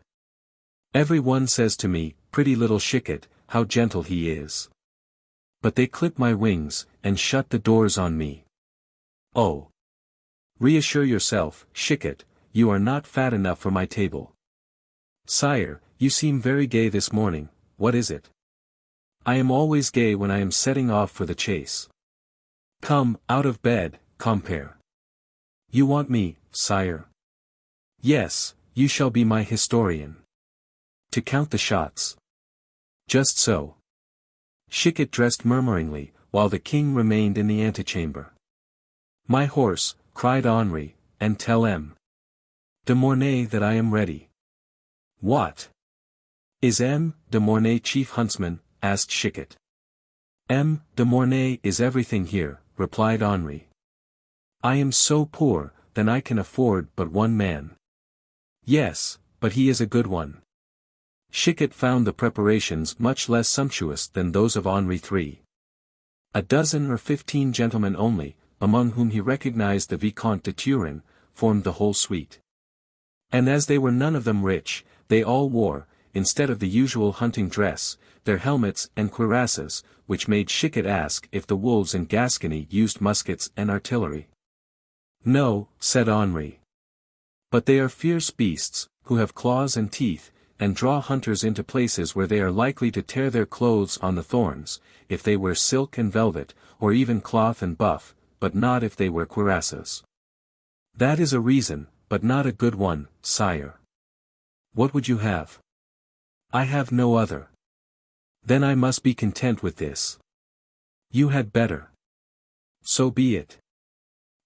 Every one says to me, pretty little Chicot, how gentle he is. But they clip my wings, and shut the doors on me. Oh. Reassure yourself, Chicot, you are not fat enough for my table. Sire, you seem very gay this morning, what is it? I am always gay when I am setting off for the chase. Come, out of bed, compere. You want me, sire? Yes, you shall be my historian. To count the shots. Just so. Chicot dressed murmuringly, while the king remained in the antechamber. My horse, cried Henri, and tell M. de Mornay that I am ready. What? Is M. de Mornay chief huntsman? Asked Chicot. M. de Mornay is everything here, replied Henri. I am so poor, then I can afford but one man. Yes, but he is a good one. Chicot found the preparations much less sumptuous than those of Henri III. A dozen or 15 gentlemen only, among whom he recognized the Vicomte de Turenne, formed the whole suite. And as they were none of them rich, they all wore, instead of the usual hunting dress, their helmets and cuirasses, which made Chicot ask if the wolves in Gascony used muskets and artillery. No, said Henri. But they are fierce beasts, who have claws and teeth, and draw hunters into places where they are likely to tear their clothes on the thorns, if they wear silk and velvet, or even cloth and buff, but not if they wear cuirasses. That is a reason, but not a good one, sire. What would you have? I have no other. Then I must be content with this. You had better. So be it.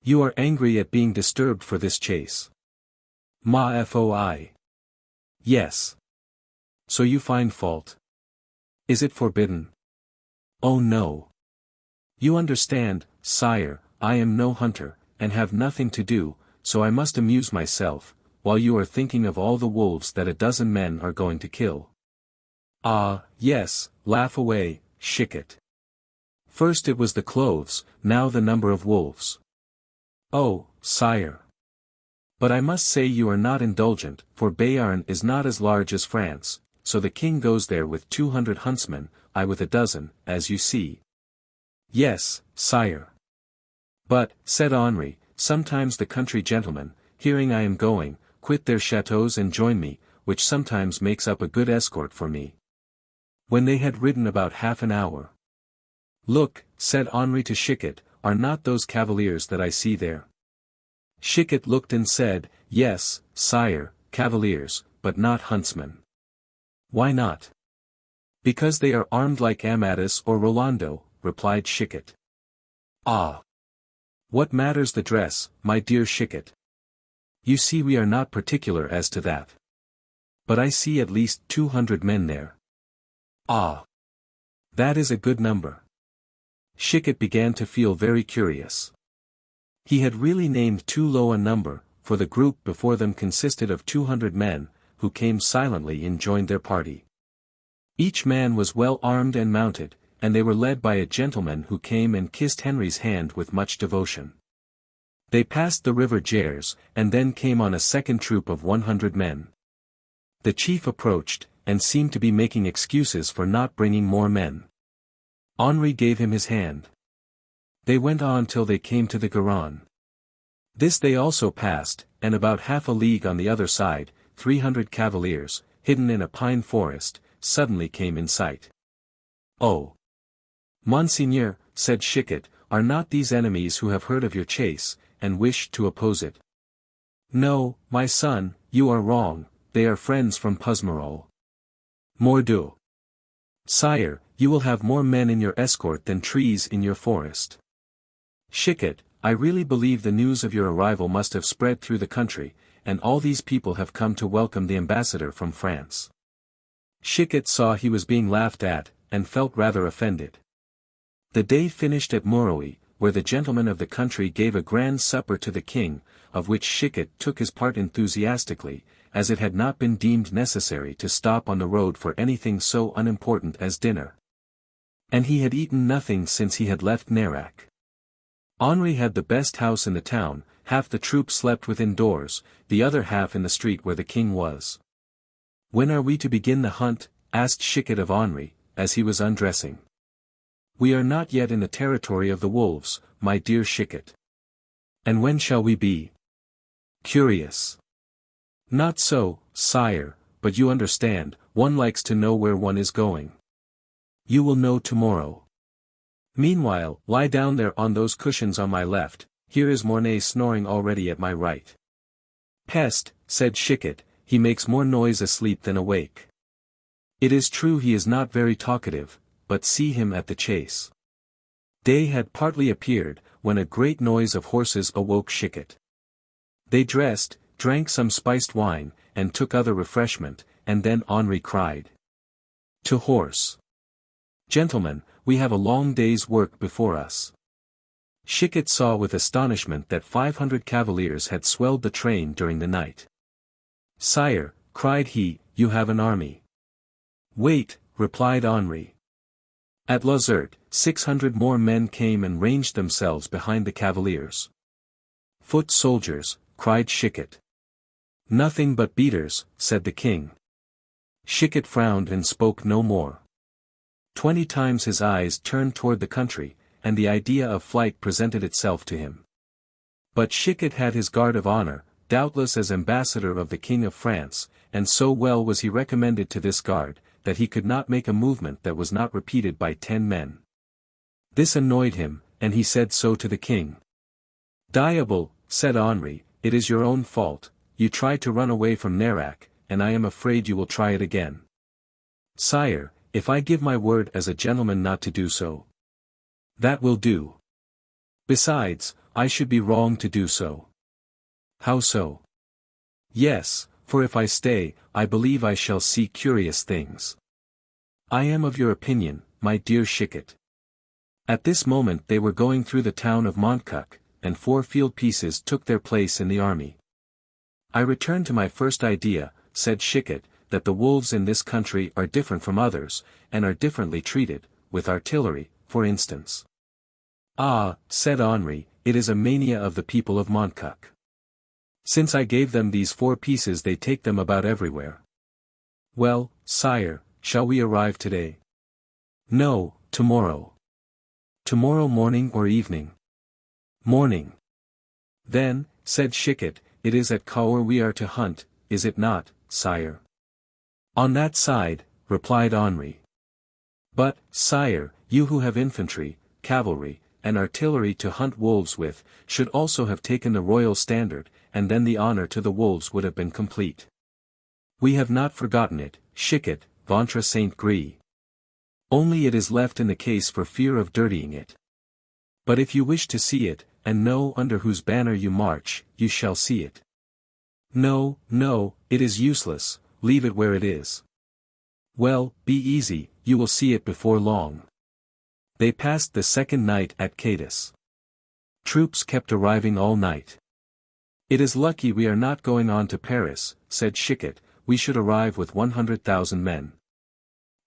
You are angry at being disturbed for this chase. Ma foi. Yes. So you find fault. Is it forbidden? Oh no. You understand, sire, I am no hunter, and have nothing to do, so I must amuse myself, while you are thinking of all the wolves that a dozen men are going to kill. Ah, yes, laugh away, Chicot. First it was the clothes, now the number of wolves. Oh, sire. But I must say you are not indulgent, for Béarn is not as large as France, so the king goes there with 200 huntsmen, I with a dozen, as you see. Yes, sire. But, said Henri, sometimes the country gentlemen, hearing I am going, quit their chateaux and join me, which sometimes makes up a good escort for me. When they had ridden about half an hour. Look, said Henri to Chicot, are not those cavaliers that I see there? Chicot looked and said, yes, sire, cavaliers, but not huntsmen. Why not? Because they are armed like Amadis or Rolando, replied Chicot. Ah! What matters the dress, my dear Chicot? You see we are not particular as to that. But I see at least 200 men there. Ah! That is a good number. Chicot began to feel very curious. He had really named too low a number, for the group before them consisted of 200 men, who came silently and joined their party. Each man was well armed and mounted, and they were led by a gentleman who came and kissed Henri's hand with much devotion. They passed the river Gers, and then came on a second troop of 100 men. The chief approached, and seemed to be making excuses for not bringing more men. Henri gave him his hand. They went on till they came to the Garonne. This they also passed, and about half a league on the other side, 300 cavaliers, hidden in a pine forest, suddenly came in sight. Oh! Monseigneur, said Chicot, are not these enemies who have heard of your chase, and wish to oppose it? No, my son, you are wrong, they are friends from Pusmerol. Mordieu! Sire, you will have more men in your escort than trees in your forest. Chicot, I really believe the news of your arrival must have spread through the country, and all these people have come to welcome the ambassador from France. Chicot saw he was being laughed at, and felt rather offended. The day finished at Mouroy, where the gentlemen of the country gave a grand supper to the king, of which Chicot took his part enthusiastically, as it had not been deemed necessary to stop on the road for anything so unimportant as dinner. And he had eaten nothing since he had left Nerac. Henri had the best house in the town, half the troop slept within doors, the other half in the street where the king was. "When are we to begin the hunt?" asked Chicot of Henri, as he was undressing. "We are not yet in the territory of the wolves, my dear Chicot." "And when shall we be?" "Curious." "Not so, sire, but you understand, one likes to know where one is going." "You will know tomorrow. Meanwhile, lie down there on those cushions on my left, here is Mornay snoring already at my right." "Peste," said Chicot, "he makes more noise asleep than awake." It is true he is not very talkative, but see him at the chase. Day had partly appeared, when a great noise of horses awoke Chicot. They dressed, drank some spiced wine, and took other refreshment, and then Henri cried. "To horse! Gentlemen, we have a long day's work before us." Chicot saw with astonishment that 500 cavaliers had swelled the train during the night. "Sire," cried he, "you have an army." "Wait," replied Henri. At Lazert, 600 more men came and ranged themselves behind the cavaliers. "Foot soldiers," cried Chicot. "Nothing but beaters," said the king. Chicot frowned and spoke no more. 20 times his eyes turned toward the country, and the idea of flight presented itself to him. But Chicot had his guard of honor, doubtless as ambassador of the King of France, and so well was he recommended to this guard, that he could not make a movement that was not repeated by 10 men. This annoyed him, and he said so to the king. "Diable," said Henri, "it is your own fault, you tried to run away from Nerac, and I am afraid you will try it again." "Sire, if I give my word as a gentleman not to do so." "That will do. Besides, I should be wrong to do so." "How so?" "Yes, for if I stay, I believe I shall see curious things." "I am of your opinion, my dear Chicot." At this moment they were going through the town of Montcuq, and 4 field pieces took their place in the army. "I return to my first idea," said Chicot, "that the wolves in this country are different from others, and are differently treated, with artillery, for instance." "Ah," said Henri, "it is a mania of the people of Montcuq. Since I gave them these 4 pieces they take them about everywhere." "Well, sire, shall we arrive today?" "No, tomorrow." "Tomorrow morning or evening?" "Morning." "Then," said Chicot, "it is at Cahors we are to hunt, is it not, sire?" "On that side," replied Henri. "But, sire, you who have infantry, cavalry, and artillery to hunt wolves with, should also have taken the royal standard, and then the honor to the wolves would have been complete." "We have not forgotten it, Chicot, ventre Saint Gris. Only it is left in the case for fear of dirtying it. But if you wish to see it, and know under whose banner you march, you shall see it." "No, no, it is useless, leave it where it is." "Well, be easy, you will see it before long." They passed the second night at Cadiz. Troops kept arriving all night. "It is lucky we are not going on to Paris," said Chicot, "we should arrive with 100,000 men."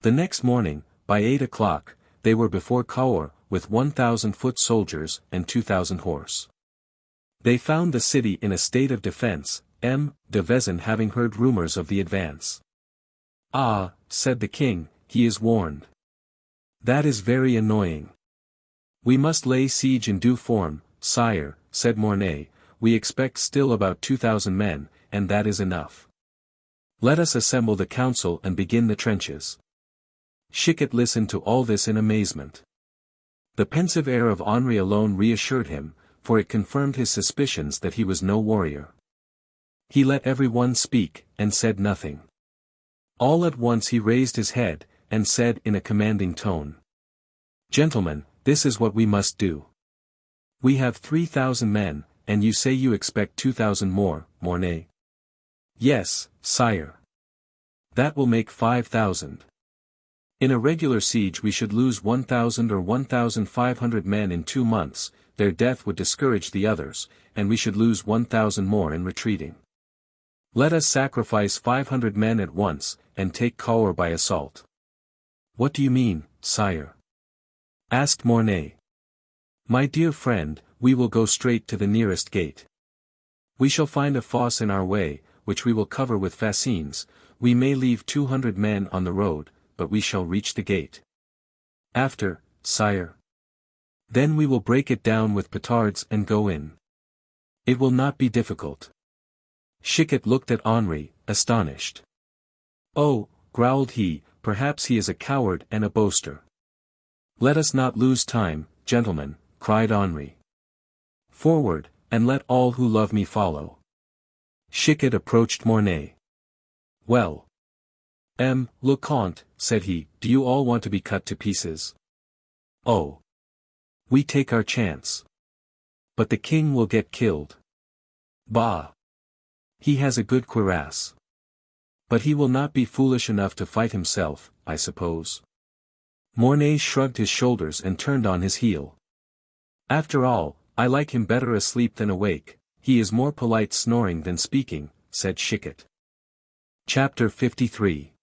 The next morning, by 8 o'clock, they were before Cahors, with 1,000 foot soldiers and 2,000 horse. They found the city in a state of defense, M. de Vezin having heard rumors of the advance. "Ah," said the king, "he is warned. That is very annoying." "We must lay siege in due form, sire," said Mornay, "we expect still about 2,000 men, and that is enough. Let us assemble the council and begin the trenches." Chicot listened to all this in amazement. The pensive air of Henri alone reassured him, for it confirmed his suspicions that he was no warrior. He let every one speak, and said nothing. All at once he raised his head, and said in a commanding tone, "Gentlemen, this is what we must do. We have 3,000 men, and you say you expect 2,000 more, Mornay." "Yes, sire. That will make 5,000. In a regular siege we should lose 1,000 or 1,500 men in 2 months, their death would discourage the others, and we should lose 1,000 more in retreating. Let us sacrifice 500 men at once, and take Cahors by assault." "What do you mean, sire?" asked Mornay. "My dear friend, we will go straight to the nearest gate. We shall find a fosse in our way, which we will cover with fascines. We may leave 200 men on the road, but we shall reach the gate. After, sire. Then we will break it down with petards and go in. It will not be difficult." Chicot looked at Henri, astonished. "Oh," growled he, "perhaps he is a coward and a boaster." "Let us not lose time, gentlemen," cried Henri. "Forward, and let all who love me follow." Chicot approached Mornay. "Well. Le Comte," said he, "do you all want to be cut to pieces?" "Oh. We take our chance. But the king will get killed." "Bah! He has a good cuirass. But he will not be foolish enough to fight himself, I suppose." Mornay shrugged his shoulders and turned on his heel. "After all, I like him better asleep than awake, he is more polite snoring than speaking," said Chicot. Chapter 53.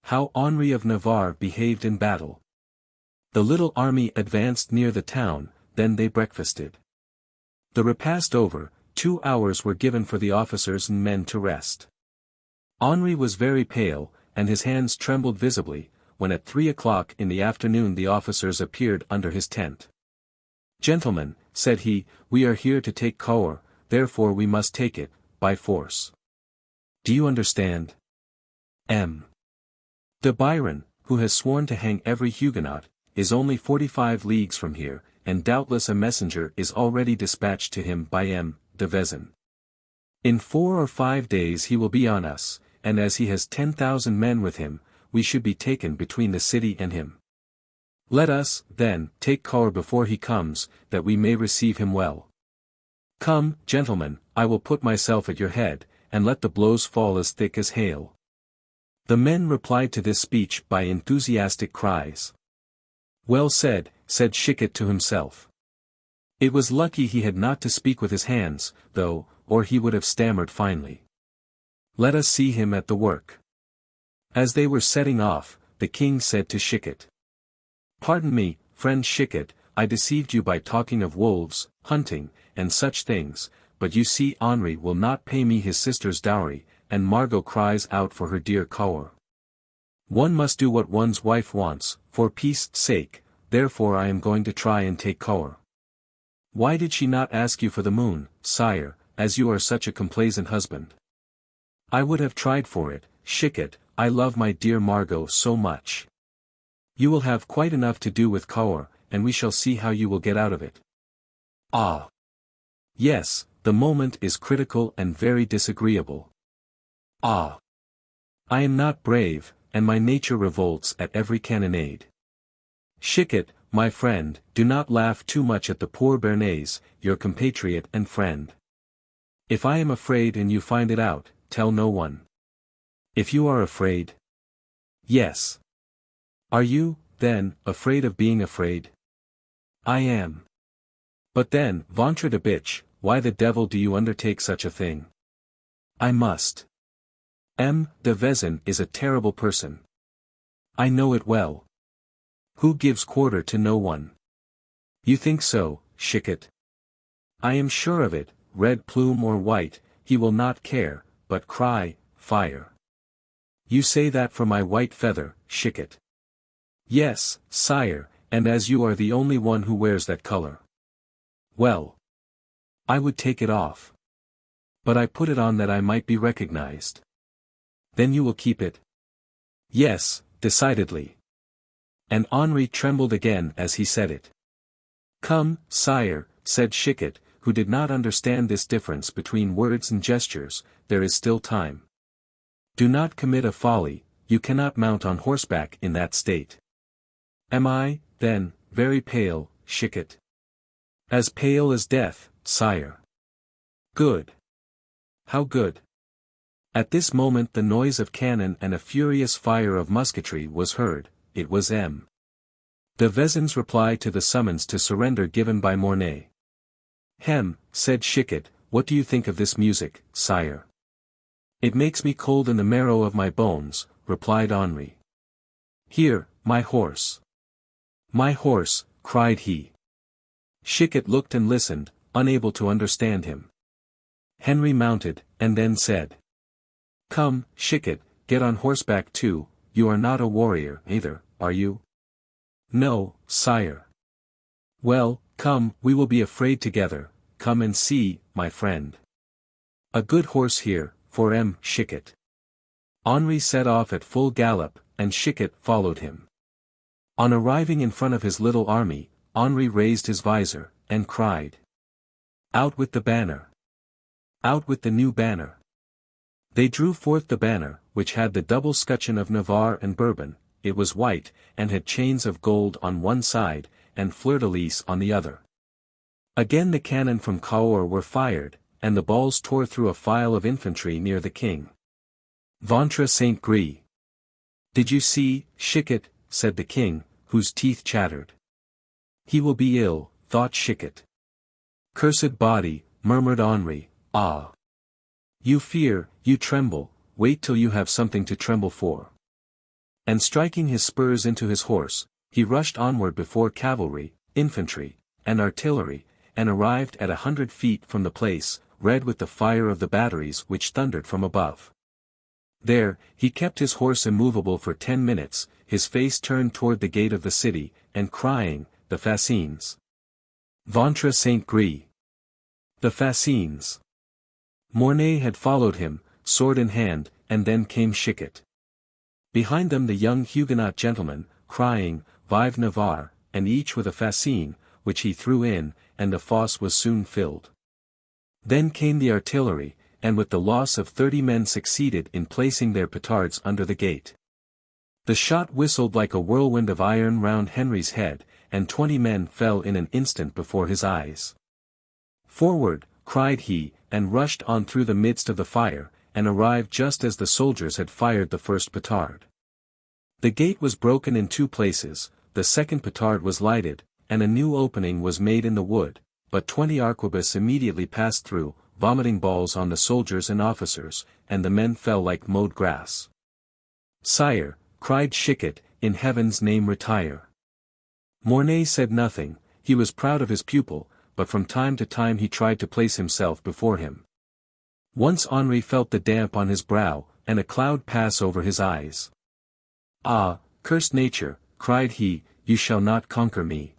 How Henri of Navarre behaved in battle. The little army advanced near the town, then they breakfasted. The repast over, 2 hours were given for the officers and men to rest. Henri was very pale, and his hands trembled visibly, when at 3 o'clock in the afternoon the officers appeared under his tent. "Gentlemen," said he, "we are here to take Cahors, therefore we must take it, by force. Do you understand? M. de Biron, who has sworn to hang every Huguenot, is only 45 leagues from here, and doubtless a messenger is already dispatched to him by M. de Vezin. In 4 or 5 days he will be on us, and as he has 10,000 men with him, we should be taken between the city and him. Let us, then, take Cahors before he comes, that we may receive him well. Come, gentlemen, I will put myself at your head, and let the blows fall as thick as hail." The men replied to this speech by enthusiastic cries. "Well said," said Chicot to himself. It was lucky he had not to speak with his hands, though, or he would have stammered finely. "Let us see him at the work." As they were setting off, the king said to Chicot, "Pardon me, friend Chicot, I deceived you by talking of wolves, hunting, and such things, but you see Henri will not pay me his sister's dowry, and Margot cries out for her dear Cahors. One must do what one's wife wants, for peace' sake, therefore I am going to try and take Cahors. Why did she not ask you for the moon, sire, as you are such a complaisant husband?" "I would have tried for it, Chicot, I love my dear Margot so much. You will have quite enough to do with Cahors, and we shall see how you will get out of it." "Ah! Yes, the moment is critical and very disagreeable. Ah! I am not brave, and my nature revolts at every cannonade. Chicot, my friend, do not laugh too much at the poor Béarnais, your compatriot and friend. If I am afraid and you find it out, tell no one. If you are afraid—" "Yes. Are you, then, afraid of being afraid?" "I am. But then, ventre de bitch, why the devil do you undertake such a thing?" "I must. M. de Vezin is a terrible person. I know it well. Who gives quarter to no one?" "You think so, Chicot?" "I am sure of it, red plume or white, he will not care, but cry, fire." "You say that for my white feather, Chicot?" "Yes, sire, and as you are the only one who wears that color." "Well, I would take it off. But I put it on that I might be recognized." "Then you will keep it?" "Yes, decidedly." And Henri trembled again as he said it. "Come, sire," said Chicot, who did not understand this difference between words and gestures, "there is still time. Do not commit a folly, you cannot mount on horseback in that state." "Am I, then, very pale, Chicot?" "As pale as death, sire." "Good. How good." At this moment the noise of cannon and a furious fire of musketry was heard. It was M. De Vezin's reply to the summons to surrender given by Mornay. "Hem," said Chicot, "what do you think of this music, sire?" "It makes me cold in the marrow of my bones," replied Henri. "Here, my horse." "My horse," cried he. Chicot looked and listened, unable to understand him. Henri mounted, and then said. "Come, Chicot, get on horseback too, you are not a warrior, either, are you?" "No, sire." "Well, come, we will be afraid together, come and see, my friend. A good horse here, for Chicot." Henri set off at full gallop, and Chicot followed him. On arriving in front of his little army, Henri raised his visor, and cried. "Out with the banner! Out with the new banner!" They drew forth the banner, which had the double scutcheon of Navarre and Bourbon. It was white, and had chains of gold on one side, and fleur-de-lis on the other. Again the cannon from Cahors were fired, and the balls tore through a file of infantry near the king. "Ventre Saint-Gris! Did you see, Chicot?" said the king, whose teeth chattered. "He will be ill," thought Chicot. "Cursed body," murmured Henri, "ah! You fear, you tremble, wait till you have something to tremble for." And striking his spurs into his horse, he rushed onward before cavalry, infantry, and artillery, and arrived at 100 feet from the place, red with the fire of the batteries which thundered from above. There, he kept his horse immovable for 10 minutes, his face turned toward the gate of the city, and crying, "The fascines! Ventre Saint-Gris! The fascines!" Mornay had followed him, sword in hand, and then came Chicot. Behind them the young Huguenot gentleman, crying, "Vive Navarre," and each with a fascine, which he threw in, and the fosse was soon filled. Then came the artillery, and with the loss of 30 men succeeded in placing their petards under the gate. The shot whistled like a whirlwind of iron round Henri's head, and 20 men fell in an instant before his eyes. "Forward," cried he, and rushed on through the midst of the fire, and arrived just as the soldiers had fired the first petard. The gate was broken in 2 places, the second petard was lighted, and a new opening was made in the wood, but 20 arquebus immediately passed through, vomiting balls on the soldiers and officers, and the men fell like mowed grass. "Sire," cried Chicot, "in heaven's name retire." Mornay said nothing, he was proud of his pupil, but from time to time he tried to place himself before him. Once Henri felt the damp on his brow, and a cloud pass over his eyes. "Ah, cursed nature," cried he, "you shall not conquer me."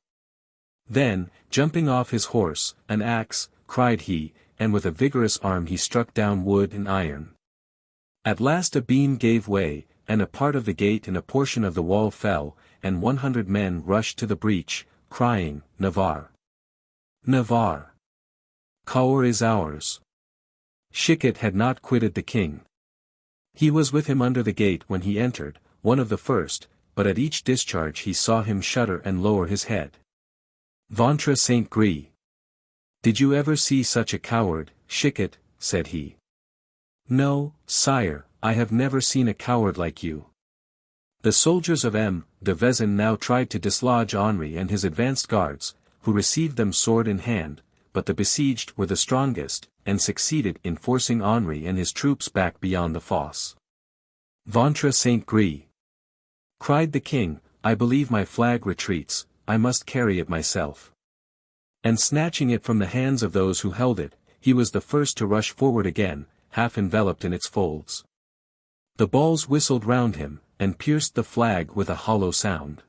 Then, jumping off his horse, "An axe," cried he, and with a vigorous arm he struck down wood and iron. At last a beam gave way, and a part of the gate and a portion of the wall fell, and 100 men rushed to the breach, crying, "Navarre! Navarre! Cahors is ours!" Chicot had not quitted the king. He was with him under the gate when he entered, one of the first, but at each discharge he saw him shudder and lower his head. "Ventre Saint-Gris! Did you ever see such a coward, Chicot?" said he. "No, sire, I have never seen a coward like you." The soldiers of de Vezin now tried to dislodge Henri and his advanced guards, who received them sword in hand, but the besieged were the strongest, and succeeded in forcing Henri and his troops back beyond the fosse. "Ventre Saint-Gris!" cried the king, "I believe my flag retreats, I must carry it myself." And snatching it from the hands of those who held it, he was the first to rush forward again, half enveloped in its folds. The balls whistled round him, and pierced the flag with a hollow sound.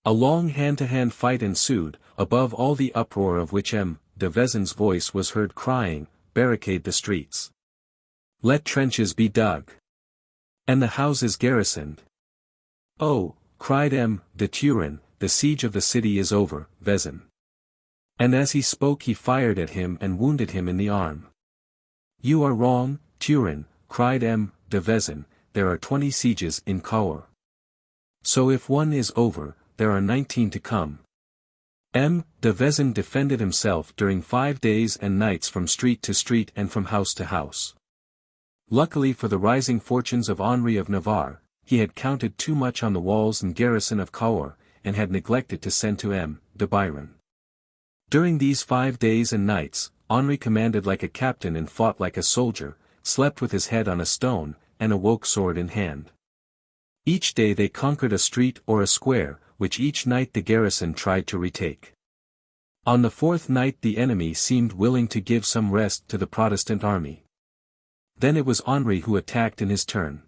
A long hand-to-hand fight ensued, above all the uproar of which de Vezin's voice was heard crying, "Barricade the streets! Let trenches be dug! And the houses garrisoned!" "Oh," cried de Turenne, "the siege of the city is over, Vezin." And as he spoke he fired at him and wounded him in the arm. "You are wrong, Turenne," cried de Vezin, "there are 20 sieges in Cahors. So if one is over, there are 19 to come." De Vezin defended himself during 5 days and nights from street to street and from house to house. Luckily for the rising fortunes of Henri of Navarre, he had counted too much on the walls and garrison of Cahors, and had neglected to send to M. de Biron. During these 5 days and nights, Henri commanded like a captain and fought like a soldier, slept with his head on a stone, and awoke sword in hand. Each day they conquered a street or a square, which each night the garrison tried to retake. On the 4th night the enemy seemed willing to give some rest to the Protestant army. Then it was Henri who attacked in his turn.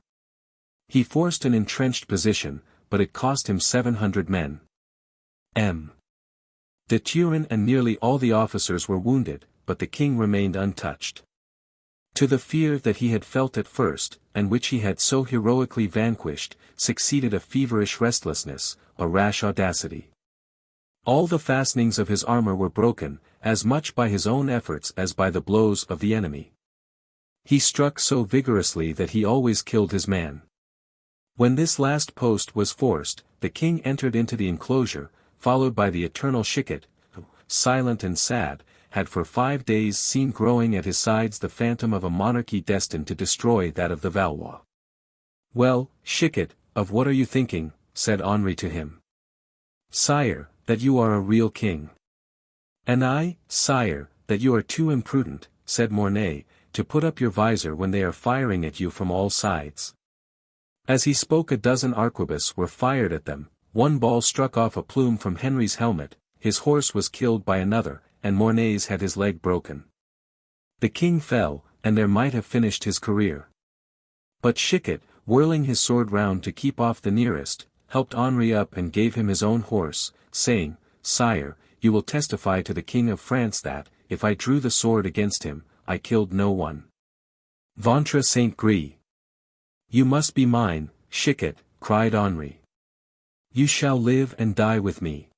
He forced an entrenched position, but it cost him 700 men. M. de Turenne and nearly all the officers were wounded, but the king remained untouched. To the fear that he had felt at first, and which he had so heroically vanquished, succeeded a feverish restlessness, a rash audacity. All the fastenings of his armor were broken, as much by his own efforts as by the blows of the enemy. He struck so vigorously that he always killed his man. When this last post was forced, the king entered into the enclosure, followed by the eternal Chicot, who, silent and sad, had for 5 days seen growing at his sides the phantom of a monarchy destined to destroy that of the Valois. "Well, Chicot, of what are you thinking?" said Henri to him. "Sire, that you are a real king." "And I, sire, that you are too imprudent," said Mornay, "to put up your visor when they are firing at you from all sides." As he spoke a dozen arquebus were fired at them, one ball struck off a plume from Henri's helmet, his horse was killed by another, and Mornay's had his leg broken. The king fell, and there might have finished his career. But Chicot, whirling his sword round to keep off the nearest, helped Henri up and gave him his own horse, saying, "Sire, you will testify to the King of France that, if I drew the sword against him, I killed no one. Ventre Saint Gris." "You must be mine, Chicot," cried Henri. "You shall live and die with me."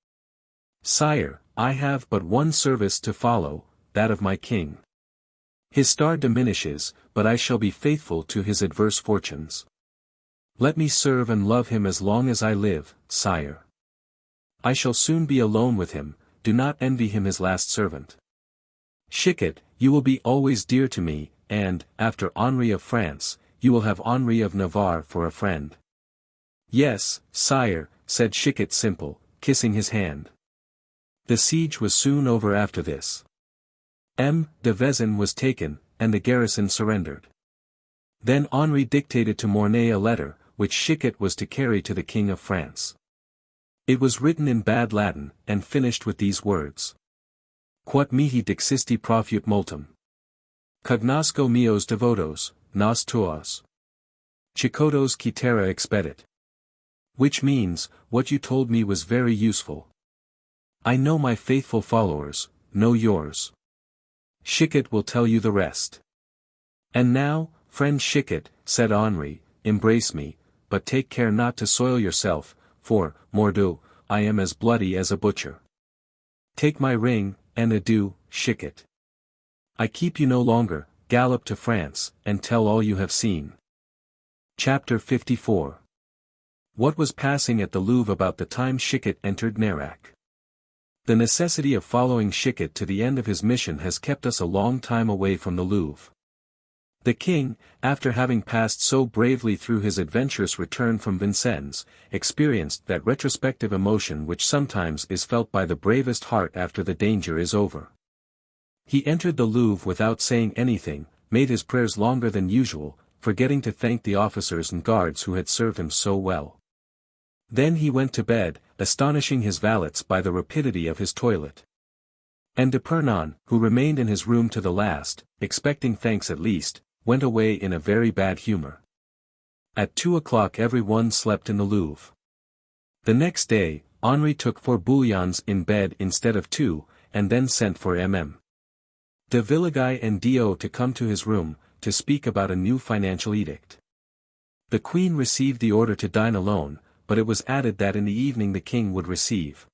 "Sire, I have but one service to follow, that of my king. His star diminishes, but I shall be faithful to his adverse fortunes. Let me serve and love him as long as I live, sire. I shall soon be alone with him, do not envy him his last servant. Chicot, you will be always dear to me, and, after Henri of France, you will have Henri of Navarre for a friend." "Yes, sire," said Chicot simple, kissing his hand. The siege was soon over after this. M. de Vezin was taken, and the garrison surrendered. Then Henri dictated to Mornay a letter, which Chicot was to carry to the King of France. It was written in bad Latin, and finished with these words. Quod mihi dixisti profut multum. Cognosco meos devotos, nos tuos. Chicotos quitera expedit. Which means, what you told me was very useful. I know my faithful followers, know yours. Chicot will tell you the rest. And now, friend Chicot, said Henri, embrace me, but take care not to soil yourself, for, mordieu, I am as bloody as a butcher. Take my ring, and adieu, Chicot. I keep you no longer, gallop to France, and tell all you have seen. Chapter 54. What was passing at the Louvre about the time Chicot entered Nerac? The necessity of following Chicot to the end of his mission has kept us a long time away from the Louvre. The king, after having passed so bravely through his adventurous return from Vincennes, experienced that retrospective emotion which sometimes is felt by the bravest heart after the danger is over. He entered the Louvre without saying anything, made his prayers longer than usual, forgetting to thank the officers and guards who had served him so well. Then he went to bed, astonishing his valets by the rapidity of his toilet. And Épernon, who remained in his room to the last, expecting thanks at least, went away in a very bad humor. At 2 o'clock every one slept in the Louvre. The next day, Henri took 4 bouillons in bed instead of 2, and then sent for MM. de Villeguy and Dio to come to his room, to speak about a new financial edict. The queen received the order to dine alone, but it was added that in the evening the king would receive.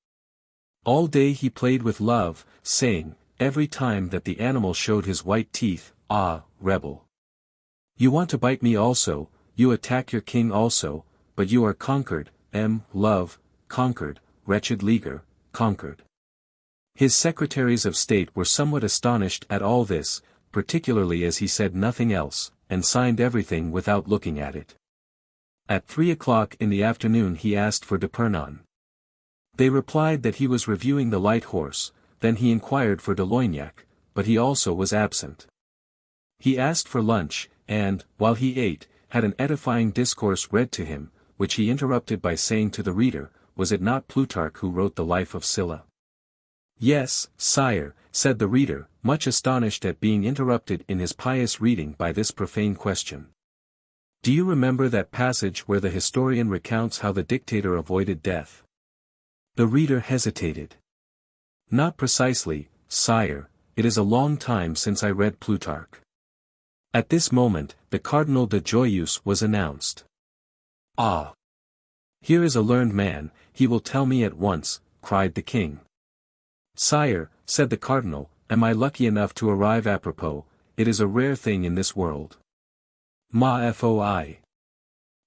All day he played with love, saying, every time that the animal showed his white teeth, "Ah, rebel! You want to bite me also, you attack your king also, but you are conquered, love, conquered, wretched leaguer, conquered." His secretaries of state were somewhat astonished at all this, particularly as he said nothing else, and signed everything without looking at it. At 3 o'clock in the afternoon he asked for d'Épernon. They replied that he was reviewing the light horse, then he inquired for de Loignac, but he also was absent. He asked for lunch, and, while he ate, had an edifying discourse read to him, which he interrupted by saying to the reader, "Was it not Plutarch who wrote the life of Sylla?" "Yes, sire," said the reader, much astonished at being interrupted in his pious reading by this profane question. "Do you remember that passage where the historian recounts how the dictator avoided death?" The reader hesitated. "Not precisely, sire, it is a long time since I read Plutarch." At this moment, the Cardinal de Joyeuse was announced. "Ah! Here is a learned man, he will tell me at once," cried the king. "Sire," said the cardinal, "am I lucky enough to arrive apropos? It is a rare thing in this world." "Ma foi.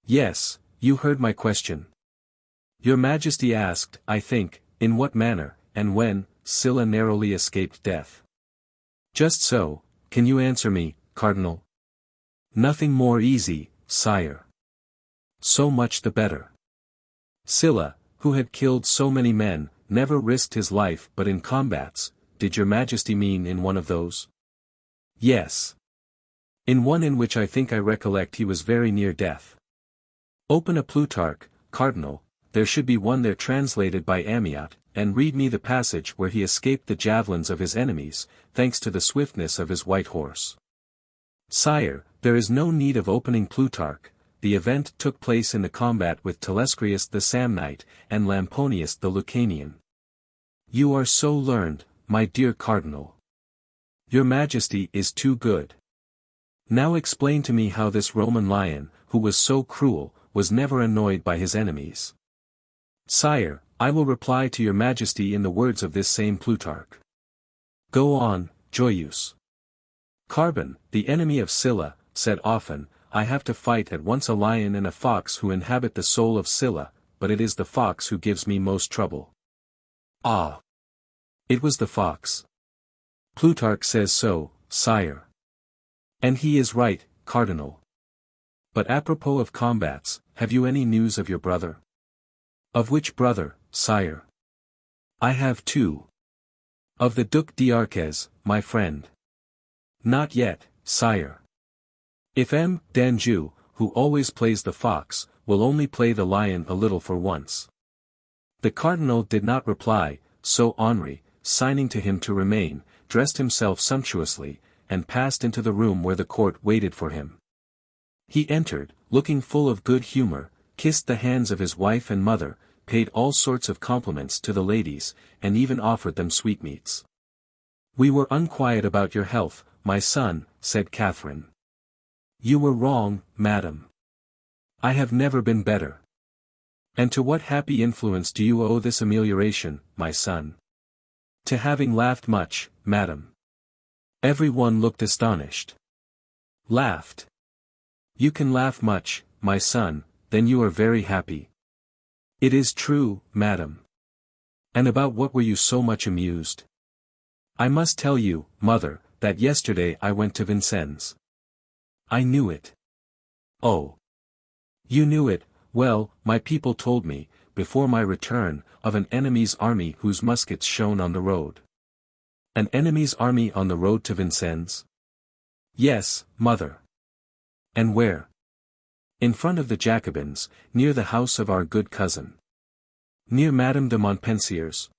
Yes, you heard my question. Your Majesty asked, I think, in what manner, and when, Sylla narrowly escaped death. Just so, can you answer me, Cardinal?" "Nothing more easy, sire." "So much the better. Sylla, who had killed so many men, never risked his life but in combats. Did your Majesty mean in one of those?" "Yes. In one in which I think I recollect he was very near death." "Open a Plutarch, Cardinal, there should be one there translated by Amiot, and read me the passage where he escaped the javelins of his enemies, thanks to the swiftness of his white horse." "Sire, there is no need of opening Plutarch, the event took place in the combat with Telescrius the Samnite, and Lamponius the Lucanian." "You are so learned, my dear Cardinal. Your Majesty is too good. Now explain to me how this Roman lion, who was so cruel, was never annoyed by his enemies." "Sire, I will reply to your Majesty in the words of this same Plutarch." "Go on, Joyeuse." "Carbon, the enemy of Sylla, said often, I have to fight at once a lion and a fox who inhabit the soul of Sylla, but it is the fox who gives me most trouble." "Ah! It was the fox." "Plutarch says so, sire. And he is right, Cardinal. But apropos of combats, have you any news of your brother?" "Of which brother, sire?" "I have two." "Of the Duc d'Arques, my friend." "Not yet, sire. If M. d'Anjou, who always plays the fox, will only play the lion a little for once." The cardinal did not reply, so Henri, signing to him to remain, dressed himself sumptuously, and passed into the room where the court waited for him. He entered, looking full of good humor, kissed the hands of his wife and mother, paid all sorts of compliments to the ladies, and even offered them sweetmeats. "We were unquiet about your health, my son," said Catherine. "You were wrong, madam. I have never been better." "And to what happy influence do you owe this amelioration, my son?" "To having laughed much, madam." Every one looked astonished. "Laughed? You can laugh much, my son, then you are very happy." "It is true, madam." "And about what were you so much amused?" "I must tell you, mother, that yesterday I went to Vincennes." "I knew it." "Oh. You knew it, well, my people told me, before my return, of an enemy's army whose muskets shone on the road." "An enemy's army on the road to Vincennes?" "Yes, mother." "And where?" "In front of the Jacobins, near the house of our good cousin." "Near Madame de Montpensier's?"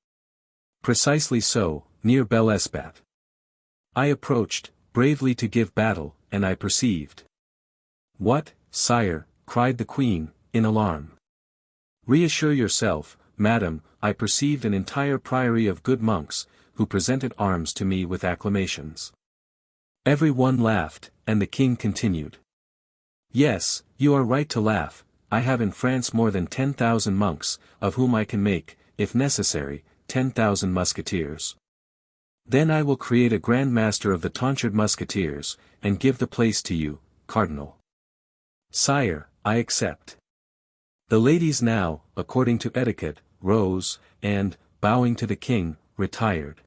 "Precisely so, near Bel-Esbat." "I approached, bravely to give battle, and I perceived—" "What, sire?" cried the queen, in alarm. "Reassure yourself, madam, I perceived an entire priory of good monks, who presented arms to me with acclamations." Every one laughed, and the king continued. "Yes, you are right to laugh, I have in France more than 10,000 monks, of whom I can make, if necessary, 10,000 musketeers. Then I will create a Grand Master of the tonsured musketeers, and give the place to you, Cardinal." "Sire, I accept." The ladies now, according to etiquette, rose, and, bowing to the king, retired.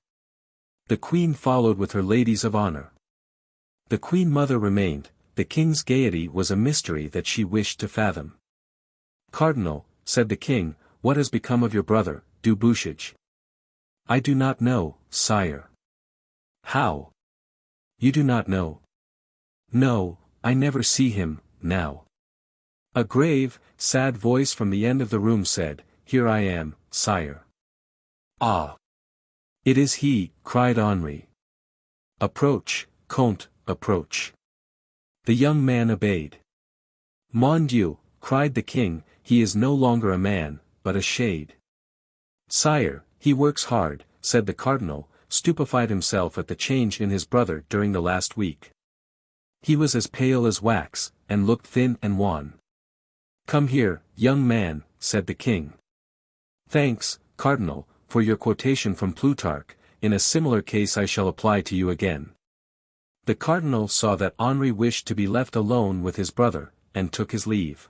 The queen followed with her ladies of honor. The queen mother remained. The king's gaiety was a mystery that she wished to fathom. "Cardinal," said the king, "what has become of your brother, du Bouchage. I do not know, sire. How? You do not know? No, I never see him, now. A grave, sad voice from the end of the room said, Here I am, sire. Ah! It is he, cried Henri. Approach, Comte, approach. The young man obeyed. Mon Dieu, cried the king, he is no longer a man, but a shade. Sire, he works hard, said the cardinal, stupefied himself at the change in his brother during the last week. He was as pale as wax, and looked thin and wan. Come here, young man, said the king. Thanks, cardinal, for your quotation from Plutarch, in a similar case I shall apply to you again. The cardinal saw that Henri wished to be left alone with his brother, and took his leave.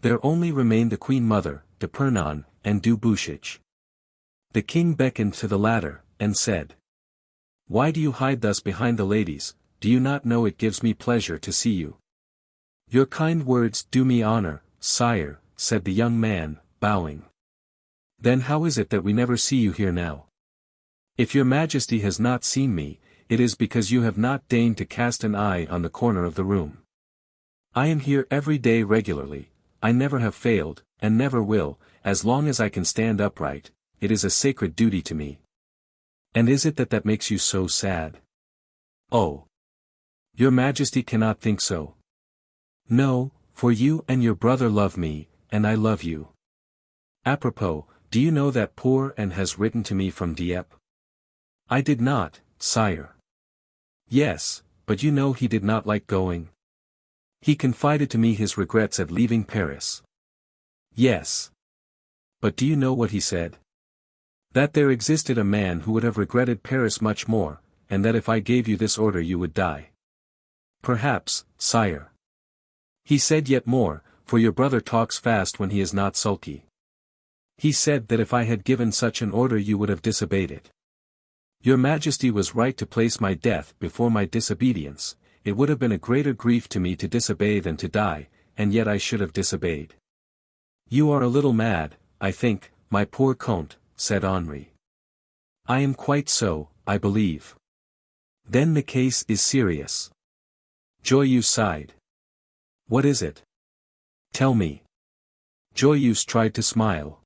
There only remained the queen mother, Épernon, and du Bouchage. The king beckoned to the latter, and said, Why do you hide thus behind the ladies? Do you not know it gives me pleasure to see you? Your kind words do me honor, sire, said the young man, bowing. Then how is it that we never see you here now? If your majesty has not seen me, it is because you have not deigned to cast an eye on the corner of the room. I am here every day regularly, I never have failed, and never will, as long as I can stand upright, it is a sacred duty to me. And is it that makes you so sad? Oh! Your majesty cannot think so. No, for you and your brother love me, and I love you. Apropos, do you know that poor Anne has written to me from Dieppe? I did not, sire. Yes, but you know he did not like going. He confided to me his regrets at leaving Paris. Yes. But do you know what he said? That there existed a man who would have regretted Paris much more, and that if I gave you this order you would die. Perhaps, sire. He said yet more, for your brother talks fast when he is not sulky. He said that if I had given such an order you would have disobeyed it. Your majesty was right to place my death before my disobedience, it would have been a greater grief to me to disobey than to die, and yet I should have disobeyed. You are a little mad, I think, my poor comte, said Henri. I am quite so, I believe. Then the case is serious. Joyeuse sighed. What is it? Tell me. Joyeuse tried to smile.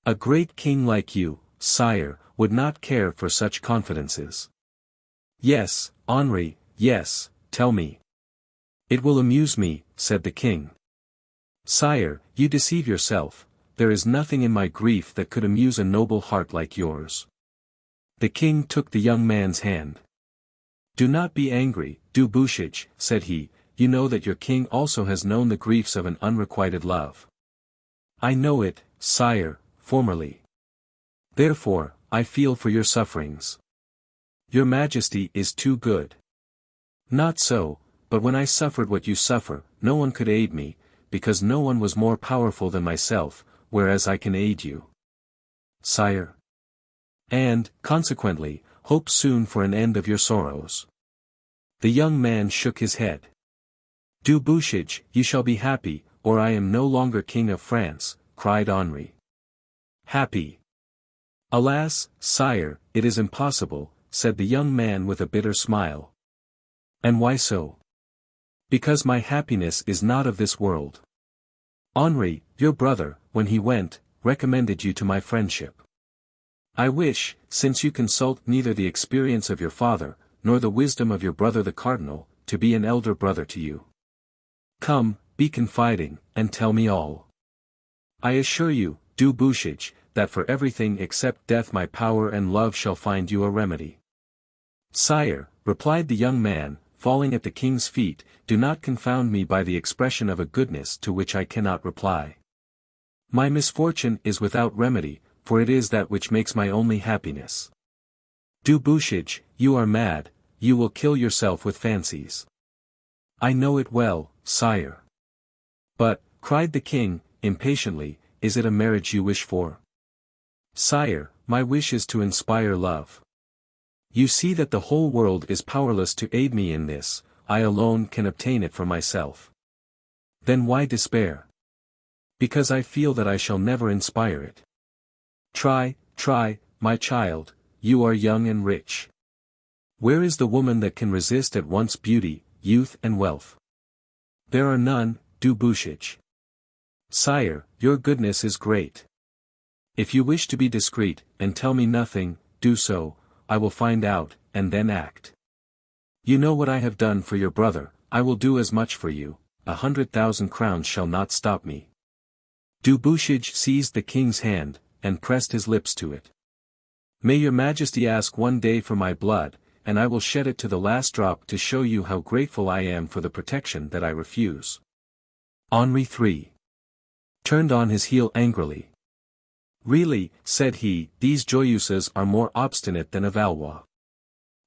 A great king like you, sire, would not care for such confidences. Yes, Henri, yes, tell me. It will amuse me, said the king. Sire, you deceive yourself, there is nothing in my grief that could amuse a noble heart like yours. The king took the young man's hand. Do not be angry, du Bouchage, said he, you know that your king also has known the griefs of an unrequited love. I know it, sire, formerly. Therefore, I feel for your sufferings. Your majesty is too good. Not so, but when I suffered what you suffer, no one could aid me, because no one was more powerful than myself, whereas I can aid you. Sire. And, consequently, hope soon for an end of your sorrows. The young man shook his head. Du Bouchage, you shall be happy, or I am no longer king of France, cried Henri. Happy. Alas, sire, it is impossible, said the young man with a bitter smile. And why so? Because my happiness is not of this world. Henri, your brother, when he went, recommended you to my friendship. I wish, since you consult neither the experience of your father, nor the wisdom of your brother the cardinal, to be an elder brother to you. Come, be confiding, and tell me all. I assure you, du Bouchage, that for everything except death my power and love shall find you a remedy. Sire, replied the young man, falling at the king's feet, do not confound me by the expression of a goodness to which I cannot reply. My misfortune is without remedy, for it is that which makes my only happiness. Du Bouchage, you are mad, you will kill yourself with fancies. I know it well, sire. But, cried the king, impatiently, is it a marriage you wish for? Sire, my wish is to inspire love. You see that the whole world is powerless to aid me in this, I alone can obtain it for myself. Then why despair? Because I feel that I shall never inspire it. Try, my child, you are young and rich. Where is the woman that can resist at once beauty, youth and wealth? There are none, Dubuchich. Sire, your goodness is great. If you wish to be discreet, and tell me nothing, do so, I will find out, and then act. You know what I have done for your brother, I will do as much for you, 100,000 crowns shall not stop me. Dubuchich seized the king's hand, and pressed his lips to it. May your majesty ask one day for my blood, and I will shed it to the last drop to show you how grateful I am for the protection that I refuse. Henri III turned on his heel angrily. Really, said he, these Joyeuses are more obstinate than a Valois.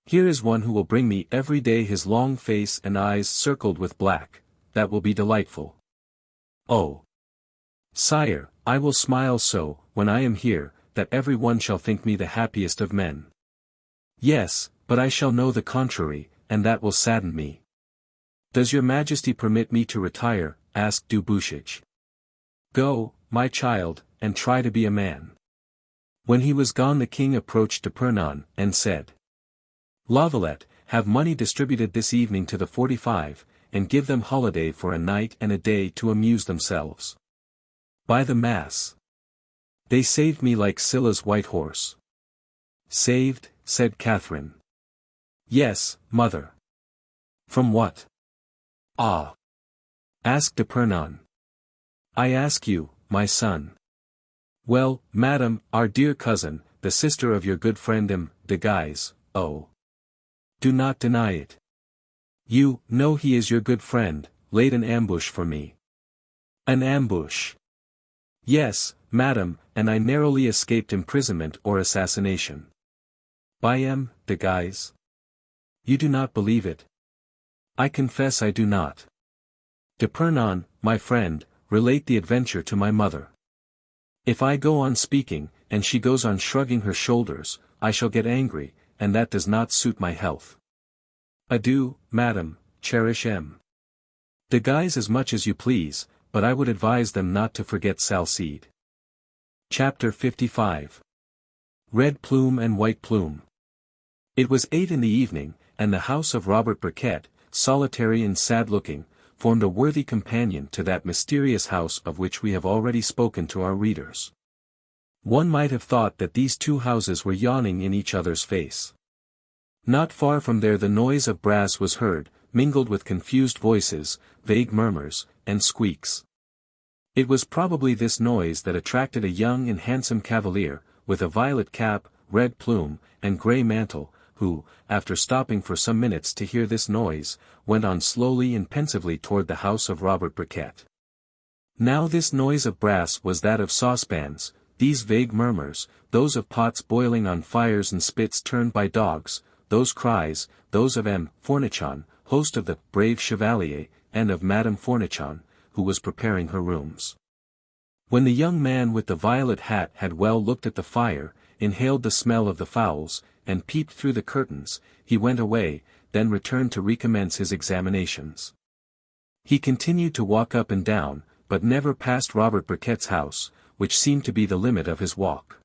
Here is one who will bring me every day his long face and eyes circled with black, that will be delightful. Oh! Sire, I will smile so, when I am here, that every one shall think me the happiest of men. Yes, but I shall know the contrary, and that will sadden me. Does your majesty permit me to retire? Asked Dubuchich. Go, my child, and try to be a man. When he was gone the king approached Épernon, and said. Valette, have money distributed this evening to the 45, and give them holiday for a night and a day to amuse themselves. By the mass. They saved me like Scylla's white horse. Saved, said Catherine. Yes, mother. From what? Ah. Asked Épernon. I ask you, my son. Well, madam, our dear cousin, the sister of your good friend M. de Guise, oh. Do not deny it. You know he is your good friend, laid an ambush for me. An ambush. Yes, madam, and I narrowly escaped imprisonment or assassination. By M. de Guise? You do not believe it? I confess I do not. Épernon, my friend, relate the adventure to my mother. If I go on speaking, and she goes on shrugging her shoulders, I shall get angry, and that does not suit my health. Adieu, madam, cherish M. de Guise as much as you please, but I would advise them not to forget Salcede. Chapter 55. Red Plume and White Plume. It was 8 in the evening, and the house of Robert Briquet, solitary and sad-looking, formed a worthy companion to that mysterious house of which we have already spoken to our readers. One might have thought that these two houses were yawning in each other's face. Not far from there the noise of brass was heard, mingled with confused voices, vague murmurs, and squeaks. It was probably this noise that attracted a young and handsome cavalier, with a violet cap, red plume, and grey mantle, who, after stopping for some minutes to hear this noise, went on slowly and pensively toward the house of Robert Briquet. Now this noise of brass was that of saucepans, these vague murmurs, those of pots boiling on fires and spits turned by dogs, those cries, those of M. Fournichon, host of the brave Chevalier, and of Madame Fournichon, who was preparing her rooms. When the young man with the violet hat had well looked at the fire, inhaled the smell of the fowls, and peeped through the curtains, he went away, then returned to recommence his examinations. He continued to walk up and down, but never passed Robert Briquet's house, which seemed to be the limit of his walk.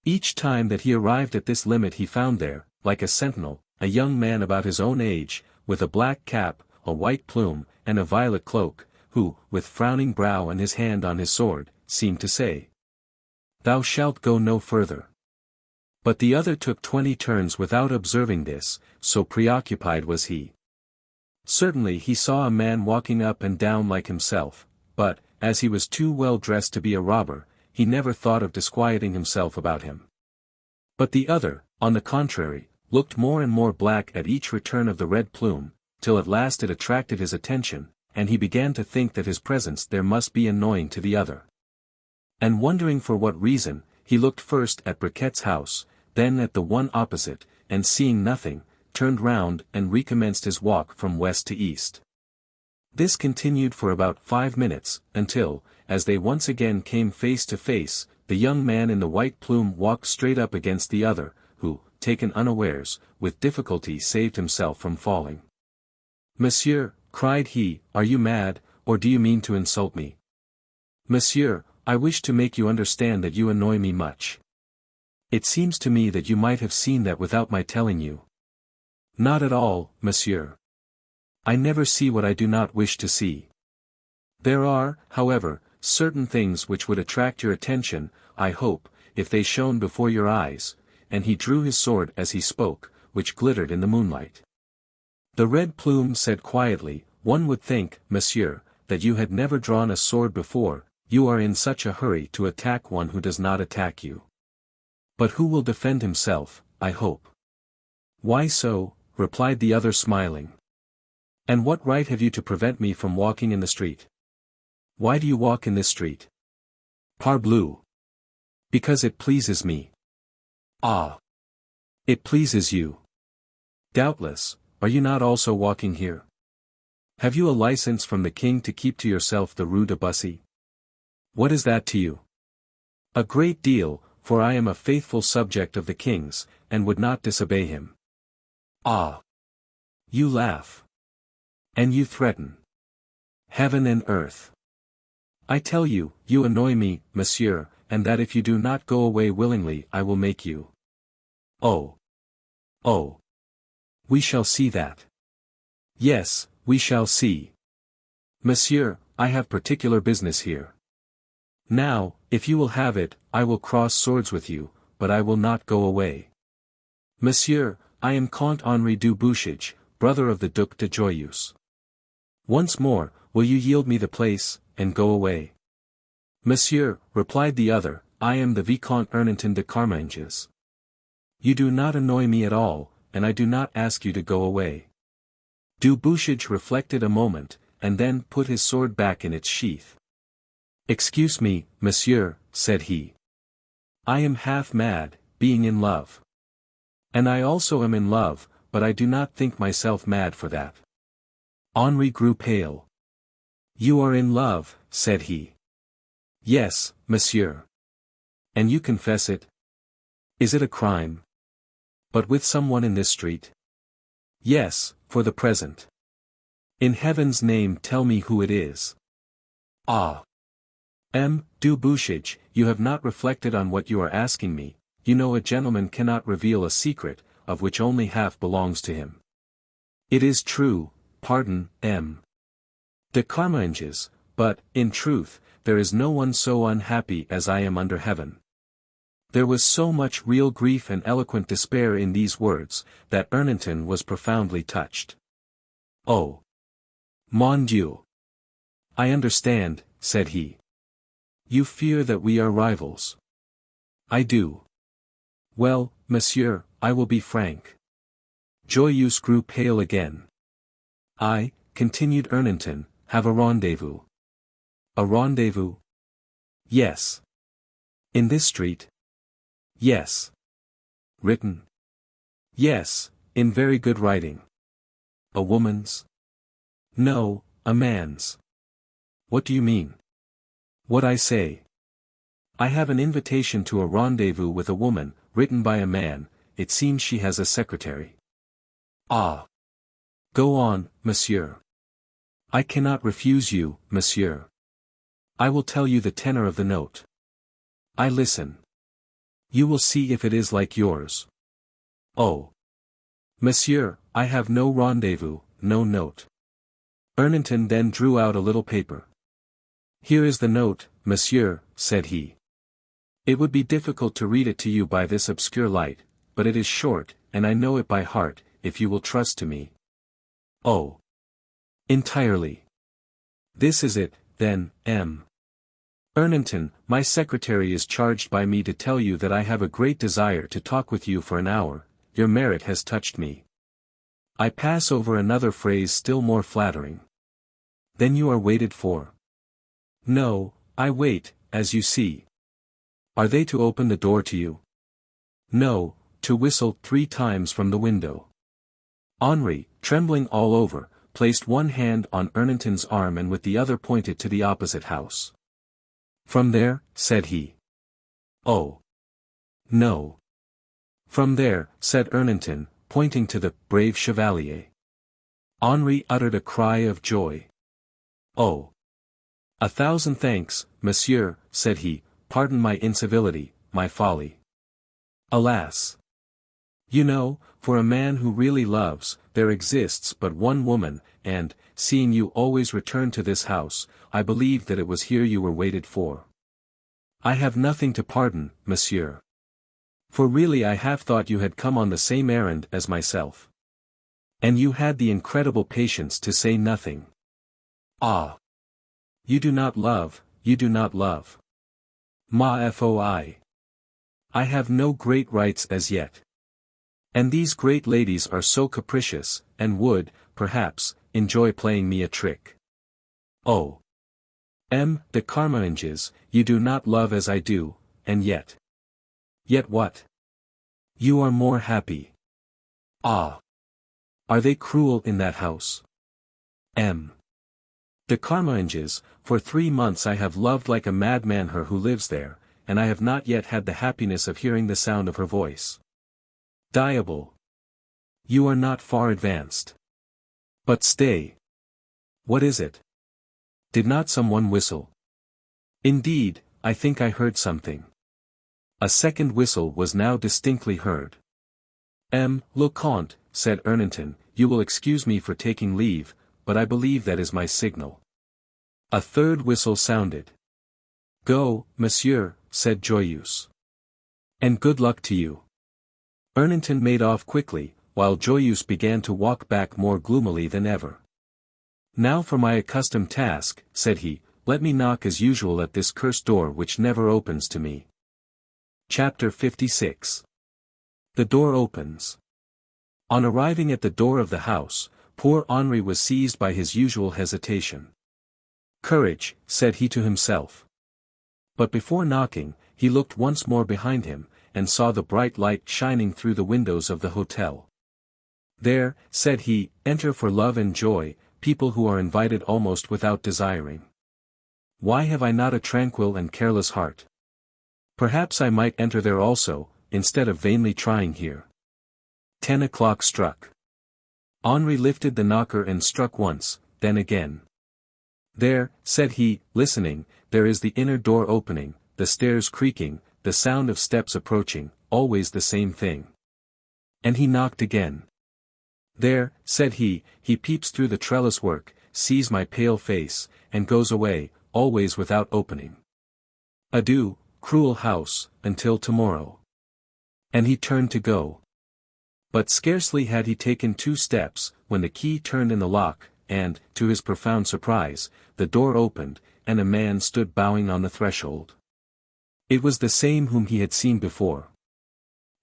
Each time that he arrived at this limit he found there, like a sentinel, a young man about his own age, with a black cap, a white plume, and a violet cloak, who, with frowning brow and his hand on his sword, seemed to say, "Thou shalt go no further." But the other took 20 turns without observing this, so preoccupied was he. Certainly he saw a man walking up and down like himself, but, as he was too well dressed to be a robber, he never thought of disquieting himself about him. But the other, on the contrary, looked more and more black at each return of the red plume, till at last it attracted his attention, and he began to think that his presence there must be annoying to the other. And wondering for what reason, he looked first at Briquet's house, then at the one opposite, and seeing nothing, turned round and recommenced his walk from west to east. This continued for about 5 minutes, until, as they once again came face to face, the young man in the white plume walked straight up against the other, who, taken unawares, with difficulty saved himself from falling. "Monsieur," cried he, "are you mad, or do you mean to insult me?" "Monsieur, I wish to make you understand that you annoy me much. It seems to me that you might have seen that without my telling you. Not at all, monsieur. I never see what I do not wish to see. There are, however, certain things which would attract your attention, I hope, if they shone before your eyes, and he drew his sword as he spoke, which glittered in the moonlight. The red plume said quietly, one would think, monsieur, that you had never drawn a sword before, you are in such a hurry to attack one who does not attack you. But who will defend himself, I hope? Why so, replied the other smiling. And what right have you to prevent me from walking in the street? Why do you walk in this street? Parbleu! Because it pleases me. Ah! It pleases you. Doubtless, are you not also walking here? Have you a license from the king to keep to yourself the Rue de Bussy? What is that to you? A great deal, for I am a faithful subject of the king's, and would not disobey him. Ah! You laugh. And you threaten. Heaven and earth. I tell you, you annoy me, monsieur, and that if you do not go away willingly I will make you. Oh! Oh! We shall see that. Yes, we shall see. Monsieur, I have particular business here. Now, if you will have it, I will cross swords with you, but I will not go away. Monsieur, I am Comte Henri du Bouchage, brother of the Duc de Joyeuse. Once more, will you yield me the place, and go away? Monsieur, replied the other, I am the Vicomte Ernanton de Carmanges. You do not annoy me at all, and I do not ask you to go away. Du Bouchage reflected a moment, and then put his sword back in its sheath. Excuse me, monsieur, said he. I am half mad, being in love. And I also am in love, but I do not think myself mad for that. Henri grew pale. You are in love, said he. Yes, monsieur. And you confess it? Is it a crime? But with someone in this street? Yes, for the present. In heaven's name tell me who it is. Ah! Du Bouchage, you have not reflected on what you are asking me. You know a gentleman cannot reveal a secret, of which only half belongs to him. It is true, pardon, de Carmanges, but, in truth, there is no one so unhappy as I am under heaven. There was so much real grief and eloquent despair in these words, that Ernanton was profoundly touched. Oh! Mon Dieu! I understand, said he. You fear that we are rivals. I do. Well, monsieur, I will be frank. Joyeuse grew pale again. I, continued Ernanton, have a rendezvous. A rendezvous? Yes. In this street? Yes. Written? Yes, in very good writing. A woman's? No, a man's. What do you mean? What I say. I have an invitation to a rendezvous with a woman, written by a man. It seems she has a secretary. Ah! Go on, monsieur. I cannot refuse you, monsieur. I will tell you the tenor of the note. I listen. You will see if it is like yours. Oh! Monsieur, I have no rendezvous, no note. Ernanton then drew out a little paper. Here is the note, monsieur, said he. It would be difficult to read it to you by this obscure light, but it is short, and I know it by heart, if you will trust to me. Oh! Entirely. This is it, then, Ernanton, my secretary is charged by me to tell you that I have a great desire to talk with you for an hour. Your merit has touched me. I pass over another phrase still more flattering. Then you are waited for. No, I wait, as you see. Are they to open the door to you? No, to whistle 3 times from the window. Henri, trembling all over, placed one hand on Ernanton's arm and with the other pointed to the opposite house. From there, said he. Oh! No. From there, said Ernanton, pointing to the brave Chevalier. Henri uttered a cry of joy. Oh! 1,000 thanks, monsieur, said he, pardon my incivility, my folly. Alas! You know, for a man who really loves, there exists but one woman, and, seeing you always return to this house, I believed that it was here you were waited for. I have nothing to pardon, monsieur. For really I have thought you had come on the same errand as myself. And you had the incredible patience to say nothing. Ah! You do not love, you do not love. Ma foi. I have no great rights as yet. And these great ladies are so capricious, and would, perhaps, enjoy playing me a trick. Oh! De Carmainges, you do not love as I do, and yet. Yet what? You are more happy. Ah! Are they cruel in that house? De Carmainges, for 3 months I have loved like a madman her who lives there, and I have not yet had the happiness of hearing the sound of her voice. Diable! You are not far advanced. But stay. What is it? Did not someone whistle? Indeed, I think I heard something. A second whistle was now distinctly heard. Le Comte, said Ernanton, you will excuse me for taking leave, but I believe that is my signal. A third whistle sounded. Go, monsieur, said Joyeuse. And good luck to you. Ernanton made off quickly, while Joyeuse began to walk back more gloomily than ever. Now for my accustomed task, said he, let me knock as usual at this cursed door which never opens to me. Chapter 56. The door opens. On arriving at the door of the house, poor Henri was seized by his usual hesitation. Courage, said he to himself. But before knocking, he looked once more behind him, and saw the bright light shining through the windows of the hotel. There, said he, enter for love and joy, people who are invited almost without desiring. Why have I not a tranquil and careless heart? Perhaps I might enter there also, instead of vainly trying here. 10 o'clock struck. Henri lifted the knocker and struck once, then again. There, said he, listening, there is the inner door opening, the stairs creaking, the sound of steps approaching, always the same thing. And he knocked again. There, said he peeps through the trellis work, sees my pale face, and goes away, always without opening. Adieu, cruel house, until tomorrow. And he turned to go. But scarcely had he taken 2 steps, when the key turned in the lock, and, to his profound surprise, the door opened, and a man stood bowing on the threshold. It was the same whom he had seen before.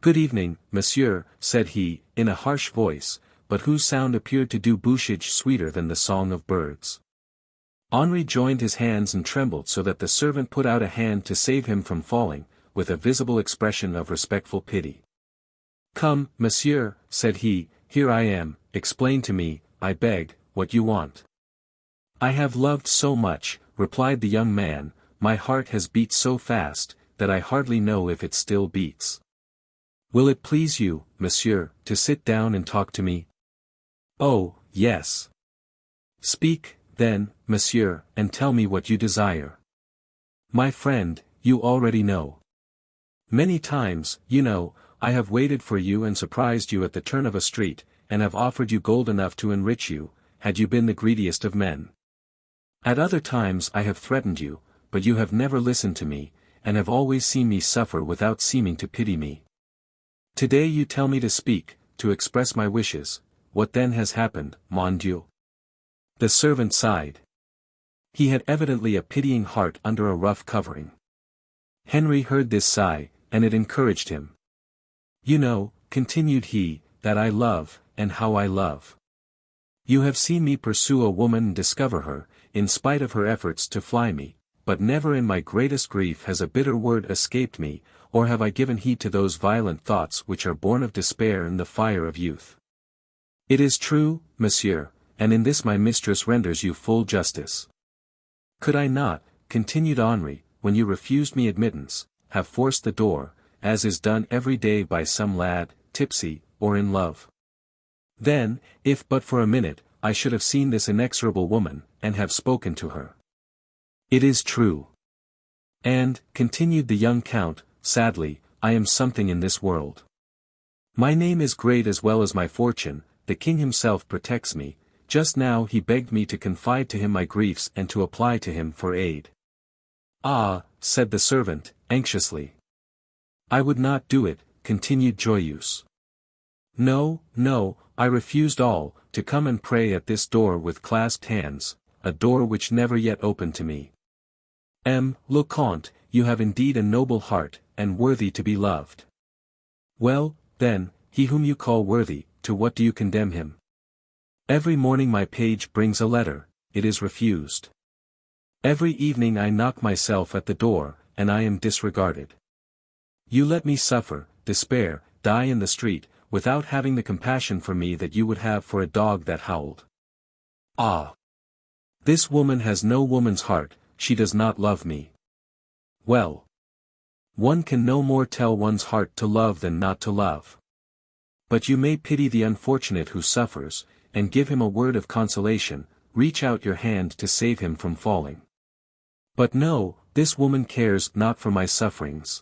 Good evening, monsieur, said he, in a harsh voice, but whose sound appeared to do Bouchage sweeter than the song of birds. Henri joined his hands and trembled so that the servant put out a hand to save him from falling, with a visible expression of respectful pity. Come, monsieur, said he, here I am, explain to me, I beg, what you want. I have loved so much, replied the young man, my heart has beat so fast, that I hardly know if it still beats. Will it please you, monsieur, to sit down and talk to me? Oh, yes. Speak, then, monsieur, and tell me what you desire. My friend, you already know. Many times, you know, I have waited for you and surprised you at the turn of a street, and have offered you gold enough to enrich you, had you been the greediest of men. At other times I have threatened you, but you have never listened to me, and have always seen me suffer without seeming to pity me. Today you tell me to speak, to express my wishes, what then has happened, mon Dieu? The servant sighed. He had evidently a pitying heart under a rough covering. Henri heard this sigh, and it encouraged him. You know, continued he, that I love, and how I love. You have seen me pursue a woman and discover her, in spite of her efforts to fly me, but never in my greatest grief has a bitter word escaped me, or have I given heed to those violent thoughts which are born of despair and the fire of youth. It is true, monsieur, and in this my mistress renders you full justice. Could I not, continued Henri, when you refused me admittance, have forced the door, as is done every day by some lad, tipsy, or in love? Then, if but for a minute, I should have seen this inexorable woman, and have spoken to her. It is true. And, continued the young count, sadly, I am something in this world. My name is great as well as my fortune, the king himself protects me, just now he begged me to confide to him my griefs and to apply to him for aid. Ah, said the servant, anxiously. I would not do it, continued Joyeuse. No, no, I refused all, to come and pray at this door with clasped hands, a door which never yet opened to me. Le Comte, you have indeed a noble heart, and worthy to be loved. Well, then, he whom you call worthy, to what do you condemn him? Every morning my page brings a letter, it is refused. Every evening I knock myself at the door, and I am disregarded. You let me suffer, despair, die in the street, without having the compassion for me that you would have for a dog that howled. Ah! This woman has no woman's heart, she does not love me. Well. One can no more tell one's heart to love than not to love. But you may pity the unfortunate who suffers, and give him a word of consolation, reach out your hand to save him from falling. But no, this woman cares not for my sufferings.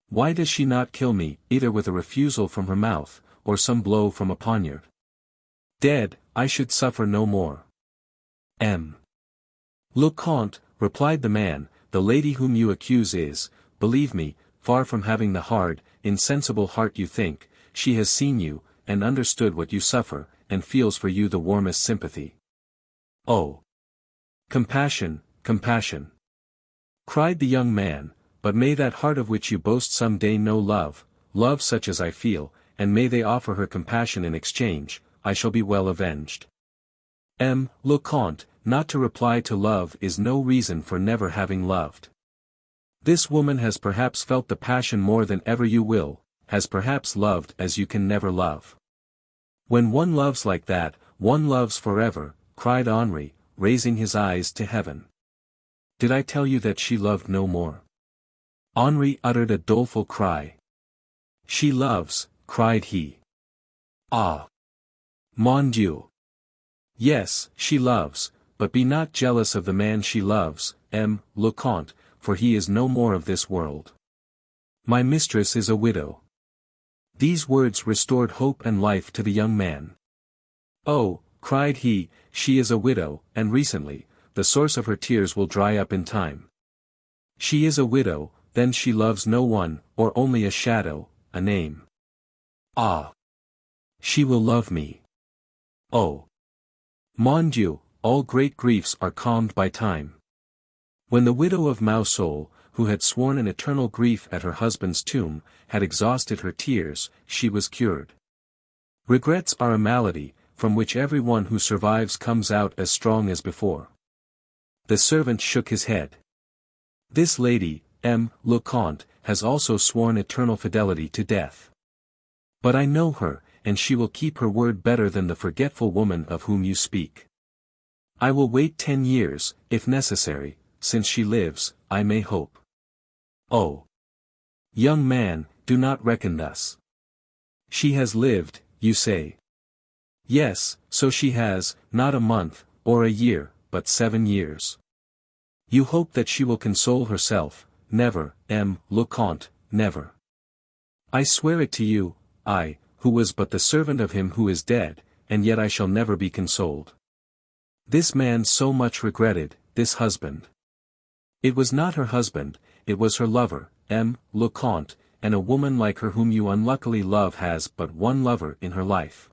Why does she not kill me, either with a refusal from her mouth, or some blow from a poniard? Dead, I should suffer no more. Le Comte, replied the man, the lady whom you accuse is, believe me, far from having the hard, insensible heart you think, she has seen you, and understood what you suffer, and feels for you the warmest sympathy. Oh! Compassion, compassion! Cried the young man, but may that heart of which you boast some day know love, love such as I feel, and may they offer her compassion in exchange, I shall be well avenged. Le Comte, not to reply to love is no reason for never having loved. This woman has perhaps felt the passion more than ever you will, has perhaps loved as you can never love. When one loves like that, one loves forever, cried Henri, raising his eyes to heaven. Did I tell you that she loved no more? Henri uttered a doleful cry. She loves, cried he. Ah! Mon Dieu! Yes, she loves, but be not jealous of the man she loves, Le Comte, for he is no more of this world. My mistress is a widow. These words restored hope and life to the young man. Oh, cried he, she is a widow, and recently, the source of her tears will dry up in time. She is a widow, then she loves no one, or only a shadow, a name. Ah! She will love me. Oh! Mon Dieu, all great griefs are calmed by time. When the widow of Mausole, who had sworn an eternal grief at her husband's tomb, had exhausted her tears, she was cured. Regrets are a malady, from which every one who survives comes out as strong as before. The servant shook his head. This lady, Le Comte, has also sworn eternal fidelity to death. But I know her, and she will keep her word better than the forgetful woman of whom you speak. I will wait 10 years, if necessary, since she lives, I may hope. Oh! Young man, do not reckon thus. She has lived, you say. Yes, so she has, not a month, or a year, but 7 years. You hope that she will console herself, never, Le Comte, never. I swear it to you, I, who was but the servant of him who is dead, and yet I shall never be consoled. This man so much regretted, this husband. It was not her husband, it was her lover, Le Comte, and a woman like her whom you unluckily love has but one lover in her life.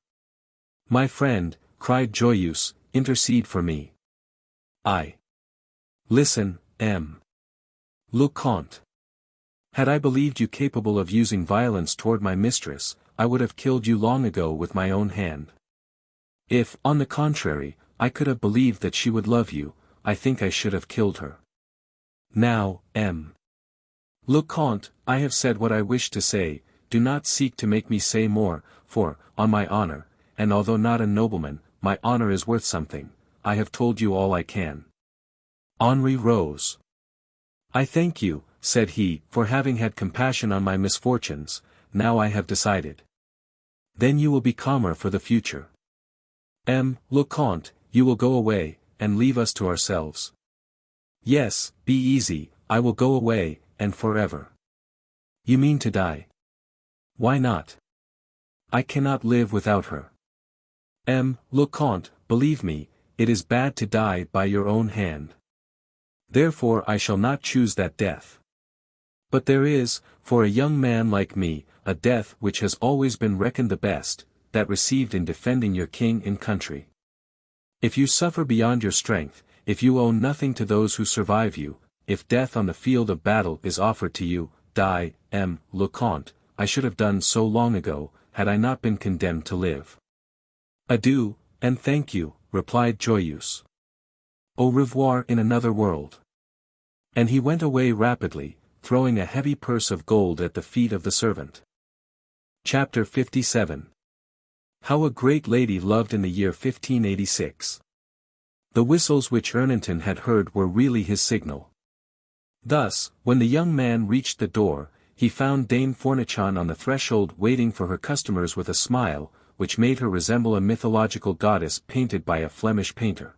My friend, cried Joyeuse, intercede for me. I. Listen, Le Comte. Had I believed you capable of using violence toward my mistress, I would have killed you long ago with my own hand. If, on the contrary, I could have believed that she would love you, I think I should have killed her. Now, Le Comte, I have said what I wished to say, do not seek to make me say more, for, on my honor, and although not a nobleman, my honor is worth something, I have told you all I can. Henri rose. I thank you, said he, for having had compassion on my misfortunes, now I have decided. Then you will be calmer for the future. Le Comte, you will go away, and leave us to ourselves. Yes, be easy, I will go away, and forever. You mean to die? Why not? I cannot live without her. Le Comte, believe me, it is bad to die by your own hand. Therefore I shall not choose that death. But there is, for a young man like me, a death which has always been reckoned the best, that received in defending your king and country. If you suffer beyond your strength, if you owe nothing to those who survive you, if death on the field of battle is offered to you, die, Le Comte, I should have done so long ago, had I not been condemned to live. Adieu, and thank you, replied Joyeuse. Au revoir in another world. And he went away rapidly, throwing a heavy purse of gold at the feet of the servant. Chapter 57. How a great lady loved in the year 1586. The whistles which Ernanton had heard were really his signal. Thus, when the young man reached the door, he found Dame Fournichon on the threshold waiting for her customers with a smile, which made her resemble a mythological goddess painted by a Flemish painter.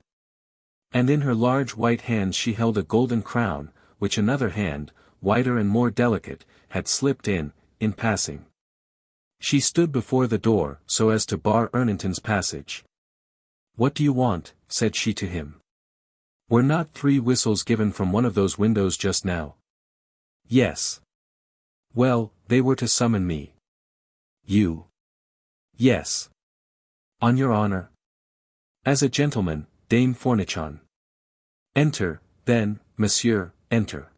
And in her large white hands she held a golden crown, which another hand, whiter and more delicate, had slipped in passing. She stood before the door, so as to bar Ernanton's passage. What do you want? Said she to him. Were not 3 whistles given from one of those windows just now? Yes. Well, they were to summon me. You? Yes. On your honor? As a gentleman, Dame Fournichon. Enter, then, monsieur, enter.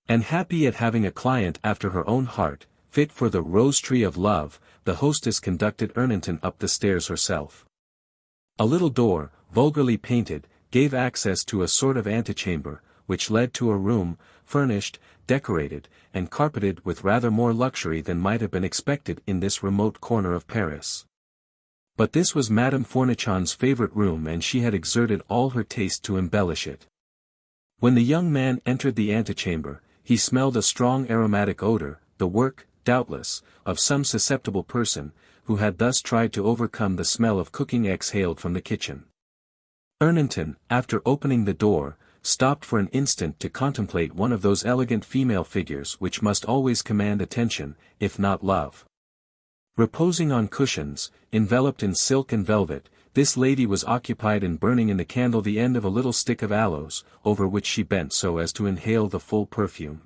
And happy at having a client after her own heart, fit for the rose tree of love, the hostess conducted Ernanton up the stairs herself. A little door, vulgarly painted, gave access to a sort of antechamber, which led to a room, furnished, decorated, and carpeted with rather more luxury than might have been expected in this remote corner of Paris. But this was Madame Fournichon's favorite room and she had exerted all her taste to embellish it. When the young man entered the antechamber, he smelled a strong aromatic odor, the work, doubtless, of some susceptible person, who had thus tried to overcome the smell of cooking exhaled from the kitchen. Ernanton, after opening the door, stopped for an instant to contemplate one of those elegant female figures which must always command attention, if not love. Reposing on cushions, enveloped in silk and velvet, this lady was occupied in burning in the candle the end of a little stick of aloes, over which she bent so as to inhale the full perfume.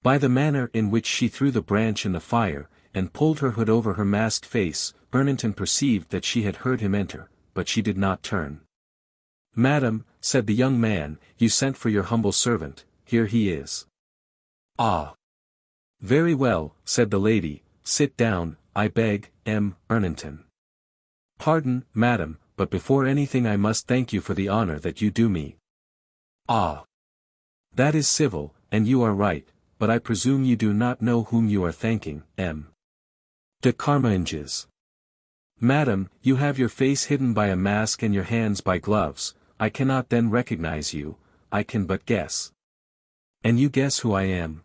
By the manner in which she threw the branch in the fire, and pulled her hood over her masked face, Ernanton perceived that she had heard him enter, but she did not turn. Madam, said the young man, you sent for your humble servant, here he is. Ah. Very well, said the lady, sit down, I beg, Ernanton. Pardon, madam, but before anything I must thank you for the honor that you do me. Ah. That is civil, and you are right, but I presume you do not know whom you are thanking, de Carmainges. Madam, you have your face hidden by a mask and your hands by gloves, I cannot then recognize you, I can but guess. And you guess who I am?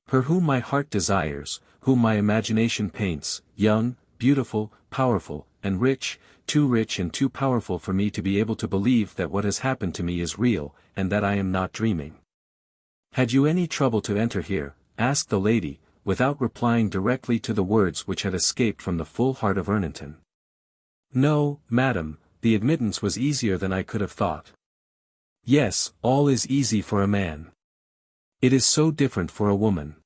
Her whom my heart desires, whom my imagination paints, young, beautiful, powerful, and rich, too rich and too powerful for me to be able to believe that what has happened to me is real, and that I am not dreaming. Had you any trouble to enter here? Asked the lady, without replying directly to the words which had escaped from the full heart of Ernanton. No, madam, the admittance was easier than I could have thought. Yes, all is easy for a man. It is so different for a woman.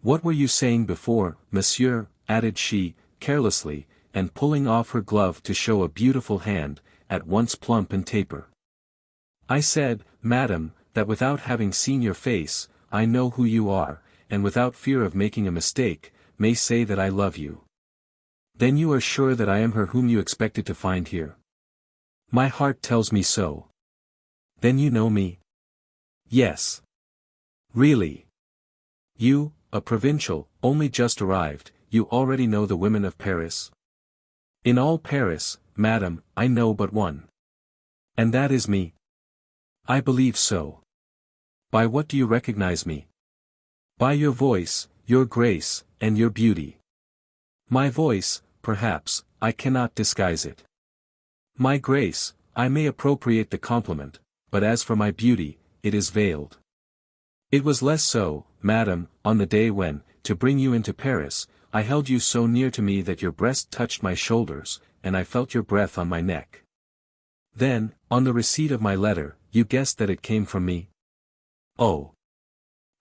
What were you saying before, monsieur, added she, carelessly, and pulling off her glove to show a beautiful hand, at once plump and taper. I said, madam, that without having seen your face, I know who you are, and without fear of making a mistake, may say that I love you. Then you are sure that I am her whom you expected to find here? My heart tells me so. Then you know me? Yes. Really? You, a provincial, only just arrived, you already know the women of Paris? In all Paris, madam, I know but one. And that is me? I believe so. By what do you recognize me? By your voice, your grace, and your beauty. My voice, perhaps, I cannot disguise it. My grace, I may appropriate the compliment, but as for my beauty, it is veiled. It was less so, madam, on the day when, to bring you into Paris, I held you so near to me that your breast touched my shoulders, and I felt your breath on my neck. Then, on the receipt of my letter, you guessed that it came from me? Oh.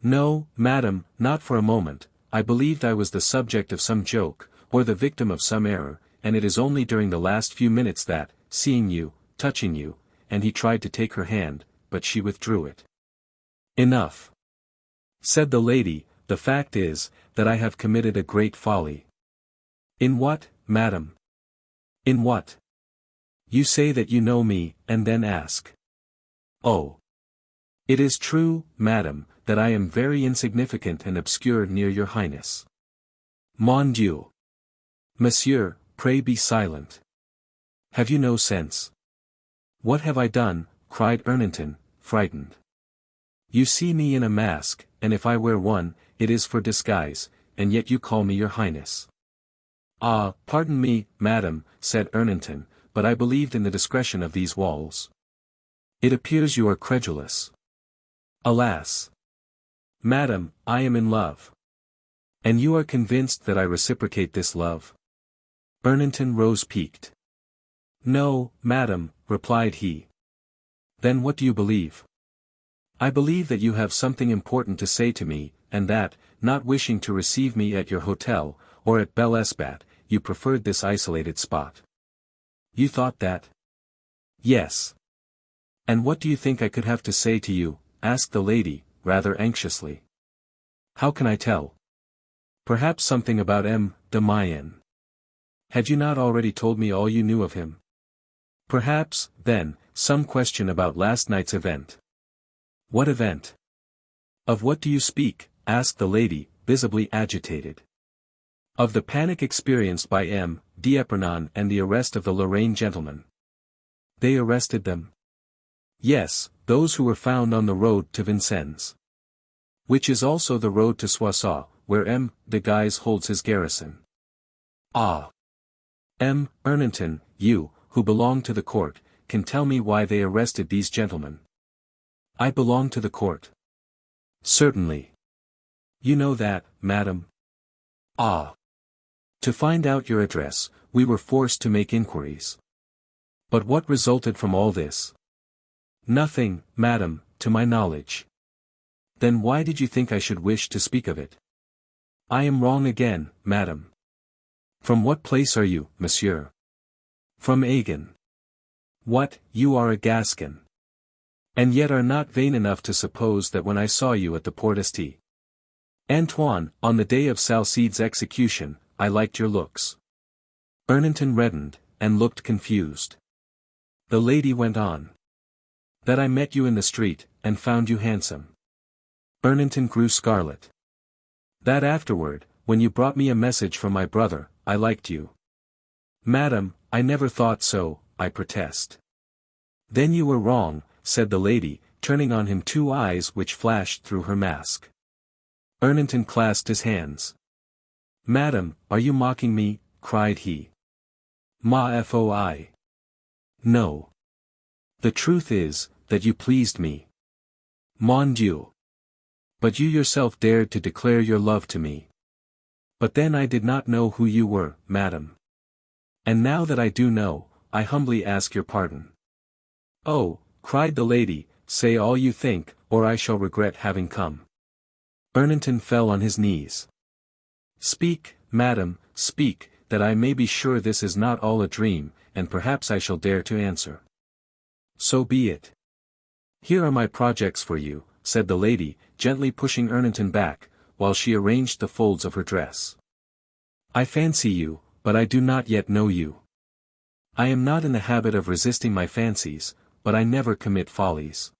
No, madam, not for a moment. I believed I was the subject of some joke, or the victim of some error, and it is only during the last few minutes that, seeing you, touching you, and he tried to take her hand, but she withdrew it. Enough, said the lady, the fact is, that I have committed a great folly. In what, madam? In what? You say that you know me, and then ask. Oh. It is true, madam, that I am very insignificant and obscure near your highness. Mon Dieu. Monsieur, pray be silent. Have you no sense? What have I done? Cried Ernanton, frightened. You see me in a mask, and if I wear one, it is for disguise, and yet you call me your highness. Ah, pardon me, madam, said Ernanton, but I believed in the discretion of these walls. It appears you are credulous. Alas! Madam, I am in love. And you are convinced that I reciprocate this love? Ernanton rose piqued. No, madam, replied he. Then what do you believe? I believe that you have something important to say to me, and that, not wishing to receive me at your hotel, or at Bel-Esbat, you preferred this isolated spot. You thought that? Yes. And what do you think I could have to say to you? Asked the lady, rather anxiously. How can I tell? Perhaps something about M. de Mayenne. Had you not already told me all you knew of him? Perhaps, then, some question about last night's event. What event? Of what do you speak? Asked the lady, visibly agitated. Of the panic experienced by M. d'Épernon and the arrest of the Lorraine gentlemen. They arrested them? Yes, those who were found on the road to Vincennes. Which is also the road to Soissons, where M. de Guise holds his garrison. Ah! M. Ernanton, you, who belong to the court, can tell me why they arrested these gentlemen. I belong to the court. Certainly. You know that, madam. Ah! To find out your address, we were forced to make inquiries. But what resulted from all this? Nothing, madam, to my knowledge. Then why did you think I should wish to speak of it? I am wrong again, madam. From what place are you, monsieur? From Agen. What, you are a Gascon? And yet are not vain enough to suppose that when I saw you at the Porte, Antoine, on the day of Salcede's execution, I liked your looks. Ernanton reddened, and looked confused. The lady went on. That I met you in the street, and found you handsome. Ernanton grew scarlet. That afterward, when you brought me a message from my brother, I liked you. Madam, I never thought so, I protest. Then you were wrong, said the lady, turning on him two eyes which flashed through her mask. Ernanton clasped his hands. Madam, are you mocking me? Cried he. Ma foi. No. The truth is, that you pleased me. Mon Dieu. But you yourself dared to declare your love to me. But then I did not know who you were, madam. And now that I do know, I humbly ask your pardon. Oh, cried the lady, say all you think, or I shall regret having come. Ernanton fell on his knees. Speak, madam, speak, that I may be sure this is not all a dream, and perhaps I shall dare to answer. So be it. Here are my projects for you, said the lady, gently pushing Ernanton back, while she arranged the folds of her dress. I fancy you, but I do not yet know you. I am not in the habit of resisting my fancies, but I never commit follies.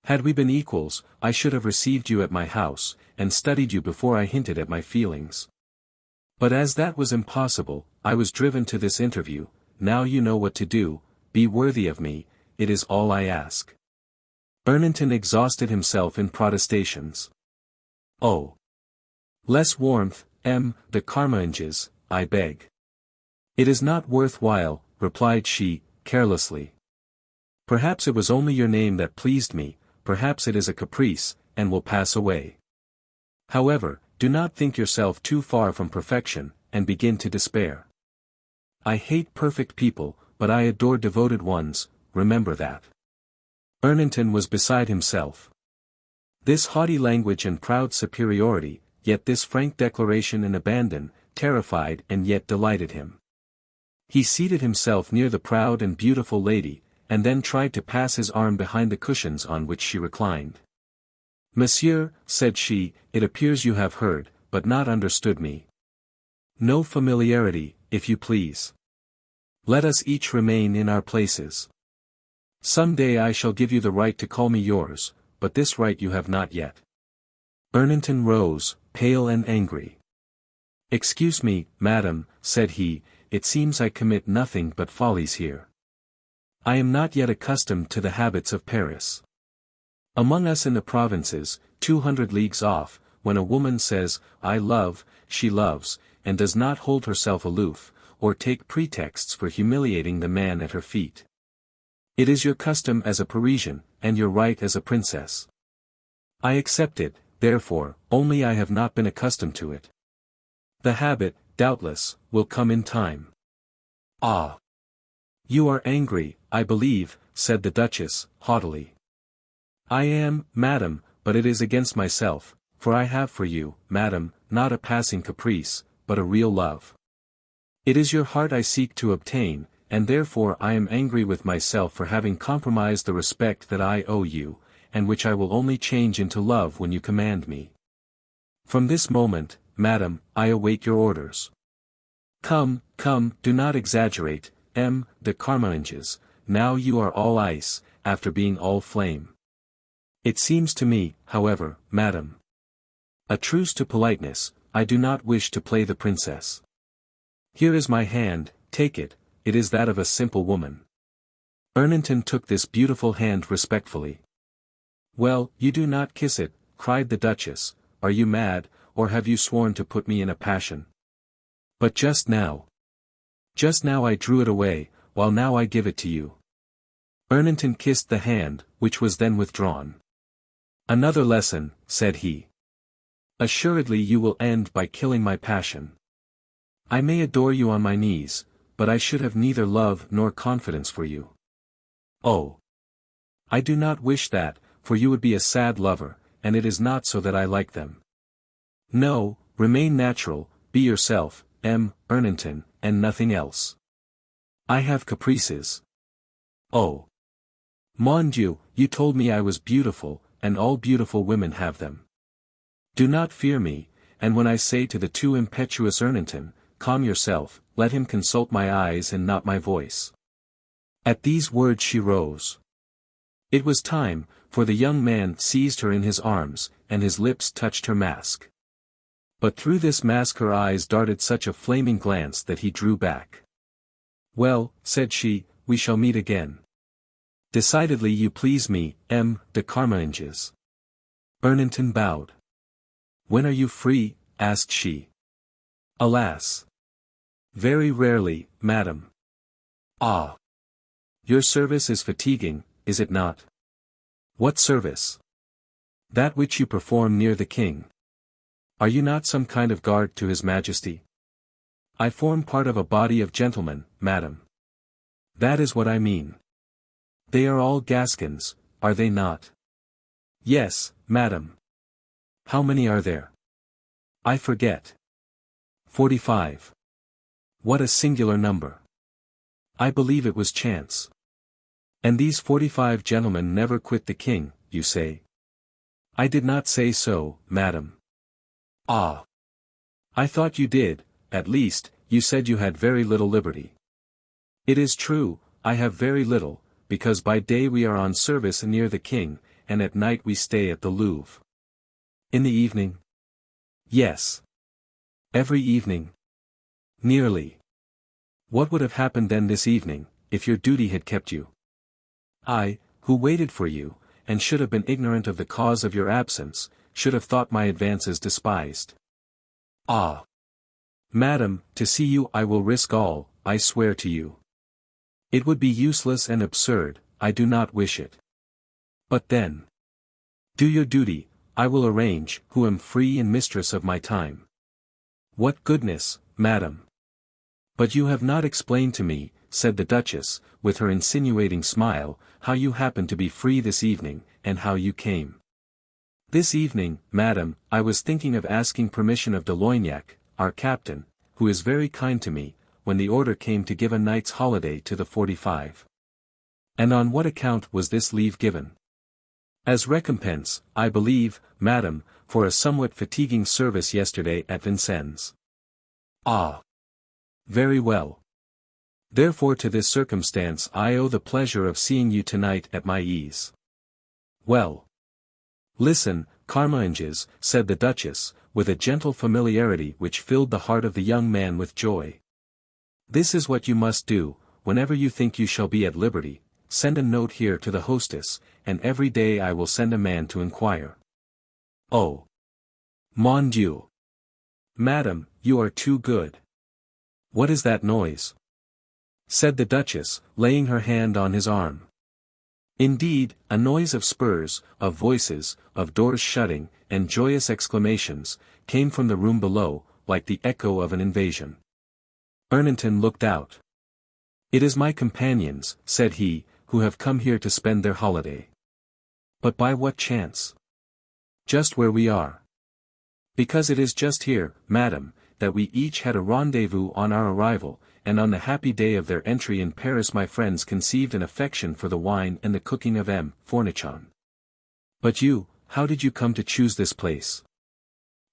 Had we been equals, I should have received you at my house, and studied you before I hinted at my feelings. But as that was impossible, I was driven to this interview. Now you know what to do, be worthy of me, it is all I ask. Ernanton exhausted himself in protestations. Oh! Less warmth, M. de Carmainges, I beg. It is not worth while, replied she, carelessly. Perhaps it was only your name that pleased me, perhaps it is a caprice, and will pass away. However, do not think yourself too far from perfection, and begin to despair. I hate perfect people, but I adore devoted ones, remember that. Ernanton was beside himself. This haughty language and proud superiority, yet this frank declaration and abandon, terrified and yet delighted him. He seated himself near the proud and beautiful lady, and then tried to pass his arm behind the cushions on which she reclined. "Monsieur," said she, "it appears you have heard, but not understood me. No familiarity, if you please. Let us each remain in our places. Some day I shall give you the right to call me yours, but this right you have not yet." Ernanton rose, pale and angry. "Excuse me, madam," said he, "it seems I commit nothing but follies here. I am not yet accustomed to the habits of Paris. Among us in the provinces, 200 leagues off, when a woman says, 'I love,' she loves, and does not hold herself aloof, or take pretexts for humiliating the man at her feet. It is your custom as a Parisian, and your right as a princess. I accept it, therefore, only I have not been accustomed to it. The habit, doubtless, will come in time." "Ah! You are angry, I believe," said the Duchess, haughtily. "I am, madam, but it is against myself, for I have for you, madam, not a passing caprice, but a real love. It is your heart I seek to obtain, and therefore I am angry with myself for having compromised the respect that I owe you, and which I will only change into love when you command me. From this moment, madam, I await your orders." "Come, come, do not exaggerate, M. de Carmainges, now you are all ice, after being all flame. It seems to me, however, madam. A truce to politeness, I do not wish to play the princess. Here is my hand, take it, it is that of a simple woman." Ernanton took this beautiful hand respectfully. "Well, you do not kiss it," cried the Duchess, "are you mad, or have you sworn to put me in a passion? But just now I drew it away, while now I give it to you." Ernanton kissed the hand, which was then withdrawn. "Another lesson," said he. "Assuredly you will end by killing my passion. I may adore you on my knees, but I should have neither love nor confidence for you. Oh! I do not wish that, for you would be a sad lover, and it is not so that I like them. No, remain natural, be yourself, M. Ernanton, and nothing else. I have caprices. Oh! Mon Dieu, you told me I was beautiful, and all beautiful women have them. Do not fear me, and when I say to the too impetuous Ernanton, 'Calm yourself,' let him consult my eyes and not my voice." At these words she rose. It was time, for the young man seized her in his arms, and his lips touched her mask. But through this mask her eyes darted such a flaming glance that he drew back. "Well," said she, "we shall meet again. Decidedly you please me, M. de Carmainges." Ernanton bowed. "When are you free?" asked she. "Alas! Very rarely, madam." "Ah! Your service is fatiguing, is it not?" "What service?" "That which you perform near the king. Are you not some kind of guard to his Majesty?" "I form part of a body of gentlemen, madam." "That is what I mean. They are all Gascons, are they not?" "Yes, madam." "How many are there?" "I forget." 45. "What a singular number. I believe it was chance. And these 45 gentlemen never quit the king, you say?" "I did not say so, madam." "Ah! I thought you did, at least, you said you had very little liberty." "It is true, I have very little, because by day we are on service near the king, and at night we stay at the Louvre." "In the evening?" "Yes. Every evening." "Nearly. What would have happened then this evening, if your duty had kept you? I, who waited for you, and should have been ignorant of the cause of your absence, should have thought my advances despised." "Ah! Madam, to see you I will risk all, I swear to you. It would be useless and absurd, I do not wish it. But then. Do your duty, I will arrange, who am free and mistress of my time. What goodness, madam. But you have not explained to me, said the Duchess, with her insinuating smile, how you happen to be free this evening, and how you came. This evening, madam, I was thinking of asking permission of de Loignac, our captain, who is very kind to me, when the order came to give a night's holiday to the 45. And on what account was this leave given? As recompense, I believe, madam, for a somewhat fatiguing service yesterday at Vincennes. Ah! Very well. Therefore to this circumstance I owe the pleasure of seeing you tonight at my ease. Well. Listen, Carminges, said the Duchess, with a gentle familiarity which filled the heart of the young man with joy. This is what you must do, whenever you think you shall be at liberty, send a note here to the hostess, and every day I will send a man to inquire. Oh! Mon Dieu! Madam, you are too good. What is that noise? Said the Duchess, laying her hand on his arm. Indeed, a noise of spurs, of voices, of doors shutting, and joyous exclamations, came from the room below, like the echo of an invasion. Ernanton looked out. It is my companions, said he, who have come here to spend their holiday. But by what chance? Just where we are. Because it is just here, madam, that we each had a rendezvous on our arrival, and on the happy day of their entry in Paris my friends conceived an affection for the wine and the cooking of M. Fournichon. But you, how did you come to choose this place?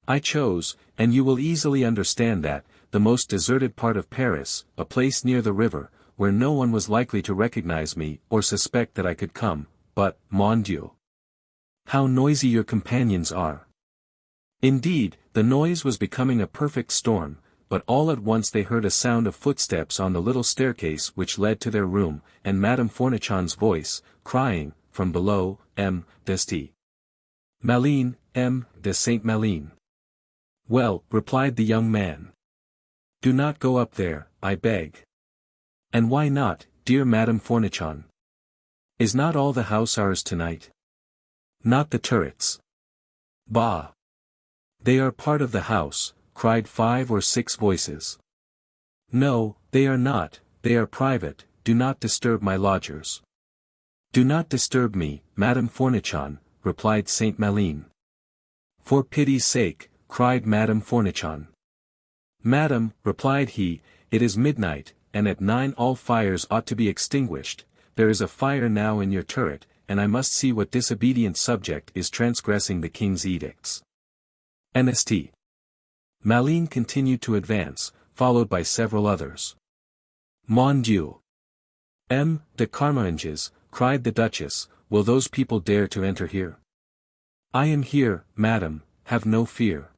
I chose, and you will easily understand that, the most deserted part of Paris, a place near the river, where no one was likely to recognize me or suspect that I could come, but, mon Dieu! How noisy your companions are! Indeed, the noise was becoming a perfect storm, but all at once they heard a sound of footsteps on the little staircase which led to their room, and Madame Fournichon's voice, crying, from below, M. d'Este. Malines, M. de Saint-Malines. Well, replied the young man. Do not go up there, I beg. And why not, dear Madame Fournichon? Is not all the house ours tonight? Not the turrets. Bah! They are part of the house, cried 5 or 6 voices. No, they are not, they are private, do not disturb my lodgers. Do not disturb me, Madame Fournichon, replied Saint-Malines. For pity's sake, cried Madame Fournichon. Madam, replied he, it is midnight, and at 9 all fires ought to be extinguished, there is a fire now in your turret, and I must see what disobedient subject is transgressing the king's edicts. St. Malines continued to advance, followed by several others. Mon Dieu! M. de Carminges, cried the Duchess, will those people dare to enter here? I am here, madam, have no fear.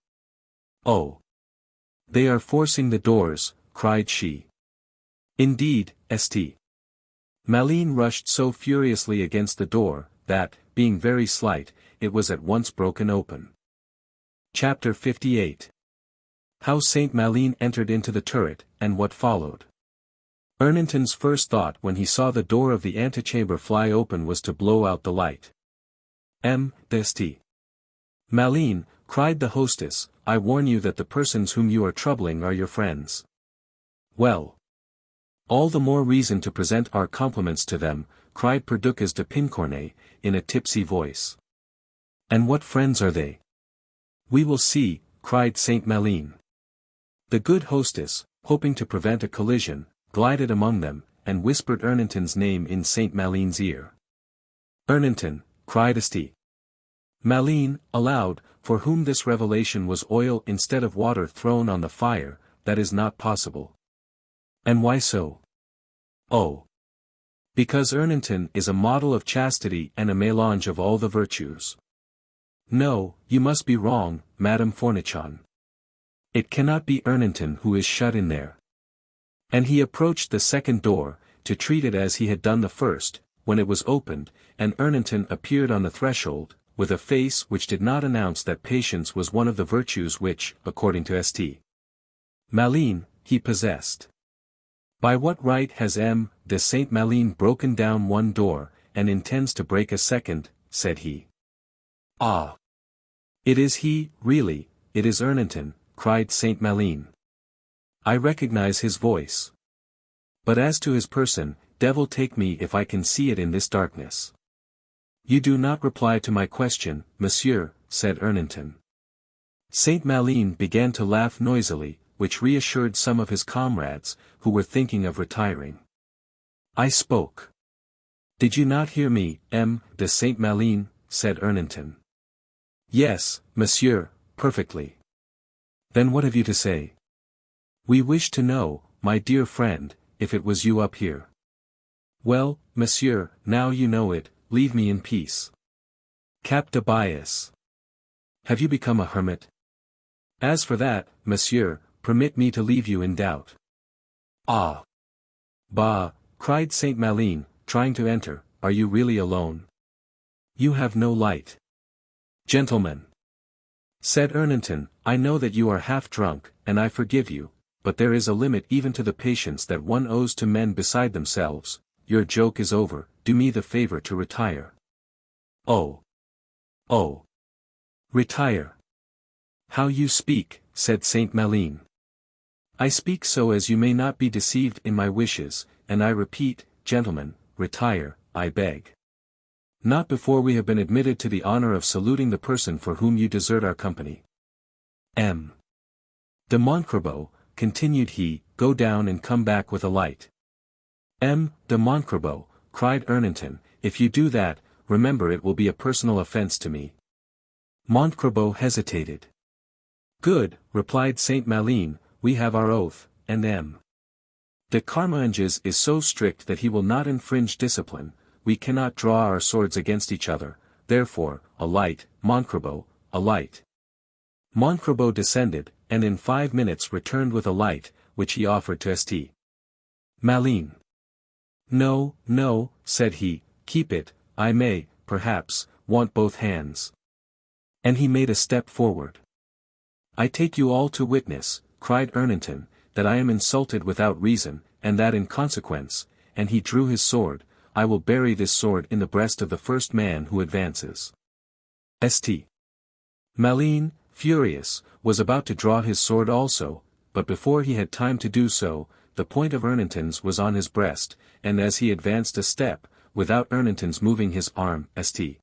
Oh! They are forcing the doors, cried she. Indeed, St. Malines rushed so furiously against the door, that, being very slight, it was at once broken open. Chapter 58. How Saint-Malines entered into the turret, and what followed. Ernanton's first thought when he saw the door of the antechamber fly open was to blow out the light. M. d'Este. Malines, cried the hostess, I warn you that the persons whom you are troubling are your friends. Well. All the more reason to present our compliments to them, cried Perducas de Pincornet, in a tipsy voice. And what friends are they? We will see, cried Saint-Malines. The good hostess, hoping to prevent a collision, glided among them, and whispered Ernanton's name in Saint-Malines's ear. Ernanton, cried St. Malines, aloud, for whom this revelation was oil instead of water thrown on the fire, that is not possible. And why so? Oh! Because Ernanton is a model of chastity and a mélange of all the virtues. No, you must be wrong, Madame Fournichon. It cannot be Ernanton who is shut in there. And he approached the second door, to treat it as he had done the first, when it was opened, and Ernanton appeared on the threshold, with a face which did not announce that patience was one of the virtues which, according to St. Malines, he possessed. By what right has M. de Saint-Malines broken down one door, and intends to break a second," said he. "Ah! It is he, really, it is Ernanton," cried Saint Malines. "I recognize his voice. But as to his person, devil take me if I can see it in this darkness." "You do not reply to my question, monsieur," said Ernanton. Saint Malines began to laugh noisily, which reassured some of his comrades, who were thinking of retiring. "I spoke. Did you not hear me, M. de Saint Malines?" said Ernanton. "Yes, monsieur, perfectly." "Then what have you to say?" "We wish to know, my dear friend, if it was you up here." "Well, monsieur, now you know it, leave me in peace." "Cap de bias. Have you become a hermit?" "As for that, monsieur, permit me to leave you in doubt." "Ah! Bah!" cried Saint Malines, trying to enter, "are you really alone? You have no light." "Gentlemen," said Ernanton, "I know that you are half drunk, and I forgive you, but there is a limit even to the patience that one owes to men beside themselves. Your joke is over, do me the favor to retire." "Oh! Oh! Retire! How you speak," said Saint Malines. "I speak so as you may not be deceived in my wishes, and I repeat, gentlemen, retire, I beg. Not before we have been admitted to the honor of saluting the person for whom you desert our company. M. de Monsoreau," continued he, "go down and come back with a light." "M. de Monsoreau," cried Ernanton, "if you do that, remember it will be a personal offense to me." Monsoreau hesitated. "Good," replied Saint Malines, "we have our oath, and M. de Carmainges is so strict that he will not infringe discipline. We cannot draw our swords against each other, therefore, a light, Monsoreau, a light." Monsoreau descended, and in 5 minutes returned with a light, which he offered to St. Malines. "No, no," said he, "keep it, I may, perhaps, want both hands." And he made a step forward. "I take you all to witness," cried Ernanton, "that I am insulted without reason, and that in consequence," and he drew his sword, "I will bury this sword in the breast of the first man who advances." St. Malines, furious, was about to draw his sword also, but before he had time to do so, the point of Ernanton's was on his breast, and as he advanced a step, without Ernanton's moving his arm, St.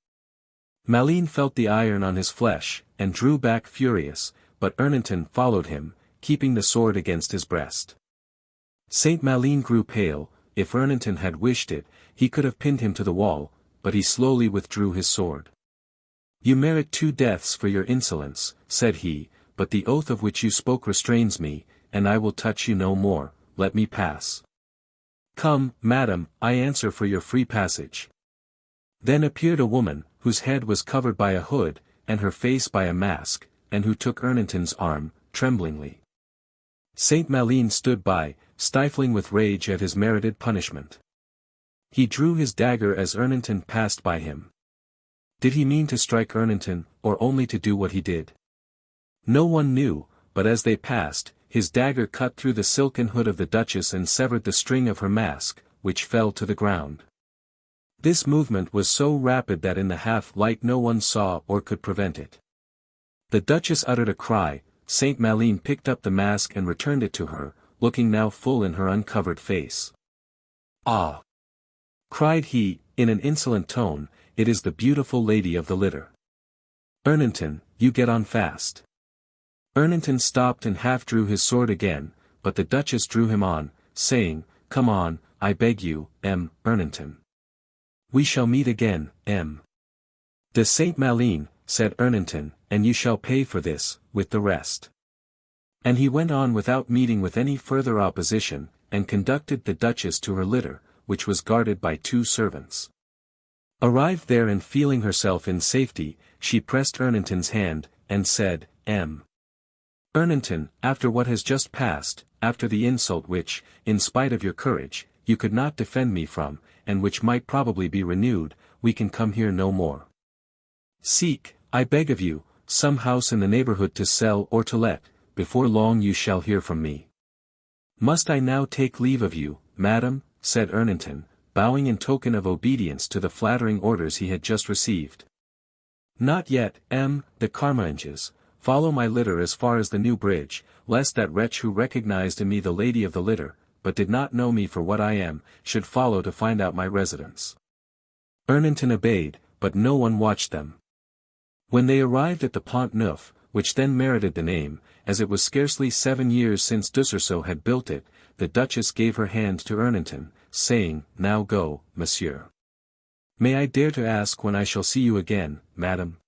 Malines felt the iron on his flesh, and drew back furious, but Ernanton followed him, keeping the sword against his breast. Saint Malines grew pale. If Ernanton had wished it, he could have pinned him to the wall, but he slowly withdrew his sword. "You merit 2 deaths for your insolence," said he, "but the oath of which you spoke restrains me, and I will touch you no more, let me pass." "Come, madam, I answer for your free passage." Then appeared a woman, whose head was covered by a hood, and her face by a mask, and who took Ernanton's arm, tremblingly. Saint Malines stood by, stifling with rage at his merited punishment. He drew his dagger as Ernanton passed by him. Did he mean to strike Ernanton, or only to do what he did? No one knew, but as they passed, his dagger cut through the silken hood of the Duchess and severed the string of her mask, which fell to the ground. This movement was so rapid that in the half-light no one saw or could prevent it. The Duchess uttered a cry. Saint Malines picked up the mask and returned it to her, looking now full in her uncovered face. "Ah!" cried he, in an insolent tone, "it is the beautiful lady of the litter. Ernanton, you get on fast." Ernanton stopped and half drew his sword again, but the Duchess drew him on, saying, "Come on, I beg you, M. Ernanton. We shall meet again, M. de Saint Malines," said Ernanton, "and you shall pay for this, with the rest." And he went on without meeting with any further opposition, and conducted the Duchess to her litter, which was guarded by 2 servants. Arrived there and feeling herself in safety, she pressed Ernanton's hand, and said, "M. Ernanton, after what has just passed, after the insult which, in spite of your courage, you could not defend me from, and which might probably be renewed, we can come here no more. Seek, I beg of you, some house in the neighborhood to sell or to let, before long you shall hear from me." "Must I now take leave of you, madam?" said Ernanton, bowing in token of obedience to the flattering orders he had just received. "Not yet, the Carmainges. Follow my litter as far as the new bridge, lest that wretch who recognized in me the lady of the litter, but did not know me for what I am, should follow to find out my residence." Erneton obeyed, but no one watched them. When they arrived at the Pont Neuf, which then merited the name, as it was scarcely 7 years since Dussarceau had built it, the Duchess gave her hand to Erneton, saying, "Now go, monsieur." "May I dare to ask when I shall see you again, madam?"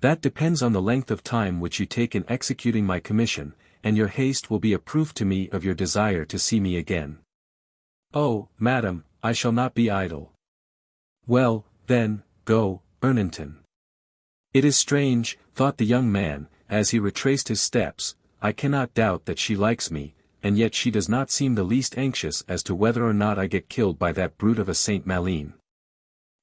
"That depends on the length of time which you take in executing my commission, and your haste will be a proof to me of your desire to see me again." "Oh, madam, I shall not be idle." "Well, then, go, Erneton." "It is strange," thought the young man, as he retraced his steps, "I cannot doubt that she likes me, and yet she does not seem the least anxious as to whether or not I get killed by that brute of a Saint Malin.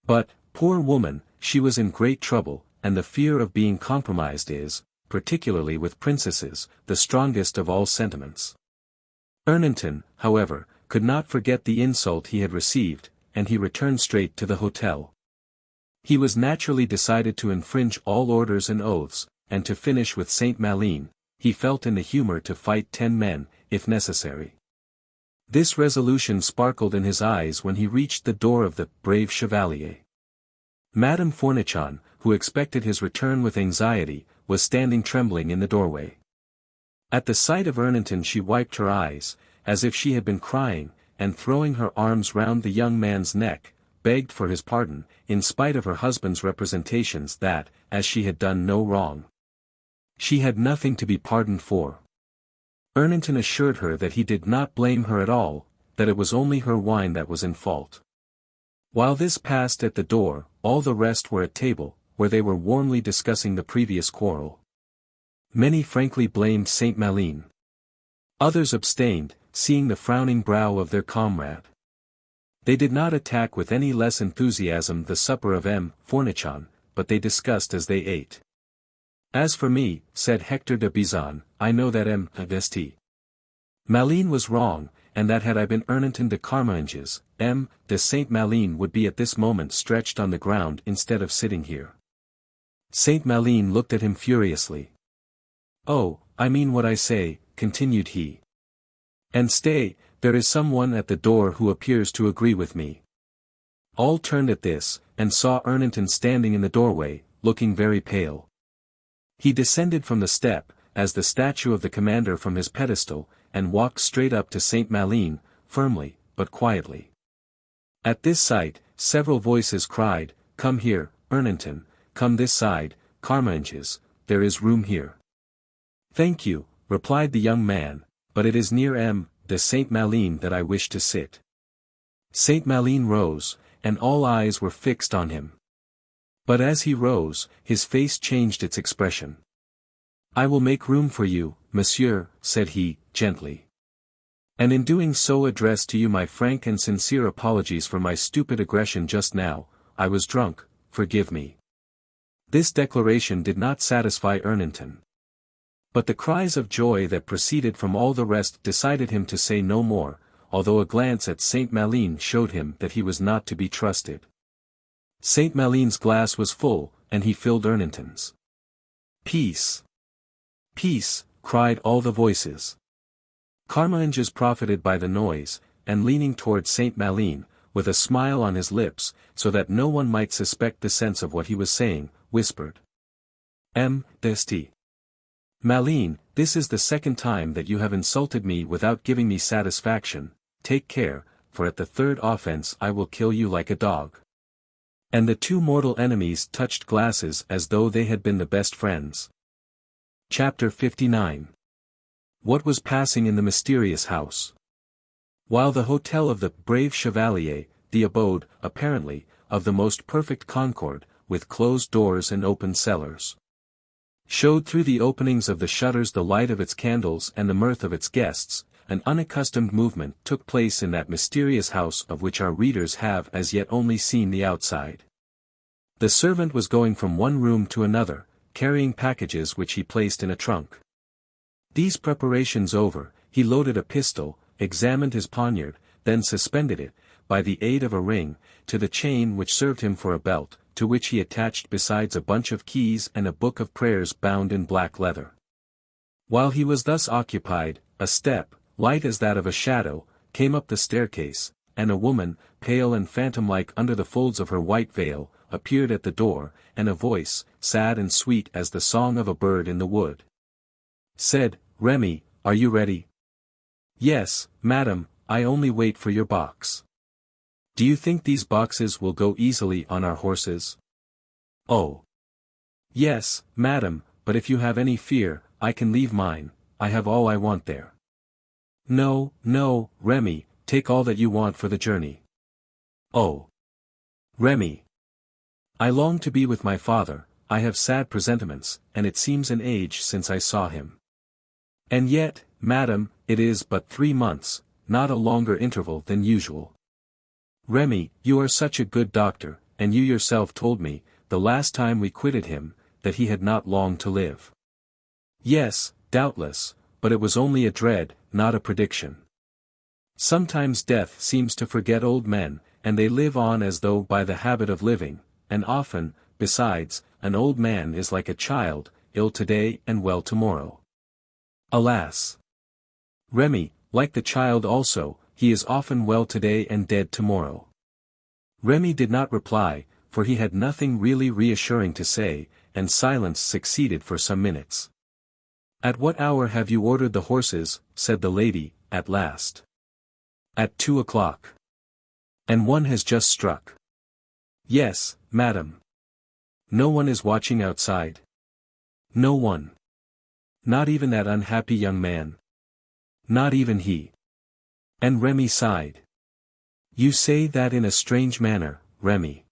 But, poor woman, she was in great trouble, and the fear of being compromised is, particularly with princesses, the strongest of all sentiments." Erneton, however, could not forget the insult he had received, and he returned straight to the hotel. He was naturally decided to infringe all orders and oaths, and to finish with Saint Malin. He felt in the humor to fight 10 men, if necessary. This resolution sparkled in his eyes when he reached the door of the brave Chevalier. Madame Fournichon, who expected his return with anxiety, was standing trembling in the doorway. At the sight of Erneton she wiped her eyes, as if she had been crying, and throwing her arms round the young man's neck, begged for his pardon, in spite of her husband's representations that, as she had done no wrong, she had nothing to be pardoned for. Erneton assured her that he did not blame her at all, that it was only her wine that was in fault. While this passed at the door, all the rest were at table, where they were warmly discussing the previous quarrel. Many frankly blamed Saint Malin. Others abstained, seeing the frowning brow of their comrade. They did not attack with any less enthusiasm the supper of Fournichon, but they discussed as they ate. "As for me," said Hector de Bizon, "I know that Majesty Malin was wrong, and that had I been Erneton de Carmainges, de Saint Malin would be at this moment stretched on the ground instead of sitting here." Saint Malin looked at him furiously. "Oh, I mean what I say," continued he. "And stay, there is some one at the door who appears to agree with me." All turned at this, and saw Erneton standing in the doorway, looking very pale. He descended from the step, as the statue of the commander from his pedestal, and walked straight up to Saint Malin, firmly, but quietly. At this sight, several voices cried, "Come here, Erneton, come this side, Carmainges, there is room here." "Thank you," replied the young man, "but it is near de Saint Malin that I wish to sit." Saint Malin rose, and all eyes were fixed on him. But as he rose, his face changed its expression. "I will make room for you, monsieur," said he, gently. "And in doing so address to you my frank and sincere apologies for my stupid aggression just now. I was drunk, forgive me." This declaration did not satisfy Erneton. But the cries of joy that proceeded from all the rest decided him to say no more, although a glance at Saint Malin showed him that he was not to be trusted. Saint Malin's glass was full, and he filled Erneton's. "Peace! Peace!" cried all the voices. Carmainges profited by the noise, and leaning towards Saint Malin, with a smile on his lips, so that no one might suspect the sense of what he was saying, whispered, "Majesty Malin, this is the second time that you have insulted me without giving me satisfaction. Take care, for at the third offense I will kill you like a dog." And the two mortal enemies touched glasses as though they had been the best friends. Chapter 59. What was passing in the mysterious house? While the hotel of the brave Chevalier, the abode, apparently, of the most perfect concord, with closed doors and open cellars, showed through the openings of the shutters the light of its candles and the mirth of its guests, an unaccustomed movement took place in that mysterious house of which our readers have as yet only seen the outside. The servant was going from one room to another, carrying packages which he placed in a trunk. These preparations over, he loaded a pistol, examined his poniard, then suspended it, by the aid of a ring, to the chain which served him for a belt, to which he attached besides a bunch of keys and a book of prayers bound in black leather. While he was thus occupied, a step, light as that of a shadow, came up the staircase, and a woman, pale and phantom-like under the folds of her white veil, appeared at the door, and a voice, sad and sweet as the song of a bird in the wood, said, "Remy, are you ready?" "Yes, madam, I only wait for your box." "Do you think these boxes will go easily on our horses?" "Oh. Yes, madam, but if you have any fear, I can leave mine, I have all I want there." "No, no, Remy, take all that you want for the journey." "Oh. Remy. I long to be with my father, I have sad presentiments, and it seems an age since I saw him." "And yet, madam, it is but 3 months, not a longer interval than usual." "Remy, you are such a good doctor, and you yourself told me, the last time we quitted him, that he had not long to live." "Yes, doubtless, but it was only a dread, not a prediction. Sometimes death seems to forget old men, and they live on as though by the habit of living, and often, besides, an old man is like a child, ill today and well tomorrow." "Alas! Remy, like the child also, he is often well today and dead tomorrow." Remy did not reply, for he had nothing really reassuring to say, and silence succeeded for some minutes. "At what hour have you ordered the horses?" said the lady, at last. "At 2 o'clock. And one has just struck." "Yes, madam." "No one is watching outside?" "No one. Not even that unhappy young man?" "Not even he." And Remy sighed. "You say that in a strange manner, Remy."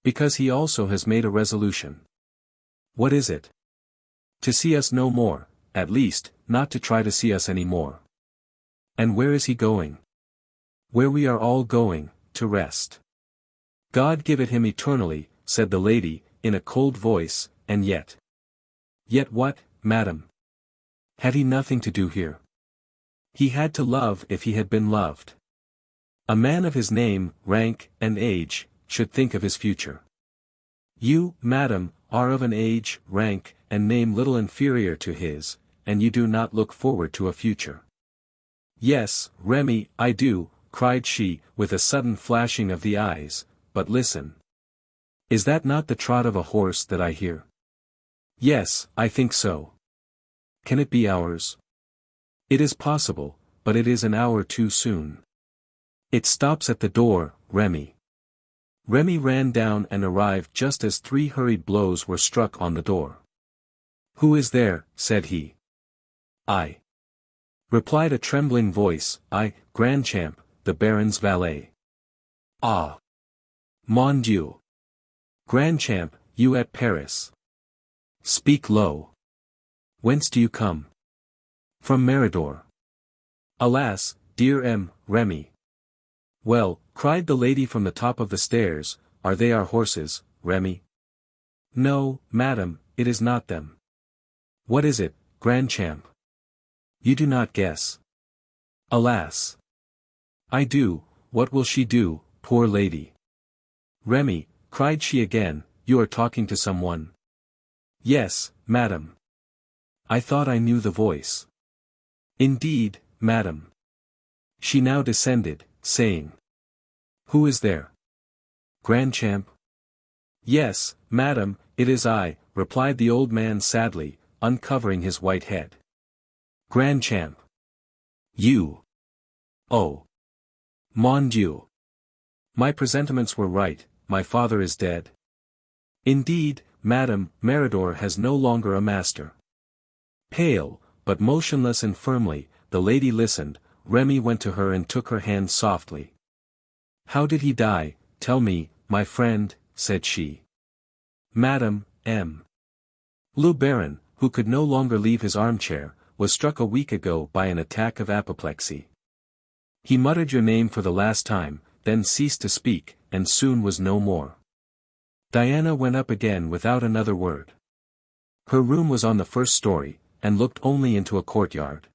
"Because he also has made a resolution." "What is it?" "To see us no more, at least, not to try to see us any more." "And where is he going?" "Where we are all going, to rest." "God give it him eternally," said the lady, in a cold voice, "and yet—" "Yet what, madam? Had he nothing to do here? He had to love if he had been loved. A man of his name, rank, and age, should think of his future. You, madam, are of an age, rank, and name little inferior to his, and you do not look forward to a future." "Yes, Remy, I do," cried she, with a sudden flashing of the eyes, "but listen. Is that not the trot of a horse that I hear?" "Yes, I think so." "Can it be ours?" "It is possible, but it is an hour too soon." "It stops at the door, Remy." Remy ran down and arrived just as 3 hurried blows were struck on the door. "Who is there?" said he. "I," replied a trembling voice, "I, Grandchamp, the Baron's valet." "Ah! Mon Dieu! Grandchamp, you at Paris? Speak low. Whence do you come?" "From Méridor." "Alas, dear Remy." "Well," cried the lady from the top of the stairs, "are they our horses, Remy?" "No, madam, it is not them." "What is it, Grandchamp?" "You do not guess." "Alas! I do, what will she do, poor lady?" "Remy," cried she again, "you are talking to someone." "Yes, madam." "I thought I knew the voice." "Indeed, madam." She now descended, saying, "Who is there?" "Grandchamp." "Yes, madam, it is I," replied the old man sadly, uncovering his white head. "Grandchamp. You. Oh. Mon Dieu. My presentiments were right, my father is dead." "Indeed, madam, Méridor has no longer a master." Pale, but motionless and firmly, the lady listened. Remy went to her and took her hand softly. "How did he die, tell me, my friend," said she. "Madam, Le Baron, who could no longer leave his armchair, was struck a week ago by an attack of apoplexy. He muttered your name for the last time, then ceased to speak, and soon was no more." Diana went up again without another word. Her room was on the first story, and looked only into a courtyard.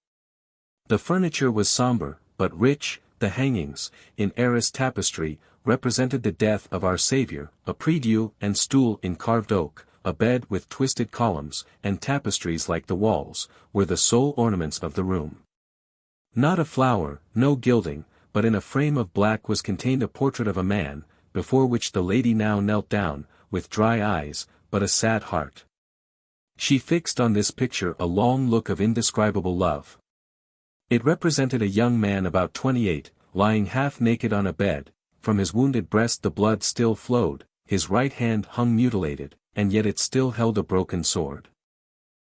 The furniture was sombre, but rich, the hangings, in Arras tapestry, represented the death of our Saviour, a prie-dieu and stool in carved oak, a bed with twisted columns, and tapestries like the walls, were the sole ornaments of the room. Not a flower, no gilding, but in a frame of black was contained a portrait of a man, before which the lady now knelt down, with dry eyes, but a sad heart. She fixed on this picture a long look of indescribable love. It represented a young man about 28, lying half naked on a bed, from his wounded breast the blood still flowed, his right hand hung mutilated, and yet it still held a broken sword.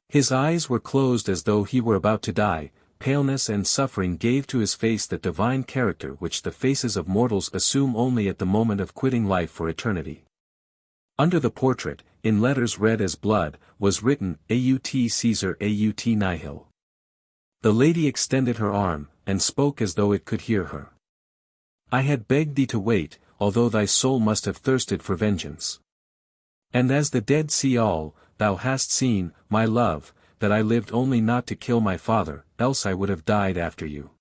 His eyes were closed as though he were about to die, paleness and suffering gave to his face that divine character which the faces of mortals assume only at the moment of quitting life for eternity. Under the portrait, in letters red as blood, was written, Aut Caesar aut nihil. The lady extended her arm, and spoke as though it could hear her. I had begged thee to wait, although thy soul must have thirsted for vengeance. And as the dead see all, thou hast seen, my love, that I lived only not to kill my father, else I would have died after you.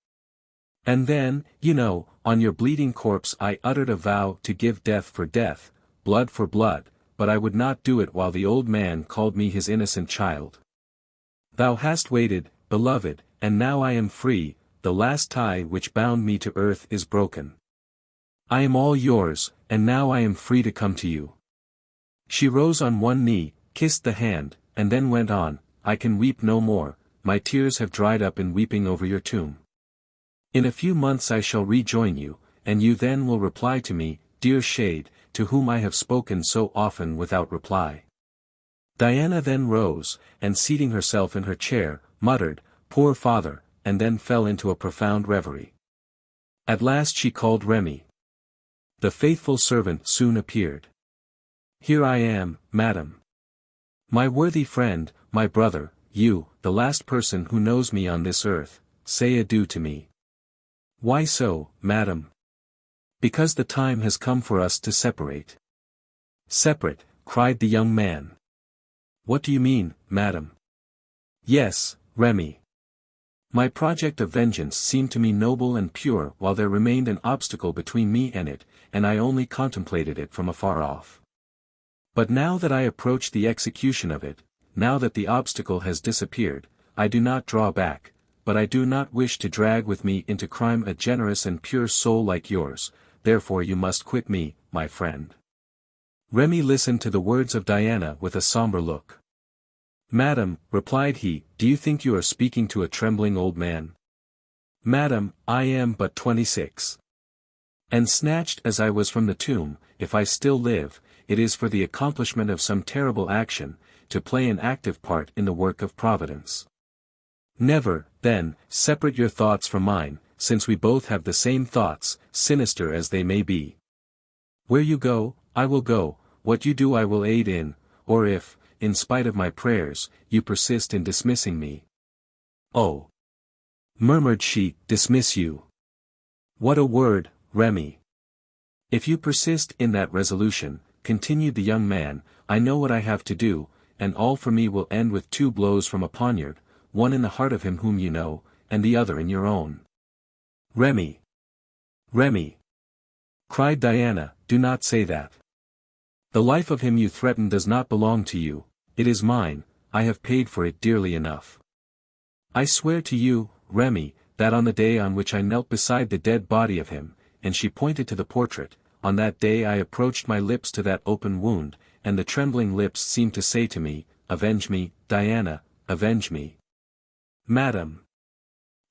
And then, you know, on your bleeding corpse I uttered a vow to give death for death, blood for blood, but I would not do it while the old man called me his innocent child. Thou hast waited, beloved, and now I am free, the last tie which bound me to earth is broken. I am all yours, and now I am free to come to you. She rose on one knee, kissed the hand, and then went on, I can weep no more, my tears have dried up in weeping over your tomb. In a few months I shall rejoin you, and you then will reply to me, dear shade, to whom I have spoken so often without reply. Diana then rose, and seating herself in her chair, muttered, poor father, and then fell into a profound reverie. At last she called Remy. The faithful servant soon appeared. Here I am, madam. My worthy friend, my brother, you, the last person who knows me on this earth, say adieu to me. Why so, madam? Because the time has come for us to separate. Separate, cried the young man. What do you mean, madam? Yes, Remy. My project of vengeance seemed to me noble and pure while there remained an obstacle between me and it, and I only contemplated it from afar off. But now that I approach the execution of it, now that the obstacle has disappeared, I do not draw back, but I do not wish to drag with me into crime a generous and pure soul like yours, therefore you must quit me, my friend. Remy listened to the words of Diana with a sombre look. Madam, replied he, do you think you are speaking to a trembling old man? Madam, I am but 26. And snatched as I was from the tomb, if I still live, it is for the accomplishment of some terrible action, to play an active part in the work of Providence. Never, then, separate your thoughts from mine, since we both have the same thoughts, sinister as they may be. Where you go, I will go, what you do I will aid in, or if, in spite of my prayers, you persist in dismissing me. Oh! Murmured she, dismiss you. What a word, Remy. If you persist in that resolution, continued the young man, I know what I have to do, and all for me will end with 2 blows from a poniard, one in the heart of him whom you know, and the other in your own. Remy! Remy! Cried Diana, do not say that. The life of him you threaten does not belong to you, it is mine, I have paid for it dearly enough. I swear to you, Remy, that on the day on which I knelt beside the dead body of him, and she pointed to the portrait, on that day I approached my lips to that open wound, and the trembling lips seemed to say to me, avenge me, Diana, avenge me. Madam.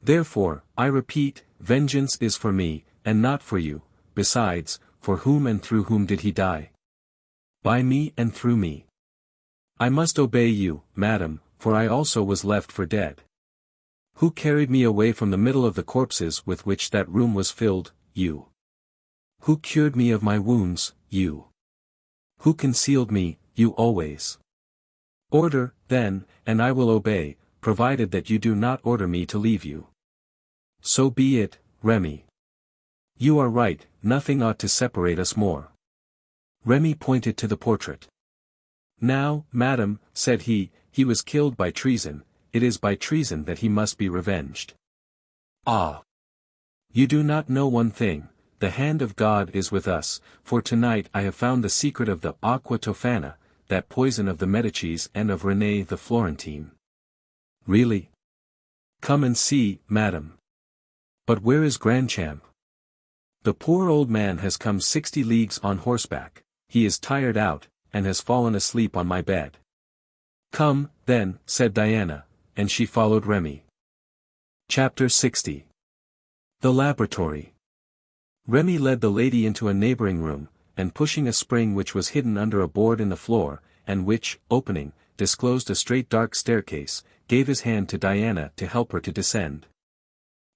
Therefore, I repeat, vengeance is for me, and not for you, besides, for whom and through whom did he die? By me and through me. I must obey you, madam, for I also was left for dead. Who carried me away from the middle of the corpses with which that room was filled? You. Who cured me of my wounds? You. Who concealed me? You always. Order, then, and I will obey, provided that you do not order me to leave you. So be it, Remy. You are right, nothing ought to separate us more. Remy pointed to the portrait. Now, madam, said he was killed by treason, it is by treason that he must be revenged. Ah! You do not know one thing, the hand of God is with us, for tonight I have found the secret of the aqua tofana, that poison of the Medicis and of René the Florentine. Really? Come and see, madam. But where is Grandchamp? The poor old man has come 60 leagues on horseback, he is tired out, and has fallen asleep on my bed. Come, then, said Diana, and she followed Remy. Chapter 60. The Laboratory. Remy led the lady into a neighboring room, and pushing a spring which was hidden under a board in the floor, and which, opening, disclosed a straight dark staircase, gave his hand to Diana to help her to descend.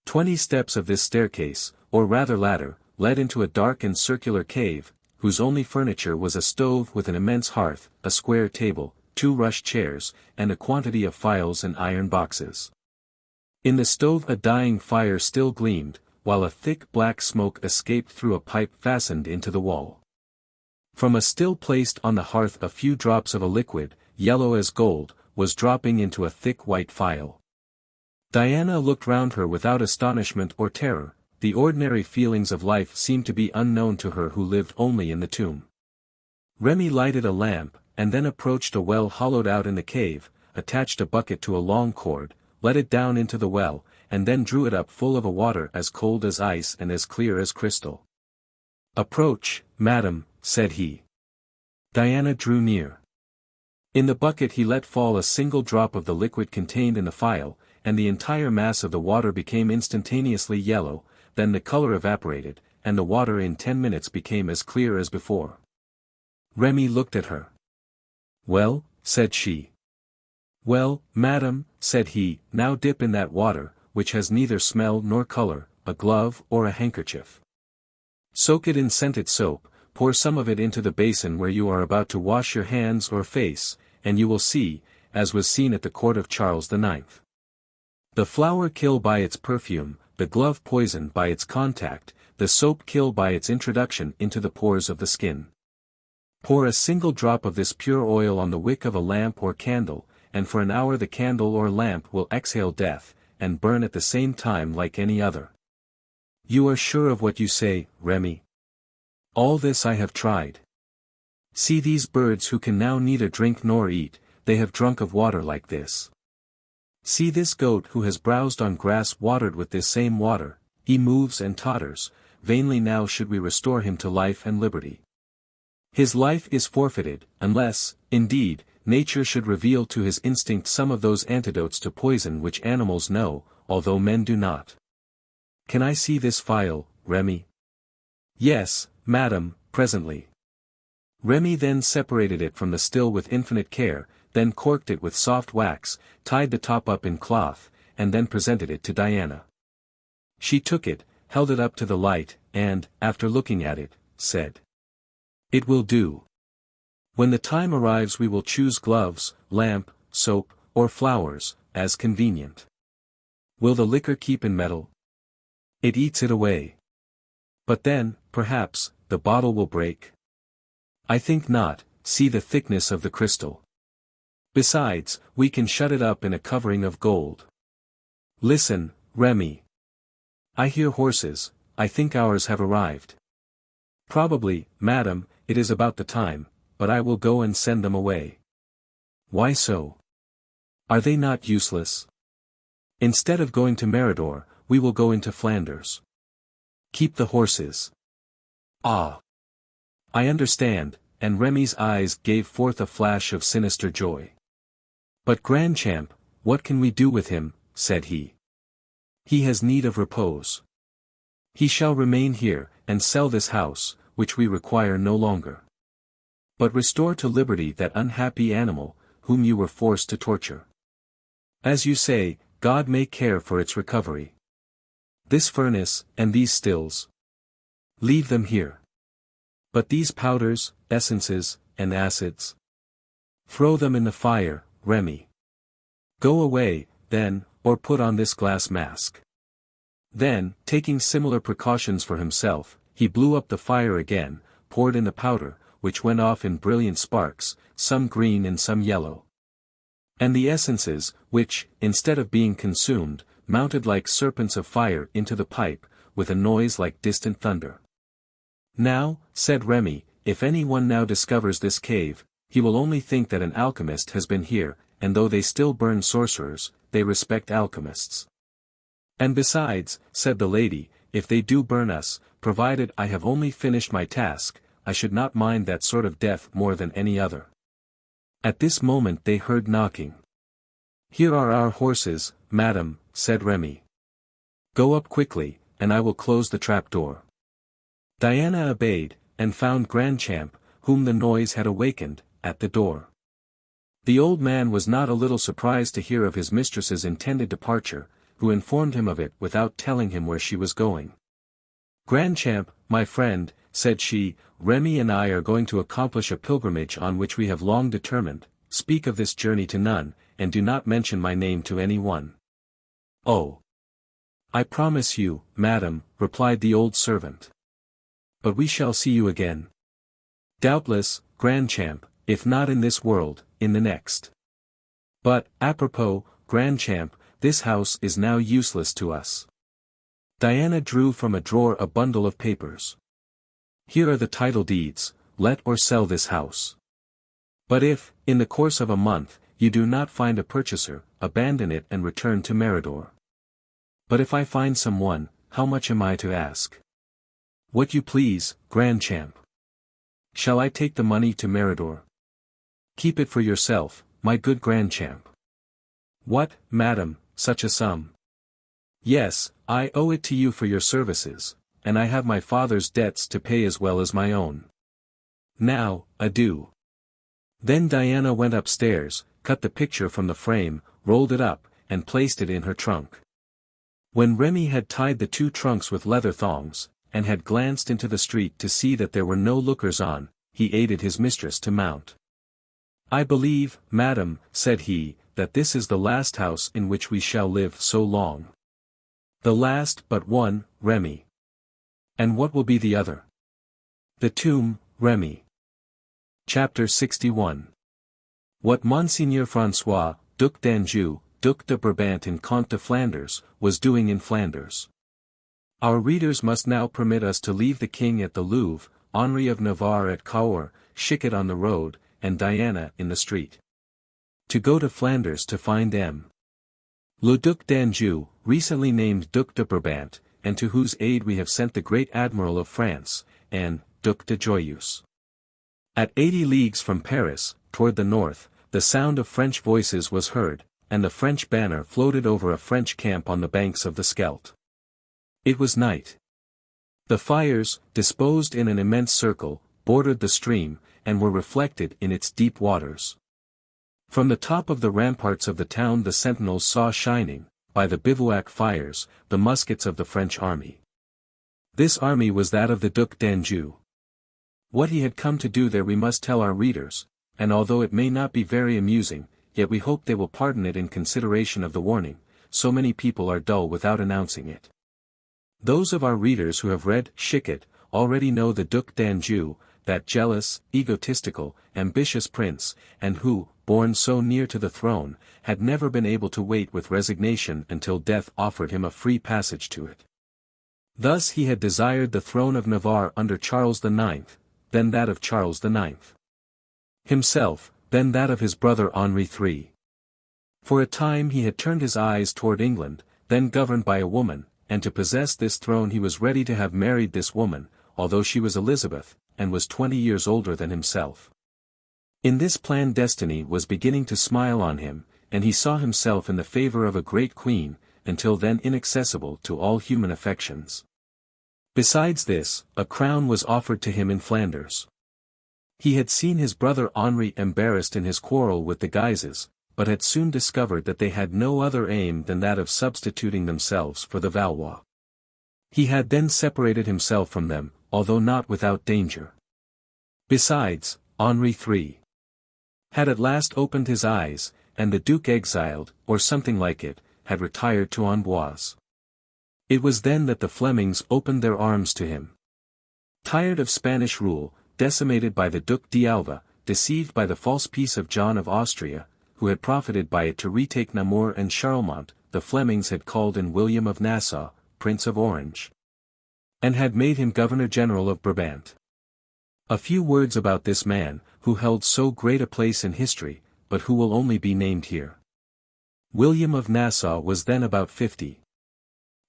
20 steps of this staircase, or rather ladder, led into a dark and circular cave, whose only furniture was a stove with an immense hearth, a square table, 2 rush chairs, and a quantity of phials and iron boxes. In the stove a dying fire still gleamed, while a thick black smoke escaped through a pipe fastened into the wall. From a still placed on the hearth a few drops of a liquid, yellow as gold, was dropping into a thick white phial. Diana looked round her without astonishment or terror, the ordinary feelings of life seemed to be unknown to her who lived only in the tomb. Remy lighted a lamp, and then approached a well hollowed out in the cave, attached a bucket to a long cord, let it down into the well, and then drew it up full of a water as cold as ice and as clear as crystal. Approach, madam, said he. Diana drew near. In the bucket he let fall a single drop of the liquid contained in the phial, and the entire mass of the water became instantaneously yellow, then the color evaporated, and the water in 10 minutes became as clear as before. Remy looked at her. Well, said she. Well, madam, said he, now dip in that water, which has neither smell nor color, a glove or a handkerchief. Soak it in scented soap, pour some of it into the basin where you are about to wash your hands or face, and you will see, as was seen at the court of Charles IX. The flower kill by its perfume, the glove poison by its contact, the soap kill by its introduction into the pores of the skin. Pour a single drop of this pure oil on the wick of a lamp or candle, and for an hour the candle or lamp will exhale death, and burn at the same time like any other. You are sure of what you say, Remy? All this I have tried. See these birds who can now neither drink nor eat, they have drunk of water like this. See this goat who has browsed on grass watered with this same water, he moves and totters, vainly now should we restore him to life and liberty. His life is forfeited, unless, indeed, nature should reveal to his instinct some of those antidotes to poison which animals know, although men do not. Can I see this phial, Remy? Yes, madam, presently. Remy then separated it from the still with infinite care, then corked it with soft wax, tied the top up in cloth, and then presented it to Diana. She took it, held it up to the light, and, after looking at it, said, "It will do. When the time arrives we will choose gloves, lamp, soap, or flowers, as convenient. Will the liquor keep in metal? It eats it away. But then, perhaps, the bottle will break. I think not, see the thickness of the crystal. Besides, we can shut it up in a covering of gold. Listen, Remy. I hear horses, I think ours have arrived. Probably, madam, it is about the time, but I will go and send them away. Why so? Are they not useless? Instead of going to Méridor, we will go into Flanders. Keep the horses. Ah! I understand, and Remy's eyes gave forth a flash of sinister joy. But Grandchamp, what can we do with him, said he. He has need of repose. He shall remain here, and sell this house, which we require no longer. But restore to liberty that unhappy animal, whom you were forced to torture. As you say, God may care for its recovery. This furnace, and these stills. Leave them here. But these powders, essences, and acids. Throw them in the fire, Remy. Go away, then, or put on this glass mask. Then, taking similar precautions for himself, he blew up the fire again, poured in the powder, which went off in brilliant sparks, some green and some yellow. And the essences, which, instead of being consumed, mounted like serpents of fire into the pipe, with a noise like distant thunder. "Now," said Remy, "if any one now discovers this cave, he will only think that an alchemist has been here, and though they still burn sorcerers, they respect alchemists." "And besides," said the lady, "if they do burn us, provided I have only finished my task, I should not mind that sort of death more than any other." At this moment they heard knocking. "Here are our horses, madam," said Remy. "Go up quickly, and I will close the trapdoor." Diana obeyed, and found Grandchamp, whom the noise had awakened, at the door. The old man was not a little surprised to hear of his mistress's intended departure, who informed him of it without telling him where she was going. "Grandchamp, my friend," said she, "Remy and I are going to accomplish a pilgrimage on which we have long determined. Speak of this journey to none, and do not mention my name to any one." "Oh! I promise you, madam," replied the old servant. "But we shall see you again." "Doubtless, Grandchamp, if not in this world, in the next. But, apropos, Grandchamp, this house is now useless to us." Diana drew from a drawer a bundle of papers. "Here are the title deeds, let or sell this house. But if, in the course of a month, you do not find a purchaser, abandon it and return to Méridor. But if I find someone, how much am I to ask?" "What you please, Grandchamp." "Shall I take the money to Méridor?" "Keep it for yourself, my good Grandchamp." "What, madam, such a sum?" "Yes, I owe it to you for your services, and I have my father's debts to pay as well as my own. Now, adieu." Then Diana went upstairs, cut the picture from the frame, rolled it up, and placed it in her trunk. When Remy had tied the two trunks with leather thongs, and had glanced into the street to see that there were no lookers-on, he aided his mistress to mount. "I believe, madam," said he, "that this is the last house in which we shall live so long." "The last but one, Remy." "And what will be the other?" "The tomb, Remy." Chapter 61. What Monseigneur François, Duc d'Anjou, Duc de Brabant and Comte de Flanders, was doing in Flanders. Our readers must now permit us to leave the king at the Louvre, Henri of Navarre at Cahors, Chicot on the road, and Diana in the street. To go to Flanders to find M. Le Duc d'Anjou, recently named Duc de Brabant, and to whose aid we have sent the great Admiral of France, and Duc de Joyeuse. At 80 leagues from Paris, toward the north, the sound of French voices was heard, and the French banner floated over a French camp on the banks of the Scheldt. It was night. The fires, disposed in an immense circle, bordered the stream, and were reflected in its deep waters. From the top of the ramparts of the town the sentinels saw shining, by the bivouac fires, the muskets of the French army. This army was that of the Duc d'Anjou. What he had come to do there we must tell our readers, and although it may not be very amusing, yet we hope they will pardon it in consideration of the warning, so many people are dull without announcing it. Those of our readers who have read Chicot, already know the Duc d'Anjou, that jealous, egotistical, ambitious prince, and who, born so near to the throne, had never been able to wait with resignation until death offered him a free passage to it. Thus he had desired the throne of Navarre under Charles IX, then that of Charles IX. Himself, then that of his brother Henri III. For a time he had turned his eyes toward England, then governed by a woman, and to possess this throne he was ready to have married this woman, although she was Elizabeth, and was 20 years older than himself. In this plan destiny was beginning to smile on him, and he saw himself in the favor of a great queen, until then inaccessible to all human affections. Besides this, a crown was offered to him in Flanders. He had seen his brother Henri embarrassed in his quarrel with the Guises, but had soon discovered that they had no other aim than that of substituting themselves for the Valois. He had then separated himself from them, although not without danger. Besides, Henri III had at last opened his eyes, and the Duke exiled, or something like it, had retired to Amboise. It was then that the Flemings opened their arms to him. Tired of Spanish rule, decimated by the Duc d'Alva, deceived by the false peace of John of Austria, who had profited by it to retake Namur and Charlemont, the Flemings had called in William of Nassau, Prince of Orange. and had made him Governor-General of Brabant. A few words about this man, who held so great a place in history, but who will only be named here. William of Nassau was then about 50.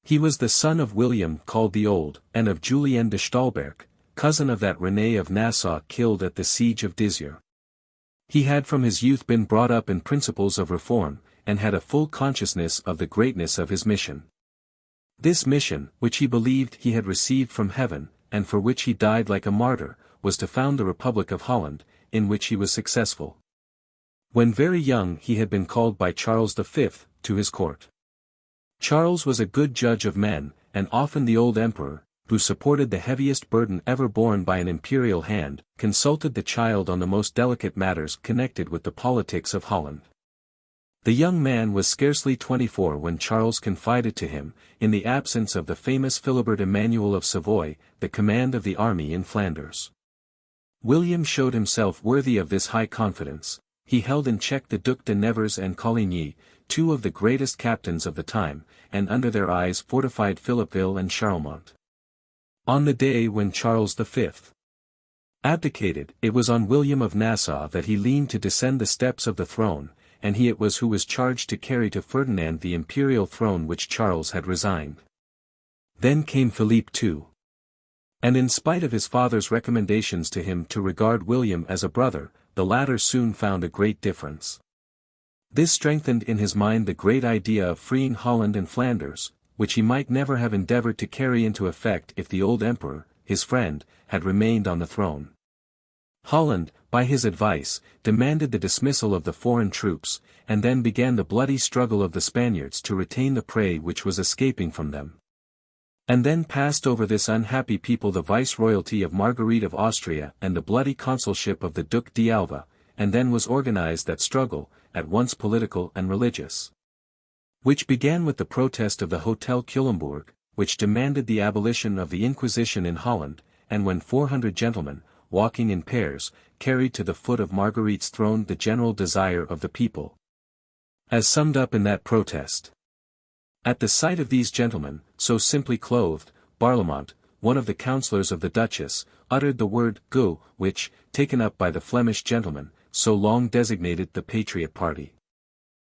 He was the son of William called the Old, and of Julienne de Stolberg, cousin of that René of Nassau killed at the siege of Dizur. He had from his youth been brought up in principles of reform, and had a full consciousness of the greatness of his mission. This mission, which he believed he had received from heaven, and for which he died like a martyr, was to found the Republic of Holland, in which he was successful. When very young he had been called by Charles V, to his court. Charles was a good judge of men, and often the old emperor, who supported the heaviest burden ever borne by an imperial hand, consulted the child on the most delicate matters connected with the politics of Holland. The young man was scarcely 24 when Charles confided to him, in the absence of the famous Philibert Emmanuel of Savoy, the command of the army in Flanders. William showed himself worthy of this high confidence. He held in check the Duc de Nevers and Coligny, two of the greatest captains of the time, and under their eyes fortified Philippeville and Charlemont. On the day when Charles V abdicated, it was on William of Nassau that he leaned to descend the steps of the throne, and he it was who was charged to carry to Ferdinand the imperial throne which Charles had resigned. Then came Philippe II. And in spite of his father's recommendations to him to regard William as a brother, the latter soon found a great difference. This strengthened in his mind the great idea of freeing Holland and Flanders, which he might never have endeavored to carry into effect if the old emperor, his friend, had remained on the throne. Holland, by his advice, demanded the dismissal of the foreign troops, and then began the bloody struggle of the Spaniards to retain the prey which was escaping from them. And then passed over this unhappy people the viceroyalty of Marguerite of Austria and the bloody consulship of the Duc d'Alva, and then was organized that struggle, at once political and religious, which began with the protest of the Hotel Culemborg, which demanded the abolition of the Inquisition in Holland, and when 400 gentlemen, walking in pairs, carried to the foot of Marguerite's throne the general desire of the people, as summed up in that protest. At the sight of these gentlemen, so simply clothed, Barlaymont, one of the councillors of the Duchess, uttered the word "go," which, taken up by the Flemish gentlemen, so long designated the Patriot party.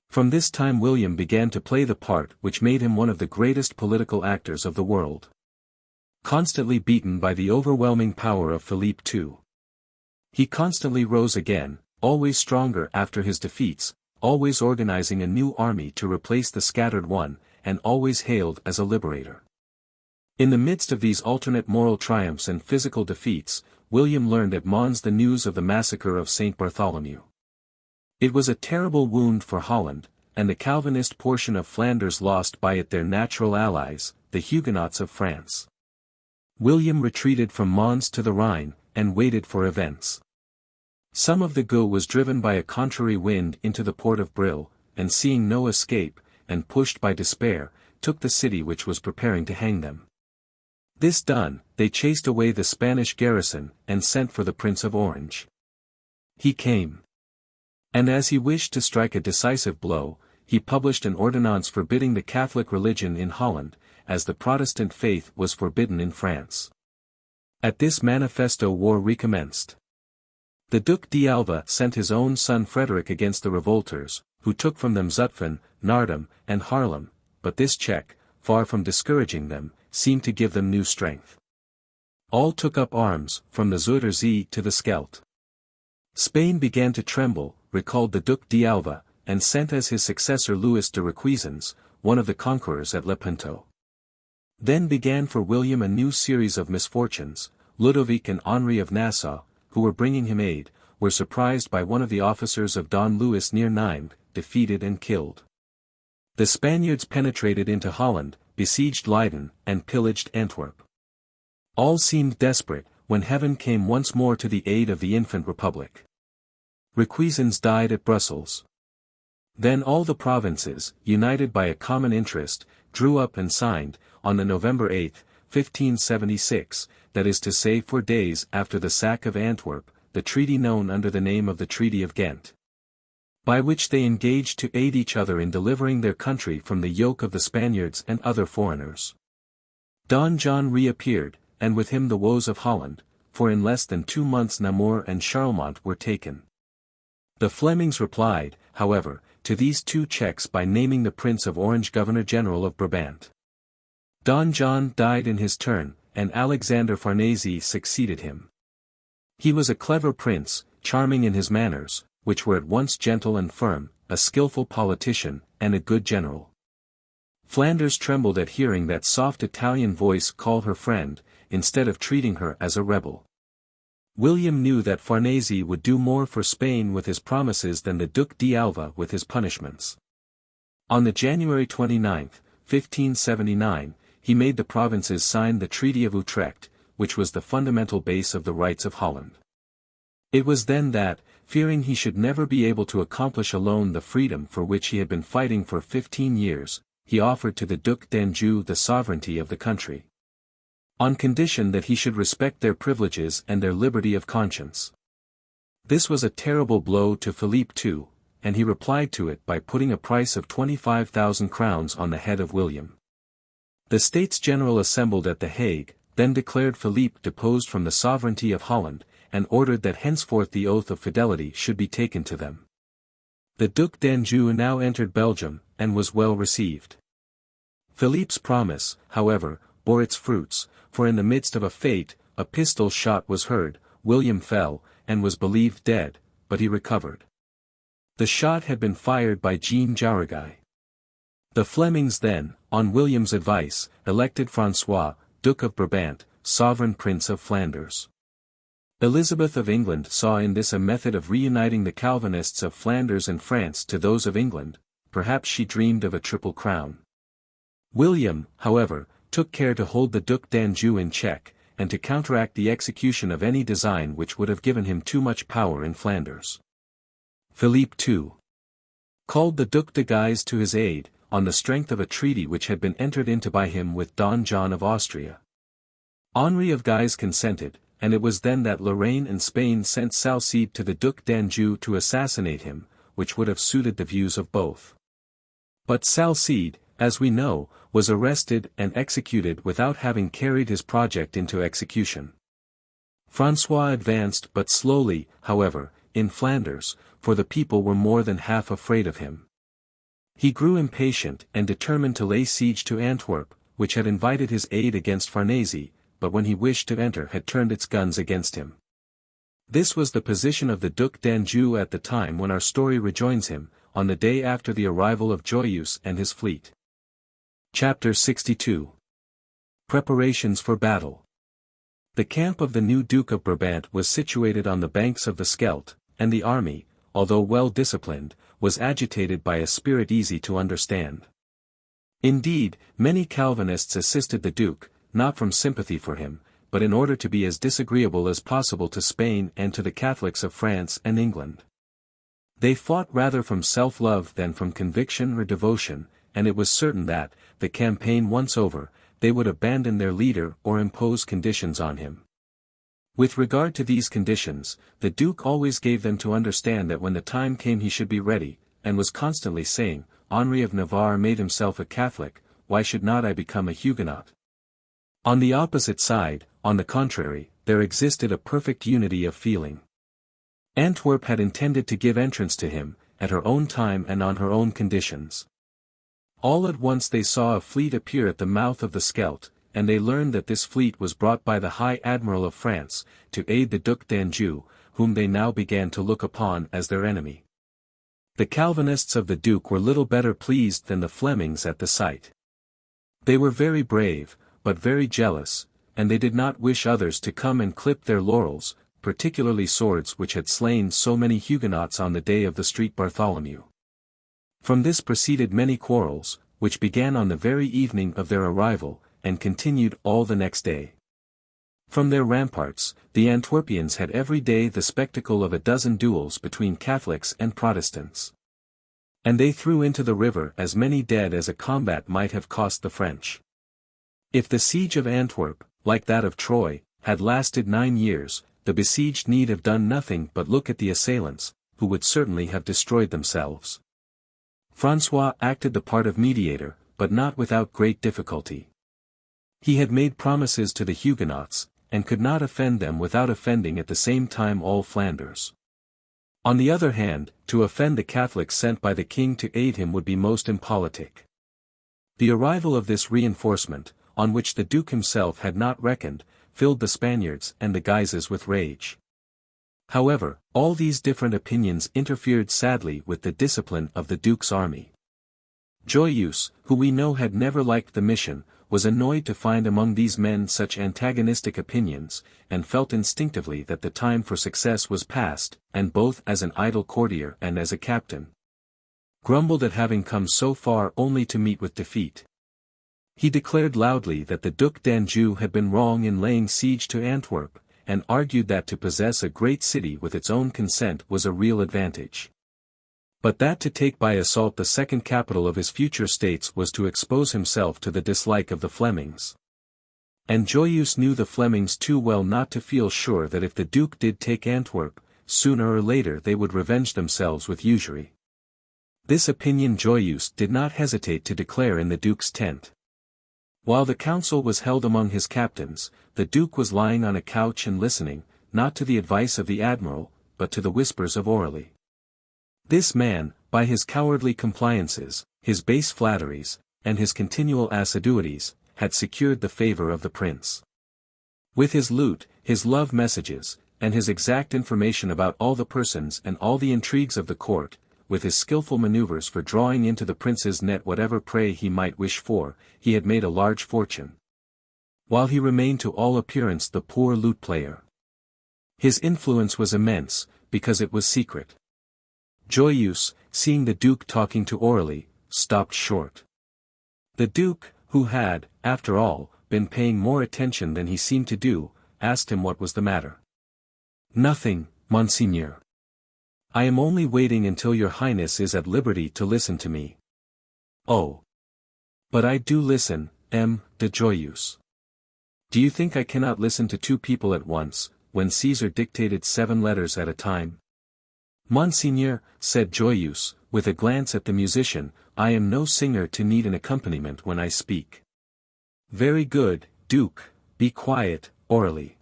From this time William began to play the part which made him one of the greatest political actors of the world. Constantly beaten by the overwhelming power of Philippe II, he constantly rose again, always stronger after his defeats, always organizing a new army to replace the scattered one, and always hailed as a liberator. In the midst of these alternate moral triumphs and physical defeats, William learned at Mons the news of the massacre of St. Bartholomew. It was a terrible wound for Holland, and the Calvinist portion of Flanders lost by it their natural allies, the Huguenots of France. William retreated from Mons to the Rhine, and waited for events. Some of the Go was driven by a contrary wind into the port of Brill, and seeing no escape, and pushed by despair, took the city which was preparing to hang them. This done, they chased away the Spanish garrison, and sent for the Prince of Orange. He came. And as he wished to strike a decisive blow, he published an ordinance forbidding the Catholic religion in Holland, as the Protestant faith was forbidden in France. At this manifesto war recommenced. The Duc d'Alva sent his own son Frederick against the revolters, who took from them Zutphen, Naardam, and Haarlem, but this check, far from discouraging them, seemed to give them new strength. All took up arms, from the Zuiderzee to the Scheldt. Spain began to tremble, recalled the Duc d'Alva, and sent as his successor Louis de Requesens, one of the conquerors at Lepanto. Then began for William a new series of misfortunes. Ludovic and Henri of Nassau, who were bringing him aid, were surprised by one of the officers of Don Louis near Nimes, defeated and killed. The Spaniards penetrated into Holland, besieged Leiden, and pillaged Antwerp. All seemed desperate, when heaven came once more to the aid of the infant republic. Requesens died at Brussels. Then all the provinces, united by a common interest, drew up and signed, on the November 8, 1576, that is to say 4 days after the sack of Antwerp, the treaty known under the name of the Treaty of Ghent, by which they engaged to aid each other in delivering their country from the yoke of the Spaniards and other foreigners. Don John reappeared, and with him the woes of Holland, for in less than 2 months Namur and Charlemont were taken. The Flemings replied, however, to these 2 checks by naming the Prince of Orange Governor-General of Brabant. Don John died in his turn, and Alexander Farnese succeeded him. He was a clever prince, charming in his manners, which were at once gentle and firm, a skillful politician, and a good general. Flanders trembled at hearing that soft Italian voice call her friend, instead of treating her as a rebel. William knew that Farnese would do more for Spain with his promises than the Duc d'Alva with his punishments. On the January 29, 1579, he made the provinces sign the Treaty of Utrecht, which was the fundamental base of the rights of Holland. It was then that, fearing he should never be able to accomplish alone the freedom for which he had been fighting for 15 years, he offered to the Duc d'Anjou the sovereignty of the country, on condition that he should respect their privileges and their liberty of conscience. This was a terrible blow to Philippe II, and he replied to it by putting a price of 25,000 crowns on the head of William. The States General assembled at The Hague, then declared Philippe deposed from the sovereignty of Holland, and ordered that henceforth the oath of fidelity should be taken to them. The Duc d'Anjou now entered Belgium, and was well received. Philippe's promise, however, bore its fruits, for in the midst of a fete, a pistol shot was heard, William fell, and was believed dead, but he recovered. The shot had been fired by Jean Jaureguy. The Flemings then, on William's advice, elected François, Duke of Brabant, sovereign prince of Flanders. Elizabeth of England saw in this a method of reuniting the Calvinists of Flanders and France to those of England. Perhaps she dreamed of a triple crown. William, however, took care to hold the Duc d'Anjou in check, and to counteract the execution of any design which would have given him too much power in Flanders. Philippe II called the Duc de Guise to his aid, on the strength of a treaty which had been entered into by him with Don John of Austria. Henri of Guise consented, and it was then that Lorraine and Spain sent Salcede to the Duc d'Anjou to assassinate him, which would have suited the views of both. But Salcede, as we know, was arrested and executed without having carried his project into execution. François advanced but slowly, however, in Flanders, for the people were more than half afraid of him. He grew impatient and determined to lay siege to Antwerp, which had invited his aid against Farnese, but when he wished to enter had turned its guns against him. This was the position of the Duc d'Anjou at the time when our story rejoins him, on the day after the arrival of Joyeuse and his fleet. Chapter 62. Preparations for Battle. The camp of the new Duke of Brabant was situated on the banks of the Scheldt, and the army, although well disciplined, was agitated by a spirit easy to understand. Indeed, many Calvinists assisted the Duke, not from sympathy for him, but in order to be as disagreeable as possible to Spain and to the Catholics of France and England. They fought rather from self-love than from conviction or devotion, and it was certain that, the campaign once over, they would abandon their leader or impose conditions on him. With regard to these conditions, the Duke always gave them to understand that when the time came he should be ready, and was constantly saying, "Henri of Navarre made himself a Catholic, why should not I become a Huguenot?" On the opposite side, on the contrary, there existed a perfect unity of feeling. Antwerp had intended to give entrance to him, at her own time and on her own conditions. All at once they saw a fleet appear at the mouth of the Scheldt, and they learned that this fleet was brought by the High Admiral of France, to aid the Duc d'Anjou, whom they now began to look upon as their enemy. The Calvinists of the Duke were little better pleased than the Flemings at the sight. They were very brave, but very jealous, and they did not wish others to come and clip their laurels, particularly swords which had slain so many Huguenots on the day of the street Bartholomew. From this proceeded many quarrels, which began on the very evening of their arrival, and continued all the next day. From their ramparts, the Antwerpians had every day the spectacle of a dozen duels between Catholics and Protestants. And they threw into the river as many dead as a combat might have cost the French. If the siege of Antwerp, like that of Troy, had lasted 9 years, the besieged need have done nothing but look at the assailants, who would certainly have destroyed themselves. François acted the part of mediator, but not without great difficulty. He had made promises to the Huguenots, and could not offend them without offending at the same time all Flanders. On the other hand, to offend the Catholics sent by the king to aid him would be most impolitic. The arrival of this reinforcement, on which the Duke himself had not reckoned, filled the Spaniards and the Guises with rage. However, all these different opinions interfered sadly with the discipline of the Duke's army. Joyeuse, who we know had never liked the mission, was annoyed to find among these men such antagonistic opinions, and felt instinctively that the time for success was past, and both as an idle courtier and as a captain, grumbled at having come so far only to meet with defeat. He declared loudly that the Duc d'Anjou had been wrong in laying siege to Antwerp, and argued that to possess a great city with its own consent was a real advantage. But that to take by assault the second capital of his future states was to expose himself to the dislike of the Flemings. And Joyeuse knew the Flemings too well not to feel sure that if the Duke did take Antwerp, sooner or later they would revenge themselves with usury. This opinion Joyeuse did not hesitate to declare in the Duke's tent. While the council was held among his captains, the Duke was lying on a couch and listening, not to the advice of the admiral, but to the whispers of Orly. This man, by his cowardly compliances, his base flatteries, and his continual assiduities, had secured the favor of the prince. With his lute, his love messages, and his exact information about all the persons and all the intrigues of the court, with his skillful maneuvers for drawing into the prince's net whatever prey he might wish for, he had made a large fortune, while he remained to all appearance the poor lute player. His influence was immense, because it was secret. Joyeuse, seeing the Duke talking to Orly, stopped short. The Duke, who had, after all, been paying more attention than he seemed to do, asked him what was the matter. "Nothing, Monseigneur. I am only waiting until your Highness is at liberty to listen to me." "Oh. But I do listen, M. de Joyeuse. Do you think I cannot listen to two people at once, when Caesar dictated 7 letters at a time?" "Monseigneur," said Joyeuse, with a glance at the musician, "I am no singer to need an accompaniment when I speak." "Very good, Duke, be quiet, Orly.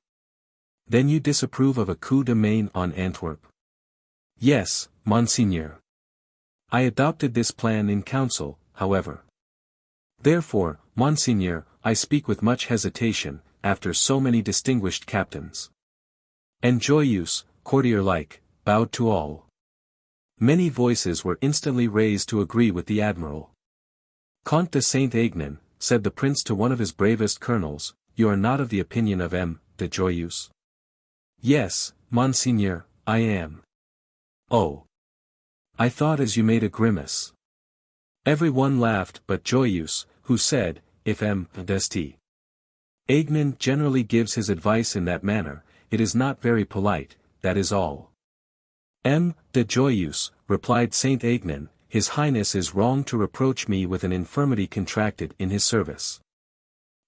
Then you disapprove of a coup de main on Antwerp?" "Yes, Monseigneur. I adopted this plan in council, however. Therefore, Monseigneur, I speak with much hesitation, after so many distinguished captains." And Joyeuse, courtier-like, bowed to all. Many voices were instantly raised to agree with the admiral. "Comte de Saint-Aignan," said the prince to one of his bravest colonels, "you are not of the opinion of M. de Joyeuse?" "Yes, Monseigneur, I am." "Oh. I thought as you made a grimace." Every one laughed but Joyeuse, who said, "If M. Majesty Aignan generally gives his advice in that manner, it is not very polite, that is all." "M. de Joyeuse," replied Saint-Aignan, "His Highness is wrong to reproach me with an infirmity contracted in his service.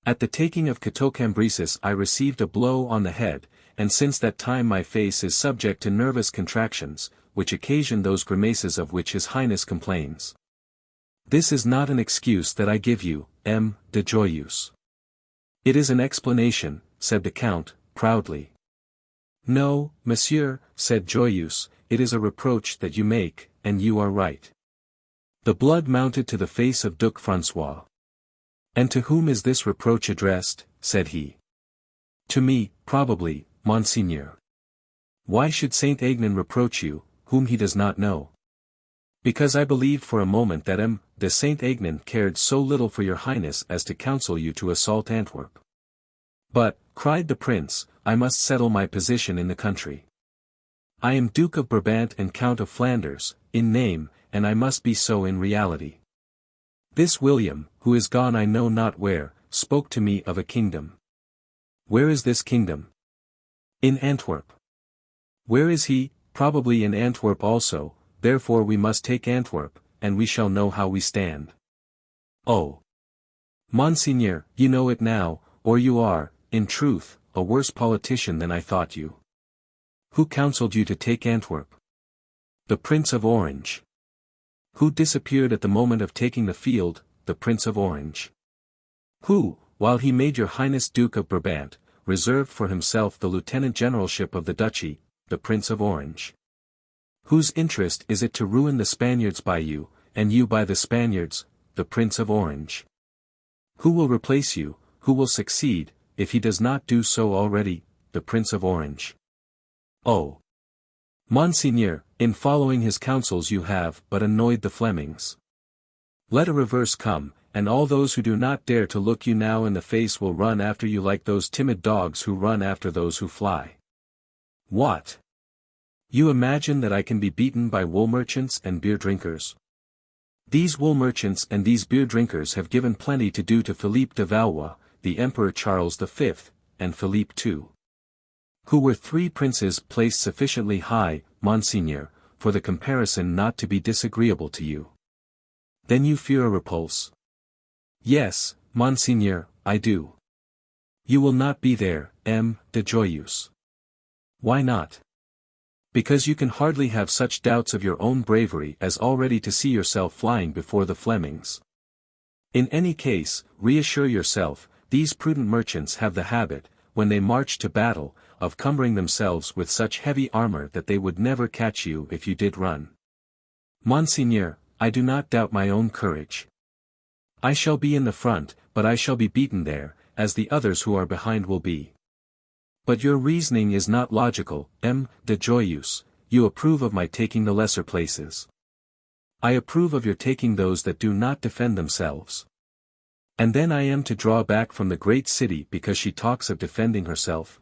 At the taking of Château Cambrésis I received a blow on the head, and since that time my face is subject to nervous contractions, which occasion those grimaces of which His Highness complains. This is not an excuse that I give you, M. de Joyeuse." "It is an explanation," said the Count, proudly. "No, monsieur," said Joyeuse, "it is a reproach that you make, and you are right." The blood mounted to the face of Duc François. "And to whom is this reproach addressed?" said he. "To me, probably, Monseigneur." "Why should Saint-Aignan reproach you, whom he does not know?" "Because I believed for a moment that M. de Saint-Aignan cared so little for your Highness as to counsel you to assault Antwerp." "But," cried the prince, "I must settle my position in the country. I am Duke of Brabant and Count of Flanders, in name, and I must be so in reality. This William, who is gone I know not where, spoke to me of a kingdom. Where is this kingdom?" "In Antwerp." "Where is he? Probably in Antwerp also, therefore we must take Antwerp, and we shall know how we stand." "Oh. Monseigneur, you know it now, or you are, in truth, a worse politician than I thought you. Who counseled you to take Antwerp?" "The Prince of Orange." "Who disappeared at the moment of taking the field?" "The Prince of Orange." "Who, while he made your Highness Duke of Brabant, reserved for himself the lieutenant generalship of the duchy, the Prince of Orange. Whose interest is it to ruin the Spaniards by you, and you by the Spaniards, the Prince of Orange? Who will replace you, who will succeed, if he does not do so already, the Prince of Orange? Oh! Monseigneur, in following his counsels you have but annoyed the Flemings. Let a reverse come, and all those who do not dare to look you now in the face will run after you like those timid dogs who run after those who fly. What? You imagine that I can be beaten by wool merchants and beer drinkers? These wool merchants and these beer drinkers have given plenty to do to Philippe de Valois, the Emperor Charles V, and Philippe II. Who were three princes placed sufficiently high, Monseigneur, for the comparison not to be disagreeable to you. Then you fear a repulse? Yes, Monseigneur, I do. You will not be there, de Joyeuse. Why not? Because you can hardly have such doubts of your own bravery as already to see yourself flying before the Flemings. In any case, reassure yourself, these prudent merchants have the habit, when they march to battle, of cumbering themselves with such heavy armor that they would never catch you if you did run. Monseigneur, I do not doubt my own courage. I shall be in the front, but I shall be beaten there, as the others who are behind will be. But your reasoning is not logical, de Joyeuse, you approve of my taking the lesser places. I approve of your taking those that do not defend themselves. And then I am to draw back from the great city because she talks of defending herself.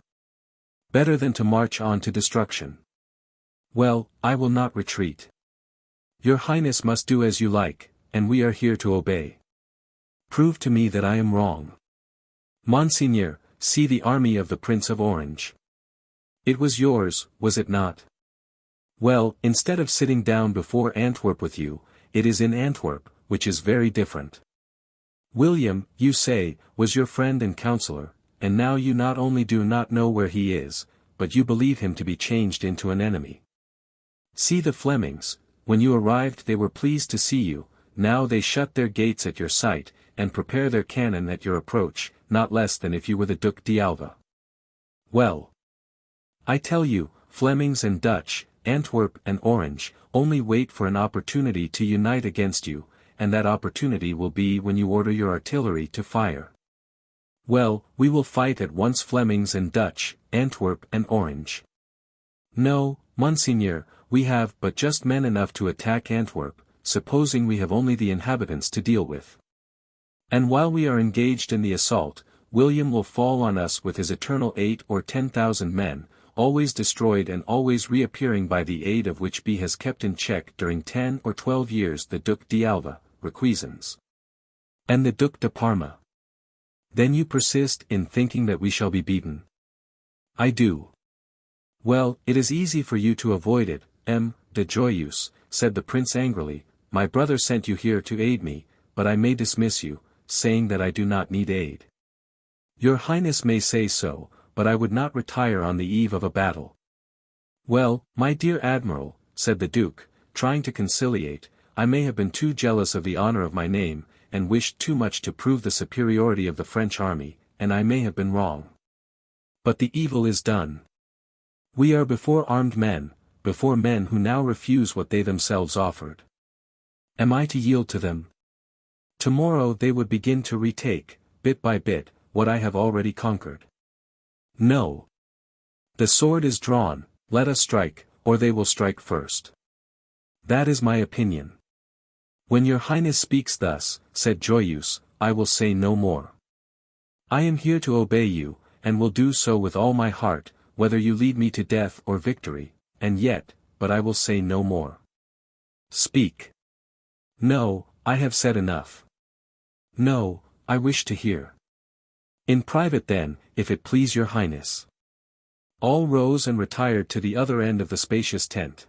Better than to march on to destruction. Well, I will not retreat. Your Highness must do as you like, and we are here to obey. Prove to me that I am wrong. Monseigneur, see the army of the Prince of Orange. It was yours, was it not? Well, instead of sitting down before Antwerp with you, it is in Antwerp, which is very different. William, you say, was your friend and counselor, and now you not only do not know where he is, but you believe him to be changed into an enemy. See the Flemings, when you arrived they were pleased to see you, now they shut their gates at your sight, and prepare their cannon at your approach, not less than if you were the Duc d'Alva. Well, I tell you, Flemings and Dutch, Antwerp and Orange, only wait for an opportunity to unite against you, and that opportunity will be when you order your artillery to fire. Well, we will fight at once Flemings and Dutch, Antwerp and Orange. No, Monseigneur, we have but just men enough to attack Antwerp, supposing we have only the inhabitants to deal with. And while we are engaged in the assault, William will fall on us with his eternal 8 or 10,000 men, always destroyed and always reappearing by the aid of which he has kept in check during 10 or 12 years the Duc d'Alva, Requesens. And the Duc de Parma. Then you persist in thinking that we shall be beaten? I do. Well, it is easy for you to avoid it, de Joyeuse, said the prince angrily, my brother sent you here to aid me, but I may dismiss you, saying that I do not need aid. Your Highness may say so, but I would not retire on the eve of a battle. Well, my dear Admiral, said the Duke, trying to conciliate, I may have been too jealous of the honor of my name, and wished too much to prove the superiority of the French army, and I may have been wrong. But the evil is done. We are before armed men, before men who now refuse what they themselves offered. Am I to yield to them? Tomorrow they would begin to retake, bit by bit, what I have already conquered. No. The sword is drawn, let us strike, or they will strike first. That is my opinion. When your Highness speaks thus, said Joyeuse, I will say no more. I am here to obey you, and will do so with all my heart, whether you lead me to death or victory, and yet, but I will say no more. Speak. No, I have said enough. No, I wish to hear. In private then, if it please your Highness. All rose and retired to the other end of the spacious tent.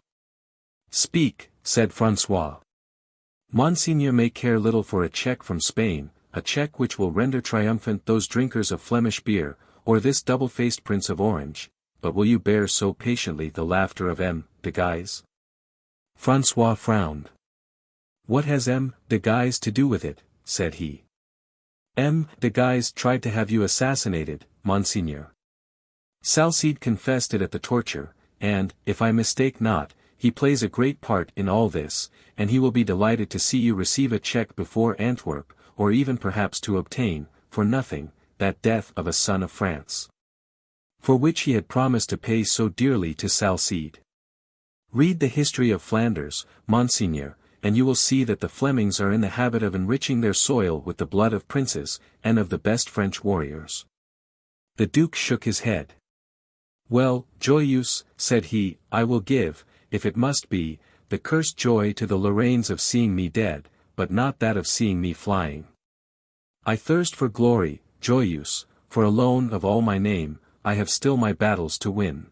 Speak, said François. Monseigneur may care little for a check from Spain, a check which will render triumphant those drinkers of Flemish beer, or this double-faced Prince of Orange, but will you bear so patiently the laughter of de Guise? François frowned. What has de Guise to do with it, said he. De Guise tried to have you assassinated, Monseigneur. Salcede confessed it at the torture, and, if I mistake not, he plays a great part in all this, and he will be delighted to see you receive a check before Antwerp, or even perhaps to obtain, for nothing, that death of a son of France, for which he had promised to pay so dearly to Salcede. Read the history of Flanders, Monseigneur, and you will see that the Flemings are in the habit of enriching their soil with the blood of princes, and of the best French warriors. The Duke shook his head. Well, Joyeuse, said he, I will give, if it must be, the cursed joy to the Lorraines of seeing me dead, but not that of seeing me flying. I thirst for glory, Joyeuse, for alone of all my name, I have still my battles to win.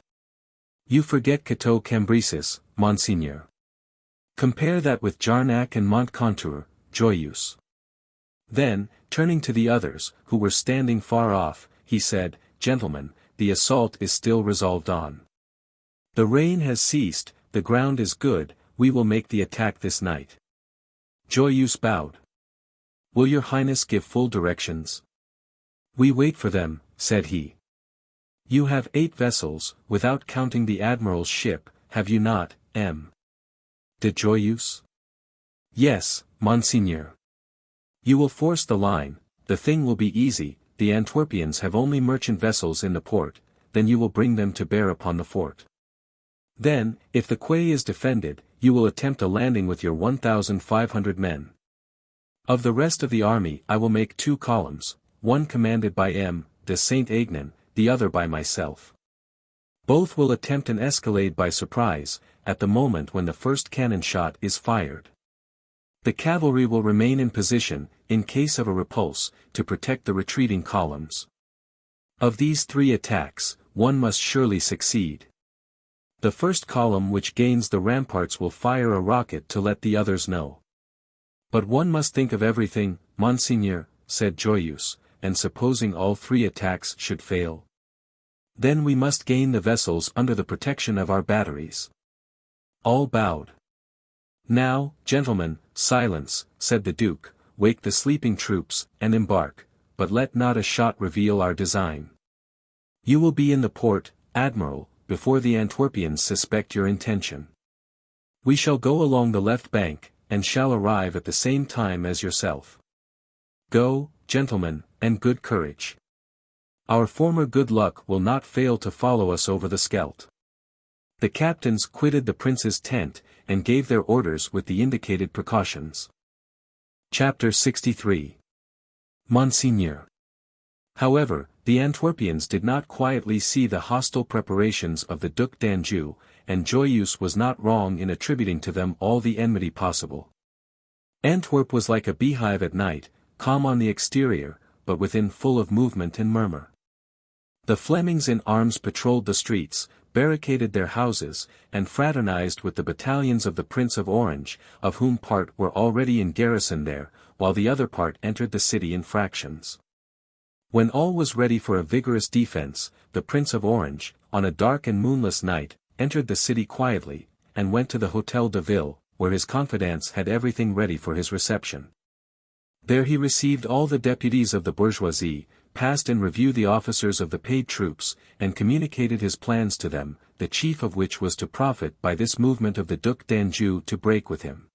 You forget Cateau Cambresis, Monseigneur. Compare that with Jarnac and Montcontour, Joyeuse. Then, turning to the others, who were standing far off, he said, Gentlemen, the assault is still resolved on. The rain has ceased, the ground is good, we will make the attack this night. Joyeuse bowed. Will your Highness give full directions? We wait for them, said he. You have 8 vessels, without counting the Admiral's ship, have you not, de Joyeuse? Yes, Monseigneur. You will force the line, the thing will be easy, the Antwerpians have only merchant vessels in the port, then you will bring them to bear upon the fort. Then, if the quay is defended, you will attempt a landing with your 1,500 men. Of the rest of the army I will make 2 columns, one commanded by de Saint-Aignan, the other by myself. Both will attempt an escalade by surprise, at the moment when the first cannon shot is fired. The cavalry will remain in position, in case of a repulse, to protect the retreating columns. Of these 3 attacks, one must surely succeed. The first column which gains the ramparts will fire a rocket to let the others know. But one must think of everything, Monseigneur, said Joyeuse, and supposing all 3 attacks should fail? Then we must gain the vessels under the protection of our batteries. All bowed. Now, gentlemen, silence, said the Duke, wake the sleeping troops, and embark, but let not a shot reveal our design. You will be in the port, Admiral, before the Antwerpians suspect your intention. We shall go along the left bank, and shall arrive at the same time as yourself. Go, gentlemen, and good courage. Our former good luck will not fail to follow us over the Scheldt. The captains quitted the prince's tent, and gave their orders with the indicated precautions. Chapter 63. Monseigneur. However, the Antwerpians did not quietly see the hostile preparations of the Duc d'Anjou, and Joyeuse was not wrong in attributing to them all the enmity possible. Antwerp was like a beehive at night, calm on the exterior, but within full of movement and murmur. The Flemings in arms patrolled the streets, barricaded their houses, and fraternized with the battalions of the Prince of Orange, of whom part were already in garrison there, while the other part entered the city in fractions. When all was ready for a vigorous defense, the Prince of Orange, on a dark and moonless night, entered the city quietly, and went to the Hôtel de Ville, where his confidants had everything ready for his reception. There he received all the deputies of the bourgeoisie, passed in review the officers of the paid troops, and communicated his plans to them, the chief of which was to profit by this movement of the Duc d'Anjou to break with him.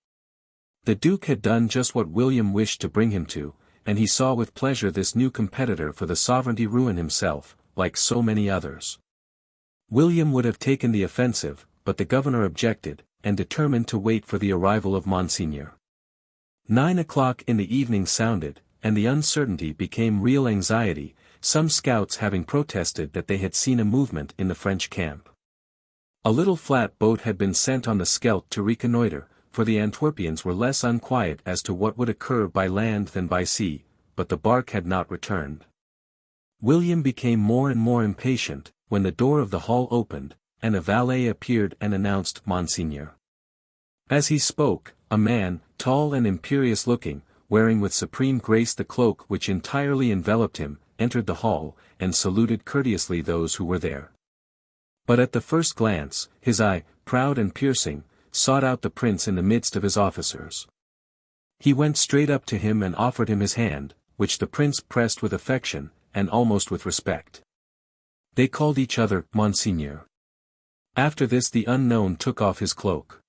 The Duke had done just what William wished to bring him to, and he saw with pleasure this new competitor for the sovereignty ruin himself, like so many others. William would have taken the offensive, but the governor objected, and determined to wait for the arrival of Monseigneur. 9 o'clock in the evening sounded, and the uncertainty became real anxiety, some scouts having protested that they had seen a movement in the French camp. A little flat boat had been sent on the Scheldt to reconnoiter, for the Antwerpians were less unquiet as to what would occur by land than by sea, but the bark had not returned. William became more and more impatient, when the door of the hall opened, and a valet appeared and announced Monseigneur. As he spoke, a man, tall and imperious-looking, wearing with supreme grace the cloak which entirely enveloped him, entered the hall, and saluted courteously those who were there. But at the first glance, his eye, proud and piercing, sought out the prince in the midst of his officers. He went straight up to him and offered him his hand, which the prince pressed with affection, and almost with respect. They called each other Monseigneur. After this the unknown took off his cloak.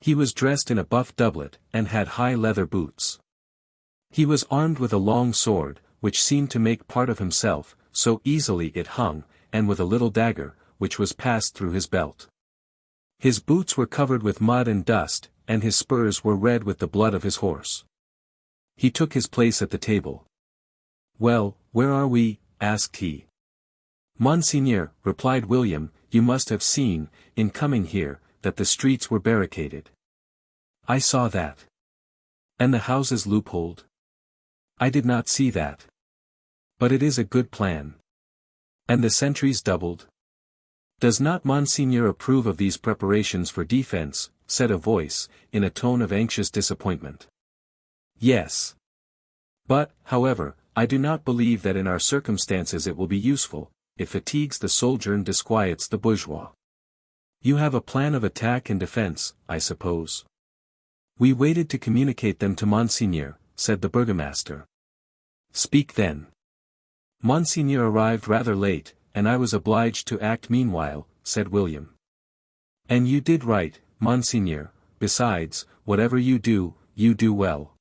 He was dressed in a buff doublet, and had high leather boots. He was armed with a long sword, which seemed to make part of himself, so easily it hung, and with a little dagger, which was passed through his belt. His boots were covered with mud and dust, and his spurs were red with the blood of his horse. He took his place at the table. "Well, where are we?" asked he. "Monseigneur," replied William, "you must have seen, in coming here, that the streets were barricaded." "I saw that." "And the houses loopholed?" "I did not see that." "But it is a good plan." "And the sentries doubled?" "Does not Monseigneur approve of these preparations for defense?" said a voice, in a tone of anxious disappointment. "Yes. But, however, I do not believe that in our circumstances it will be useful. It fatigues the soldier and disquiets the bourgeois. You have a plan of attack and defense, I suppose?" "We waited to communicate them to Monseigneur," said the burgomaster. "Speak then." "Monseigneur arrived rather late, and I was obliged to act meanwhile," said William. "And you did right, Monseigneur, besides, whatever you do well.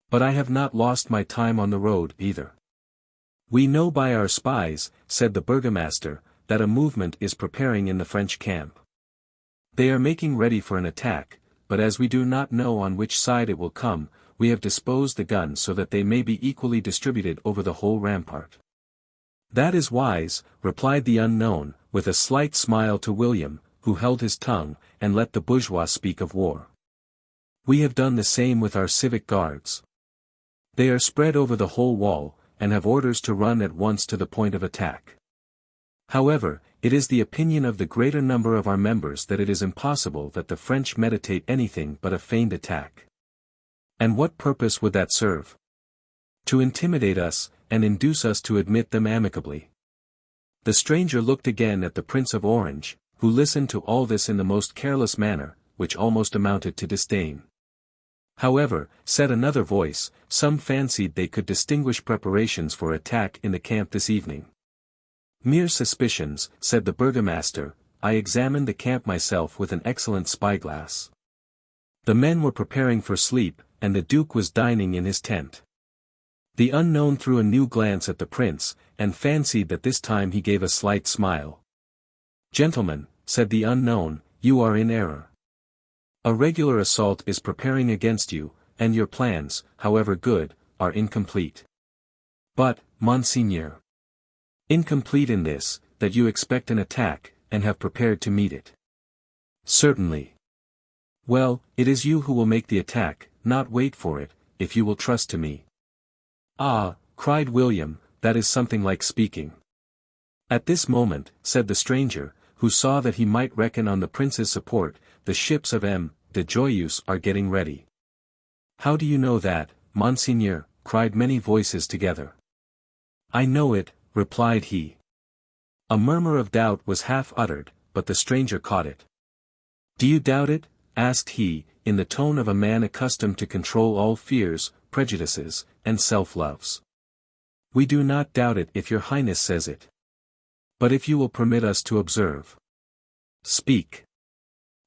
But I have not lost my time on the road, either. We know by our spies," said the burgomaster, "that a movement is preparing in the French camp. They are making ready for an attack, but as we do not know on which side it will come, we have disposed the guns so that they may be equally distributed over the whole rampart." "That is wise," replied the unknown, with a slight smile to William, who held his tongue, and let the bourgeois speak of war. "We have done the same with our civic guards. They are spread over the whole wall, and have orders to run at once to the point of attack. However, it is the opinion of the greater number of our members that it is impossible that the French meditate anything but a feigned attack. And what purpose would that serve? To intimidate us, and induce us to admit them amicably." The stranger looked again at the Prince of Orange, who listened to all this in the most careless manner, which almost amounted to disdain. "However," said another voice, "some fancied they could distinguish preparations for attack in the camp this evening." "Mere suspicions," said the burgomaster. "I examined the camp myself with an excellent spyglass. The men were preparing for sleep, and the duke was dining in his tent." The unknown threw a new glance at the prince, and fancied that this time he gave a slight smile. "Gentlemen," said the unknown, "you are in error. A regular assault is preparing against you, and your plans, however good, are incomplete." "But, Monseigneur." "Incomplete in this, that you expect an attack, and have prepared to meet it." "Certainly." "Well, it is you who will make the attack, not wait for it, if you will trust to me." "Ah," cried William, "that is something like speaking." At this moment, said the stranger, who saw that he might reckon on the prince's support, "the ships of M. de Joyeuse are getting ready." "How do you know that, Monseigneur?" cried many voices together. "I know it," replied he. A murmur of doubt was half uttered, but the stranger caught it. "Do you doubt it?" asked he, in the tone of a man accustomed to control all fears, prejudices, and self-loves. "We do not doubt it if your highness says it. But if you will permit us to observe." "Speak."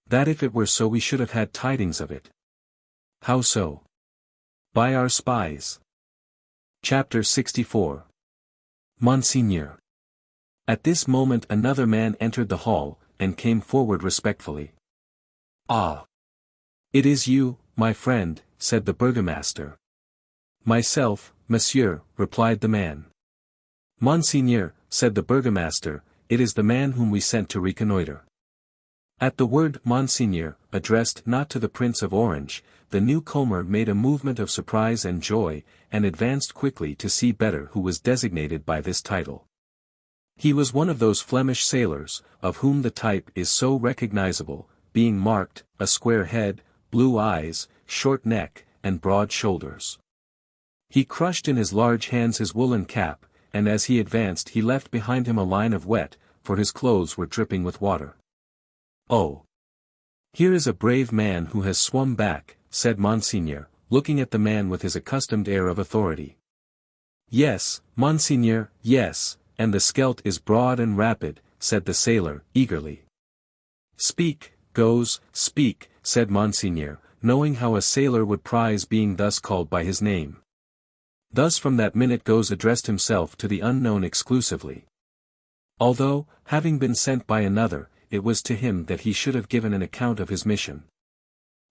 "That if it were so we should have had tidings of it." "How so?" "By our spies." Chapter 64. Monseigneur. At this moment another man entered the hall, and came forward respectfully. "Ah! It is you, my friend," said the burgomaster. "Myself, monsieur," replied the man. "Monseigneur," said the burgomaster, "it is the man whom we sent to reconnoiter." At the word Monseigneur, addressed not to the Prince of Orange, the newcomer made a movement of surprise and joy, and advanced quickly to see better who was designated by this title. He was one of those Flemish sailors, of whom the type is so recognizable, being marked, a square head, blue eyes, short neck, and broad shoulders. He crushed in his large hands his woolen cap, and as he advanced he left behind him a line of wet, for his clothes were dripping with water. "Oh! Here is a brave man who has swum back," said Monseigneur, looking at the man with his accustomed air of authority. Yes, Monseigneur, yes, and the Scheldt is broad and rapid, said the sailor, eagerly. Speak, Goes, speak, said Monseigneur, knowing how a sailor would prize being thus called by his name. Thus from that minute Goes addressed himself to the unknown exclusively. Although, having been sent by another, it was to him that he should have given an account of his mission.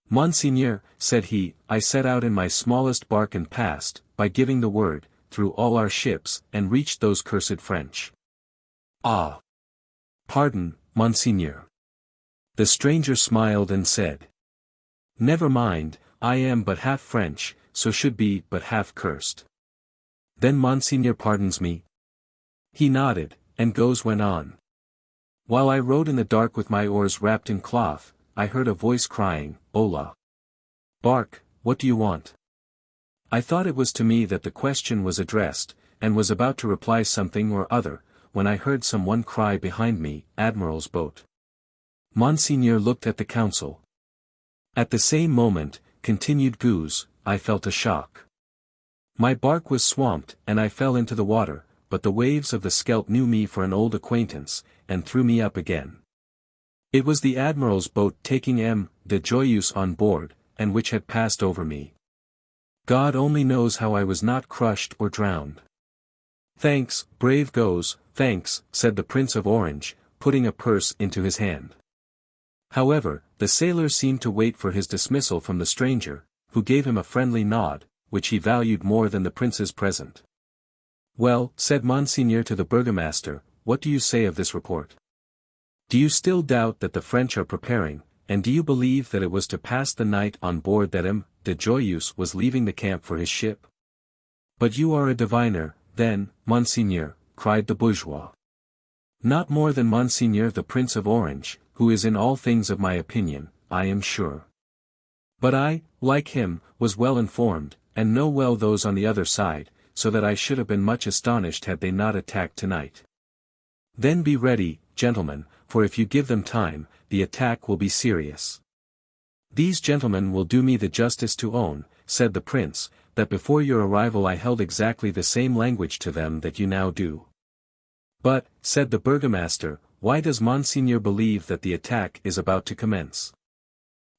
Monseigneur, said he, I set out in my smallest bark and passed, by giving the word, through all our ships, and reached those cursed French. Ah! Pardon, Monseigneur. The stranger smiled and said. Never mind, I am but half French, so should be but half cursed. Then Monseigneur pardons me? He nodded, and Goes went on. While I rowed in the dark with my oars wrapped in cloth, I heard a voice crying, Hola! Bark, what do you want? I thought it was to me that the question was addressed, and was about to reply something or other, when I heard some one cry behind me, Admiral's boat. Monseigneur looked at the council. At the same moment, continued Goose, I felt a shock. My bark was swamped, and I fell into the water, but the waves of the Scheldt knew me for an old acquaintance, and threw me up again. It was the Admiral's boat taking M. de Joyeuse on board, and which had passed over me. God only knows how I was not crushed or drowned. Thanks, brave Goes, thanks, said the Prince of Orange, putting a purse into his hand. However, the sailor seemed to wait for his dismissal from the stranger, who gave him a friendly nod, which he valued more than the prince's present. Well, said Monseigneur to the burgomaster, what do you say of this report? Do you still doubt that the French are preparing, and do you believe that it was to pass the night on board that M. de Joyeuse was leaving the camp for his ship? But you are a diviner, then, Monseigneur, cried the bourgeois. Not more than Monseigneur the Prince of Orange, who is in all things of my opinion, I am sure. But I, like him, was well informed, and know well those on the other side, so that I should have been much astonished had they not attacked tonight. Then be ready, gentlemen, for if you give them time, the attack will be serious. These gentlemen will do me the justice to own, said the prince, that before your arrival I held exactly the same language to them that you now do. But, said the burgomaster, why does Monseigneur believe that the attack is about to commence?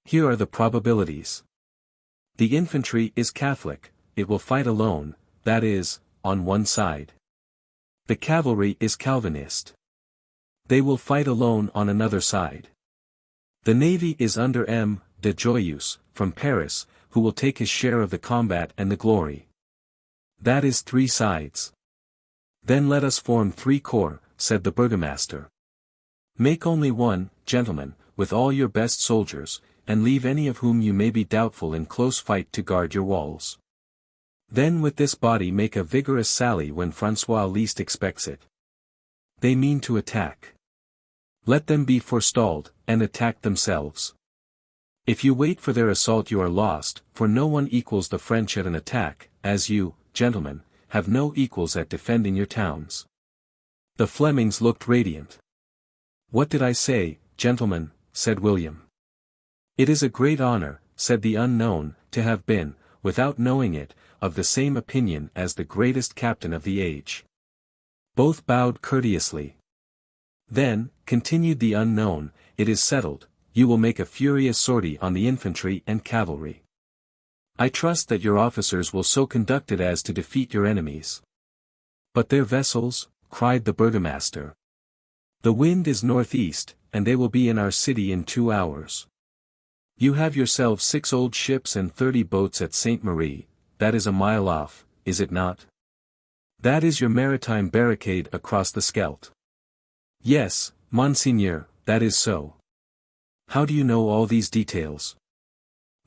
Here are the probabilities. The infantry is Catholic, it will fight alone, that is, on one side. The cavalry is Calvinist. They will fight alone on another side. The navy is under M. de Joyeuse, from Paris, who will take his share of the combat and the glory. That is 3 sides. Then let us form 3 corps, said the burgomaster. Make only one, gentlemen, with all your best soldiers, and leave any of whom you may be doubtful in close fight to guard your walls. Then with this body make a vigorous sally when François least expects it. They mean to attack. Let them be forestalled, and attack themselves. If you wait for their assault you are lost, for no one equals the French at an attack, as you, gentlemen, have no equals at defending your towns. The Flemings looked radiant. What did I say, gentlemen, said William. It is a great honor, said the unknown, to have been, without knowing it, of the same opinion as the greatest captain of the age. Both bowed courteously. Then, continued the unknown, it is settled, you will make a furious sortie on the infantry and cavalry. I trust that your officers will so conduct it as to defeat your enemies. But their vessels, cried the burgomaster. The wind is northeast, and they will be in our city in 2 hours. You have yourselves 6 old ships and 30 boats at Sainte Marie, that is a mile off, is it not? That is your maritime barricade across the Scheldt. Yes, Monseigneur, that is so. How do you know all these details?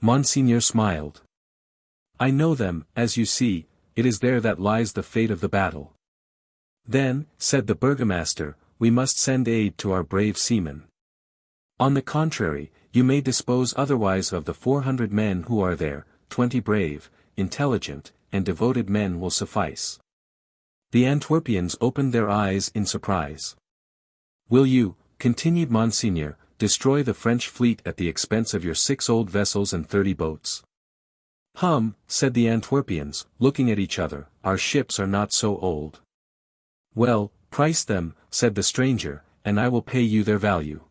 Monseigneur smiled. I know them, as you see, it is there that lies the fate of the battle. Then, said the burgomaster, we must send aid to our brave seamen. On the contrary, you may dispose otherwise of the 400 men who are there, 20 brave, intelligent, and devoted men will suffice. The Antwerpians opened their eyes in surprise. Will you, continued Monseigneur, destroy the French fleet at the expense of your 6 old vessels and 30 boats? Said the Antwerpians, looking at each other, our ships are not so old. Well, price them, said the stranger, and I will pay you their value.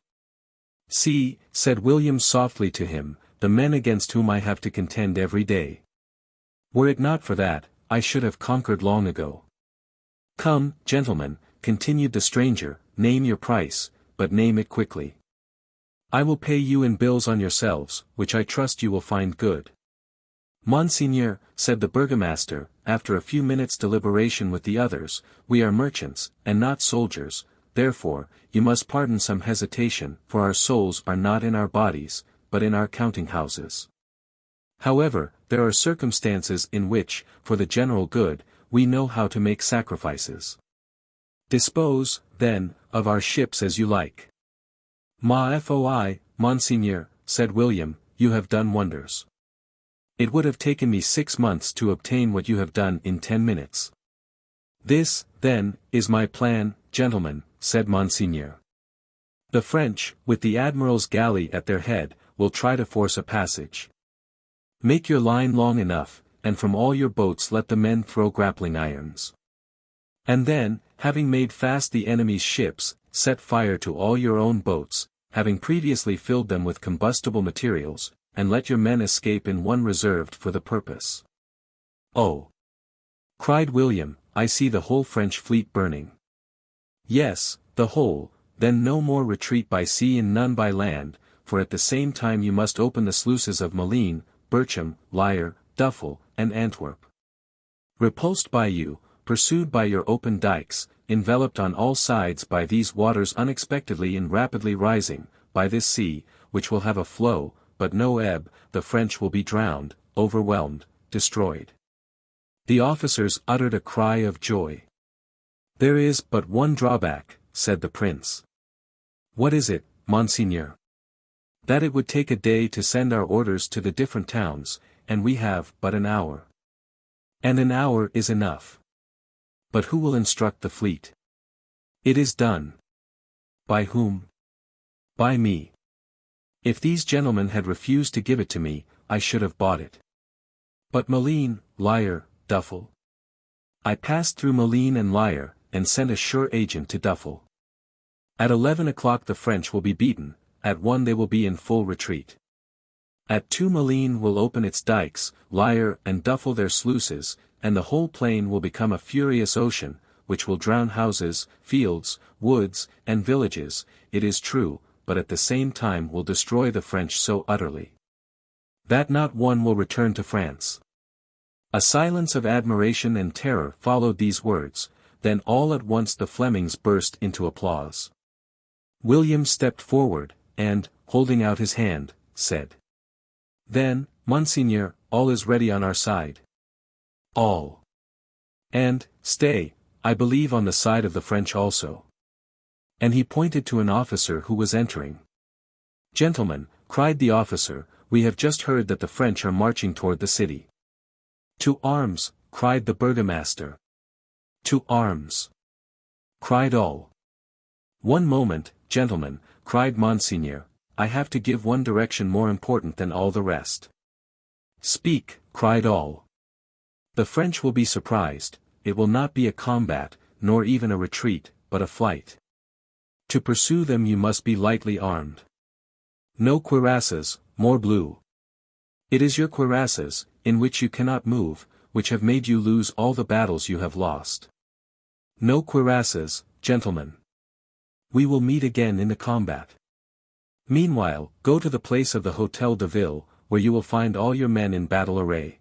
See, said William softly to him, the men against whom I have to contend every day. Were it not for that, I should have conquered long ago. Come, gentlemen, continued the stranger, name your price, but name it quickly. I will pay you in bills on yourselves, which I trust you will find good. Monseigneur, said the burgomaster, after a few minutes' deliberation with the others, we are merchants, and not soldiers, therefore, you must pardon some hesitation, for our souls are not in our bodies, but in our counting-houses. However, there are circumstances in which, for the general good, we know how to make sacrifices. Dispose, then, of our ships as you like. Ma foi, Monseigneur, said William, you have done wonders. It would have taken me 6 months to obtain what you have done in 10 minutes. This, then, is my plan, gentlemen, said Monseigneur. The French, with the admiral's galley at their head, will try to force a passage. Make your line long enough, and from all your boats let the men throw grappling irons. And then, having made fast the enemy's ships, set fire to all your own boats, having previously filled them with combustible materials, and let your men escape in one reserved for the purpose. Oh! Cried William, I see the whole French fleet burning. Yes, the whole, then no more retreat by sea and none by land, for at the same time you must open the sluices of Malines, Bircham, Lier, Duffel, and Antwerp. Repulsed by you, pursued by your open dikes, enveloped on all sides by these waters unexpectedly and rapidly rising, by this sea, which will have a flow, but no ebb, the French will be drowned, overwhelmed, destroyed. The officers uttered a cry of joy. There is but one drawback, said the prince. What is it, Monseigneur? That it would take a day to send our orders to the different towns, and we have but an hour. And an hour is enough. But who will instruct the fleet? It is done. By whom? By me. If these gentlemen had refused to give it to me, I should have bought it. But Malines, Lier, Duffel? I passed through Malines and Lier, and sent a sure agent to Duffel. At 11 o'clock the French will be beaten, at 1 they will be in full retreat. At 2 Malines will open its dikes, Lier and Duffel their sluices, and the whole plain will become a furious ocean, which will drown houses, fields, woods, and villages, it is true, but at the same time will destroy the French so utterly that not one will return to France. A silence of admiration and terror followed these words, then all at once the Flemings burst into applause. William stepped forward, and, holding out his hand, said, Then, Monseigneur, all is ready on our side. All. And, stay, I believe on the side of the French also. And he pointed to an officer who was entering. Gentlemen, cried the officer, we have just heard that the French are marching toward the city. To arms, cried the burgomaster. To arms, cried all. One moment, gentlemen, cried Monseigneur, I have to give one direction more important than all the rest. Speak, cried all. The French will be surprised, it will not be a combat, nor even a retreat, but a flight. To pursue them you must be lightly armed. No cuirasses, morbleu. It is your cuirasses, in which you cannot move, which have made you lose all the battles you have lost. No cuirasses, gentlemen. We will meet again in the combat. Meanwhile, go to the place of the Hôtel de Ville, where you will find all your men in battle array.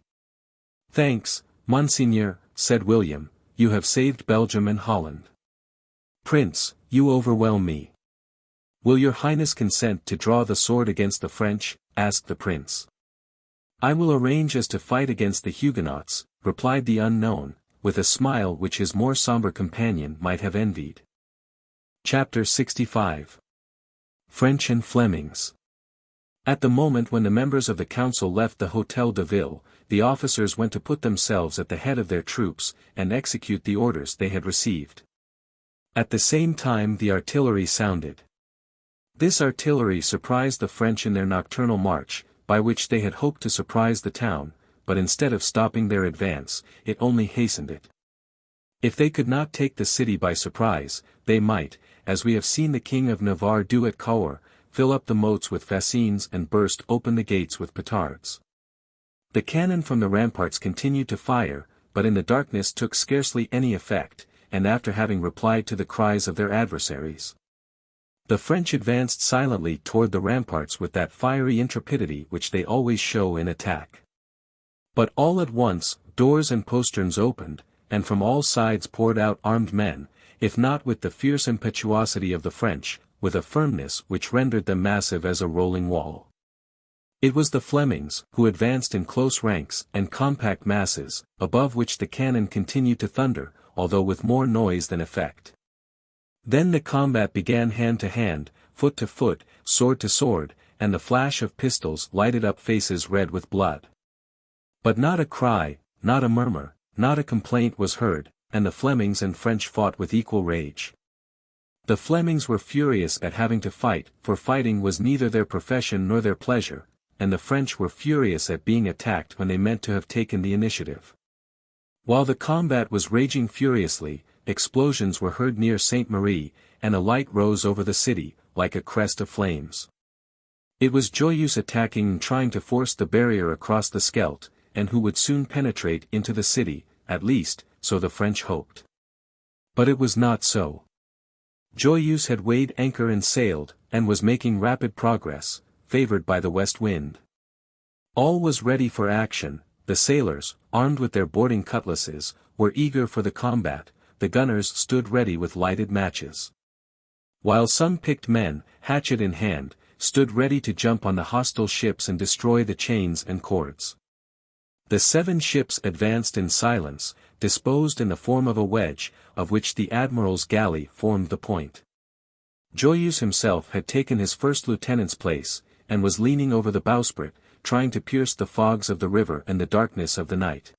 Thanks, Monseigneur, said William, you have saved Belgium and Holland. Prince, you overwhelm me. Will your Highness consent to draw the sword against the French? Asked the prince. I will arrange as to fight against the Huguenots, replied the unknown, with a smile which his more somber companion might have envied. Chapter 65. French and Flemings. At the moment when the members of the council left the Hôtel de Ville, the officers went to put themselves at the head of their troops, and execute the orders they had received. At the same time the artillery sounded. This artillery surprised the French in their nocturnal march, by which they had hoped to surprise the town, but instead of stopping their advance, it only hastened it. If they could not take the city by surprise, they might, as we have seen the King of Navarre do at Cahors, fill up the moats with fascines and burst open the gates with petards. The cannon from the ramparts continued to fire, but in the darkness took scarcely any effect, and after having replied to the cries of their adversaries, the French advanced silently toward the ramparts with that fiery intrepidity which they always show in attack. But all at once, doors and posterns opened, and from all sides poured out armed men, if not with the fierce impetuosity of the French, with a firmness which rendered them massive as a rolling wall. It was the Flemings, who advanced in close ranks and compact masses, above which the cannon continued to thunder, although with more noise than effect. Then the combat began hand to hand, foot to foot, sword to sword, and the flash of pistols lighted up faces red with blood. But not a cry, not a murmur, not a complaint was heard, and the Flemings and French fought with equal rage. The Flemings were furious at having to fight, for fighting was neither their profession nor their pleasure, and the French were furious at being attacked when they meant to have taken the initiative. While the combat was raging furiously, explosions were heard near Saint Marie, and a light rose over the city, like a crest of flames. It was Joyeuse attacking and trying to force the barrier across the Scheldt, and who would soon penetrate into the city, at least, so the French hoped. But it was not so. Joyeuse had weighed anchor and sailed, and was making rapid progress, favored by the west wind. All was ready for action, the sailors, armed with their boarding cutlasses, were eager for the combat, the gunners stood ready with lighted matches. While some picked men, hatchet in hand, stood ready to jump on the hostile ships and destroy the chains and cords. The 7 ships advanced in silence, disposed in the form of a wedge, of which the admiral's galley formed the point. Joyeuse himself had taken his first lieutenant's place, and was leaning over the bowsprit, trying to pierce the fogs of the river and the darkness of the night.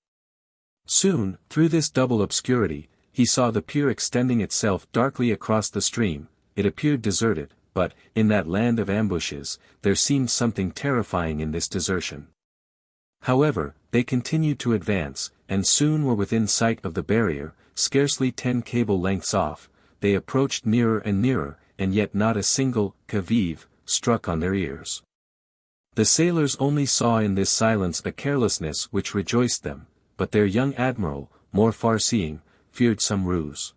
Soon, through this double obscurity, he saw the pier extending itself darkly across the stream. It appeared deserted, but, in that land of ambushes, there seemed something terrifying in this desertion. However, they continued to advance, and soon were within sight of the barrier, scarcely 10 cable lengths off. They approached nearer and nearer, and yet not a single "que vive" struck on their ears. The sailors only saw in this silence a carelessness which rejoiced them, but their young admiral, more far-seeing, feared some ruse.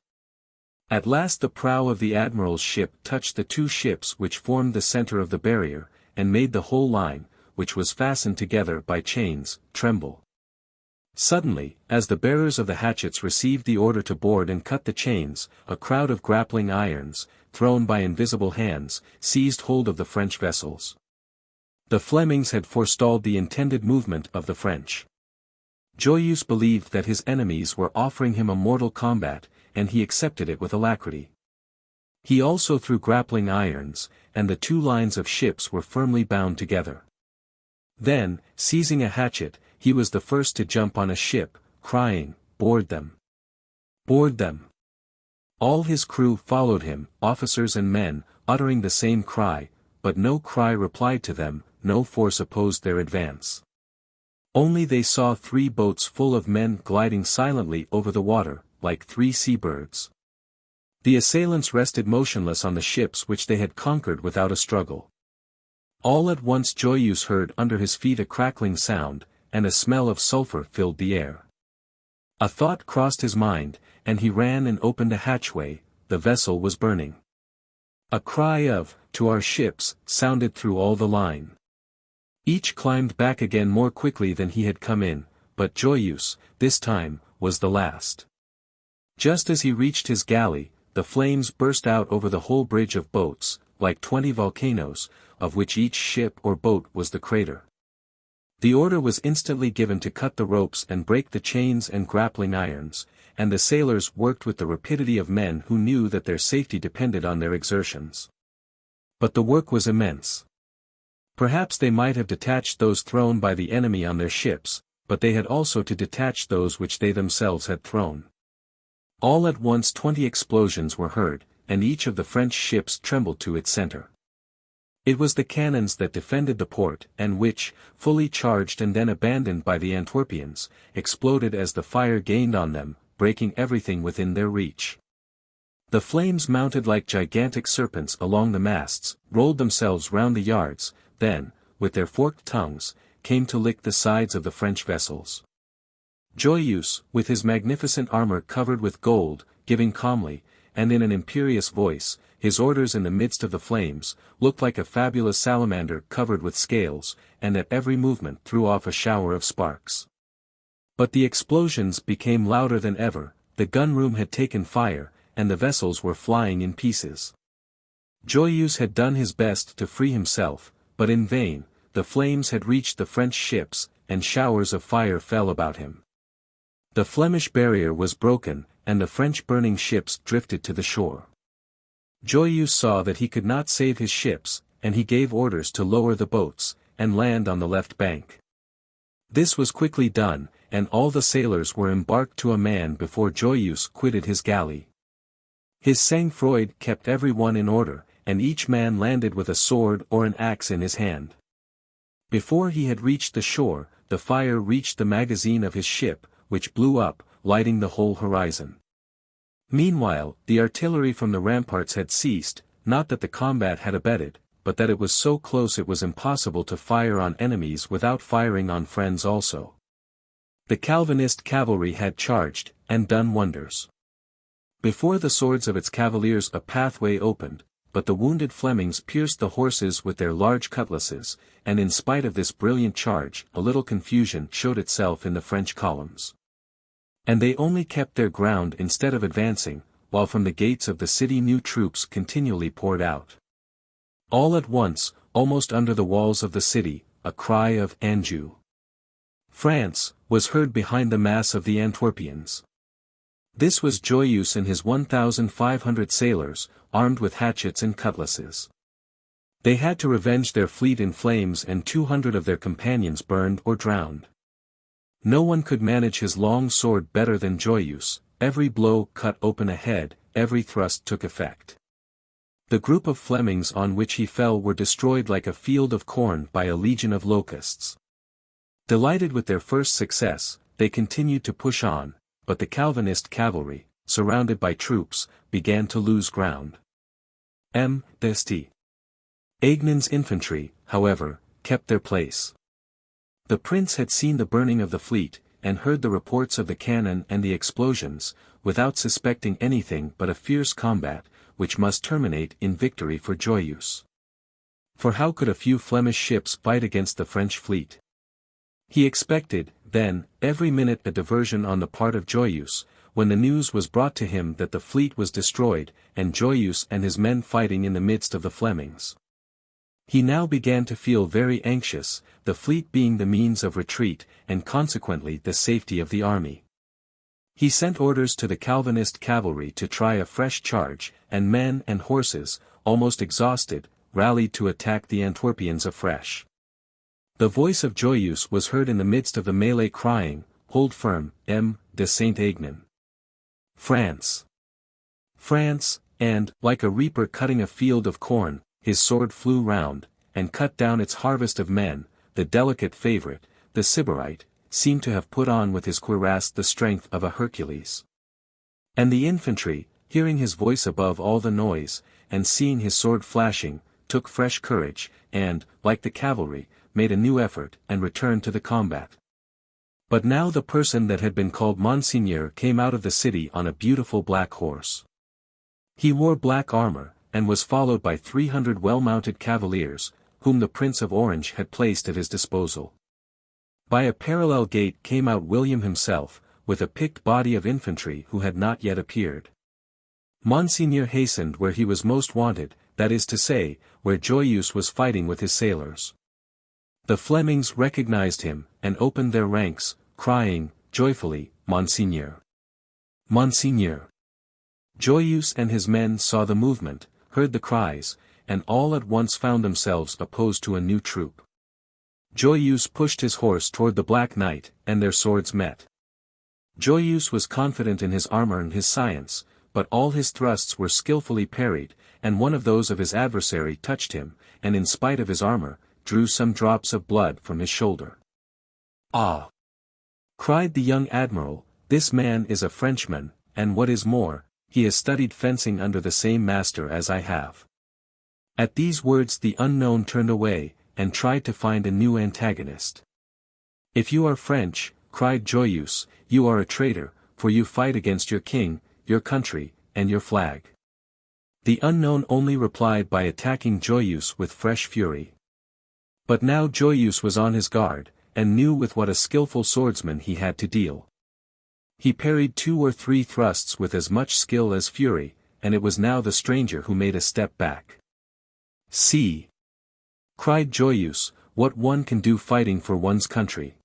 At last the prow of the admiral's ship touched the 2 ships which formed the center of the barrier, and made the whole line, which was fastened together by chains, tremble. Suddenly, as the bearers of the hatchets received the order to board and cut the chains, a crowd of grappling irons, thrown by invisible hands, seized hold of the French vessels. The Flemings had forestalled the intended movement of the French. Joyeuse believed that his enemies were offering him a mortal combat, and he accepted it with alacrity. He also threw grappling irons, and the 2 lines of ships were firmly bound together. Then, seizing a hatchet, he was the first to jump on a ship, crying, "Board them! Board them!" All his crew followed him, officers and men, uttering the same cry, but no cry replied to them, no force opposed their advance. Only they saw 3 boats full of men gliding silently over the water, like 3 sea-birds. The assailants rested motionless on the ships which they had conquered without a struggle. All at once Joyeuse heard under his feet a crackling sound, and a smell of sulphur filled the air. A thought crossed his mind, and he ran and opened a hatchway. The vessel was burning. A cry of, "To our ships," sounded through all the line. Each climbed back again more quickly than he had come in, but Joyeuse, this time, was the last. Just as he reached his galley, the flames burst out over the whole bridge of boats, like 20 volcanoes, of which each ship or boat was the crater. The order was instantly given to cut the ropes and break the chains and grappling irons, and the sailors worked with the rapidity of men who knew that their safety depended on their exertions. But the work was immense. Perhaps they might have detached those thrown by the enemy on their ships, but they had also to detach those which they themselves had thrown. All at once 20 explosions were heard, and each of the French ships trembled to its center. It was the cannons that defended the port and which, fully charged and then abandoned by the Antwerpians, exploded as the fire gained on them, breaking everything within their reach. The flames mounted like gigantic serpents along the masts, rolled themselves round the yards, then, with their forked tongues, came to lick the sides of the French vessels. Joyeuse, with his magnificent armor covered with gold, giving calmly, and in an imperious voice, his orders in the midst of the flames, looked like a fabulous salamander covered with scales, and at every movement threw off a shower of sparks. But the explosions became louder than ever, the gun-room had taken fire, and the vessels were flying in pieces. Joyeuse had done his best to free himself, but in vain, the flames had reached the French ships, and showers of fire fell about him. The Flemish barrier was broken, and the French burning ships drifted to the shore. Joyeuse saw that he could not save his ships, and he gave orders to lower the boats, and land on the left bank. This was quickly done, and all the sailors were embarked to a man before Joyeuse quitted his galley. His sang-froid kept every one in order, and each man landed with a sword or an axe in his hand. Before he had reached the shore, the fire reached the magazine of his ship, which blew up, lighting the whole horizon. Meanwhile, the artillery from the ramparts had ceased, not that the combat had abated, but that it was so close it was impossible to fire on enemies without firing on friends also. The Calvinist cavalry had charged, and done wonders. Before the swords of its cavaliers a pathway opened, but the wounded Flemings pierced the horses with their large cutlasses, and in spite of this brilliant charge a little confusion showed itself in the French columns. And they only kept their ground instead of advancing, while from the gates of the city new troops continually poured out. All at once, almost under the walls of the city, a cry of "Anjou! France!" was heard behind the mass of the Antwerpians. This was Joyeuse and his 1,500 sailors, armed with hatchets and cutlasses. They had to revenge their fleet in flames, and 200 of their companions burned or drowned. No one could manage his long sword better than Joyeuse. Every blow cut open a head, every thrust took effect. The group of Flemings on which he fell were destroyed like a field of corn by a legion of locusts. Delighted with their first success, they continued to push on, but the Calvinist cavalry, surrounded by troops, began to lose ground. Majesty. Aignan's infantry, however, kept their place. The prince had seen the burning of the fleet, and heard the reports of the cannon and the explosions, without suspecting anything but a fierce combat, which must terminate in victory for Joyeuse. For how could a few Flemish ships fight against the French fleet? He expected, then, every minute a diversion on the part of Joyeuse, when the news was brought to him that the fleet was destroyed, and Joyeuse and his men fighting in the midst of the Flemings. He now began to feel very anxious, the fleet being the means of retreat, and consequently the safety of the army. He sent orders to the Calvinist cavalry to try a fresh charge, and men and horses, almost exhausted, rallied to attack the Antwerpians afresh. The voice of Joyeuse was heard in the midst of the melee crying, "Hold firm, M. de Saint-Aignan! France! France!" and, like a reaper cutting a field of corn, his sword flew round, and cut down its harvest of men. The delicate favourite, the Sybarite, seemed to have put on with his cuirass the strength of a Hercules. And the infantry, hearing his voice above all the noise, and seeing his sword flashing, took fresh courage, and, like the cavalry, made a new effort, and returned to the combat. But now the person that had been called Monseigneur came out of the city on a beautiful black horse. He wore black armor, and was followed by 300 well-mounted cavaliers, whom the Prince of Orange had placed at his disposal. By a parallel gate came out William himself, with a picked body of infantry who had not yet appeared. Monseigneur hastened where he was most wanted, that is to say, where Joyeuse was fighting with his sailors. The Flemings recognized him, and opened their ranks, crying, joyfully, "Monseigneur! Monseigneur!" Joyeuse and his men saw the movement, heard the cries, and all at once found themselves opposed to a new troop. Joyeuse pushed his horse toward the Black Knight, and their swords met. Joyeuse was confident in his armor and his science, but all his thrusts were skillfully parried, and one of those of his adversary touched him, and in spite of his armor, drew some drops of blood from his shoulder. "Ah!" cried the young admiral, "this man is a Frenchman, and what is more, he has studied fencing under the same master as I have." At these words the unknown turned away, and tried to find a new antagonist. "If you are French," cried Joyeuse, "you are a traitor, for you fight against your king, your country, and your flag." The unknown only replied by attacking Joyeuse with fresh fury. But now Joyeuse was on his guard, and knew with what a skillful swordsman he had to deal. He parried 2 or 3 thrusts with as much skill as fury, and it was now the stranger who made a step back. "See!" cried Joyeuse, "what one can do fighting for one's country.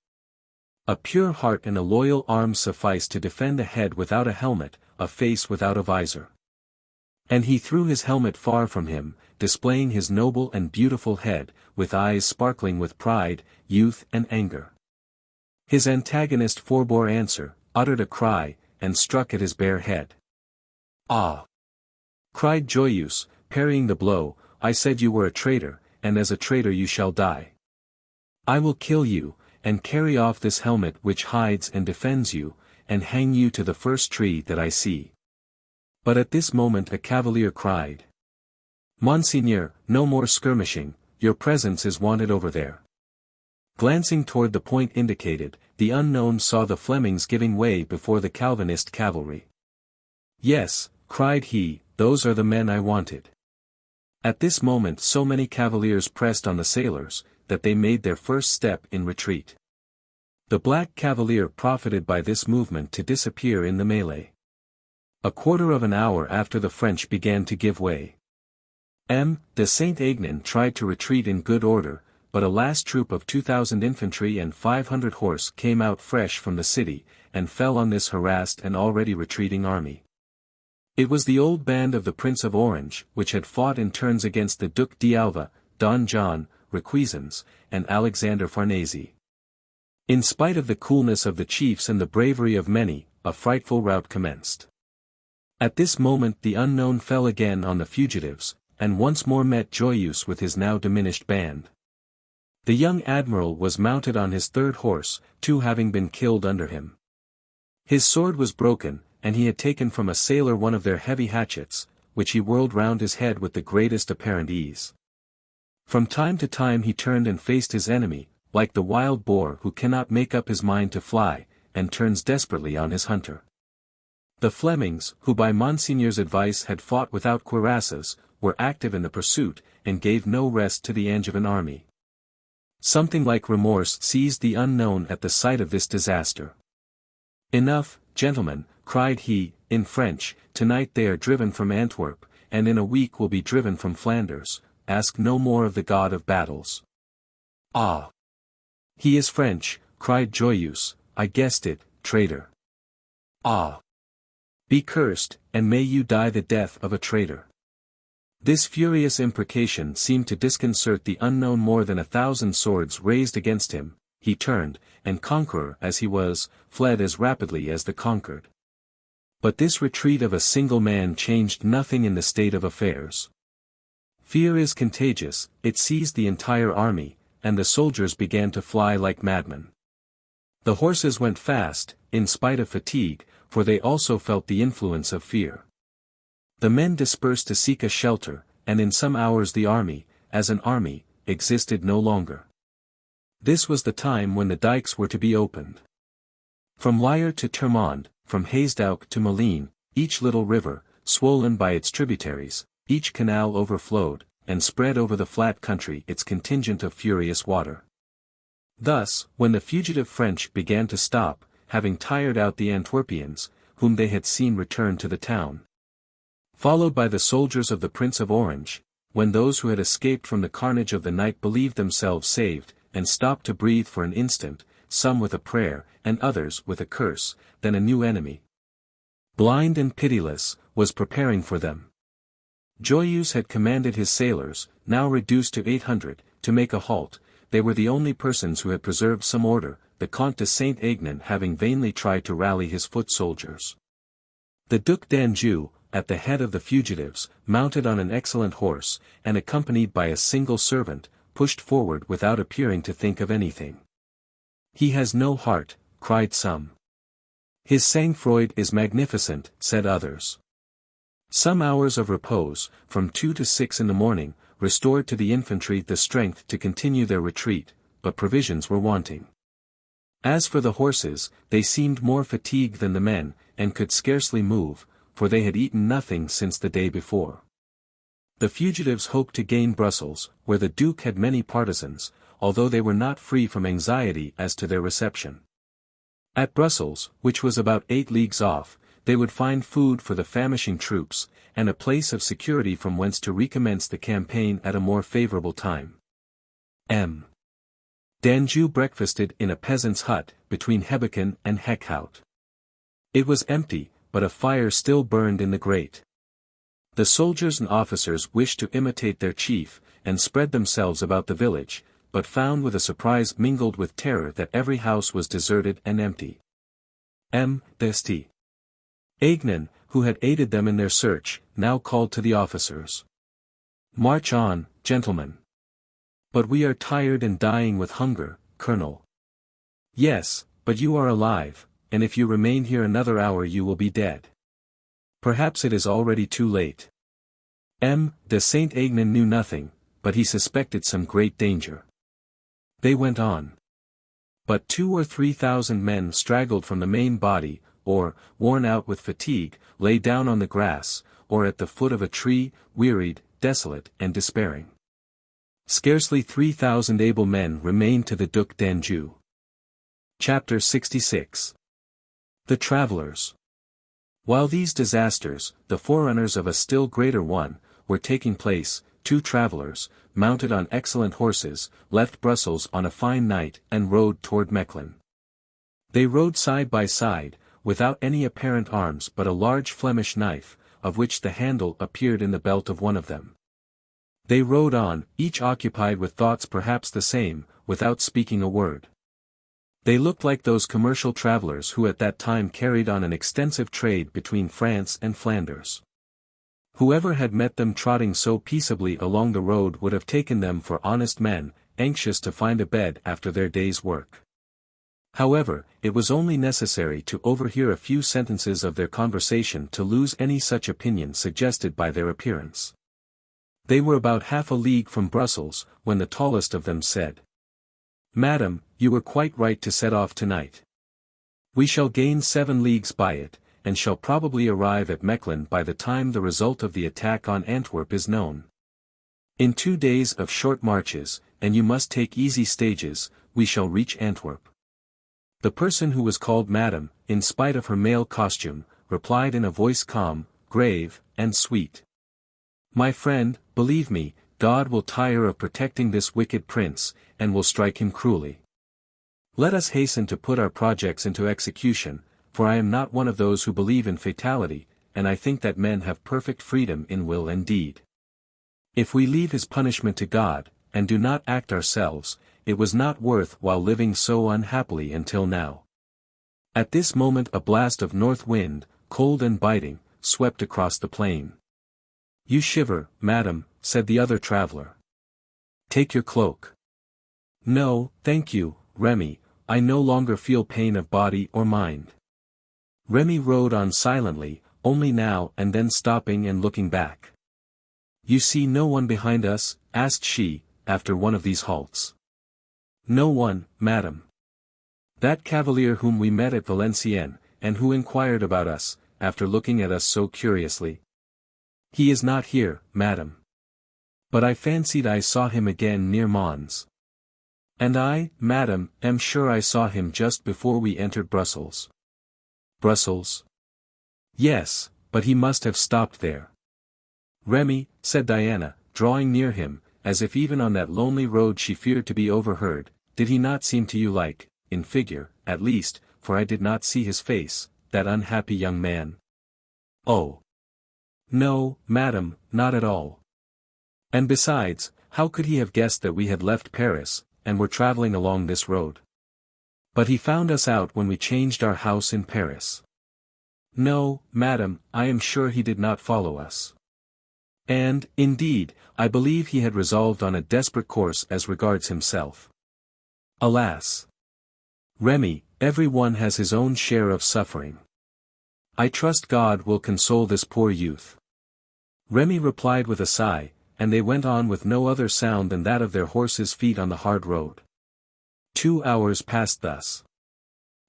A pure heart and a loyal arm suffice to defend a head without a helmet, a face without a visor." And he threw his helmet far from him, displaying his noble and beautiful head, with eyes sparkling with pride, youth and anger. His antagonist forbore answer, uttered a cry, and struck at his bare head. "Ah!" cried Joyeuse, parrying the blow, "I said you were a traitor, and as a traitor you shall die. I will kill you, and carry off this helmet which hides and defends you, and hang you to the first tree that I see." But at this moment a cavalier cried, "Monseigneur, no more skirmishing, your presence is wanted over there." Glancing toward the point indicated, the unknown saw the Flemings giving way before the Calvinist cavalry. "Yes," cried he, "those are the men I wanted." At this moment so many cavaliers pressed on the sailors, that they made their first step in retreat. The black cavalier profited by this movement to disappear in the melee. A quarter of an hour after the French began to give way. De Saint-Aignan tried to retreat in good order, but a last troop of 2,000 infantry and 500 horse came out fresh from the city, and fell on this harassed and already retreating army. It was the old band of the Prince of Orange, which had fought in turns against the Duc d'Alva, Don John, Requesens, and Alexander Farnese. In spite of the coolness of the chiefs and the bravery of many, a frightful rout commenced. At this moment the unknown fell again on the fugitives, and once more met Joyeuse with his now diminished band. The young admiral was mounted on his 3rd horse, 2 having been killed under him. His sword was broken, and he had taken from a sailor one of their heavy hatchets, which he whirled round his head with the greatest apparent ease. From time to time he turned and faced his enemy, like the wild boar who cannot make up his mind to fly, and turns desperately on his hunter. The Flemings, who by Monseigneur's advice had fought without cuirasses, were active in the pursuit, and gave no rest to the Angevin army. Something like remorse seized the unknown at the sight of this disaster. "Enough, gentlemen," cried he, in French, "tonight they are driven from Antwerp, and in a week will be driven from Flanders, ask no more of the God of battles." "Ah! He is French," cried Joyeuse, "I guessed it, traitor. Ah! Be cursed, and may you die the death of a traitor." This furious imprecation seemed to disconcert the unknown. More than 1,000 swords raised against him, he turned, and conqueror as he was, fled as rapidly as the conquered. But this retreat of a single man changed nothing in the state of affairs. Fear is contagious, it seized the entire army, and the soldiers began to fly like madmen. The horses went fast, in spite of fatigue, for they also felt the influence of fear. The men dispersed to seek a shelter, and in some hours the army, as an army, existed no longer. This was the time when the dikes were to be opened. From Lier to Termonde, from Haysdouck to Malines, each little river, swollen by its tributaries, each canal overflowed, and spread over the flat country its contingent of furious water. Thus, when the fugitive French began to stop, having tired out the Antwerpians, whom they had seen return to the town, followed by the soldiers of the Prince of Orange, when those who had escaped from the carnage of the night believed themselves saved, and stopped to breathe for an instant, some with a prayer, and others with a curse, then a new enemy, blind and pitiless, was preparing for them. Joyeuse had commanded his sailors, now reduced to 800, to make a halt. They were the only persons who had preserved some order, the Comte de Saint-Aignan having vainly tried to rally his foot soldiers. The Duc d'Anjou, at the head of the fugitives, mounted on an excellent horse, and accompanied by a single servant, pushed forward without appearing to think of anything. "He has no heart," cried some. "His sang-froid is magnificent," said others. Some hours of repose, from 2 to 6 in the morning, restored to the infantry the strength to continue their retreat, but provisions were wanting. As for the horses, they seemed more fatigued than the men, and could scarcely move, for they had eaten nothing since the day before. The fugitives hoped to gain Brussels, where the Duke had many partisans, although they were not free from anxiety as to their reception. At Brussels, which was about 8 leagues off, they would find food for the famishing troops, and a place of security from whence to recommence the campaign at a more favourable time. M. d'Anjou breakfasted in a peasant's hut, between Hebeken and Heckhout. It was empty, but a fire still burned in the grate. The soldiers and officers wished to imitate their chief, and spread themselves about the village, but found with a surprise mingled with terror that every house was deserted and empty. M. d'Este. Aignan, who had aided them in their search, now called to the officers. "March on, gentlemen. But we are tired and dying with hunger, Colonel." "Yes, but you are alive, and if you remain here another hour you will be dead. Perhaps it is already too late." M. de Saint-Aignan knew nothing, but he suspected some great danger. They went on. But 2,000 or 3,000 men straggled from the main body, or, worn out with fatigue, lay down on the grass, or at the foot of a tree, wearied, desolate, and despairing. Scarcely 3,000 able men remained to the Duc d'Anjou. Chapter 66. The Travellers. While these disasters, the forerunners of a still greater one, were taking place, 2 travellers, mounted on excellent horses, left Brussels on a fine night and rode toward Mechlin. They rode side by side, without any apparent arms but a large Flemish knife, of which the handle appeared in the belt of one of them. They rode on, each occupied with thoughts perhaps the same, without speaking a word. They looked like those commercial travellers who at that time carried on an extensive trade between France and Flanders. Whoever had met them trotting so peaceably along the road would have taken them for honest men, anxious to find a bed after their day's work. However, it was only necessary to overhear a few sentences of their conversation to lose any such opinion suggested by their appearance. They were about half a league from Brussels, when the tallest of them said, "Madam, you were quite right to set off tonight. We shall gain 7 leagues by it, and shall probably arrive at Mechlin by the time the result of the attack on Antwerp is known. In 2 days of short marches, and you must take easy stages, we shall reach Antwerp." The person who was called Madam, in spite of her male costume, replied in a voice calm, grave, and sweet. "My friend, believe me, God will tire of protecting this wicked prince, and will strike him cruelly. Let us hasten to put our projects into execution, for I am not one of those who believe in fatality, and I think that men have perfect freedom in will and deed. If we leave his punishment to God, and do not act ourselves, it was not worth while living so unhappily until now." At this moment a blast of north wind, cold and biting, swept across the plain. "You shiver, madam," said the other traveller. "Take your cloak." "No, thank you, Remy, I no longer feel pain of body or mind." Remy rode on silently, only now and then stopping and looking back. "You see no one behind us?" asked she, after one of these halts. "No one, madam. That cavalier whom we met at Valenciennes, and who inquired about us, after looking at us so curiously. He is not here, madam. But I fancied I saw him again near Mons. And I, madam, am sure I saw him just before we entered Brussels." "Brussels?" "Yes, but he must have stopped there." "Remy," said Diana, drawing near him, as if even on that lonely road she feared to be overheard, "did he not seem to you like, in figure, at least, for I did not see his face, that unhappy young man?" "Oh! No, madam, not at all. And besides, how could he have guessed that we had left Paris, and were travelling along this road? But he found us out when we changed our house in Paris." No, madam, I am sure he did not follow us. And, indeed, I believe he had resolved on a desperate course as regards himself. Alas! Remy, every one has his own share of suffering. I trust God will console this poor youth. Remy replied with a sigh, and they went on with no other sound than that of their horses' feet on the hard road. 2 hours passed thus.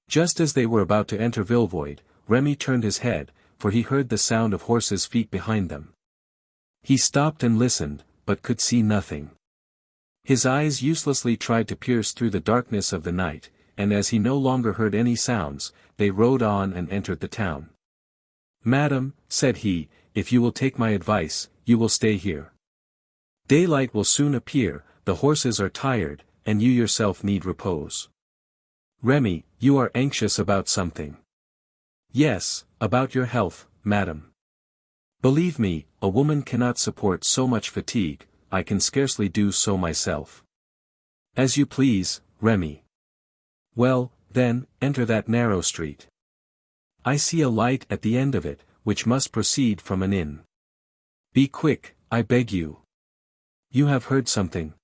Just as they were about to enter Villevoide, Remy turned his head, for he heard the sound of horses' feet behind them. He stopped and listened, but could see nothing. His eyes uselessly tried to pierce through the darkness of the night, and as he no longer heard any sounds, they rode on and entered the town. "Madam," said he, "if you will take my advice, you will stay here. Daylight will soon appear, the horses are tired, and you yourself need repose. Remy, you are anxious about something." "Yes, about your health, madam. Believe me, a woman cannot support so much fatigue, I can scarcely do so myself." "As you please, Remy. Well, then, enter that narrow street. I see a light at the end of it, which must proceed from an inn. Be quick, I beg you. You have heard something."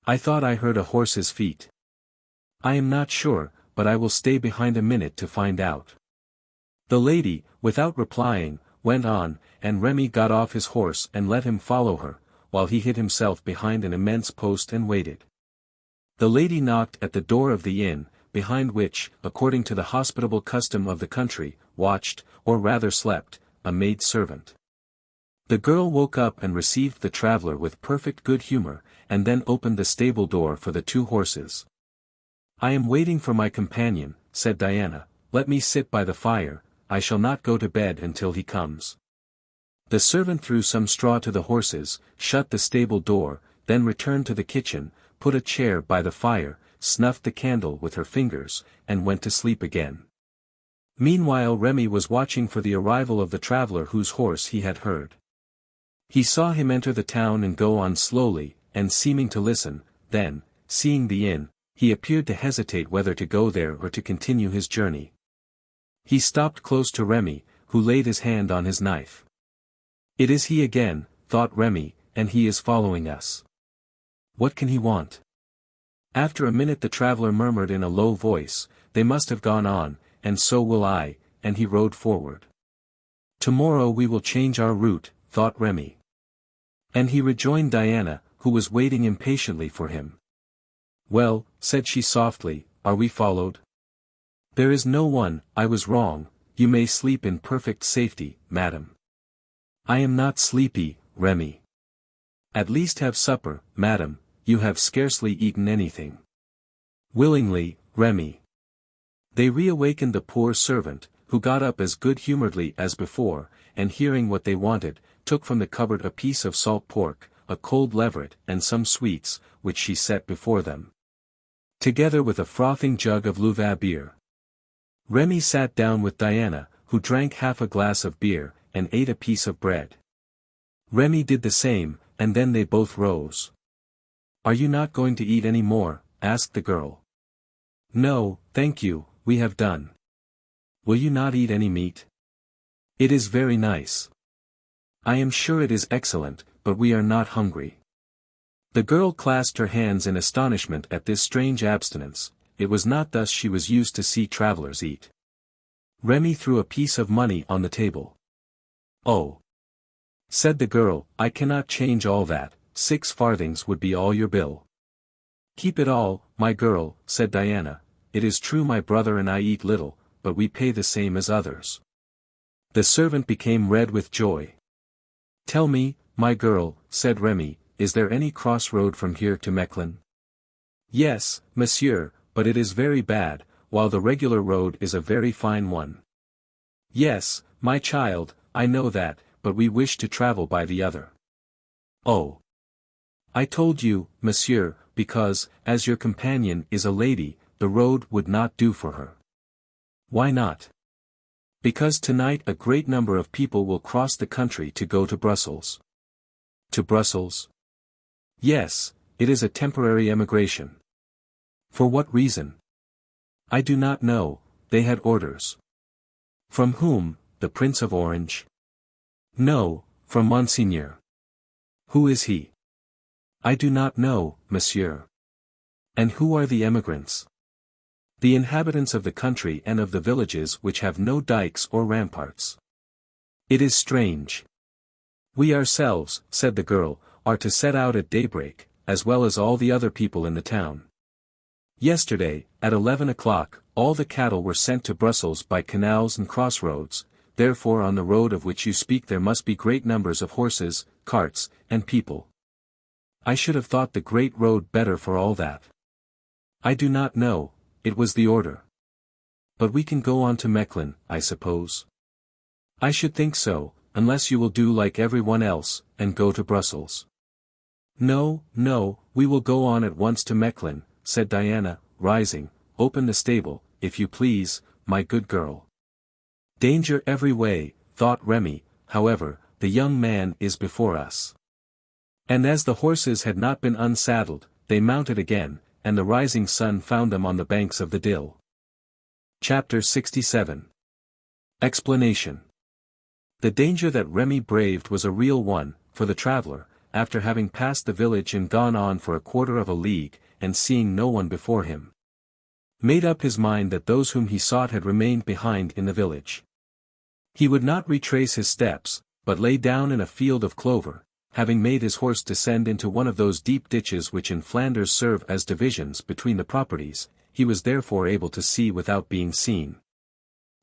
"I thought I heard a horse's feet." "I am not sure, but I will stay behind a minute to find out." The lady, without replying, went on, and Remy got off his horse and let him follow her, while he hid himself behind an immense post and waited. The lady knocked at the door of the inn, behind which, according to the hospitable custom of the country, watched, or rather slept, a maid-servant. The girl woke up and received the traveller with perfect good humour, and then opened the stable door for the 2 horses. "I am waiting for my companion," said Diana, "let me sit by the fire, I shall not go to bed until he comes." The servant threw some straw to the horses, shut the stable door, then returned to the kitchen, put a chair by the fire, snuffed the candle with her fingers, and went to sleep again. Meanwhile Remy was watching for the arrival of the traveller whose horse he had heard. He saw him enter the town and go on slowly, and seeming to listen, then, seeing the inn, he appeared to hesitate whether to go there or to continue his journey. He stopped close to Remy, who laid his hand on his knife. "It is he again," thought Remy, "and he is following us. What can he want?" After a minute the traveller murmured in a low voice, "They must have gone on, and so will I," and he rode forward. "Tomorrow we will change our route," thought Remy. And he rejoined Diana, who was waiting impatiently for him. "Well," said she softly, "are we followed?" "There is no one, I was wrong, you may sleep in perfect safety, madam." "I am not sleepy, Remy." "At least have supper, madam, you have scarcely eaten anything." "Willingly, Remy." They reawakened the poor servant, who got up as good-humouredly as before, and hearing what they wanted, took from the cupboard a piece of salt pork, a cold leveret and some sweets, which she set before them, together with a frothing jug of Louvain beer. Remy sat down with Diana, who drank half a glass of beer, and ate a piece of bread. Remy did the same, and then they both rose. "Are you not going to eat any more?" asked the girl. "No, thank you, we have done." "Will you not eat any meat?" "It is very nice." "I am sure it is excellent, but we are not hungry." The girl clasped her hands in astonishment at this strange abstinence. It was not thus she was used to see travellers eat. Remy threw a piece of money on the table. "Oh," said the girl, "I cannot change all that, 6 farthings would be all your bill." "Keep it all, my girl," said Diana, "it is true my brother and I eat little, but we pay the same as others." The servant became red with joy. "Tell me, my girl," said Remy, "is there any cross-road from here to Mechlin?" "Yes, monsieur, but it is very bad, while the regular road is a very fine one." "Yes, my child, I know that, but we wish to travel by the other." "Oh. I told you, monsieur, because, as your companion is a lady, the road would not do for her." "Why not?" "Because tonight a great number of people will cross the country to go to Brussels." "To Brussels?" "Yes, it is a temporary emigration." "For what reason?" "I do not know, they had orders." From whom, the Prince of Orange? No, from Monseigneur. Who is he? I do not know, monsieur. And who are the emigrants? The inhabitants of the country and of the villages which have no dikes or ramparts. It is strange. We ourselves, said the girl, are to set out at daybreak, as well as all the other people in the town. Yesterday, at 11 o'clock, all the cattle were sent to Brussels by canals and crossroads, therefore on the road of which you speak there must be great numbers of horses, carts, and people. I should have thought the great road better for all that. I do not know, it was the order. But we can go on to Mechlin, I suppose. I should think so, unless you will do like everyone else, and go to Brussels. No, no, we will go on at once to Mechlin, said Diana, rising. Open the stable, if you please, my good girl. Danger every way, thought Remy, however, the young man is before us. And as the horses had not been unsaddled, they mounted again, and the rising sun found them on the banks of the Dyle. Chapter 67. Explanation. The danger that Remy braved was a real one, for the traveller, after having passed the village and gone on for a quarter of a league, and seeing no one before him, made up his mind that those whom he sought had remained behind in the village. He would not retrace his steps, but lay down in a field of clover, having made his horse descend into one of those deep ditches which in Flanders serve as divisions between the properties. He was therefore able to see without being seen.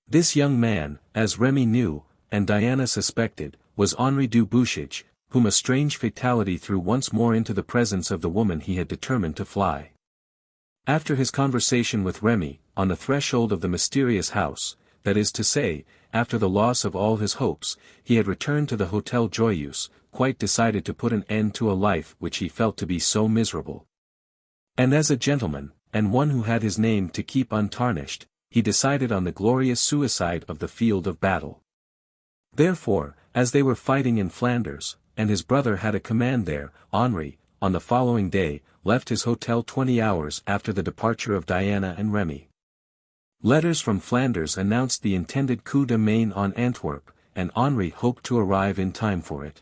This young man, as Remy knew, and Diana suspected, was Henri du Bouchage, whom a strange fatality threw once more into the presence of the woman he had determined to fly. After his conversation with Remy, on the threshold of the mysterious house, that is to say, after the loss of all his hopes, he had returned to the Hôtel Joyeuse, quite decided to put an end to a life which he felt to be so miserable. And as a gentleman, and one who had his name to keep untarnished, he decided on the glorious suicide of the field of battle. Therefore, as they were fighting in Flanders, and his brother had a command there, Henri, on the following day, left his hotel 20 hours after the departure of Diana and Remy. Letters from Flanders announced the intended coup de main on Antwerp, and Henri hoped to arrive in time for it.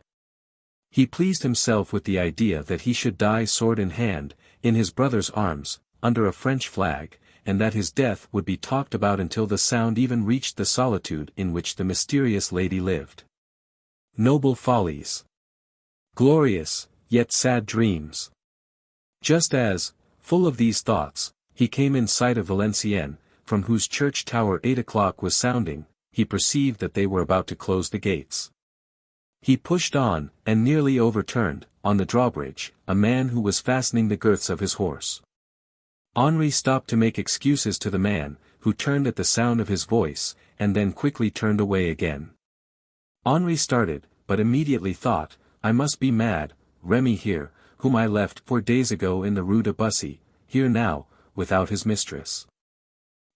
He pleased himself with the idea that he should die sword in hand, in his brother's arms, under a French flag, and that his death would be talked about until the sound even reached the solitude in which the mysterious lady lived. Noble follies. Glorious, yet sad dreams. Just as, full of these thoughts, he came in sight of Valenciennes, from whose church tower 8 o'clock was sounding, he perceived that they were about to close the gates. He pushed on, and nearly overturned, on the drawbridge, a man who was fastening the girths of his horse. Henri stopped to make excuses to the man, who turned at the sound of his voice, and then quickly turned away again. Henri started, but immediately thought, I must be mad, Remy here, whom I left 4 days ago in the Rue de Bussy, here now, without his mistress.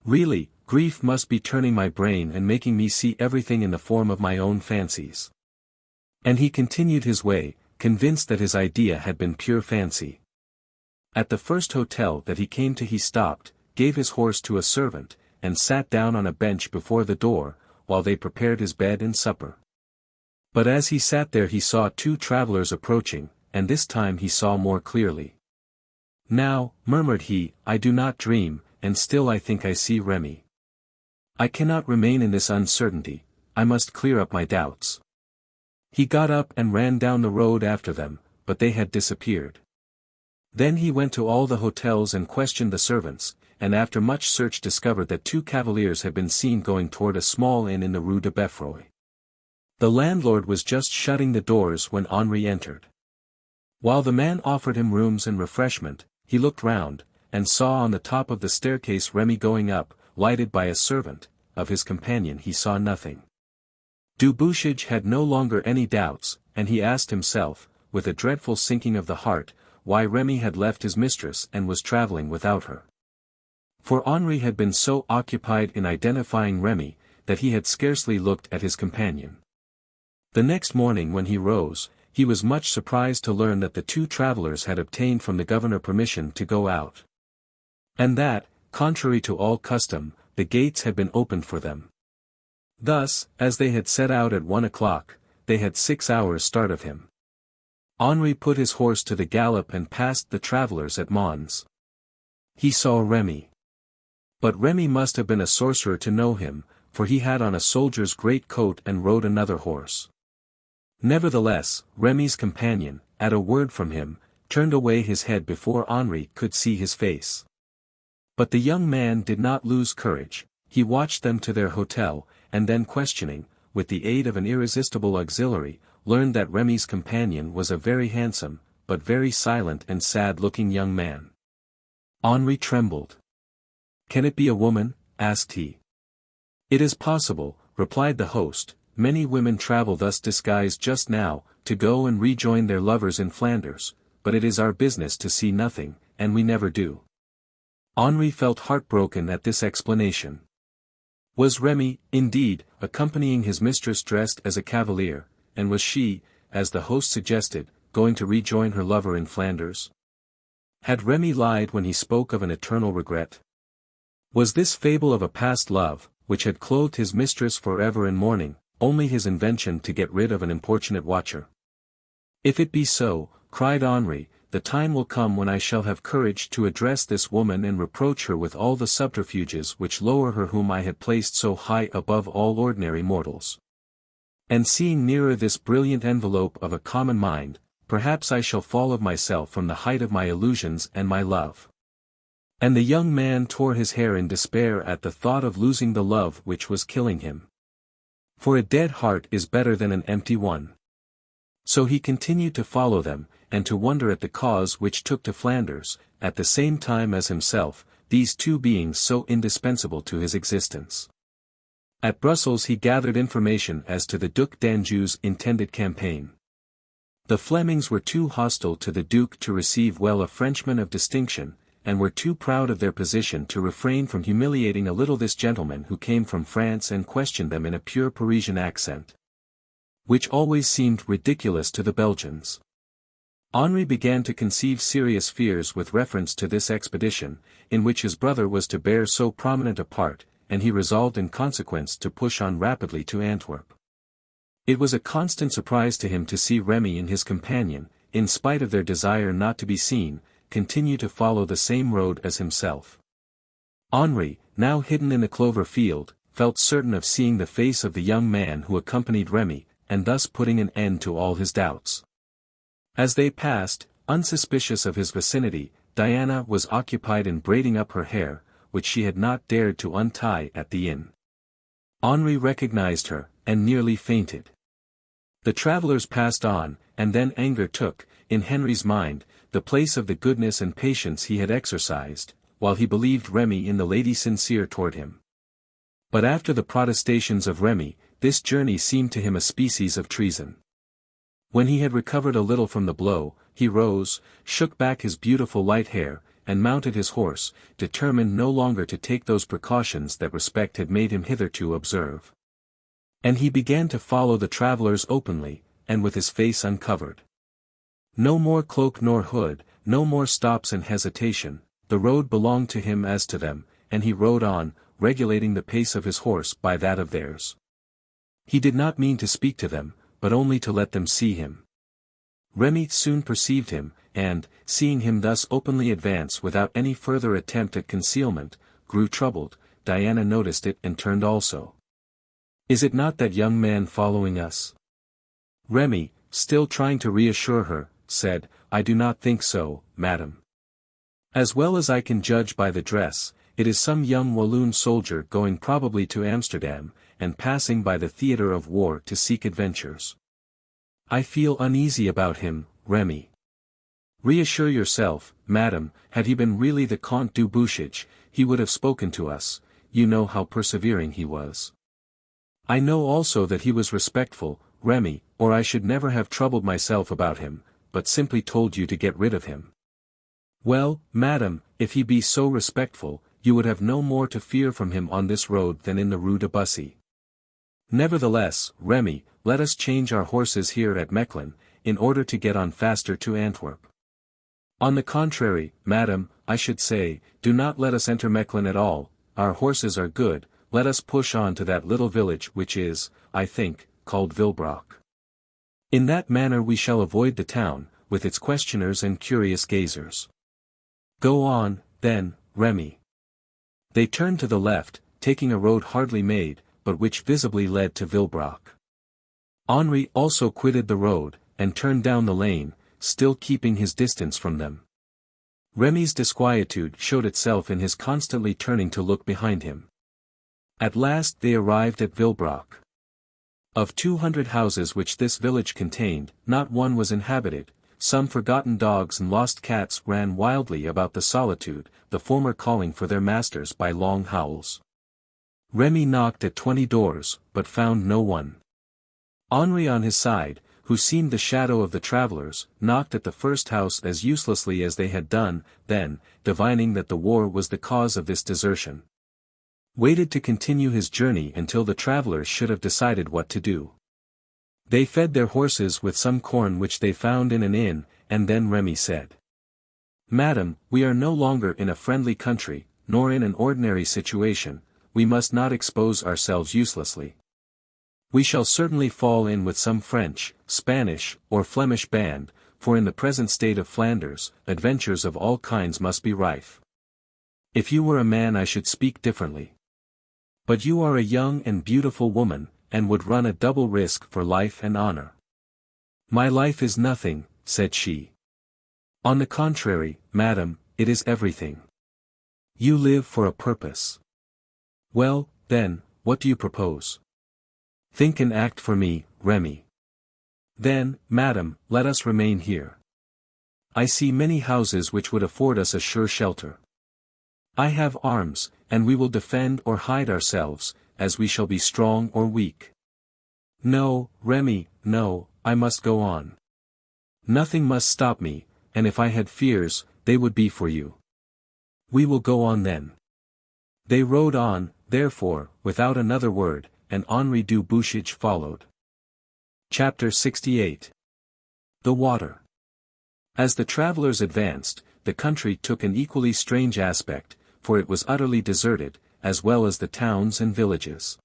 Really, grief must be turning my brain and making me see everything in the form of my own fancies. And he continued his way, convinced that his idea had been pure fancy. At the first hotel that he came to he stopped, gave his horse to a servant, and sat down on a bench before the door, while they prepared his bed and supper. But as he sat there he saw 2 travelers approaching, and this time he saw more clearly. Now, murmured he, I do not dream, and still I think I see Remy. I cannot remain in this uncertainty, I must clear up my doubts. He got up and ran down the road after them, but they had disappeared. Then he went to all the hotels and questioned the servants, and after much search discovered that 2 cavaliers had been seen going toward a small inn in the Rue de Beffroi. The landlord was just shutting the doors when Henri entered. While the man offered him rooms and refreshment, he looked round, and saw on the top of the staircase Remy going up, lighted by a servant. Of his companion he saw nothing. Du Bouchage had no longer any doubts, and he asked himself, with a dreadful sinking of the heart, why Remy had left his mistress and was travelling without her. For Henri had been so occupied in identifying Remy, that he had scarcely looked at his companion. The next morning when he rose, he was much surprised to learn that the 2 travelers had obtained from the governor permission to go out. And that, contrary to all custom, the gates had been opened for them. Thus, as they had set out at 1 o'clock, they had 6 hours start of him. Henri put his horse to the gallop and passed the travellers at Mons. He saw Remy. But Remy must have been a sorcerer to know him, for he had on a soldier's great coat and rode another horse. Nevertheless, Remy's companion, at a word from him, turned away his head before Henri could see his face. But the young man did not lose courage. He watched them to their hotel, and then questioning, with the aid of an irresistible auxiliary, learned that Remy's companion was a very handsome, but very silent and sad-looking young man. Henri trembled. "Can it be a woman?" asked he. "It is possible," replied the host. "Many women travel thus disguised just now, to go and rejoin their lovers in Flanders, but it is our business to see nothing, and we never do." Henri felt heartbroken at this explanation. Was Remy, indeed, accompanying his mistress dressed as a cavalier, and was she, as the host suggested, going to rejoin her lover in Flanders? Had Remy lied when he spoke of an eternal regret? Was this fable of a past love, which had clothed his mistress forever in mourning, only his invention to get rid of an importunate watcher? "If it be so," cried Henri, "the time will come when I shall have courage to address this woman and reproach her with all the subterfuges which lower her whom I had placed so high above all ordinary mortals. And seeing nearer this brilliant envelope of a common mind, perhaps I shall fall of myself from the height of my illusions and my love." And the young man tore his hair in despair at the thought of losing the love which was killing him. For a dead heart is better than an empty one. So he continued to follow them, and to wonder at the cause which took to Flanders, at the same time as himself, these two beings so indispensable to his existence. At Brussels he gathered information as to the Duke d'Anjou's intended campaign. The Flemings were too hostile to the Duke to receive well a Frenchman of distinction, and were too proud of their position to refrain from humiliating a little this gentleman who came from France and questioned them in a pure Parisian accent, which always seemed ridiculous to the Belgians. Henri began to conceive serious fears with reference to this expedition, in which his brother was to bear so prominent a part, and he resolved in consequence to push on rapidly to Antwerp. It was a constant surprise to him to see Remy and his companion, in spite of their desire not to be seen, continue to follow the same road as himself. Henri, now hidden in the clover field, felt certain of seeing the face of the young man who accompanied Remy, and thus putting an end to all his doubts. As they passed, unsuspicious of his vicinity, Diana was occupied in braiding up her hair, which she had not dared to untie at the inn. Henri recognized her, and nearly fainted. The travellers passed on, and then anger took, in Henri's mind, the place of the goodness and patience he had exercised, while he believed Remy in the lady sincere toward him. But after the protestations of Remy, this journey seemed to him a species of treason. When he had recovered a little from the blow, he rose, shook back his beautiful light hair, and mounted his horse, determined no longer to take those precautions that respect had made him hitherto observe. And he began to follow the travellers openly, and with his face uncovered. No more cloak nor hood, no more stops and hesitation, the road belonged to him as to them, and he rode on, regulating the pace of his horse by that of theirs. He did not mean to speak to them, but only to let them see him. Remy soon perceived him, and, seeing him thus openly advance without any further attempt at concealment, grew troubled. Diana noticed it and turned also. "Is it not that young man following us?" Remy, still trying to reassure her, said, "I do not think so, madam. As well as I can judge by the dress, it is some young Walloon soldier going probably to Amsterdam, and passing by the theatre of war to seek adventures. I feel uneasy about him, Remy." "Reassure yourself, madam, had he been really the Comte du Bouchage, he would have spoken to us, you know how persevering he was. I know also that he was respectful, Remy, or I should never have troubled myself about him, but simply told you to get rid of him." "Well, madam, if he be so respectful, you would have no more to fear from him on this road than in the Rue de Bussy. Nevertheless, Remy, let us change our horses here at Mechlin, in order to get on faster to Antwerp." "On the contrary, madam, I should say, do not let us enter Mechlin at all, our horses are good, let us push on to that little village which is, I think, called Villebrock. In that manner we shall avoid the town, with its questioners and curious gazers. Go on, then, Remy. They turned to the left, taking a road hardly made, but which visibly led to Villebrock. Henri also quitted the road, and turned down the lane, still keeping his distance from them. Remy's disquietude showed itself in his constantly turning to look behind him. At last they arrived at Villebrock. Of 200 houses which this village contained, not one was inhabited. Some forgotten dogs and lost cats ran wildly about the solitude, the former calling for their masters by long howls. Remy knocked at 20 doors, but found no one. Henri on his side, who seemed the shadow of the travelers, knocked at the first house as uselessly as they had done, then, divining that the war was the cause of this desertion, waited to continue his journey until the travelers should have decided what to do. They fed their horses with some corn which they found in an inn, and then Remy said, "Madam, we are no longer in a friendly country, nor in an ordinary situation, we must not expose ourselves uselessly. We shall certainly fall in with some French, Spanish, or Flemish band, for in the present state of Flanders, adventures of all kinds must be rife. If you were a man I should speak differently. But you are a young and beautiful woman, and would run a double risk for life and honor." "My life is nothing," said she. "On the contrary, madam, it is everything. You live for a purpose." "Well, then, what do you propose?" "Think and act for me, Remy." "Then, madam, let us remain here. I see many houses which would afford us a sure shelter. I have arms, and we will defend or hide ourselves, as we shall be strong or weak." "No, Remy, no, I must go on. Nothing must stop me, and if I had fears, they would be for you." "We will go on then." They rode on, therefore, without another word, and Henri du Bouchage followed. Chapter 68. The Water. As the travelers advanced, the country took an equally strange aspect, for it was utterly deserted, as well as the towns and villages.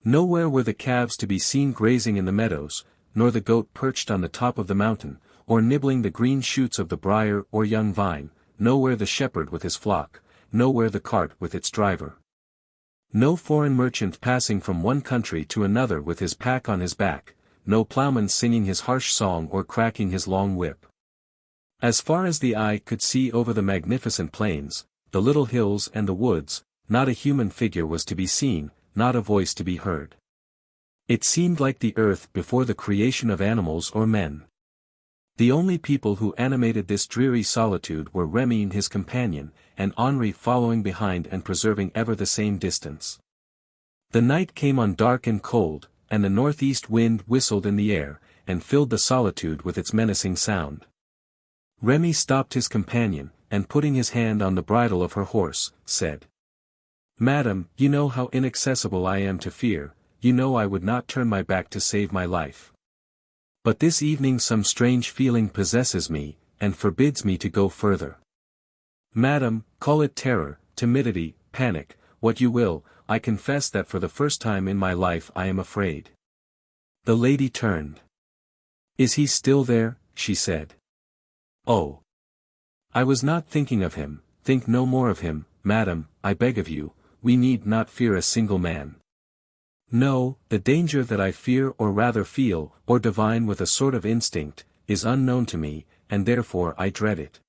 Nowhere were the calves to be seen grazing in the meadows, nor the goat perched on the top of the mountain, or nibbling the green shoots of the briar or young vine, nowhere the shepherd with his flock, nowhere the cart with its driver. No foreign merchant passing from one country to another with his pack on his back, no ploughman singing his harsh song or cracking his long whip. As far as the eye could see over the magnificent plains, the little hills and the woods, not a human figure was to be seen, not a voice to be heard. It seemed like the earth before the creation of animals or men. The only people who animated this dreary solitude were Remy and his companion, and Henri following behind and preserving ever the same distance. The night came on dark and cold, and the northeast wind whistled in the air, and filled the solitude with its menacing sound. Remy stopped his companion, and putting his hand on the bridle of her horse, said, "Madam, you know how inaccessible I am to fear, you know I would not turn my back to save my life. But this evening some strange feeling possesses me, and forbids me to go further. Madam, call it terror, timidity, panic, what you will, I confess that for the first time in my life I am afraid." The lady turned. "Is he still there?" she said. "Oh! I was not thinking of him, think no more of him, madam, I beg of you, we need not fear a single man. No, the danger that I fear or rather feel, or divine with a sort of instinct, is unknown to me, and therefore I dread it.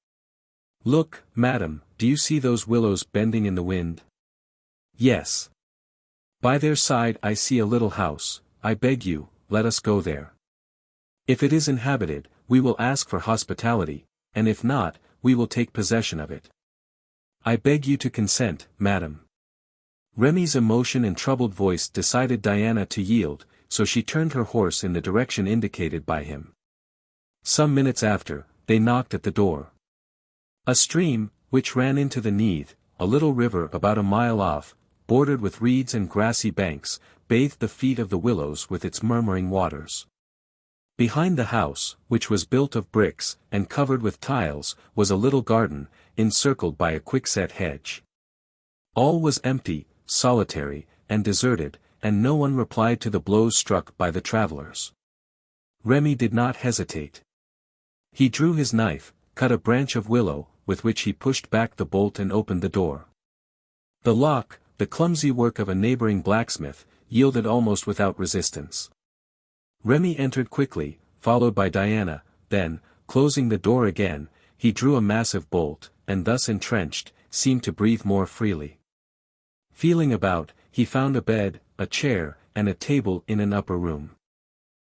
Look, madam, do you see those willows bending in the wind?" "Yes. By their side I see a little house, I beg you, let us go there. If it is inhabited, we will ask for hospitality, and if not, we will take possession of it. I beg you to consent, madam." Remy's emotion and troubled voice decided Diana to yield, so she turned her horse in the direction indicated by him. Some minutes after, they knocked at the door. A stream, which ran into the Neath, a little river about a mile off, bordered with reeds and grassy banks, bathed the feet of the willows with its murmuring waters. Behind the house, which was built of bricks, and covered with tiles, was a little garden, encircled by a quickset hedge. All was empty, solitary, and deserted, and no one replied to the blows struck by the travelers. Remy did not hesitate. He drew his knife, cut a branch of willow, with which he pushed back the bolt and opened the door. The lock, the clumsy work of a neighboring blacksmith, yielded almost without resistance. Remy entered quickly, followed by Diana, then, closing the door again, he drew a massive bolt, and thus entrenched, seemed to breathe more freely. Feeling about, he found a bed, a chair, and a table in an upper room.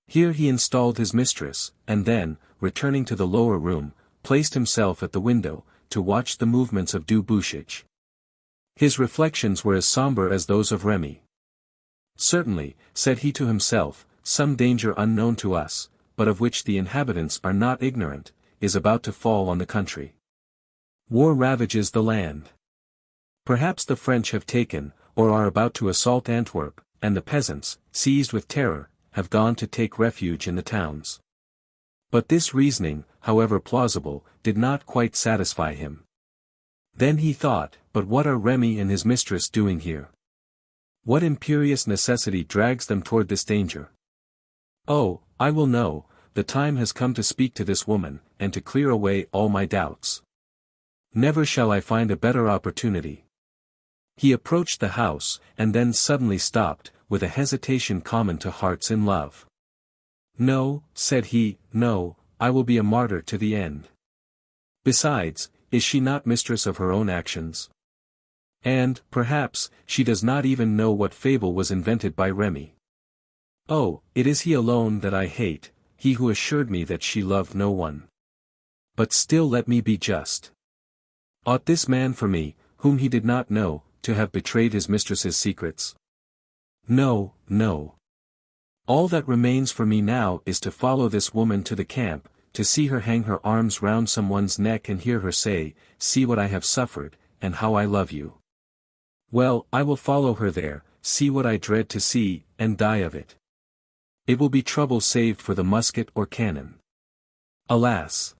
Here he installed his mistress, and then, returning to the lower room, placed himself at the window, to watch the movements of Du Bouchage. His reflections were as sombre as those of Remy. Certainly, said he to himself, some danger unknown to us, but of which the inhabitants are not ignorant, is about to fall on the country. War ravages the land. Perhaps the French have taken, or are about to assault Antwerp, and the peasants, seized with terror, have gone to take refuge in the towns. But this reasoning, however plausible, did not quite satisfy him. Then he thought, but what are Remy and his mistress doing here? What imperious necessity drags them toward this danger? Oh, I will know, the time has come to speak to this woman, and to clear away all my doubts. Never shall I find a better opportunity. He approached the house, and then suddenly stopped, with a hesitation common to hearts in love. No, said he, no, I will be a martyr to the end. Besides, is she not mistress of her own actions? And, perhaps, she does not even know what fable was invented by Remy. Oh, it is he alone that I hate, he who assured me that she loved no one. But still let me be just. Ought this man for me, whom he did not know, to have betrayed his mistress's secrets? No, no. All that remains for me now is to follow this woman to the camp, to see her hang her arms round someone's neck and hear her say, see what I have suffered, and how I love you. Well, I will follow her there, see what I dread to see, and die of it. It will be trouble saved for the musket or cannon. Alas!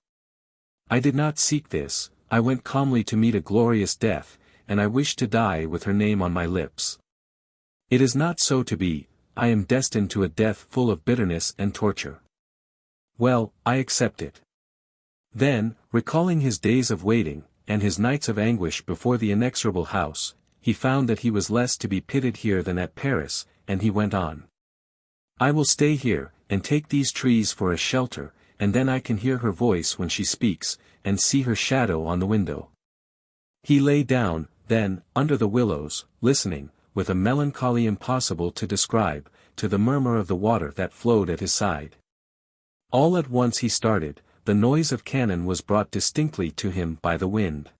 I did not seek this, I went calmly to meet a glorious death, and I wish to die with her name on my lips. It is not so to be, I am destined to a death full of bitterness and torture. Well, I accept it. Then, recalling his days of waiting, and his nights of anguish before the inexorable house, he found that he was less to be pitied here than at Paris, and he went on. I will stay here, and take these trees for a shelter, and then I can hear her voice when she speaks, and see her shadow on the window. He lay down, then, under the willows, listening, with a melancholy impossible to describe, to the murmur of the water that flowed at his side. All at once he started, the noise of cannon was brought distinctly to him by the wind.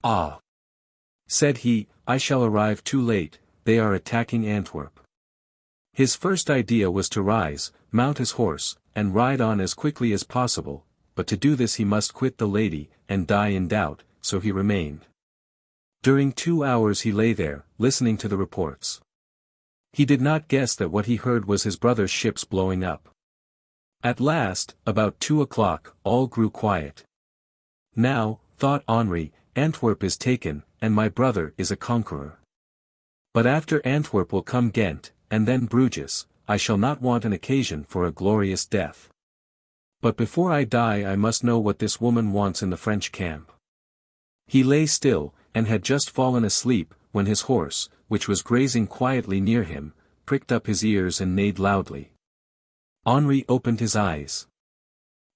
Ah! Said he, I shall arrive too late, they are attacking Antwerp. His first idea was to rise, mount his horse, and ride on as quickly as possible, but to do this he must quit the lady, and die in doubt, so he remained. During 2 hours he lay there, listening to the reports. He did not guess that what he heard was his brother's ships blowing up. At last, about 2 o'clock, all grew quiet. Now, thought Henri, Antwerp is taken, and my brother is a conqueror. But after Antwerp will come Ghent, and then Bruges, I shall not want an occasion for a glorious death. But before I die I must know what this woman wants in the French camp. He lay still, and had just fallen asleep, when his horse, which was grazing quietly near him, pricked up his ears and neighed loudly. Henri opened his eyes.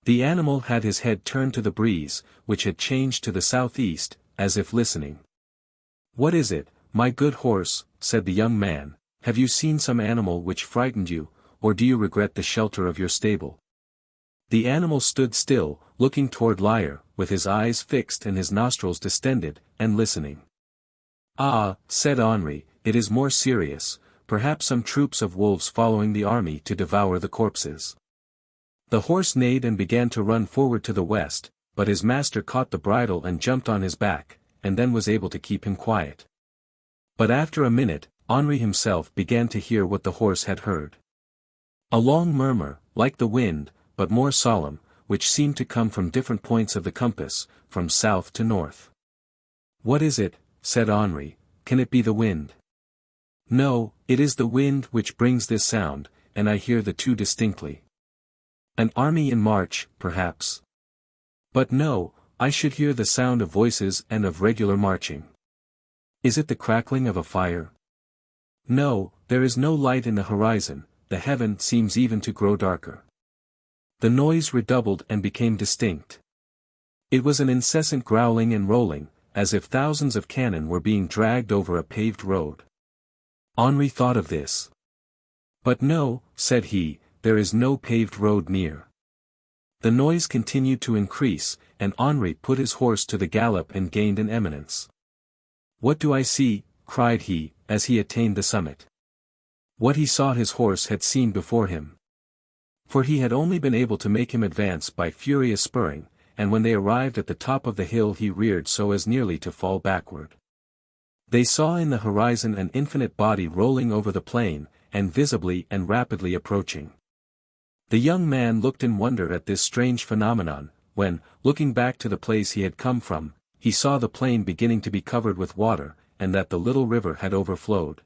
The animal had his head turned to the breeze, which had changed to the southeast, as if listening. What is it, my good horse, said the young man, have you seen some animal which frightened you, or do you regret the shelter of your stable? The animal stood still, looking toward Lyre, with his eyes fixed and his nostrils distended, and listening. Ah, said Henri, it is more serious, perhaps some troops of wolves following the army to devour the corpses. The horse neighed and began to run forward to the west, but his master caught the bridle and jumped on his back, and then was able to keep him quiet. But after a minute, Henri himself began to hear what the horse had heard. A long murmur, like the wind, but more solemn, which seemed to come from different points of the compass, from south to north. What is it? Said Henri, can it be the wind? No, it is the wind which brings this sound, and I hear the two distinctly. An army in march, perhaps. But no, I should hear the sound of voices and of regular marching. Is it the crackling of a fire? No, there is no light in the horizon, the heaven seems even to grow darker. The noise redoubled and became distinct. It was an incessant growling and rolling, as if thousands of cannon were being dragged over a paved road. Henri thought of this. But no, said he, there is no paved road near. The noise continued to increase, and Henri put his horse to the gallop and gained an eminence. What do I see? Cried he, as he attained the summit. What he saw his horse had seen before him. For he had only been able to make him advance by furious spurring, and when they arrived at the top of the hill he reared so as nearly to fall backward. They saw in the horizon an infinite body rolling over the plain, and visibly and rapidly approaching. The young man looked in wonder at this strange phenomenon, when, looking back to the place he had come from, he saw the plain beginning to be covered with water, and that the little river had overflowed,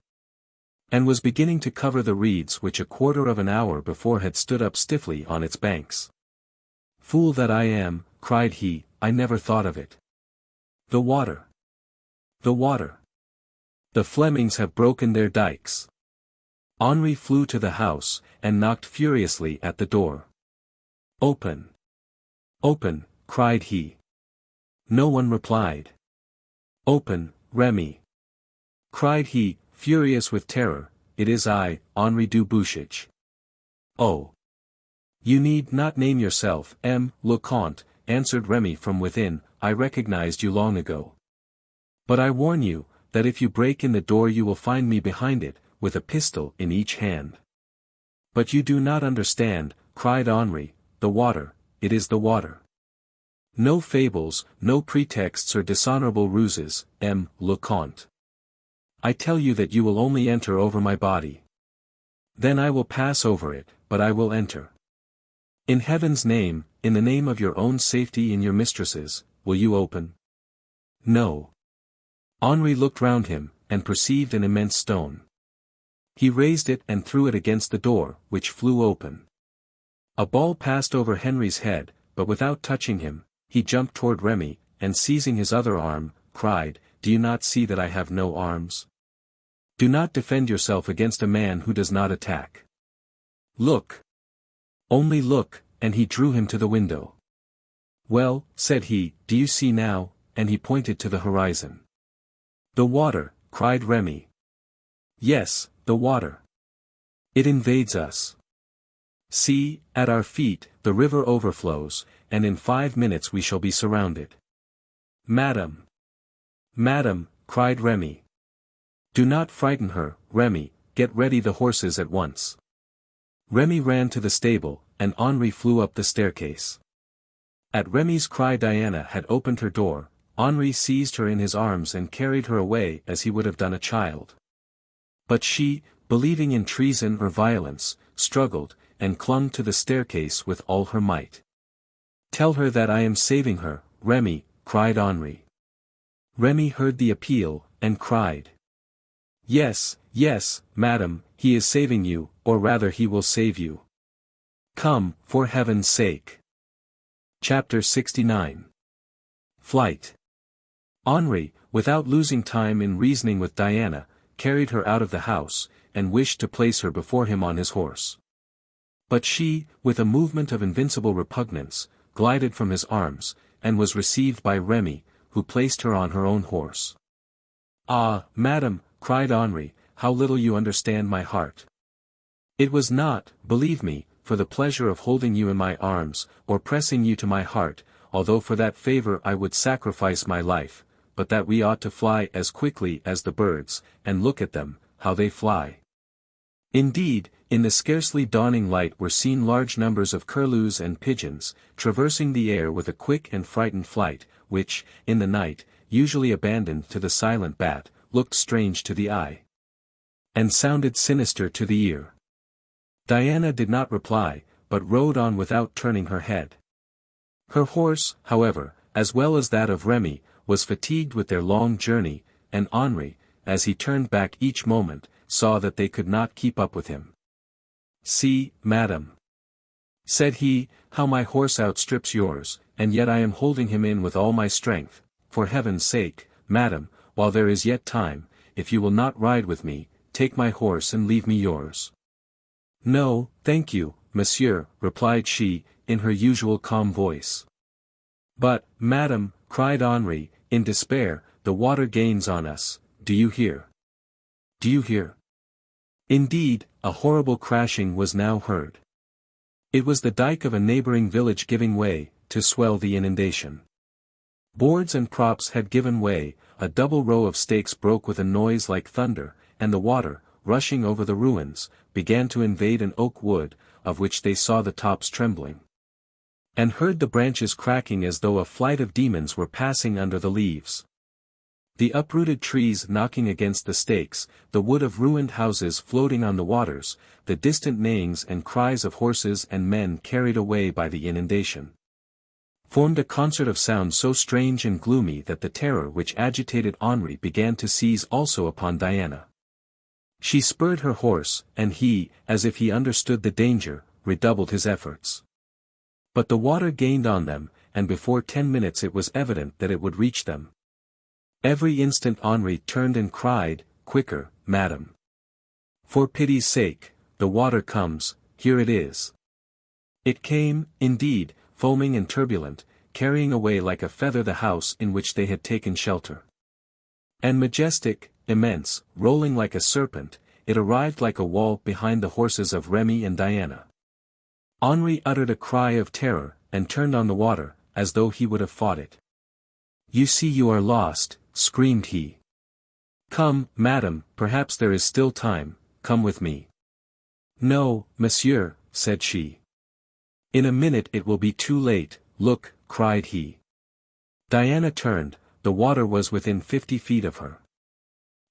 and was beginning to cover the reeds which a quarter of an hour before had stood up stiffly on its banks. Fool that I am, cried he, I never thought of it. The water. The water. The Flemings have broken their dikes. Henri flew to the house, and knocked furiously at the door. Open. Open, cried he. No one replied. Open, Remy. Cried he, furious with terror, it is I, Henri du Bouchage. Oh. You need not name yourself, le Comte, answered Remy from within, I recognized you long ago. But I warn you, that if you break in the door you will find me behind it, with a pistol in each hand. But you do not understand, cried Henri, the water, it is the water. No fables, no pretexts or dishonorable ruses, le Comte. I tell you that you will only enter over my body. Then I will pass over it, but I will enter. In heaven's name, in the name of your own safety and your mistress's, will you open? No. Henri looked round him, and perceived an immense stone. He raised it and threw it against the door, which flew open. A ball passed over Henri's head, but without touching him, he jumped toward Remy, and seizing his other arm, cried, Do you not see that I have no arms? Do not defend yourself against a man who does not attack. Look. Only look, and he drew him to the window. Well, said he, do you see now? And he pointed to the horizon. The water, cried Remy. Yes, the water. It invades us. See, at our feet, the river overflows, and in 5 minutes we shall be surrounded. Madam. Madam, cried Remy. Do not frighten her, Remy, get ready the horses at once. Remy ran to the stable, and Henri flew up the staircase. At Remy's cry Diana had opened her door, Henri seized her in his arms and carried her away as he would have done a child. But she, believing in treason or violence, struggled, and clung to the staircase with all her might. Tell her that I am saving her, Remy, cried Henri. Remy heard the appeal, and cried. Yes, yes, madam, he is saving you, or rather he will save you. Come, for heaven's sake. Chapter 69. Flight. Henri, without losing time in reasoning with Diana, carried her out of the house, and wished to place her before him on his horse. But she, with a movement of invincible repugnance, glided from his arms, and was received by Remy, who placed her on her own horse. Ah, madam, cried Henri, how little you understand my heart. It was not, believe me, for the pleasure of holding you in my arms, or pressing you to my heart, although for that favor I would sacrifice my life, but that we ought to fly as quickly as the birds, and look at them, how they fly. Indeed, in the scarcely dawning light were seen large numbers of curlews and pigeons, traversing the air with a quick and frightened flight, which, in the night, usually abandoned to the silent bat, looked strange to the eye, and sounded sinister to the ear. Diana did not reply, but rode on without turning her head. Her horse, however, as well as that of Remy, was fatigued with their long journey, and Henri, as he turned back each moment, saw that they could not keep up with him. "See, madam," said he, "how my horse outstrips yours, and yet I am holding him in with all my strength. For heaven's sake, madam, while there is yet time, if you will not ride with me, take my horse and leave me yours." "No, thank you, monsieur," replied she, in her usual calm voice. "But, madam," cried Henri, in despair, "the water gains on us, do you hear? Do you hear?" Indeed, a horrible crashing was now heard. It was the dike of a neighboring village giving way, to swell the inundation. Boards and props had given way, a double row of stakes broke with a noise like thunder, and the water, rushing over the ruins, began to invade an oak wood, of which they saw the tops trembling, and heard the branches cracking as though a flight of demons were passing under the leaves. The uprooted trees knocking against the stakes, the wood of ruined houses floating on the waters, the distant neighings and cries of horses and men carried away by the inundation, formed a concert of sound so strange and gloomy that the terror which agitated Henri began to seize also upon Diana. She spurred her horse, and he, as if he understood the danger, redoubled his efforts. But the water gained on them, and before 10 minutes it was evident that it would reach them. Every instant Henri turned and cried, "Quicker, madam! For pity's sake, the water comes, here it is." It came, indeed, foaming and turbulent, carrying away like a feather the house in which they had taken shelter. And majestic, immense, rolling like a serpent, it arrived like a wall behind the horses of Remy and Diana. Henri uttered a cry of terror, and turned on the water, as though he would have fought it. "You see you are lost," screamed he. "Come, madam, perhaps there is still time, come with me." "No, monsieur," said she. "In a minute it will be too late, look," cried he. Diana turned, the water was within 50 feet of her.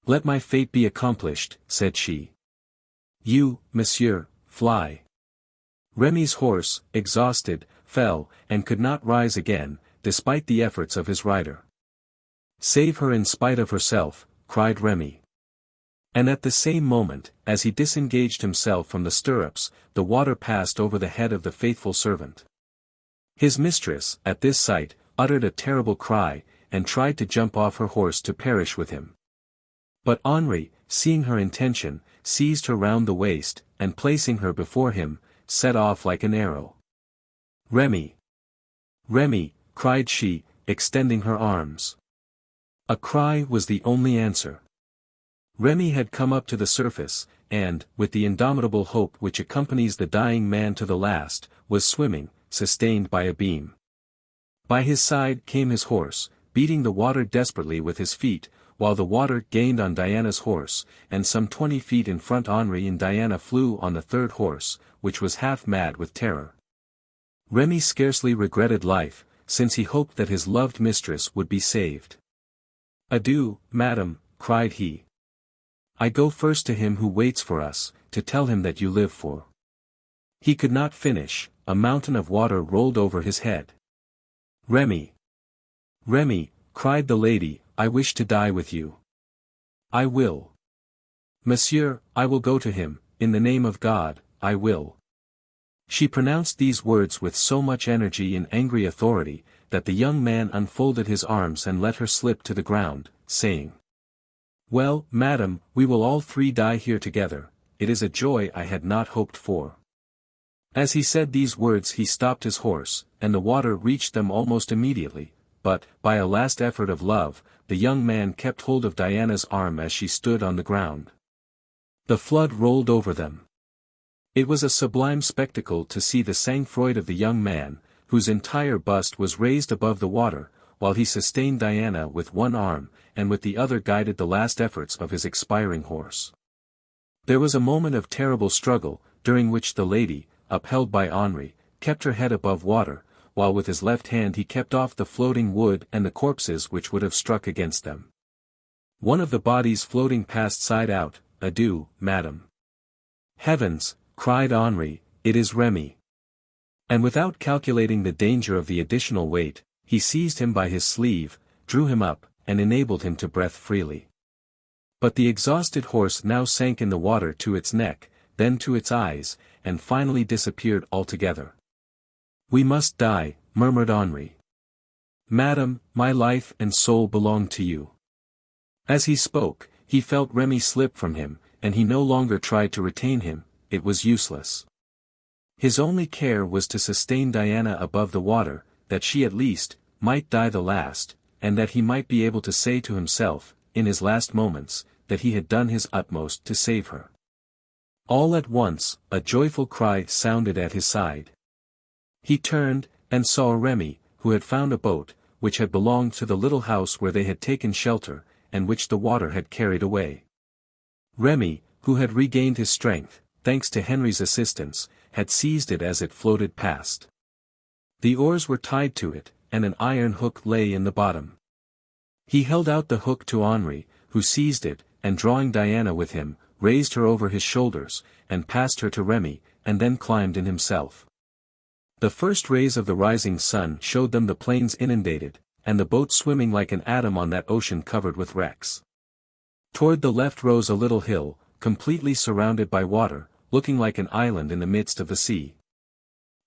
"Let my fate be accomplished," said she. "You, monsieur, fly." Remy's horse, exhausted, fell, and could not rise again, despite the efforts of his rider. "Save her in spite of herself," cried Remy. And at the same moment, as he disengaged himself from the stirrups, the water passed over the head of the faithful servant. His mistress, at this sight, uttered a terrible cry, and tried to jump off her horse to perish with him. But Henri, seeing her intention, seized her round the waist, and placing her before him, set off like an arrow. "Remy! Remy!" cried she, extending her arms. A cry was the only answer. Remy had come up to the surface, and, with the indomitable hope which accompanies the dying man to the last, was swimming, sustained by a beam. By his side came his horse, beating the water desperately with his feet, while the water gained on Diana's horse, and some 20 feet in front Henri and Diana flew on the third horse, which was half mad with terror. Remy scarcely regretted life, since he hoped that his loved mistress would be saved. "Adieu, madam," cried he. "I go first to him who waits for us, to tell him that you live for." He could not finish, a mountain of water rolled over his head. "Remy! Remy!" cried the lady, "I wish to die with you." "I will. Monsieur, I will go to him, in the name of God, I will." She pronounced these words with so much energy and angry authority, that the young man unfolded his arms and let her slip to the ground, saying, "Well, madam, we will all three die here together, it is a joy I had not hoped for." As he said these words he stopped his horse, and the water reached them almost immediately, but, by a last effort of love, the young man kept hold of Diana's arm as she stood on the ground. The flood rolled over them. It was a sublime spectacle to see the sang-froid of the young man, whose entire bust was raised above the water, while he sustained Diana with one arm, and with the other guided the last efforts of his expiring horse. There was a moment of terrible struggle, during which the lady, upheld by Henri, kept her head above water, while with his left hand he kept off the floating wood and the corpses which would have struck against them. One of the bodies floating passed side out. "Adieu, madam." "Heavens!" cried Henri, "it is Remy." And without calculating the danger of the additional weight, he seized him by his sleeve, drew him up, and enabled him to breathe freely. But the exhausted horse now sank in the water to its neck, then to its eyes, and finally disappeared altogether. "We must die," murmured Henri. "Madame, my life and soul belong to you." As he spoke, he felt Remy slip from him, and he no longer tried to retain him, it was useless. His only care was to sustain Diana above the water, that she at least, might die the last, and that he might be able to say to himself, in his last moments, that he had done his utmost to save her. All at once, a joyful cry sounded at his side. He turned, and saw Remy, who had found a boat, which had belonged to the little house where they had taken shelter, and which the water had carried away. Remy, who had regained his strength, thanks to Henri's assistance, had seized it as it floated past. The oars were tied to it, and an iron hook lay in the bottom. He held out the hook to Henri, who seized it, and drawing Diana with him, raised her over his shoulders, and passed her to Remy, and then climbed in himself. The first rays of the rising sun showed them the plains inundated, and the boat swimming like an atom on that ocean covered with wrecks. Toward the left rose a little hill, completely surrounded by water, looking like an island in the midst of the sea.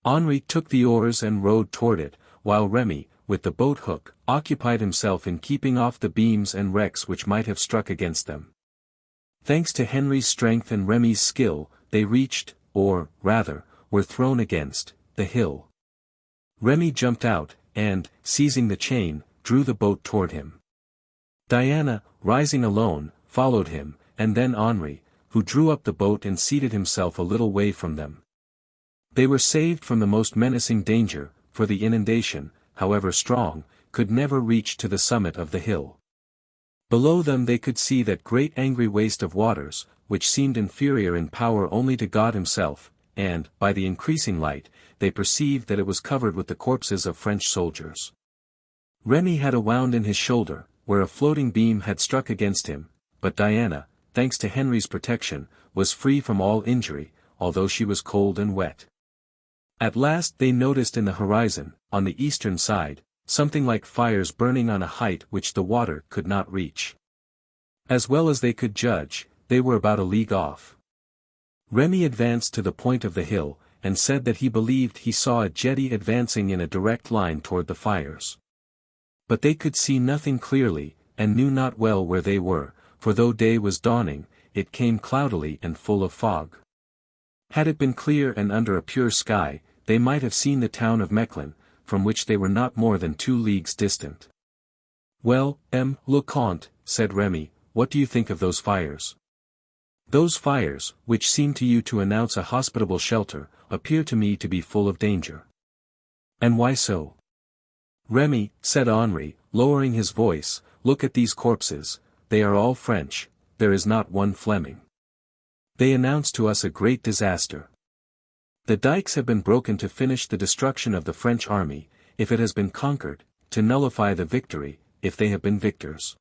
Henri took the oars and rowed toward it, while Remy, with the boat hook, occupied himself in keeping off the beams and wrecks which might have struck against them. Thanks to Henri's strength and Remy's skill, they reached, or, rather, were thrown against, the hill. Remy jumped out, and, seizing the chain, drew the boat toward him. Diana, rising alone, followed him, and then Henri, who drew up the boat and seated himself a little way from them. They were saved from the most menacing danger, for the inundation, however strong, could never reach to the summit of the hill. Below them they could see that great angry waste of waters, which seemed inferior in power only to God himself, and, by the increasing light, they perceived that it was covered with the corpses of French soldiers. Remy had a wound in his shoulder, where a floating beam had struck against him, but Diana, thanks to Henri's protection, was free from all injury, although she was cold and wet. At last they noticed in the horizon, on the eastern side, something like fires burning on a height which the water could not reach. As well as they could judge, they were about a league off. Remy advanced to the point of the hill, and said that he believed he saw a jetty advancing in a direct line toward the fires. But they could see nothing clearly, and knew not well where they were, for though day was dawning, it came cloudily and full of fog. Had it been clear and under a pure sky, they might have seen the town of Mechlin, from which they were not more than 2 leagues distant. "Well, le Comte," said Remy, "what do you think of those fires?" "Those fires, which seem to you to announce a hospitable shelter, appear to me to be full of danger." "And why so?" "Remy," said Henri, lowering his voice, "look at these corpses, they are all French, there is not one Fleming. They announce to us a great disaster. The dikes have been broken to finish the destruction of the French army, if it has been conquered, to nullify the victory, if they have been victors.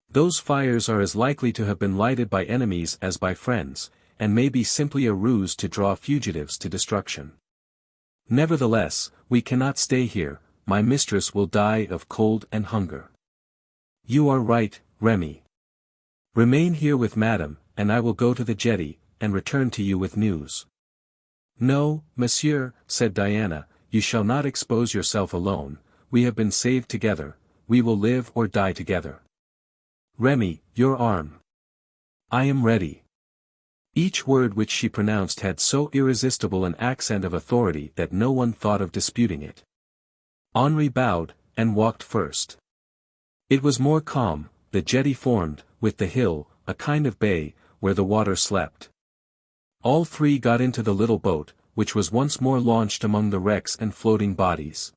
Those fires are as likely to have been lighted by enemies as by friends, and may be simply a ruse to draw fugitives to destruction. Nevertheless, we cannot stay here, my mistress will die of cold and hunger." "You are right, Remy. Remain here with Madame, and I will go to the jetty, and return to you with news." "No, monsieur," said Diana, "you shall not expose yourself alone, we have been saved together, we will live or die together. Remy, your arm." "I am ready." Each word which she pronounced had so irresistible an accent of authority that no one thought of disputing it. Henri bowed, and walked first. It was more calm, the jetty formed, with the hill, a kind of bay, where the water slept. All 3 got into the little boat, which was once more launched among the wrecks and floating bodies.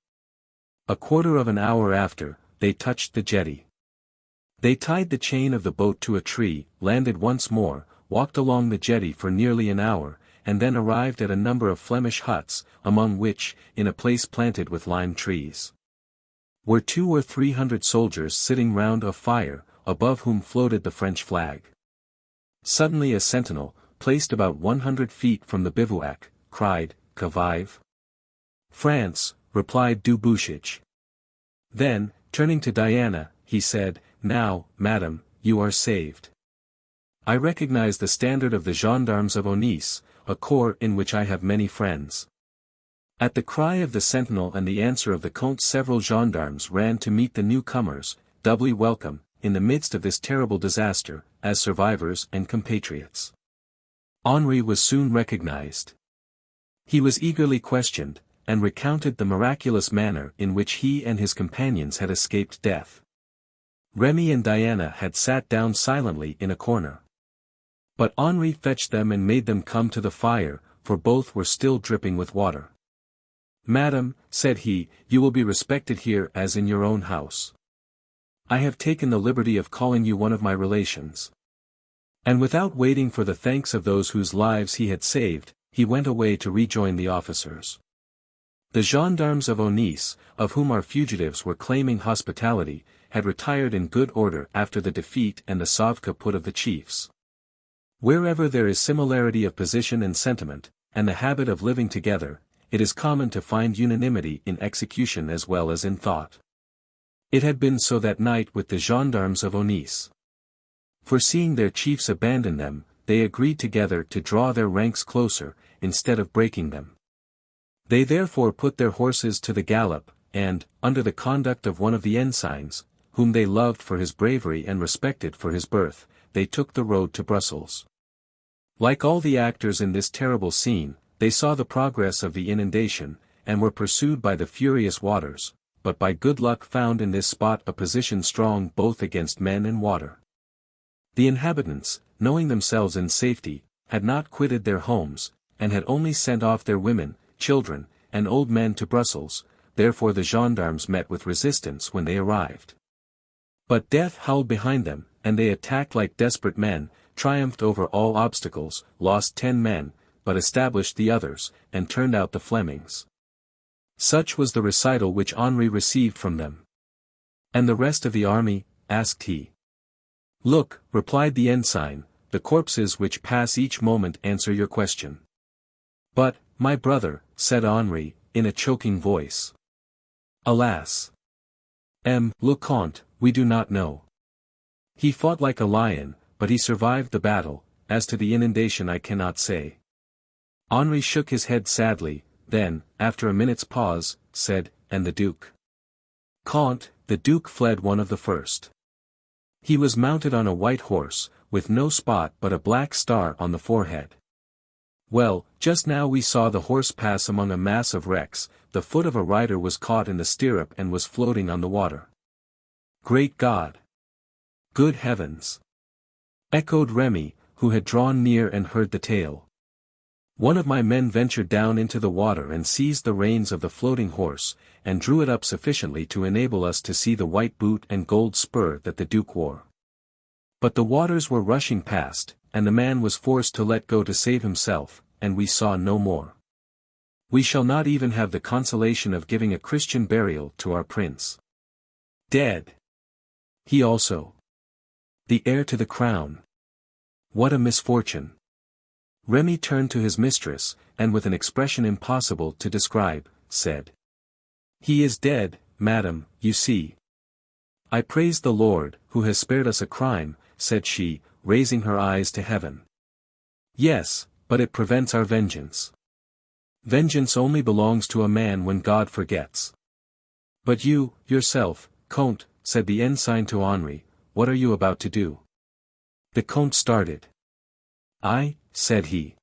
A quarter of an hour after, they touched the jetty. They tied the chain of the boat to a tree, landed once more, walked along the jetty for nearly an hour, and then arrived at a number of Flemish huts, among which, in a place planted with lime trees, were 200 or 300 soldiers sitting round a fire, above whom floated the French flag. Suddenly a sentinel, placed about 100 feet from the bivouac, cried, "Que vive?" "France," replied Dubuchich. Then, turning to Diana, he said, "Now, madam, you are saved. I recognize the standard of the gendarmes of Onís, a corps in which I have many friends. At the cry of the sentinel and the answer of the Comte, several gendarmes ran to meet the newcomers, doubly welcome, in the midst of this terrible disaster, as survivors and compatriots. Henri was soon recognized. He was eagerly questioned, and recounted the miraculous manner in which he and his companions had escaped death. Remy and Diana had sat down silently in a corner. But Henri fetched them and made them come to the fire, for both were still dripping with water. "Madam," said he, "you will be respected here as in your own house. I have taken the liberty of calling you one of my relations." And without waiting for the thanks of those whose lives he had saved, he went away to rejoin the officers. The gendarmes of Onís, of whom our fugitives were claiming hospitality, had retired in good order after the defeat and the sauve-qui-put of the chiefs. Wherever there is similarity of position and sentiment, and the habit of living together, it is common to find unanimity in execution as well as in thought. It had been so that night with the gendarmes of Onís. Foreseeing their chiefs abandon them, they agreed together to draw their ranks closer, instead of breaking them. They therefore put their horses to the gallop, and, under the conduct of one of the ensigns, whom they loved for his bravery and respected for his birth, they took the road to Brussels. Like all the actors in this terrible scene, they saw the progress of the inundation, and were pursued by the furious waters, but by good luck found in this spot a position strong both against men and water. The inhabitants, knowing themselves in safety, had not quitted their homes, and had only sent off their women, children, and old men to Brussels, therefore the gendarmes met with resistance when they arrived. But death howled behind them, and they attacked like desperate men, triumphed over all obstacles, lost 10 men, but established the others, and turned out the Flemings. Such was the recital which Henri received from them. "And the rest of the army?" asked he. "Look," replied the ensign, "the corpses which pass each moment answer your question." "But, my brother," said Henri, in a choking voice. "Alas! Le Comte, we do not know. He fought like a lion, but he survived the battle, as to the inundation I cannot say." Henri shook his head sadly, then, after a minute's pause, said, "And the Duke?" "Comte, the Duke fled one of the first. He was mounted on a white horse, with no spot but a black star on the forehead. Well, just now we saw the horse pass among a mass of wrecks, the foot of a rider was caught in the stirrup and was floating on the water." "Great God! Good heavens!" echoed Remy, who had drawn near and heard the tale. "One of my men ventured down into the water and seized the reins of the floating horse, and drew it up sufficiently to enable us to see the white boot and gold spur that the Duke wore. But the waters were rushing past, and the man was forced to let go to save himself, and we saw no more. We shall not even have the consolation of giving a Christian burial to our prince. Dead! He also. The heir to the crown. What a misfortune!" Remy turned to his mistress, and with an expression impossible to describe, said, "He is dead, madam, you see." "I praise the Lord, who has spared us a crime," said she, raising her eyes to heaven. "Yes, but it prevents our vengeance. Vengeance only belongs to a man when God forgets." "But you, yourself, Comte," said the ensign to Henri, "what are you about to do?" The Comte started. "I," said he.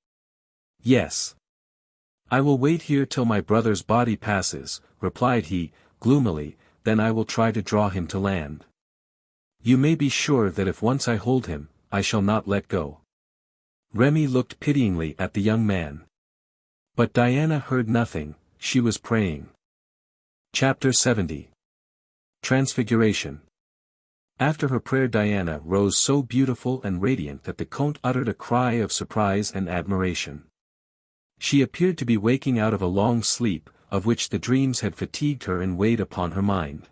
"Yes. I will wait here till my brother's body passes," replied he, gloomily, "then I will try to draw him to land. You may be sure that if once I hold him, I shall not let go." Remy looked pityingly at the young man. But Diana heard nothing, she was praying. Chapter 70. Transfiguration. After her prayer Diana rose so beautiful and radiant that the Comte uttered a cry of surprise and admiration. She appeared to be waking out of a long sleep, of which the dreams had fatigued her and weighed upon her mind.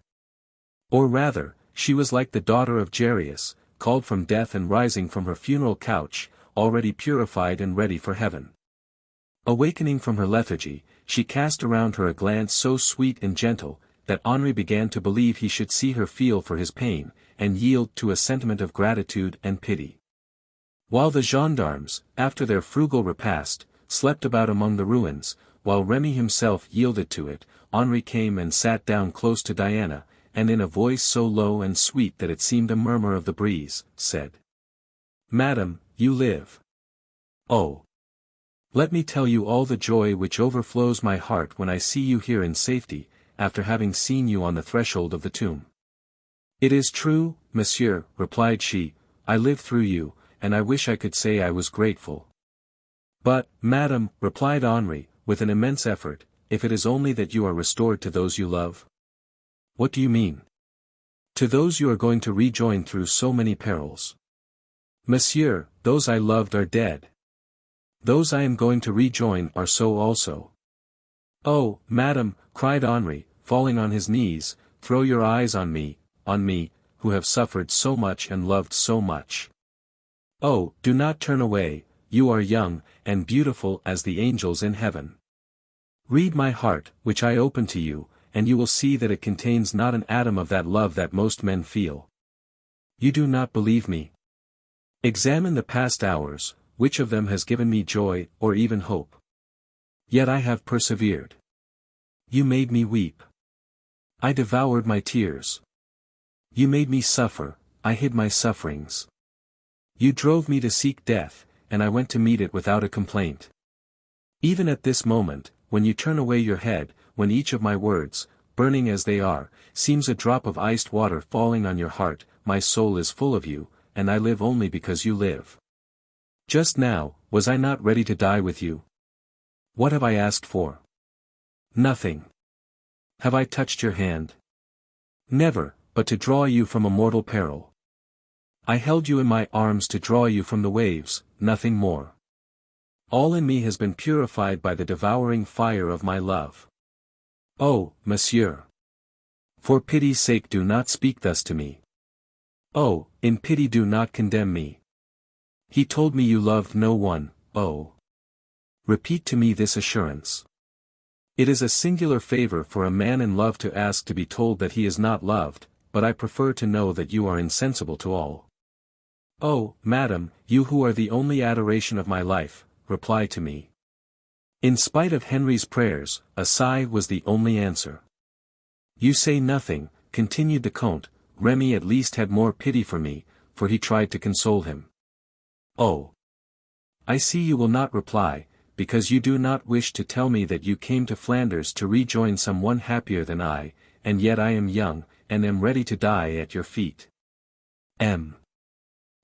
Or rather, she was like the daughter of Jairus, called from death and rising from her funeral couch, already purified and ready for heaven. Awakening from her lethargy, she cast around her a glance so sweet and gentle, that Henri began to believe he should see her feel for his pain, and yield to a sentiment of gratitude and pity. While the gendarmes, after their frugal repast, slept about among the ruins, while Remy himself yielded to it, Henri came and sat down close to Diana, and in a voice so low and sweet that it seemed a murmur of the breeze, said, "Madam, you live. Oh! Let me tell you all the joy which overflows my heart when I see you here in safety, after having seen you on the threshold of the tomb." "It is true, monsieur," replied she, "I live through you, and I wish I could say I was grateful." "But, madam," replied Henri, with an immense effort, "if it is only that you are restored to those you love?" "What do you mean?" "To those you are going to rejoin through so many perils." "Monsieur, those I loved are dead. Those I am going to rejoin are so also." "Oh, madam," cried Henri, falling on his knees, "throw your eyes on me, who have suffered so much and loved so much. Oh, do not turn away, you are young, and beautiful as the angels in heaven. Read my heart, which I open to you, and you will see that it contains not an atom of that love that most men feel. You do not believe me? Examine the past hours, which of them has given me joy, or even hope? Yet I have persevered. You made me weep. I devoured my tears. You made me suffer, I hid my sufferings. You drove me to seek death, and I went to meet it without a complaint. Even at this moment, when you turn away your head, when each of my words, burning as they are, seems a drop of iced water falling on your heart, my soul is full of you, and I live only because you live. Just now, was I not ready to die with you? What have I asked for? Nothing. Have I touched your hand? Never, but to draw you from a mortal peril. I held you in my arms to draw you from the waves, nothing more. All in me has been purified by the devouring fire of my love. Oh, monsieur! For pity's sake do not speak thus to me. Oh, in pity do not condemn me. He told me you loved no one, oh. Repeat to me this assurance. It is a singular favor for a man in love to ask to be told that he is not loved, but I prefer to know that you are insensible to all. Oh, madam, you who are the only adoration of my life, reply to me. In spite of Henri's prayers, a sigh was the only answer. You say nothing, continued the Comte. Remy at least had more pity for me, for he tried to console him. Oh! I see you will not reply, because you do not wish to tell me that you came to Flanders to rejoin someone happier than I, and yet I am young, and am ready to die at your feet.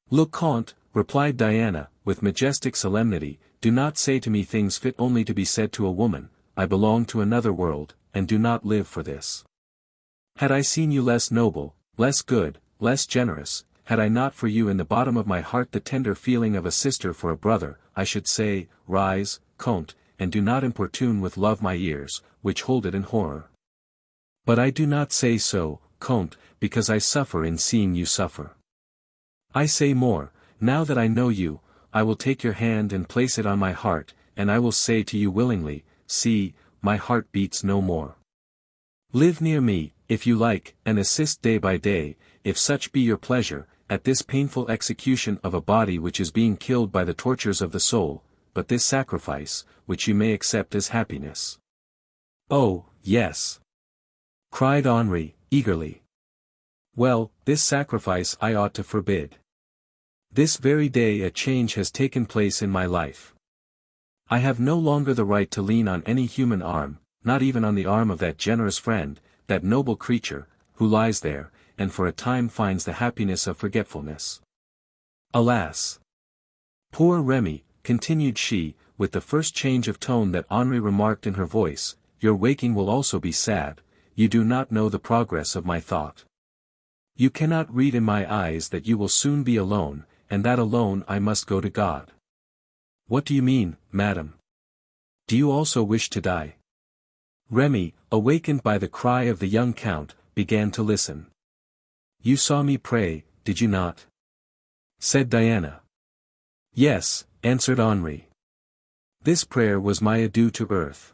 Look, Comte, replied Diana, with majestic solemnity, do not say to me things fit only to be said to a woman. I belong to another world, and do not live for this. Had I seen you less noble, less good, less generous, had I not for you in the bottom of my heart the tender feeling of a sister for a brother, I should say, rise, Comte, and do not importune with love my ears, which hold it in horror. But I do not say so, Comte, because I suffer in seeing you suffer. I say more, now that I know you, I will take your hand and place it on my heart, and I will say to you willingly, see, my heart beats no more. Live near me, if you like, and assist day by day, if such be your pleasure, at this painful execution of a body which is being killed by the tortures of the soul, but this sacrifice, which you may accept as happiness. Oh, yes! Cried Henri, eagerly. Well, this sacrifice I ought to forbid. This very day a change has taken place in my life. I have no longer the right to lean on any human arm, not even on the arm of that generous friend, that noble creature, who lies there, and for a time finds the happiness of forgetfulness. Alas! Poor Remy, continued she, with the first change of tone that Henri remarked in her voice, your waking will also be sad, you do not know the progress of my thought. You cannot read in my eyes that you will soon be alone, and that alone I must go to God. What do you mean, madam? Do you also wish to die? Remy, awakened by the cry of the young count, began to listen. You saw me pray, did you not? Said Diana. Yes, answered Henri. This prayer was my adieu to earth.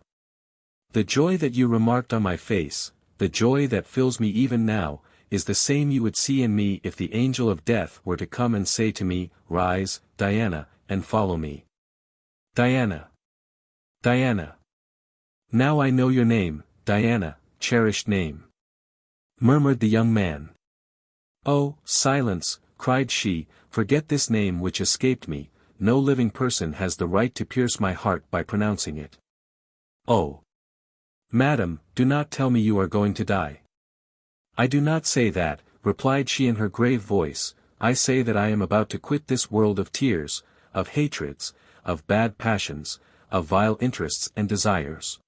The joy that you remarked on my face, the joy that fills me even now, is the same you would see in me if the angel of death were to come and say to me, "Rise, Diana, and follow me." Diana. Diana. Now I know your name, Diana, cherished name. Murmured the young man. Oh, silence, cried she, forget this name which escaped me, no living person has the right to pierce my heart by pronouncing it. Oh. Madam, do not tell me you are going to die. I do not say that, replied she in her grave voice, I say that I am about to quit this world of tears, of hatreds, of bad passions, of vile interests and desires.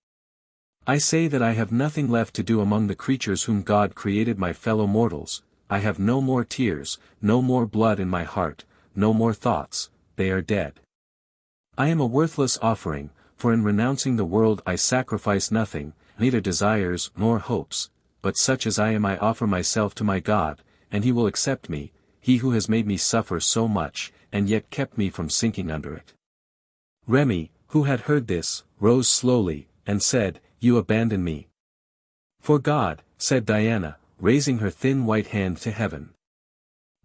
I say that I have nothing left to do among the creatures whom God created my fellow mortals, I have no more tears, no more blood in my heart, no more thoughts, they are dead. I am a worthless offering, for in renouncing the world I sacrifice nothing, neither desires nor hopes, but such as I am I offer myself to my God, and he will accept me, he who has made me suffer so much, and yet kept me from sinking under it. Remy, who had heard this, rose slowly, and said, You abandon me. For God, said Diana, raising her thin white hand to heaven.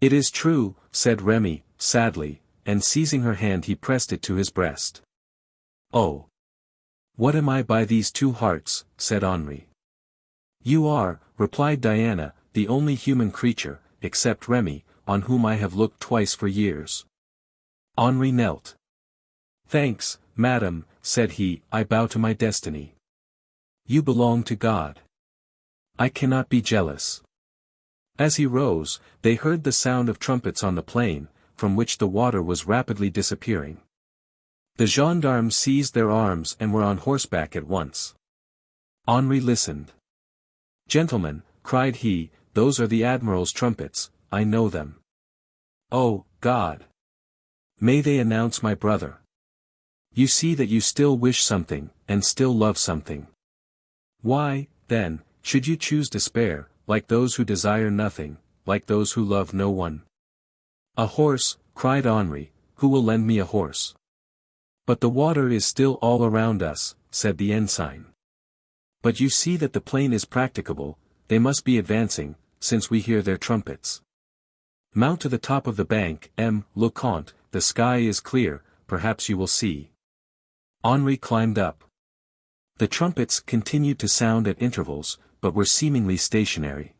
It is true, said Remy, sadly, and seizing her hand he pressed it to his breast. Oh! What am I by these two hearts, said Henri. You are, replied Diana, the only human creature, except Remy, on whom I have looked twice for years. Henri knelt. Thanks, madam, said he, I bow to my destiny. You belong to God. I cannot be jealous. As he rose, they heard the sound of trumpets on the plain, from which the water was rapidly disappearing. The gendarmes seized their arms and were on horseback at once. Henri listened. Gentlemen, cried he, those are the admiral's trumpets, I know them. Oh, God! May they announce my brother. You see that you still wish something, and still love something. Why, then, should you choose despair, like those who desire nothing, like those who love no one? A horse, cried Henri, who will lend me a horse? But the water is still all around us, said the ensign. But you see that the plain is practicable, they must be advancing, since we hear their trumpets. Mount to the top of the bank, le Comte, the sky is clear, perhaps you will see. Henri climbed up. The trumpets continued to sound at intervals, but were seemingly stationary.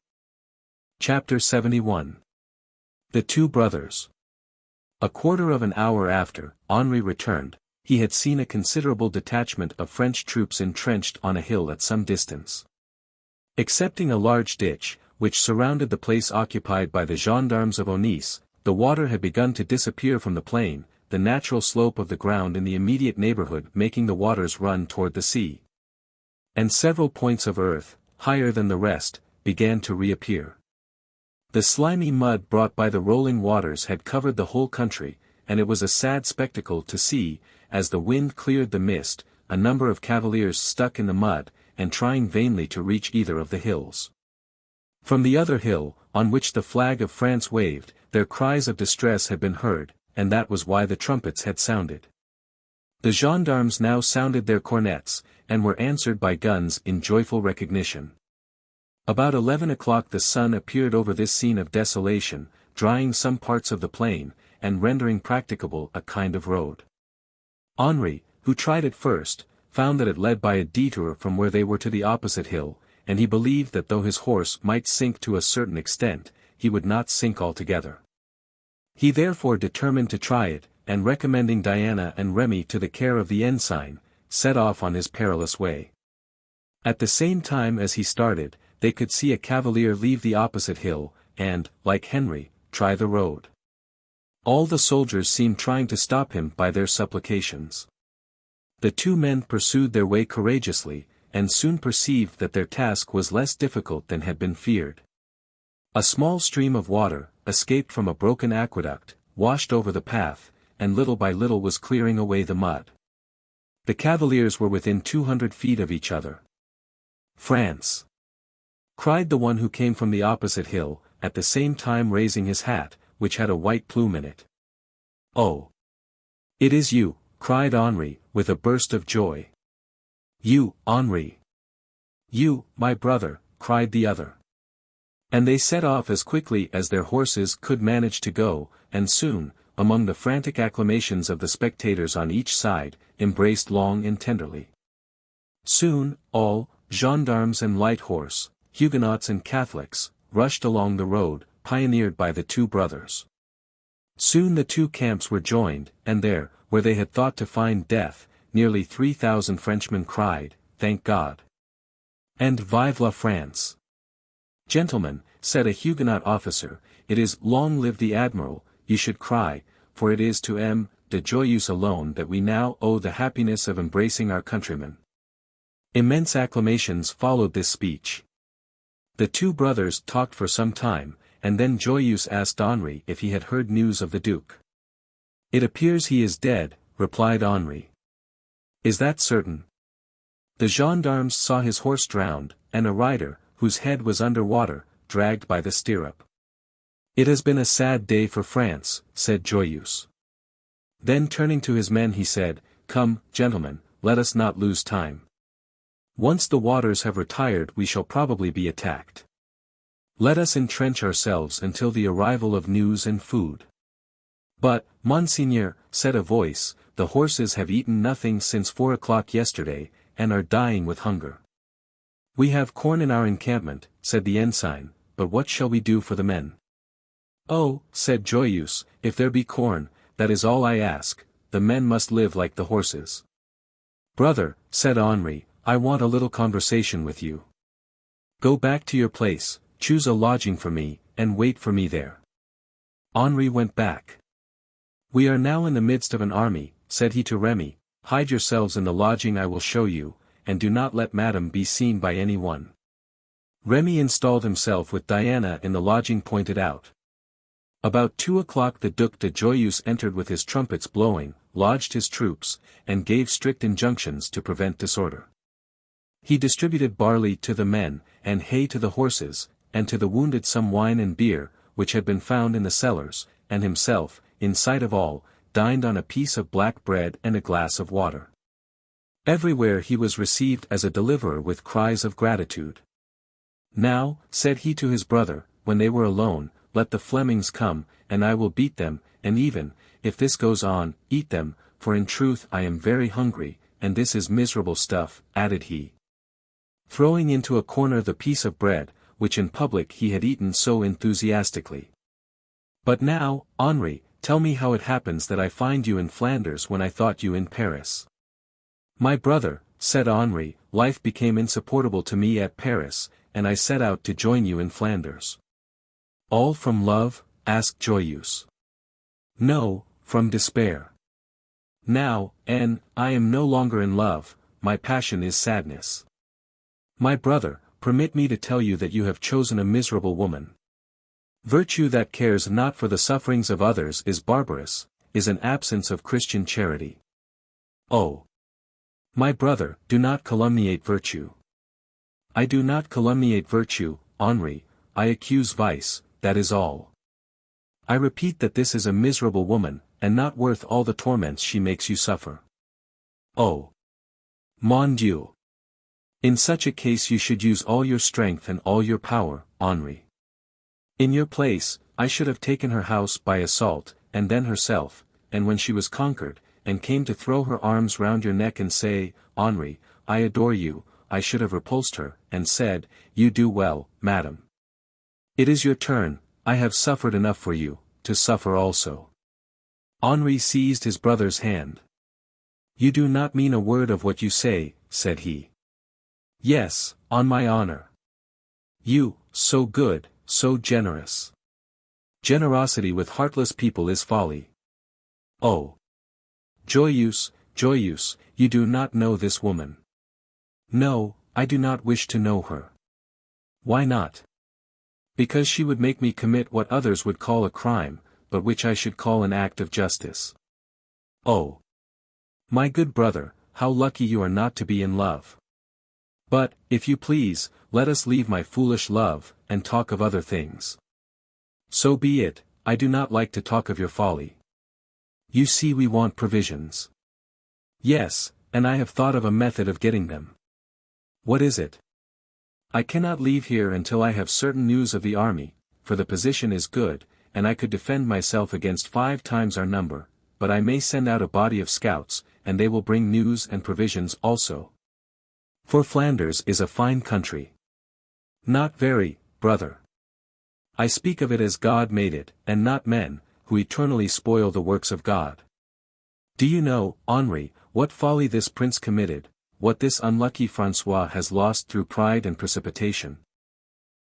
Chapter 71. The Two Brothers. A quarter of an hour after, Henri returned. He had seen a considerable detachment of French troops entrenched on a hill at some distance. Excepting a large ditch, which surrounded the place occupied by the gendarmes of Onís, the water had begun to disappear from the plain, the natural slope of the ground in the immediate neighborhood making the waters run toward the sea. And several points of earth, higher than the rest, began to reappear. The slimy mud brought by the rolling waters had covered the whole country, and it was a sad spectacle to see, as the wind cleared the mist, a number of cavaliers stuck in the mud, and trying vainly to reach either of the hills. From the other hill, on which the flag of France waved, their cries of distress had been heard, and that was why the trumpets had sounded. The gendarmes now sounded their cornets, and were answered by guns in joyful recognition. About 11 o'clock the sun appeared over this scene of desolation, drying some parts of the plain, and rendering practicable a kind of road. Henri, who tried it first, found that it led by a detour from where they were to the opposite hill, and he believed that though his horse might sink to a certain extent, he would not sink altogether. He therefore determined to try it, and recommending Diana and Remy to the care of the ensign, set off on his perilous way. At the same time as he started, they could see a cavalier leave the opposite hill, and, like Henri, try the road. All the soldiers seemed trying to stop him by their supplications. The two men pursued their way courageously, and soon perceived that their task was less difficult than had been feared. A small stream of water, escaped from a broken aqueduct, washed over the path, and little by little was clearing away the mud. The cavaliers were within 200 feet of each other. France! Cried the one who came from the opposite hill, at the same time raising his hat, which had a white plume in it. Oh! It is you, cried Henri, with a burst of joy. You, Henri! You, my brother, cried the other. And they set off as quickly as their horses could manage to go, and soon, among the frantic acclamations of the spectators on each side, embraced long and tenderly. Soon, all, gendarmes and light horse, Huguenots and Catholics, rushed along the road, pioneered by the two brothers. Soon the two camps were joined, and there, where they had thought to find death, nearly 3,000 Frenchmen cried, "Thank God!" and "Vive la France!" "Gentlemen," said a Huguenot officer, "it is 'Long live the Admiral,' you should cry, for it is to M. de Joyeuse alone that we now owe the happiness of embracing our countrymen." Immense acclamations followed this speech. The two brothers talked for some time, and then Joyeuse asked Henri if he had heard news of the Duke. "It appears he is dead," replied Henri. "Is that certain?" The gendarmes saw his horse drowned, and a rider, whose head was under water, dragged by the stirrup. "It has been a sad day for France," said Joyeuse. Then turning to his men he said, "Come, gentlemen, let us not lose time. Once the waters have retired we shall probably be attacked. Let us entrench ourselves until the arrival of news and food." "But, Monseigneur," said a voice, "the horses have eaten nothing since 4 o'clock yesterday, and are dying with hunger." "We have corn in our encampment," said the ensign, "but what shall we do for the men?" "Oh," said Joyeuse, "if there be corn, that is all I ask, the men must live like the horses." "Brother," said Henri, "I want a little conversation with you. Go back to your place, choose a lodging for me, and wait for me there." Henri went back. "We are now in the midst of an army," said he to Remy, "hide yourselves in the lodging I will show you, and do not let Madame be seen by any one." Remy installed himself with Diana in the lodging pointed out. About 2 o'clock the Duc de Joyeuse entered with his trumpets blowing, lodged his troops, and gave strict injunctions to prevent disorder. He distributed barley to the men, and hay to the horses, and to the wounded some wine and beer, which had been found in the cellars, and himself, in sight of all, dined on a piece of black bread and a glass of water. Everywhere he was received as a deliverer with cries of gratitude. "Now," said he to his brother, when they were alone, "let the Flemings come, and I will beat them, and even, if this goes on, eat them, for in truth I am very hungry, and this is miserable stuff," added he, throwing into a corner the piece of bread, which in public he had eaten so enthusiastically. "But now, Henri, tell me how it happens that I find you in Flanders when I thought you in Paris." "My brother," said Henri, "life became insupportable to me at Paris, and I set out to join you in Flanders." "All from love?" asked Joyeuse. "No, from despair. Now, I am no longer in love, my passion is sadness. My brother, permit me to tell you that you have chosen a miserable woman. Virtue that cares not for the sufferings of others is barbarous, is an absence of Christian charity. Oh! My brother, do not calumniate virtue." "I do not calumniate virtue, Henri, I accuse vice, that is all. I repeat that this is a miserable woman, and not worth all the torments she makes you suffer." "Oh! Mon Dieu! In such a case you should use all your strength and all your power, Henri. In your place, I should have taken her house by assault, and then herself, and when she was conquered, and came to throw her arms round your neck and say, 'Henri, I adore you,' I should have repulsed her, and said, 'You do well, madam. It is your turn, I have suffered enough for you, to suffer also.'" Henri seized his brother's hand. "You do not mean a word of what you say," said he. "Yes, on my honor. You, so good, so generous. Generosity with heartless people is folly. Oh! Joyeuse, Joyeuse, you do not know this woman." "No, I do not wish to know her." "Why not?" "Because she would make me commit what others would call a crime, but which I should call an act of justice." "Oh! My good brother, how lucky you are not to be in love. But, if you please, let us leave my foolish love, and talk of other things." "So be it, I do not like to talk of your folly. You see we want provisions." "Yes, and I have thought of a method of getting them." "What is it?" I cannot leave here until I have certain news of the army, for the position is good, and I could defend myself against 5 times our number, but I may send out a body of scouts, and they will bring news and provisions also. For Flanders is a fine country. Not very, brother. I speak of it as God made it, and not men, who eternally spoil the works of God. Do you know, Henri, what folly this prince committed, what this unlucky François has lost through pride and precipitation?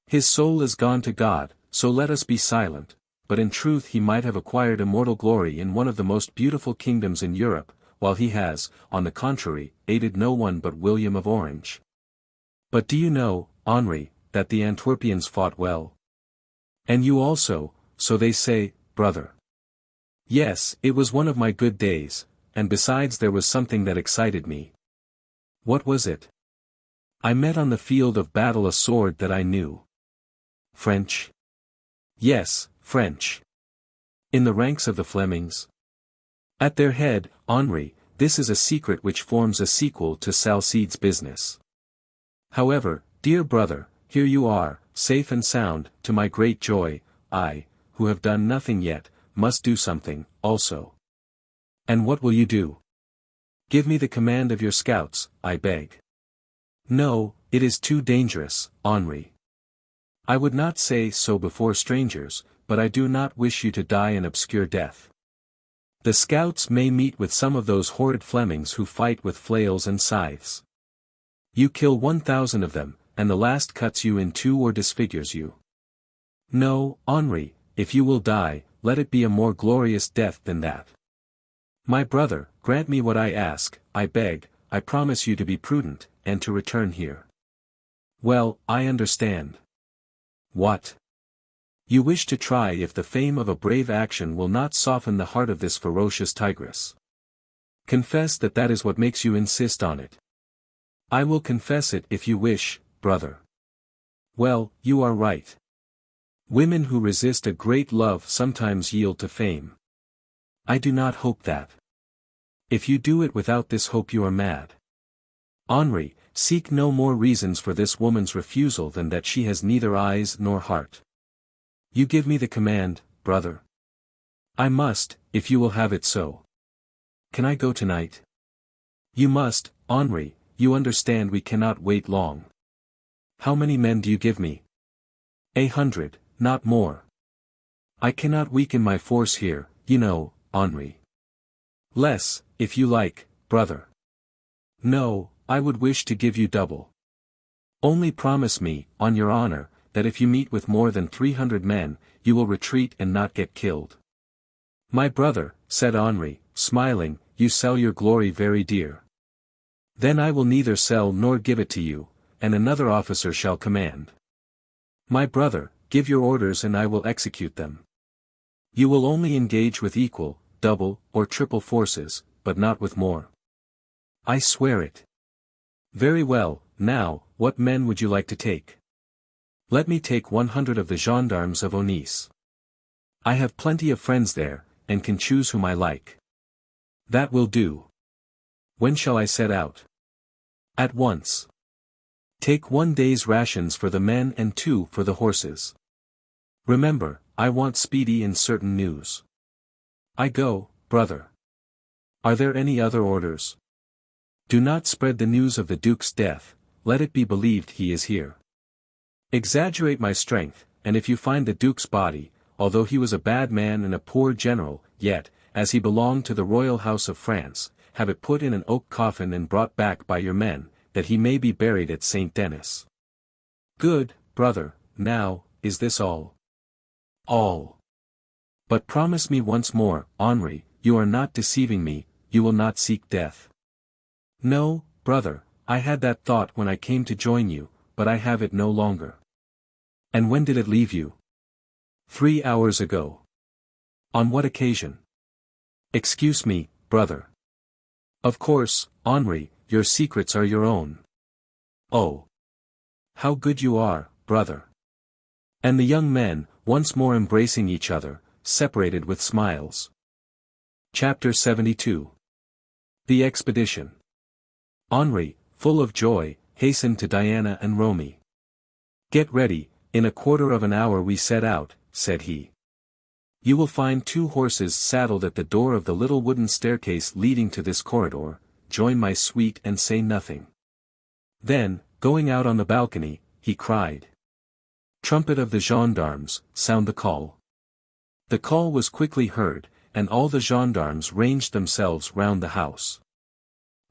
His soul is gone to God, so let us be silent, but in truth he might have acquired immortal glory in one of the most beautiful kingdoms in Europe, while he has, on the contrary, aided no one but William of Orange. But do you know, Henri, that the Antwerpians fought well? And you also, so they say, brother. Yes, it was one of my good days, and besides there was something that excited me. What was it? I met on the field of battle a sword that I knew. French? Yes, French. In the ranks of the Flemings? At their head, Henri, this is a secret which forms a sequel to Salcede's business. However, dear brother, here you are, safe and sound, to my great joy. I, who have done nothing yet, must do something, also. And what will you do? Give me the command of your scouts, I beg. No, it is too dangerous, Henri. I would not say so before strangers, but I do not wish you to die an obscure death. The scouts may meet with some of those horrid Flemings who fight with flails and scythes. You kill 1,000 of them, and the last cuts you in 2 or disfigures you. No, Henri, if you will die, let it be a more glorious death than that. My brother, grant me what I ask, I beg, I promise you to be prudent, and to return here. Well, I understand. What? You wish to try if the fame of a brave action will not soften the heart of this ferocious tigress. Confess that that is what makes you insist on it. I will confess it if you wish, brother. Well, you are right. Women who resist a great love sometimes yield to fame. I do not hope that. If you do it without this hope you are mad. Henri, seek no more reasons for this woman's refusal than that she has neither eyes nor heart. You give me the command, brother. I must, if you will have it so. Can I go tonight? You must, Henri, you understand we cannot wait long. How many men do you give me? 100, not more. I cannot weaken my force here, you know, Henri. Less, if you like, brother. No, I would wish to give you double. Only promise me, on your honor, that if you meet with more than 300 men, you will retreat and not get killed. My brother, said Henri, smiling, you sell your glory very dear. Then I will neither sell nor give it to you, and another officer shall command. My brother, give your orders and I will execute them. You will only engage with equal, double, or triple forces, but not with more. I swear it. Very well, now, what men would you like to take? Let me take 100 of the gendarmes of Onís. I have plenty of friends there, and can choose whom I like. That will do. When shall I set out? At once. Take 1 day's rations for the men and 2 for the horses. Remember, I want speedy and certain news. I go, brother. Are there any other orders? Do not spread the news of the Duke's death, let it be believed he is here. Exaggerate my strength, and if you find the Duke's body, although he was a bad man and a poor general, yet, as he belonged to the royal house of France, have it put in an oak coffin and brought back by your men, that he may be buried at St. Denis. Good, brother, now, is this all? All. But promise me once more, Henri, you are not deceiving me, you will not seek death. No, brother, I had that thought when I came to join you, but I have it no longer. And when did it leave you? 3 hours ago. On what occasion? Excuse me, brother. Of course, Henri, your secrets are your own. Oh. How good you are, brother. And the young men, once more embracing each other, separated with smiles. Chapter 72. The Expedition. Henri, full of joy, hastened to Diana and Romy. "Get ready, in a quarter of an hour we set out," said he. "You will find 2 horses saddled at the door of the little wooden staircase leading to this corridor. Join my suite and say nothing." Then, going out on the balcony, he cried, "Trumpet of the gendarmes, sound the call." The call was quickly heard, and all the gendarmes ranged themselves round the house.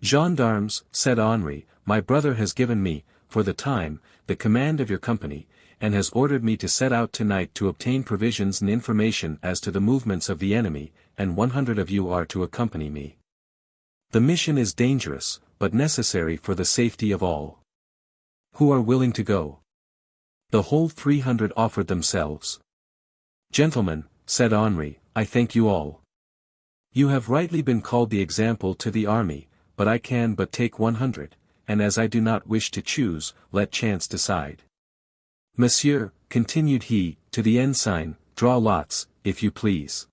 "Gendarmes," said Henri, "my brother has given me, for the time, the command of your company, and has ordered me to set out tonight to obtain provisions and information as to the movements of the enemy, and 100 of you are to accompany me. The mission is dangerous, but necessary for the safety of all. Who are willing to go?" The whole 300 offered themselves. "Gentlemen," said Henri, "I thank you all. You have rightly been called the example to the army, but I can but take 100, and as I do not wish to choose, let chance decide. Monsieur," continued he, to the ensign, "draw lots, if you please."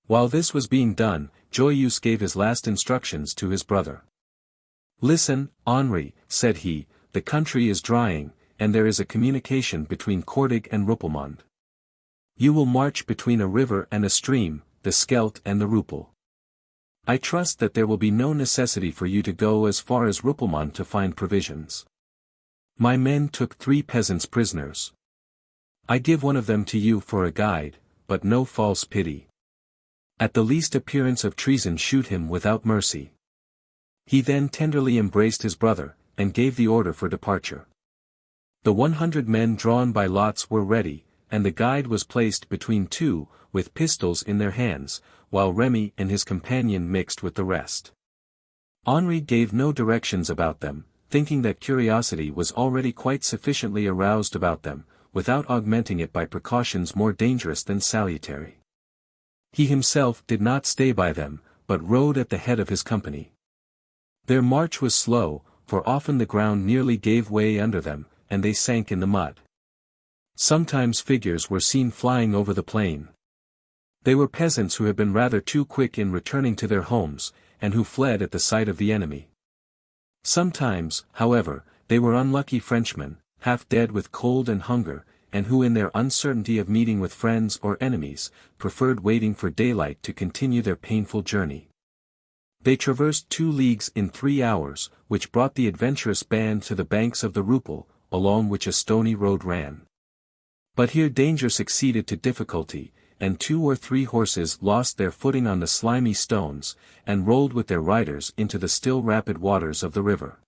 While this was being done, Joyeuse gave his last instructions to his brother. "Listen, Henri," said he, "the country is drying, and there is a communication between Cordig and Rupelmonde. You will march between a river and a stream, the Scheldt and the Rupel. I trust that there will be no necessity for you to go as far as Rupelmonde to find provisions. My men took 3 peasants prisoners. I give one of them to you for a guide, but no false pity. At the least appearance of treason shoot him without mercy." He then tenderly embraced his brother, and gave the order for departure. The 100 men drawn by lots were ready, and the guide was placed between 2, with pistols in their hands, while Remy and his companion mixed with the rest. Henri gave no directions about them, thinking that curiosity was already quite sufficiently aroused about them, without augmenting it by precautions more dangerous than salutary. He himself did not stay by them, but rode at the head of his company. Their march was slow, for often the ground nearly gave way under them, and they sank in the mud. Sometimes figures were seen flying over the plain. They were peasants who had been rather too quick in returning to their homes, and who fled at the sight of the enemy. Sometimes, however, they were unlucky Frenchmen, half dead with cold and hunger, and who in their uncertainty of meeting with friends or enemies, preferred waiting for daylight to continue their painful journey. They traversed 2 leagues in 3 hours, which brought the adventurous band to the banks of the Rupel, along which a stony road ran. But here danger succeeded to difficulty, and 2 or 3 horses lost their footing on the slimy stones, and rolled with their riders into the still rapid waters of the river.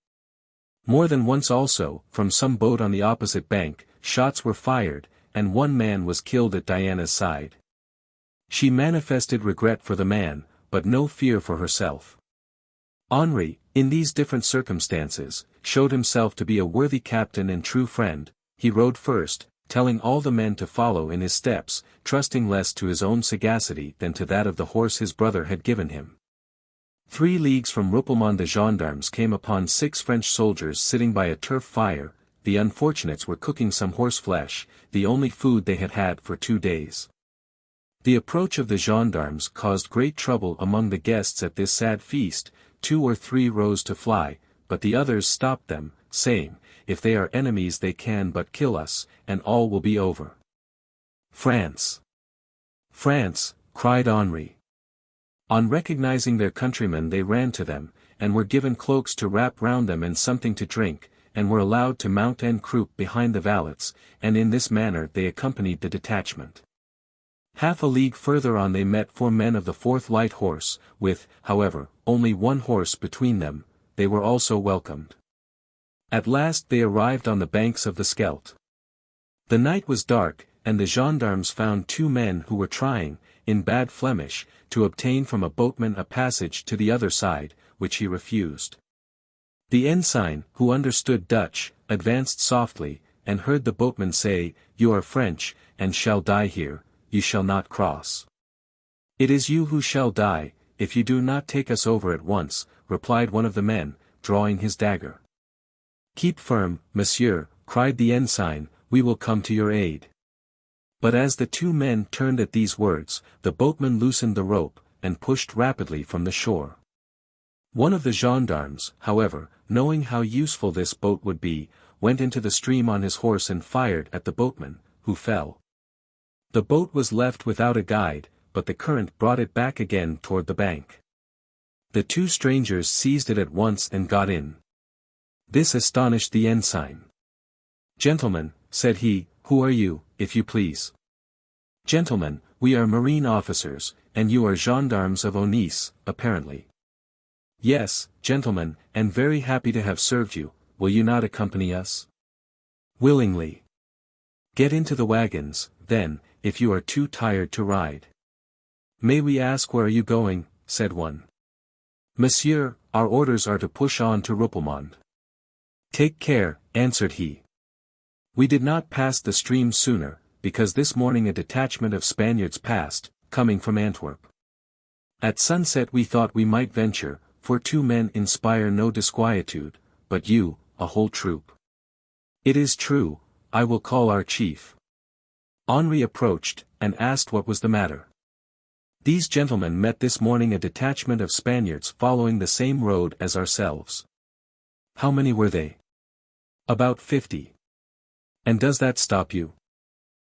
More than once also, from some boat on the opposite bank, shots were fired, and 1 man was killed at Diana's side. She manifested regret for the man, but no fear for herself. Henri, in these different circumstances, showed himself to be a worthy captain and true friend. He rode first, telling all the men to follow in his steps, trusting less to his own sagacity than to that of the horse his brother had given him. 3 leagues from Rupelmonde the gendarmes came upon 6 French soldiers sitting by a turf fire. The unfortunates were cooking some horse flesh, the only food they had had for 2 days. The approach of the gendarmes caused great trouble among the guests at this sad feast. 2 or 3 rose to fly, but the others stopped them, saying, "If they are enemies they can but kill us, and all will be over." "France! France!" cried Henri. On recognizing their countrymen they ran to them, and were given cloaks to wrap round them and something to drink, and were allowed to mount en croupe behind the valets, and in this manner they accompanied the detachment. Half a league further on they met 4 men of the 4th Light Horse, with, however, only 1 horse between them. They were also welcomed. At last they arrived on the banks of the Scheldt. The night was dark, and the gendarmes found 2 men who were trying, in bad Flemish, to obtain from a boatman a passage to the other side, which he refused. The ensign, who understood Dutch, advanced softly, and heard the boatman say, "You are French, and shall die here. You shall not cross." "It is you who shall die, if you do not take us over at once," replied one of the men, drawing his dagger. "Keep firm, monsieur," cried the ensign, "we will come to your aid." But as the 2 men turned at these words, the boatman loosened the rope, and pushed rapidly from the shore. One of the gendarmes, however, knowing how useful this boat would be, went into the stream on his horse and fired at the boatman, who fell. The boat was left without a guide, but the current brought it back again toward the bank. The two strangers seized it at once and got in. This astonished the ensign. "Gentlemen," said he, "who are you, if you please?" "Gentlemen, we are marine officers, and you are gendarmes of Nice, apparently." "Yes, gentlemen, and very happy to have served you. Will you not accompany us?" "Willingly." "Get into the wagons, then, if you are too tired to ride." "May we ask where are you going?" said one. "Monsieur, our orders are to push on to Rupelmonde." "Take care," answered he. "We did not pass the stream sooner, because this morning a detachment of Spaniards passed, coming from Antwerp. At sunset we thought we might venture, for 2 men inspire no disquietude, but you, a whole troop." "It is true, I will call our chief." Henri approached, and asked what was the matter. "These gentlemen met this morning a detachment of Spaniards following the same road as ourselves." "How many were they?" "About 50. "And does that stop you?"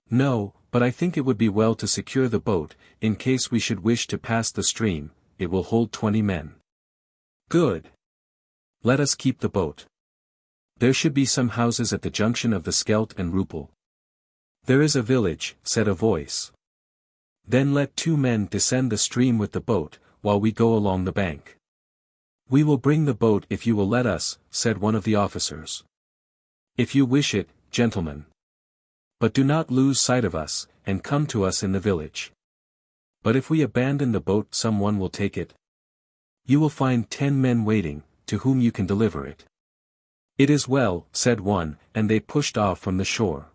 "No, but I think it would be well to secure the boat, in case we should wish to pass the stream. It will hold 20 men." "Good. Let us keep the boat. There should be some houses at the junction of the Scheldt and Rupel." "There is a village," said a voice. "Then let 2 men descend the stream with the boat, while we go along the bank." "We will bring the boat if you will let us," said one of the officers. "If you wish it, gentlemen. But do not lose sight of us, and come to us in the village." "But if we abandon the boat someone will take it?" "You will find 10 men waiting, to whom you can deliver it." "It is well," said one, and they pushed off from the shore.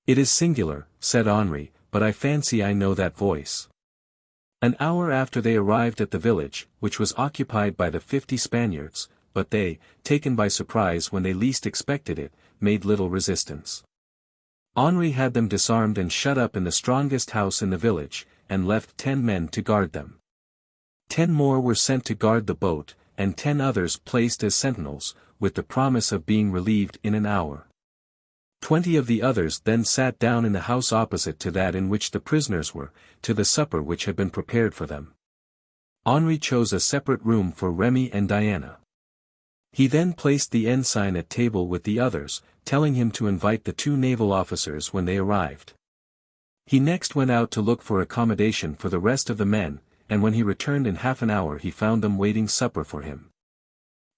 "It is singular," said Henri, "but I fancy I know that voice." An hour after they arrived at the village, which was occupied by the 50 Spaniards, but they, taken by surprise when they least expected it, made little resistance. Henri had them disarmed and shut up in the strongest house in the village, and left 10 men to guard them. 10 more were sent to guard the boat, and 10 others placed as sentinels, with the promise of being relieved in an hour. 20 of the others then sat down in the house opposite to that in which the prisoners were, to the supper which had been prepared for them. Henri chose a separate room for Remy and Diana. He then placed the ensign at table with the others, telling him to invite the 2 naval officers when they arrived. He next went out to look for accommodation for the rest of the men, and when he returned in half an hour he found them waiting supper for him.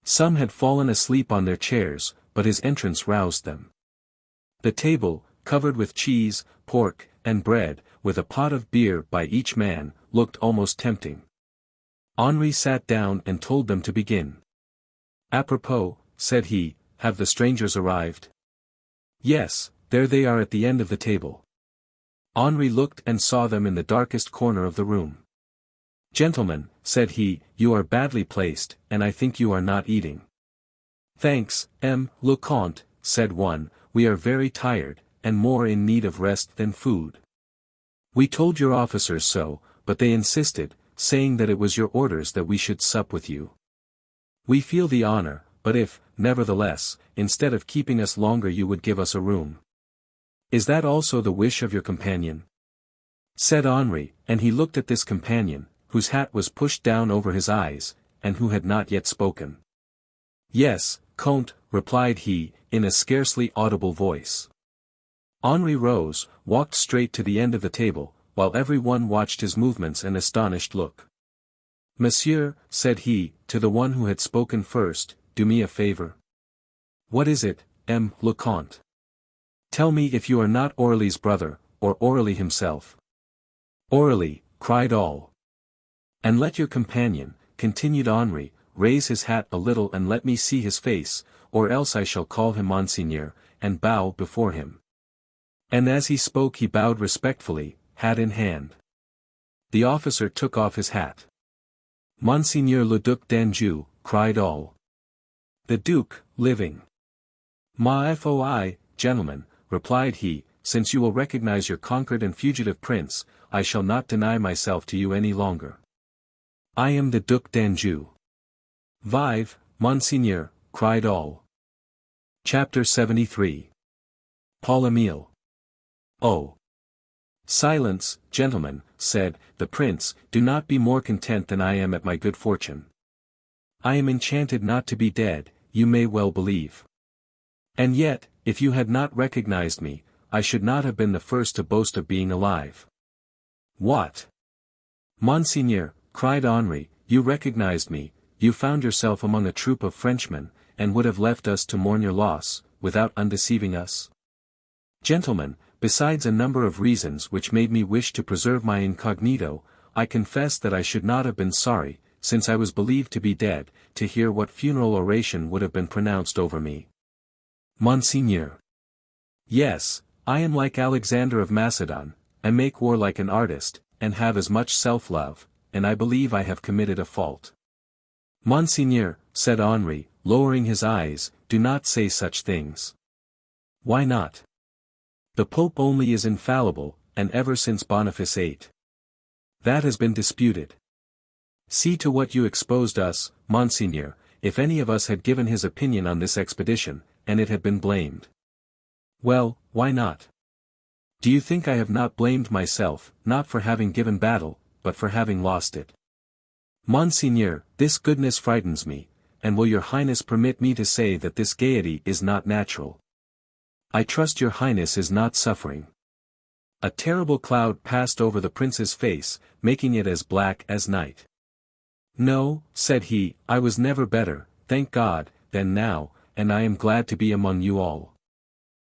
Some had fallen asleep on their chairs, but his entrance roused them. The table, covered with cheese, pork, and bread, with a pot of beer by each man, looked almost tempting. Henri sat down and told them to begin. "Apropos," said he, "have the strangers arrived?" "Yes, there they are at the end of the table." Henri looked and saw them in the darkest corner of the room. "Gentlemen," said he, "you are badly placed, and I think you are not eating." "Thanks, le Comte," said one, "we are very tired, and more in need of rest than food. We told your officers so, but they insisted, saying that it was your orders that we should sup with you. We feel the honor, but if, nevertheless, instead of keeping us longer you would give us a room." "Is that also the wish of your companion?" said Henri, and he looked at this companion, whose hat was pushed down over his eyes, and who had not yet spoken. "Yes, Comte," replied he, in a scarcely audible voice. Henri rose, walked straight to the end of the table, while every one watched his movements and astonished look. "Monsieur," said he, to the one who had spoken first, "do me a favor." "What is it, le Comte?" "Tell me if you are not Aurelie's brother, or Aurelie himself." "Aurelie," cried all. "And let your companion," continued Henri, "raise his hat a little and let me see his face, or else I shall call him Monseigneur, and bow before him." And as he spoke he bowed respectfully, hat in hand. The officer took off his hat. "Monseigneur le Duc d'Anjou," cried all. "The Duke, living." "Ma foi, gentlemen," replied he, "since you will recognize your conquered and fugitive prince, I shall not deny myself to you any longer. I am the Duc d'Anjou." "Vive, Monseigneur," cried all. Chapter 73. Paul Emile. Oh! Silence, gentlemen, said the prince, do not be more content than I am at my good fortune. I am enchanted not to be dead, you may well believe. And yet, if you had not recognized me, I should not have been the first to boast of being alive. What? Monseigneur, cried Henri, you recognized me, you found yourself among a troop of Frenchmen, and would have left us to mourn your loss, without undeceiving us? Gentlemen, besides a number of reasons which made me wish to preserve my incognito, I confess that I should not have been sorry, since I was believed to be dead, to hear what funeral oration would have been pronounced over me. Monseigneur. Yes, I am like Alexander of Macedon, I make war like an artist, and have as much self-love, and I believe I have committed a fault. Monseigneur, said Henri, lowering his eyes, do not say such things. Why not? The Pope only is infallible, and ever since Boniface VIII. That has been disputed. See to what you exposed us, Monseigneur, if any of us had given his opinion on this expedition, and it had been blamed. Well, why not? Do you think I have not blamed myself, not for having given battle, but for having lost it? Monseigneur, this goodness frightens me, and will your Highness permit me to say that this gaiety is not natural? I trust your Highness is not suffering. A terrible cloud passed over the prince's face, making it as black as night. No, said he, I was never better, thank God, than now, and I am glad to be among you all.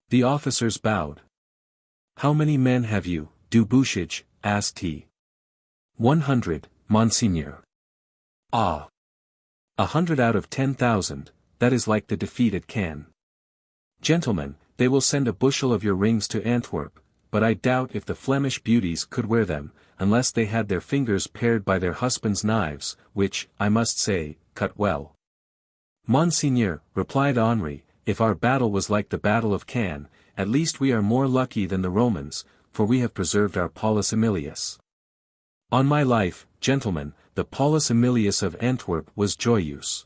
The officers bowed. How many men have you, du Bouchage? Asked he. 100, Monseigneur. Ah! 100 out of 10,000, that is like the defeat at Caen. Gentlemen, they will send a bushel of your rings to Antwerp, but I doubt if the Flemish beauties could wear them, unless they had their fingers pared by their husbands' knives, which, I must say, cut well. Monseigneur, replied Henri, if our battle was like the battle of Caen, at least we are more lucky than the Romans, for we have preserved our Paulus Emilius. On my life, gentlemen, the Paulus Emilius of Antwerp was joyeuse.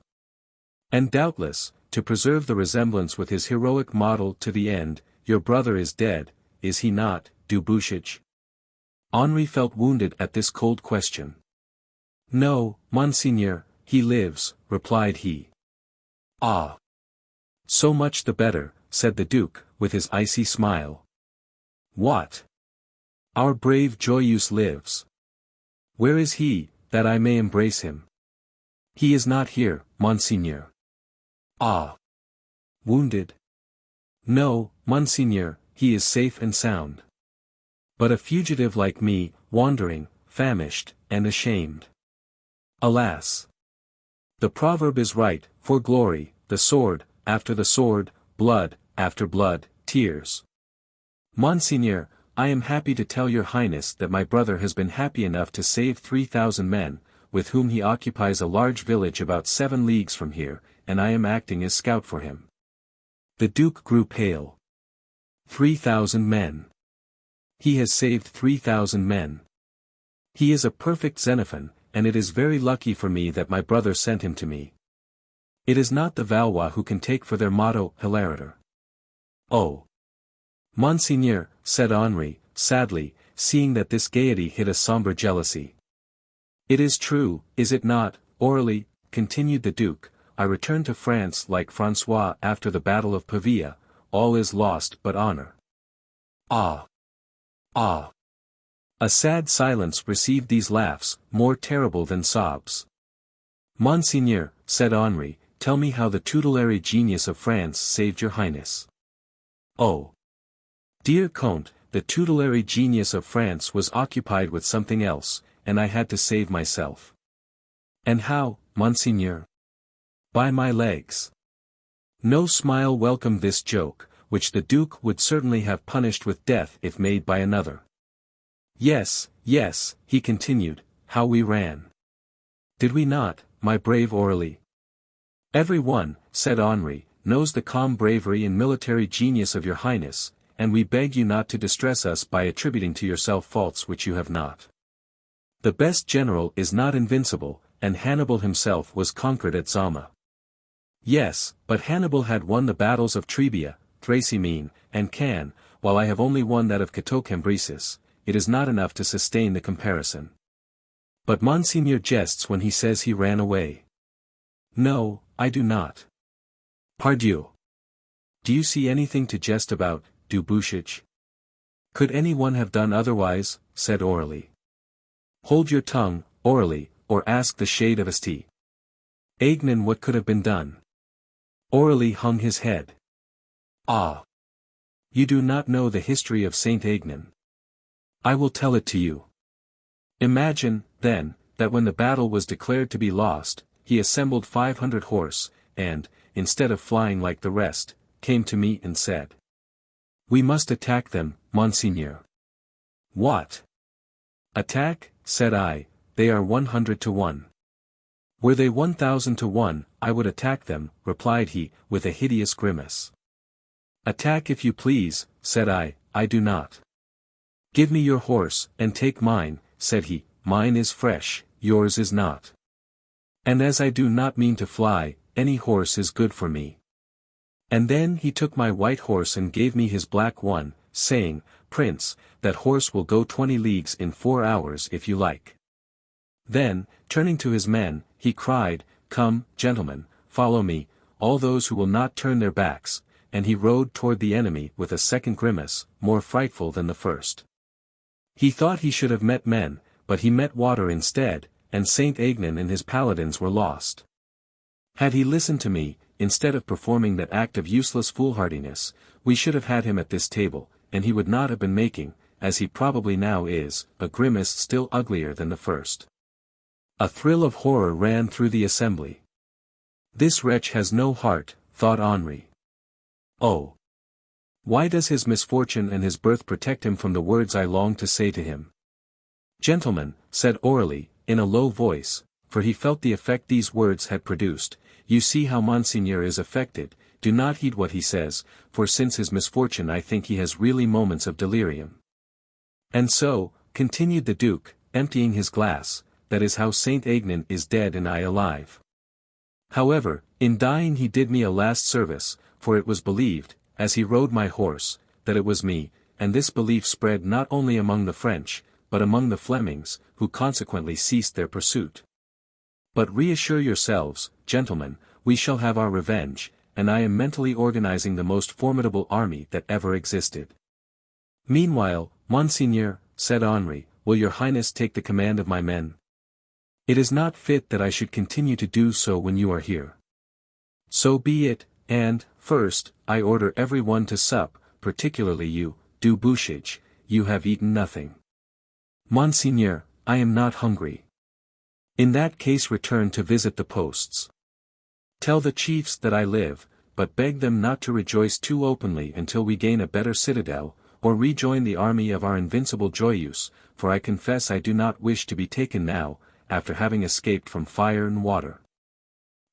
And doubtless, to preserve the resemblance with his heroic model to the end, your brother is dead, is he not, du Bouchage? Henri felt wounded at this cold question. No, Monseigneur, he lives, replied he. Ah! So much the better, said the Duke, with his icy smile. What? Our brave Joyeuse lives. Where is he, that I may embrace him? He is not here, Monseigneur. Ah! Wounded? No, Monseigneur, he is safe and sound. But a fugitive like me, wandering, famished, and ashamed. Alas! The proverb is right, for glory, the sword, after the sword, blood, after blood, tears. Monseigneur, I am happy to tell your Highness that my brother has been happy enough to save 3,000 men, with whom he occupies a large village about 7 leagues from here, and I am acting as scout for him. The Duke grew pale. 3,000 men. He has saved 3,000 men. He is a perfect Xenophon, and it is very lucky for me that my brother sent him to me. It is not the Valois who can take for their motto, Hilaritor. Oh! Monseigneur, said Henri, sadly, seeing that this gaiety hid a sombre jealousy. It is true, is it not, Aurelie, continued the Duke, I returned to France like François after the battle of Pavia, all is lost but honor. Ah! Ah! A sad silence received these laughs, more terrible than sobs. Monseigneur, said Henri, tell me how the tutelary genius of France saved your Highness. Oh! Dear Comte, the tutelary genius of France was occupied with something else, and I had to save myself. And how, Monseigneur? By my legs. No smile welcomed this joke, which the Duke would certainly have punished with death if made by another. Yes, yes, he continued, how we ran. Did we not, my brave Aurelie? Every one, said Henri, knows the calm bravery and military genius of your Highness, and we beg you not to distress us by attributing to yourself faults which you have not. The best general is not invincible, and Hannibal himself was conquered at Zama. Yes, but Hannibal had won the battles of Trebia, Thrasymene, and Cannes, while I have only won that of Cateau-Cambresis. It is not enough to sustain the comparison. But Monseigneur jests when he says he ran away. No, I do not. Pardieu. Do you see anything to jest about, du Bouchage? Could anyone have done otherwise? Said Aurelie. Hold your tongue, Aurelie, or ask the shade of St. Aignan what could have been done. Aurelie hung his head. Ah! You do not know the history of Saint Aignan. I will tell it to you. Imagine, then, that when the battle was declared to be lost, he assembled 500 horse, and, instead of flying like the rest, came to me and said, "We must attack them, Monseigneur." What? Attack, said I, they are 100 to 1. Were they 1,000 to 1, I would attack them, replied he, with a hideous grimace. Attack if you please, said I do not. Give me your horse, and take mine, said he, mine is fresh, yours is not. And as I do not mean to fly, any horse is good for me. And then he took my white horse and gave me his black one, saying, Prince, that horse will go 20 leagues in 4 hours if you like. Then, turning to his men, he cried, Come, gentlemen, follow me, all those who will not turn their backs, and he rode toward the enemy with a second grimace, more frightful than the first. He thought he should have met men, but he met water instead, and Saint Aignan and his paladins were lost. Had he listened to me, instead of performing that act of useless foolhardiness, we should have had him at this table, and he would not have been making, as he probably now is, a grimace still uglier than the first. A thrill of horror ran through the assembly. This wretch has no heart, thought Henri. Oh! Why does his misfortune and his birth protect him from the words I long to say to him? Gentlemen, said Aurelie, in a low voice, for he felt the effect these words had produced, you see how Monseigneur is affected, do not heed what he says, for since his misfortune I think he has really moments of delirium. And so, continued the Duke, emptying his glass, that is how Saint Aignan is dead and I alive. However, in dying he did me a last service, for it was believed, as he rode my horse, that it was me, and this belief spread not only among the French, but among the Flemings, who consequently ceased their pursuit. But reassure yourselves, gentlemen, we shall have our revenge, and I am mentally organizing the most formidable army that ever existed. Meanwhile, Monseigneur, said Henri, will your Highness take the command of my men? It is not fit that I should continue to do so when you are here. So be it, and, first, I order every one to sup, particularly you, du Bouchage, you have eaten nothing. Monseigneur, I am not hungry. In that case return to visit the posts. Tell the chiefs that I live, but beg them not to rejoice too openly until we gain a better citadel, or rejoin the army of our invincible Joyeuse, for I confess I do not wish to be taken now, after having escaped from fire and water.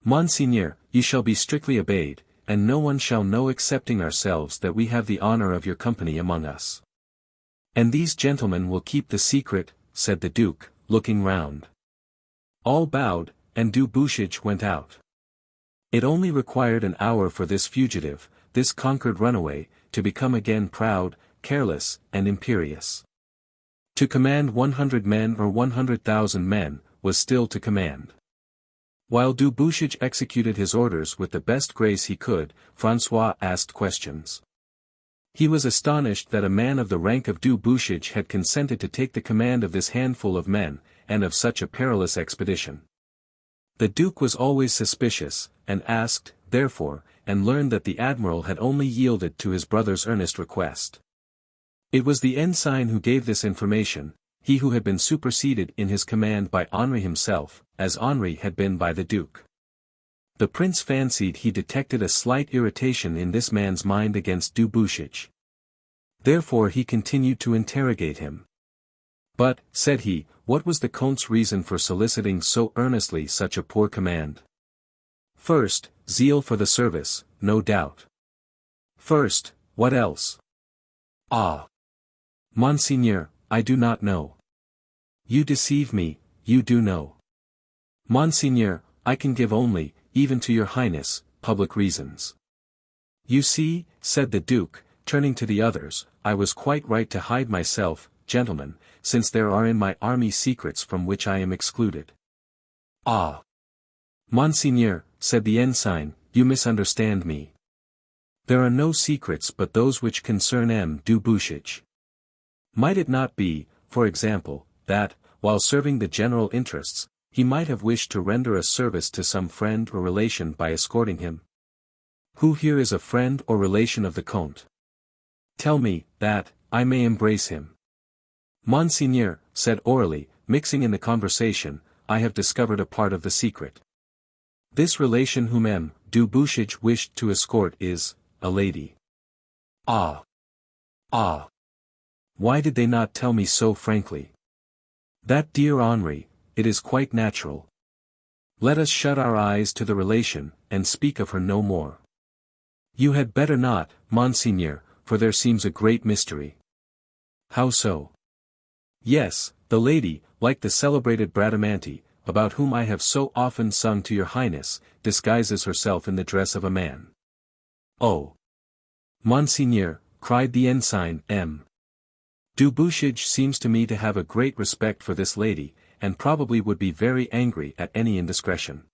Monseigneur, you shall be strictly obeyed, and no one shall know excepting ourselves that we have the honor of your company among us. And these gentlemen will keep the secret, said the Duke, looking round. All bowed, and du Bouchage went out. It only required an hour for this fugitive, this conquered runaway, to become again proud, careless, and imperious. To command 100 men or 100,000 men, was still to command. While du Bouchage executed his orders with the best grace he could, François asked questions. He was astonished that a man of the rank of du Bouchage had consented to take the command of this handful of men, and of such a perilous expedition. The Duke was always suspicious, and asked, therefore, and learned that the admiral had only yielded to his brother's earnest request. It was the ensign who gave this information, he who had been superseded in his command by Henri himself, as Henri had been by the Duke. The prince fancied he detected a slight irritation in this man's mind against du Bouchage. Therefore he continued to interrogate him. But, said he, what was the Comte's reason for soliciting so earnestly such a poor command? First, zeal for the service, no doubt. First, what else? Ah! Monseigneur, I do not know. You deceive me, you do know. Monseigneur, I can give only, even to your Highness, public reasons. You see, said the Duke, turning to the others, I was quite right to hide myself, gentlemen, since there are in my army secrets from which I am excluded. Ah! Monseigneur, said the ensign, you misunderstand me. There are no secrets but those which concern M. du Bouchage. Might it not be, for example, that, while serving the general interests, he might have wished to render a service to some friend or relation by escorting him? Who here is a friend or relation of the Comte? Tell me, that, I may embrace him. Monseigneur, said Aurelie, mixing in the conversation, I have discovered a part of the secret. This relation whom M. du Bouchage wished to escort is, a lady. Ah! Ah! Why did they not tell me so frankly? That dear Henri, it is quite natural. Let us shut our eyes to the relation, and speak of her no more. You had better not, Monseigneur, for there seems a great mystery. How so? Yes, the lady, like the celebrated Bradamante, about whom I have so often sung to your Highness, disguises herself in the dress of a man. Oh! Monseigneur, cried the ensign, M. du Bouchage seems to me to have a great respect for this lady, and probably would be very angry at any indiscretion.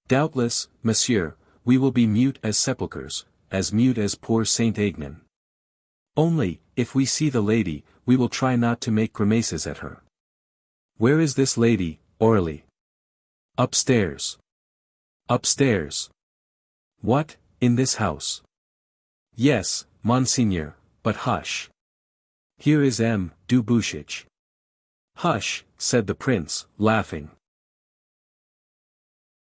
Doubtless, monsieur, we will be mute as sepulchres, as mute as poor Saint Aignan. Only, if we see the lady, we will try not to make grimaces at her. Where is this lady, Aurelie? Upstairs. Upstairs. What, in this house? Yes, Monseigneur, but hush. Here is M. du Bouchage. Hush, said the prince, laughing.